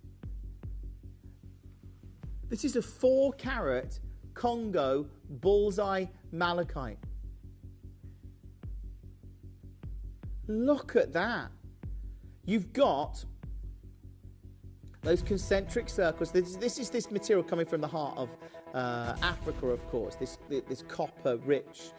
This is a 4-carat Congo bullseye malachite. Look at that. You've got those concentric circles. This is this material coming from the heart of Africa, of course. This copper-rich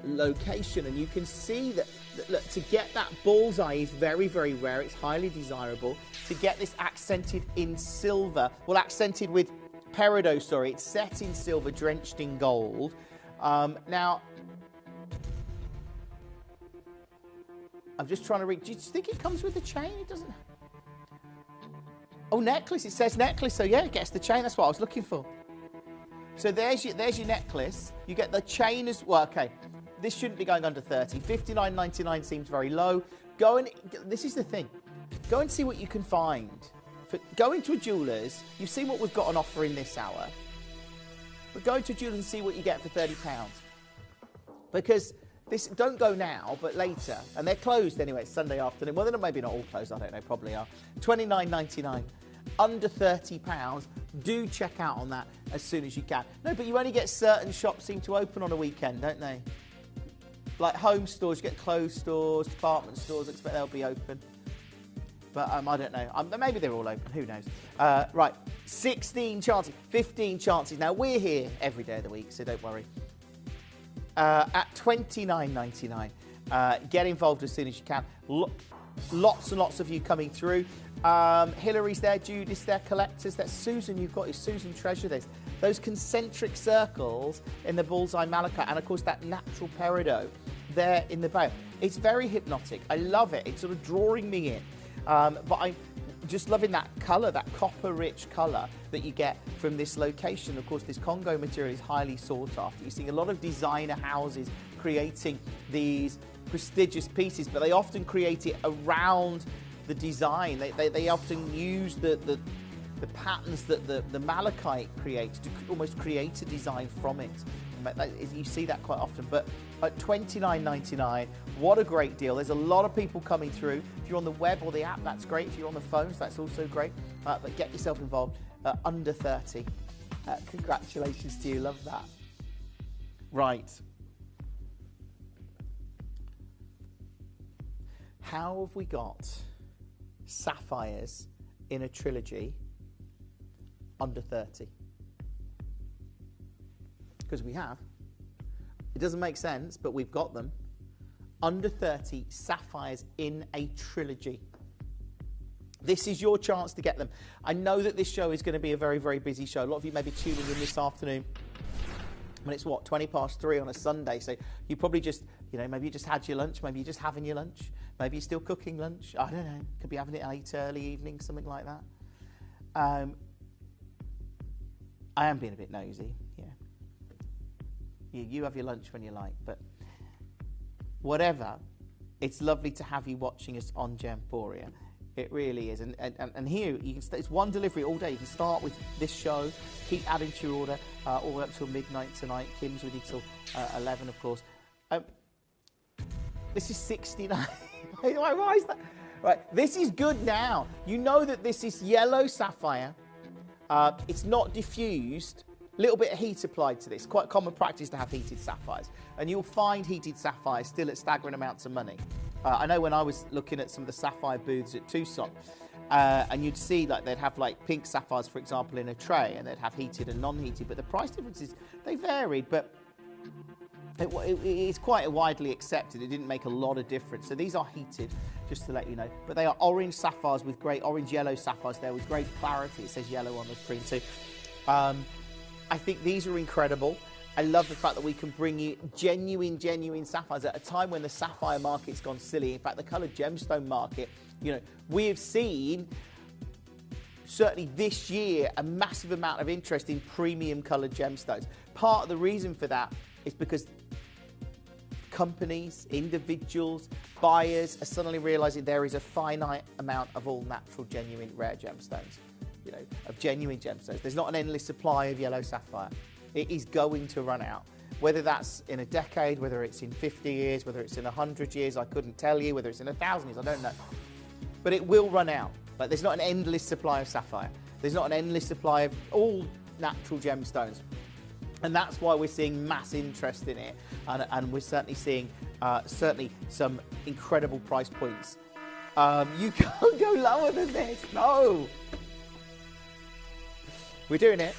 location, and you can see that look, to get that bullseye is very, very rare. It's highly desirable. To get this accented in silver, well, accented with Parido, sorry, it's set in silver, drenched in gold. Now, I'm just trying to read. Do you think it comes with the chain? It doesn't. Oh, necklace. It says necklace. So yeah, it gets the chain. That's what I was looking for. So there's your necklace. You get the chain as well. Okay, this shouldn't be going under 30. $59.99 seems very low. This is the thing. Go and see what you can find. Go into a jeweller's. You've seen what we've got on offer in this hour. But go into a jeweller's and see what you get for £30. Because this, don't go now, but later. And they're closed anyway. It's Sunday afternoon. Well, they're maybe not all closed. I don't know. Probably are. $29.99. Under £30. Do check out on that as soon as you can. No, but you only get certain shops seem to open on a weekend, don't they? Like home stores, you get clothes stores, department stores. I expect they'll be open. But I don't know. Maybe they're all open. Who knows? Right. 16 chances. 15 chances. Now, we're here every day of the week, so don't worry. At $29.99. Get involved as soon as you can. Lots and lots of you coming through. Hillary's there, Judy's there, collectors. That's Susan. You've got your Susan treasure. There's those concentric circles in the bullseye malachite, and of course that natural peridot there in the bow. It's very hypnotic. I love it. It's sort of drawing me in. But I'm just loving that colour, that copper-rich colour that you get from this location. Of course, this Congo material is highly sought after. You're seeing a lot of designer houses creating these prestigious pieces, but they often create it around the design. They often use the patterns that the malachite creates to almost create a design from it. You see that quite often. But at $29.99, what a great deal. There's a lot of people coming through. If you're on the web or the app, that's great. If you're on the phones, that's also great. But get yourself involved. Under 30. Congratulations to you. Love that. Right. How have we got sapphires in a trilogy under 30? Because we have. It doesn't make sense, but we've got them. Under 30 sapphires in a trilogy. This is your chance to get them. I know that this show is going to be a very, very busy show. A lot of you may be tuning in this afternoon. When it's what, 3:20 on a Sunday. So you probably just, maybe you just had your lunch. Maybe you're just having your lunch. Maybe you're still cooking lunch. I don't know. Could be having it late, early evening, something like that. I am being a bit nosy, yeah. You have your lunch when you like, but whatever, it's lovely to have you watching us on Gemporia. It really is. And here, you can it's one delivery all day. You can start with this show, keep adding to your order all the way up till midnight tonight. Kim's with you till 11, of course. This is 69. Why is that? Right, this is good now. You know that this is yellow sapphire. It's not diffused. A little bit of heat applied to this. Quite common practice to have heated sapphires. And you'll find heated sapphires still at staggering amounts of money. I know when I was looking at some of the sapphire booths at Tucson, and you'd see like they'd have like pink sapphires, for example, in a tray, and they'd have heated and non-heated. But the price differences, they varied, but it's quite widely accepted. It didn't make a lot of difference. So these are heated, just to let you know. But they are orange sapphires with great orange-yellow sapphires there with great clarity. It says yellow on the screen. So I think these are incredible. I love the fact that we can bring you genuine sapphires at a time when the sapphire market's gone silly. In fact, the coloured gemstone market, we have seen, certainly this year, a massive amount of interest in premium coloured gemstones. Part of the reason for that is because companies, individuals, buyers are suddenly realising there is a finite amount of all natural, genuine, rare gemstones, of genuine gemstones. There's not an endless supply of yellow sapphire. It is going to run out. Whether that's in a decade, whether it's in 50 years, whether it's in 100 years, I couldn't tell you. Whether it's in 1,000 years, I don't know. But it will run out. Like, there's not an endless supply of sapphire. There's not an endless supply of all natural gemstones. And that's why we're seeing mass interest in it. And we're certainly seeing some incredible price points. You can't go lower than this. No. We're doing it.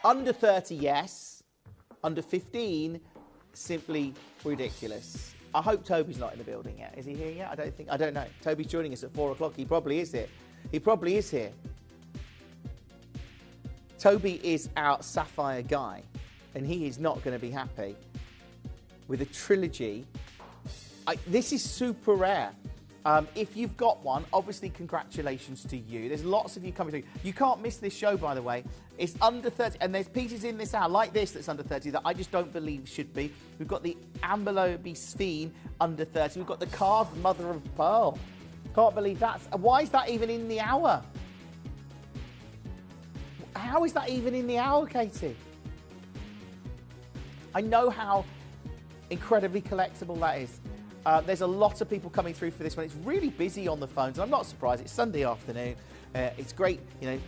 Under 30, yes. Under 15, simply ridiculous. I hope Toby's not in the building yet. Is he here yet? I don't know. Toby's joining us at 4 o'clock. He probably is here. He probably is here. Toby is our sapphire guy, and he is not going to be happy with a trilogy. This is super rare. If you've got one, obviously congratulations to you. There's lots of you coming through. You can't miss this show, by the way. It's under 30, and there's pieces in this hour like this that's under 30 that I just don't believe should be. We've got the Ambelobi Sphene under 30. We've got the carved mother of pearl. Can't believe that. Why is that even in the hour? How is that even in the hour, Katie? I know how incredibly collectible that is. There's a lot of people coming through for this one. It's really busy on the phones. I'm not surprised. It's Sunday afternoon. It's great,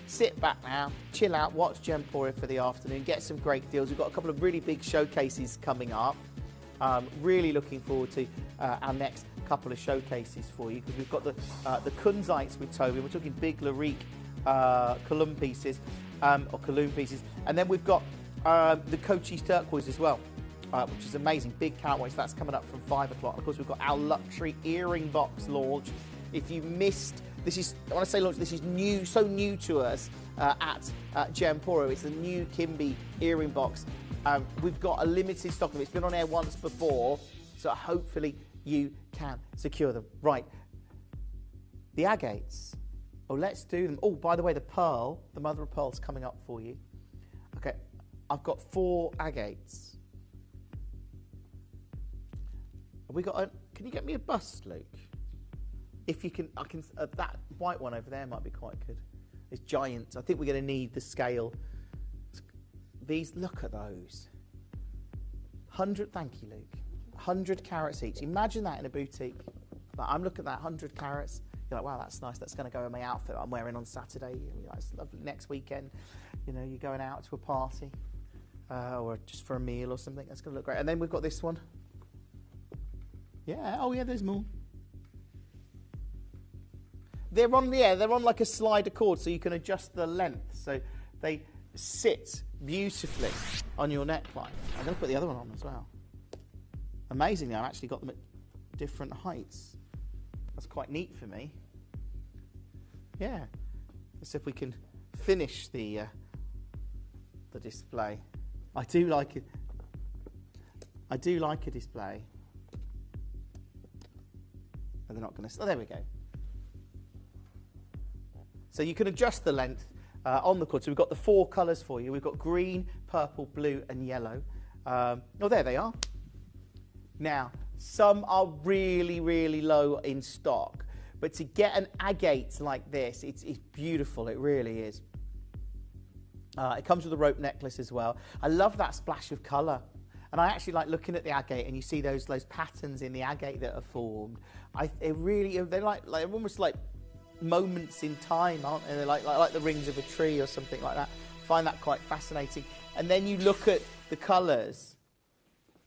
sit back now, chill out, watch Gemporia for the afternoon, get some great deals. We've got a couple of really big showcases coming up. Really looking forward to our next couple of showcases for you, because we've got the Kunzites with Toby. We're talking big Larique Cologne pieces, and then we've got the Cochise turquoise as well. which is amazing. Big carat weights. That's coming up from 5 o'clock. Of course, we've got our luxury earring box launch. If you missed, this is, I want to say launch, this is new, so new to us at Gemporia. It's the new Kimby earring box. We've got a limited stock of it. It's been on air once before, so hopefully you can secure them. Right, the agates. Oh, let's do them. Oh, by the way, the pearl, the mother of pearl, is coming up for you. Okay, I've got 4 agates. Have we got a, can you get me a bust, Luke? If you can, I can. That white one over there might be quite good. It's giant. I think we're going to need the scale. These, look at those. 100, thank you, Luke. 100 carats each. Imagine that in a boutique. Like, I'm looking at that 100 carats. You're like, wow, that's nice. That's going to go in my outfit I'm wearing on Saturday. You're like, it's lovely. Next weekend, you know, you're going out to a party or just for a meal or something. That's going to look great. And then we've got this one. Yeah. Oh, yeah. There's more. They're on they're on like a slider cord, so you can adjust the length. So they sit beautifully on your neckline. I'm going to put the other one on as well. Amazingly, I've actually got them at different heights. That's quite neat for me. Yeah. Let's see if we can finish the display. I do like it. I do like a display. And they're not going to. Oh, there we go. So you can adjust the length on the cord. So we've got the 4 colours for you. We've got green, purple, blue, and yellow. Oh, there they are. Now, some are really, really low in stock. But to get an agate like this, it's beautiful. It really is. It comes with a rope necklace as well. I love that splash of colour. And I actually like looking at the agate, and you see those patterns in the agate that are formed. They're almost like moments in time, aren't they? They're like the rings of a tree or something like that. I find that quite fascinating. And then you look at the colours.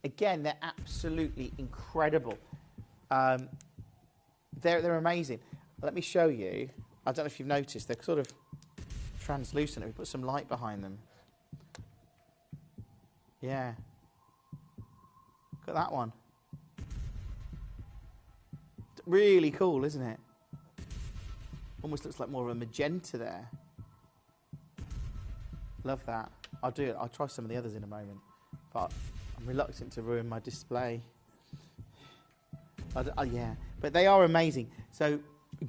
Again, they're absolutely incredible. They're amazing. Let me show you. I don't know if you've noticed, they're sort of translucent. We put some light behind them. Yeah. Look at that one. Really cool, isn't it? Almost looks like more of a magenta there. Love that. I'll do it. I'll try some of the others in a moment. But I'm reluctant to ruin my display. Yeah, but they are amazing. So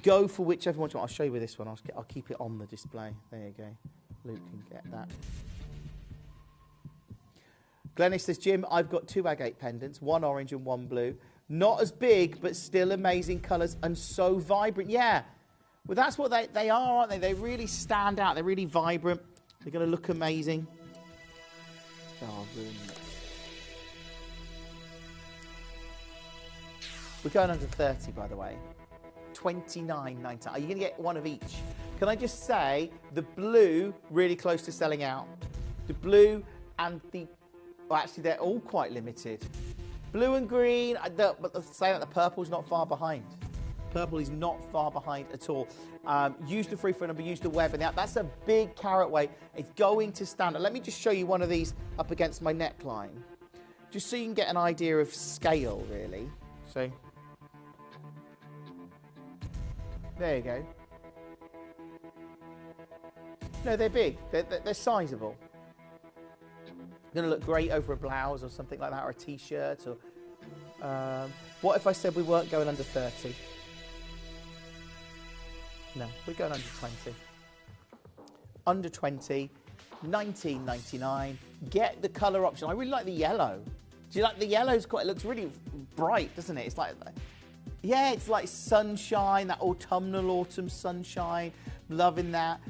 go for whichever one you want. I'll show you with this one. I'll keep it on the display. There you go. Luke can get that. Glennis says, Jim, I've got 2 agate pendants, 1 orange and 1 blue. Not as big, but still amazing colours and so vibrant. Yeah. Well, that's what they are, aren't they? They really stand out. They're really vibrant. They're going to look amazing. Oh, brilliant. We're going under 30, by the way. $29.99. Are you going to get one of each? Can I just say, the blue, really close to selling out. The blue and the... Well, actually, they're all quite limited. Blue and green, but saying that the purple's not far behind. Purple is not far behind at all. Use the free phone number, use the web, and that's a big carat weight. It's going to stand. Let me just show you one of these up against my neckline, just so you can get an idea of scale, really. So, there you go. No, they're big. They're sizable. Going to look great over a blouse or something like that, or a t-shirt. Or what if I said we weren't going under 30? No, we're going under 20. Under 20, $19.99. Get the colour option. I really like the yellow. Do you like the yellow? It looks really bright, doesn't it? It's like, yeah, it's like sunshine, that autumn sunshine. Loving that.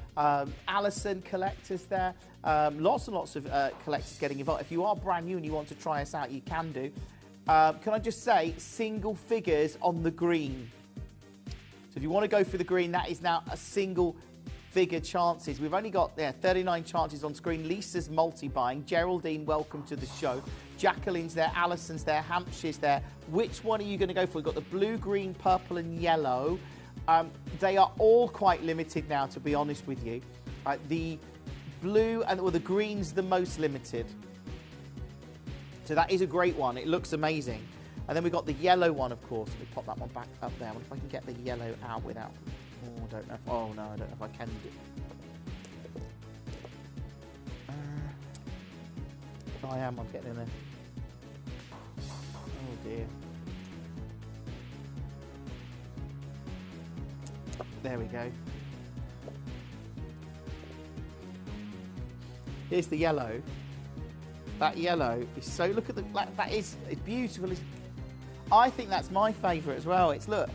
Alison collectors there. Lots and lots of collectors getting involved. If you are brand new and you want to try us out, you can do. Can I just say, single figures on the green. So if you want to go for the green, that is now a single figure chances. We've only got 39 chances on screen. Lisa's multi-buying. Geraldine, welcome to the show. Jacqueline's there. Alison's there. Hampshire's there. Which one are you going to go for? We've got the blue, green, purple and yellow. They are all quite limited now, to be honest with you. The blue and the green's the most limited. So that is a great one. It looks amazing. And then we've got the yellow one, of course. Let me pop that one back up there. I wonder if I can get the yellow out without... Oh, I don't know. Oh, no, I don't know if I can do... I'm getting in there. Oh, dear. There we go. Here's the yellow. That yellow is so... Look at the... That is... It's beautiful. I think that's my favourite as well. It's... Look.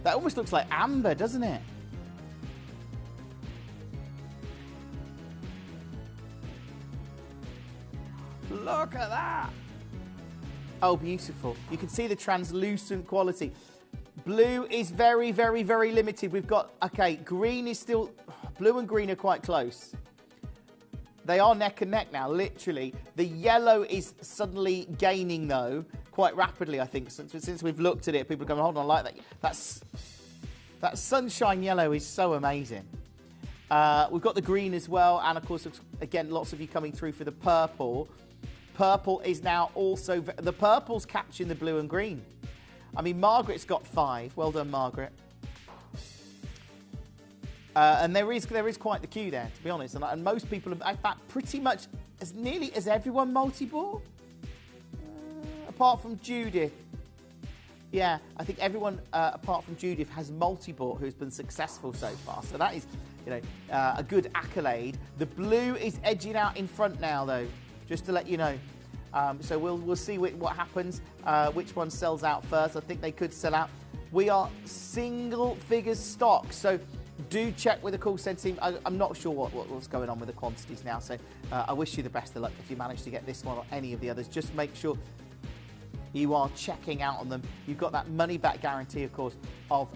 That almost looks like amber, doesn't it? Look at that. Oh, beautiful. You can see the translucent quality. Blue is very, very, very limited. We've got... Okay, green is still... Blue and green are quite close. They are neck and neck now, literally. The yellow is suddenly gaining, though, quite rapidly, I think. Since we've looked at it, people are going, hold on, I like that. That sunshine yellow is so amazing. We've got the green as well. And, of course, again, lots of you coming through for the purple. Purple is now also... The purple's catching the blue and green. I mean, Margaret's got 5. Well done, Margaret. And there is quite the queue there, to be honest. And most people, in fact, pretty much as nearly as everyone multi-bought, apart from Judith. Yeah, I think everyone apart from Judith has multi-bought who's been successful so far. So that is, you know, a good accolade. The blue is edging out in front now, though, just to let you know. So we'll see what happens, which one sells out first. I think they could sell out. We are single figures stock, so do check with the call centre team. I'm not sure what's going on with the quantities now, so I wish you the best of luck if you manage to get this one or any of the others. Just make sure you are checking out on them. You've got that money-back guarantee, of course, of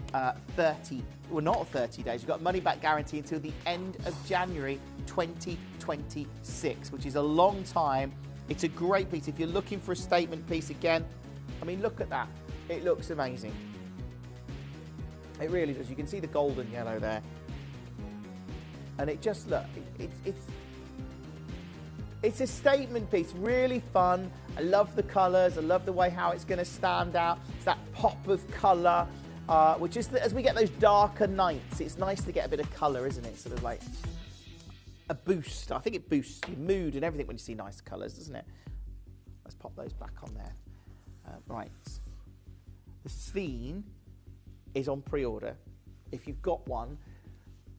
30, well, not 30 days. You've got money-back guarantee until the end of January 2026, which is a long time. It's a great piece. If you're looking for a statement piece, again, I mean, look at that. It looks amazing. It really does. You can see the golden yellow there. And it just, look, it's a statement piece, really fun. I love the colours. I love the way how it's going to stand out. It's that pop of colour, which is, as we get those darker nights, it's nice to get a bit of colour, isn't it? Sort of like a boost. I think it boosts your mood and everything when you see nice colours, doesn't it? Let's pop those back on there. Right. The Sphene is on pre-order. If you've got one,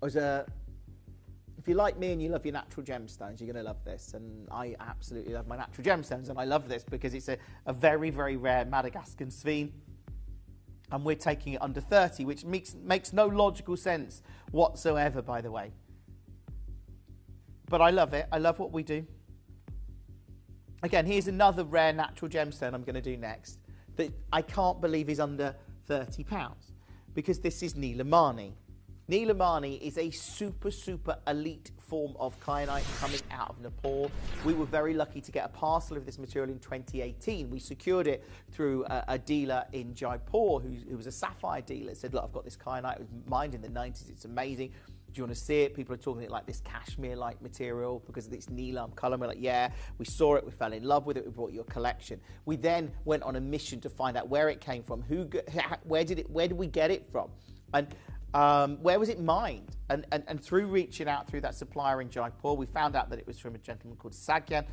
if you like me and you love your natural gemstones, you're going to love this. And I absolutely love my natural gemstones, and I love this because it's a very, very rare Madagascan Sphene. And we're taking it under 30, which makes no logical sense whatsoever, by the way. But I love it. I love what we do. Again, here's another rare natural gemstone I'm going to do next that I can't believe is under £30, because this is Nilamani. Nilamani is a super, super elite form of kyanite coming out of Nepal. We were very lucky to get a parcel of this material in 2018. We secured it through a dealer in Jaipur who was a sapphire dealer. Said, look, I've got this kyanite. It was mined in the 90s. It's amazing. Do you want to see it? People are talking it like this cashmere-like material because of its Nilam colour. We're like, yeah, we saw it, we fell in love with it, we brought you a collection. We then went on a mission to find out where it came from, where did we get it from, and where was it mined? And through reaching out through that supplier in Jaipur, we found out that it was from a gentleman called Sagyan.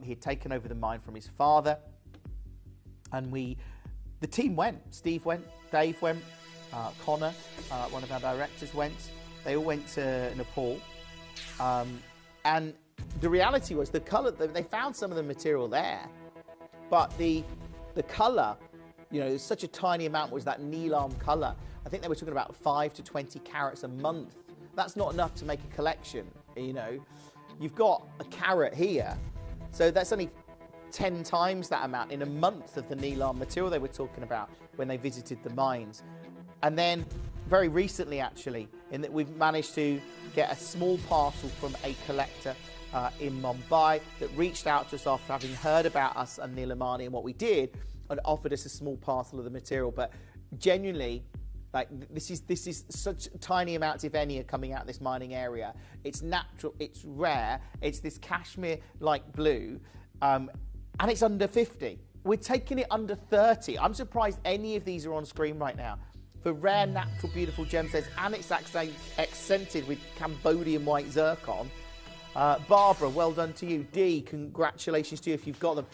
He had taken over the mine from his father, and the team went. Steve went, Dave went, Connor, one of our directors went. They all went to Nepal, and the reality was the colour. They found some of the material there, but the colour, you know, such a tiny amount was that Nilam colour. I think they were talking about 5 to 20 carats a month. That's not enough to make a collection. You know, you've got a carat here, so that's only 10 times that amount in a month of the Nilam material they were talking about when they visited the mines. And then very recently, actually, in that we've managed to get a small parcel from a collector in Mumbai that reached out to us after having heard about us and Nilamani and what we did, and offered us a small parcel of the material. But genuinely, like, this is such tiny amounts, if any, are coming out of this mining area. It's natural, it's rare, it's this cashmere-like blue. and it's under 50. We're taking it under 30. I'm surprised any of these are on screen right now. For rare, natural, beautiful gemstones, and it's accented with Cambodian white zircon. Barbara, well done to you. Dee, congratulations to you if you've got them.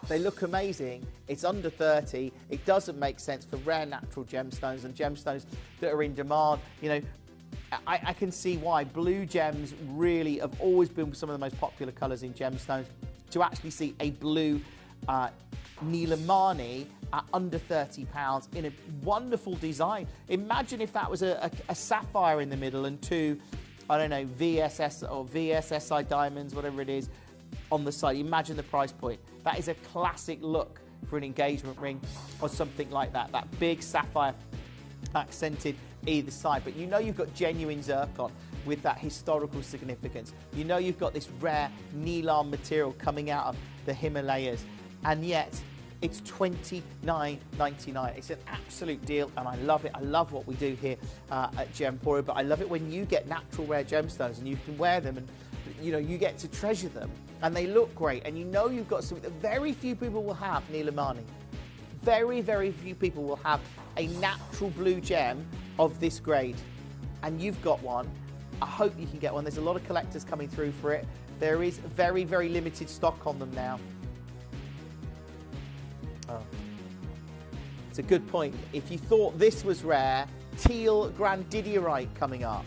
They look amazing. It's under 30. It doesn't make sense for rare, natural gemstones and gemstones that are in demand. You know, I can see why. Blue gems really have always been some of the most popular colours in gemstones. To actually see a blue Nilamani at under £30 in a wonderful design. Imagine if that was a sapphire in the middle and two, I don't know, VSS or VSSI diamonds, whatever it is, on the side. Imagine the price point. That is a classic look for an engagement ring or something like that. That big sapphire accented either side. But you know you've got genuine zircon with that historical significance. You know you've got this rare Nilam material coming out of the Himalayas. And yet, it's $29.99. It's an absolute deal, and I love it. I love what we do here at Gemporia, but I love it when you get natural rare gemstones and you can wear them and, you know, you get to treasure them and they look great, and you know you've got something that very few people will have, Nilamani. Very, very few people will have a natural blue gem of this grade, and you've got one. I hope you can get one. There's a lot of collectors coming through for it. There is very, very limited stock on them now. Oh. It's a good point. If you thought this was rare, teal grandidierite coming up.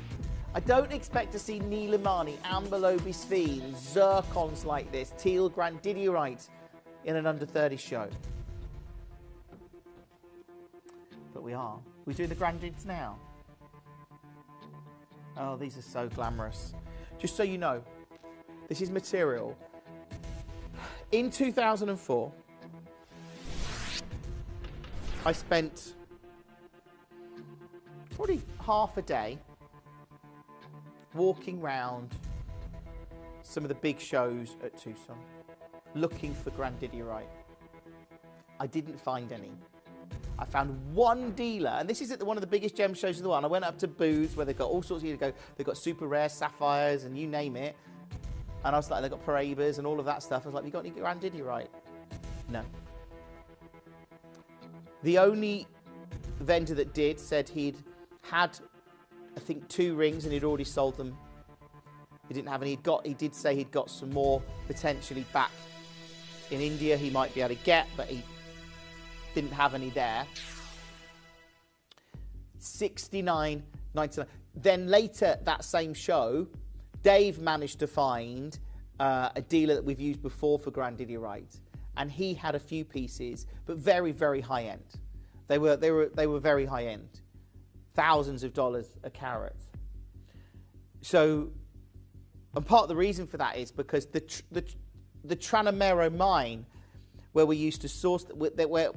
I don't expect to see Nilamani, Amberlobe Sphene, zircons like this, teal grandidierite in an under 30 show. But we are. We're doing the grandids now. Oh, these are so glamorous. Just so you know, this is material. In 2004, I spent probably half a day walking round some of the big shows at Tucson, looking for grandidierite. I didn't find any. I found one dealer, and this is at one of the biggest gem shows in the world. I went up to booths where they've got all sorts of, they've got super rare sapphires and you name it. And I was like, they've got Paribas and all of that stuff. I was like, you got any grandidierite? No. The only vendor that did said he'd had, I think, 2 rings and he'd already sold them. He didn't have any. He did say he'd got some more potentially back in India he might be able to get, but he didn't have any there. $69.99. Then later that same show, Dave managed to find a dealer that we've used before for grandidierite, and he had a few pieces, but very, very high end. They were very high end, thousands of dollars a carat. So, and part of the reason for that is because the Tranamero mine, where we used to source, where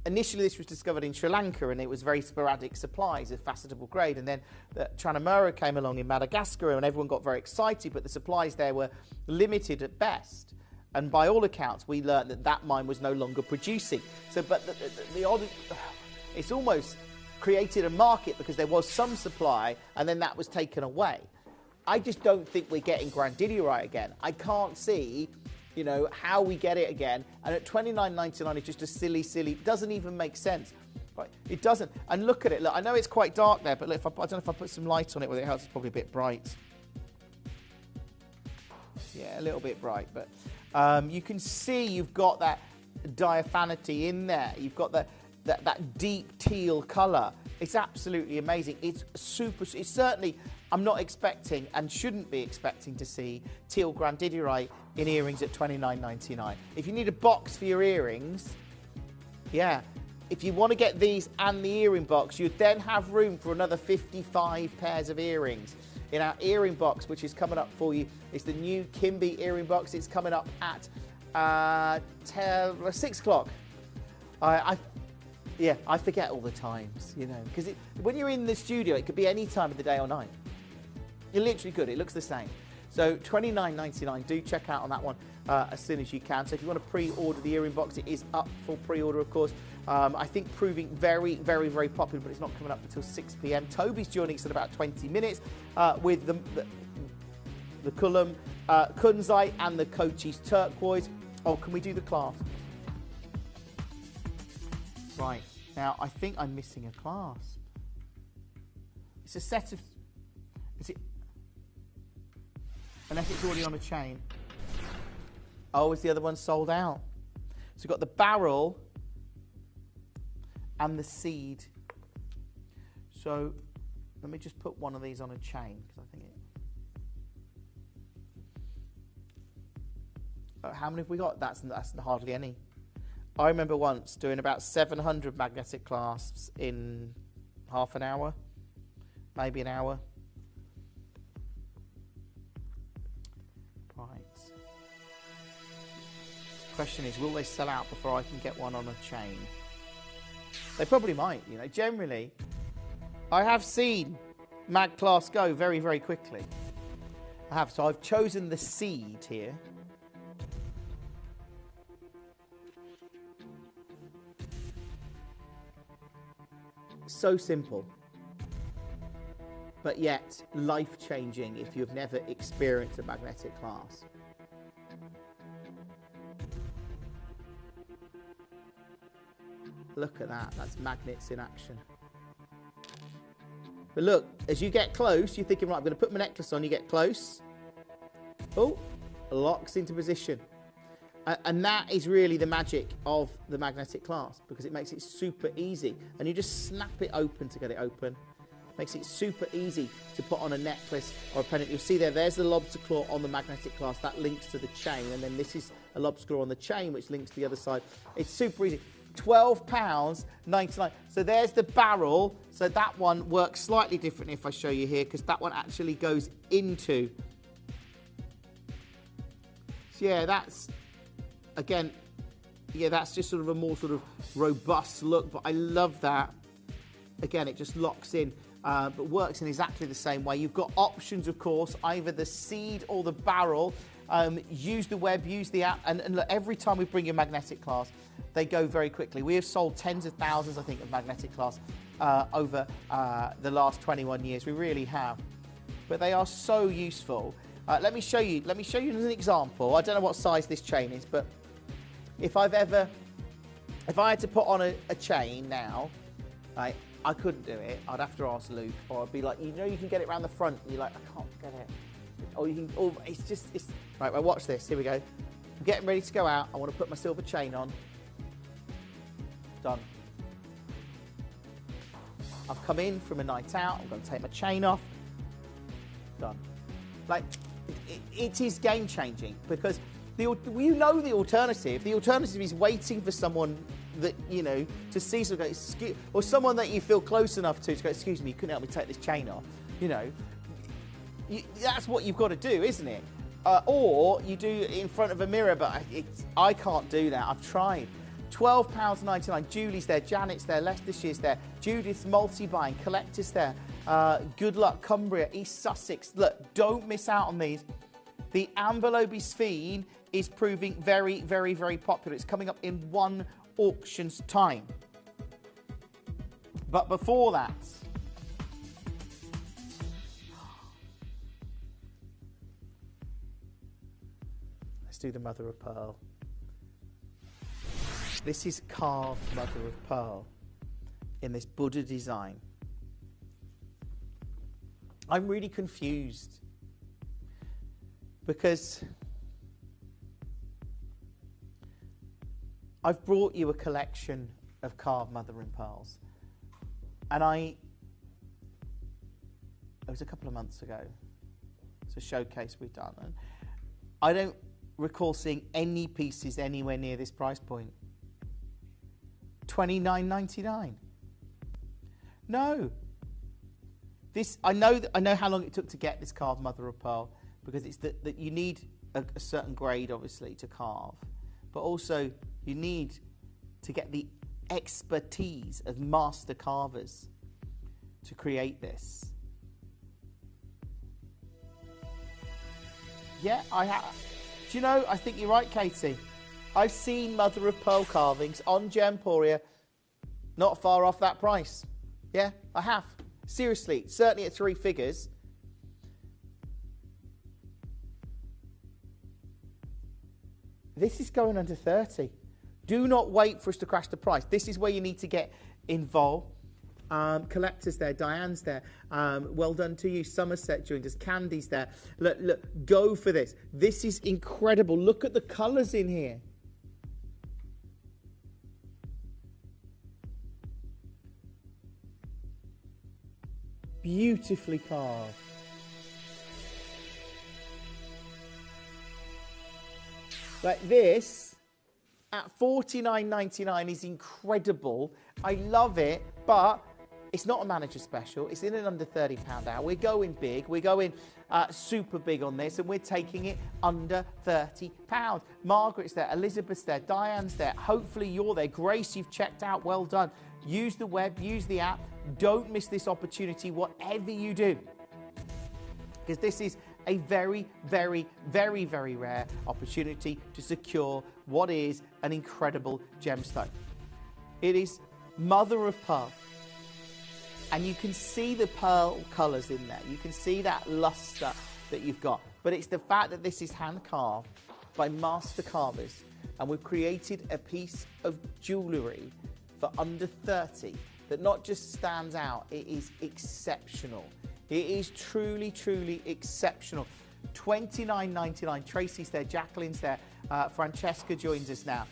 initially this was discovered in Sri Lanka, and it was very sporadic supplies of facetable grade, and then the Tranamero came along in Madagascar, and everyone got very excited, but the supplies there were limited at best. And by all accounts, we learned that that mine was no longer producing. So, but it's almost created a market because there was some supply, and then that was taken away. I just don't think we're getting grandidierite again. I can't see, you know, how we get it again. And at $29.99, it's just a silly, it doesn't even make sense. Right? It doesn't. And look at it. Look, I know it's quite dark there, but look, I don't know if I put some light on it, whether it helps. It's probably a bit bright. Yeah, a little bit bright, but you can see you've got that diaphanity in there. You've got that deep teal colour. It's absolutely amazing. It's super. It's certainly, I'm not expecting and shouldn't be expecting to see teal grandidierite in earrings at $29.99. If you need a box for your earrings, yeah. If you want to get these and the earring box, you'd then have room for another 55 pairs of earrings. In our earring box, which is coming up for you, it's the new Kimby earring box. It's coming up at 6 o'clock. I forget all the times, you know, because when you're in the studio, it could be any time of the day or night. You literally could. It looks the same. So $29.99. Do check out on that one as soon as you can. So if you want to pre-order the earring box, it is up for pre-order, of course. I think proving very, very, very popular, but it's not coming up until 6 p.m. Toby's joining us in about 20 minutes with the Kulam, Kunzite and the Cochise turquoise. Oh, can we do the clasp? Right, now I think I'm missing a clasp. It's a set of... Is it... Unless it's already on a chain. Oh, is the other one sold out? So we've got the barrel and the seed. So let me just put one of these on a chain, because I think it... How many have we got? That's hardly any. I remember once doing about 700 magnetic clasps in half an hour, maybe an hour. Right. Question is, will they sell out before I can get one on a chain? They probably might, you know. Generally, I have seen mag clasps go very, very quickly. I have. So I've chosen the seed here. So simple, but yet life-changing if you've never experienced a magnetic clasp. Look at that, that's magnets in action. But look, as you get close, you're thinking, right, I'm going to put my necklace on, you get close. Oh, locks into position. And that is really the magic of the magnetic clasp, because it makes it super easy. And you just snap it open to get it open. Makes it super easy to put on a necklace or a pendant. You'll see there's the lobster claw on the magnetic clasp. That links to the chain. And then this is a lobster claw on the chain, which links to the other side. It's super easy. £12.99. So there's the barrel. So that one works slightly differently if I show you here, because that one actually goes into... So yeah, that's... Again, yeah, that's just sort of a more sort of robust look, but I love that. Again, it just locks in, but works in exactly the same way. You've got options, of course, either the seed or the barrel. Use the web, use the app, and look, every time we bring you a magnetic clasp, they go very quickly. We have sold tens of thousands, I think, of magnetic clasps over the last 21 years. We really have. But they are so useful. Let me show you as an example. I don't know what size this chain is, but if I had to put on a chain now, right, I couldn't do it. I'd have to ask Luke, or I'd be like, you know, you can get it around the front. And you're like, I can't get it. Or you can, or it's right. Well, watch this. Here we go. I'm getting ready to go out. I want to put my silver chain on. Done. I've come in from a night out. I'm going to take my chain off. Done. Like, it is game changing, because you know the alternative. The alternative is waiting for someone that, you know, to see someone go, or someone that you feel close enough to go, excuse me, you couldn't help me take this chain off. You know, that's what you've got to do, isn't it? Or you do it in front of a mirror, but I can't do that. I've tried. £12.99. Julie's there, Janet's there, Leicestershire's there, Judith's multi-buying, Collector's there. Good luck, Cumbria, East Sussex. Look, don't miss out on these. The Ambelobe Sphene is proving very, very, very popular. It's coming up in one auction's time. But before that, let's do the mother of pearl. This is carved mother of pearl in this Buddha design. I'm really confused, because I've brought you a collection of carved mother and pearls, and it was a couple of months ago. It's a showcase we've done, and I don't recall seeing any pieces anywhere near this price point. $29.99. No. This, I know how long it took to get this carved mother of pearl, because it's that you need a certain grade, obviously, to carve, but also you need to get the expertise of master carvers to create this. Yeah, I have. Do you know, I think you're right, Katie. I've seen mother of pearl carvings on Gemporia not far off that price. Yeah, I have. Seriously, certainly at 3 figures. This is going under 30. Do not wait for us to crash the price. This is where you need to get involved. Collectors there, Diane's there. Well done to you. Somerset joined us. Candy's there. Look, go for this. This is incredible. Look at the colours in here. Beautifully carved. Like this, at $49.99 is incredible. I love it, but it's not a manager special. It's in an under £30 hour. We're going big. We're going super big on this, and we're taking it under £30. Margaret's there. Elizabeth's there. Diane's there. Hopefully you're there. Grace, you've checked out. Well done. Use the web. Use the app. Don't miss this opportunity, whatever you do, because this is a very, very, very, very rare opportunity to secure what is an incredible gemstone. It is mother of pearl. And you can see the pearl colours in there. You can see that lustre that you've got. But it's the fact that this is hand-carved by master carvers. And we've created a piece of jewellery for under 30 that not just stands out, it is exceptional. It is truly, truly exceptional. $29.99. Tracy's there, Jacqueline's there, Francesca joins us now.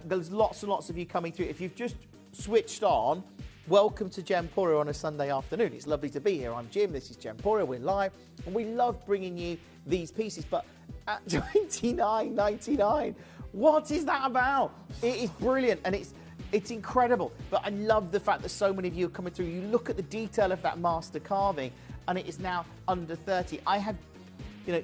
There's lots and lots of you coming through. If you've just switched on, welcome to Gemporia on a Sunday afternoon. It's lovely to be here. I'm Jim, this is Gemporia, we're live, and we love bringing you these pieces, but at $29.99, what is that about? It is brilliant, and it's incredible, but I love the fact that so many of you are coming through. You look at the detail of that master carving, and it is now under 30.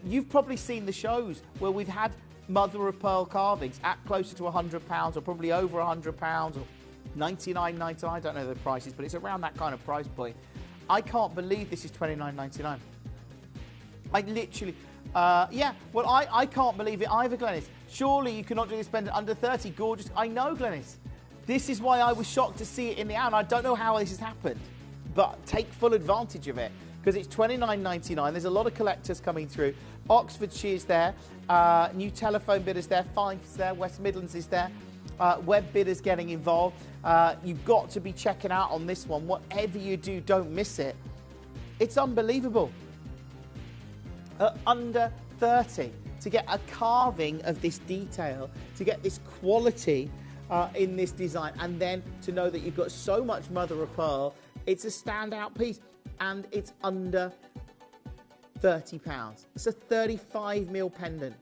You've probably seen the shows where we've had mother of pearl carvings at closer to £100 or probably over £100 or $99.99. I don't know the prices, but it's around that kind of price point. I can't believe this is $29.99. I literally, I can't believe it either, Glenys. Surely you cannot do this, spend it under 30. Gorgeous. I know, Glenys. This is why I was shocked to see it in the hour, and I don't know how this has happened, but take full advantage of it, because it's $29.99. There's a lot of collectors coming through. Oxfordshire's there, new telephone bidders there, Fife's there, West Midlands is there, web bidders getting involved. You've got to be checking out on this one. Whatever you do, don't miss it. It's unbelievable. Under 30, to get a carving of this detail, to get this quality in this design, and then to know that you've got so much mother of pearl, it's a standout piece, and it's under £30. It's a 35mm pendant,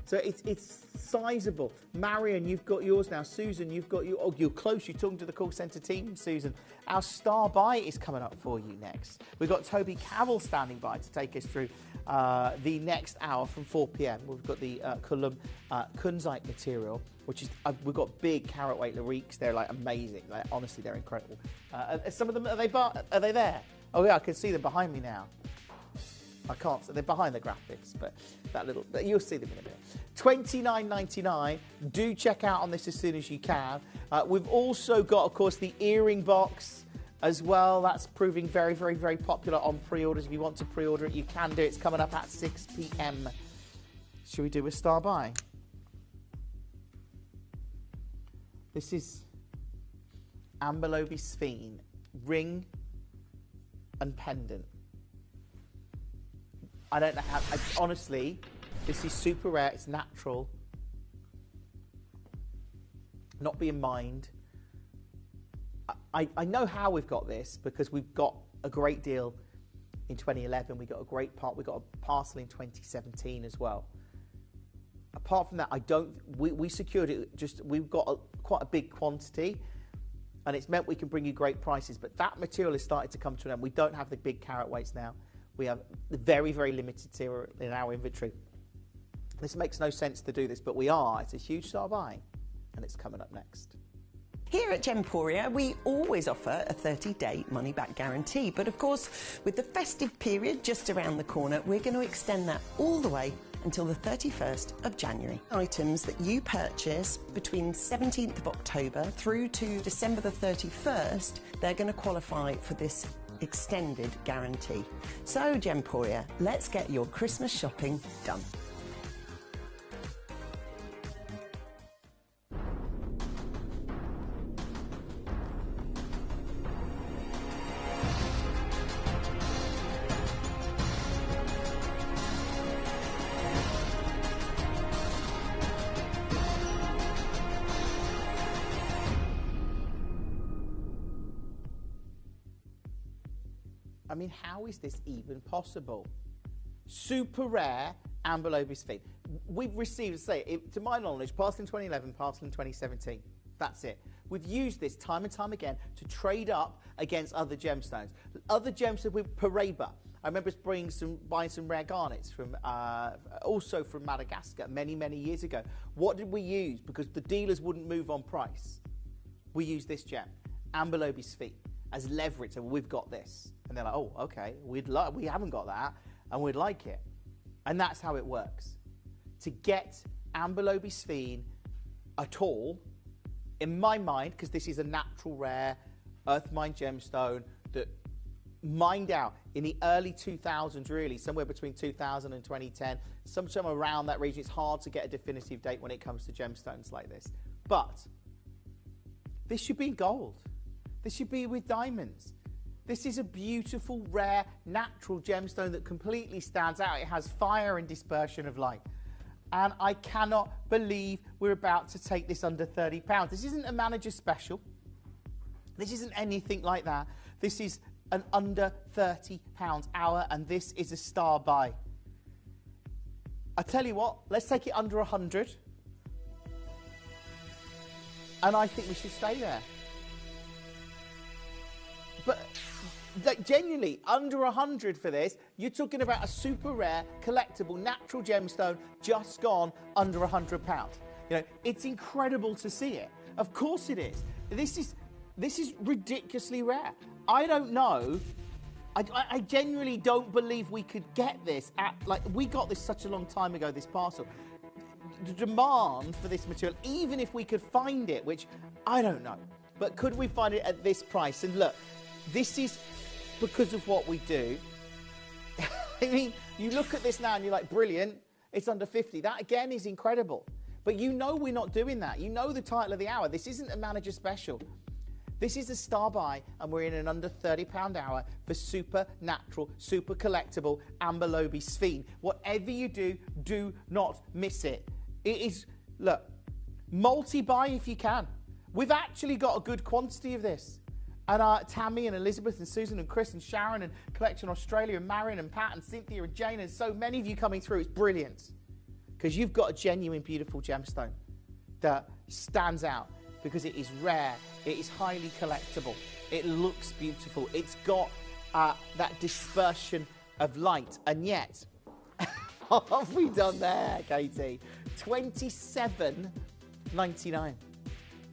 so it's sizable. Marion, you've got yours now. Susan, you've got you. Oh, you're close. You're talking to the call centre team, Susan. Our star buy is coming up for you next. We've got Toby Cavell standing by to take us through the next hour from 4 p.m. We've got the Kunzite material, which is we've got big carat weight Lyriques. They're like amazing. Like, honestly, they're incredible. Some of them are they there? Oh yeah, I can see them behind me now. I can't. They're behind the graphics, but you'll see them in a minute. $29.99. Do check out on this as soon as you can. We've also got, of course, the earring box as well. That's proving very, very, very popular on pre-orders. If you want to pre-order it, you can do it. It's coming up at 6 p.m. Should we do a star buy? This is Amberlobe Sphene ring and pendant. I don't know how, honestly, this is super rare, it's natural. Not being mined. I know how we've got this, because we've got a great deal in 2011, we got a great part, we got a parcel in 2017 as well. Apart from that, we secured it, we've got quite a big quantity, and it's meant we can bring you great prices, but that material has started to come to an end. We don't have the big carat weights now. We have very, very limited material in our inventory. This makes no sense to do this, but we are. It's a huge star buy, and it's coming up next. Here at Gemporia, we always offer a 30-day money-back guarantee. But of course, with the festive period just around the corner, we're going to extend that all the way until the 31st of January. Items that you purchase between 17th of October through to December the 31st, they're going to qualify for this extended guarantee. So, Gemporia, let's get your Christmas shopping done. I mean, how is this even possible? Super rare Amber Sphene. We've received, to my knowledge, parcel in 2011, parcel in 2017. That's it. We've used this time and time again to trade up against other gemstones. Other gemstones with Kariba. I remember buying some rare garnets from, also from Madagascar many years ago. What did we use? Because the dealers wouldn't move on price. We used this gem, Amber Sphene, as leverage. So we've got this, and they're like, oh, okay, we haven't got that, and we'd like it, and that's how it works. To get Amber Sphene at all, in my mind, because this is a natural rare earth mined gemstone that mined out in the early 2000s, really, somewhere between 2000 and 2010, sometime around that region. It's hard to get a definitive date when it comes to gemstones like this. But this should be gold. This should be with diamonds. This is a beautiful, rare, natural gemstone that completely stands out. It has fire and dispersion of light. And I cannot believe we're about to take this under £30. This isn't a manager special. This isn't anything like that. This is an under £30 hour, and this is a star buy. I tell you what, let's take it under 100. And I think we should stay there. But genuinely, under 100 for this, you're talking about a super rare, collectible, natural gemstone just gone under £100. You know, it's incredible to see it. Of course it is. This is ridiculously rare. I don't know. I genuinely don't believe we could get this at, like, we got this such a long time ago, this parcel. The demand for this material, even if we could find it, which I don't know, but could we find it at this price? And look, this is because of what we do. I mean, you look at this now and you're like, brilliant, it's under 50. That again is incredible. But you know we're not doing that. You know the title of the hour. This isn't a manager special. This is a star buy, and we're in an under £30 hour for super natural, super collectible Amber Sphene. Whatever you do, do not miss it. It is, look, multi-buy if you can. We've actually got a good quantity of this. And Tammy and Elizabeth and Susan and Chris and Sharon and Collection Australia and Marion and Pat and Cynthia and Jane and so many of you coming through. It's brilliant. Because you've got a genuine, beautiful gemstone that stands out because it is rare, it is highly collectible, it looks beautiful, it's got that dispersion of light, and yet, what have we done there, Katie? $27.99.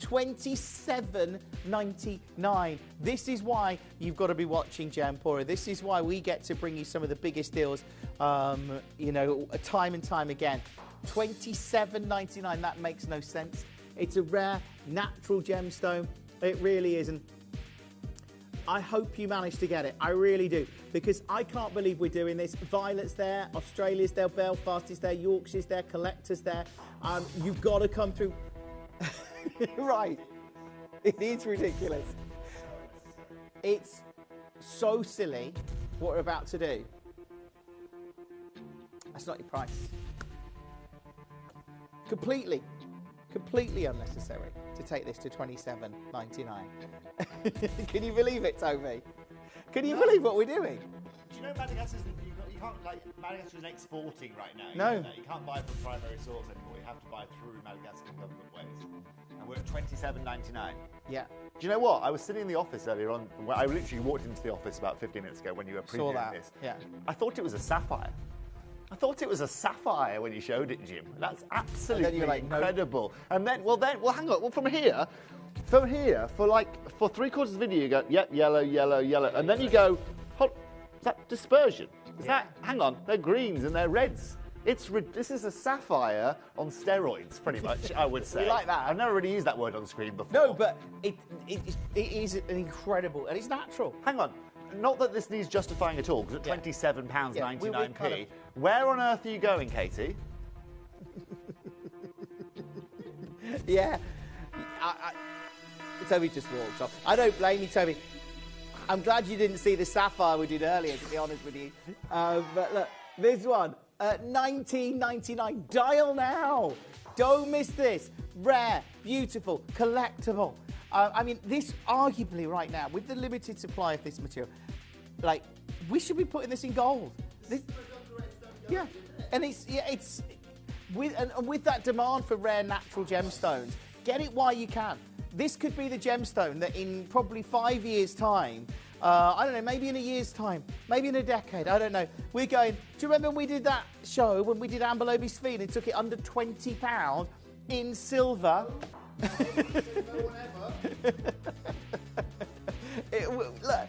$27.99. This is why you've got to be watching Gemporia. This is why we get to bring you some of the biggest deals, you know, time and time again. $27.99. That makes no sense. It's a rare, natural gemstone. It really is. And I hope you managed to get it. I really do. Because I can't believe we're doing this. Violet's there, Australia's there, Belfast is there, Yorkshire's there, Collector's there. You've got to come through. Right. It is ridiculous. It's so silly what we're about to do. That's not your price. Completely unnecessary to take this to $27.99. Can you believe it, Toby? Can you believe what we're doing? Do you know Madagascar's, you can't, like, Madagascar's exporting right now. No. You know, you can't buy from primary source anymore. You have to buy through Madagascar government ways. And we're at $27.99. Yeah. Do you know what? I was sitting in the office earlier on. I literally walked into the office about 15 minutes ago when you were previewing this. Yeah. I thought it was a sapphire. I thought it was a sapphire when you showed it, Jim. That's absolutely incredible. No. And then, well, hang on. Well, from here, for 3/4 of the video, you go, yep, yellow, yellow, yellow. And then you go, is that dispersion? Is that, hang on, they're greens and they're reds. This is a sapphire on steroids, pretty much, I would say. You like that? I've never really used that word on screen before. No, but it is an incredible, and it's natural. Hang on. Not that this needs justifying at all, because at £27.99p, where on earth are you going, Katie? Yeah. Toby just walked off. I don't blame you, Toby. I'm glad you didn't see the sapphire we did earlier, to be honest with you. But look, this one, $19.99. Dial now. Don't miss this. Rare, beautiful, collectible. I mean, this arguably right now, with the limited supply of this material, like, We should be putting this in gold. Yeah, and it's with that demand for rare natural gemstones, get it while you can. This could be the gemstone that in probably 5 years' time, I don't know, maybe in a year's time, maybe in a decade, I don't know. We're going, do you remember when we did that show, when we did Amberlobe's feed and took it under £20 in silver? Look.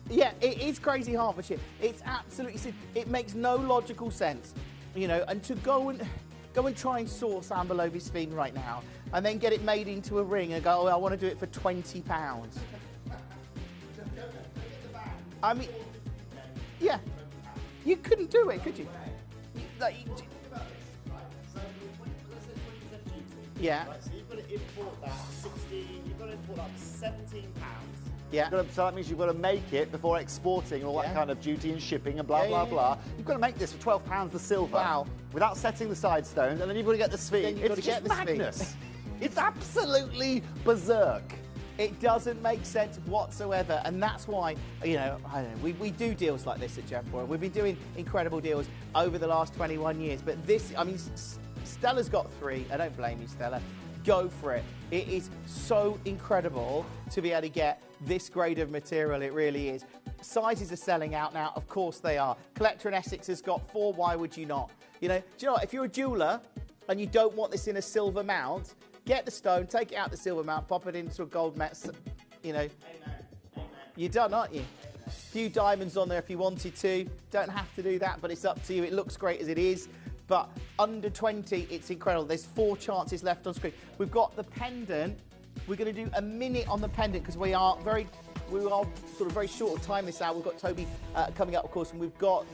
Yeah, it is crazy Hertfordshire. It's absolutely, it makes no logical sense, you know, and to go and try and source Amberlobe's Fiend right now and then get it made into a ring and go, oh, I want to do it for £20. I mean, yeah, you couldn't do it, could you? Yeah. Right, so you've got to import that you've got to import that £17. Yeah. So that means you've got to make it before exporting and all that kind of duty and shipping and blah, blah, blah. You've got to make this for £12 the silver without setting the side stones, and then you've got to get the sphere. It's just madness. It's absolutely berserk. It doesn't make sense whatsoever, and that's why, you know, I don't know, we do deals like this at Gemporia. We've been doing incredible deals over the last 21 years, but this, I mean, Stella's got 3. I don't blame you, Stella. Go for it. It is so incredible to be able to get this grade of material. It really is. Sizes are selling out now. Of course they are. Collector in Essex has got 4. Why would you not? You know, do you know what? If you're a jeweller and you don't want this in a silver mount, get the stone, take it out the silver mount, pop it into a gold mount. You know, you're done, aren't you? A few diamonds on there if you wanted to. Don't have to do that, but it's up to you. It looks great as it is. But under 20, it's incredible. There's 4 chances left on screen. We've got the pendant. We're going to do a minute on the pendant because we are sort of very short of time this hour. We've got Toby coming up, of course, and we've got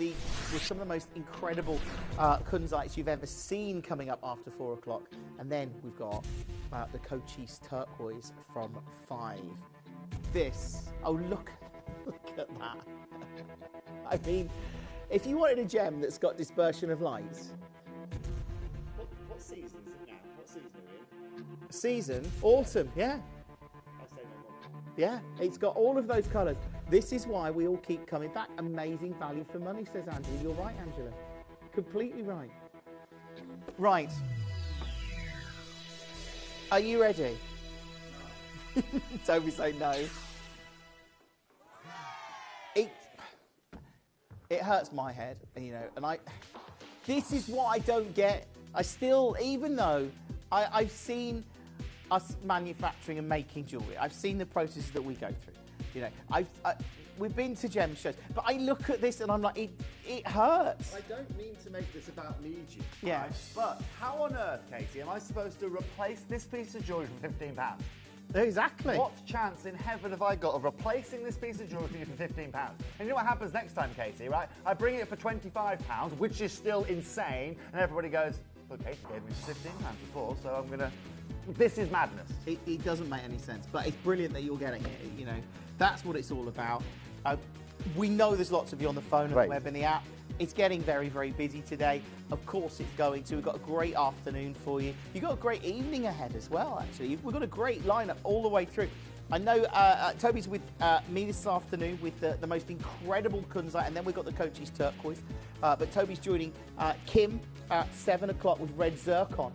some of the most incredible Kunzites you've ever seen coming up after 4 o'clock. And then we've got the Cochise turquoise from 5. This, oh look at that. I mean, if you wanted a gem that's got dispersion of lights. What season is it now? What season are we in? Season? Autumn, yeah. I say no more. Yeah, it's got all of those colours. This is why we all keep coming back. Amazing value for money, says Angela. You're right, Angela. Completely right. Right. Are you ready? Toby say no. It hurts my head, you know, and this is what I don't get. I still, even though I've seen us manufacturing and making jewellery, I've seen the processes that we go through, you know, we've been to gem shows, but I look at this and I'm like, it hurts. I don't mean to make this about me, Jim. Yeah. Right? But how on earth, Katie, am I supposed to replace this piece of jewellery for £15? Exactly. What chance in heaven have I got of replacing this piece of jewellery for you for £15? And you know what happens next time, Katie, right? I bring it for £25, which is still insane, and everybody goes, well, Katie gave me £15 before, so I'm going to... This is madness. It doesn't make any sense, but it's brilliant that you're getting it, you know. That's what it's all about. We know there's lots of you on the phone and the web and the app. It's getting very, very busy today. Of course it's going to. We've got a great afternoon for you. You've got a great evening ahead as well, actually. We've got a great lineup all the way through. I know Toby's with me this afternoon with the most incredible Kunzite, and then we've got the Cochise turquoise. But Toby's joining Kim at 7 o'clock with red Zircon.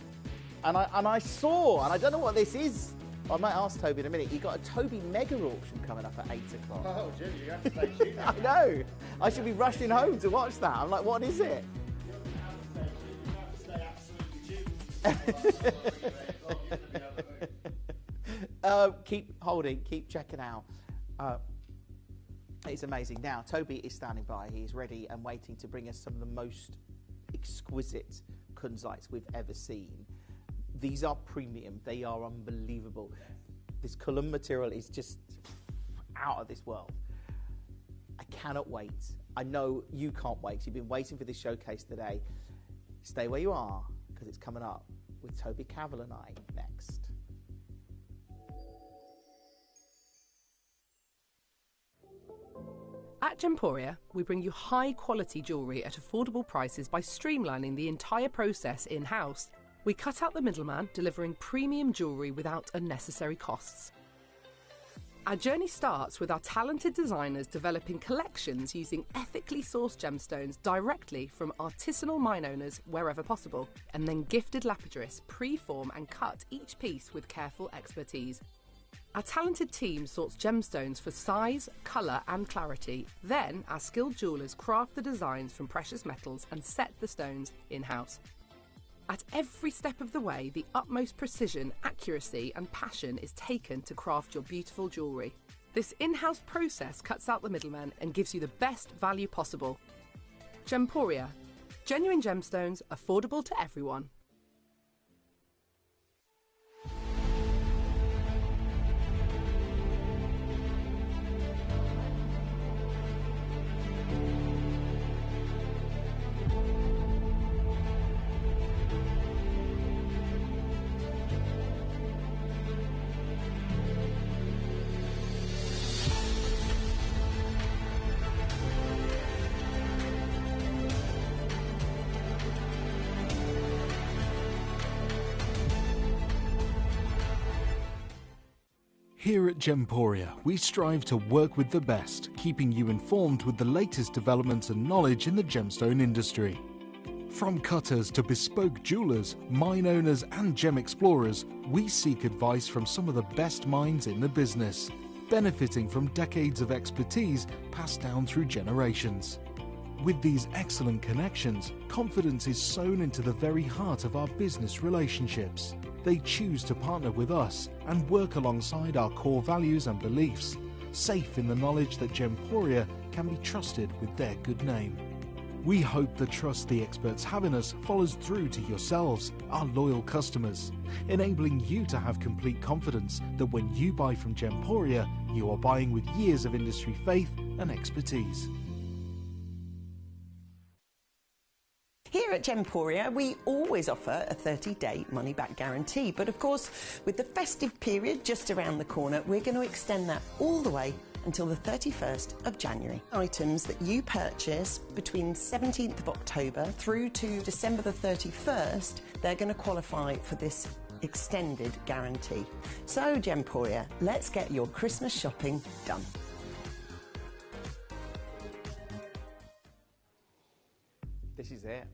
And I saw, and I don't know what this is. I might ask Toby in a minute. You've got a Toby mega auction coming up at 8 o'clock. Oh, Jim, you have to stay tuned. I know. I should be rushing home to watch that. I'm like, what is it? Keep holding, keep checking out. It's amazing. Now, Toby is standing by. He's ready and waiting to bring us some of the most exquisite Kunzites we've ever seen. These are premium. They are unbelievable. This Cullen material is just out of this world. I cannot wait. I know you can't wait. You've been waiting for this showcase today. Stay where you are, because it's coming up with Toby Cavill and I next. At Gemporia, we bring you high-quality jewellery at affordable prices by streamlining the entire process in-house. We cut out the middleman, delivering premium jewellery without unnecessary costs. Our journey starts with our talented designers developing collections using ethically sourced gemstones directly from artisanal mine owners wherever possible, and then gifted lapidarists pre-form and cut each piece with careful expertise. Our talented team sorts gemstones for size, colour and clarity. Then our skilled jewellers craft the designs from precious metals and set the stones in-house. At every step of the way, the utmost precision, accuracy and passion is taken to craft your beautiful jewellery. This in-house process cuts out the middleman and gives you the best value possible. Gemporia. Genuine gemstones, affordable to everyone. Here at Gemporia, we strive to work with the best, keeping you informed with the latest developments and knowledge in the gemstone industry. From cutters to bespoke jewelers, mine owners and gem explorers, we seek advice from some of the best minds in the business, benefiting from decades of expertise passed down through generations. With these excellent connections, confidence is sown into the very heart of our business relationships. They choose to partner with us and work alongside our core values and beliefs, safe in the knowledge that Gemporia can be trusted with their good name. We hope the trust the experts have in us follows through to yourselves, our loyal customers, enabling you to have complete confidence that when you buy from Gemporia, you are buying with years of industry faith and expertise. Here at Gemporia, we always offer a 30-day money-back guarantee. But of course, with the festive period just around the corner, we're going to extend that all the way until the 31st of January. Items that you purchase between 17th of October through to December the 31st, they're going to qualify for this extended guarantee. So, Gemporia, let's get your Christmas shopping done. This is it.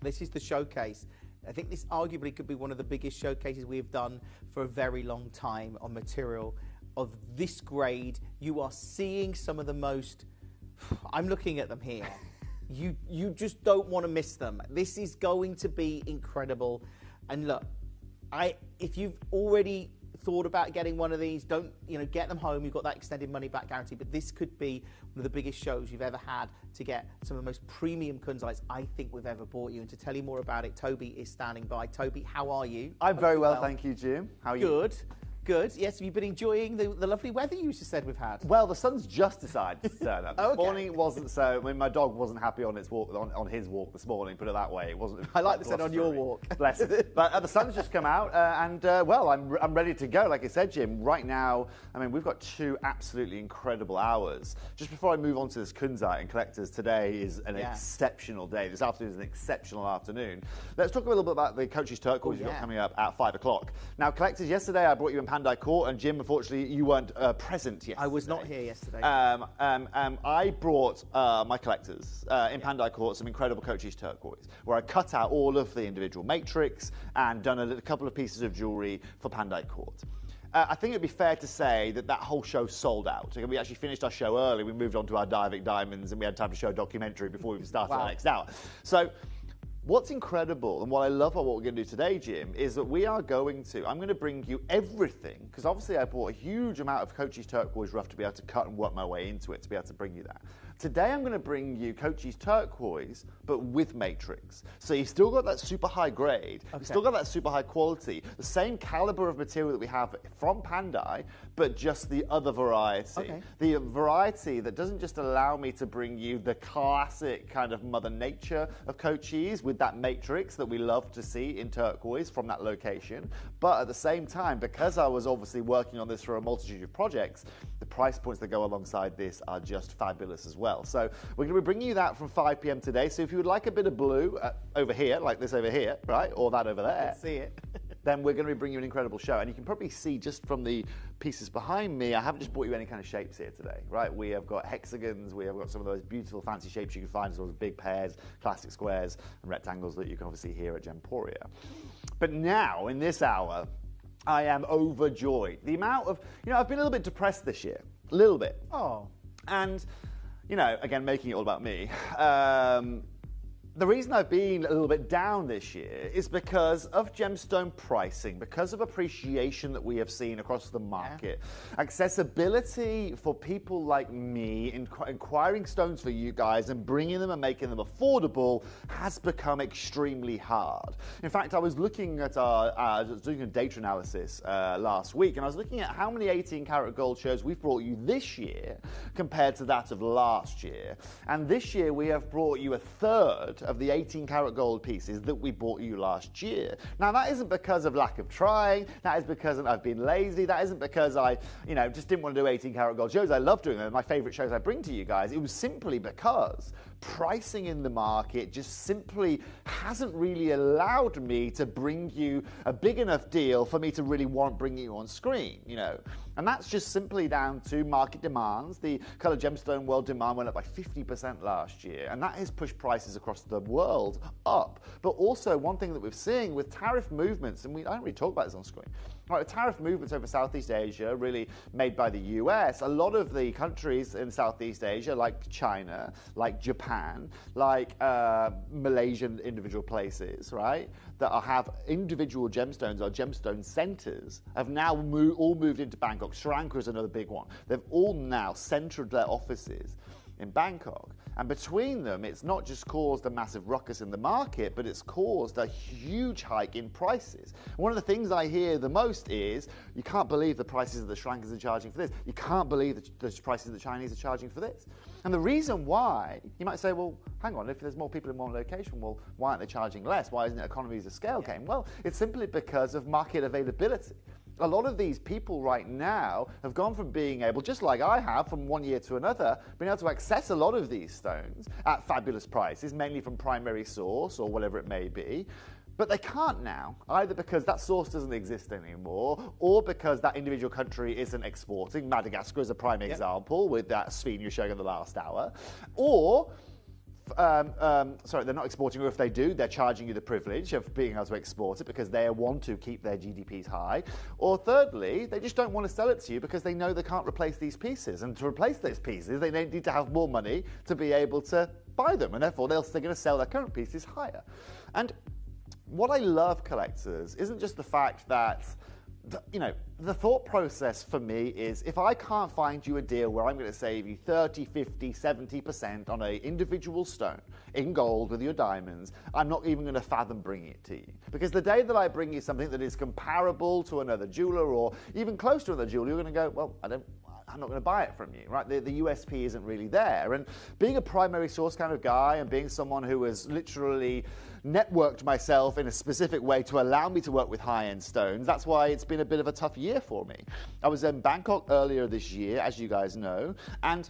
This is the showcase. I think this arguably could be one of the biggest showcases we've done for a very long time on material of this grade. You are seeing some of the most, I'm looking at them here. You just don't want to miss them. This is going to be incredible. And look, if you've already thought about getting one of these, don't get them home. You've got that extended money back guarantee, but this could be one of the biggest shows you've ever had to get some of the most premium Kunzites I think we've ever bought you. And to tell you more about it, Toby is standing by. Toby, how are you? I'm very well, thank you, Jim. How are you? Good. Good. Yes, have you been enjoying the lovely weather you just said we've had? Well, the sun's just decided to turn up. This morning it wasn't so. I mean, my dog wasn't happy on its walk on his walk this morning. Put it that way. It wasn't. I like to say on your walk. Bless it. But the sun's just come out, well, I'm ready to go. Like I said, Jim. Right now, I mean, we've got 2 absolutely incredible hours. Just before I move on to this Kunzite and collectors, today is an exceptional day. This afternoon is an exceptional afternoon. Let's talk a little bit about the Coach's Turquoise you've got coming up at 5 o'clock. Now, collectors, yesterday I brought you in Pandai Court, and Jim, unfortunately, you weren't present yesterday. I was not here yesterday. I brought my collectors in Pandai Court some incredible Coach's Turquoise, where I cut out all of the individual matrix and done a couple of pieces of jewellery for Pandai Court. I think it'd be fair to say that whole show sold out. We actually finished our show early. We moved on to our Diavic Diamonds, and we had time to show a documentary before we started the next hour. So, what's incredible and what I love about what we're going to do today, Jim, is that I'm going to bring you everything, because obviously I bought a huge amount of Coach's Turquoise rough to be able to cut and work my way into it, to be able to bring you that. Today I'm going to bring you Coach's Turquoise, but with matrix. So you've still got that super high grade, you've still got that super high quality, the same caliber of material that we have from Pandai, but just the other variety. The variety that doesn't just allow me to bring you the classic kind of Mother Nature of Coach's with that matrix that we love to see in turquoise from that location, but at the same time, because I was obviously working on this for a multitude of projects, the price points that go alongside this are just fabulous as well. So we're going to be bringing you that from 5 p.m. today. So if you would like a bit of blue over here, like this over here, right, or that over there. Let's see it. then we're going to be bringing you an incredible show. And you can probably see just from the pieces behind me, I haven't just brought you any kind of shapes here today, right? We have got hexagons, we have got some of those beautiful fancy shapes you can find, as well as big pairs, classic squares, and rectangles that you can obviously hear at Gemporia. But now, in this hour, I am overjoyed. The amount of, I've been a little bit depressed this year, a little bit. Oh. And, again, making it all about me. The reason I've been a little bit down this year is because of gemstone pricing, because of appreciation that we have seen across the market. Yeah. Accessibility for people like me, acquiring stones for you guys and bringing them and making them affordable has become extremely hard. In fact, I was looking at doing a data analysis last week, and I was looking at how many 18 karat gold shows we've brought you this year compared to that of last year. And this year we have brought you a third of the 18 karat gold pieces that we bought you last year. Now, that isn't because of lack of trying, that is because I've been lazy, that isn't because I, just didn't want to do 18 karat gold shows. I love doing them, my favorite shows I bring to you guys. It was simply because pricing in the market just simply hasn't really allowed me to bring you a big enough deal for me to really want bringing you on screen, And that's just simply down to market demands. The color gemstone world demand went up by 50% last year, and that has pushed prices across the world up. But also, one thing that we're seeing with tariff movements, and I don't really talk about this on screen, right, tariff movements over Southeast Asia, really made by the US, a lot of the countries in Southeast Asia, like China, like Japan, like Malaysian individual places, right, that have individual gemstones or gemstone centers, have now all moved into Bangkok. Sri Lanka is another big one. They've all now centered their offices in Bangkok. And between them, it's not just caused a massive ruckus in the market, but it's caused a huge hike in prices. One of the things I hear the most is, you can't believe the prices that the Sri Lankans are charging for this. You can't believe the prices the Chinese are charging for this. And the reason why, you might say, well, hang on, if there's more people in one location, well, why aren't they charging less? Why isn't it economies of scale game? Well, it's simply because of market availability. A lot of these people right now have gone from being able, just like I have from one year to another, been able to access a lot of these stones at fabulous prices, mainly from primary source or whatever it may be. But they can't now, either because that source doesn't exist anymore, or because that individual country isn't exporting. Madagascar is a prime example with that sphere you're showing in the last hour. Or sorry, they're not exporting, or if they do, they're charging you the privilege of being able to export it because they want to keep their GDPs high. Or thirdly, they just don't want to sell it to you because they know they can't replace these pieces. And to replace those pieces, they need to have more money to be able to buy them, and therefore they're going to sell their current pieces higher. And what I love, collectors, isn't just the fact that the thought process for me is, if I can't find you a deal where I'm going to save you 30, 50, 70% on an individual stone in gold with your diamonds, I'm not even going to fathom bringing it to you. Because the day that I bring you something that is comparable to another jeweler or even close to another jeweler, you're going to go, well, I'm not going to buy it from you, right? The USP isn't really there. And being a primary source kind of guy and being someone who has literally networked myself in a specific way to allow me to work with high-end stones, that's why it's been a bit of a tough year for me. I was in Bangkok earlier this year, as you guys know, and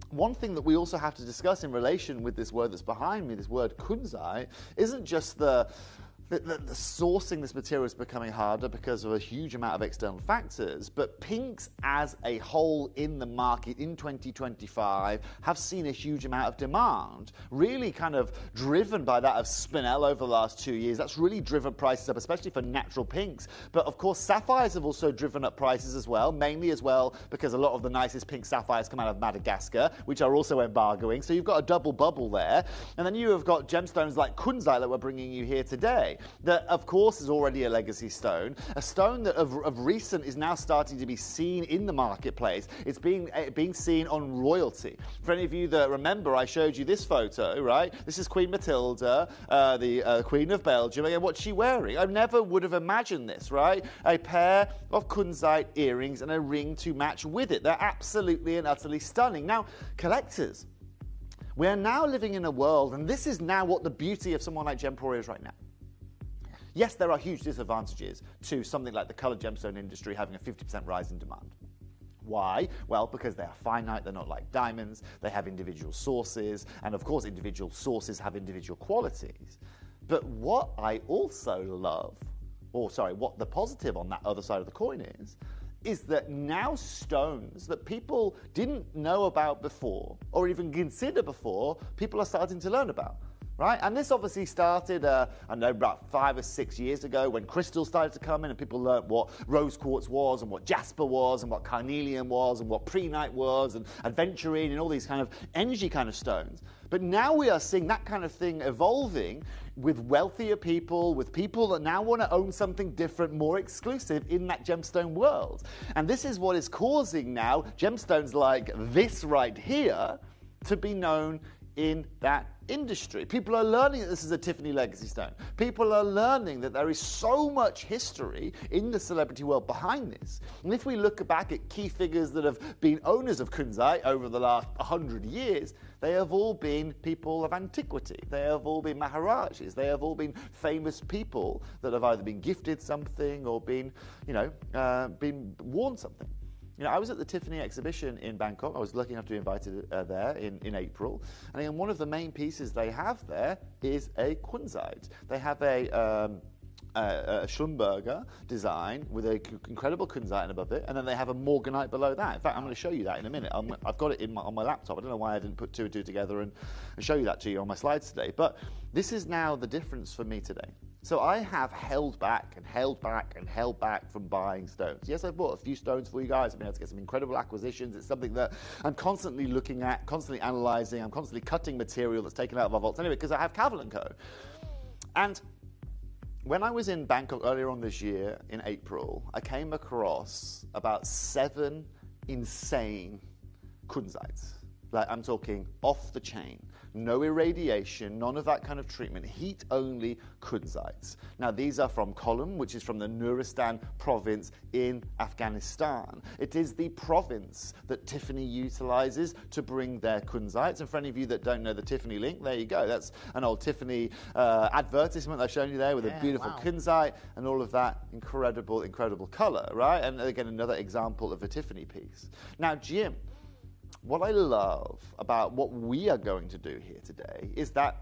one thing that we also have to discuss in relation with this word that's behind me, this word Kunzite, isn't just the sourcing this material is becoming harder because of a huge amount of external factors, but pinks as a whole in the market in 2025 have seen a huge amount of demand, really kind of driven by that of spinel over the last 2 years. That's really driven prices up, especially for natural pinks. But of course, sapphires have also driven up prices as well, mainly as well because a lot of the nicest pink sapphires come out of Madagascar, which are also embargoing. So you've got a double bubble there. And then you have got gemstones like Kunzite that we're bringing you here today. That, of course, is already a legacy stone, a stone that of recent is now starting to be seen in the marketplace. It's being seen on royalty. For any of you that remember, I showed you this photo, right? This is Queen Matilda, the Queen of Belgium. Again, what's she wearing? I never would have imagined this, right? A pair of Kunzite earrings and a ring to match with it. They're absolutely and utterly stunning. Now, collectors, we are now living in a world, and this is now what the beauty of someone like Gemporia is right now. Yes, there are huge disadvantages to something like the colored gemstone industry having a 50% rise in demand. Why? Well, because they are finite, they're not like diamonds, they have individual sources, and of course individual sources have individual qualities. But what I also love what the positive on that other side of the coin is that now stones that people didn't know about before or even consider before, people are starting to learn about. Right? And this obviously started, I know, about 5 or 6 years ago when crystals started to come in and people learned what rose quartz was and what jasper was and what carnelian was and what prehnite was and aventurine and all these kind of energy kind of stones. But now we are seeing that kind of thing evolving with wealthier people, with people that now want to own something different, more exclusive in that gemstone world. And this is what is causing now gemstones like this right here to be known in that industry. People are learning that this is a Tiffany legacy stone. People are learning that there is so much history in the celebrity world behind this. And if we look back at key figures that have been owners of Kunzite over the last 100 years, they have all been people of antiquity. They have all been Maharajas. They have all been famous people that have either been gifted something or been, been worn something. I was at the Tiffany exhibition in Bangkok. I was lucky enough to be invited there in April. And again, one of the main pieces they have there is a Kunzite. They have a Schlumberger design with an incredible Kunzite above it, and then they have a morganite below that. In fact, I'm going to show you that in a minute. I've got it on my laptop. I don't know why I didn't put two and two together and show you that to you on my slides today. But this is now the difference for me today. So I have held back and held back and held back from buying stones. Yes, I've bought a few stones for you guys. I've been able to get some incredible acquisitions. It's something that I'm constantly looking at, constantly analysing. I'm constantly cutting material that's taken out of our vaults anyway, because I have Cavill & Co. And when I was in Bangkok earlier on this year, in April, I came across about 7 insane Kunzites. Like, I'm talking off the chain. No irradiation, none of that kind of treatment, heat-only Kunzites. Now, these are from Kollam, which is from the Nuristan province in Afghanistan. It is the province that Tiffany utilizes to bring their Kunzites. And for any of you that don't know the Tiffany link, there you go. That's an old Tiffany advertisement I've shown you there with a beautiful Kunzite and all of that incredible, incredible color, right? And again, another example of a Tiffany piece. Now, Jim, what I love about what we are going to do here today is that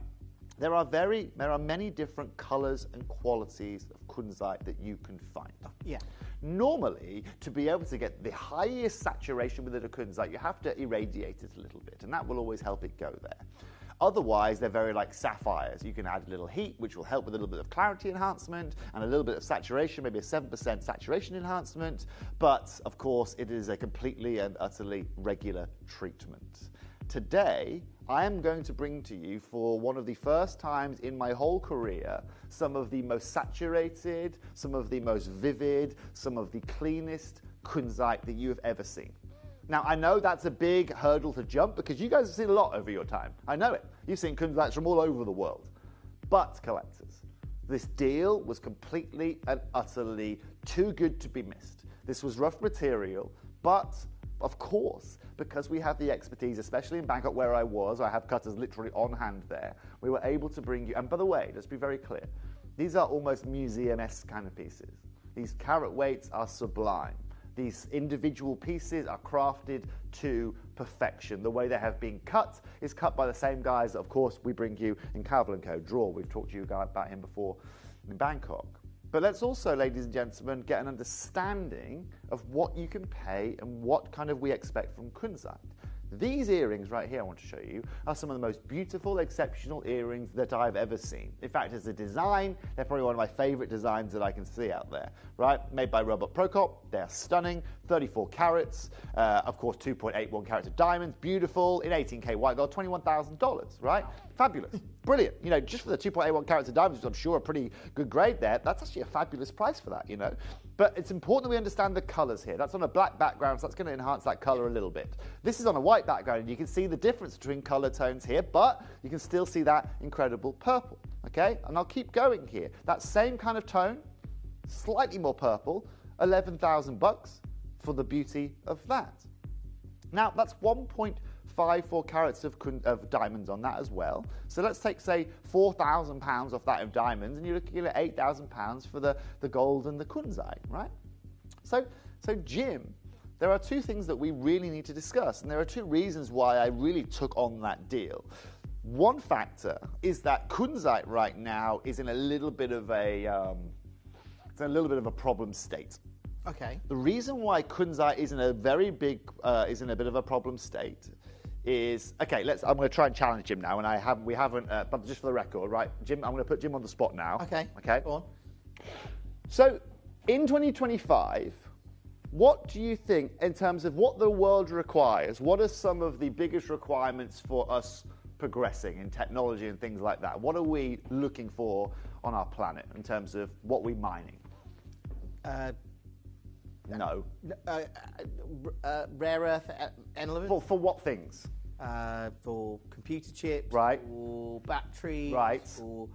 there are many different colors and qualities of Kunzite that you can find. Yeah. Normally, to be able to get the highest saturation within a Kunzite, you have to irradiate it a little bit, and that will always help it go there. Otherwise, they're very like sapphires. You can add a little heat, which will help with a little bit of clarity enhancement and a little bit of saturation, maybe a 7% saturation enhancement. But, of course, it is a completely and utterly regular treatment. Today, I am going to bring to you, for one of the first times in my whole career, some of the most saturated, some of the most vivid, some of the cleanest Kunzite that you have ever seen. Now, I know that's a big hurdle to jump because you guys have seen a lot over your time. I know it. You've seen Kunzites from all over the world. But, collectors, this deal was completely and utterly too good to be missed. This was rough material, but, of course, because we have the expertise, especially in Bangkok where I was, I have cutters literally on hand there, we were able to bring you, and by the way, let's be very clear, these are almost museum-esque kind of pieces. These carat weights are sublime. These individual pieces are crafted to perfection. The way they have been cut is cut by the same guys that, of course, we bring you in Cavill & Co. Draw. We've talked to you about him before in Bangkok. But let's also, ladies and gentlemen, get an understanding of what you can pay and what kind of we expect from Kunzite. These earrings right here I want to show you are some of the most beautiful, exceptional earrings that I've ever seen. In fact, as a design, they're probably one of my favorite designs that I can see out there, right? Made by Robert Prokop. They're stunning, 34 carats, of course 2.81 carats of diamonds, beautiful, in 18K white gold, $21,000, right? Fabulous, brilliant. You know, just for the 2.81 carats of diamonds, which I'm sure are pretty good grade there, that's actually a fabulous price for that, you know. But it's important that we understand the colors here. That's on a black background, so that's going to enhance that color a little bit. This is on a white background, and you can see the difference between color tones here, but you can still see that incredible purple, okay? And I'll keep going here. That same kind of tone, slightly more purple, $11,000 for the beauty of that. Now, that's 1.54 carats of diamonds on that as well. So let's take, say, £4,000 off that of diamonds, and you're looking at £8,000 for the gold and the Kunzite, right? So Jim, there are two things that we really need to discuss, and there are two reasons why I really took on that deal. One factor is that Kunzite right now is in a little bit of a It's in a little bit of a problem state. Okay. The reason why Kunzite is in a very big, is in a bit of a problem state is, okay, I'm going to try and challenge Jim now, and we haven't, but just for the record, right? Jim, I'm going to put Jim on the spot now. Okay. Okay. Go on. So, in 2025, what do you think, in terms of what the world requires, what are some of the biggest requirements for us progressing in technology and things like that? What are we looking for on our planet in terms of what we're mining? No. Rare earth elements? For what things? For computer chips, right? For batteries, right? For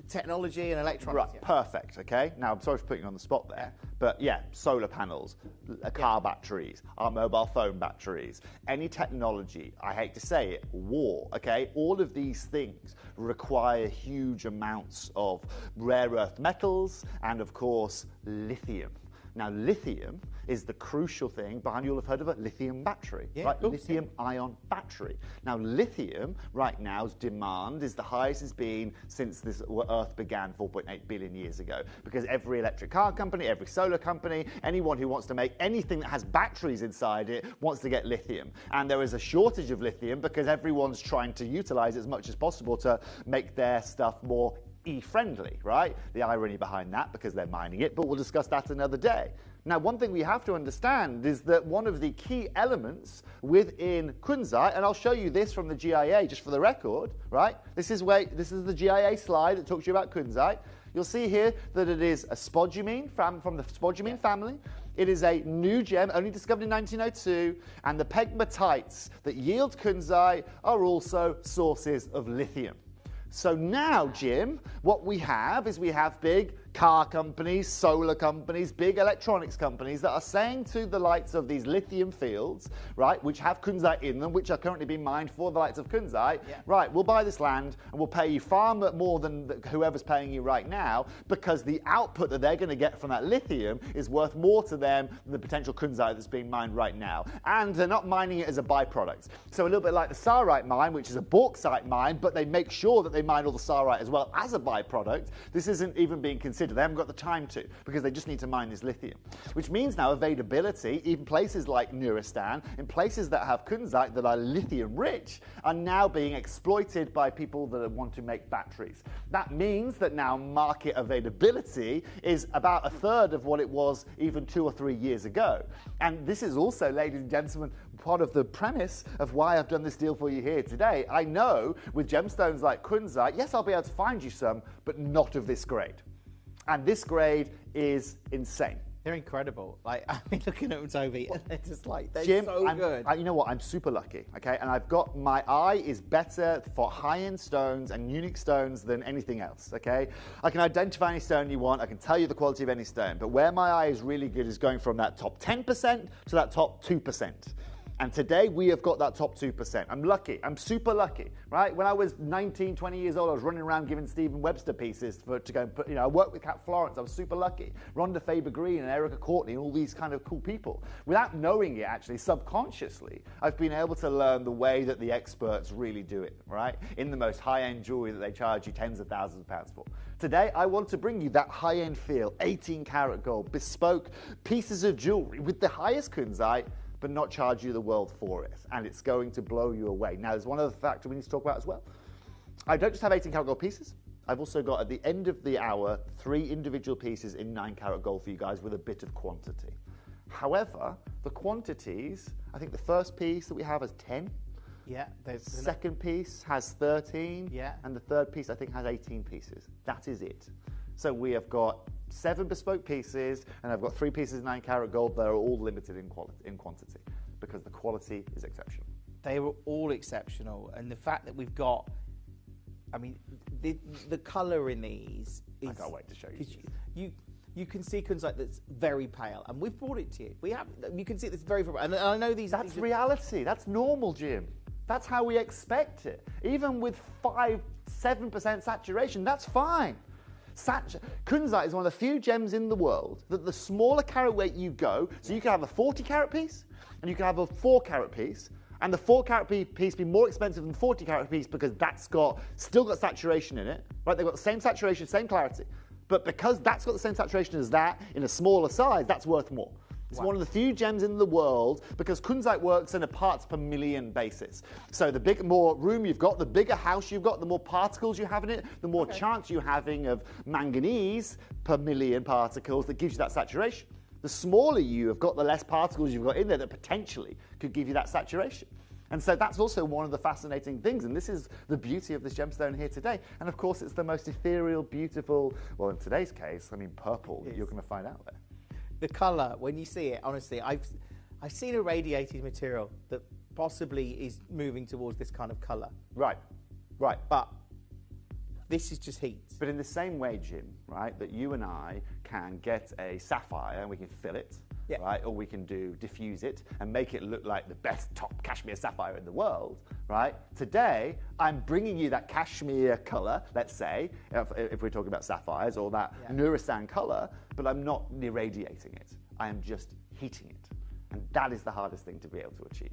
technology and electronics. Right, yeah. Perfect, okay? Now, I'm sorry for putting you on the spot there, but yeah, solar panels, car batteries, our mobile phone batteries, any technology, I hate to say it, war, okay? All of these things require huge amounts of rare earth metals and, of course, lithium. Now, lithium is the crucial thing behind, you'll have heard of a lithium battery, right? Lithium-ion battery. Now, lithium, right now's demand is the highest it's been since this Earth began 4.8 billion years ago, because every electric car company, every solar company, anyone who wants to make anything that has batteries inside it wants to get lithium. And there is a shortage of lithium because everyone's trying to utilize it as much as possible to make their stuff more E-friendly, right? The irony behind that, because they're mining it, but we'll discuss that another day. Now, one thing we have to understand is that one of the key elements within Kunzite, and I'll show you this from the GIA just for the record, right? This is the GIA slide that talks to you about Kunzite. You'll see here that it is a spodumene from the spodumene family. It is a new gem, only discovered in 1902, and the pegmatites that yield Kunzite are also sources of lithium. So now, Jim, what we have is we have big car companies, solar companies, big electronics companies that are saying to the likes of these lithium fields, right, which have Kunzite in them, which are currently being mined for the likes of Kunzite, right, we'll buy this land and we'll pay you far more than whoever's paying you right now, because the output that they're going to get from that lithium is worth more to them than the potential Kunzite that's being mined right now. And they're not mining it as a byproduct. So a little bit like the Saurite mine, which is a bauxite mine, but they make sure that they mine all the Saurite as well as a byproduct. This isn't even being considered. They haven't got the time to, because they just need to mine this lithium. Which means now availability, even places like Nuristan, in places that have Kunzite that are lithium rich, are now being exploited by people that want to make batteries. That means that now market availability is about a third of what it was even 2 or 3 years ago. And this is also, ladies and gentlemen, part of the premise of why I've done this deal for you here today. I know with gemstones like Kunzite, yes, I'll be able to find you some, but not of this grade. And this grade is insane. They're incredible. Like, I mean, looking at them, Toby, they're just like, they're Jim, so good. You know what? I'm super lucky, okay? And I've got, my eye is better for high-end stones and unique stones than anything else, okay? I can identify any stone you want. I can tell you the quality of any stone. But where my eye is really good is going from that top 10% to that top 2%. And today we have got that top 2%. I'm lucky. I'm super lucky, right? When I was 19, 20 years old, I was running around giving Stephen Webster pieces to go and put, I worked with Cat Florence. I was super lucky. Rhonda Faber-Green and Erica Courtney and all these kind of cool people. Without knowing it, actually, subconsciously, I've been able to learn the way that the experts really do it, right? In the most high-end jewelry that they charge you tens of thousands of pounds for. Today, I want to bring you that high-end feel, 18-karat gold, bespoke pieces of jewelry with the highest Kunzite, but not charge you the world for it. And it's going to blow you away. Now, there's one other factor we need to talk about as well. I don't just have 18-karat gold pieces. I've also got, at the end of the hour, 3 individual pieces in 9-karat gold for you guys with a bit of quantity. However, the quantities, I think the first piece that we have is 10. Yeah. The second piece has 13. Yeah. And the third piece, I think, has 18 pieces. That is it. So we have got 7 bespoke pieces, and I've got 3 pieces of 9-karat gold that are all limited in quantity, because the quality is exceptional. They were all exceptional, and the fact that we've got, I mean, the colour in these is... I can't wait to show you. You can see Kunzite that's very pale, and we've brought it to you. You can see it's very, very, and I know these... That's reality. That's normal, Jim. That's how we expect it. Even with 5-7% saturation, that's fine. Kunzite is one of the few gems in the world that the smaller carat weight you go, so you can have a 40-karat piece, and you can have a 4-karat piece, and the 4-karat piece be more expensive than the 40-karat piece because that's still got saturation in it, right? They've got the same saturation, same clarity, But because that's got the same saturation as that, in a smaller size, that's worth more. It's one of the few gems in the world because Kunzite works in a parts per million basis. So the more room you've got, the bigger house you've got, the more particles you have in it, the more chance you're having of manganese per million particles that gives you that saturation. The smaller you have got, the less particles you've got in there that potentially could give you that saturation. And so that's also one of the fascinating things, and this is the beauty of this gemstone here today. And of course, it's the most ethereal, beautiful, well, in today's case, I mean, purple that you're going to find out there. The colour, when you see it, honestly, I've seen a radiated material that possibly is moving towards this kind of colour. Right. But this is just heat. But in the same way, Jim, right, that you and I can get a sapphire and we can fill it, right, or we can diffuse it and make it look like the best top cashmere sapphire in the world, right? Today, I'm bringing you that cashmere colour, let's say, if we're talking about sapphires, or that Nurasan colour, but I'm not irradiating it. I am just heating it. And that is the hardest thing to be able to achieve.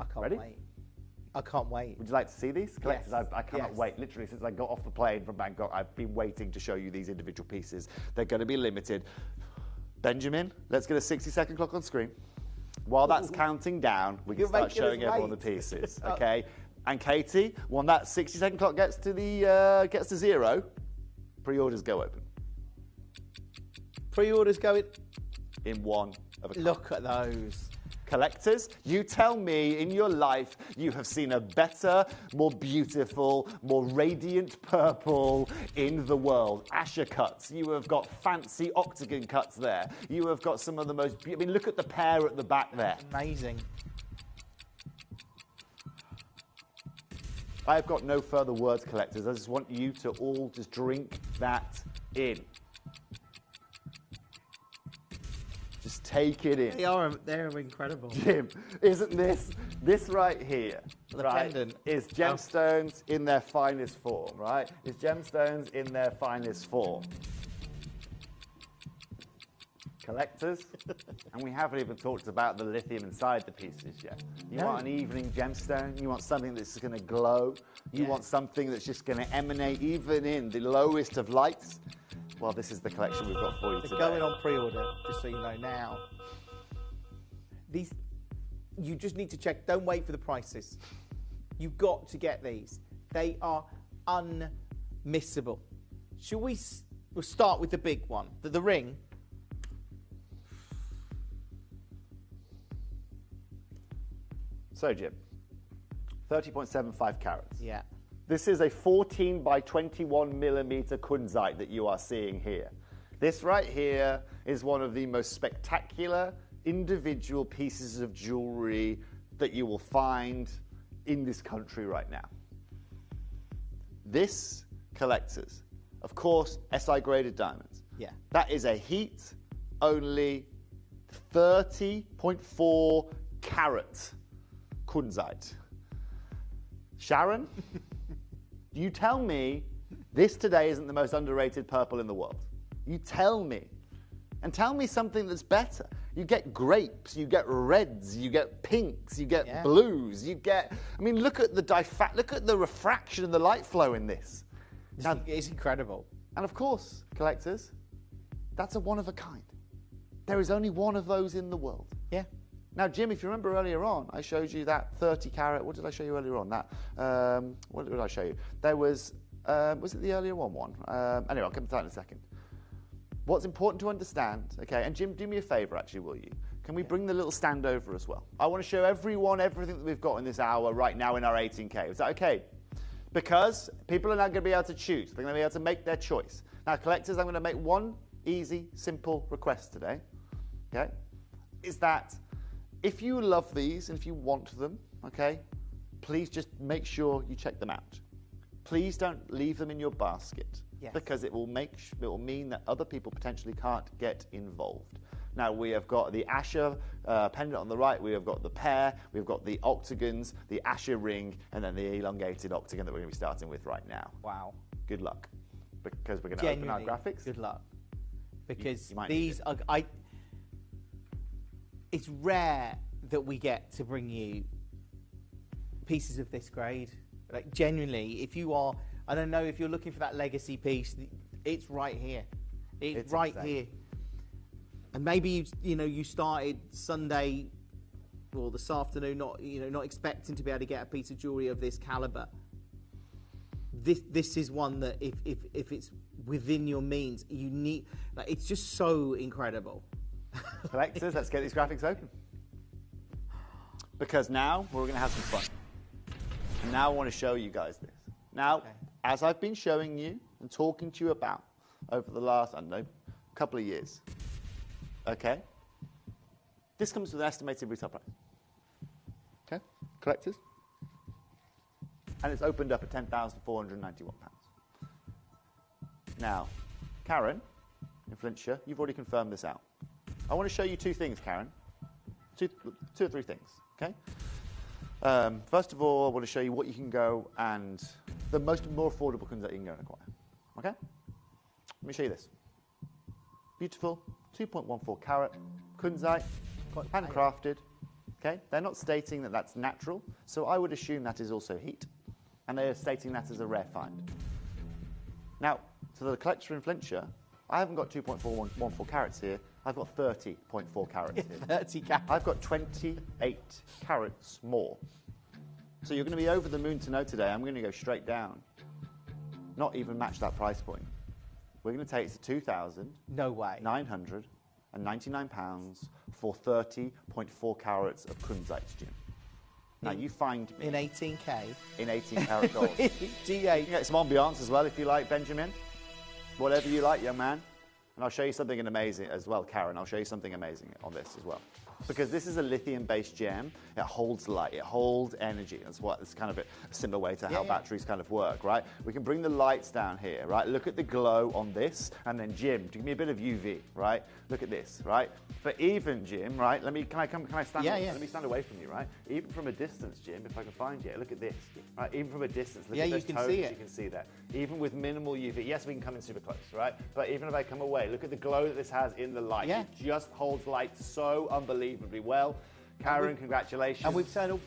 I can't Ready? wait. I can't wait. Would you like to see these? Collectors, Yes. I cannot wait. Literally, since I got off the plane from Bangkok, I've been waiting to show you these individual pieces. They're going to be limited. Benjamin, let's get a 60-second clock on screen. While that's counting down, we can start showing everyone the pieces, okay? And Katie, when that 60-second clock gets to 0, pre-orders go open. Pre-orders going in one of a Look at those. Collectors, you tell me in your life you have seen a better, more beautiful, more radiant purple in the world. Asher cuts. You have got fancy octagon cuts there. You have got some of the most... I mean, look at the pair at the back there. Amazing. I've got no further words, collectors. I just want you to all just drink that in. Just take it in. They're incredible. Jim, isn't this right here, The right, pendant. is gemstones in their finest form, right? Is gemstones in their finest form. Collectors, and we haven't even talked about the lithium inside the pieces yet. You want an evening gemstone, you want something that's going to glow, you want something that's just going to emanate even in the lowest of lights. Well, this is the collection we've got for you today. They're going on pre-order, just so you know now. These, you just need to check. Don't wait for the prices. You've got to get these. They are unmissable. Shall we? We'll start with the big one, the ring. So, Jim, 30.75 carats. Yeah. This is a 14 by 21 millimeter Kunzite that you are seeing here. This right here is one of the most spectacular individual pieces of jewelry that you will find in this country right now. This, collectors, of course, SI graded diamonds. Yeah. That is a heat only 30.4 carat Kunzite. Sharon? You tell me this today isn't the most underrated purple in the world. You tell me. And tell me something that's better. You get grapes, you get reds, you get pinks, you get blues, you get... I mean, look at the refraction and the light flow in this. Now, it's incredible. And of course, collectors, that's a one of a kind. There is only one of those in the world. Yeah. Now, Jim, if you remember earlier on, I showed you that 30 carat. What did I show you earlier on? What did I show you? There was it the earlier one? Anyway, I'll come to that in a second. What's important to understand, okay, and Jim, do me a favor, actually, will you? Can we bring the little stand over as well? I want to show everyone everything that we've got in this hour right now in our 18K. Is that okay? Because people are now going to be able to choose. They're going to be able to make their choice. Now, collectors, I'm going to make one easy, simple request today, okay? Is that if you love these and if you want them, okay, please just make sure you check them out. Please don't leave them in your basket because it will mean that other people potentially can't get involved. Now, we have got the Asher pendant on the right, we have got the pair, we've got the octagons, the Asher ring, and then the elongated octagon that we're going to be starting with right now. Wow. Good luck, because we're going to open our graphics. Good luck. Because you might these are... It's rare that we get to bring you pieces of this grade. Like, genuinely, if you are... I don't know if you're looking for that legacy piece, It's right here. It's It's right insane. here. And maybe you started Sunday or this afternoon not expecting to be able to get a piece of jewelry of this caliber. This is one that if it's within your means, you need. Like, it's just so incredible. Collectors, let's get these graphics open. Because now we're going to have some fun. And now I want to show you guys this. Now, as I've been showing you and talking to you about over the last, I don't know, couple of years, okay, this comes with an estimated retail price. Okay, collectors. And it's opened up at £10,491. Now, Karen, in Flintshire, you've already confirmed this out. I want to show you two things, Karen. Two or three things, okay? First of all, I want to show you what you can go and the more affordable Kunzite you can go and acquire, okay? Let me show you this. Beautiful 2.14 carat Kunzite, handcrafted, okay? They're not stating that that's natural, so I would assume that is also heat. And they're stating that as a rare find. Now, to the collector in Flintshire, I haven't got 2.414 carats here. I've got 30.4 carats here. 30 carats. I've got 28 carats more. So you're going to be over the moon to know today. I'm going to go straight down. Not even match that price point. We're going to take it to £2,999 for 30.4 carats of Kunzite, Jim. Now, you find me... In 18K. In 18 karat gold. G8. You can get some ambiance as well if you like, Benjamin. Whatever you like, young man. And I'll show you something amazing as well, Karen. I'll show you something amazing on this as well. Because this is a lithium-based gem. It holds light. It holds energy. That's what it's kind of a similar way to how batteries kind of work, right? We can bring the lights down here, right? Look at the glow on this. And then, Jim, give me a bit of UV, right? Look at this, right? But even, Jim, right? Can I stand? Let me stand away from you, right? Even from a distance, Jim, if I can find you, look at this, right? Even from a distance, look at those tones, you can see that. Even with minimal UV, yes, we can come in super close, right? But even if I come away, look at the glow that this has in the light. It just holds light so unbelievably well. Karen, congratulations. And we've turned,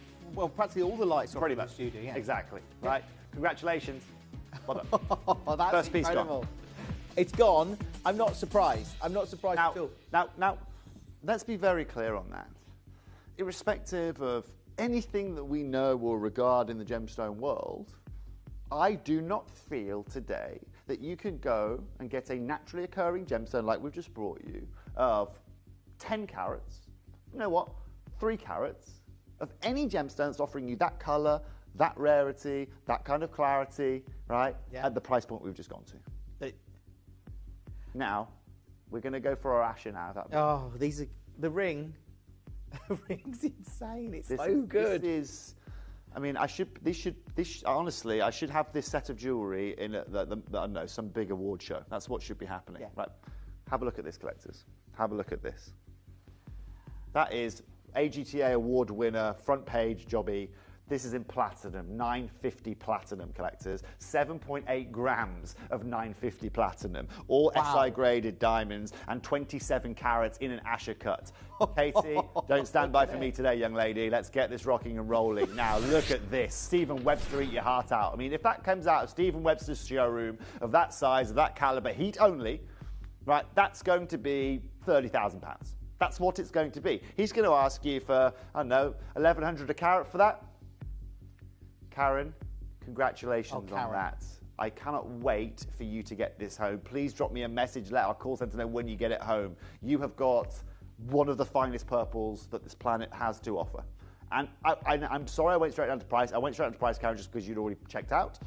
practically all the lights off in the studio, Exactly, right? Congratulations. Well done. That's First piece incredible. gone. It's gone. I'm not surprised. I'm not surprised at all. Now, let's be very clear on that. Irrespective of anything that we know or regard in the gemstone world, I do not feel today that you can go and get a naturally occurring gemstone like we've just brought you of 10 carats, you know what, 3 carats, of any gemstone that's offering you that colour, that rarity, that kind of clarity, right, at the price point we've just gone to. Now, we're going to go for our Asher now. These are the ring. The ring's insane. It's so good. This is, I mean, honestly, I should have this set of jewellery in I don't know, some big award show. That's what should be happening. Right. Have a look at this, collectors. Have a look at this. That is AGTA award winner, front page jobby. This is in platinum, 950 platinum, collectors. 7.8 grams of 950 platinum. All SI graded diamonds and 27 carats in an Asher cut. Katie, don't stand by for me today, young lady. Let's get this rocking and rolling. Now, look at this. Stephen Webster, eat your heart out. I mean, if that comes out of Stephen Webster's showroom of that size, of that caliber, heat only, right, that's going to be £30,000. That's what it's going to be. He's going to ask you for, I don't know, 1,100 a carat for that. Karen, congratulations on that. I cannot wait for you to get this home. Please drop me a message, let our call centre know when you get it home. You have got one of the finest purples that this planet has to offer. And I'm sorry I went straight down to price. I went straight down to price, Karen, just because you'd already checked out.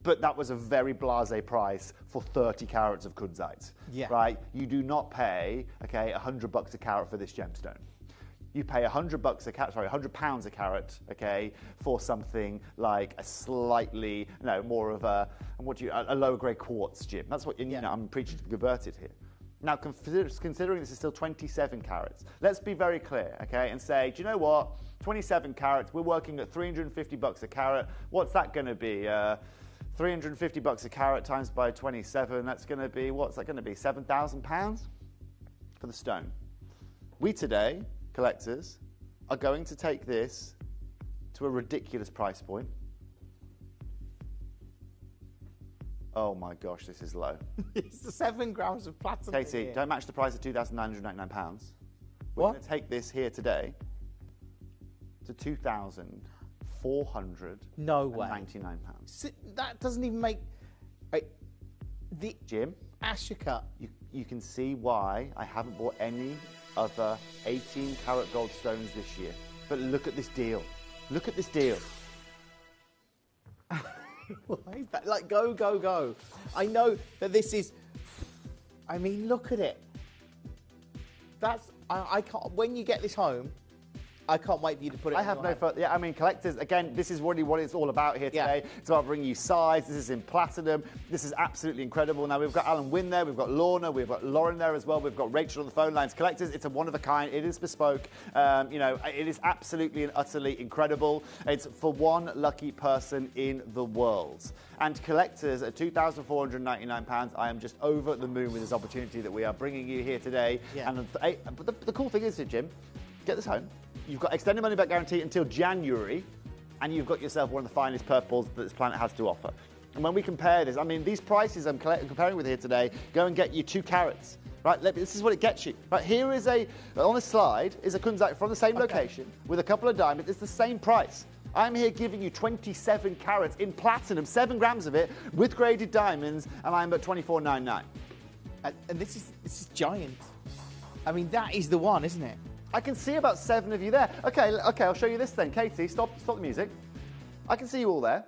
But that was a very blasé price for 30 carats of Kunzite. Right? You do not pay, okay, $100 a carat for this gemstone. You pay £100 a carat, sorry, £100 a carat, okay, for something like a slightly, more of a lower grade quartz, Jim. That's what, I'm preaching to be converted here. Now, considering this is still 27 carats, let's be very clear, okay, and say, do you know what? 27 carats, we're working at $350 a carat. What's that going to be? $350 a carat times by 27, that's going to be, what's that going to be? £7,000 for the stone. We today, collectors, are going to take this to a ridiculous price point Oh my gosh, this is low. It's 7 grams of platinum. Katie, don't match the price of £2,999. We're going to take this here today to £2,499. No way. That doesn't even make... Jim? Ashika. You can see why I haven't bought any other 18-carat gold stones this year. But look at this deal. Look at this deal. Why is that? Like, go, go, go. I know that this is... I mean, look at it. That's... I can't... When you get this home, I can't wait for you to put it I in have your no hand. further... Yeah, I mean, collectors, again, this is really what it's all about here today. It's about bringing you size. This is in platinum. This is absolutely incredible. Now, we've got Alan Wynn there. We've got Lorna. We've got Lauren there as well. We've got Rachel on the phone lines. Collectors, it's a one of a kind. It is bespoke. You know, it is absolutely and utterly incredible. It's for one lucky person in the world. And collectors, at £2,499, I am just over the moon with this opportunity that we are bringing you here today. Yeah. And the cool thing is, Jim, get this home. You've got extended money back guarantee until January, and you've got yourself one of the finest purples that this planet has to offer. And when we compare this, I mean, these prices I'm comparing with here today, go and get you 2 carats. Right, this is what it gets you. Right, here is on the slide, is a Kunzite from the same location with a couple of diamonds. It's the same price. I'm here giving you 27 carats in platinum, 7 grams of it, with graded diamonds, and I'm at $24.99. And this is giant. I mean, that is the one, isn't it? I can see about 7 of you there. Okay, I'll show you this then. Katie, stop the music. I can see you all there.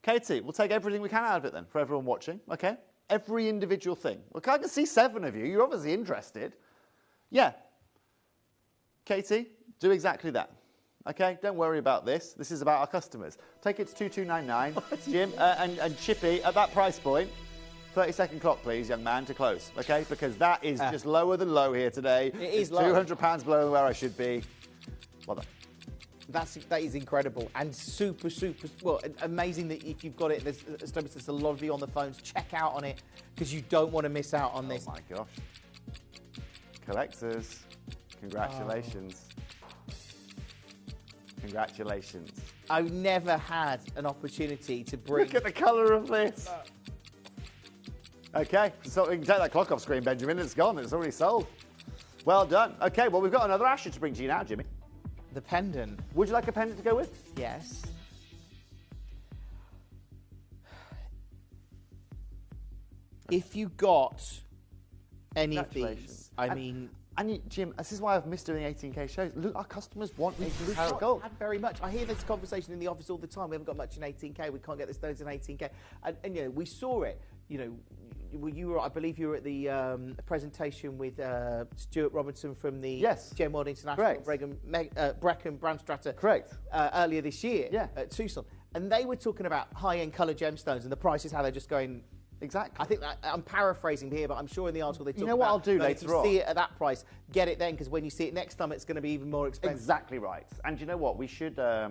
Katie, we'll take everything we can out of it then, for everyone watching, okay? Every individual thing. Okay, I can see 7 of you. You're obviously interested. Yeah. Katie, do exactly that. Okay, don't worry about this. This is about our customers. Take it to $22.99, Jim, and Chippy, at that price point, 30-second clock, please, young man, to close, okay? Because that is just lower than low here today. It is low. £200 below where I should be. Well done. That is incredible and super, well, amazing that if you've got it, there's a lot of you on the phones. Check out on it because you don't want to miss out on this. Oh, my gosh. Collectors, congratulations. Congratulations. I've never had an opportunity to bring... Look at the colour of this. Okay, so we can take that clock off screen, Benjamin. It's gone. It's already sold. Well done. Okay, well, we've got another Asher to bring to you now, Jimmy. The pendant. Would you like a pendant to go with? Yes. If you got any of these, I mean... And Jim, this is why I've missed doing 18K shows. Look, our customers want 18K gold. Had very much. I hear this conversation in the office all the time. We haven't got much in 18K. We can't get the stones in 18K. And you know, we saw it. You know, you were, I believe, you were at the presentation with Stuart Robinson from the Gem World International, Brecon Brandstrata, earlier this year at Tucson, and they were talking about high-end coloured gemstones and the prices, how they're just going. Exactly. I think that, I'm paraphrasing here, but I'm sure in the article they talk about. You know what I'll do later if you see it at that price, get it then, because when you see it next time, it's going to be even more expensive. Exactly right. And you know what? We should. I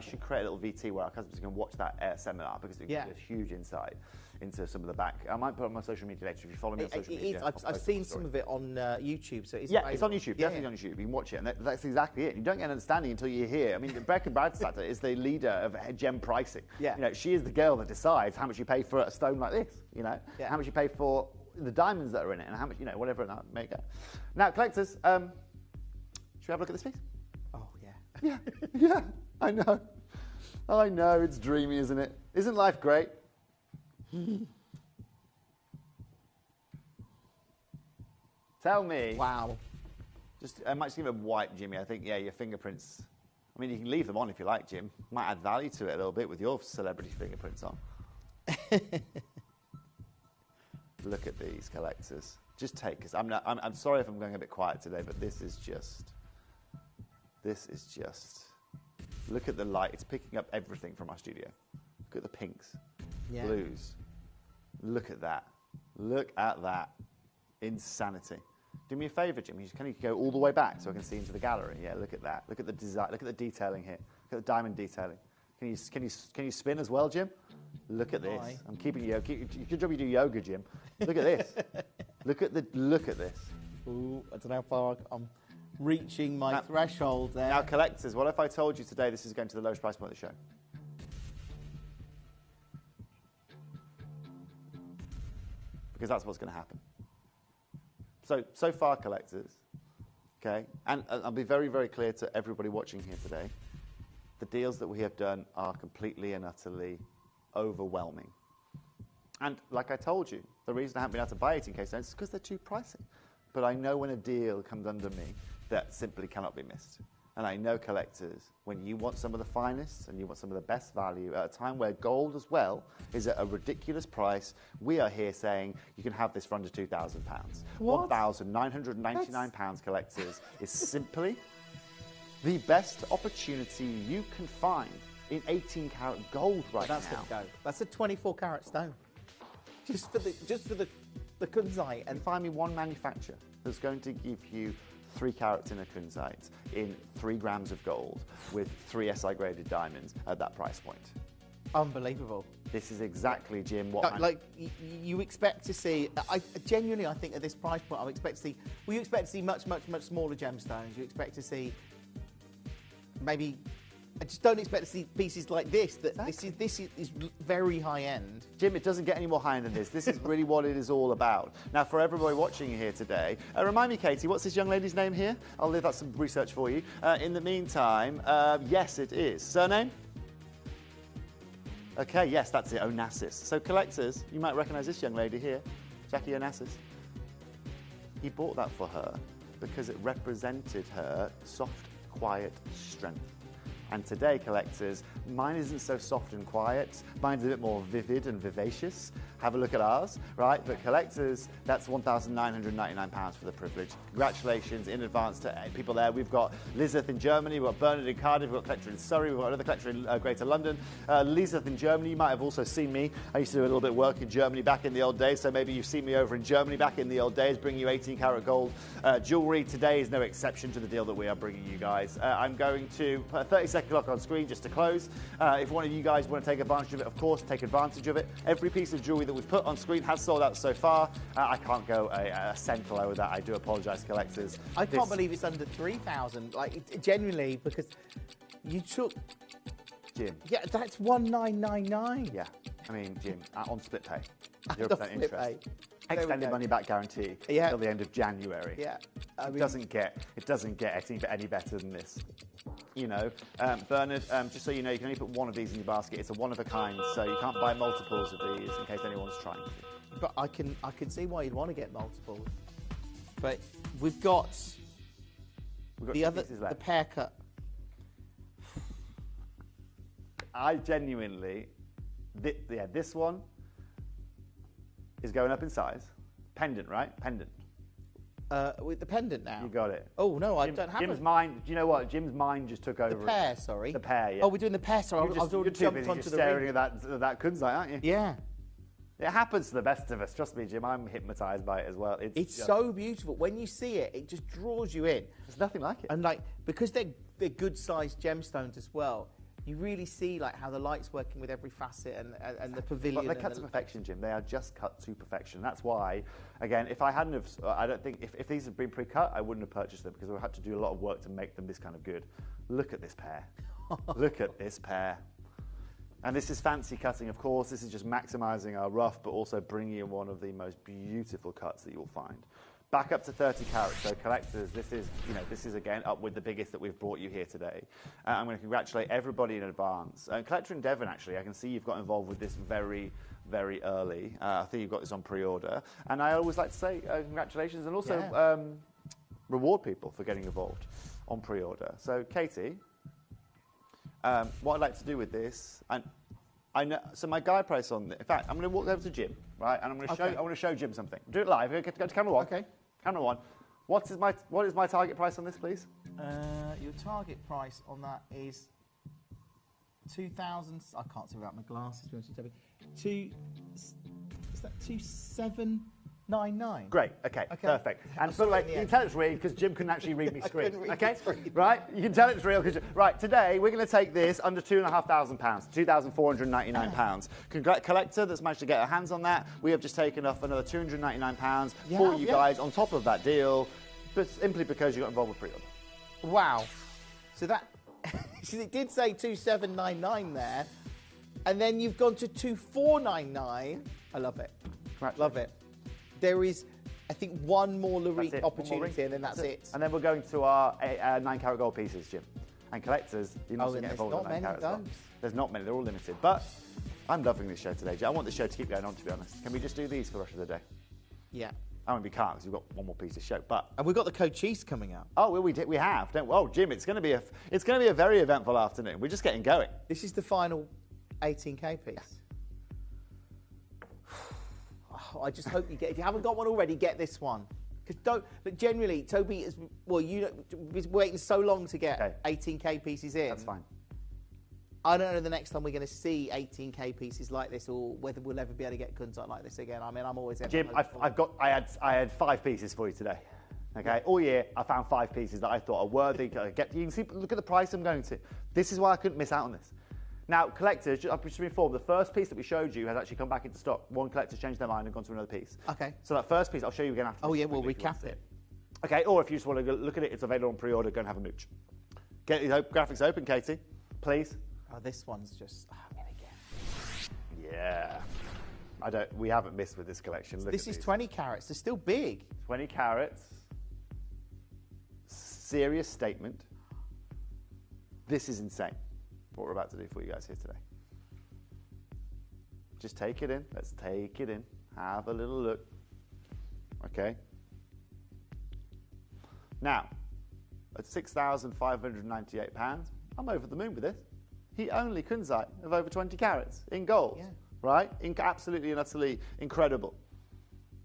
should create a little VT where our customers can watch that seminar because it gives a huge insight into some of the back. I might put it on my social media later if you follow me on social media. I've seen some of it on YouTube, so it's it's on YouTube. Definitely on YouTube. You can watch it, and that's exactly it. You don't get an understanding until you're here. I mean, Brecon Brandstrata is the leader of gem pricing. You know, she is the girl that decides how much you pay for a stone like this. You know, how much you pay for the diamonds that are in it, and how much, you know, whatever that may go. Now, collectors, should we have a look at this piece? Oh yeah. Yeah. I know. It's dreamy, isn't it? Isn't life great? Tell me. Wow. I might just give it a wipe, Jimmy. I think, your fingerprints. I mean, you can leave them on if you like, Jim. Might add value to it a little bit with your celebrity fingerprints on. Look at these, collectors. Just take, because I'm sorry if I'm going a bit quiet today, but this is just. Look at the light. It's picking up everything from our studio. Look at the pinks, blues. Look at that. Look at that. Insanity. Do me a favour, Jimmy. Can you go all the way back so I can see into the gallery? Yeah, look at that. Look at the design. Look at the detailing here. Look at the diamond detailing. Can you spin as well, Jim? Look at this. I'm keeping you. Good job you do yoga, Jim. Look at this. Look at this. Ooh, I don't know how far I'm reaching my threshold there. Now, collectors, what if I told you today this is going to the lowest price point of the show? because that's what's going to happen. So far, collectors, okay, and I'll be very, very clear to everybody watching here today, the deals that we have done are completely and utterly overwhelming. And like I told you, the reason I haven't been able to buy 18K stones is because they're too pricey. But I know when a deal comes under me that simply cannot be missed. And I know, collectors, when you want some of the finest and you want some of the best value at a time where gold as well is at a ridiculous price, we are here saying you can have this for under £2,000. £1,999, collectors, is simply the best opportunity you can find in 18-carat gold right That's now. going to go. That's a 24-carat stone. Just for the Kunzite. And find me one manufacturer that's going to give you 3 carats in a Kunzite in 3 grams of gold with 3 SI graded diamonds at that price point. Unbelievable. This is exactly, Jim, what you expect to see. I genuinely, I think at this price point, I expect to see. Well, you expect to see much smaller gemstones. You expect to see maybe. I just don't expect to see pieces like this. This is very high end. Jim, it doesn't get any more high end than this. This is really what it is all about. Now, for everybody watching here today, remind me, Katie, what's this young lady's name here? I'll leave that some research for you. In the meantime, yes, it is. Surname? Okay, yes, that's it, Onassis. So collectors, you might recognise this young lady here, Jackie Onassis. He bought that for her because it represented her soft, quiet strength. And today, collectors, mine isn't so soft and quiet. Mine's a bit more vivid and vivacious. Have a look at ours, right? But collectors, that's £1,999 for the privilege. Congratulations in advance to people there. We've got Lizeth in Germany, we've got Bernard in Cardiff, we've got a collector in Surrey, we've got another collector in Greater London. Lizeth in Germany, you might have also seen me. I used to do a little bit of work in Germany back in the old days, so maybe you've seen me over in Germany back in the old days, bringing you 18-karat gold jewellery. Today is no exception to the deal that we are bringing you guys. I'm going to put a 30-second clock on screen just to close. If one of you guys want to take advantage of it, of course, take advantage of it. Every piece of jewellery that we've put on screen has sold out so far. I can't go a cent below that. I do apologise, collectors. I can't believe it's under 3,000. Like, genuinely, because you took... Jim. Yeah, that's 1,999. Yeah. I mean, Jim, on split pay. 0% interest. Extended money back guarantee till the end of January. Yeah. It doesn't get any better than this. You know, Bernard, just so you know, you can only put one of these in your basket. It's a one of a kind, so you can't buy multiples of these in case anyone's trying to. But I can see why you'd want to get multiples. But we've got the pear cut. I genuinely, this one is going up in size. Pendant, right? Pendant. With the pendant now. You got it. Oh no, I don't have Jim's mind. Do you know what? Jim's mind just took over. The pear, sorry. The pear, yeah. Oh, we're doing the pear. Sorry, I was already jumped onto the staring at that Kunzite, aren't you? Yeah. It happens to the best of us. Trust me, Jim. I'm hypnotised by it as well. It's so beautiful. When you see it, it just draws you in. There's nothing like it. And because they're good-sized gemstones as well, you really see how the light's working with every facet and the pavilion. But they're cut to perfection, Jim. They are just cut to perfection. That's why, again, if I hadn't have, I don't think, if these had been pre-cut, I wouldn't have purchased them because I would have had to do a lot of work to make them this kind of good. Look at this pair. Look at this pair. And this is fancy cutting, of course. This is just maximising our rough, but also bringing in one of the most beautiful cuts that you'll find. Back up to 30 carats, so collectors, this is again up with the biggest that we've brought you here today. I'm going to congratulate everybody in advance. Collector in Devon, actually, I can see you've got involved with this very, very early. I think you've got this on pre-order. And I always like to say congratulations and also reward people for getting involved on pre-order. So, Katie, what I'd like to do with this, I know, so my guide price on this, in fact, I'm going to walk over to Jim, right, and I'm going to show Jim something. Do it live. Go to camera one. Okay. Camera one. What is my target price on this, please? Your target price on that is 2,000. I can't see without my glasses. Is that 2,799? Great. Okay. Perfect. And you can tell it's real because Jim couldn't actually read me screen. Okay. Right. You can tell it's real because today we're going to take this under £2,500, £2,499. Collector that's managed to get her hands on that. We have just taken off another £299 for you guys on top of that deal, but simply because you got involved with pre-order. Wow. So that it did say 2,799 there, and then you've gone to 2,499. I love it. Right. Love it. There is, I think, one more opportunity, and then that's it. And then we're going to our 9-carat gold pieces, Jim. And collectors, you must get involved in 9 carat as well. There's not many, they're all limited. But I'm loving this show today, Jim. I want this show to keep going on, to be honest. Can we just do these for the rest of the day? Yeah. I mean, we can't because we've got one more piece to show. But and we've got the Cochise coming up. Oh, well, we have. Oh, Jim, it's going to be a very eventful afternoon. We're just getting going. This is the final 18K piece. Oh, I just hope you get. If you haven't got one already, get this one. Because don't. But generally, Toby is been waiting so long to get 18K pieces in. That's fine. I don't know the next time we're going to see 18K pieces like this, or whether we'll ever be able to get Kunzite like this again. I mean, I'm always. Jim, I had 5 pieces for you today. Okay, all year I found 5 pieces that I thought are worthy. You can see. Look at the price I'm going to. This is why I couldn't miss out on this. Now, collectors, I've just been informed, the first piece that we showed you has actually come back into stock. One collector's changed their mind and gone to another piece. Okay. So that first piece, I'll show you again after. Oh, yeah, we'll recap it. Okay, or if you just want to look at it, it's available on pre-order, go and have a mooch. Get these graphics open, Katie, please. Oh, this one's just... Yeah. We haven't missed with this collection. Look this is 20 carats. They're still big. 20 carats. Serious statement. This is insane, what we're about to do for you guys here today. Just take it in. Let's take it in. Have a little look. Okay. Now, at £6,598, I'm over the moon with this. He only Kunzite of over 20 carats in gold, right? Absolutely and utterly incredible.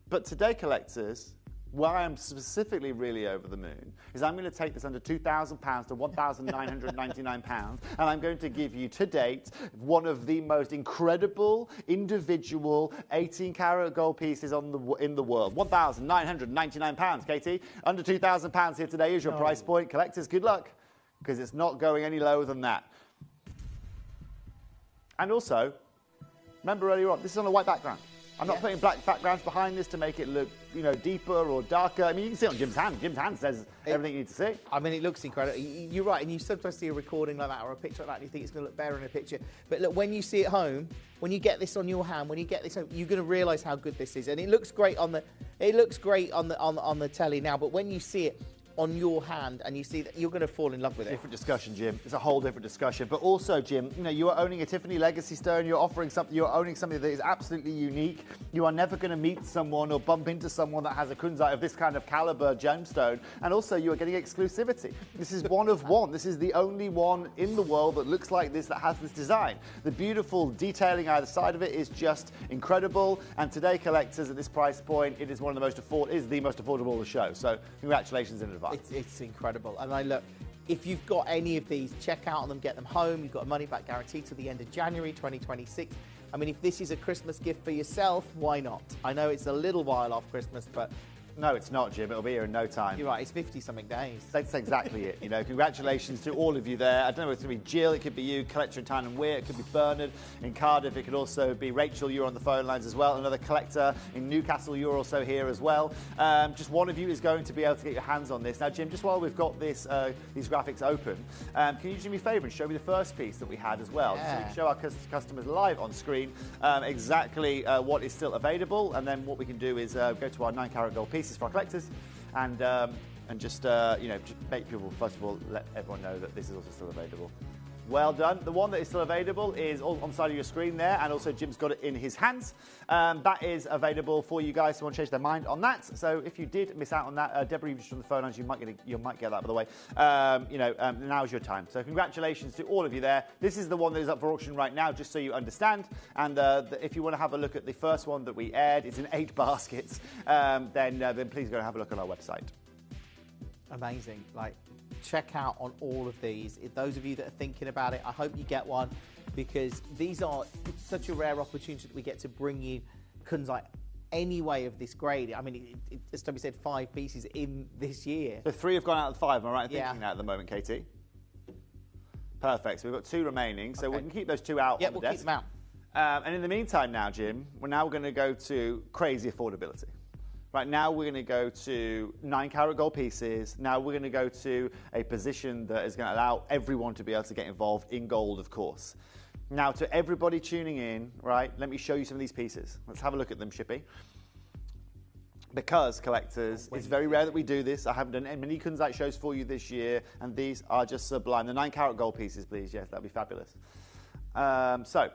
But today, collectors, where I'm specifically really over the moon is I'm going to take this under £2,000 to £1,999, and I'm going to give you to date one of the most incredible individual 18-carat gold pieces in the world. £1,999, Katie. Under £2,000 here today is your price point. Collectors, good luck, because it's not going any lower than that. And also, remember earlier on, this is on a white background. I'm not putting black backgrounds behind this to make it look, deeper or darker. I mean, you can see it on Jim's hand. Jim's hand says everything you need to see. I mean, it looks incredible. You're right, and you sometimes see a recording like that or a picture like that, and you think it's going to look better in a picture. But look, when you see it home, when you get this on your hand, when you get this home, you're going to realise how good this is. And it looks great on the telly now. But when you see it on your hand and you see that, you're going to fall in love with it. Different discussion, Jim. It's a whole different discussion. But also, Jim, you are owning a Tiffany Legacy stone. You're offering something. You're owning something that is absolutely unique. You are never going to meet someone or bump into someone that has a Kunzite of this kind of caliber gemstone. And also, you are getting exclusivity. This is one of one. This is the only one in the world that looks like this, that has this design. The beautiful detailing either side of it is just incredible. And today, collectors, at this price point, it is one of the most affordable of the show. So, congratulations in advance. It's incredible. And look, if you've got any of these, check out on them, get them home. You've got a money-back guarantee till the end of January 2026. I mean, if this is a Christmas gift for yourself, why not? I know it's a little while off Christmas, but... No, it's not, Jim. It'll be here in no time. You're right. It's 50-something days. That's exactly it. Congratulations to all of you there. I don't know if it's going to be Jill. It could be you, collector in Tyne and Weir. It could be Bernard in Cardiff. It could also be Rachel. You're on the phone lines as well. Another collector in Newcastle. You're also here as well. Just one of you is going to be able to get your hands on this. Now, Jim, just while we've got these graphics open, can you do me a favour and show me the first piece that we had as well? Yeah. So we can show our customers live on screen exactly what is still available. And then what we can do is go to our 9-carat gold pieces for our collectors. And just make people, first of all, let everyone know that this is also still available. Well done. The one that is still available is on the side of your screen there, and also Jim's got it in his hands. That is available for you guys who want to change their mind on that. So if you did miss out on that, Deborah, you've just on the phone lines, you might get that, by the way. Now's your time. So congratulations to all of you there. This is the one that is up for auction right now, just so you understand. And if you want to have a look at the first one that we aired, it's in 8 baskets. Then please go and have a look on our website. Amazing. Check out on all of these. Those of you that are thinking about it, I hope you get one, because these are such a rare opportunity that we get to bring you Kunzite any way of this grade. I mean, as Toby said, 5 pieces in this year. So 3 have gone out of 5. Am I right in thinking that at the moment, Katie? Perfect. So we've got 2 remaining. So we can keep those 2 out on the desk. We'll keep them out. And in the meantime now, Jim, we're going to go to crazy affordability. Right, now we're going to go to 9-carat gold pieces. Now we're going to go to a position that is going to allow everyone to be able to get involved in gold, of course. Now, to everybody tuning in, right, let me show you some of these pieces. Let's have a look at them, Shippy. Because, collectors, it's very rare that we do this. I haven't done many Kunzite shows for you this year, and these are just sublime. The 9-carat gold pieces, please. Yes, that'd be fabulous. So,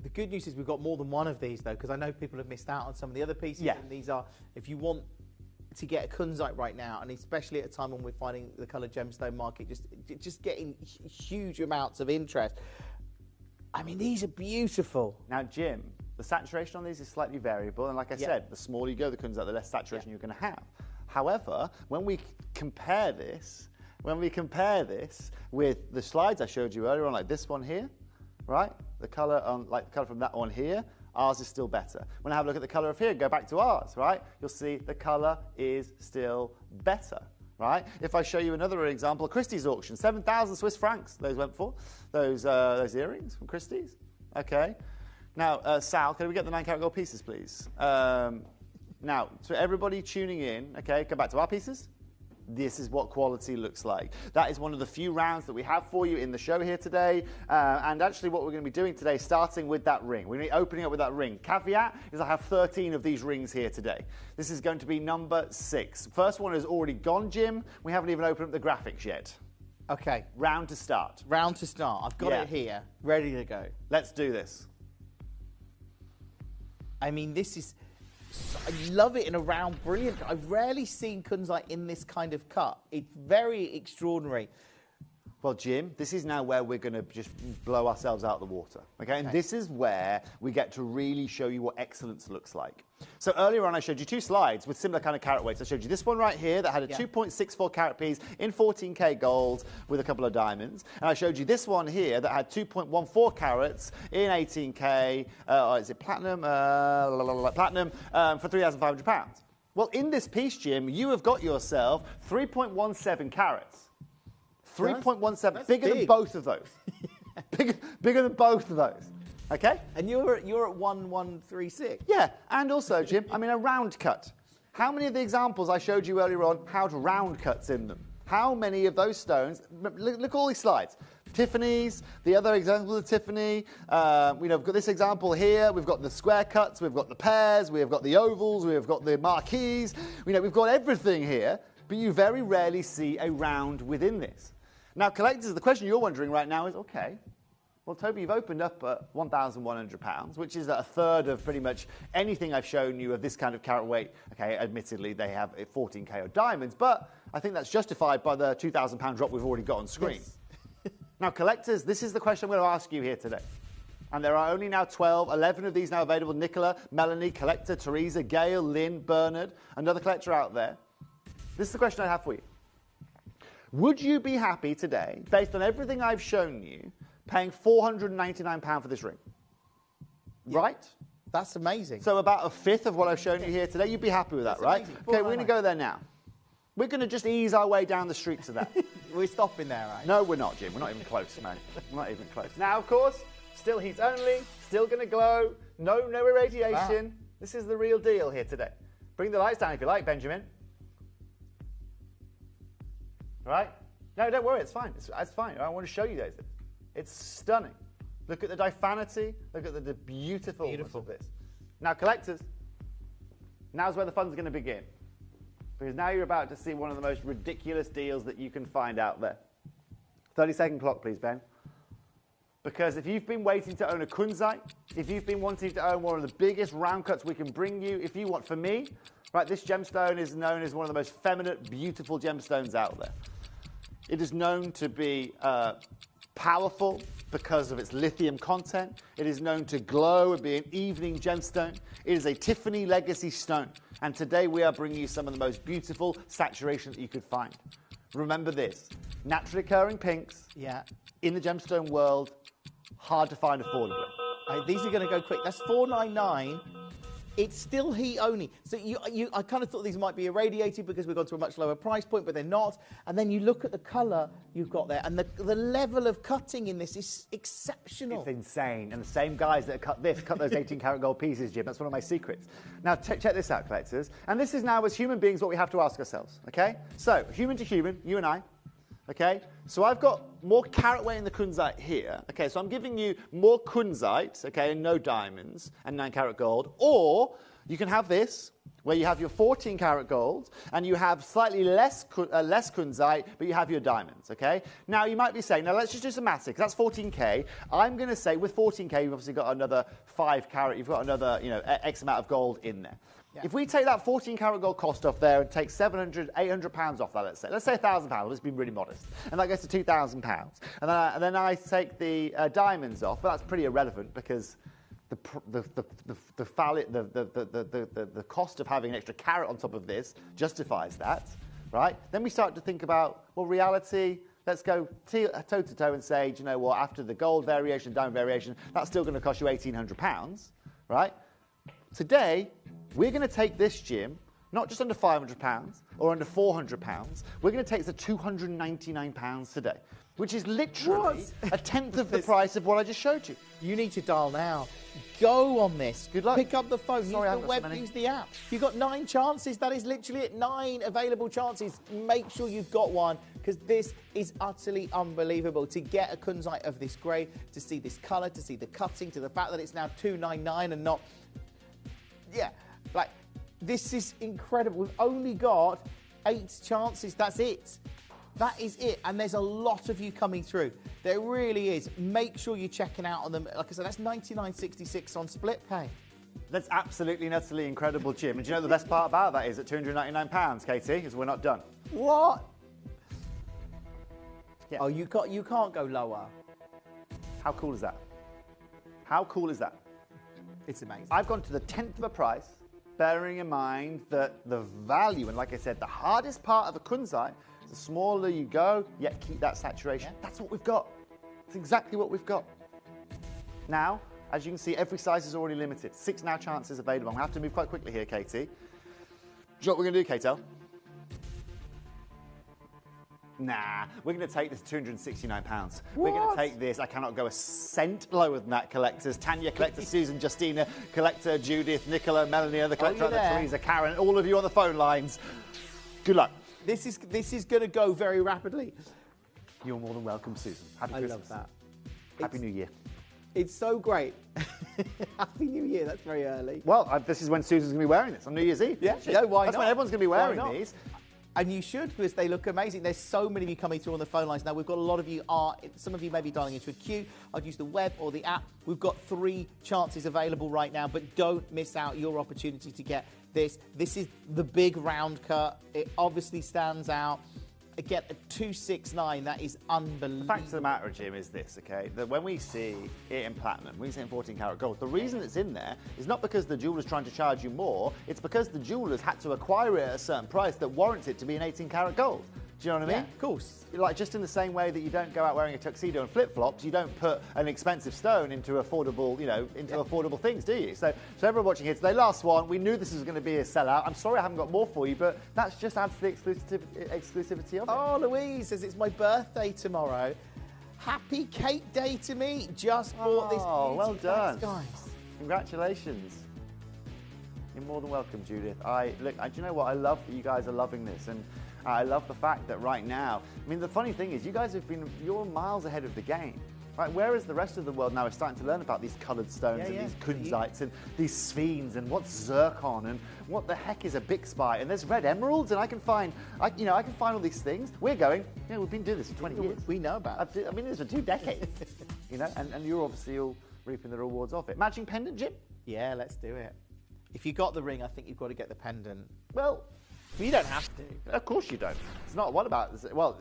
the good news is we've got more than one of these, though, because I know people have missed out on some of the other pieces. Yeah. And these are, if you want to get a Kunzite right now, and especially at a time when we're finding the coloured gemstone market just getting huge amounts of interest. I mean, these are beautiful. Now, Jim, the saturation on these is slightly variable, and like I said, the smaller you go, the Kunzite, the less saturation you're going to have. However, when we compare this with the slides I showed you earlier on, like this one here, right? The colour on, like the colour from that one here, ours is still better. When I have a look at the colour of here, go back to ours, right? You'll see the colour is still better, right? If I show you another example, Christie's auction, 7,000 Swiss francs, those went for, those earrings from Christie's, okay? Now, Sal, can we get the 9-carat gold pieces, please? Now, to everybody tuning in, okay, go back to our pieces. This is what quality looks like. That is one of the few rounds that we have for you in the show here today. And actually what we're going to be doing today, starting with that ring. We're going to be opening up with that ring. Caveat is I have 13 of these rings here today. This is going to be number 6. First one has already gone, Jim. We haven't even opened up the graphics yet. Okay. Round to start. Round to start. I've got it here, ready to go. Let's do this. I mean, this is... I love it in a round, brilliant. I've rarely seen Kunzite in this kind of cut. It's very extraordinary. Well, Jim, this is now where we're going to just blow ourselves out of the water, okay? And this is where we get to really show you what excellence looks like. So earlier on, I showed you 2 slides with similar kind of carat weights. I showed you this one right here that had a 2.64 carat piece in 14K gold with a couple of diamonds. And I showed you this one here that had 2.14 carats in 18K, is it platinum? Platinum for £3,500. Well, in this piece, Jim, you have got yourself 3.17 carats. 3.17, bigger than both of those. bigger than both of those. Okay? And you're at 1136. Yeah, and also, Jim, I mean a round cut. How many of the examples I showed you earlier on had round cuts in them? How many of those stones, look at all these slides. Tiffany's, the other example of Tiffany, we've got this example here, we've got the square cuts, we've got the pairs, we've got the ovals, we've got the marquees, we've got everything here, but you very rarely see a round within this. Now, collectors, the question you're wondering right now is, okay, well, Toby, you've opened up at £1,100, which is a third of pretty much anything I've shown you of this kind of carat weight. Okay, admittedly, they have 14K of diamonds, but I think that's justified by the £2,000 drop we've already got on screen. Yes. Now, collectors, this is the question I'm going to ask you here today. And there are only now 11 of these now available. Nicola, Melanie, Collector, Teresa, Gail, Lynn, Bernard, another collector out there. This is the question I have for you. Would you be happy today, based on everything I've shown you, paying £499 for this ring? Yeah. Right? That's amazing. So about a fifth of what I've shown you here today, you'd be happy with that, right? Amazing. Okay, we're going to go there now. We're going to just ease our way down the street to that. We're stopping there, right? No, we're not, Jim. We're not even close, man. We're not even close. Now, of course, still heat only, still going to glow, no irradiation. Wow. This is the real deal here today. Bring the lights down if you like, Benjamin. Right? No, don't worry, it's fine. It's fine. I want to show you those. It's stunning. Look at the diaphanity. Look at the beautifulness of this. Now, collectors, now's where the fun's going to begin. Because now you're about to see one of the most ridiculous deals that you can find out there. 30-second clock, please, Ben. Because if you've been waiting to own a Kunzite, if you've been wanting to own one of the biggest round cuts we can bring you, if you want, for me, right, this gemstone is known as one of the most feminine, beautiful gemstones out there. It is known to be powerful because of its lithium content. It is known to glow and be an evening gemstone. It is a Tiffany legacy stone. And today we are bringing you some of the most beautiful saturation that you could find. Remember this, naturally occurring pinks in the gemstone world, hard to find affordably. These are going to go quick. That's $499. It's still heat only. So I kind of thought these might be irradiated because we've gone to a much lower price point, but they're not. And then you look at the colour you've got there, and the level of cutting in this is exceptional. It's insane. And the same guys that cut those 18-karat gold pieces, Jim. That's one of my secrets. Now, check this out, collectors. And this is now, as human beings, what we have to ask ourselves, okay? So, human to human, you and I, okay? So I've got more carat weight in the Kunzite here. Okay, so I'm giving you more Kunzite, okay, and no diamonds and 9 carat gold. Or you can have this, where you have your 14 karat gold and you have slightly less Kunzite, but you have your diamonds, okay? Now, you might be saying, now let's just do some maths, because that's 14K. I'm going to say with 14K, you've obviously got another 5 carat, you've got another, you know, X amount of gold in there. Yeah. If we take that 14 karat gold cost off there and take 700, 800 pounds off that, let's say £1,000, let's be really modest, and that goes to £2,000. And then I take the diamonds off, but that's pretty irrelevant because the cost of having an extra carat on top of this justifies that, right? Then we start to think about, well, reality, let's go toe to toe and say, do you know what, after the gold variation, diamond variation, that's still going to cost you £1,800, right? Today, we're going to take this gym, not just under £500 or under £400, we're going to take the £299 today, which is literally a tenth of the price of what I just showed you. You need to dial now. Go on this. Good luck. Pick up the phone, Sorry, use the web, use the app. You've got 9 chances. That is literally it. 9 available chances. Make sure you've got one, because this is utterly unbelievable. To get a Kunzite of this grade, to see this colour, to see the cutting, to the fact that it's now $299 and not... Yeah, like, this is incredible. We've only got 8 chances. That's it. That is it. And there's a lot of you coming through. There really is. Make sure you're checking out on them. Like I said, that's $99.66 on split pay. That's absolutely utterly incredible, Jim. And do you know the best part about that is at £299, Katie, is we're not done. What? Yeah. Oh, you can't go lower. How cool is that? How cool is that? It's amazing. I've gone to the 10th of a price, bearing in mind that the value, and like I said, the hardest part of a Kunzite, the smaller you go, yet keep that saturation. Yeah. That's what we've got. That's exactly what we've got. Now, as you can see, every size is already limited. 6 now chances available. I'm going to have to move quite quickly here, Katie. Do you know what we're going to do, Katel? Nah, we're going to take this £269. We're going to take this. I cannot go a cent lower than that, collectors. Tanya, collector Susan, Justina, collector Judith, Nicola, Melanie, the collector, Teresa, Karen, all of you on the phone lines. Good luck. This is going to go very rapidly. You're more than welcome, Susan. Happy Christmas. I love that. Happy New Year. It's so great. Happy New Year. That's very early. Well, this is when Susan's going to be wearing this on New Year's Eve. Yeah, no, why That's not? when everyone's going to be wearing these. And you should, because they look amazing. There's so many of you coming through on the phone lines now. We've got a lot of you some of you may be dialing into a queue. I'd use the web or the app. We've got 3 chances available right now, but don't miss out your opportunity to get this. This is the big round cut. It obviously stands out. Again, a 269, that is unbelievable. The fact of the matter, Jim, is this, okay? That when we see it in platinum, we see it in 14 karat gold, the reason it's in there is not because the jeweller's trying to charge you more, it's because the jeweller's had to acquire it at a certain price that warrants it to be an 18 karat gold. Do you know what I mean? Yeah, of course. Like, just in the same way that you don't go out wearing a tuxedo and flip-flops, you don't put an expensive stone into affordable, you know, affordable things, do you? So everyone watching here today, last one, we knew this was going to be a sellout. I'm sorry I haven't got more for you, but that just adds to the exclusivity of it. Oh, Louise says it's my birthday tomorrow. Happy cake day to me. Just bought this. Oh, well done. Guys. Congratulations. You're more than welcome, Judith. Do you know what? I love that you guys are loving this, and I love the fact that right now, I mean, the funny thing is, you guys you're miles ahead of the game, right? Whereas the rest of the world now is starting to learn about these coloured stones and these kunzites and these sphenes and what's zircon and what the heck is a bixby, and there's red emeralds, and I can find all these things. We're going, we've been doing this for 20 years. We know about it. I've been doing this for 2 decades, and you're obviously all reaping the rewards of it. Matching pendant, Jim? Yeah, let's do it. If you got the ring, I think you've got to get the pendant. Well, you don't have to. Of course you don't. It's not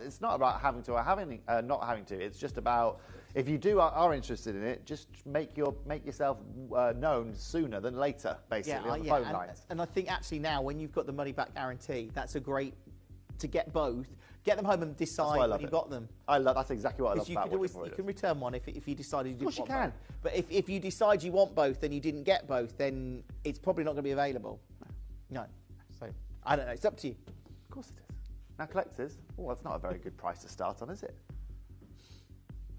it's not about having to or not having to. It's just about, if you are interested in it, just make yourself known sooner than later, basically, on the phone lines. And I think actually now, when you've got the money back guarantee, that's a great to get both. Get them home and decide when you've got them. That's exactly what I love about it. You can return one if you decided you didn't want both. But if you decide you want both and you didn't get both, then it's probably not going to be available. No. So I don't know. It's up to you. Of course it is. Now, collectors, that's not a very good price to start on, is it?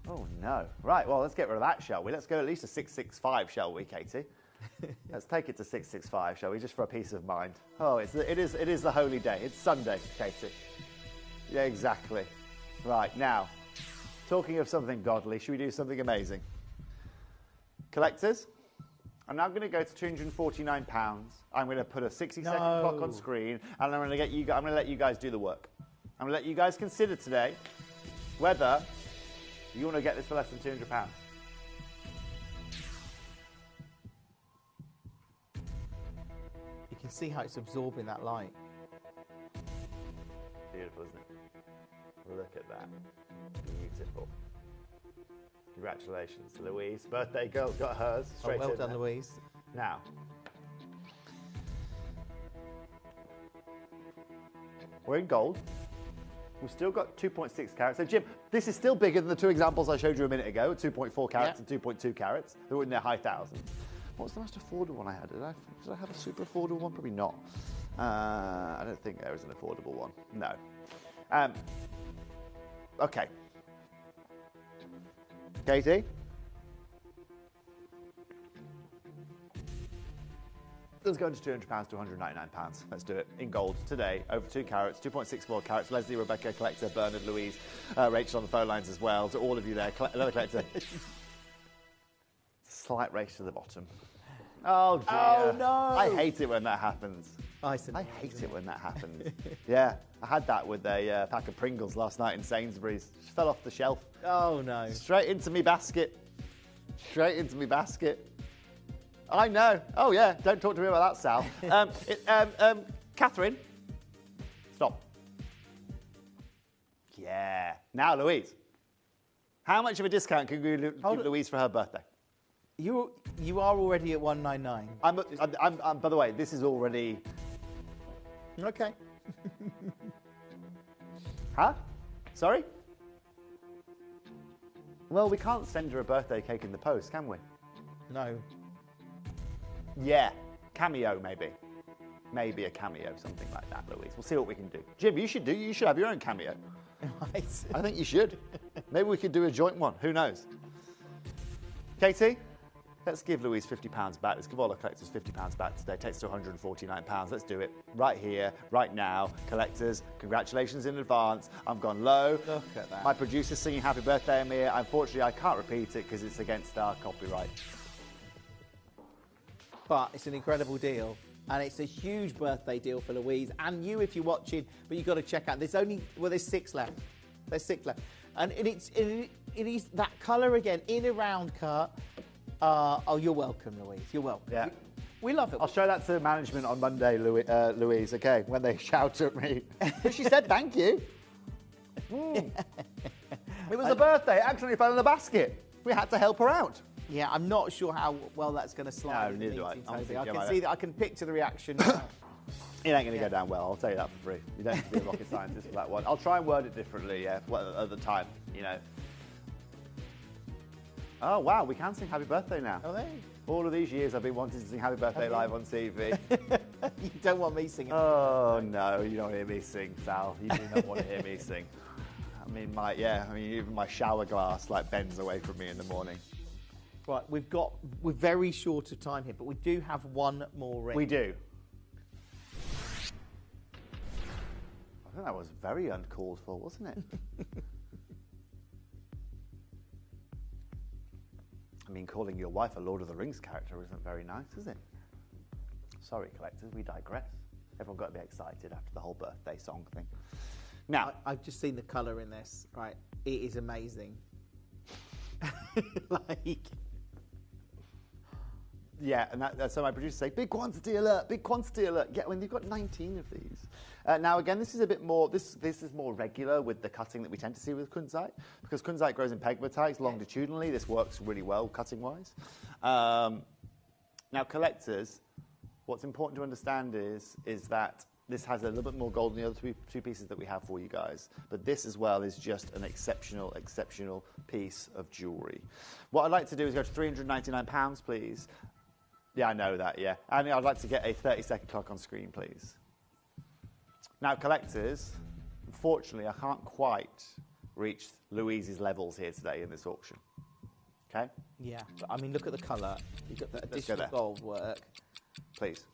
Oh, no. Right, well, let's get rid of that, shall we? Let's go at least to 665, shall we, Katie? Let's take it to 665, shall we, just for a peace of mind. Oh, it is the holy day. It's Sunday, Katie. Yeah, exactly. Right, now, Talking of something godly, should we do something amazing? Collectors, I'm now going to go to £249. I'm going to put a 60-second clock on screen, and I'm going to let you guys do the work. I'm going to let you guys consider today whether you want to get this for less than £200. You can see how it's absorbing that light. Beautiful, isn't it? Look at that. Beautiful. Congratulations, Louise. Birthday girl's got hers. Straight well in done, there. Louise. Now, we're in gold. We've still got 2.6 carats. So, Jim, this is still bigger than the two examples I showed you a minute ago, 2.4 carats and 2.2 carats. They were in their high thousands. What was the most affordable one I had? Did I have a super affordable one? Probably not. I don't think there was an affordable one. No. Okay. Katie? Let's go into £200 to £199. Let's do it in gold today. Over 2 carats, 2.64 carats. Leslie, Rebecca, Collector, Bernard, Louise, Rachel on the phone lines as well. To all of you there, another Collector. Slight race to the bottom. Oh, dear. Oh, no. I hate it when that happens. I hate it when that happens. Yeah, I had that with a pack of Pringles last night in Sainsbury's. Just fell off the shelf. Oh, no. Straight into me basket. Straight into me basket. I know. Oh, yeah. Don't talk to me about that, Sal. Catherine. Stop. Yeah. Now, Louise. How much of a discount can we give Louise for her birthday? You are already at 199. I'm, by the way, this is already... Okay. Huh? Sorry? Well, we can't send her a birthday cake in the post, can we? No. Yeah. Cameo, maybe. Maybe a cameo, something like that, Louise. We'll see what we can do. Jim, you should have your own cameo. Right. I think you should. Maybe we could do a joint one. Who knows? Katie, let's give Louise £50 back. Let's give all our collectors £50 back today. Takes to £149. Let's do it right here, right now. Collectors, congratulations in advance. I've gone low. Look at that. My producer's singing happy birthday at me. Unfortunately, I can't repeat it because it's against our copyright. But it's an incredible deal. And it's a huge birthday deal for Louise and you if you're watching. But you've got to check out. There's 6 left. There's 6 left. And it is that colour again, in a round cut. Oh, you're welcome, Louise. You're welcome. Yeah. We love it. I'll show that to management on Monday, Louise, okay, when they shout at me. But she said thank you. It was a birthday. It accidentally fell in the basket. We had to help her out. Yeah, I'm not sure how well that's going to slide. No, neither do I. I can see that. I can picture the reaction. It ain't going to go down well, I'll tell you that for free. You don't need to be a rocket scientist for that one. I'll try and word it differently, yeah, at the time, you know. Oh, wow, we can sing Happy Birthday now. Oh, there. All of these years I've been wanting to sing Happy Birthday live on TV. You don't want me singing. Oh, no, you don't hear me sing, Sal. You do not want to hear me sing. I mean, even my shower glass, bends away from me in the morning. Right, we're very short of time here, but we do have one more ring. We do. I think that was very uncalled for, wasn't it? I mean, calling your wife a Lord of the Rings character isn't very nice, is it? Sorry, collectors, we digress. Everyone got a bit excited after the whole birthday song thing. Now, I've just seen the colour in this, right? It is amazing. Yeah, and so my producers say, big quantity alert, big quantity alert. Yeah, when you've got 19 of these. Now, again, this is a bit more, this is more regular with the cutting that we tend to see with Kunzite, because Kunzite grows in pegmatites longitudinally. This works really well cutting-wise. Now, collectors, what's important to understand is that this has a little bit more gold than the other two pieces that we have for you guys. But this as well is just an exceptional, exceptional piece of jewellery. What I'd like to do is go to £399, please. Yeah, I know that, yeah. And I'd like to get a 30-second clock on screen, please. Now, collectors, unfortunately, I can't quite reach Louise's levels here today in this auction. Okay? Yeah, but I mean, look at the colour. You've got the additional gold work. Please.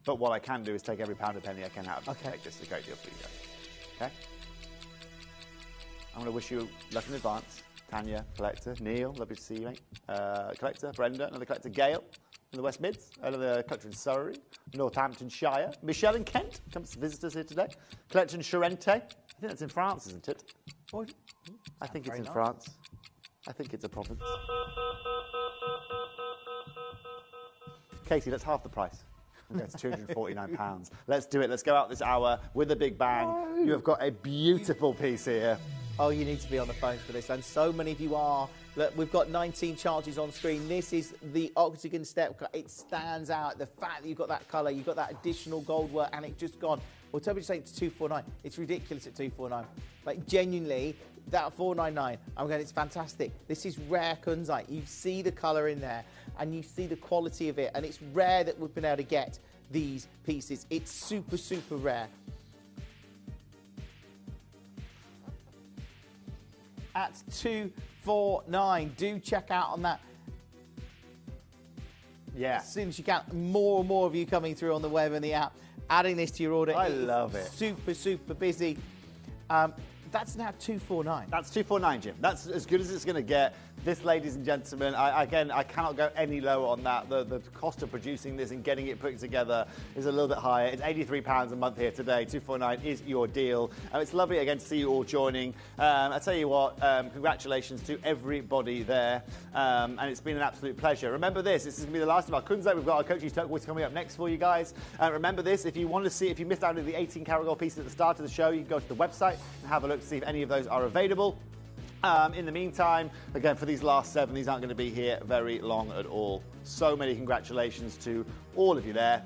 But what I can do is take every pound and penny I can out of it to make this a great deal for you guys. Okay? I'm going to wish you luck in advance. Tanya, collector. Neil, lovely to see you, mate. Collector. Brenda, another collector. Gail, in the West Mids. Another collector in Surrey. Northamptonshire. Michelle in Kent, comes to visit us here today. Collector in Charente. I think that's in France, isn't it? I think it's in France. I think it's a province. Katie, that's half the price. That's £249. Let's do it. Let's go out this hour with a big bang. You have got a beautiful piece here. Oh, you need to be on the phones for this, and so many of you are. Look, we've got 19 charges on screen. This is the octagon step. It stands out. The fact that you've got that colour, you've got that additional gold work, and it's just gone. Well, Toby's saying it's 249. It's ridiculous at 249. Like, genuinely, that 499, I'm going, it's fantastic. This is rare Kunzite. You see the colour in there, and you see the quality of it, and it's rare that we've been able to get these pieces. It's super, super rare. At 249, do check out on that. Yeah. As soon as you can, more and more of you coming through on the web and the app, adding this to your order. I love it. Super, super busy. That's now 249. That's 249, Jim. That's as good as it's going to get. This, ladies and gentlemen, I cannot go any lower on that. The cost of producing this and getting it put together is a little bit higher. It's £83 a month here today. 249 is your deal. It's lovely again to see you all joining. I tell you what, congratulations to everybody there, and it's been an absolute pleasure. Remember this is going to be the last of our Kunzite. We've got our Coaches Turquoise coming up next for you guys. Remember this, if you want to see, if you missed out on the 18 karat gold pieces at the start of the show, you can go to the website and have a look to see if any of those are available. In the meantime, again, for these last 7, these aren't going to be here very long at all. So many congratulations to all of you there.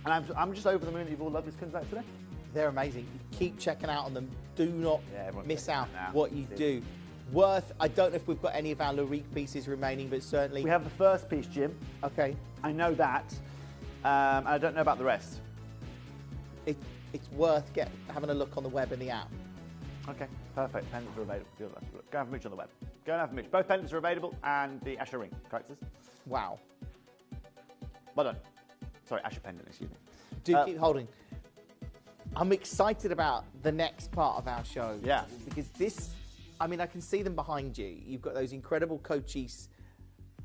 And I'm just over the moon that you've all loved this Kunzite today. They're amazing. Keep checking out on them. Do not miss out what you do. Worth, I don't know if we've got any of our Lyrique pieces remaining, but certainly... We have the first piece, Jim. Okay. I know that. And I don't know about the rest. It's worth having a look on the web and the app. Okay, perfect. Pendants are available. Go and have a mooch on the web. Go and have a mooch. Both pendants are available, and the Asher ring collectors. Wow. Well done. Sorry, Asher pendant, excuse me. Do keep holding. I'm excited about the next part of our show. Yeah. Because this, I mean, I can see them behind you. You've got those incredible Cochise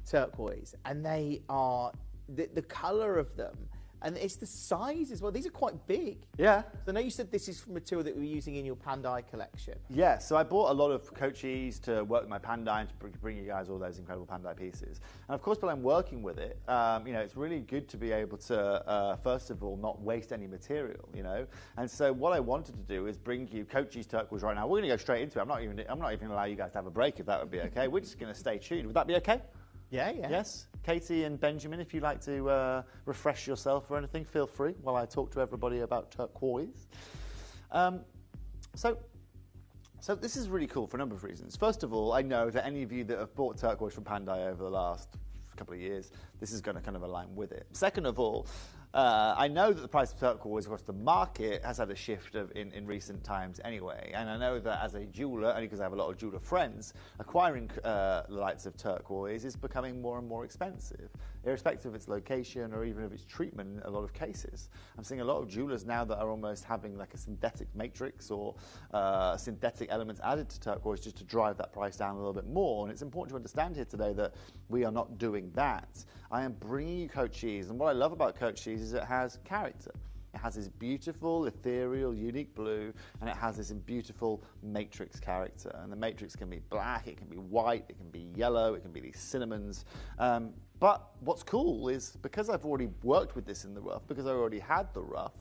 turquoise, and they are, the colour of them, and it's the size as well. These are quite big. Yeah. So I know you said this is material that we were using in your Pandai collection. Yeah, so I bought a lot of Cochise to work with my Pandai and to bring you guys all those incredible Pandai pieces. And of course, while I'm working with it, you know, it's really good to be able to, first of all, not waste any material, you know. And so what I wanted to do is bring you Cochise turquoise right now. We're going to go straight into it. I'm not even going to allow you guys to have a break, if that would be okay. We're just going to stay tuned. Would that be okay? Yeah, yeah. Yes? Katie and Benjamin, if you'd like to refresh yourself or anything, feel free while I talk to everybody about turquoise. So this is really cool for a number of reasons. First of all, I know that any of you that have bought turquoise from Pandai over the last couple of years, this is going to kind of align with it. Second of all, I know that the price of turquoise across the market has had a shift in recent times anyway, and I know that as a jeweller, only because I have a lot of jeweller friends, acquiring the likes of turquoise is becoming more and more expensive, irrespective of its location or even of its treatment in a lot of cases. I'm seeing a lot of jewellers now that are almost having like a synthetic matrix or synthetic elements added to turquoise just to drive that price down a little bit more, and it's important to understand here today that we are not doing that. I am bringing you Cochise, and what I love about Cochise is it has character. It has this beautiful, ethereal, unique blue, and it has this beautiful matrix character. And the matrix can be black, it can be white, it can be yellow, it can be these cinnamons. But what's cool is because I've already worked with this in the rough, because I already had the rough,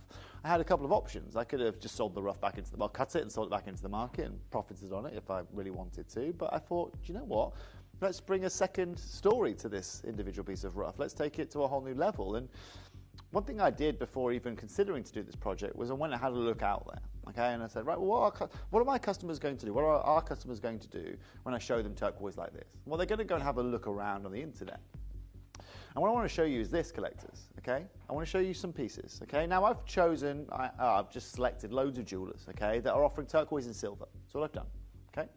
I had a couple of options. I could have just sold the rough back into the cut it and sold it back into the market and profited on it if I really wanted to. But I thought, do you know what? Let's bring a second story to this individual piece of rough. Let's take it to a whole new level. And one thing I did before even considering to do this project was I went and had a look out there, okay? And I said, right, well, what are my customers going to do? What are our customers going to do when I show them turquoise like this? Well, they're going to go and have a look around on the internet. And what I want to show you is this, collectors, okay? I want to show you some pieces, okay? Now, I've just selected loads of jewelers, okay, that are offering turquoise and silver. That's what I've done, okay?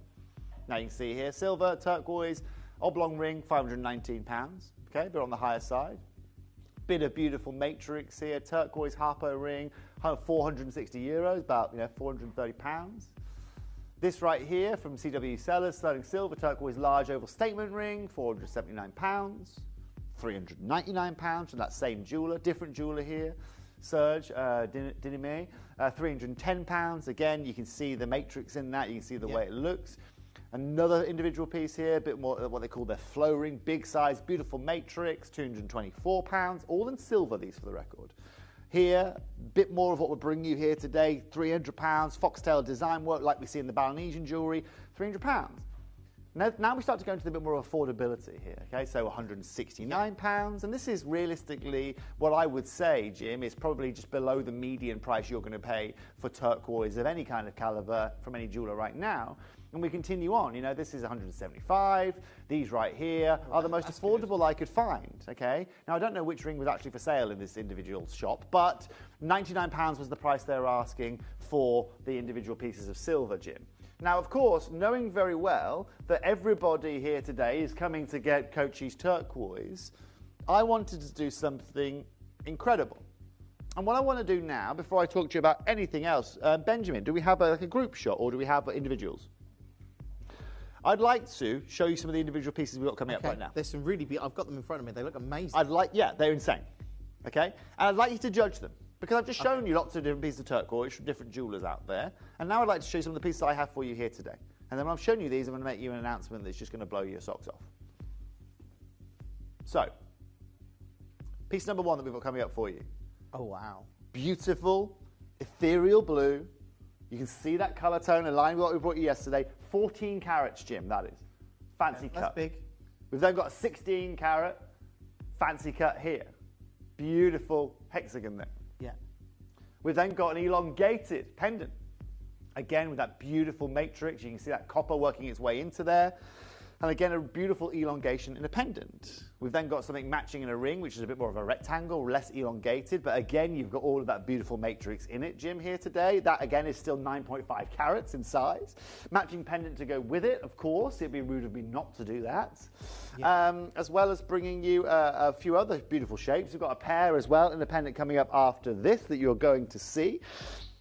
Now, you can see here, silver, turquoise, oblong ring, £519, okay? They're on the higher side. Bit of beautiful matrix here, turquoise harpo ring, €460, about £430. This right here from CW Sellers, sterling silver, turquoise large oval statement ring, £479, £399 from that same jeweller, different jeweller here. Serge Dinime, £310. Again, you can see the matrix in that, you can see the way it looks. Another individual piece here, a bit more what they call their flow ring, big size, beautiful matrix, £224, all in silver, these for the record. Here, a bit more of what we're bringing you here today, £300, foxtail design work like we see in the Balinesian jewellery, £300. Now we start to go into a bit more affordability here, okay? So £169, and this is realistically what I would say, Jim, is probably just below the median price you're going to pay for turquoise of any kind of caliber from any jeweler right now. And we continue on, you know, this is 175, these right here are the most affordable I could find, okay? Now, I don't know which ring was actually for sale in this individual shop, but £99 was the price they were asking for the individual pieces of silver, Jim. Now, of course, knowing very well that everybody here today is coming to get Kochi's turquoise, I wanted to do something incredible. And what I want to do now, before I talk to you about anything else, Benjamin, do we have like a group shot or do we have individuals? I'd like to show you some of the individual pieces we've got coming up right now. There's some really I've got them in front of me. They look amazing. Yeah, they're insane. Okay? And I'd like you to judge them. Because I've just shown you lots of different pieces of turquoise from different jewelers out there. And now I'd like to show you some of the pieces I have for you here today. And then when I've shown you these, I'm going to make you an announcement that's just going to blow your socks off. So, piece number one that we've got coming up for you. Oh, wow. Beautiful, ethereal blue. You can see that colour tone aligned with what we brought you yesterday. 14 carats, Jim, that is. Fancy cut. That's big. We've then got a 16 carat fancy cut here. Beautiful hexagon there. Yeah. We've then got an elongated pendant. Again, with that beautiful matrix. You can see that copper working its way into there. And again, a beautiful elongation in a pendant. We've then got something matching in a ring, which is a bit more of a rectangle, less elongated. But again, you've got all of that beautiful matrix in it, Jim, here today. That, again, is still 9.5 carats in size. Matching pendant to go with it, of course. It'd be rude of me not to do that. Yeah. As well as bringing you a few other beautiful shapes. We've got a pair as well in the pendant coming up after this that you're going to see.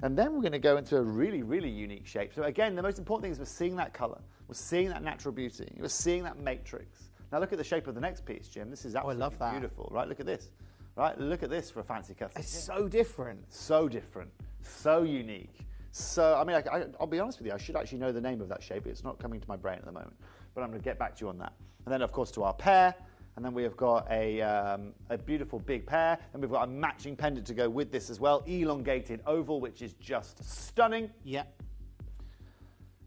And then we're going to go into a really, really unique shape. So again, the most important thing is we're seeing that colour. We're seeing that natural beauty. We're seeing that matrix. Now look at the shape of the next piece, Jim. This is absolutely beautiful, right? Look at this. Right? Look at this for a fancy custom. It's so different. So different. So unique. So, I mean, I'll be honest with you, I should actually know the name of that shape. It's not coming to my brain at the moment. But I'm going to get back to you on that. And then, of course, to our pair. And then we have got a beautiful big pair. And we've got a matching pendant to go with this as well. Elongated oval, which is just stunning. Yeah.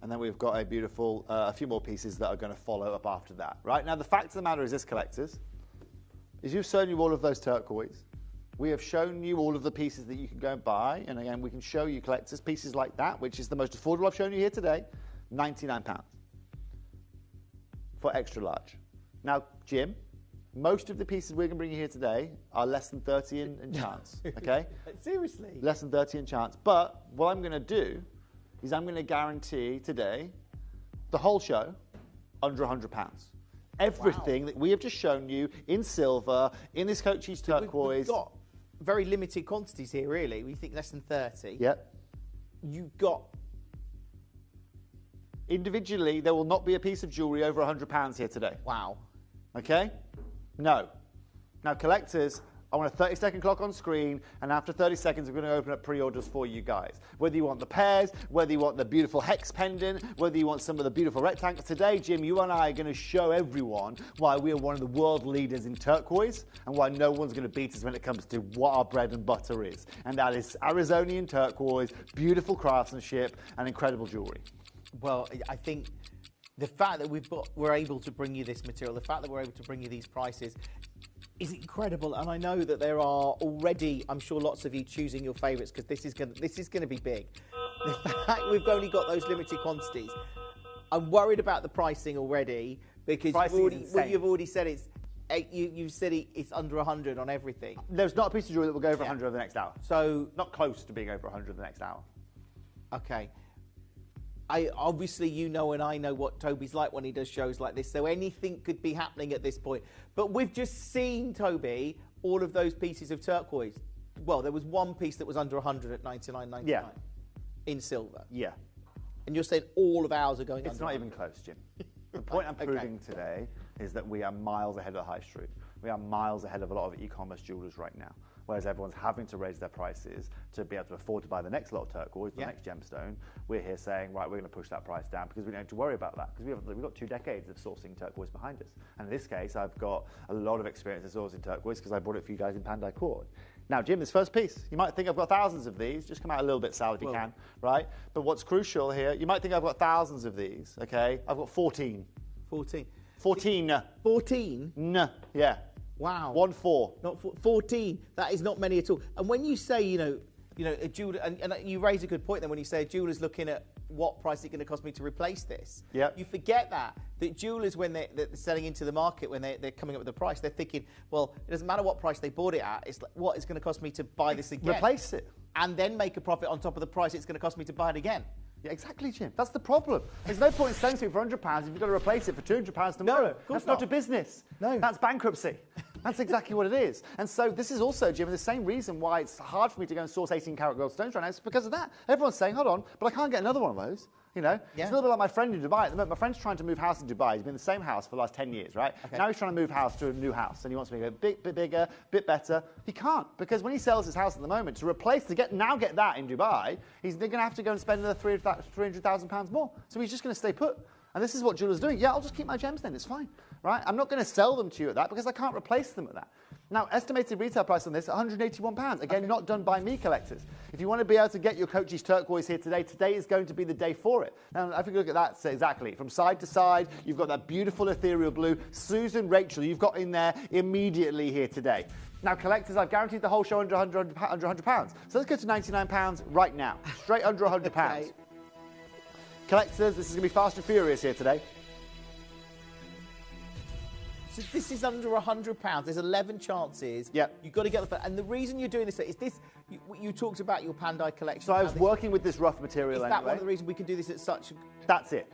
And then we've got a beautiful, a few more pieces that are going to follow up after that. Right? Now, the fact of the matter is this, collectors, is you've shown you all of those turquoise. We have shown you all of the pieces that you can go and buy. And again, we can show you, collectors, pieces like that, which is the most affordable I've shown you here today, £99 for extra large. Now, Jim, most of the pieces we're going to bring you here today are less than 30 in chance, okay? Seriously? Less than 30 in chance. But what I'm going to do is I'm going to guarantee today the whole show under £100. Everything that we have just shown you in silver, in this Kochi's turquoise. We've got very limited quantities here, really. We think less than 30. Yep. You've got... Individually, there will not be a piece of jewellery over £100 here today. Wow. Okay? No. Now, collectors, I want a 30-second clock on screen, and after 30 seconds, we're going to open up pre-orders for you guys. Whether you want the pairs, whether you want the beautiful hex pendant, whether you want some of the beautiful rectangles. Today, Jim, you and I are going to show everyone why we are one of the world leaders in turquoise and why no one's going to beat us when it comes to what our bread and butter is. And that is Arizonian turquoise, beautiful craftsmanship, and incredible jewellery. Well, I think the fact that we're able to bring you this material, the fact that we're able to bring you these prices is incredible. And I know that there are already, I'm sure, lots of you choosing your favourites because this is going to be big. The fact we've only got those limited quantities, I'm worried about the pricing already because you've already said you've said it's under 100 on everything. There's not a piece of jewellery that will go over 100 over the next hour. So not close to being over 100 the next hour. Okay. Obviously, you know and I know what Toby's like when he does shows like this, so anything could be happening at this point. But we've just seen, Toby, all of those pieces of turquoise. Well, there was one piece that was under 100 at $99.99 in silver. Yeah. And you're saying all of ours are going It's not even close, Jim. The point I'm proving today is that we are miles ahead of the high street. We are miles ahead of a lot of e-commerce jewelers right now. Whereas everyone's having to raise their prices to be able to afford to buy the next lot of turquoise, the next gemstone. We're here saying, right, we're going to push that price down because we don't have to worry about that. Because we've got 2 decades of sourcing turquoise behind us. And in this case, I've got a lot of experience in sourcing turquoise because I bought it for you guys in Pandai Court. Now, Jim, this first piece, you might think I've got thousands of these. Just come out a little bit sour if you can, right? But what's crucial here, you might think I've got thousands of these, okay? I've got 14. 14. 14. 14? Yeah. Wow. 1-4. Not 14. That is not many at all. And when you say, you know, a jeweler, and you raise a good point then when you say a jeweler's looking at what price is it going to cost me to replace this. Yep. You forget that jewelers, when they're selling into the market, when they're coming up with a price, they're thinking, well, it doesn't matter what price they bought it at. It's like, what is going to cost me to buy this again? Replace it. And then make a profit on top of the price it's going to cost me to buy it again. Yeah, exactly, Jim. That's the problem. There's no point in selling something for £100 if you've got to replace it for £200 tomorrow. No, that's not a business. No. That's bankruptcy. That's exactly what it is. And so this is also, Jim, the same reason why it's hard for me to go and source 18-karat gold stones right now. It's because of that. Everyone's saying, hold on, but I can't get another one of those. You know, It's a little bit like my friend in Dubai. At the moment, my friend's trying to move house in Dubai. He's been in the same house for the last 10 years, right? Okay. Now he's trying to move house to a new house, and he wants to make it a bit bigger, bit better. He can't, because when he sells his house at the moment, to replace, to get that in Dubai, they're going to have to go and spend another £300,000 more. So he's just going to stay put. And this is what jewelers are doing. Yeah, I'll just keep my gems then, it's fine, right? I'm not going to sell them to you at that because I can't replace them at that. Now, estimated retail price on this, £181. Again, not done by me, collectors. If you want to be able to get your Coach's turquoise here today, today is going to be the day for it. Now, if you look at that, so exactly, from side to side, you've got that beautiful ethereal blue. Susan, Rachel, you've got in there immediately here today. Now, collectors, I've guaranteed the whole show under £100. So let's go to £99 right now, straight under £100. Okay. Collectors, this is going to be fast and furious here today. So this is under £100. There's 11 chances. Yep. You've got to get the... And the reason you're doing this is this... You talked about your Pandai collection. So I was working with this rough material anyway. Is that one of the reasons we can do this at such... That's it.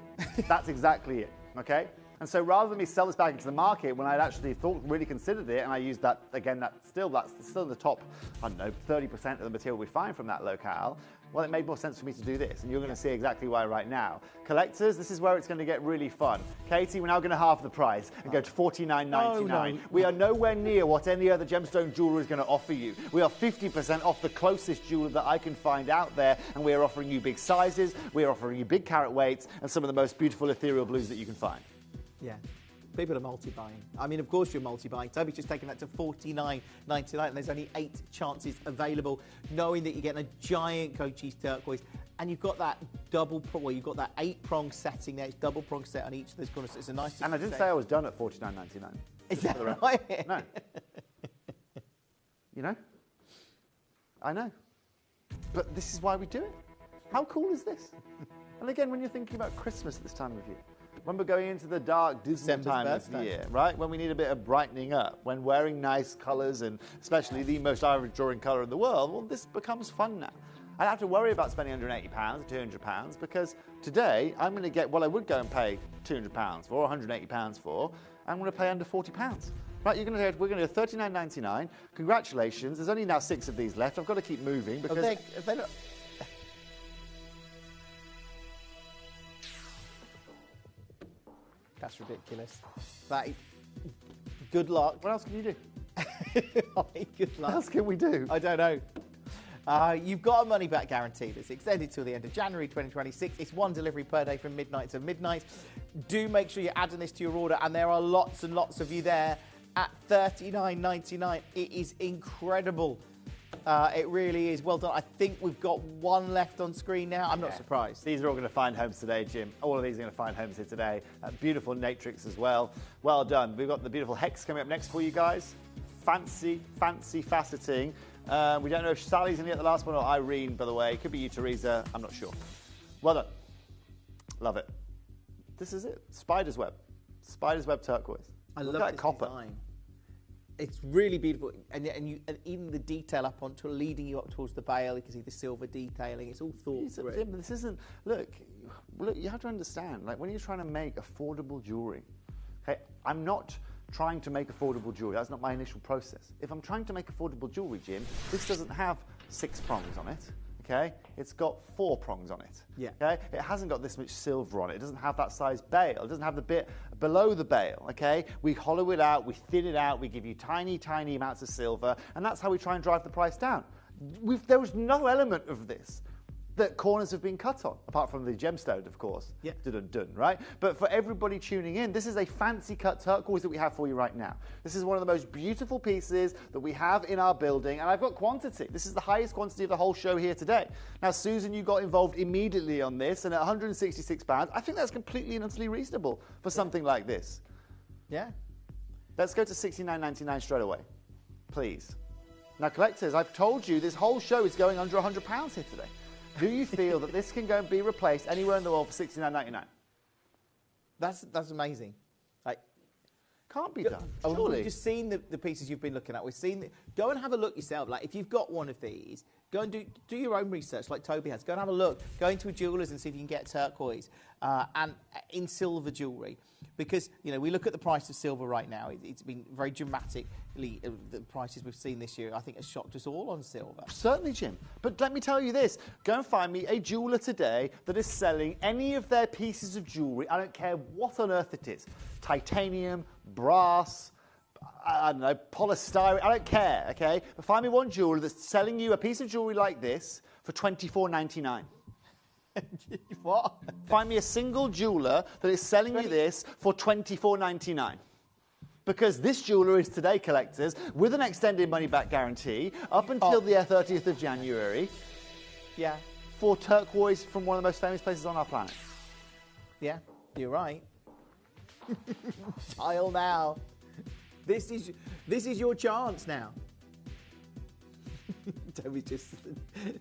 That's exactly it, okay? And so rather than me sell this back into the market when I'd actually really considered it, and I used that, again, that's still the top, I don't know, 30% of the material we find from that locale, well, it made more sense for me to do this, and you're going to see exactly why right now. Collectors, this is where it's going to get really fun. Katie, we're now going to halve the price and go to $49.99. No. We are nowhere near what any other gemstone jeweler is going to offer you. We are 50% off the closest jeweler that I can find out there, and we are offering you big sizes, we are offering you big carat weights, and some of the most beautiful ethereal blues that you can find. Yeah. People are multi-buying. I mean, of course you're multi-buying. Toby's just taken that to $49.99, and there's only 8 chances available, knowing that you're getting a giant Coach's turquoise, and you've got that you've got that 8-prong setting there. It's double prong set on each of those corners. So it's a nice. And I didn't say I was done at $49.99. Is that right? No. You know? I know. But this is why we do it. How cool is this? And again, when you're thinking about Christmas at this time of year, when we're going into the dark, dismal time of the year, right? When we need a bit of brightening up, when wearing nice colours, and especially the most average-drawing colour in the world, well, this becomes fun now. I don't have to worry about spending £180 or £200 because today I'm going to get what I would go and pay £200 for or £180 for. I'm going to pay under £40. Right, we're going to do $39.99. Congratulations. There's only now 6 of these left. I've got to keep moving because... If they're not... That's ridiculous. Good luck. What else can you do? Good luck. What else can we do? I don't know. You've got a money-back guarantee that's extended till the end of January 2026. It's 1 delivery per day from midnight to midnight. Do make sure you're adding this to your order, and there are lots and lots of you there at $39.99. It is incredible. It really is. Well done. I think we've got 1 left on screen now. I'm not surprised. These are all going to find homes today, Jim. All of these are going to find homes here today. Beautiful Natrix as well. Well done. We've got the beautiful Hex coming up next for you guys. Fancy, fancy faceting. We don't know if Sally's in yet, the last one, or Irene, by the way. It could be you, Teresa. I'm not sure. Well done. Love it. This is it. Spider's Web. Spider's Web turquoise. I love that copper. Design. It's really beautiful, and even the detail up onto leading you up towards the bail. You can see the silver detailing. It's all thought through. Jim, this isn't. Look. You have to understand. Like when you're trying to make affordable jewelry, okay, I'm not trying to make affordable jewelry. That's not my initial process. If I'm trying to make affordable jewelry, Jim, this doesn't have 6 prongs on it. okay? It's got 4 prongs on it. Yeah. Okay? It hasn't got this much silver on it. It doesn't have that size bail. It doesn't have the bit below the bail, okay? We hollow it out, we thin it out, we give you tiny, tiny amounts of silver, and that's how we try and drive the price down. There was no element of this that corners have been cut on, apart from the gemstone, of course. Yeah. Dun, right? But for everybody tuning in, this is a fancy cut turquoise that we have for you right now. This is one of the most beautiful pieces that we have in our building, and I've got quantity. This is the highest quantity of the whole show here today. Now, Susan, you got involved immediately on this, and at £166, I think that's completely and utterly reasonable for something like this. Yeah. Let's go to £69.99 straight away, please. Now, collectors, I've told you this whole show is going under £100 here today. Do you feel that this can go and be replaced anywhere in the world for $69.99? That's amazing. Like, can't be done. We've just seen the pieces you've been looking at. We've seen. Go and have a look yourself. Like, if you've got one of these, go and do your own research, like Toby has. Go and have a look. Go into a jeweller's and see if you can get turquoise and in silver jewellery. Because, you know, we look at the price of silver right now. It's been very dramatically, the prices we've seen this year, I think, has shocked us all on silver. Certainly, Jim. But let me tell you this. Go and find me a jeweller today that is selling any of their pieces of jewellery. I don't care what on earth it is. Titanium, brass, I don't know, polystyrene. I don't care, okay? But find me one jeweller that's selling you a piece of jewellery like this for $24.99. What? Find me a single jeweller that is selling you this for $24.99. Because this jeweller is today, collectors, with an extended money-back guarantee up until the 30th of January. Yeah. For turquoise from one of the most famous places on our planet. Yeah, you're right. Dial now. This is your chance now. Toby's just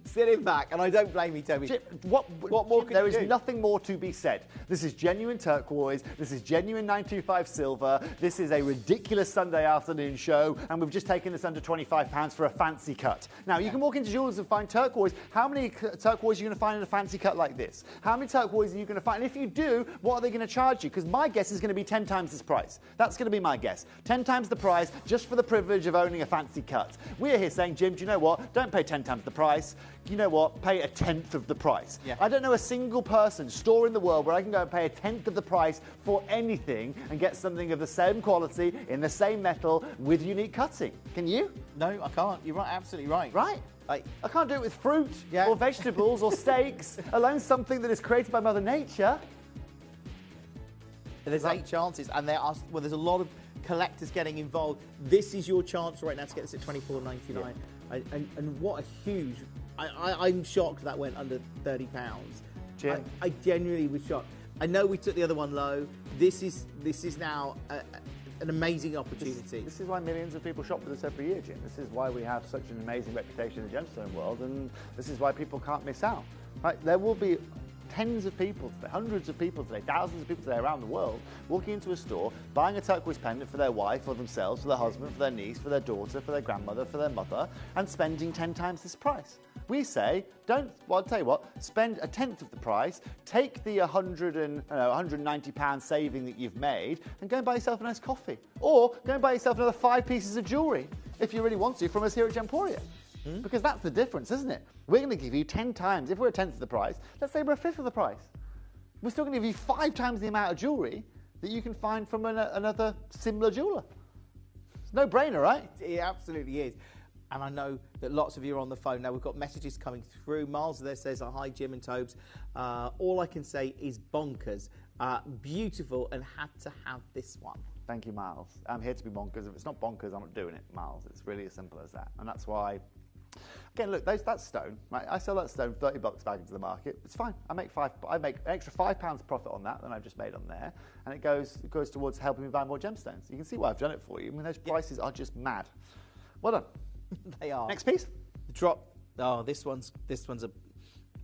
sitting back, and I don't blame you, Toby. What more can there you is do? nothing more to be said. This is genuine turquoise. This is genuine 925 silver. This is a ridiculous Sunday afternoon show, and we've just taken this under £25 for a fancy cut. Now, you can walk into jewelers and find turquoise. How many turquoise are you going to find in a fancy cut like this? How many turquoise are you going to find? And if you do, what are they going to charge you? Because my guess is going to be 10 times this price. That's going to be my guess. 10 times the price just for the privilege of owning a fancy cut. We're here saying, Jim, do you know what? Don't pay 10 times the price. You know what? Pay a tenth of the price. Yeah. I don't know a single person, store in the world, where I can go and pay a tenth of the price for anything and get something of the same quality, in the same metal, with unique cutting. Can you? No, I can't. You're right, absolutely right. Right? I can't do it with fruit or vegetables or steaks, alone something that is created by Mother Nature. There's 8 chances, and there's a lot of collectors getting involved. This is your chance right now to get this at $24.99. And what a huge... I'm shocked that went under £30. Jim? I genuinely was shocked. I know we took the other one low. This is now an amazing opportunity. This is why millions of people shop with us every year, Jim. This is why we have such an amazing reputation in the gemstone world, and this is why people can't miss out. Right? There will be tens of people today, hundreds of people today, thousands of people today around the world walking into a store, buying a turquoise pendant for their wife or themselves, for their husband, for their niece, for their daughter, for their grandmother, for their mother, and spending 10 times this price. We say, I'll tell you what, spend a tenth of the price, take the £190 saving that you've made, and go and buy yourself a nice coffee. Or go and buy yourself another 5 pieces of jewellery, if you really want to, from us here at Gemporia. Because that's the difference, isn't it? We're going to give you 10 times, if we're a tenth of the price, let's say we're a fifth of the price. We're still going to give you 5 times the amount of jewellery that you can find from another similar jeweller. It's no brainer, right? It absolutely is. And I know that lots of you are on the phone now. We've got messages coming through. Miles there says, hi, Jim and Tobes. All I can say is bonkers. Beautiful, and had to have this one. Thank you, Miles. I'm here to be bonkers. If it's not bonkers, I'm not doing it, Miles. It's really as simple as that. And that's why... Again, look, that's stone, right? I sell that stone $30 back into the market. It's fine. I make an extra £5 profit on that than I've just made on there, and it goes towards helping me buy more gemstones. You can see why I've done it for you. I mean, those prices are just mad. Well done. They are. Next piece. The drop. Oh, this one's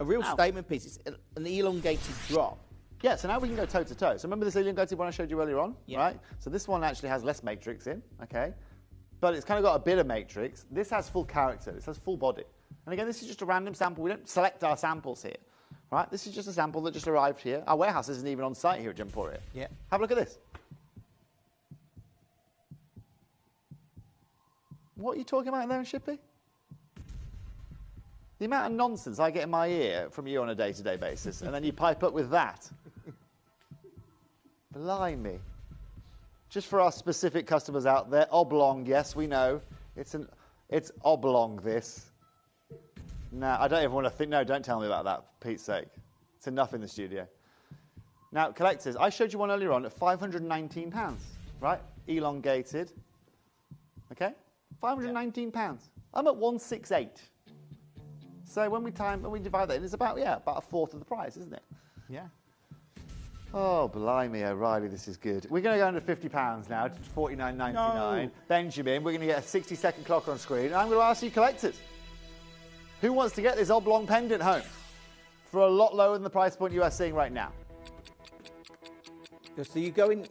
a real statement piece. It's an elongated drop. Yeah, so now we can go toe to toe. So remember this elongated one I showed you earlier on, right? So this one actually has less matrix in, okay? But it's kind of got a bit of matrix. This has full character. This has full body. And again, this is just a random sample. We don't select our samples here, right? This is just a sample that just arrived here. Our warehouse isn't even on site here at Gemporia. Yeah. Have a look at this. What are you talking about in there, Shippy? The amount of nonsense I get in my ear from you on a day-to-day basis, and then you pipe up with that. Blimey. Just for our specific customers out there, oblong, yes, we know. It's oblong, this. No, I don't even want to think, no, don't tell me about that, for Pete's sake. It's enough in the studio. Now, collectors, I showed you one earlier on at £519, right? Elongated. Okay? £519. I'm at 168. So when we divide that in, it's about a fourth of the price, isn't it? Yeah. Oh, blimey, O'Reilly, this is good. We're going to go under £50 now, to $49.99. No. Benjamin, we're going to get a 60-second clock on screen, and I'm going to ask you collectors, who wants to get this oblong pendant home for a lot lower than the price point you are seeing right now? So you go in...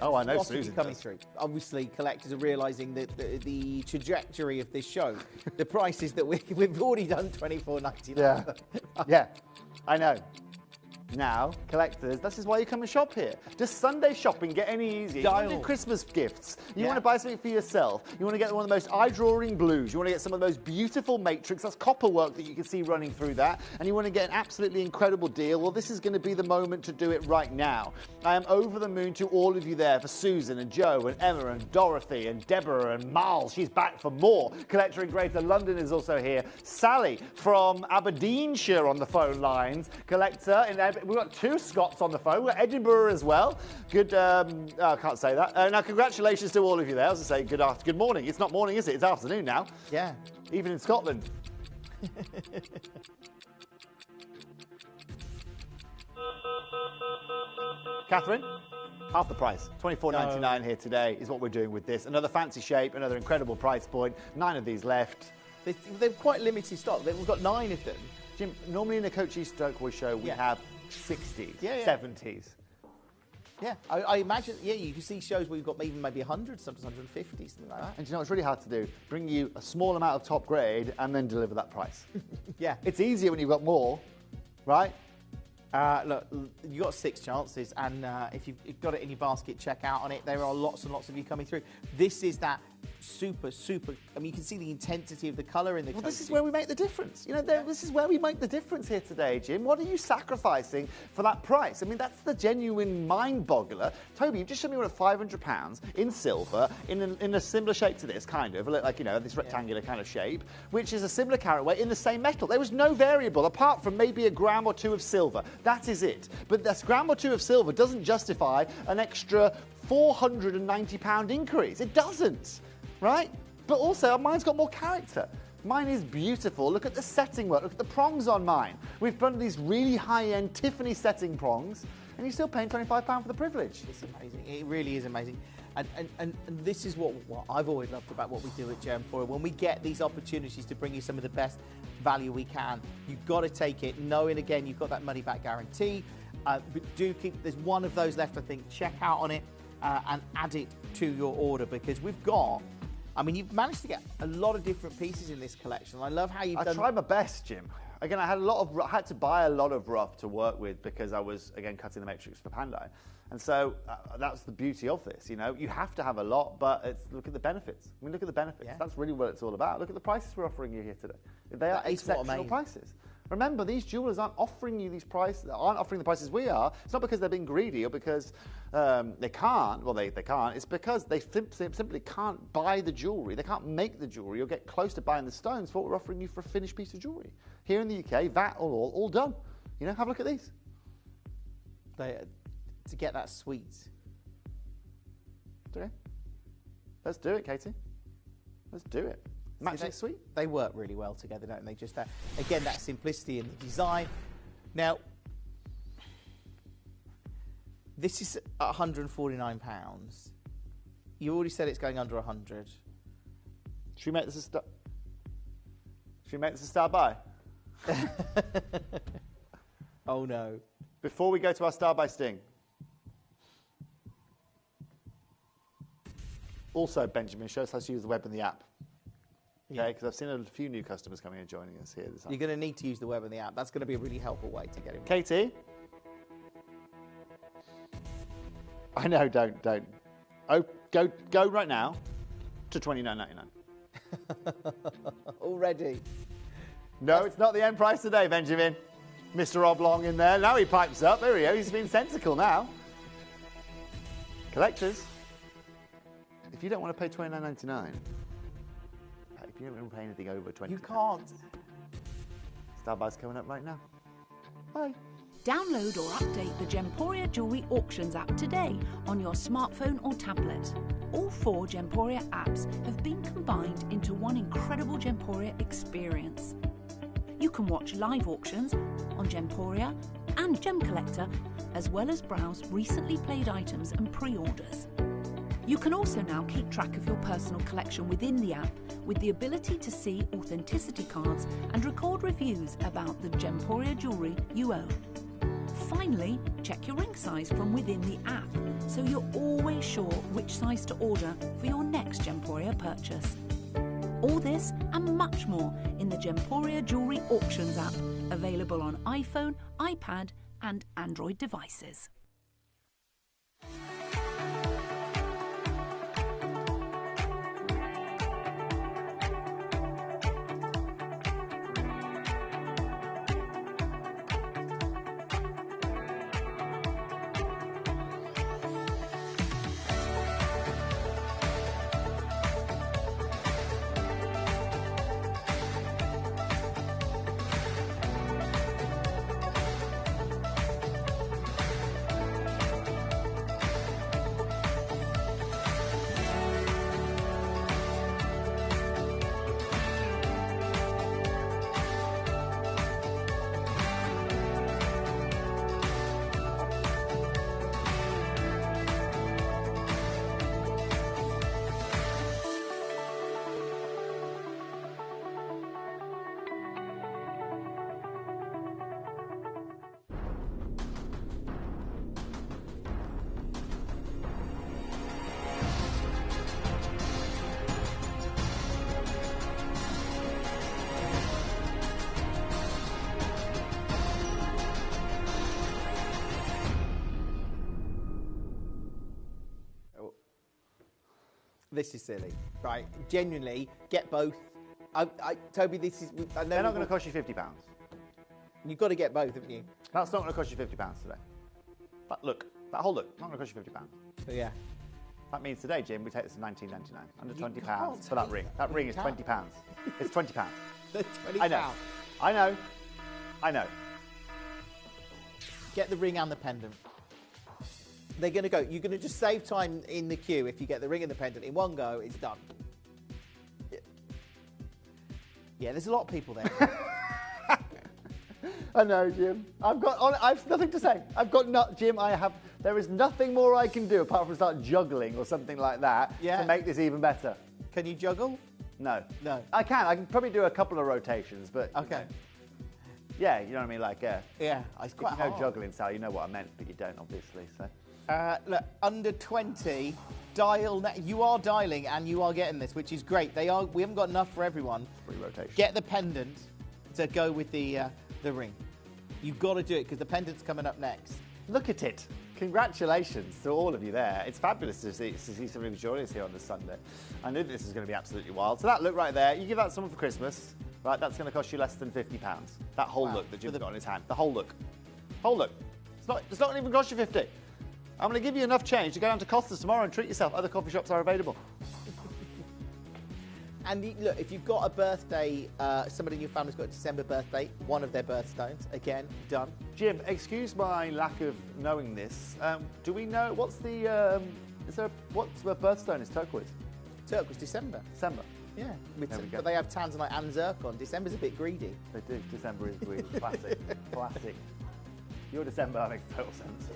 Oh, I know What are you Susan coming does. through? Obviously, collectors are realising that the trajectory of this show, the prices that we've already done $24.99. Yeah, yeah, I know. Now, collectors, this is why you come and shop here. Does Sunday shopping get any easier? You want to do Christmas gifts. You want to buy something for yourself. You want to get one of the most eye-drawing blues. You want to get some of the most beautiful matrix. That's copper work that you can see running through that. And you want to get an absolutely incredible deal. Well, this is going to be the moment to do it right now. I am over the moon to all of you there, for Susan and Joe and Emma and Dorothy and Deborah and Miles. She's back for more. Collector in Greater London is also here. Sally from Aberdeenshire on the phone lines. Collector in we've got two Scots on the phone. We've got Edinburgh as well. Good, I can't say that. Now, congratulations to all of you there. As I say, good morning. It's not morning, is it? It's afternoon now. Yeah. Even in Scotland. Catherine, half the price. $24.99 here today is what we're doing with this. Another fancy shape, another incredible price point. 9 of these left. They're quite limited stock. We've got 9 of them. Jim, normally in a Coachie Stokeway show, we have 60s, 70s. Yeah, I imagine, you can see shows where you've got maybe 100, sometimes 150, something like that. And you know, it's really hard to do. Bring you a small amount of top grade and then deliver that price. Yeah. It's easier when you've got more, right? Look, you've got 6 chances, and if you've got it in your basket, check out on it. There are lots and lots of you coming through. This is that super, I mean, you can see the intensity of the colour in the Well, this is where we make the difference. You know, this is where we make the difference here today, Jim. What are you sacrificing for that price? I mean, that's the genuine mind-boggler. Toby, you've just showed me one at £500 in silver, in a similar shape to this, kind of, like, you know, this rectangular kind of shape, which is a similar carat weight in the same metal. There was no variable, apart from maybe a gram or 2 of silver. That is it. But this gram or 2 of silver doesn't justify an extra £490 increase. It doesn't. Right? But also, mine's got more character. Mine is beautiful. Look at the setting work. Look at the prongs on mine. We've done these really high-end Tiffany setting prongs, and you're still paying £25 for the privilege. It's amazing. It really is amazing. And this is what I've always loved about what we do at Gemporia. When we get these opportunities to bring you some of the best value we can, you've got to take it, knowing, again, you've got that money-back guarantee. But do keep, there's one of those left, I think. Check out on it and add it to your order, because we've got... I mean, you've managed to get a lot of different pieces in this collection. I love how you've done... I tried my best, Jim. Again, I had to buy a lot of rough to work with because I was, again, cutting the matrix for Pandai. And so that's the beauty of this, you know. You have to have a lot, but look at the benefits. I mean, look at the benefits. Yeah. That's really what it's all about. Look at the prices we're offering you here today. They are exceptional prices. Remember, these jewelers aren't offering you these prices, aren't offering the prices we are. It's not because they're being greedy or because they can't. Well, they can't. It's because they simply can't buy the jewellery. They can't make the jewellery or get close to buying the stones for what we're offering you for a finished piece of jewellery. Here in the UK, VAT all done. You know, have a look at these. To get that sweet. Okay. Let's do it, Katie. Let's do it. Matching sweet. They work really well together, don't they? Just that, again, that simplicity in the design. Now, this is at £149. You already said it's going under 100. Should we make this a start? Should we make this a star buy? Oh no! Before we go to our star buy sting. Also, Benjamin, show us how to use the web and the app. Okay, because I've seen a few new customers coming and joining us here this You're going to need to use the web and the app. That's going to be a really helpful way to get in. Katie? I know, don't. Oh, go right now to $29.99. Already. No, it's not the end price today, Benjamin. Mr. Oblong in there. Now he pipes up. There we go. He's being sensical now. Collectors, if you don't want to pay $29.99, if you don't want to pay anything over $20, you can't. Star Buy's coming up right now. Bye. Download or update the Gemporia Jewellery Auctions app today on your smartphone or tablet. All 4 Gemporia apps have been combined into one incredible Gemporia experience. You can watch live auctions on Gemporia and Gem Collector, as well as browse recently played items and pre-orders. You can also now keep track of your personal collection within the app with the ability to see authenticity cards and record reviews about the Gemporia jewellery you own. Finally, check your ring size from within the app so you're always sure which size to order for your next Gemporia purchase. All this and much more in the Gemporia Jewellery Auctions app, available on iPhone, iPad and Android devices. This is silly, right? Genuinely, get both. Toby, this is. I know They're not going to cost you £50. You've got to get both, haven't you? That's not going to cost you £50 today. But look, that whole look, not going to cost you £50. So yeah. That means today, Jim, we take this at $19.99, under £20 can't for that ring. That ring is can't. £20. It's £20. The £20. I know. I know. I know. Get the ring and the pendant. They're going to go. You're going to just save time in the queue if you get the ring and the pendant in one go. It's done. Yeah, there's a lot of people there. I know, Jim. I've nothing to say. Jim, there is nothing more I can do apart from start juggling or something like that to make this even better. Can you juggle? No. No. I can probably do a couple of rotations, but... Okay. Yeah, you know what I mean? Like, yeah, it's quite hard. If you know juggling, Sal, you know what I meant, but you don't, obviously, so... Look, under 20, dial. You are dialing and you are getting this, which is great. We haven't got enough for everyone. Free rotation. Get the pendant to go with the ring. You've got to do it because the pendant's coming up next. Look at it. Congratulations to all of you there. It's fabulous to see some of you joining us here on this Sunday. I knew this was going to be absolutely wild. So that look right there, you give that to someone for Christmas, right? That's going to cost you less than £50. That whole look that Jim's got on his hand. The whole look. Whole look. It's not even cost you 50. I'm going to give you enough change to go down to Costa's tomorrow and treat yourself. Other coffee shops are available. And look, if you've got a birthday, somebody in your family's got a December birthday, one of their birthstones, again, done. Jim, excuse my lack of knowing this. Do we know what's the birthstone is turquoise? Turquoise, December. December. Yeah, but they have tanzanite and zircon. December's a bit greedy. They do. December is greedy. Classic. Classic. Your December makes total sense.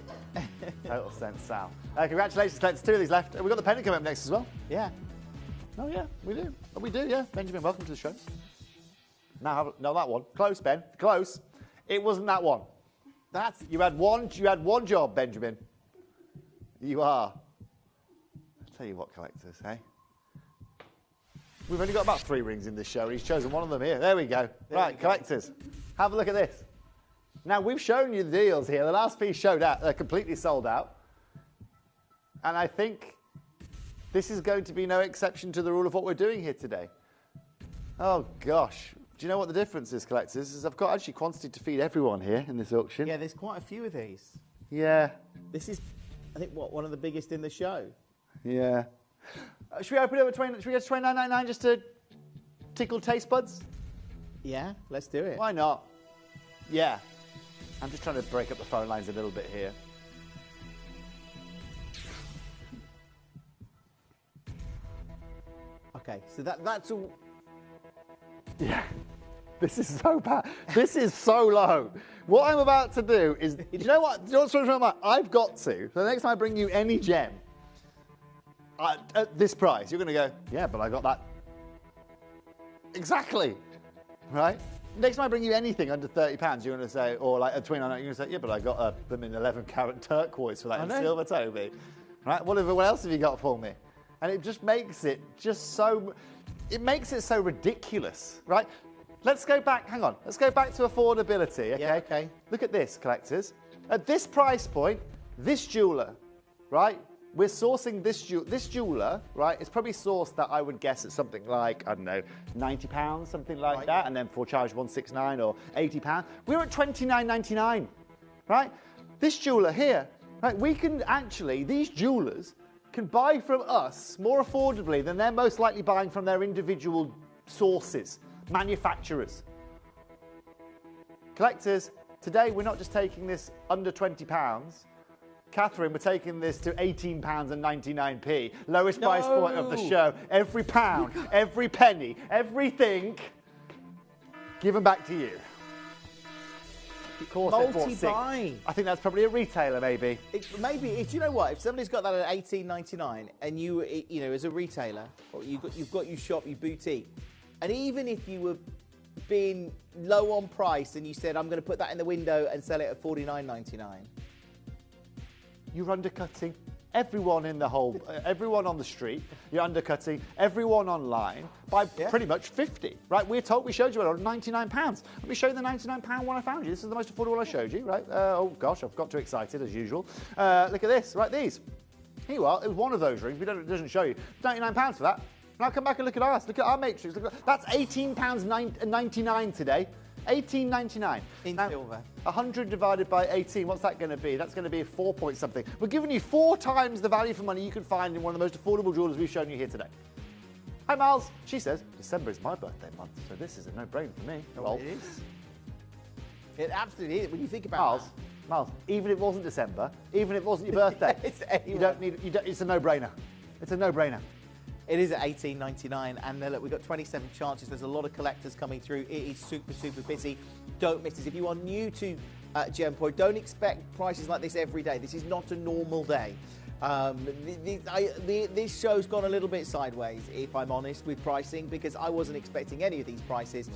Total sense, Sal. Congratulations, collectors. 2 of these left. We've got the pendant coming up next as well. Yeah. Oh, yeah, we do. Oh, we do, yeah. Benjamin, welcome to the show. Now, no, that one. Close, Ben. Close. It wasn't that one. You had one job, Benjamin. You are. I'll tell you what, collectors, eh? We've only got about 3 rings in this show, and he's chosen one of them here. There we go. Right, collectors, have a look at this. Now, we've shown you the deals here. The last piece showed out. They're completely sold out. And I think this is going to be no exception to the rule of what we're doing here today. Oh, gosh. Do you know what the difference is, collectors? Is I've got actually quantity to feed everyone here in this auction. Yeah, there's quite a few of these. Yeah. This is, I think, one of the biggest in the show. Yeah. Should we open it at 20? Should we go to $29.99 just to tickle taste buds? Yeah, let's do it. Why not? Yeah. I'm just trying to break up the phone lines a little bit here. Okay, so that's all. Yeah. This is so bad. This is so low. What I'm about to do is, do you know what? Do you know what's wrong with my- I've got to. So the next time I bring you any gem at this price, you're going to go, yeah, but I got that. Exactly. Right? Next time I bring you anything under £30, you're going to say, or like a 29, you're going to say, yeah, but I got a 11-carat turquoise for that in silver, Toby. Right? What else have you got for me? And it just makes it so ridiculous, right? Let's go back, hang on. Let's go back to affordability, okay? Yeah, okay. Look at this, collectors. At this price point, this jeweler, right? We're sourcing this jeweler, right? It's probably sourced that I would guess at something like, I don't know, £90, something like that, and then for charge 169 or £80. We're at $29.99, right? This jeweler here, right? We can actually, these jewelers can buy from us more affordably than they're most likely buying from their individual sources, manufacturers. Collectors, today we're not just taking this under £20. Catherine, we're taking this to £18.99. Lowest price point of the show. Every pound, every penny, everything given back to you. Of course, multi-buy. I think that's probably a retailer, maybe. Maybe. Do you know what? If somebody's got that at $18.99, and you know, as a retailer, or you've got your shop, your boutique, and even if you were being low on price and you said, I'm going to put that in the window and sell it at $49.99. You're undercutting everyone in the whole, everyone on the street. You're undercutting everyone online by pretty much 50, right? We showed you it on £99. Let me show you the £99 one I found you. This is the most affordable one I showed you, right? Oh gosh, I've got too excited as usual. Look at this, right? These. Here you are. It was one of those rings. It doesn't show you. £99 for that. Now come back and look at ours. Look at our matrix. That's £18.99 today. $18.99 in silver. 100 divided by 18, what's that going to be? That's going to be 4 point something. We're giving you 4 times the value for money you can find in one of the most affordable jewelers we've shown you here today. Hi, Miles. She says, December is my birthday month, so this is a no-brainer for me. Well, it is. It absolutely is. When you think about Miles, even if it wasn't December, even if it wasn't your birthday, you don't need. It's a no-brainer. It's a no-brainer. It is at $18.99, and look, we've got 27 chances. There's a lot of collectors coming through. It is super, super busy. Don't miss this. If you are new to Gemporia, don't expect prices like this every day. This is not a normal day. This show's gone a little bit sideways, if I'm honest, with pricing, because I wasn't expecting any of these prices.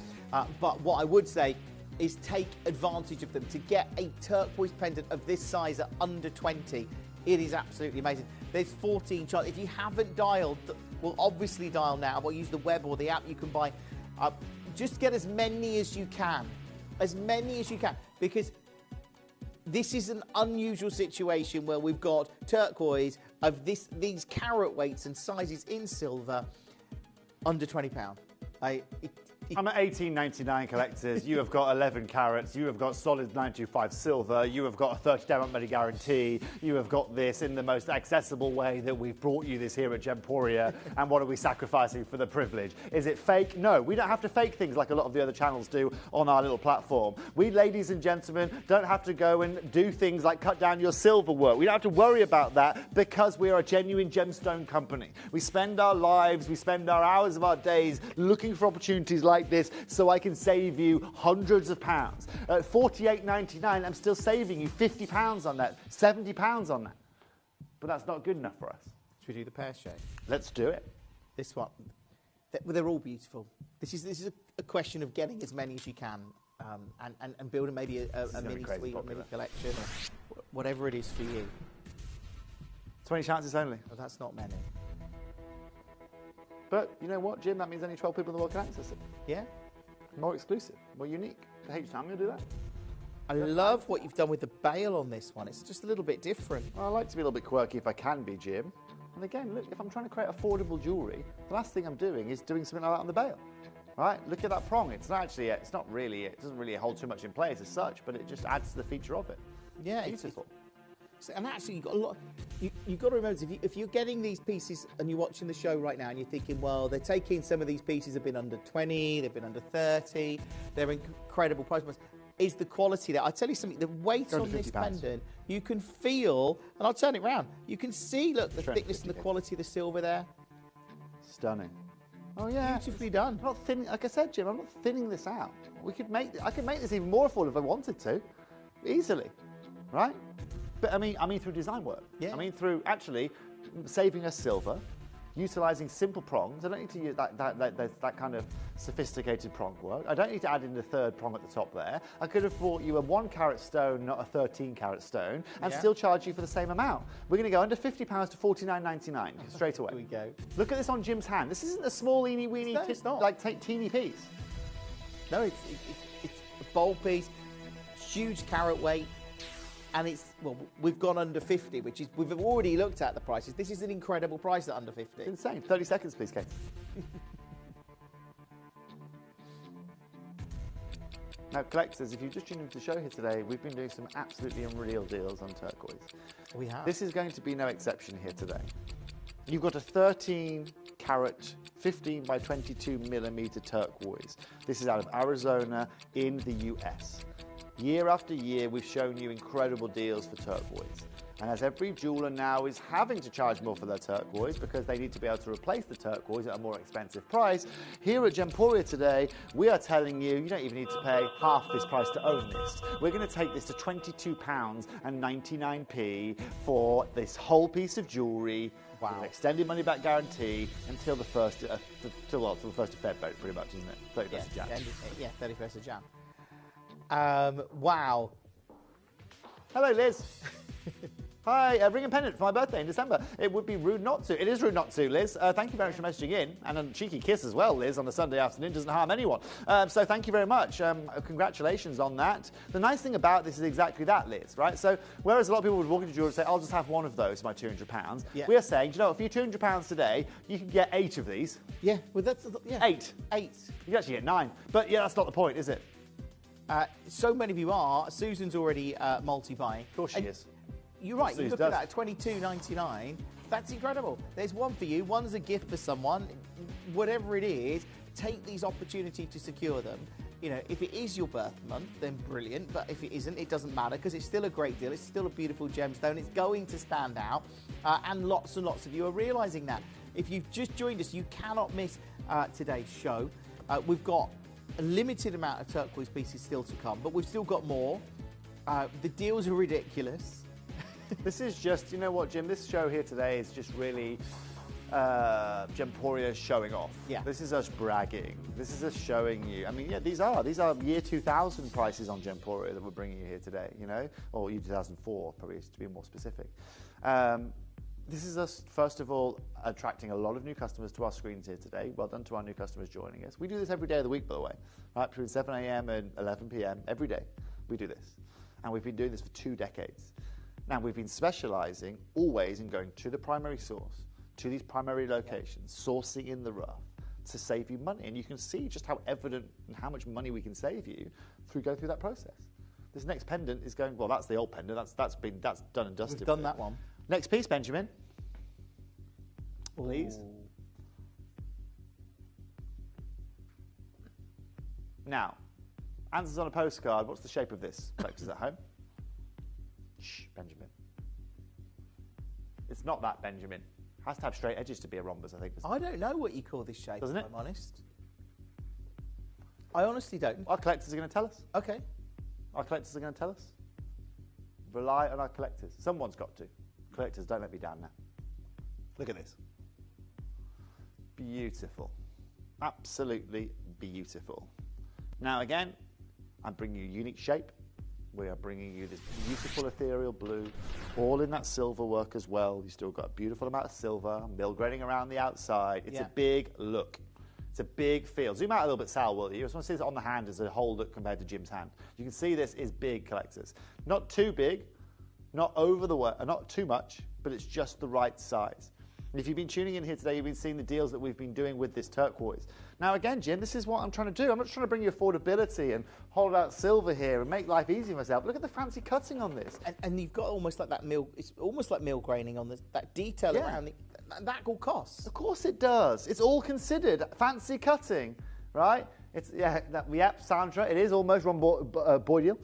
But what I would say is take advantage of them. To get a turquoise pendant of this size at under 20, it is absolutely amazing. There's 14 chances. If you haven't dialed, well, obviously dial now, or use the web or the app you can buy. Just get as many as you can. As many as you can. Because this is an unusual situation where we've got turquoise of these carat weights and sizes in silver under £20. I'm at $18.99, collectors. You have got 11 carats. You have got solid 925 silver. You have got a 30-day money guarantee. You have got this in the most accessible way that we've brought you this here at Gemporia. And what are we sacrificing for the privilege? Is it fake? No, we don't have to fake things like a lot of the other channels do on our little platform. We, ladies and gentlemen, don't have to go and do things like cut down your silver work. We don't have to worry about that because we are a genuine gemstone company. We spend our lives, we spend our hours of our days looking for opportunities like this, so I can save you hundreds of pounds. At $48.99, I'm still saving you £50 on that, £70 on that. But that's not good enough for us. Should we do the pear shape? Let's do it. This one. They're all beautiful. This is a question of getting as many as you can, and building maybe a mini suite or mini collection, or whatever it is for you. 20 chances only. Well, that's not many. But you know what, Jim? That means only 12 people in the world can access it. Yeah. More exclusive, more unique. For H, I'm going to do that. I love what you've done with the bail on this one. It's just a little bit different. Well, I like to be a little bit quirky if I can be, Jim. And again, look, if I'm trying to create affordable jewellery, the last thing I'm doing is doing something like that on the bail. right? Look at that prong. It's not actually, it doesn't really hold too much in place as such, but it just adds to the feature of it. Yeah, beautiful. And actually, you've got a lot. You've got to remember, if you're getting these pieces and you're watching the show right now and you're thinking, well, they're taking some of these pieces have been under 20, they've been under 30, they're incredible price points. Is the quality there? I tell you something, the weight on this pendant, you can feel, and I'll turn it round, you can see, look, the thickness and the quality of the silver there. Stunning. Oh yeah, beautifully done. I'm not thinning, like I said, Jim, I'm not thinning this out. I could make this even more affordable if I wanted to, easily, right? But I mean through design work. Yeah. I mean through actually saving us silver, utilising simple prongs. I don't need to use that kind of sophisticated prong work. I don't need to add in the third prong at the top there. I could have bought you a 1 carat stone, not a 13 carat stone, and still charge you for the same amount. We're going to go under £50 to £49.99 straight away. Here we go. Look at this on Jim's hand. This isn't a small, weeny, teeny piece. No, it's a bold piece, huge carat weight. And it's, well, we've gone under 50, which is, we've already looked at the prices. This is an incredible price at under 50. It's insane. 30 seconds, please, Kate. Now, collectors, if you've just tuned into the show here today, we've been doing some absolutely unreal deals on turquoise. We have. This is going to be no exception here today. You've got a 13 carat, 15 by 22 millimeter turquoise. This is out of Arizona in the US. Year after year, we've shown you incredible deals for turquoise. And as every jeweler now is having to charge more for their turquoise because they need to be able to replace the turquoise at a more expensive price, here at Gemporia today, we are telling you, you don't even need to pay half this price to own this. We're going to take this to £22.99 for this whole piece of jewellery. Wow. With an extended money back guarantee until the 1st of February, pretty much, isn't it? 31st of Jan. Yeah, 31st of Jan. Wow. Hello, Liz. Hi, ring and pendant for my birthday in December. It would be rude not to. It is rude not to, Liz. Thank you very much for messaging in. And a cheeky kiss as well, Liz, on a Sunday afternoon. Doesn't harm anyone. So thank you very much. Congratulations on that. The nice thing about this is exactly that, Liz, right? So whereas a lot of people would walk into jewelry and say, I'll just have one of those for my £200, we are saying, do you know what, for your £200 today, you can get 8 of these. Yeah, well, that's... Yeah. 8. You can actually get 9. But yeah, that's not the point, is it? So many of you are. Susan's already multi-buying. Of course she is. You're right. You look at that, $22.99. That's incredible. There's one for you. One's a gift for someone. Whatever it is, take these opportunities to secure them. You know, if it is your birth month, then brilliant. But if it isn't, it doesn't matter because it's still a great deal. It's still a beautiful gemstone. It's going to stand out. And lots of you are realising that. If you've just joined us, you cannot miss today's show. We've got a limited amount of turquoise pieces still to come, but we've still got more. The deals are ridiculous. This is just, you know what, Jim, this show here today is just really Gemporia showing off. Yeah. This is us bragging. This is us showing you. I mean, yeah, these are year 2000 prices on Gemporia that we're bringing you here today, you know, or year 2004, probably to be more specific. This is us, first of all, attracting a lot of new customers to our screens here today. Well done to our new customers joining us. We do this every day of the week, by the way, right? Between 7 a.m. and 11 p.m. every day we do this. And we've been doing this for 2 decades. Now, we've been specialising always in going to the primary source, to these primary locations, sourcing in the rough to save you money. And you can see just how evident and how much money we can save you through going through that process. This next pendant is going, well, that's the old pendant. That's done and dusted. We've done that one. Next piece, Benjamin. Please. Ooh. Now, answers on a postcard. What's the shape of this? Collectors at home. Shh, Benjamin. It's not that, Benjamin. It has to have straight edges to be a rhombus, I think. I don't know what you call this shape, doesn't it? If I'm honest. I honestly don't. Our collectors are going to tell us. Okay. Our collectors are going to tell us. Rely on our collectors. Someone's got to. Collectors, don't let me down now. Look at this. Beautiful. Absolutely beautiful. Now again, I'm bringing you a unique shape. We are bringing you this beautiful ethereal blue, all in that silver work as well. You've still got a beautiful amount of silver, milgrating around the outside. It's a big look. It's a big feel. Zoom out a little bit, Sal, will you? I just want to see this on the hand as a whole look compared to Jim's hand. You can see this is big, collectors. Not too big, not over the not too much, but it's just the right size. If you've been tuning in here today, you've been seeing the deals that we've been doing with this turquoise. Now, again, Jim, this is what I'm trying to do. I'm not trying to bring you affordability and hold out silver here and make life easy for myself. Look at the fancy cutting on this. And you've got almost like that mill, it's almost like mill graining on this, that detail around that all costs. Of course it does. It's all considered. Fancy cutting, right? It's, Sandra, it is almost Boydell,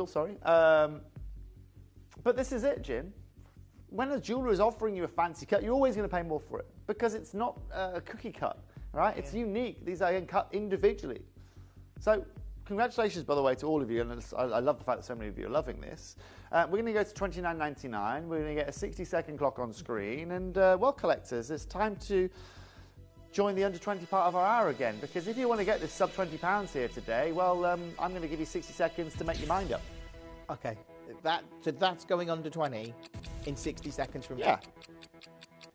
sorry. But this is it, Jim. When a jeweler is offering you a fancy cut, you're always going to pay more for it because it's not a cookie cut, right? It's unique. These are cut individually. So congratulations, by the way, to all of you. And I love the fact that so many of you are loving this. We're going to go to $29.99. We're going to get a 60-second clock on screen. And, well, collectors, it's time to join the under 20 part of our hour again. Because if you want to get this sub £20 here today, well, I'm going to give you 60 seconds to make your mind up. Okay. So that's going under 20 in 60 seconds from now. Yeah.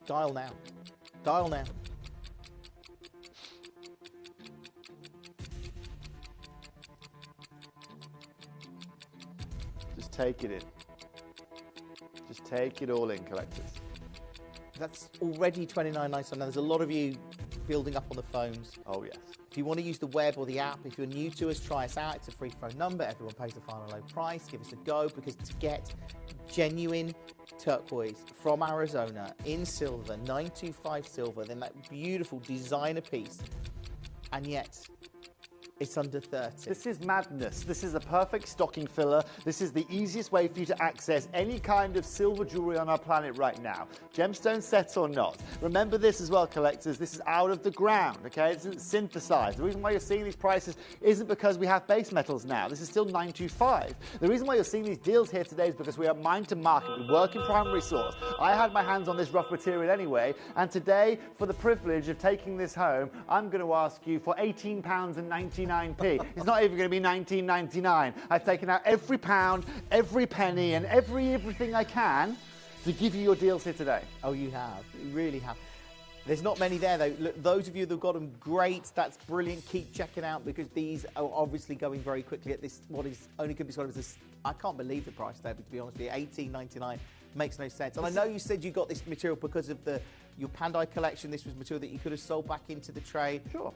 Dial now. Dial now. Just take it in. Just take it all in, collectors. That's already $29.99. There's a lot of you building up on the phones. Oh, yes. If you want to use the web or the app, if you're new to us, try us out. It's a free phone number. Everyone pays the final low price. Give us a go, because to get genuine turquoise from Arizona in silver, 925 silver, then that beautiful designer piece, and yet it's under 30. This is madness. This is a perfect stocking filler. This is the easiest way for you to access any kind of silver jewelry on our planet right now. Gemstone set or not. Remember this as well, collectors. This is out of the ground, okay? It isn't synthesized. The reason why you're seeing these prices isn't because we have base metals now. This is still 925. The reason why you're seeing these deals here today is because we are mine to market. We work in primary source. I had my hands on this rough material anyway, and today, for the privilege of taking this home, I'm going to ask you for £18.99. It's not even going to be $19.99. I've taken out every pound, every penny, and everything I can to give you your deals here today. Oh, you have. You really have. There's not many there, though. Look, those of you that have got them, great. That's brilliant. Keep checking out, because these are obviously going very quickly at this, what is only going to be sort of this. I can't believe the price there, but to be honest with you, $18.99 makes no sense. And I know you said you got this material because of your Pandai collection. This was material that you could have sold back into the trade. Sure.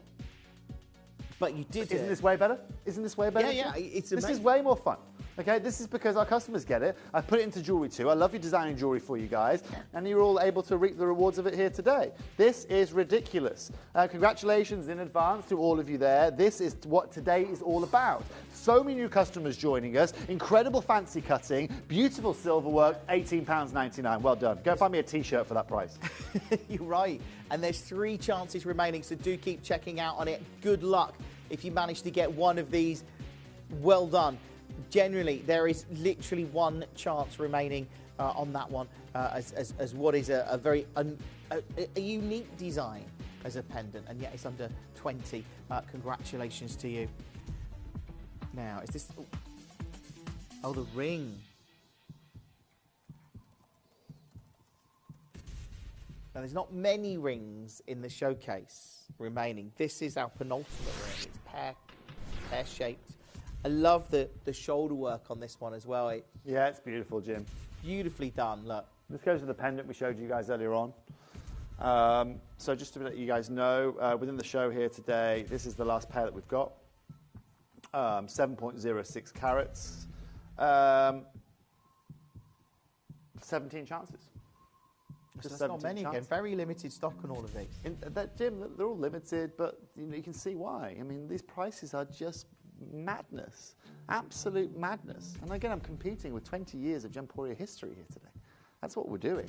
But you did. Isn't this way better? Isn't this way better? Yeah, it's amazing. This is way more fun. Okay, this is because our customers get it. I put it into jewelry too. I love you designing jewelry for you guys, and you're all able to reap the rewards of it here today. This is ridiculous. Congratulations in advance to all of you there. This is what today is all about. So many new customers joining us. Incredible fancy cutting, beautiful silver work, £18.99. Well done. Go find me a T-shirt for that price. You're right. And there's 3 chances remaining, so do keep checking out on it. Good luck if you manage to get one of these. Well done. Generally, there is literally 1 chance remaining on that one, as what is a very a unique design as a pendant, and yet it's under 20. Congratulations to you. Now, is this... Oh, the ring. Now, there's not many rings in the showcase remaining. This is our penultimate ring. It's pear-shaped. I love the shoulder work on this one as well. Yeah, it's beautiful, Jim. Beautifully done, look. This goes with the pendant we showed you guys earlier on. So just to let you guys know, within the show here today, this is the last pair that we've got. 7.06 carats. 17 chances. Just that's not many again. Very limited stock on all of these. Jim, they're all limited, but you can see why. I mean, these prices are just madness, absolute madness. And again, I'm competing with 20 years of Gemporia history here today. That's what we're doing.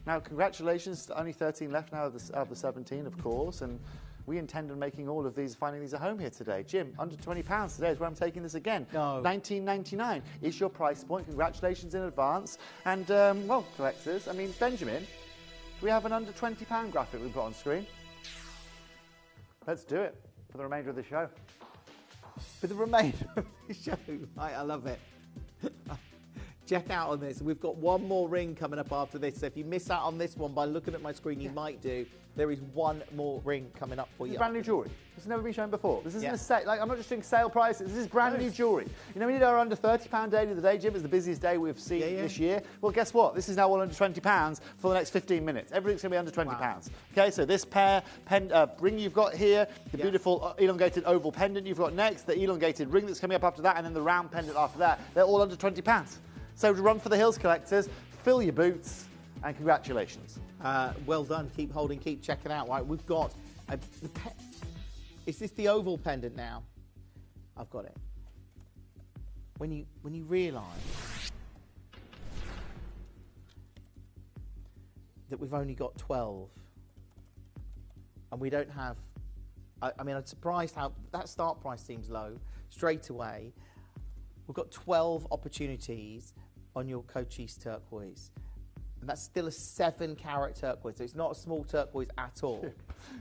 Now, congratulations, only 13 left now of the 17, of course, and we intend on making all of these, finding these at home here today. Jim, under £20 today is where I'm taking this again. No. $19.99 is your price point. Congratulations in advance. And, well, collectors, I mean, Benjamin, do we have an under £20 graphic we put on screen? Let's do it for the remainder of the show. For the remainder of the show. I love it. Check out on this. We've got one more ring coming up after this. So if you miss out on this one by looking at my screen, you might do. There is one more ring coming up for This you. is brand new jewellery. This has never been shown before. This isn't a sale. Like, I'm not just doing sale prices. This is brand new jewellery. You know, we did our under £30 day the day, Jim. It's the busiest day we've seen this year. Well, guess what? This is now all under £20 for the next 15 minutes. Everything's going to be under £20. Okay, so this ring you've got here, the beautiful elongated oval pendant you've got next, the elongated ring that's coming up after that, and then the round pendant after that, they're all under £20. So to run for the hills, collectors, fill your boots, and congratulations. Well done. Keep holding, keep checking out. Right, we've got... is this the oval pendant now? I've got it. When you realise that we've only got 12, and we don't have... I mean, I'm surprised how... That start price seems low straight away. We've got 12 opportunities on your Cochise turquoise. And that's still a 7-carat turquoise, so it's not a small turquoise at all.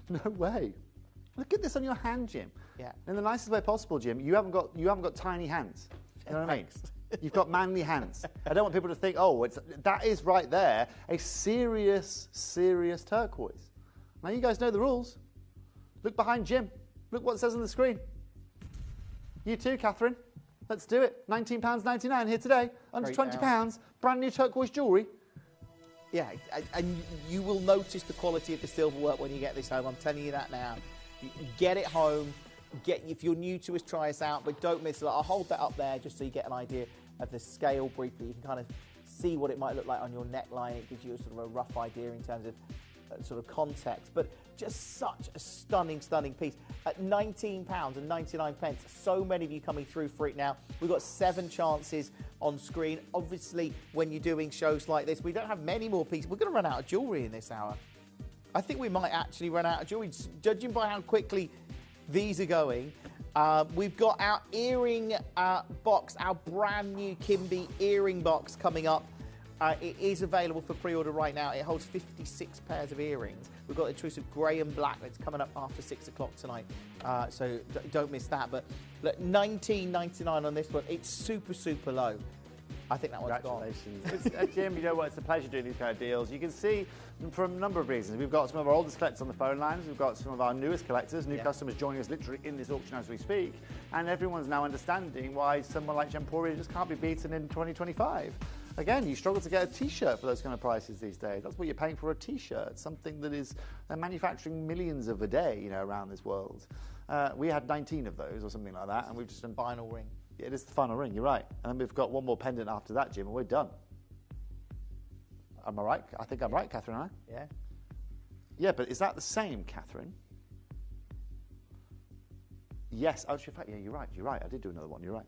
No way. Look at this on your hand, Jim. Yeah. In the nicest way possible, Jim. You haven't got tiny hands. You know what I mean? You've got manly hands. I don't want people to think, oh, that is right there a serious, serious turquoise. Now you guys know the rules. Look behind Jim. Look what it says on the screen. You too, Catherine. Let's do it. £19.99 here today. Under £20. Brand new turquoise jewellery. Yeah, and you will notice the quality of the silver work when you get this home. I'm telling you that now. Get it home. If you're new to us, try us out, but don't miss it. I'll hold that up there just so you get an idea of the scale briefly. You can kind of see what it might look like on your neckline. It gives you a sort of a rough idea in terms of sort of context, but just such a stunning piece at £19.99. So many of you coming through for it now. We've got 7 chances on screen. Obviously, when you're doing shows like this, we don't have many more pieces. We're going to run out of jewellery in this hour. I think we might actually run out of jewellery, judging by how quickly these are going. We've got our earring box, our brand new Kimby earring box coming up. It is available for pre-order right now. It holds 56 pairs of earrings. We've got the choice of grey and black that's coming up after 6 o'clock tonight. So don't miss that. But look, $19.99 on this one. It's super, super low. I think that one's gone. Congratulations. Jim, you know what? It's a pleasure doing these kind of deals. You can see from a number of reasons. We've got some of our oldest collectors on the phone lines. We've got some of our newest collectors, new customers joining us literally in this auction as we speak. And everyone's now understanding why someone like Gemporia just can't be beaten in 2025. Again, you struggle to get a T-shirt for those kind of prices these days. That's what you're paying for a T-shirt, something that is they're manufacturing millions of a day, you know, around this world. We had 19 of those or something like that, and we've just done final ring. Yeah, it is the final ring. You're right. And then we've got one more pendant after that, Jim, and we're done. Am I right? I think I'm right, Catherine. Aren't I? Yeah. Yeah, but is that the same, Catherine? Yes. Oh, in fact, yeah, you're right. You're right. I did do another one. You're right.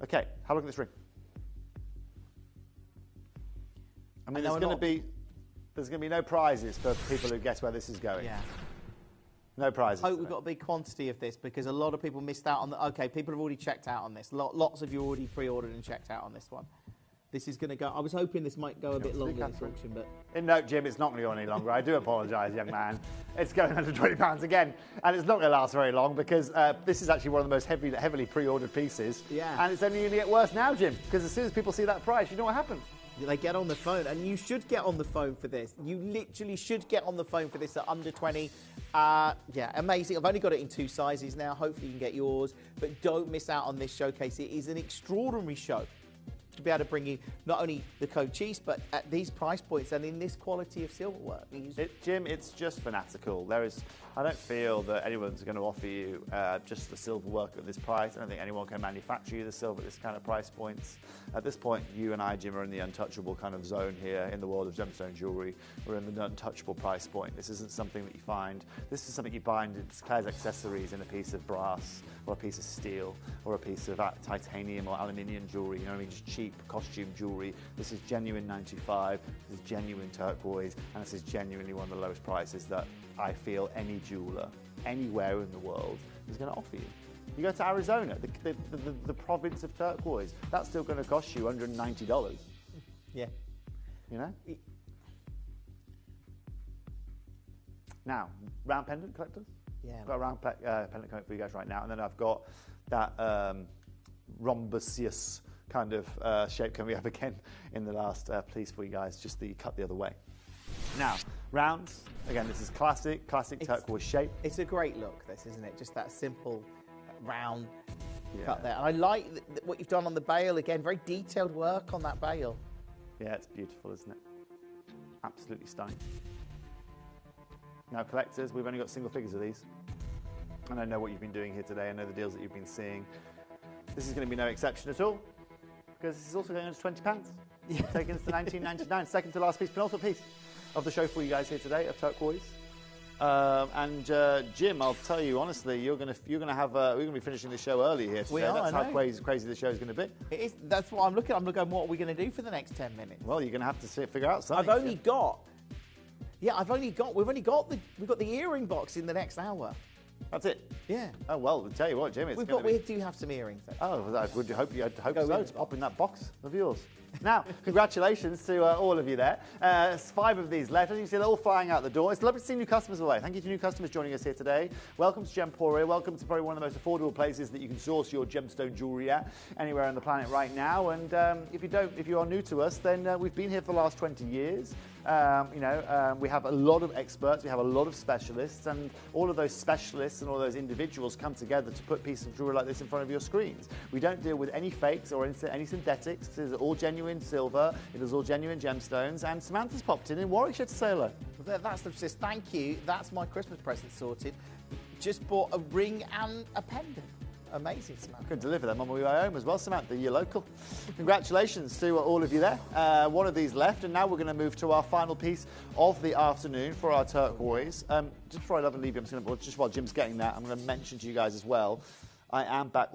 Okay. Have a look at this ring. I mean, there's going to be no prizes for people who guess where this is going. Yeah. No prizes. I hope we've got a big quantity of this because a lot of people missed out on the... OK, people have already checked out on this. Lots of you already pre-ordered and checked out on this one. This is going to go... I was hoping this might go a bit longer, this auction, but... No, Jim, it's not going to go any longer. I do apologise, young man. It's going under £20 again. And it's not going to last very long because this is actually one of the most heavily pre-ordered pieces. Yeah. And it's only going to get worse now, Jim, because as soon as people see that price, you know what happens? They get on the phone, and you should get on the phone for this. You literally should get on the phone for this at under 20. Yeah, amazing. I've only got it in 2 sizes now. Hopefully you can get yours. But don't miss out on this showcase. It is an extraordinary show to be able to bring you not only the Cochise, but at these price points and in this quality of silverwork. Jim, it's just fanatical. I don't feel that anyone's going to offer you just the silverwork at this price. I don't think anyone can manufacture you the silver at this kind of price points. At this point, you and I, Jim, are in the untouchable kind of zone here in the world of gemstone jewellery. We're in the untouchable price point. This isn't something that you find. This is something you find in Claire's accessories in a piece of brass or a piece of steel or a piece of titanium or aluminium jewellery. You know what I mean? Just cheap costume jewellery. This is genuine 95. This is genuine turquoise, and this is genuinely one of the lowest prices that I feel any jeweller anywhere in the world is going to offer you. You go to Arizona, the province of turquoise, that's still going to cost you $190. Yeah. You know? Now, round pendant collectors? Yeah. I've got a round pendant coming for you guys right now, and then I've got that rhombousous kind of shape coming up again in the last piece for you guys, just the cut the other way. Now, rounds. Again, this is classic turquoise shape. It's a great look, this, isn't it? Just that simple round cut there. And I like what you've done on the bail again. Very detailed work on that bail. Yeah, it's beautiful, isn't it? Absolutely stunning. Now, collectors, we've only got single figures of these. And I know what you've been doing here today. I know the deals that you've been seeing. This is going to be no exception at all, because this is also going on to £20. Taking us to $19.99, second to last piece, penultimate piece of the show for you guys here today of turquoise. Jim, I'll tell you honestly, we're going to be finishing the show early here today. That's how crazy the show is going to be. It is. That's what I'm looking at. I'm going, what are we going to do for the next 10 minutes? Well, you're going to have to figure out something. We've got the earring box in the next hour. That's it? Yeah. Oh, well, I'll tell you what, Jim, we do have some earrings, though. Oh, I would hope so. It's pop in that box of yours. Now, congratulations to all of you there. 5 of these left. As you can see, they're all flying out the door. It's lovely to see new customers away. Thank you to new customers joining us here today. Welcome to Gemporia. Welcome to probably one of the most affordable places that you can source your gemstone jewellery at anywhere on the planet right now. And if you are new to us, then we've been here for the last 20 years. We have a lot of experts, we have a lot of specialists, and all of those specialists and all those individuals come together to put pieces of jewellery like this in front of your screens. We don't deal with any fakes or any synthetics. This is all genuine silver, it is all genuine gemstones, and Samantha's popped in Warwickshire to say hello. That's the says, thank you, that's my Christmas present sorted. Just bought a ring and a pendant. Amazing, Samantha. I could deliver them on my way home as well, Samantha. You're local. Congratulations to all of you there. One of these left, and now we're going to move to our final piece of the afternoon for our turquoise. Just before I leave you, just while Jim's getting that, I'm going to mention to you guys as well, I am back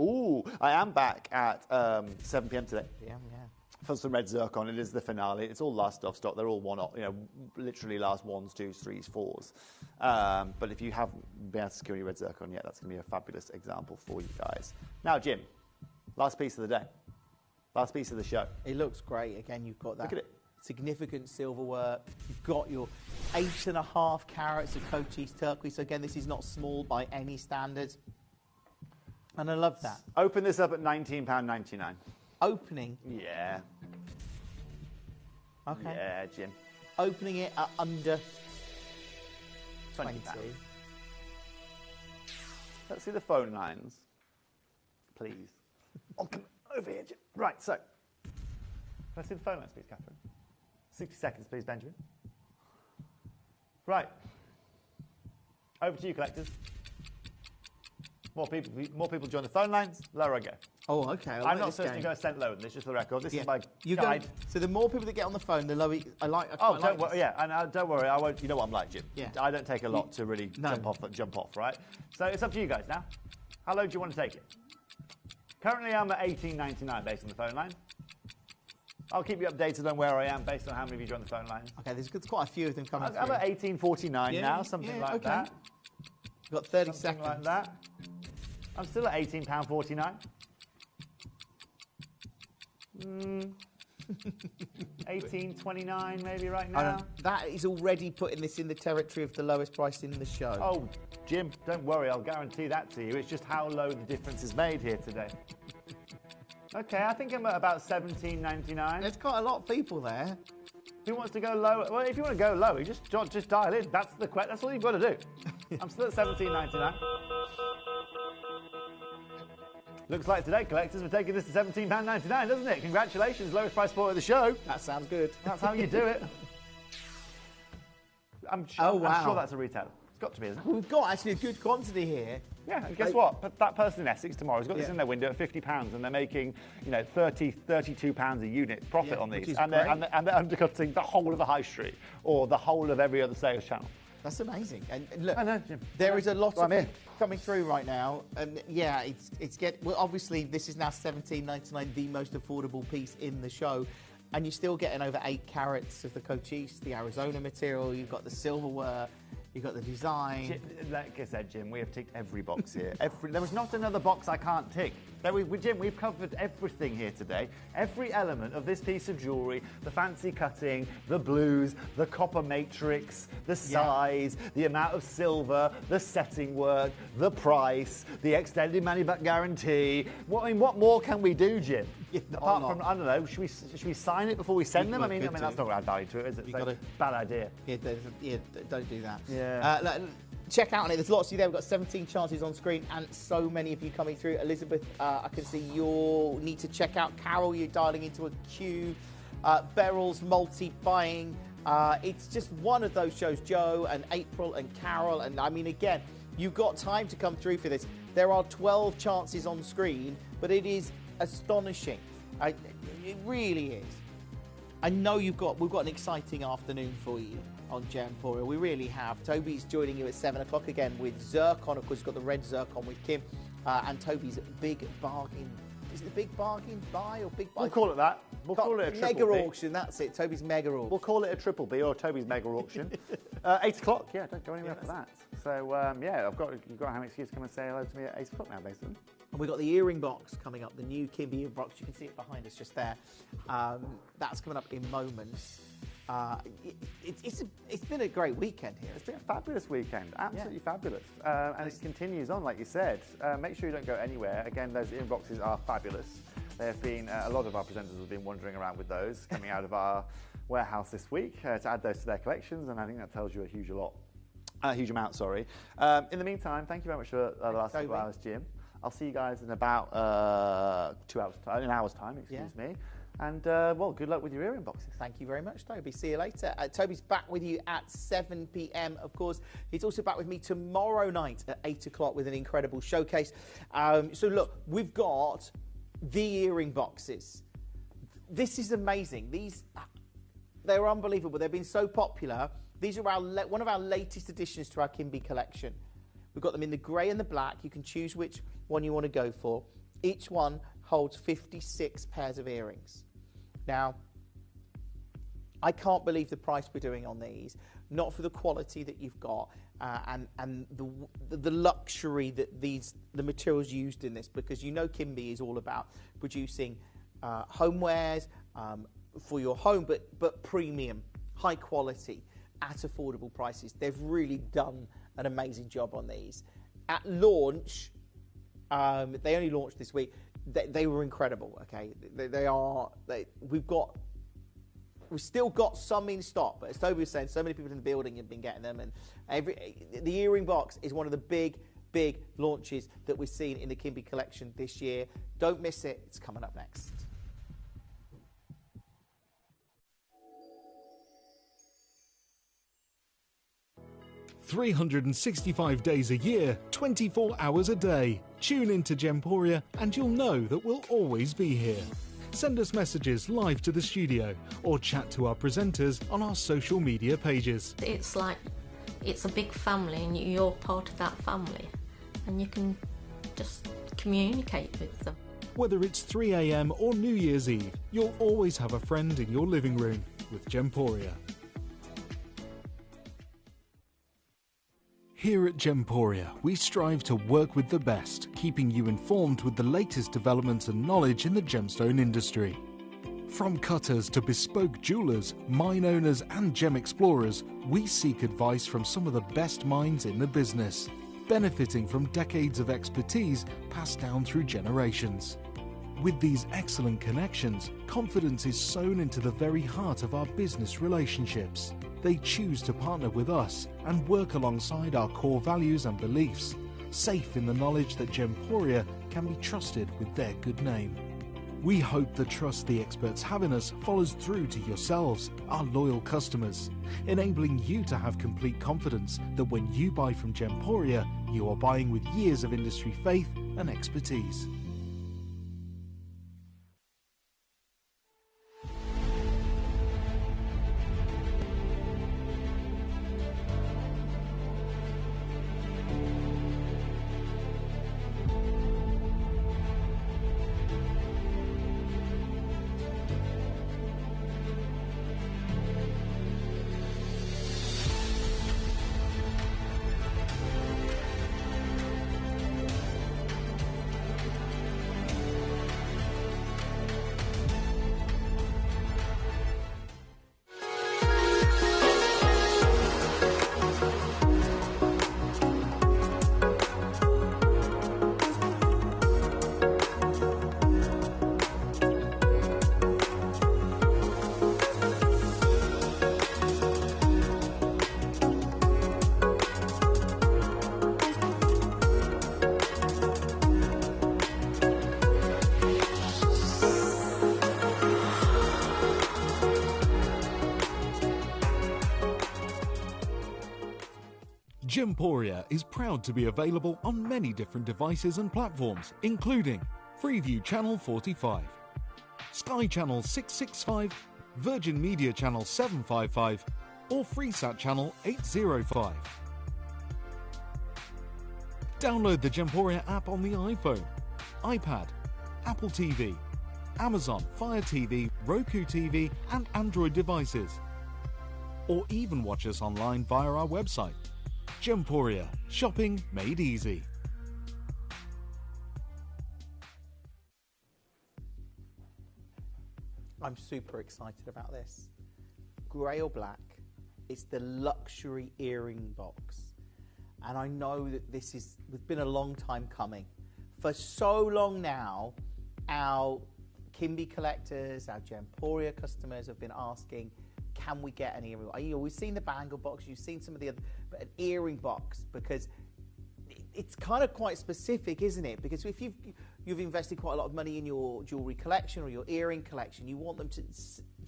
at 7 p.m. today. Yeah. For some red zircon. It is the finale. It's all last off stock. They're all literally last 1s, 2s, 3s, 4s. But if you haven't been able to secure your red zircon yet, that's going to be a fabulous example for you guys. Now, Jim, last piece of the day. Last piece of the show. It looks great. Again, you've got that Look at it. significant silver work. You've got your 8.5 carats of Cochise turquoise. So again, this is not small by any standards. And I love that. Open this up at £19.99. Opening? Yeah. Okay. Yeah, Jim. Opening it at under 20. Let's see the phone lines, please. Oh, come over here, Jim. Right, so. Let's see the phone lines, please, Catherine. 60 seconds, please, Benjamin. Right. Over to you, collectors. More people join the phone lines, lower I go. Oh, okay. I'm not certainly going to send lower than this, just for the record. This is my guide. So the more people that get on the phone, the lower. Don't worry. Yeah, and don't worry. I won't. You know what I'm like, Jim. Yeah. I don't take a lot to really jump off. Right. So it's up to you guys now. How low do you want to take it? Currently, I'm at $18.99 based on the phone line. I'll keep you updated on where I am based on how many of you join the phone line. Okay, there's quite a few of them coming through. I'm at $18.49 now, something like that. You've got 30 seconds. Like that. I'm still at £18.49. 18.29 maybe right now. That is already putting this in the territory of the lowest price in the show. Oh, Jim, don't worry, I'll guarantee that to you. It's just how low the difference is made here today. Okay, I think I'm at about $17.99. There's quite a lot of people there. Who wants to go low? Well, if you want to go low, you just dial in. That's all you've got to do. I'm still at $17.99. Looks like today, collectors, we're taking this to £17.99, doesn't it? Congratulations, lowest price sport of the show. That sounds good. That's how you do it. I'm sure that's a retailer. It's got to be, isn't it? We've got actually a good quantity here. Yeah, and guess what? That person in Essex tomorrow has got this in their window at £50, and they're making, £32 a unit profit on these, and they're undercutting the whole of the high street or the whole of every other sales channel. That's amazing. And look, I know, Jim. There is a lot of coming through right now, and obviously this is now $17.99, the most affordable piece in the show, and you're still getting over 8 carats of the Cochise, the Arizona material. You've got the silverware. You've got the design. Like I said, Jim, we have ticked every box here. There was not another box I can't tick. Jim, we've covered everything here today. Every element of this piece of jewellery, the fancy cutting, the blues, the copper matrix, the size, the amount of silver, the setting work, the price, the extended money-back guarantee. What more can we do, Jim? Apart from, I don't know, should we sign it before we send them? I mean, that's not going to add value to it, is it? You've got to, bad idea. Yeah, don't do that. Yeah. Check out on it. There's lots of you there. We've got 17 chances on screen and so many of you coming through. Elizabeth, I can see you'll need to check out. Carol, you're dialing into a queue. Beryl's multi-buying. It's just one of those shows. Joe and April and Carol. And I mean, again, you've got time to come through for this. There are 12 chances on screen, but it is astonishing. It really is. I know we've got an exciting afternoon for you on Gemporia. We really have. Toby's joining you at 7 o'clock again with Zircon. Of course, he's got the red Zircon with Kim. And Toby's big bargain. Is it a big bargain buy or big buy? We'll call it that. We'll call it a mega triple B. auction. That's it. Toby's mega auction. We'll call it a triple B or Toby's mega auction. 8 o'clock. Yeah, don't go anywhere for that. So yeah, you've got to have an excuse to come and say hello to me at 8 o'clock now, basically. And we've got the earring box coming up, the new Kimi earring box. You can see it behind us just there. That's coming up in moments. It's been a great weekend here. It's been a fabulous weekend, absolutely fabulous. And it continues on, like you said. Make sure you don't go anywhere. Again, those earring boxes are fabulous. There have been a lot of our presenters have been wandering around with those coming out of our warehouse this week to add those to their collections, and I think that tells you a huge amount. Sorry. In the meantime, thank you very much for the last couple of hours, Jim. I'll see you guys in about an hour's time. Excuse me. And, well, good luck with your earring boxes. Thank you very much, Toby. See you later. Toby's back with you at 7 p.m, of course. He's also back with me tomorrow night at 8 o'clock with an incredible showcase. So, look, we've got the earring boxes. This is amazing. They're unbelievable. They've been so popular. These are one of our latest additions to our Kimby collection. We've got them in the grey and the black. You can choose which one you want to go for. Each one holds 56 pairs of earrings. Now, I can't believe the price we're doing on these, not for the quality that you've got and the luxury that the materials used in this, because you know Kimby is all about producing homewares for your home, but premium, high quality, at affordable prices. They've really done an amazing job on these. At launch, they only launched this week. They were incredible. Okay, we've still got some in stock, but as Toby was saying, so many people in the building have been getting them, and the earring box is one of the big launches that we've seen in the Kimby collection this year. Don't miss it. It's coming up next. $365 days a year, 24 hours a day. Tune into Gemporia and you'll know that we'll always be here. Send us messages live to the studio or chat to our presenters on our social media pages. It's a big family and you're part of that family and you can just communicate with them. Whether it's 3 a.m. or New Year's Eve, you'll always have a friend in your living room with Gemporia. Here at Gemporia, we strive to work with the best, keeping you informed with the latest developments and knowledge in the gemstone industry. From cutters to bespoke jewelers, mine owners and gem explorers, we seek advice from some of the best minds in the business, benefiting from decades of expertise passed down through generations. With these excellent connections, confidence is sown into the very heart of our business relationships. They choose to partner with us and work alongside our core values and beliefs, safe in the knowledge that Gemporia can be trusted with their good name. We hope the trust the experts have in us follows through to yourselves, our loyal customers, enabling you to have complete confidence that when you buy from Gemporia, you are buying with years of industry faith and expertise. Gemporia is proud to be available on many different devices and platforms, including Freeview Channel 45, Sky Channel 665, Virgin Media Channel 755, or FreeSat Channel 805. Download the Gemporia app on the iPhone, iPad, Apple TV, Amazon Fire TV, Roku TV, and Android devices. Or even watch us online via our website. Gemporia, shopping made easy. I'm super excited about this. Grey or black, it's the luxury earring box. And I know that this has been a long time coming. For so long now, our Kimby collectors, our Gemporia customers have been asking, can we get an earring? We've seen the Bangle box, you've seen some of the other, but an earring box, because it's kind of quite specific, isn't it? Because if you've invested quite a lot of money in your jewellery collection or your earring collection, you want them to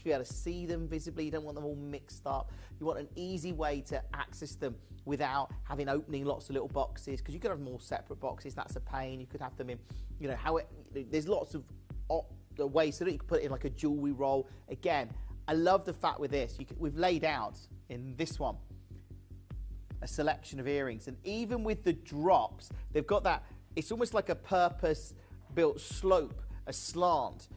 be able to see them visibly, you don't want them all mixed up. You want an easy way to access them without opening lots of little boxes, because you could have more separate boxes, that's a pain. You could have them in, there's lots of ways so that you can put it in like a jewellery roll. Again, I love the fact with this, we've laid out in this one a selection of earrings, and even with the drops, they've got that, it's almost like a purpose-built slope, a slant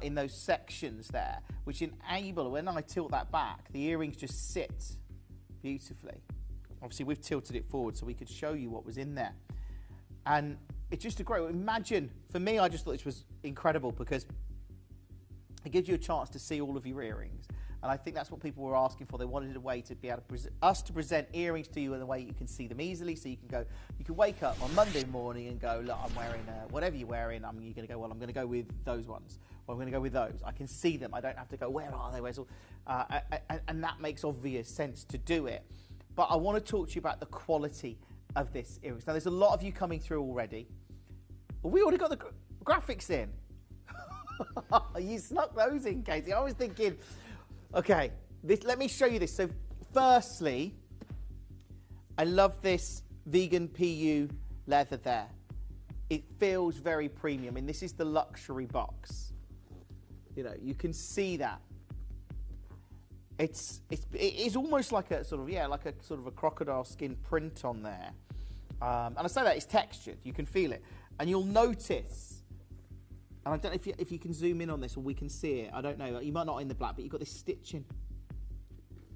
in those sections there, which enable, when I tilt that back, the earrings just sit beautifully. Obviously, we've tilted it forward so we could show you what was in there. And it's just a great, imagine, for me, I just thought this was incredible because it gives you a chance to see all of your earrings. And I think that's what people were asking for. They wanted a way to be able to present earrings to you in a way you can see them easily. So you can wake up on Monday morning and go, look, I'm wearing whatever you're wearing. You're going to go, well, I'm going to go with those ones. Or I'm going to go with those. I can see them. I don't have to go, where are they? Where's all? And that makes obvious sense to do it. But I want to talk to you about the quality of this earrings. Now, there's a lot of you coming through already. Well, we already got the graphics in. You snuck those in, Katie. I was thinking, okay, let me show you this. So, firstly, I love this vegan PU leather there. It feels very premium. And this is the luxury box. You can see that. It is almost like a sort of a crocodile skin print on there. And I say that it's textured. You can feel it. And you'll notice, and I don't know if you can zoom in on this or we can see it. I don't know. You might not in the black, but you've got this stitching.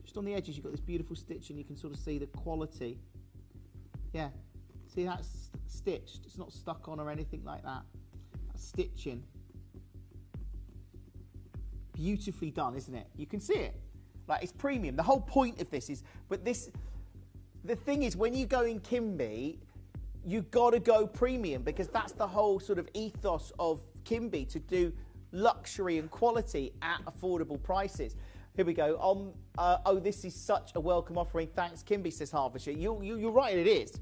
Just on the edges, you've got this beautiful stitching. You can sort of see the quality. Yeah. See, that's stitched. It's not stuck on or anything like that. That's stitching. Beautifully done, isn't it? You can see it. Like, it's premium. The whole point of this is, the thing is, when you go in Kimby, you've got to go premium, because that's the whole sort of ethos of Kimby, to do luxury and quality at affordable prices. Here we go. Oh, this is such a welcome offering. Thanks, Kimby, says Hertfordshire. You're right, it is.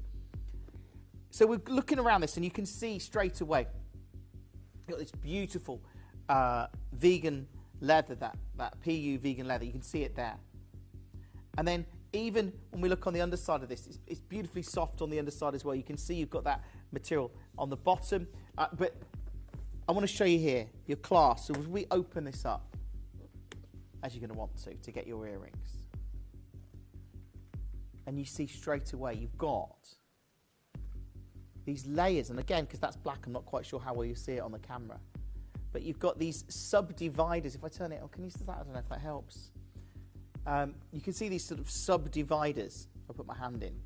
So we're looking around this, and you can see straight away, you've got this beautiful vegan leather, that PU vegan leather. You can see it there. And then even when we look on the underside of this, it's beautifully soft on the underside as well. You can see you've got that material on the bottom. But I want to show you here, your clasp. So as we open this up, as you're going to want to get your earrings, and you see straight away you've got these layers. And again, because that's black, I'm not quite sure how well you see it on the camera. But you've got these subdividers. If I turn it on, can you see that? I don't know if that helps. You can see these sort of subdividers, if I put my hand in,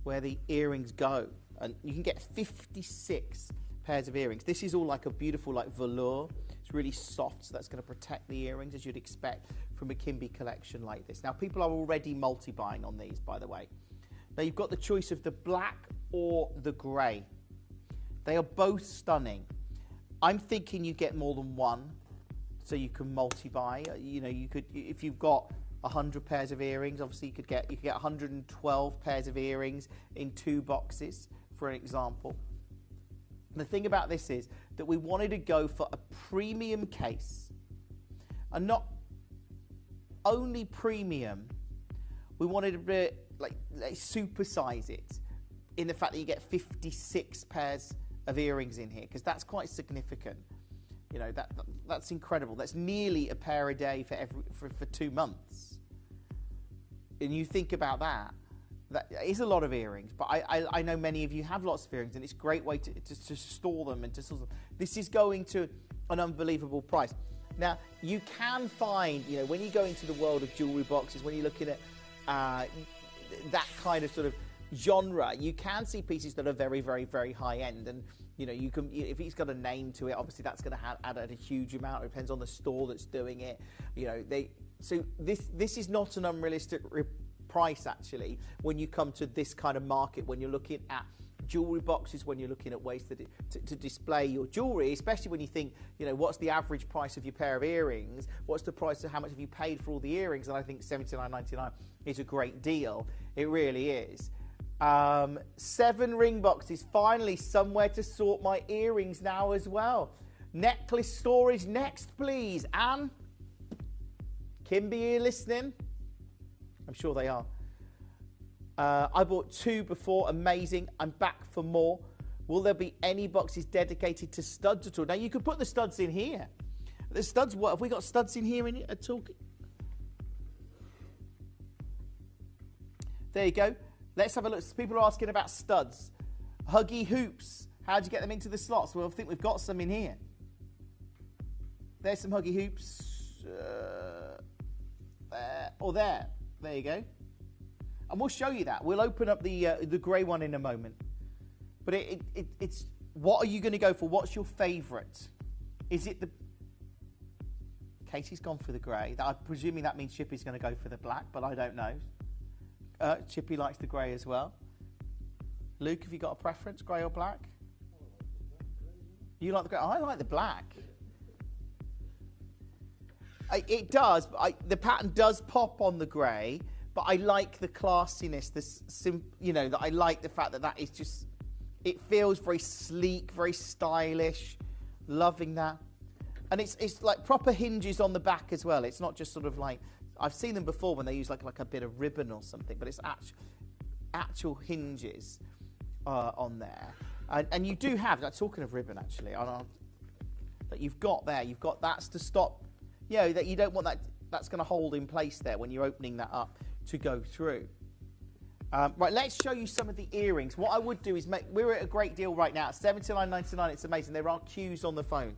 where the earrings go. And you can get 56 pairs of earrings. This is all like a beautiful velour. It's really soft, so that's going to protect the earrings, as you'd expect from a Kimby collection like this. Now, people are already multi-buying on these, by the way. Now, you've got the choice of the black or the grey. They are both stunning. I'm thinking you get more than one, so you can multi-buy. You could, if you've got 100 pairs of earrings, obviously you could get 112 pairs of earrings in 2 boxes, for an example. And the thing about this is that we wanted to go for a premium case, and not only premium, we wanted to supersize it in the fact that you get 56 pairs of earrings in here, because that's quite significant. You know, that's incredible. That's nearly a pair a day for 2 months. And you think about that is a lot of earrings. But I know many of you have lots of earrings, and it's a great way to store them and to store them. This is going to an unbelievable price. Now, you can find, you know, when you go into the world of jewellery boxes, when you're looking at that kind of sort of genre, you can see pieces that are very, very, very high end. And, you know, you can, if it's got a name to it, obviously that's going to add a huge amount. It depends on the store that's doing it. You know, so this is not an unrealistic price, actually, when you come to this kind of market, when you're looking at jewellery boxes, when you're looking at ways to display your jewellery, especially when you think, you know, what's the average price of your pair of earrings? What's the price of how much have you paid for all the earrings? And I think $79.99 is a great deal. It really is. 7 ring boxes, finally somewhere to sort my earrings now as well. Necklace storage next, please. Anne? Kimby, are you listening? I'm sure they are. I bought 2 before, amazing. I'm back for more. Will there be any boxes dedicated to studs at all? Now, you could put the studs in here. The studs, what? Have we got studs in here at all? There you go. Let's have a look. People are asking about studs. Huggy hoops. How do you get them into the slots? Well, I think we've got some in here. There's some huggy hoops. There or there. There you go. And we'll show you that. We'll open up the grey one in a moment. But it's what are you going to go for? What's your favourite? Is it the... Katie's gone for the grey. I'm presuming that means Chippy's going to go for the black, but I don't know. Chippy likes the grey as well. Luke, have you got a preference, grey or black? You like the grey? I like the black. It does. The pattern does pop on the grey, but I like the classiness. You know, that I like the fact that is just. It feels very sleek, very stylish. Loving that, and it's like proper hinges on the back as well. It's not just sort of like. I've seen them before when they use like a bit of ribbon or something, but it's actual hinges on there. And you do have, talking of ribbon actually, that you've got there, that's to stop, you know, that you don't want that's going to hold in place there when you're opening that up to go through. Right, let's show you some of the earrings. What I would do is we're at a great deal right now, $79.99, it's amazing. There are queues on the phone.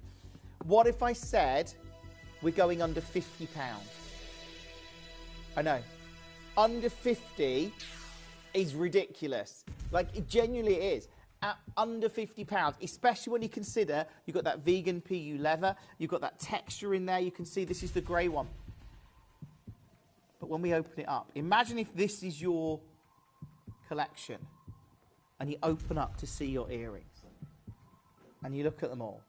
What if I said we're going under £50? I know. Under 50 is ridiculous. Like, it genuinely is. At under £50, especially when you consider you've got that vegan PU leather, you've got that texture in there. You can see this is the grey one. But when we open it up, imagine if this is your collection and you open up to see your earrings and you look at them all.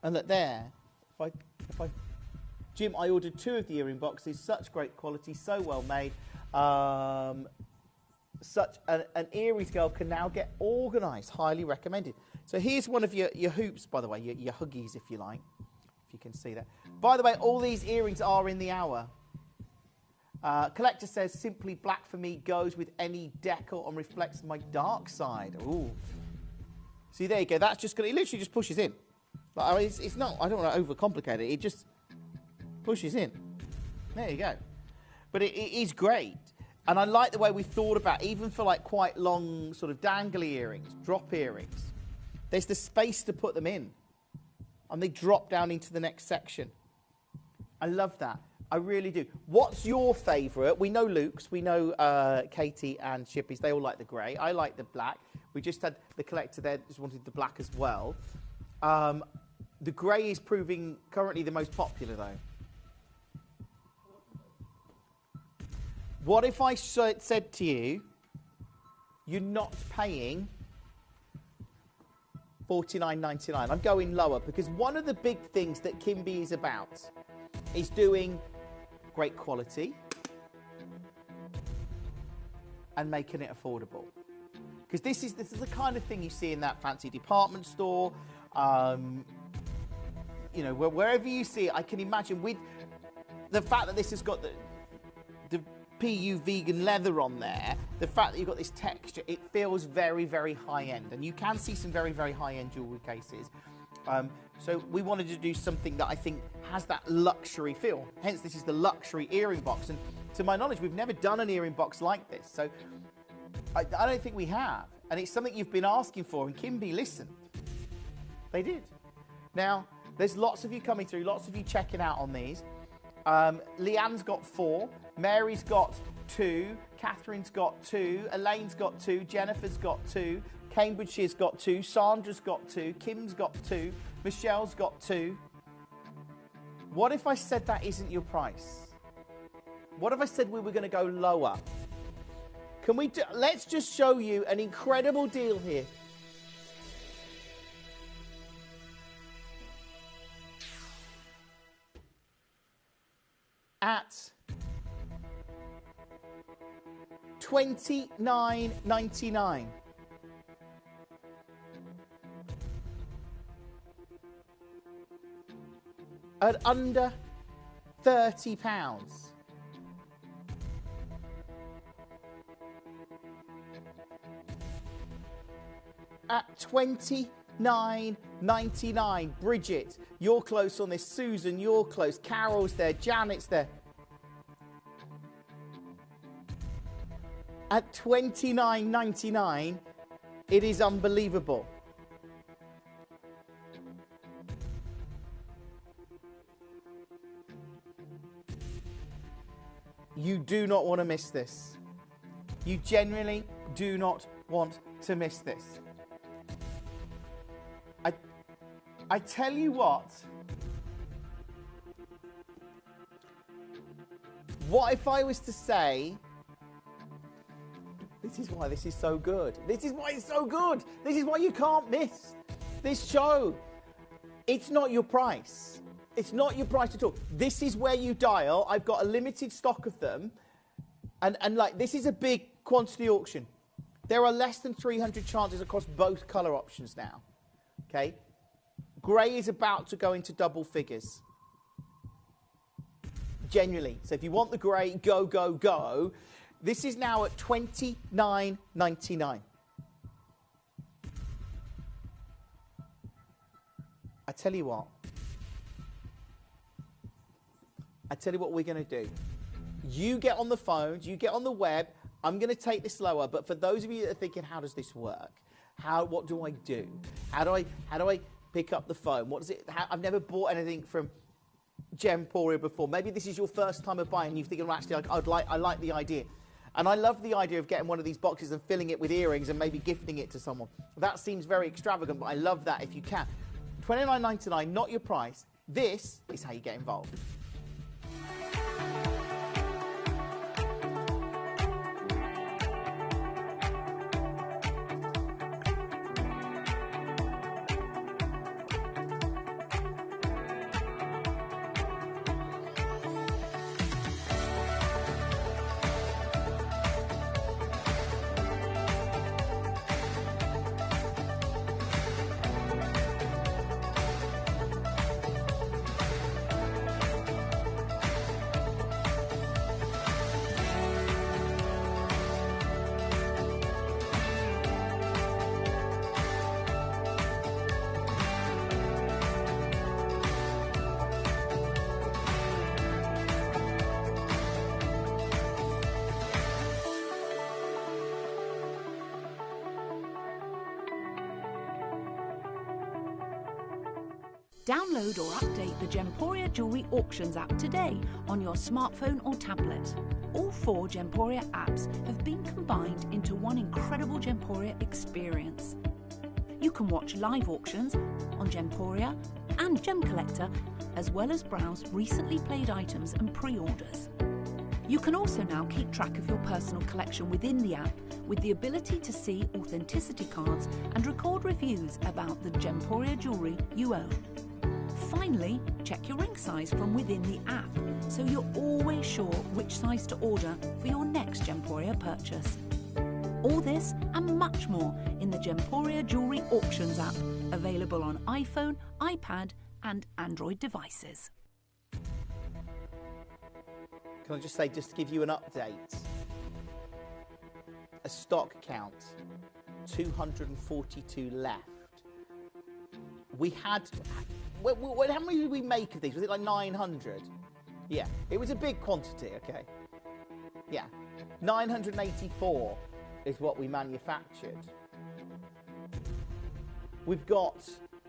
And look there, if I Jim, I ordered 2 of the earring boxes, such great quality, so well made. Such an earrings girl can now get organised, highly recommended. So here's one of your hoops, by the way, your huggies, if you like, if you can see that. By the way, all these earrings are in the hour. Collector says, simply black for me goes with any decor and reflects my dark side. Ooh. See, there you go. That's just going to, it literally just pushes in. Like, I mean, it's not, I don't want to overcomplicate it. It just pushes in. There you go. But it is great. And I like the way we thought about, even for like quite long sort of dangly earrings, drop earrings, there's the space to put them in. And they drop down into the next section. I love that. I really do. What's your favourite? We know Luke's, we know Katie and Chippy's. They all like the grey. I like the black. We just had the collector there just wanted the black as well. The grey is proving currently the most popular though. What if I said to you, you're not paying $49.99? I'm going lower because one of the big things that Kimby is about is doing great quality and making it affordable. Because this is the kind of thing you see in that fancy department store. You know, wherever you see it, I can imagine with the fact that this has got the PU vegan leather on there, the fact that you've got this texture, it feels very, very high-end. And you can see some very, very high-end jewellery cases. So we wanted to do something that I think has that luxury feel. Hence, this is the luxury earring box. And to my knowledge, we've never done an earring box like this. So I don't think we have. And it's something you've been asking for, and Kimby listened. They did. Now, there's lots of you coming through, lots of you checking out on these. Leanne's got 4, Mary's got 2, Catherine's got 2, Elaine's got 2, Jennifer's got 2, Cambridgeshire's got 2, Sandra's got 2, Kim's got 2, Michelle's got 2. What if I said that isn't your price? What if I said we were going to go lower? Can we do, let's just show you an incredible deal here. At $29.99. At under £30. At $29.99. Bridget, you're close on this. Susan, you're close. Carol's there. Janet's there. At $29.99, it is unbelievable. You do not want to miss this. You genuinely do not want to miss this. I tell you what if I was to say, this is why this is so good. This is why it's so good. This is why you can't miss this show. It's not your price. It's not your price at all. This is where you dial. I've got a limited stock of them. And like, this is a big quantity auction. There are less than 300 chances across both colour options now. Okay? Grey is about to go into double figures. Genuinely. So if you want the grey, go, go, go. This is now at $29.99. I tell you what we're going to do. You get on the phones, you get on the web. I'm going to take this lower, but for those of you that are thinking, how does this work? What do I do? How do I pick up the phone? I've never bought anything from Gemporia before. Maybe this is your first time of buying and you're thinking, well, actually, I like the idea. And I love the idea of getting one of these boxes and filling it with earrings and maybe gifting it to someone. That seems very extravagant, but I love that if you can. $29.99, not your price. This is how you get involved. Download or update the Gemporia Jewellery Auctions app today on your smartphone or tablet. All 4 Gemporia apps have been combined into one incredible Gemporia experience. You can watch live auctions on Gemporia and Gem Collector, as well as browse recently played items and pre-orders. You can also now keep track of your personal collection within the app with the ability to see authenticity cards and record reviews about the Gemporia jewellery you own. Finally, check your ring size from within the app so you're always sure which size to order for your next Gemporia purchase. All this and much more in the Gemporia Jewellery Auctions app, available on iPhone, iPad and Android devices. can I just say, just to give you an update, a stock count, 242 left. We had, how many did we make of these? Was it like 900? Yeah, it was a big quantity, okay. Yeah, 984 is what we manufactured. We've got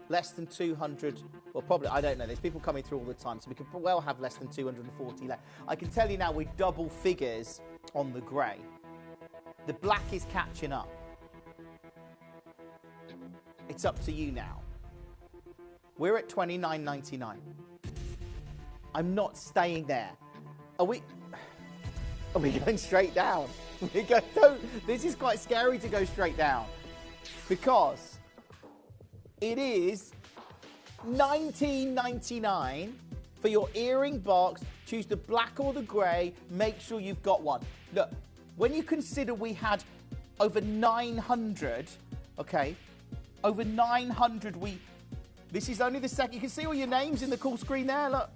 less than 200, well, probably, I don't know, there's people coming through all the time, so we could well have less than 240 left. I can tell you now, we're double figures on the grey. The black is catching up. It's up to you now. We're at $29.99. I'm not staying there. Are we going straight down? This is quite scary to go straight down, because it is $19.99 for your earring box. Choose the black or the grey. Make sure you've got one. Look, when you consider we had over 900, okay, over 900, this is only the second. You can see all your names in the call screen there, look.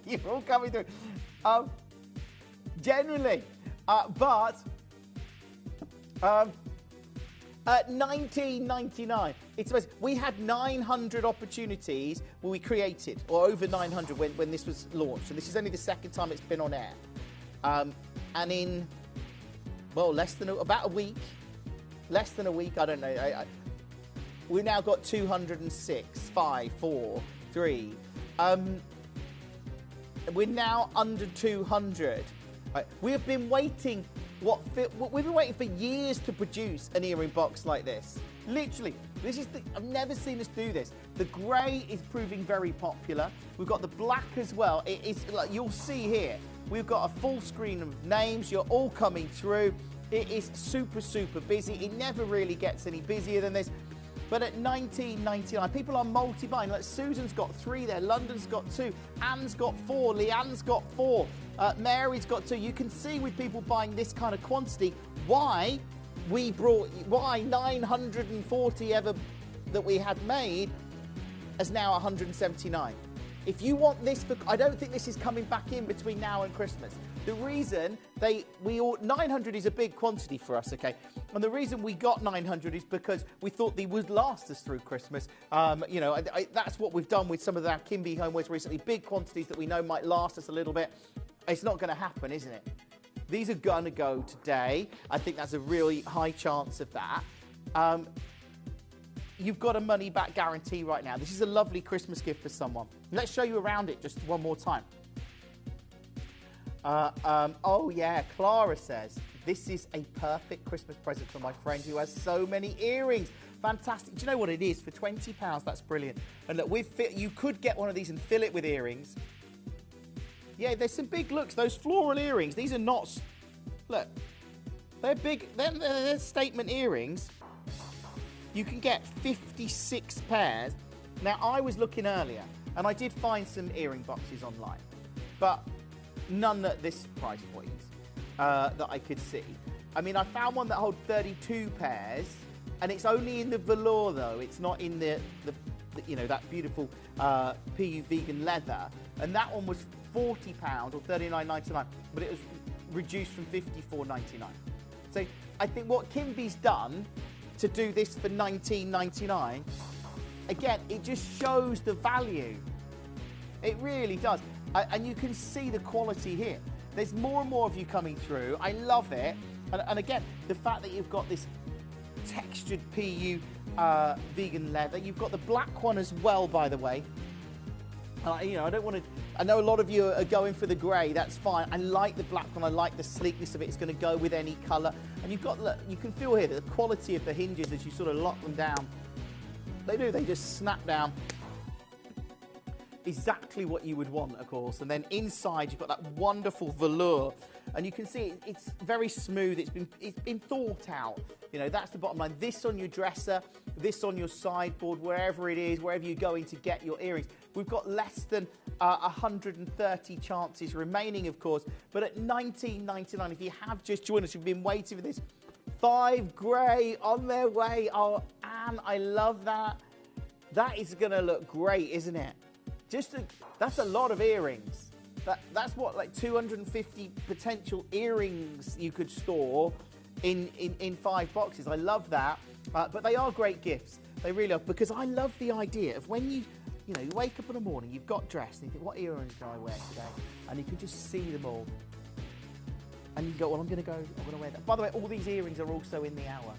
You're all coming through. Generally, but at $19.99, it's amazing. We had 900 opportunities when we created, or over 900 when this was launched. And this is only the second time it's been on air. And in, well, about a week, less than a week, I don't know. We've now got 206, 5, 4, 3. We're now under 200. Right. We have been waiting. We've been waiting for years to produce an earring box like this. Literally, I've never seen us do this. The grey is proving very popular. We've got the black as well. It is, like you'll see here, we've got a full screen of names. You're all coming through. It is super, super busy. It never really gets any busier than this. But at $19.99, people are multi-buying. Like Susan's got 3 there, London's got 2, Anne's got 4, Leanne's got 4, Mary's got 2. You can see with people buying this kind of quantity why 940 ever that we had made is now 179. If you want this, I don't think this is coming back in between now and Christmas. The reason 900 is a big quantity for us, okay? And the reason we got 900 is because we thought they would last us through Christmas. You know, that's what we've done with some of our Kimby homewares recently. Big quantities that we know might last us a little bit. It's not going to happen, isn't it? These are going to go today. I think that's a really high chance of that. You've got a money-back guarantee right now. This is a lovely Christmas gift for someone. Let's show you around it just one more time. Oh, yeah, Clara says, this is a perfect Christmas present for my friend who has so many earrings. Fantastic. Do you know what it is? For £20, that's brilliant. And look, you could get one of these and fill it with earrings. Yeah, there's some big looks. Those floral earrings, these are not... Look, they're big. They're statement earrings. You can get 56 pairs. Now, I was looking earlier, and I did find some earring boxes online, but none at this price point that I could see. I mean, I found one that holds 32 pairs, and it's only in the velour, though. It's not in the you know, that beautiful PU vegan leather. And that one was £40 or $39.99, but it was reduced from $54.99. So I think what Kimby's done to do this for $19.99, again, it just shows the value. It really does. And you can see the quality here. There's more and more of you coming through. I love it. And again, the fact that you've got this textured PU vegan leather. You've got the black one as well, by the way. You know, I don't want to... I know a lot of you are going for the grey. That's fine. I like the black one. I like the sleekness of it. It's going to go with any colour. And you've got... Look, you can feel here the quality of the hinges as you sort of lock them down. They do. They just snap down. Exactly what you would want, of course. And then inside, you've got that wonderful velour. And you can see it's very smooth. It's been thought out. You know, that's the bottom line. This on your dresser, this on your sideboard, wherever it is, wherever you're going to get your earrings. We've got less than 130 chances remaining, of course. But at $19.99, if you have just joined us, you've been waiting for this. 5 grey on their way. Oh, Anne, I love that. That is going to look great, isn't it? That's a lot of earrings. That's what, like 250 potential earrings you could store in 5 boxes. I love that. But they are great gifts. They really are, because I love the idea of when you wake up in the morning, you've got dressed, and you think, what earrings can I wear today? And you can just see them all. And you go, well, I'm going to wear that. By the way, all these earrings are also in the hour.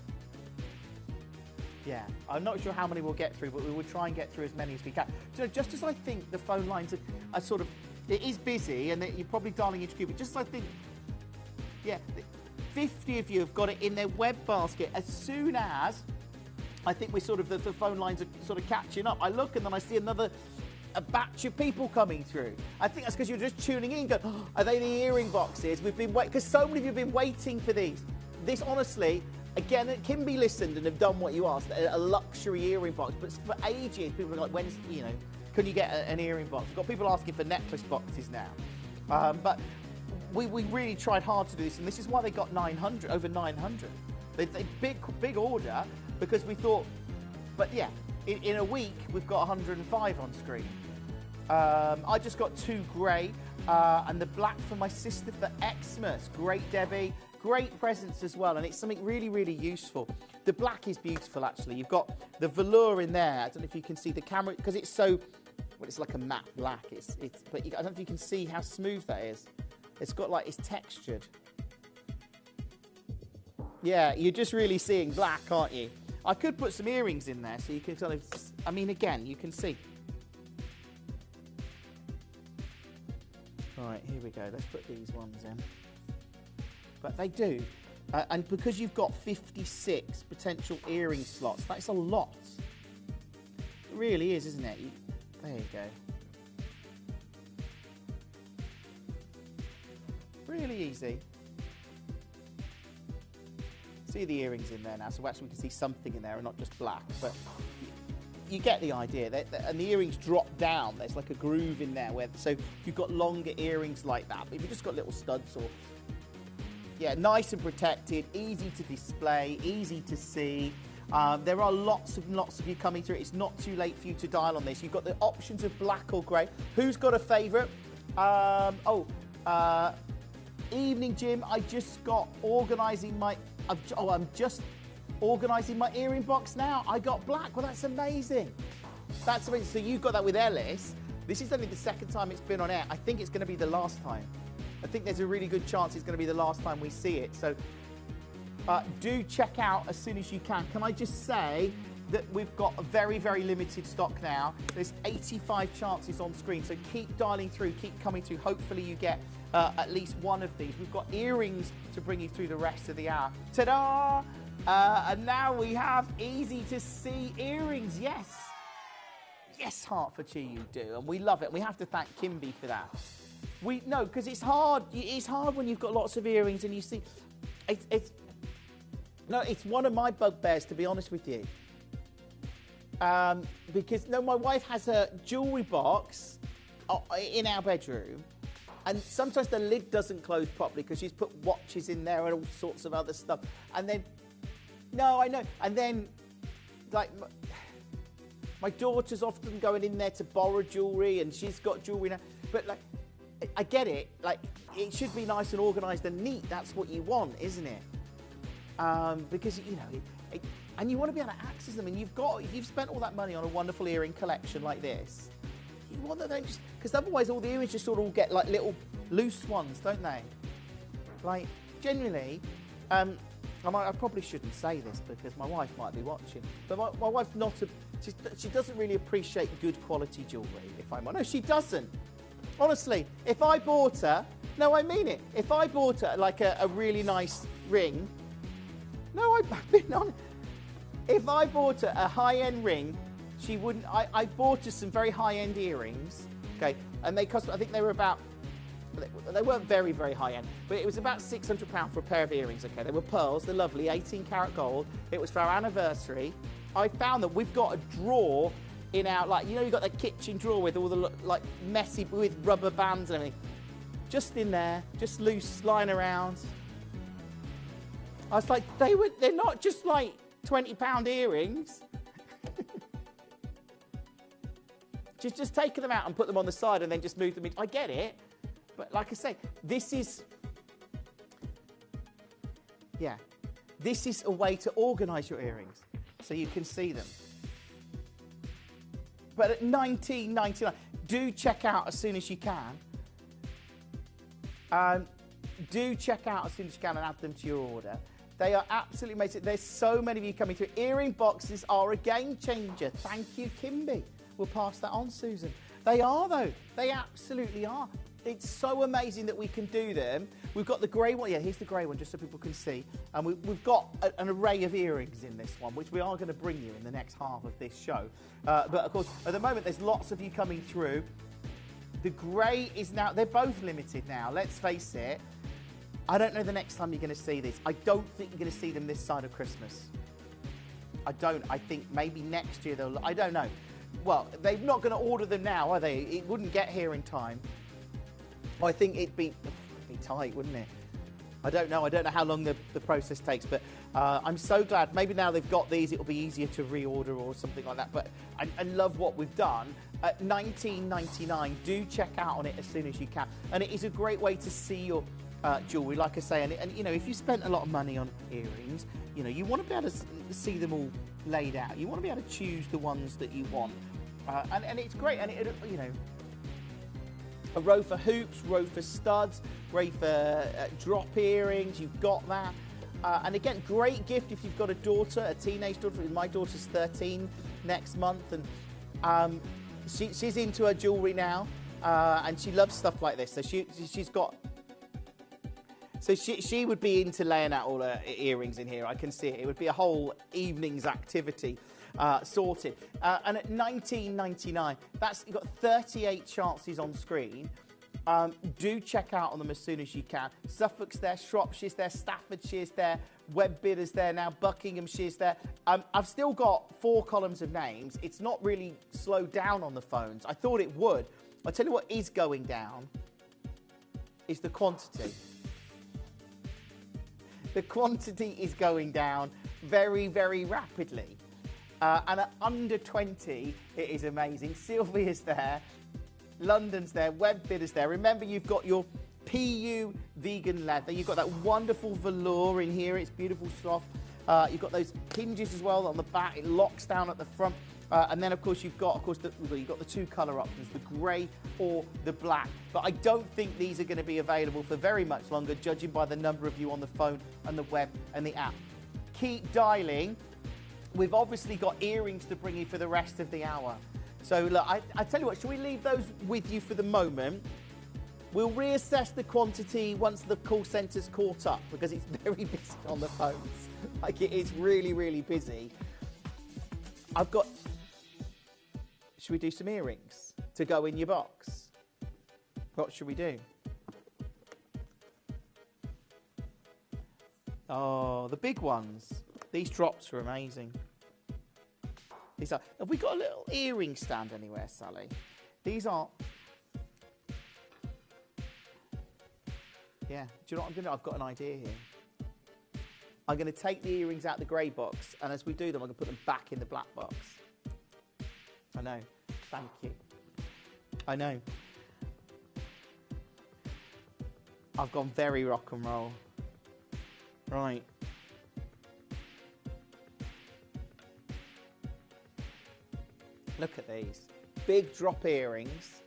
Yeah, I'm not sure how many we'll get through, but we will try and get through as many as we can. So just as I think the phone lines are sort of, it is busy, and you're probably dialing into queue, but just as I think, yeah, 50 of you have got it in their web basket. As soon as I think we're sort of, the phone lines are sort of catching up, I look and then I see a batch of people coming through. I think that's because you're just tuning in going, oh, are they the earring boxes? We've been waiting, because so many of you have been waiting for these. This, honestly, again, it can be listened and have done what you asked, a luxury earring box. But for ages, people are like, when's, can you get an earring box? We've got people asking for necklace boxes now. But we really tried hard to do this, and this is why they got 900, over 900. They big order, because we thought, but yeah, in a week, we've got 105 on screen. I just got 2 grey, and the black for my sister for Xmas. Great, Debbie. Great presents as well, and it's something really, really useful. The black is beautiful, actually. You've got the velour in there. I don't know if you can see the camera, because it's so, well, it's like a matte black. But I don't know if you can see how smooth that is. It's got like, it's textured. Yeah, you're just really seeing black, aren't you? I could put some earrings in there so you can kind of, I mean, again, you can see. Right, here we go. Let's put these ones in. But they do. And because you've got 56 potential earring slots, that's a lot. It really is, isn't it? There you go. Really easy. See the earrings in there now, so actually we can see something in there and not just black. But you get the idea. And the earrings drop down. There's like a groove in there. So if you've got longer earrings like that, but if you've just got little studs or... Yeah, nice and protected, easy to display, easy to see. There are lots of you coming through. It's not too late for you to dial on this. You've got the options of black or grey. Who's got a favourite? Evening, Jim. I just got organising my... I'm just organising my earring box now. I got black. Well, that's amazing. That's amazing. So you got that with Ellis. This is only the 2nd time it's been on air. I think it's going to be the last time. I think there's a really good chance it's going to be the last time we see it. So do check out as soon as you can. Can I just say that we've got a very, very limited stock now. There's 85 chances on screen. So keep dialing through, keep coming through. Hopefully you get at least one of these. We've got earrings to bring you through the rest of the hour. Ta-da! And now we have easy to see earrings. Yes. Yes, Hertfordshire, you do. And we love it. We have to thank Kimby for that. No, because it's hard. It's hard when you've got lots of earrings and you see. It's one of my bugbears, to be honest with you. Because my wife has a jewellery box in our bedroom, and sometimes the lid doesn't close properly because she's put watches in there and all sorts of other stuff. And then, no, I know. And then, like, my daughter's often going in there to borrow jewellery, and she's got jewellery now. But like, I get it. Like, it should be nice and organised and neat. That's what you want, isn't it? Because and you want to be able to access them. And if you've spent all that money on a wonderful earring collection like this, you want them just because otherwise all the earrings just sort of all get like little loose ones, don't they? Like, genuinely, I probably shouldn't say this because my wife might be watching, but my wife's she doesn't really appreciate good quality jewellery. If I'm honest, she doesn't. Honestly, if I bought her, no, I mean it. If I bought her like a really nice ring, no, I've been on. If I bought her a high-end ring, she wouldn't. I bought her some very high-end earrings, okay, and they cost. I think they were about. They weren't very, very high-end, but it was about £600 for a pair of earrings. Okay, they were pearls. They're lovely, 18-karat gold. It was for our anniversary. I found that we've got a drawer in our, like, you've got the kitchen drawer with all the, like, messy, with rubber bands and everything. Just in there, just loose, lying around. I was like, they're not just, like, £20 earrings. Just taking them out and put them on the side and then just move them in. I get it. But like I say, this is a way to organise your earrings so you can see them. But at $19.99, do check out as soon as you can. Do check out as soon as you can and add them to your order. They are absolutely amazing. There's so many of you coming through. Earring boxes are a game changer. Thank you, Kimby. We'll pass that on, Susan. They are, though. They absolutely are. It's so amazing that we can do them. We've got the grey one. Yeah, here's the grey one, just so people can see. And we've got an array of earrings in this one, which we are going to bring you in the next half of this show. But, of course, at the moment, there's lots of you coming through. The grey is now... They're both limited now, let's face it. I don't know the next time you're going to see this. I don't think you're going to see them this side of Christmas. I don't. I think maybe next year they'll... I don't know. Well, they're not going to order them now, are they? It wouldn't get here in time. I think it'd be tight, wouldn't it? I don't know. I don't know how long the process takes, but I'm so glad. Maybe now they've got these, it'll be easier to reorder or something like that. But I love what we've done. At $19.99, do check out on it as soon as you can. And it is a great way to see your... jewellery, like I say, and you know, if you spent a lot of money on earrings, you know, you want to be able to see them all laid out. You want to be able to choose the ones that you want, and it's great. And it, you know, a row for hoops, row for studs, row for drop earrings. You've got that, and again, great gift if you've got a daughter, a teenage daughter. My daughter's 13 next month, and she's into her jewellery now, and she loves stuff like this. So she's got. So she would be into laying out all her earrings in here. I can see it. It would be a whole evening's activity sorted. And at $19.99, you've got 38 chances on screen. Do check out on them as soon as you can. Suffolk's there, Shropshire's there, Staffordshire's there, Webbidder's there now, Buckinghamshire's there. I've still got 4 columns of names. It's not really slowed down on the phones. I thought it would. I'll tell you what is going down is the quantity. The quantity is going down very, very rapidly. And at under 20, it is amazing. Sylvia's there, London's there, Webbidder's there. Remember, you've got your PU vegan leather. You've got that wonderful velour in here. It's beautiful, soft. You've got those hinges as well on the back. It locks down at the front. And then, of course, you've got the 2 colour options, the grey or the black. But I don't think these are going to be available for very much longer, judging by the number of you on the phone and the web and the app. Keep dialing. We've obviously got earrings to bring you for the rest of the hour. So, look, I tell you what, shall we leave those with you for the moment? We'll reassess the quantity once the call centre's caught up, because it's very busy on the phones. Like, it is really, really busy. I've got... Should we do some earrings to go in your box? What should we do? Oh, the big ones. These drops are amazing. These are... Have we got a little earring stand anywhere, Sally? These are... Yeah. Do you know what I'm going to do? I've got an idea here. I'm going to take the earrings out of the grey box, and as we do them, I'm going to put them back in the black box. I know. Thank you. I know. I've gone very rock and roll. Right. Look at these. Big drop earrings.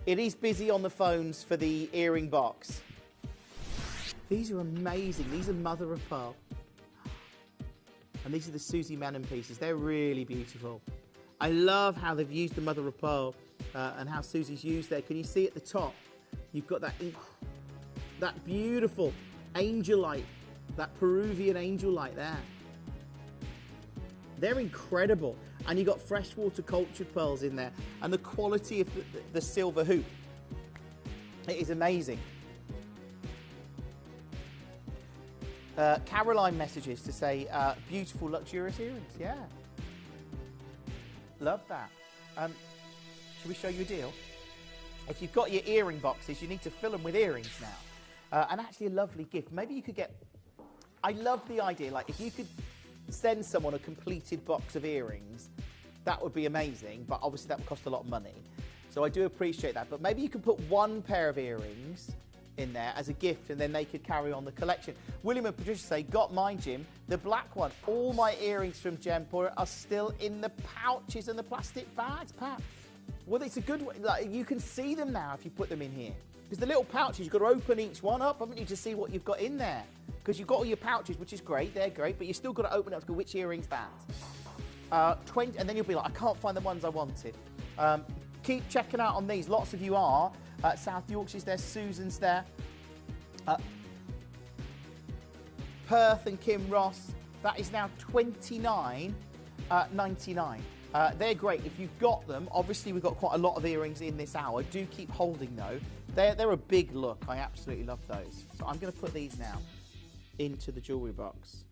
It is busy on the phones for the earring box. These are amazing. These are mother of pearl. And these are the Susie Menon pieces. They're really beautiful. I love how they've used the mother of pearl and how Susie's used there. Can you see at the top? You've got that beautiful angelite, that Peruvian angelite there. They're incredible. And you've got freshwater cultured pearls in there. And the quality of the silver hoop. It is amazing. Caroline messages to say, beautiful, luxurious earrings. Yeah. Love that. Should we show you a deal? If you've got your earring boxes, you need to fill them with earrings now. And actually a lovely gift. Maybe you could get... I love the idea, like if you could send someone a completed box of earrings, that would be amazing, but obviously that would cost a lot of money. So I do appreciate that. But maybe you could put one pair of earrings in there as a gift, and then they could carry on the collection. William and Patricia say, got mine, Jim. The black one. All my earrings from Gemporia are still in the pouches and the plastic bags, Pat. Well, it's a good way. Like, you can see them now if you put them in here. Because the little pouches, you've got to open each one up, haven't you, to see what you've got in there. Because you've got all your pouches, which is great, they're great, but you've still got to open it up to go, which earring's that? 20, and then you'll be like, I can't find the ones I wanted. Keep checking out on these. Lots of you are. South Yorkshire's there, Susan's there. Perth and Kim Ross, that is now $29.99. They're great. If you've got them, obviously we've got quite a lot of earrings in this hour. Do keep holding though. They're a big look. I absolutely love those. So I'm going to put these now into the jewellery box.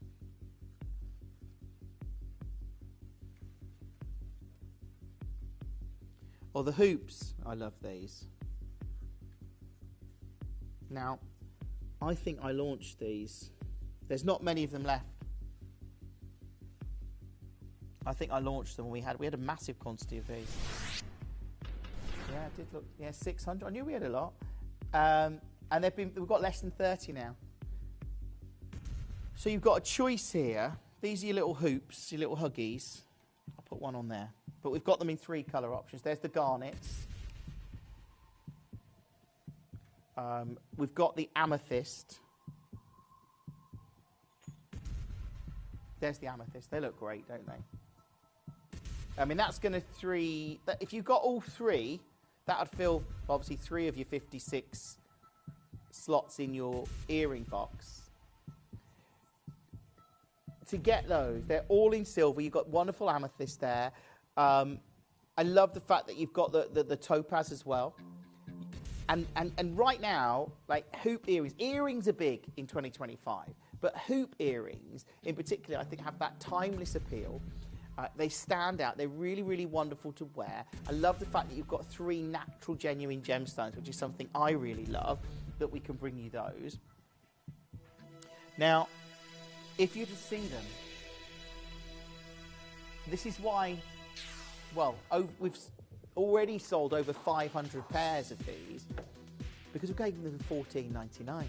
Or the hoops. I love these. Now, I think I launched these. There's not many of them left. I think I launched them when we had a massive quantity of these. Yeah, it did look, 600. I knew we had a lot. And we've got less than 30 now. So you've got a choice here. These are your little hoops, your little huggies. I'll put one on there. But we've got them in 3 colour options. There's the garnets. We've got the amethyst. There's the amethyst. They look great, don't they? I mean, that's going to if you've got all 3, that would fill, obviously, 3 of your 56 slots in your earring box. To get those, they're all in silver. You've got wonderful amethyst there. I love the fact that you've got the topaz as well. And right now, like hoop earrings are big in 2025, but hoop earrings in particular, I think, have that timeless appeal. They stand out. They're really, really wonderful to wear. I love the fact that you've got 3 natural, genuine gemstones, which is something I really love, that we can bring you those. Now, if you just see them, this is why, well, we've already sold over 500 pairs of these because we're going them for $14.99.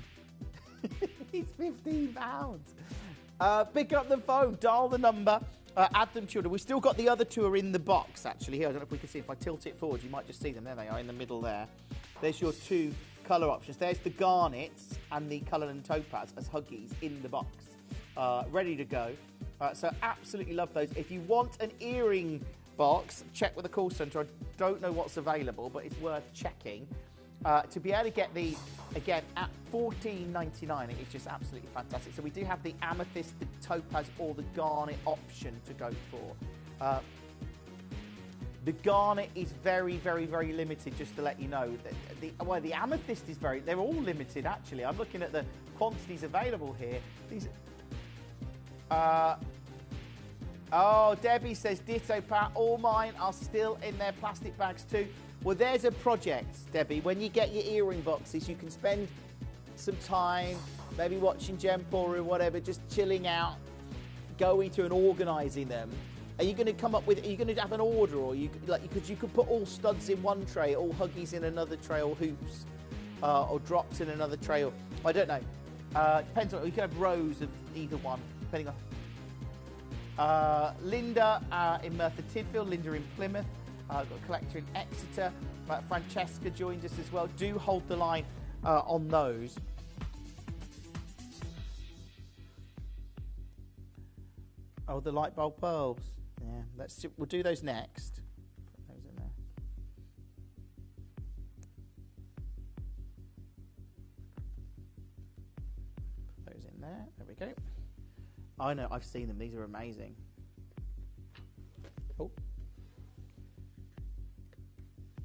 It's £15. Pick up the phone, dial the number, add them to your order. We've still got the other 2 are in the box, actually. Here, I don't know if we can see. If I tilt it forward, you might just see them. There they are in the middle there. There's your 2 colour options. There's the garnets and the Cullinan topaz as huggies in the box, ready to go. So absolutely love those. If you want an earring box, check with the call centre. I don't know what's available, but it's worth checking. To be able to get these, again, at $14.99, it is just absolutely fantastic. So we do have the amethyst, the topaz, or the garnet option to go for. The garnet is very, very, very limited, just to let you know. The amethyst is they're all limited, actually. I'm looking at the quantities available here. These... Oh, Debbie says, ditto, Pat. All mine are still in their plastic bags too. Well, there's a project, Debbie. When you get your earring boxes, you can spend some time, maybe watching Gemporia or whatever, just chilling out, going through and organising them. Are you going to come up with, are you going to have an order, or you could put all studs in one tray, all huggies in another tray, or hoops, or drops in another tray, or I don't know. Depends on, you can have rows of either one, depending on. Linda in Merthyr Tydfil, Linda in Plymouth, got a collector in Exeter. Francesca joined us as well. Do hold the line on those. Oh, the light bulb pearls. Yeah, we'll do those next. Put those in there. Put those in there. There we go. I know, I've seen them. These are amazing. Oh.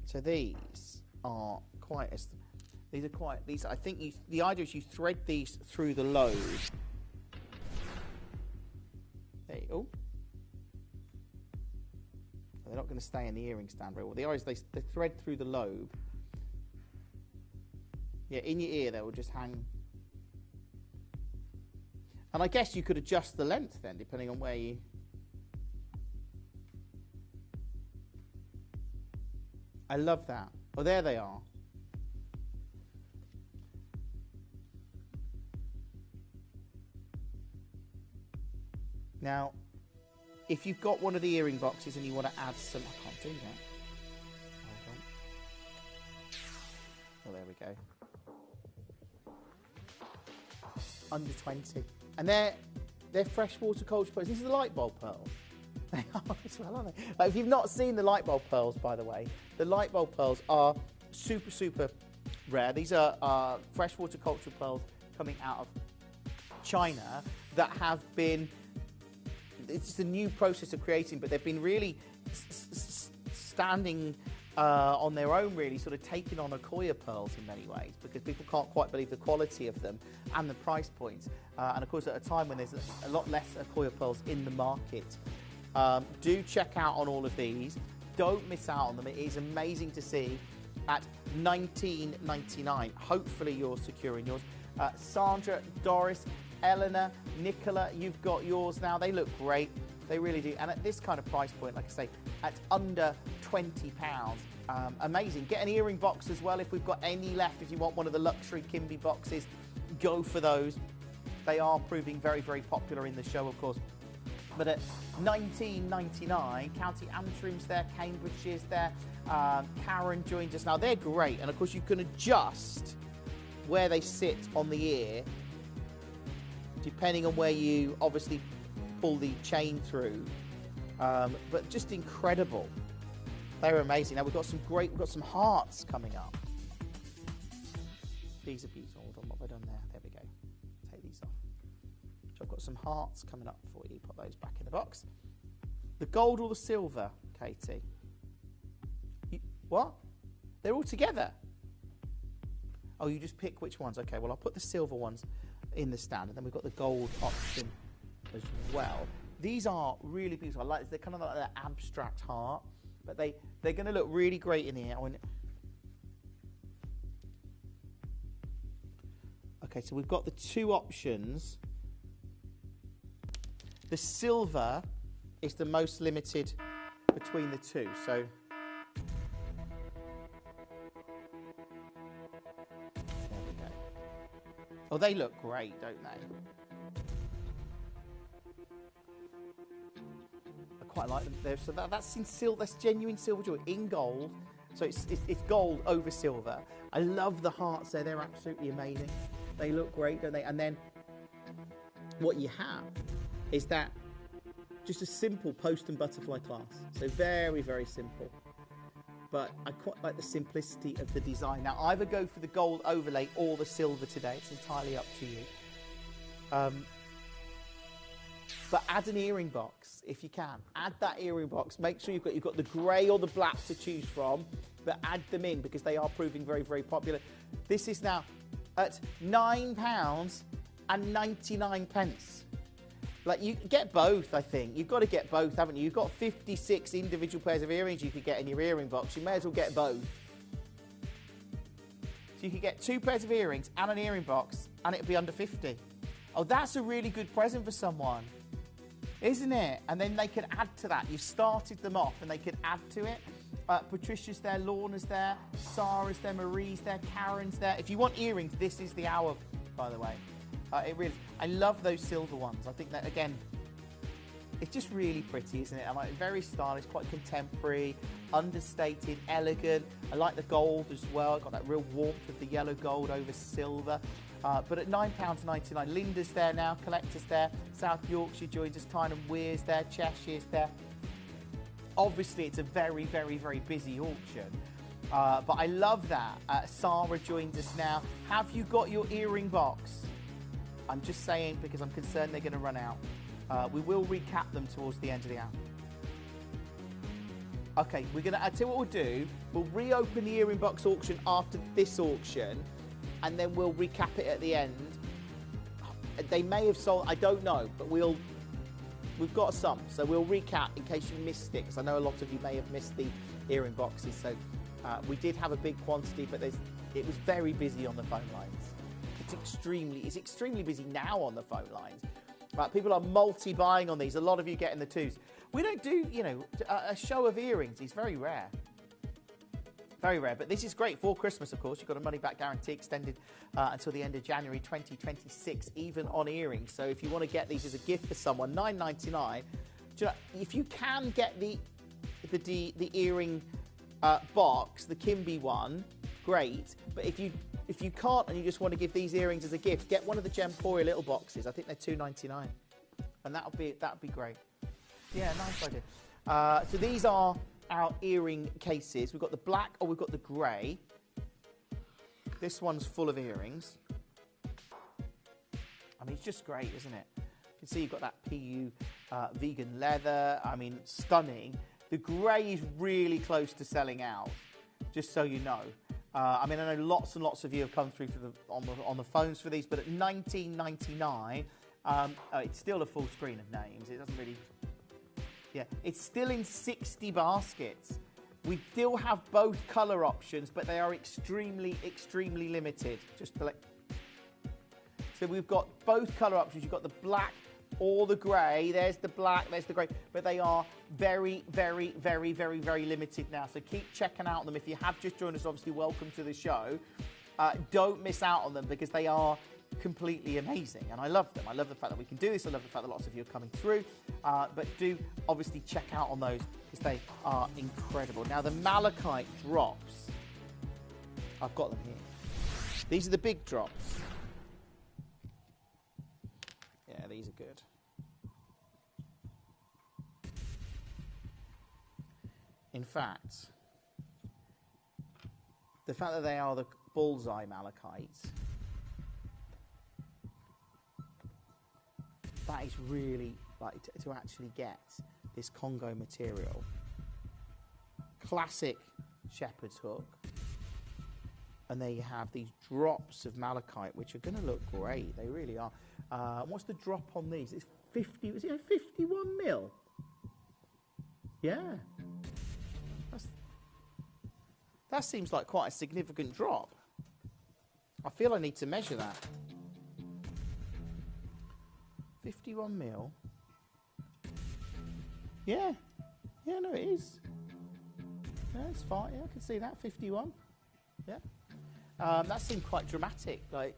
So these are quite. I think the idea is you thread these through the lobe. There you go. They're not going to stay in the earring stand very well. The idea is they thread through the lobe. Yeah, in your ear they will just hang. And I guess you could adjust the length then, depending on where you... I love that. Oh, there they are. Now, if you've got one of the earring boxes and you want to add some... I can't do that. Hold on. Oh, there we go. Under 20. And they're freshwater culture pearls. These are the light bulb pearls. They are as well, aren't they? If you've not seen the light bulb pearls, by the way, the light bulb pearls are super, super rare. These are freshwater culture pearls coming out of China that have been... It's a new process of creating, but they've been really standing on their own, really, sort of taking on Akoya pearls in many ways, because people can't quite believe the quality of them and the price points. And of course, at a time when there's a lot less Akoya pearls in the market, do check out on all of these. Don't miss out on them. It is amazing to see at $19.99. Hopefully, you're securing yours. Sandra, Doris, Eleanor, Nicola, you've got yours now. They look great. They really do. And at this kind of price point, like I say, at under £20, amazing. Get an earring box as well if we've got any left. If you want one of the luxury Kimby boxes, go for those. They are proving very, very popular in the show, of course. But at $19.99, County Antrim's there, Cambridgeshire's there, Karen joined us now. They're great. And of course, you can adjust where they sit on the ear depending on where you obviously pull the chain through, but just incredible. They're amazing. Now we've got some hearts coming up. These are beautiful. Hold on, what have I done there? There we go. Take these off. So I've got some hearts coming up for you. Put those back in the box. The gold or the silver, Katie? What? They're all together. Oh, you just pick which ones. Okay, well, I'll put the silver ones in the stand, and then we've got the gold option as well. These are really beautiful. I like this. They're kind of like that abstract heart, but they're going to look really great in here. Okay, so we've got the two options. The silver is the most limited between the two, so oh, they look great, don't they? I quite like them there. So that's in silver. That's genuine silver jewelry in gold. So it's gold over silver. I love the hearts there. They're absolutely amazing. They look great, don't they? And then what you have is that just a simple post and butterfly clasp. So very, very simple. But I quite like the simplicity of the design. Now, either go for the gold overlay or the silver today. It's entirely up to you. But add an earring box if you can. Add that earring box. Make sure you've got the grey or the black to choose from, but add them in because they are proving very, very popular. This is now at £9.99. Like, you get both, I think. You've got to get both, haven't you? You've got 56 individual pairs of earrings you could get in your earring box. You may as well get both. So you could get 2 pairs of earrings and an earring box, and it'd be under 50. Oh, that's a really good present for someone, isn't it? And then they could add to that. You've started them off, and they could add to it. Patricia's there, Lorna's there, Sarah's there, Marie's there, Karen's there. If you want earrings, this is the hour, by the way. It really is. I love those silver ones. I think that, again, it's just really pretty, isn't it? I like it. Very stylish, quite contemporary, understated, elegant. I like the gold as well. I've got that real warmth of the yellow gold over silver. But at £9.99, Linda's there now, Collector's there, South Yorkshire joins us, Tyne & Weir's there, Cheshire's there. Obviously, it's a very, very, very busy auction. But I love that. Sarah joins us now. Have you got your earring box? I'm just saying because I'm concerned they're going to run out. We will recap them towards the end of the hour. Okay, we're going to, I'll tell you what we'll do. We'll reopen the earring box auction after this auction, and then we'll recap it at the end. They may have sold, I don't know, but we've got some, so we'll recap in case you missed it, because I know a lot of you may have missed the earring boxes. So we did have a big quantity, but it was very busy on the phone lines. It's extremely busy now on the phone lines. People are multi-buying on these. A lot of you getting the twos. We don't do, a show of earrings. It's very rare. Very rare, but this is great for Christmas, of course. You've got a money-back guarantee extended until the end of January 2026, even on earrings. So if you want to get these as a gift for someone, $9.99. If you can get the earring box, the Kimby one, great. But if you can't and you just want to give these earrings as a gift, get one of the Gemporia little boxes. I think they're $2.99, and that would be great. Yeah, nice idea. So these are our earring cases. We've got the black or we've got the grey. This one's full of earrings. I mean, it's just great, isn't it? You can see you've got that PU vegan leather. I mean, stunning. The grey is really close to selling out, just so you know. I mean, I know lots and lots of you have come through on the phones for these, but at $19.99, it's still a full screen of names. It doesn't really... Yeah, it's still in 60 baskets. We still have both colour options, but they are extremely, extremely limited. Just to So we've got both colour options. You've got the black or the grey. There's the black, there's the grey. But they are very, very, very, very, very limited now. So keep checking out on them. If you have just joined us, obviously, welcome to the show. Don't miss out on them because they are completely amazing, and I love them. I love the fact that we can do this. I love the fact that lots of you are coming through, but do obviously check out on those because they are incredible. Now the malachite drops, I've got them here. These are the big drops. Yeah, these are good. In fact, the fact that they are the bullseye malachites, that is really, like, to actually get this Congo material. Classic shepherd's hook. And there you have these drops of malachite, which are going to look great. They really are. What's the drop on these? It's 50, is it 51 mil? Yeah. That seems like quite a significant drop. I feel I need to measure that. 51 mil. Yeah. Yeah, no, it is. Yeah, it's fine. Yeah, I can see that. 51. Yeah. That seemed quite dramatic. Like,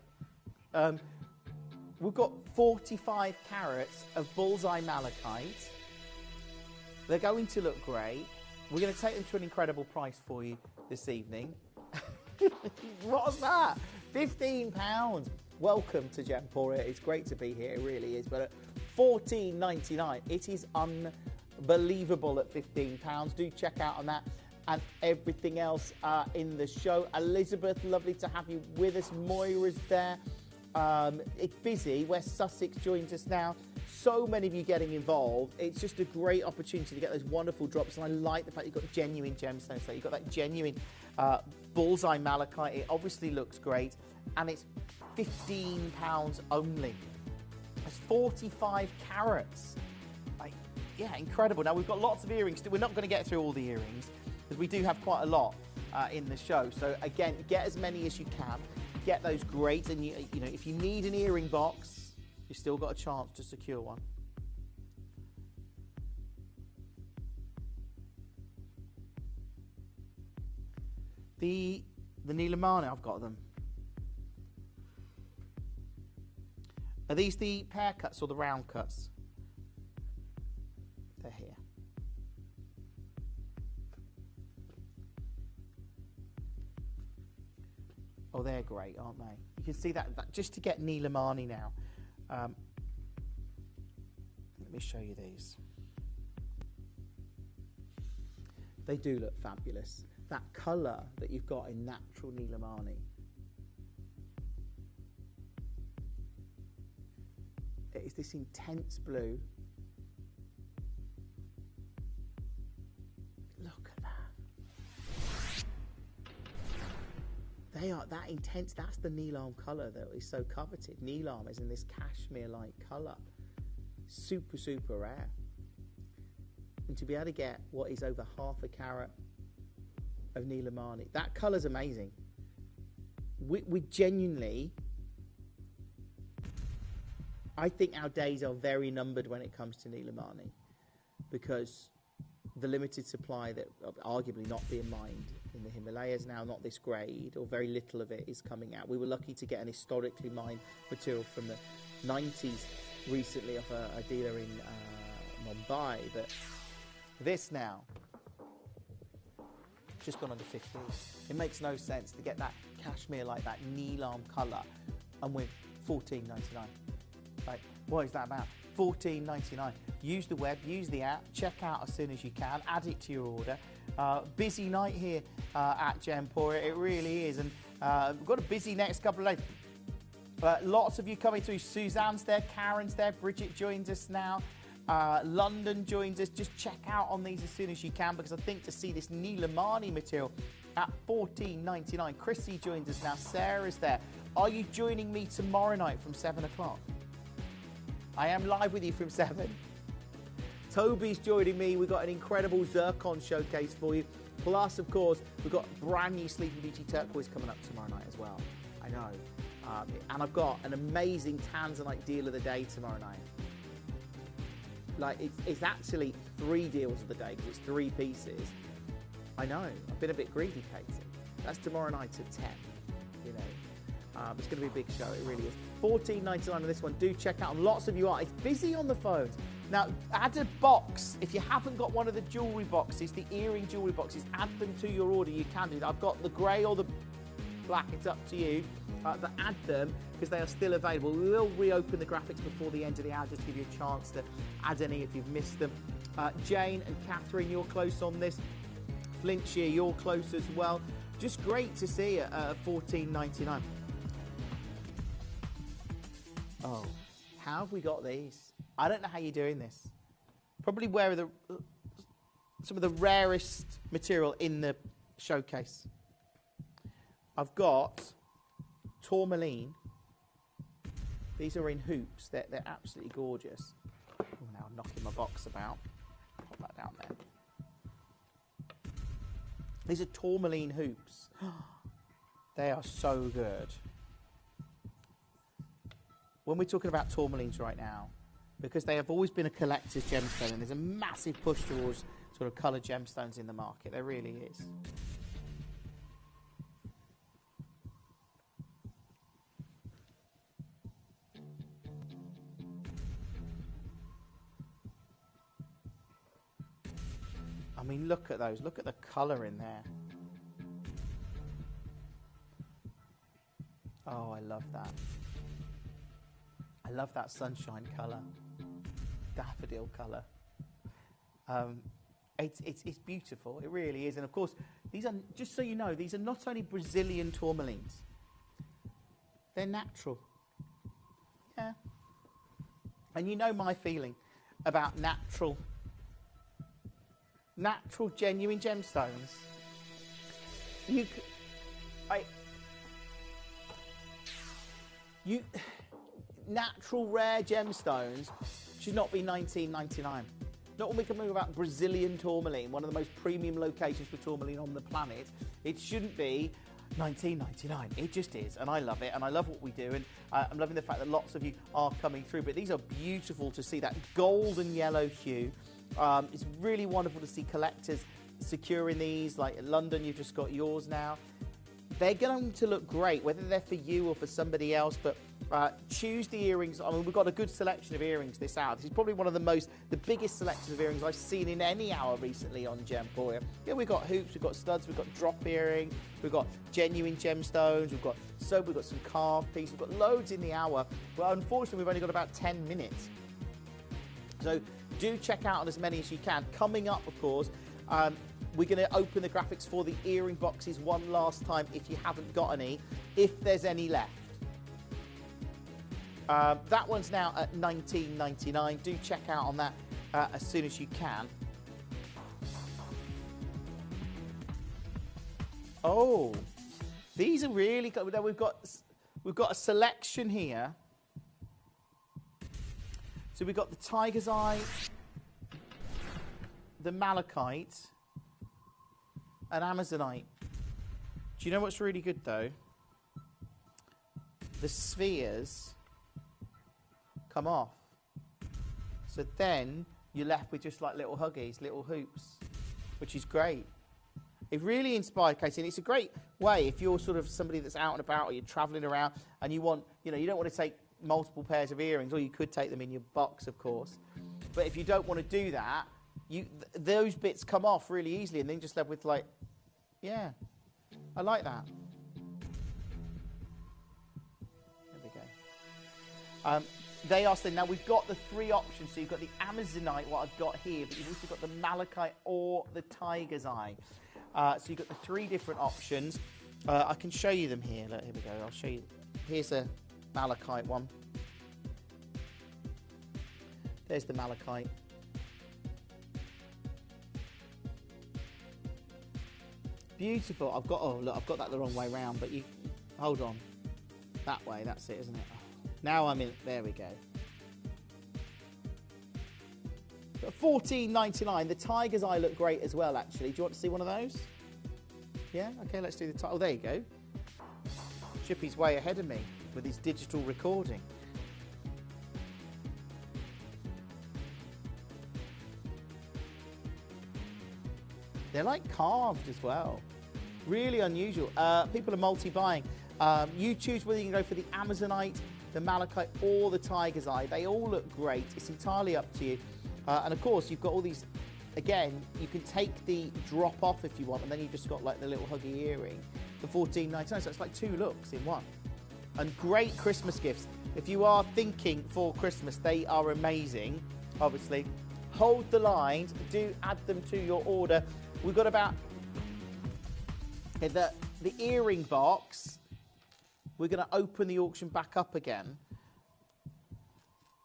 we've got 45 carats of bullseye malachite. They're going to look great. We're going to take them to an incredible price for you this evening. What's that? £15. Welcome to Gemporia. It's great to be here, it really is. But at $14.99, it is unbelievable at £15. Do check out on that and everything else in the show. Elizabeth, lovely to have you with us. Moira's there. It's busy. West Sussex joins us now. So many of you getting involved. It's just a great opportunity to get those wonderful drops. And I like the fact you've got genuine gemstones. So you've got that genuine bullseye malachite. It obviously looks great. And it's £15 only. It's 45 carats. Like, yeah, incredible. Now, we've got lots of earrings. We're not going to get through all the earrings because we do have quite a lot in the show. So, again, get as many as you can. Get those great. And, you know, if you need an earring box, you've still got a chance to secure one. The Nilamane, I've got them. Are these the pear cuts or the round cuts? They're here. Oh, they're great, aren't they? You can see that just to get Nilamane now. Let me show you these. They do look fabulous. That colour that you've got in natural Nilamane. It's this intense blue. Look at that. They are that intense. That's the Nilam colour that is so coveted. Nilam is in this cashmere-like colour. Super, super rare. And to be able to get what is over half a carat of Nilamane, that colour's amazing. We genuinely, I think our days are very numbered when it comes to Nilamane because the limited supply that arguably not being mined in the Himalayas now, not this grade, or very little of it is coming out. We were lucky to get an historically mined material from the 90s recently off a dealer in Mumbai, but this now, just gone under 50. It makes no sense to get that cashmere like that Neelam colour and with $14.99. Like, what is that about? $14.99. Use the web, use the app, check out as soon as you can, add it to your order. Busy night here at Gemporia, it really is, and we've got a busy next couple of days. Lots of you coming through. Suzanne's there, Karen's there, Bridget joins us now. London joins us. Just check out on these as soon as you can, because I think to see this Neelamani material at $14.99. Chrissy joins us now. Sarah's there. Are you joining me tomorrow night from 7 o'clock? I am live with you from 7. Toby's joining me. We've got an incredible Zircon showcase for you. Plus, of course, we've got brand new Sleeping Beauty turquoise coming up tomorrow night as well. I know. And I've got an amazing Tanzanite deal of the day tomorrow night. Like, it's actually 3 deals of the day because it's 3 pieces. I know. I've been a bit greedy, Katie. That's tomorrow night at 10. You know, it's going to be a big show. It really is. $14.99 on this one. Do check out. And lots of you are. It's busy on the phones. Now, add a box. If you haven't got one of the jewellery boxes, the earring jewellery boxes, add them to your order. You can do that. I've got the grey or the black. It's up to you. But add them because they are still available. We will reopen the graphics before the end of the hour just to give you a chance to add any if you've missed them. Jane and Catherine, you're close on this. Flintshire, you're close as well. Just great to see it at $14.99. Oh, how have we got these? I don't know how you're doing this. Probably where are some of the rarest material in the showcase. I've got tourmaline. These are in hoops. They're absolutely gorgeous. Oh, now I'm knocking my box about. Pop that down there. These are tourmaline hoops. They are so good. When we're talking about tourmalines right now, because they have always been a collector's gemstone, and there's a massive push towards sort of coloured gemstones in the market. There really is. I mean, look at those. Look at the colour in there. Oh, I love that. I love that sunshine colour. Daffodil colour. It's beautiful. It really is. And of course, these are, just so you know, these are not only Brazilian tourmalines. They're natural. Yeah. And you know my feeling about natural, genuine gemstones. Natural, rare gemstones should not be $19.99. Not when we can move about Brazilian tourmaline, one of the most premium locations for tourmaline on the planet. It shouldn't be $19.99. It just is, and I love it, and I love what we do, and I'm loving the fact that lots of you are coming through. But these are beautiful to see, that golden yellow hue. It's really wonderful to see collectors securing these. Like in London, you've just got yours now. They're going to look great, whether they're for you or for somebody else, but choose the earrings. I mean, we've got a good selection of earrings this hour. This is probably one of the biggest selections of earrings I've seen in any hour recently on Gemporia. Yeah, we've got hoops, we've got studs, we've got drop earring, we've got genuine gemstones, we've got some carved pieces, we've got loads in the hour. But unfortunately, we've only got about 10 minutes. So do check out on as many as you can. Coming up, of course, we're going to open the graphics for the earring boxes one last time if you haven't got any, if there's any left. That one's now at $19.99. Do check out on that as soon as you can. Oh, these are really good. We've got a selection here. So we've got the Tiger's Eye, the Malachite, and Amazonite. Do you know what's really good though? The spheres come off. So then you're left with just like little huggies, little hoops, which is great. It really inspired Katie, and it's a great way if you're sort of somebody that's out and about or you're travelling around and you want, you don't want to take multiple pairs of earrings, or you could take them in your box, of course. But if you don't want to do that, those bits come off really easily, and then just left with I like that. There we go. They are saying, now we've got the 3 options. So you've got the Amazonite, what I've got here, but you've also got the Malachite or the Tiger's Eye. So you've got the 3 different options. I can show you them here. Look, here we go. I'll show you. Here's a Malachite one. There's the Malachite. Beautiful. I've got that the wrong way round, but you hold on. That way, that's it, isn't it? Now I'm in. There we go. $14.99. The Tiger's Eye look great as well, actually. Do you want to see one of those? Yeah? Okay, let's do the title. Oh, there you go. Chippy's way ahead of me with his digital recording. They're like carved as well. Really unusual. People are multi-buying. You choose whether you can go for the Amazonite, the Malachite, or the Tiger's Eye. They all look great. It's entirely up to you. And of course, you've got all these. Again, you can take the drop off if you want, and then you've just got like the little huggy earring for $14.99. So it's like 2 looks in one. And great Christmas gifts. If you are thinking for Christmas, they are amazing. Obviously, hold the lines. Do add them to your order. We've got about the earring box. We're going to open the auction back up again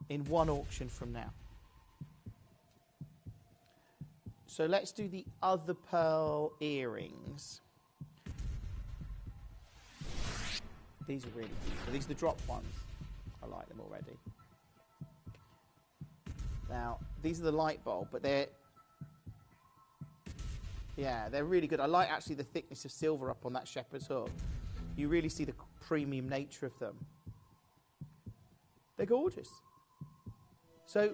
in one auction from now. So let's do the other pearl earrings. These are really beautiful. These are the drop ones. I like them already. Now, these are the light bulb, but they're really good. I like actually the thickness of silver up on that shepherd's hook. You really see the premium nature of them. They're gorgeous. So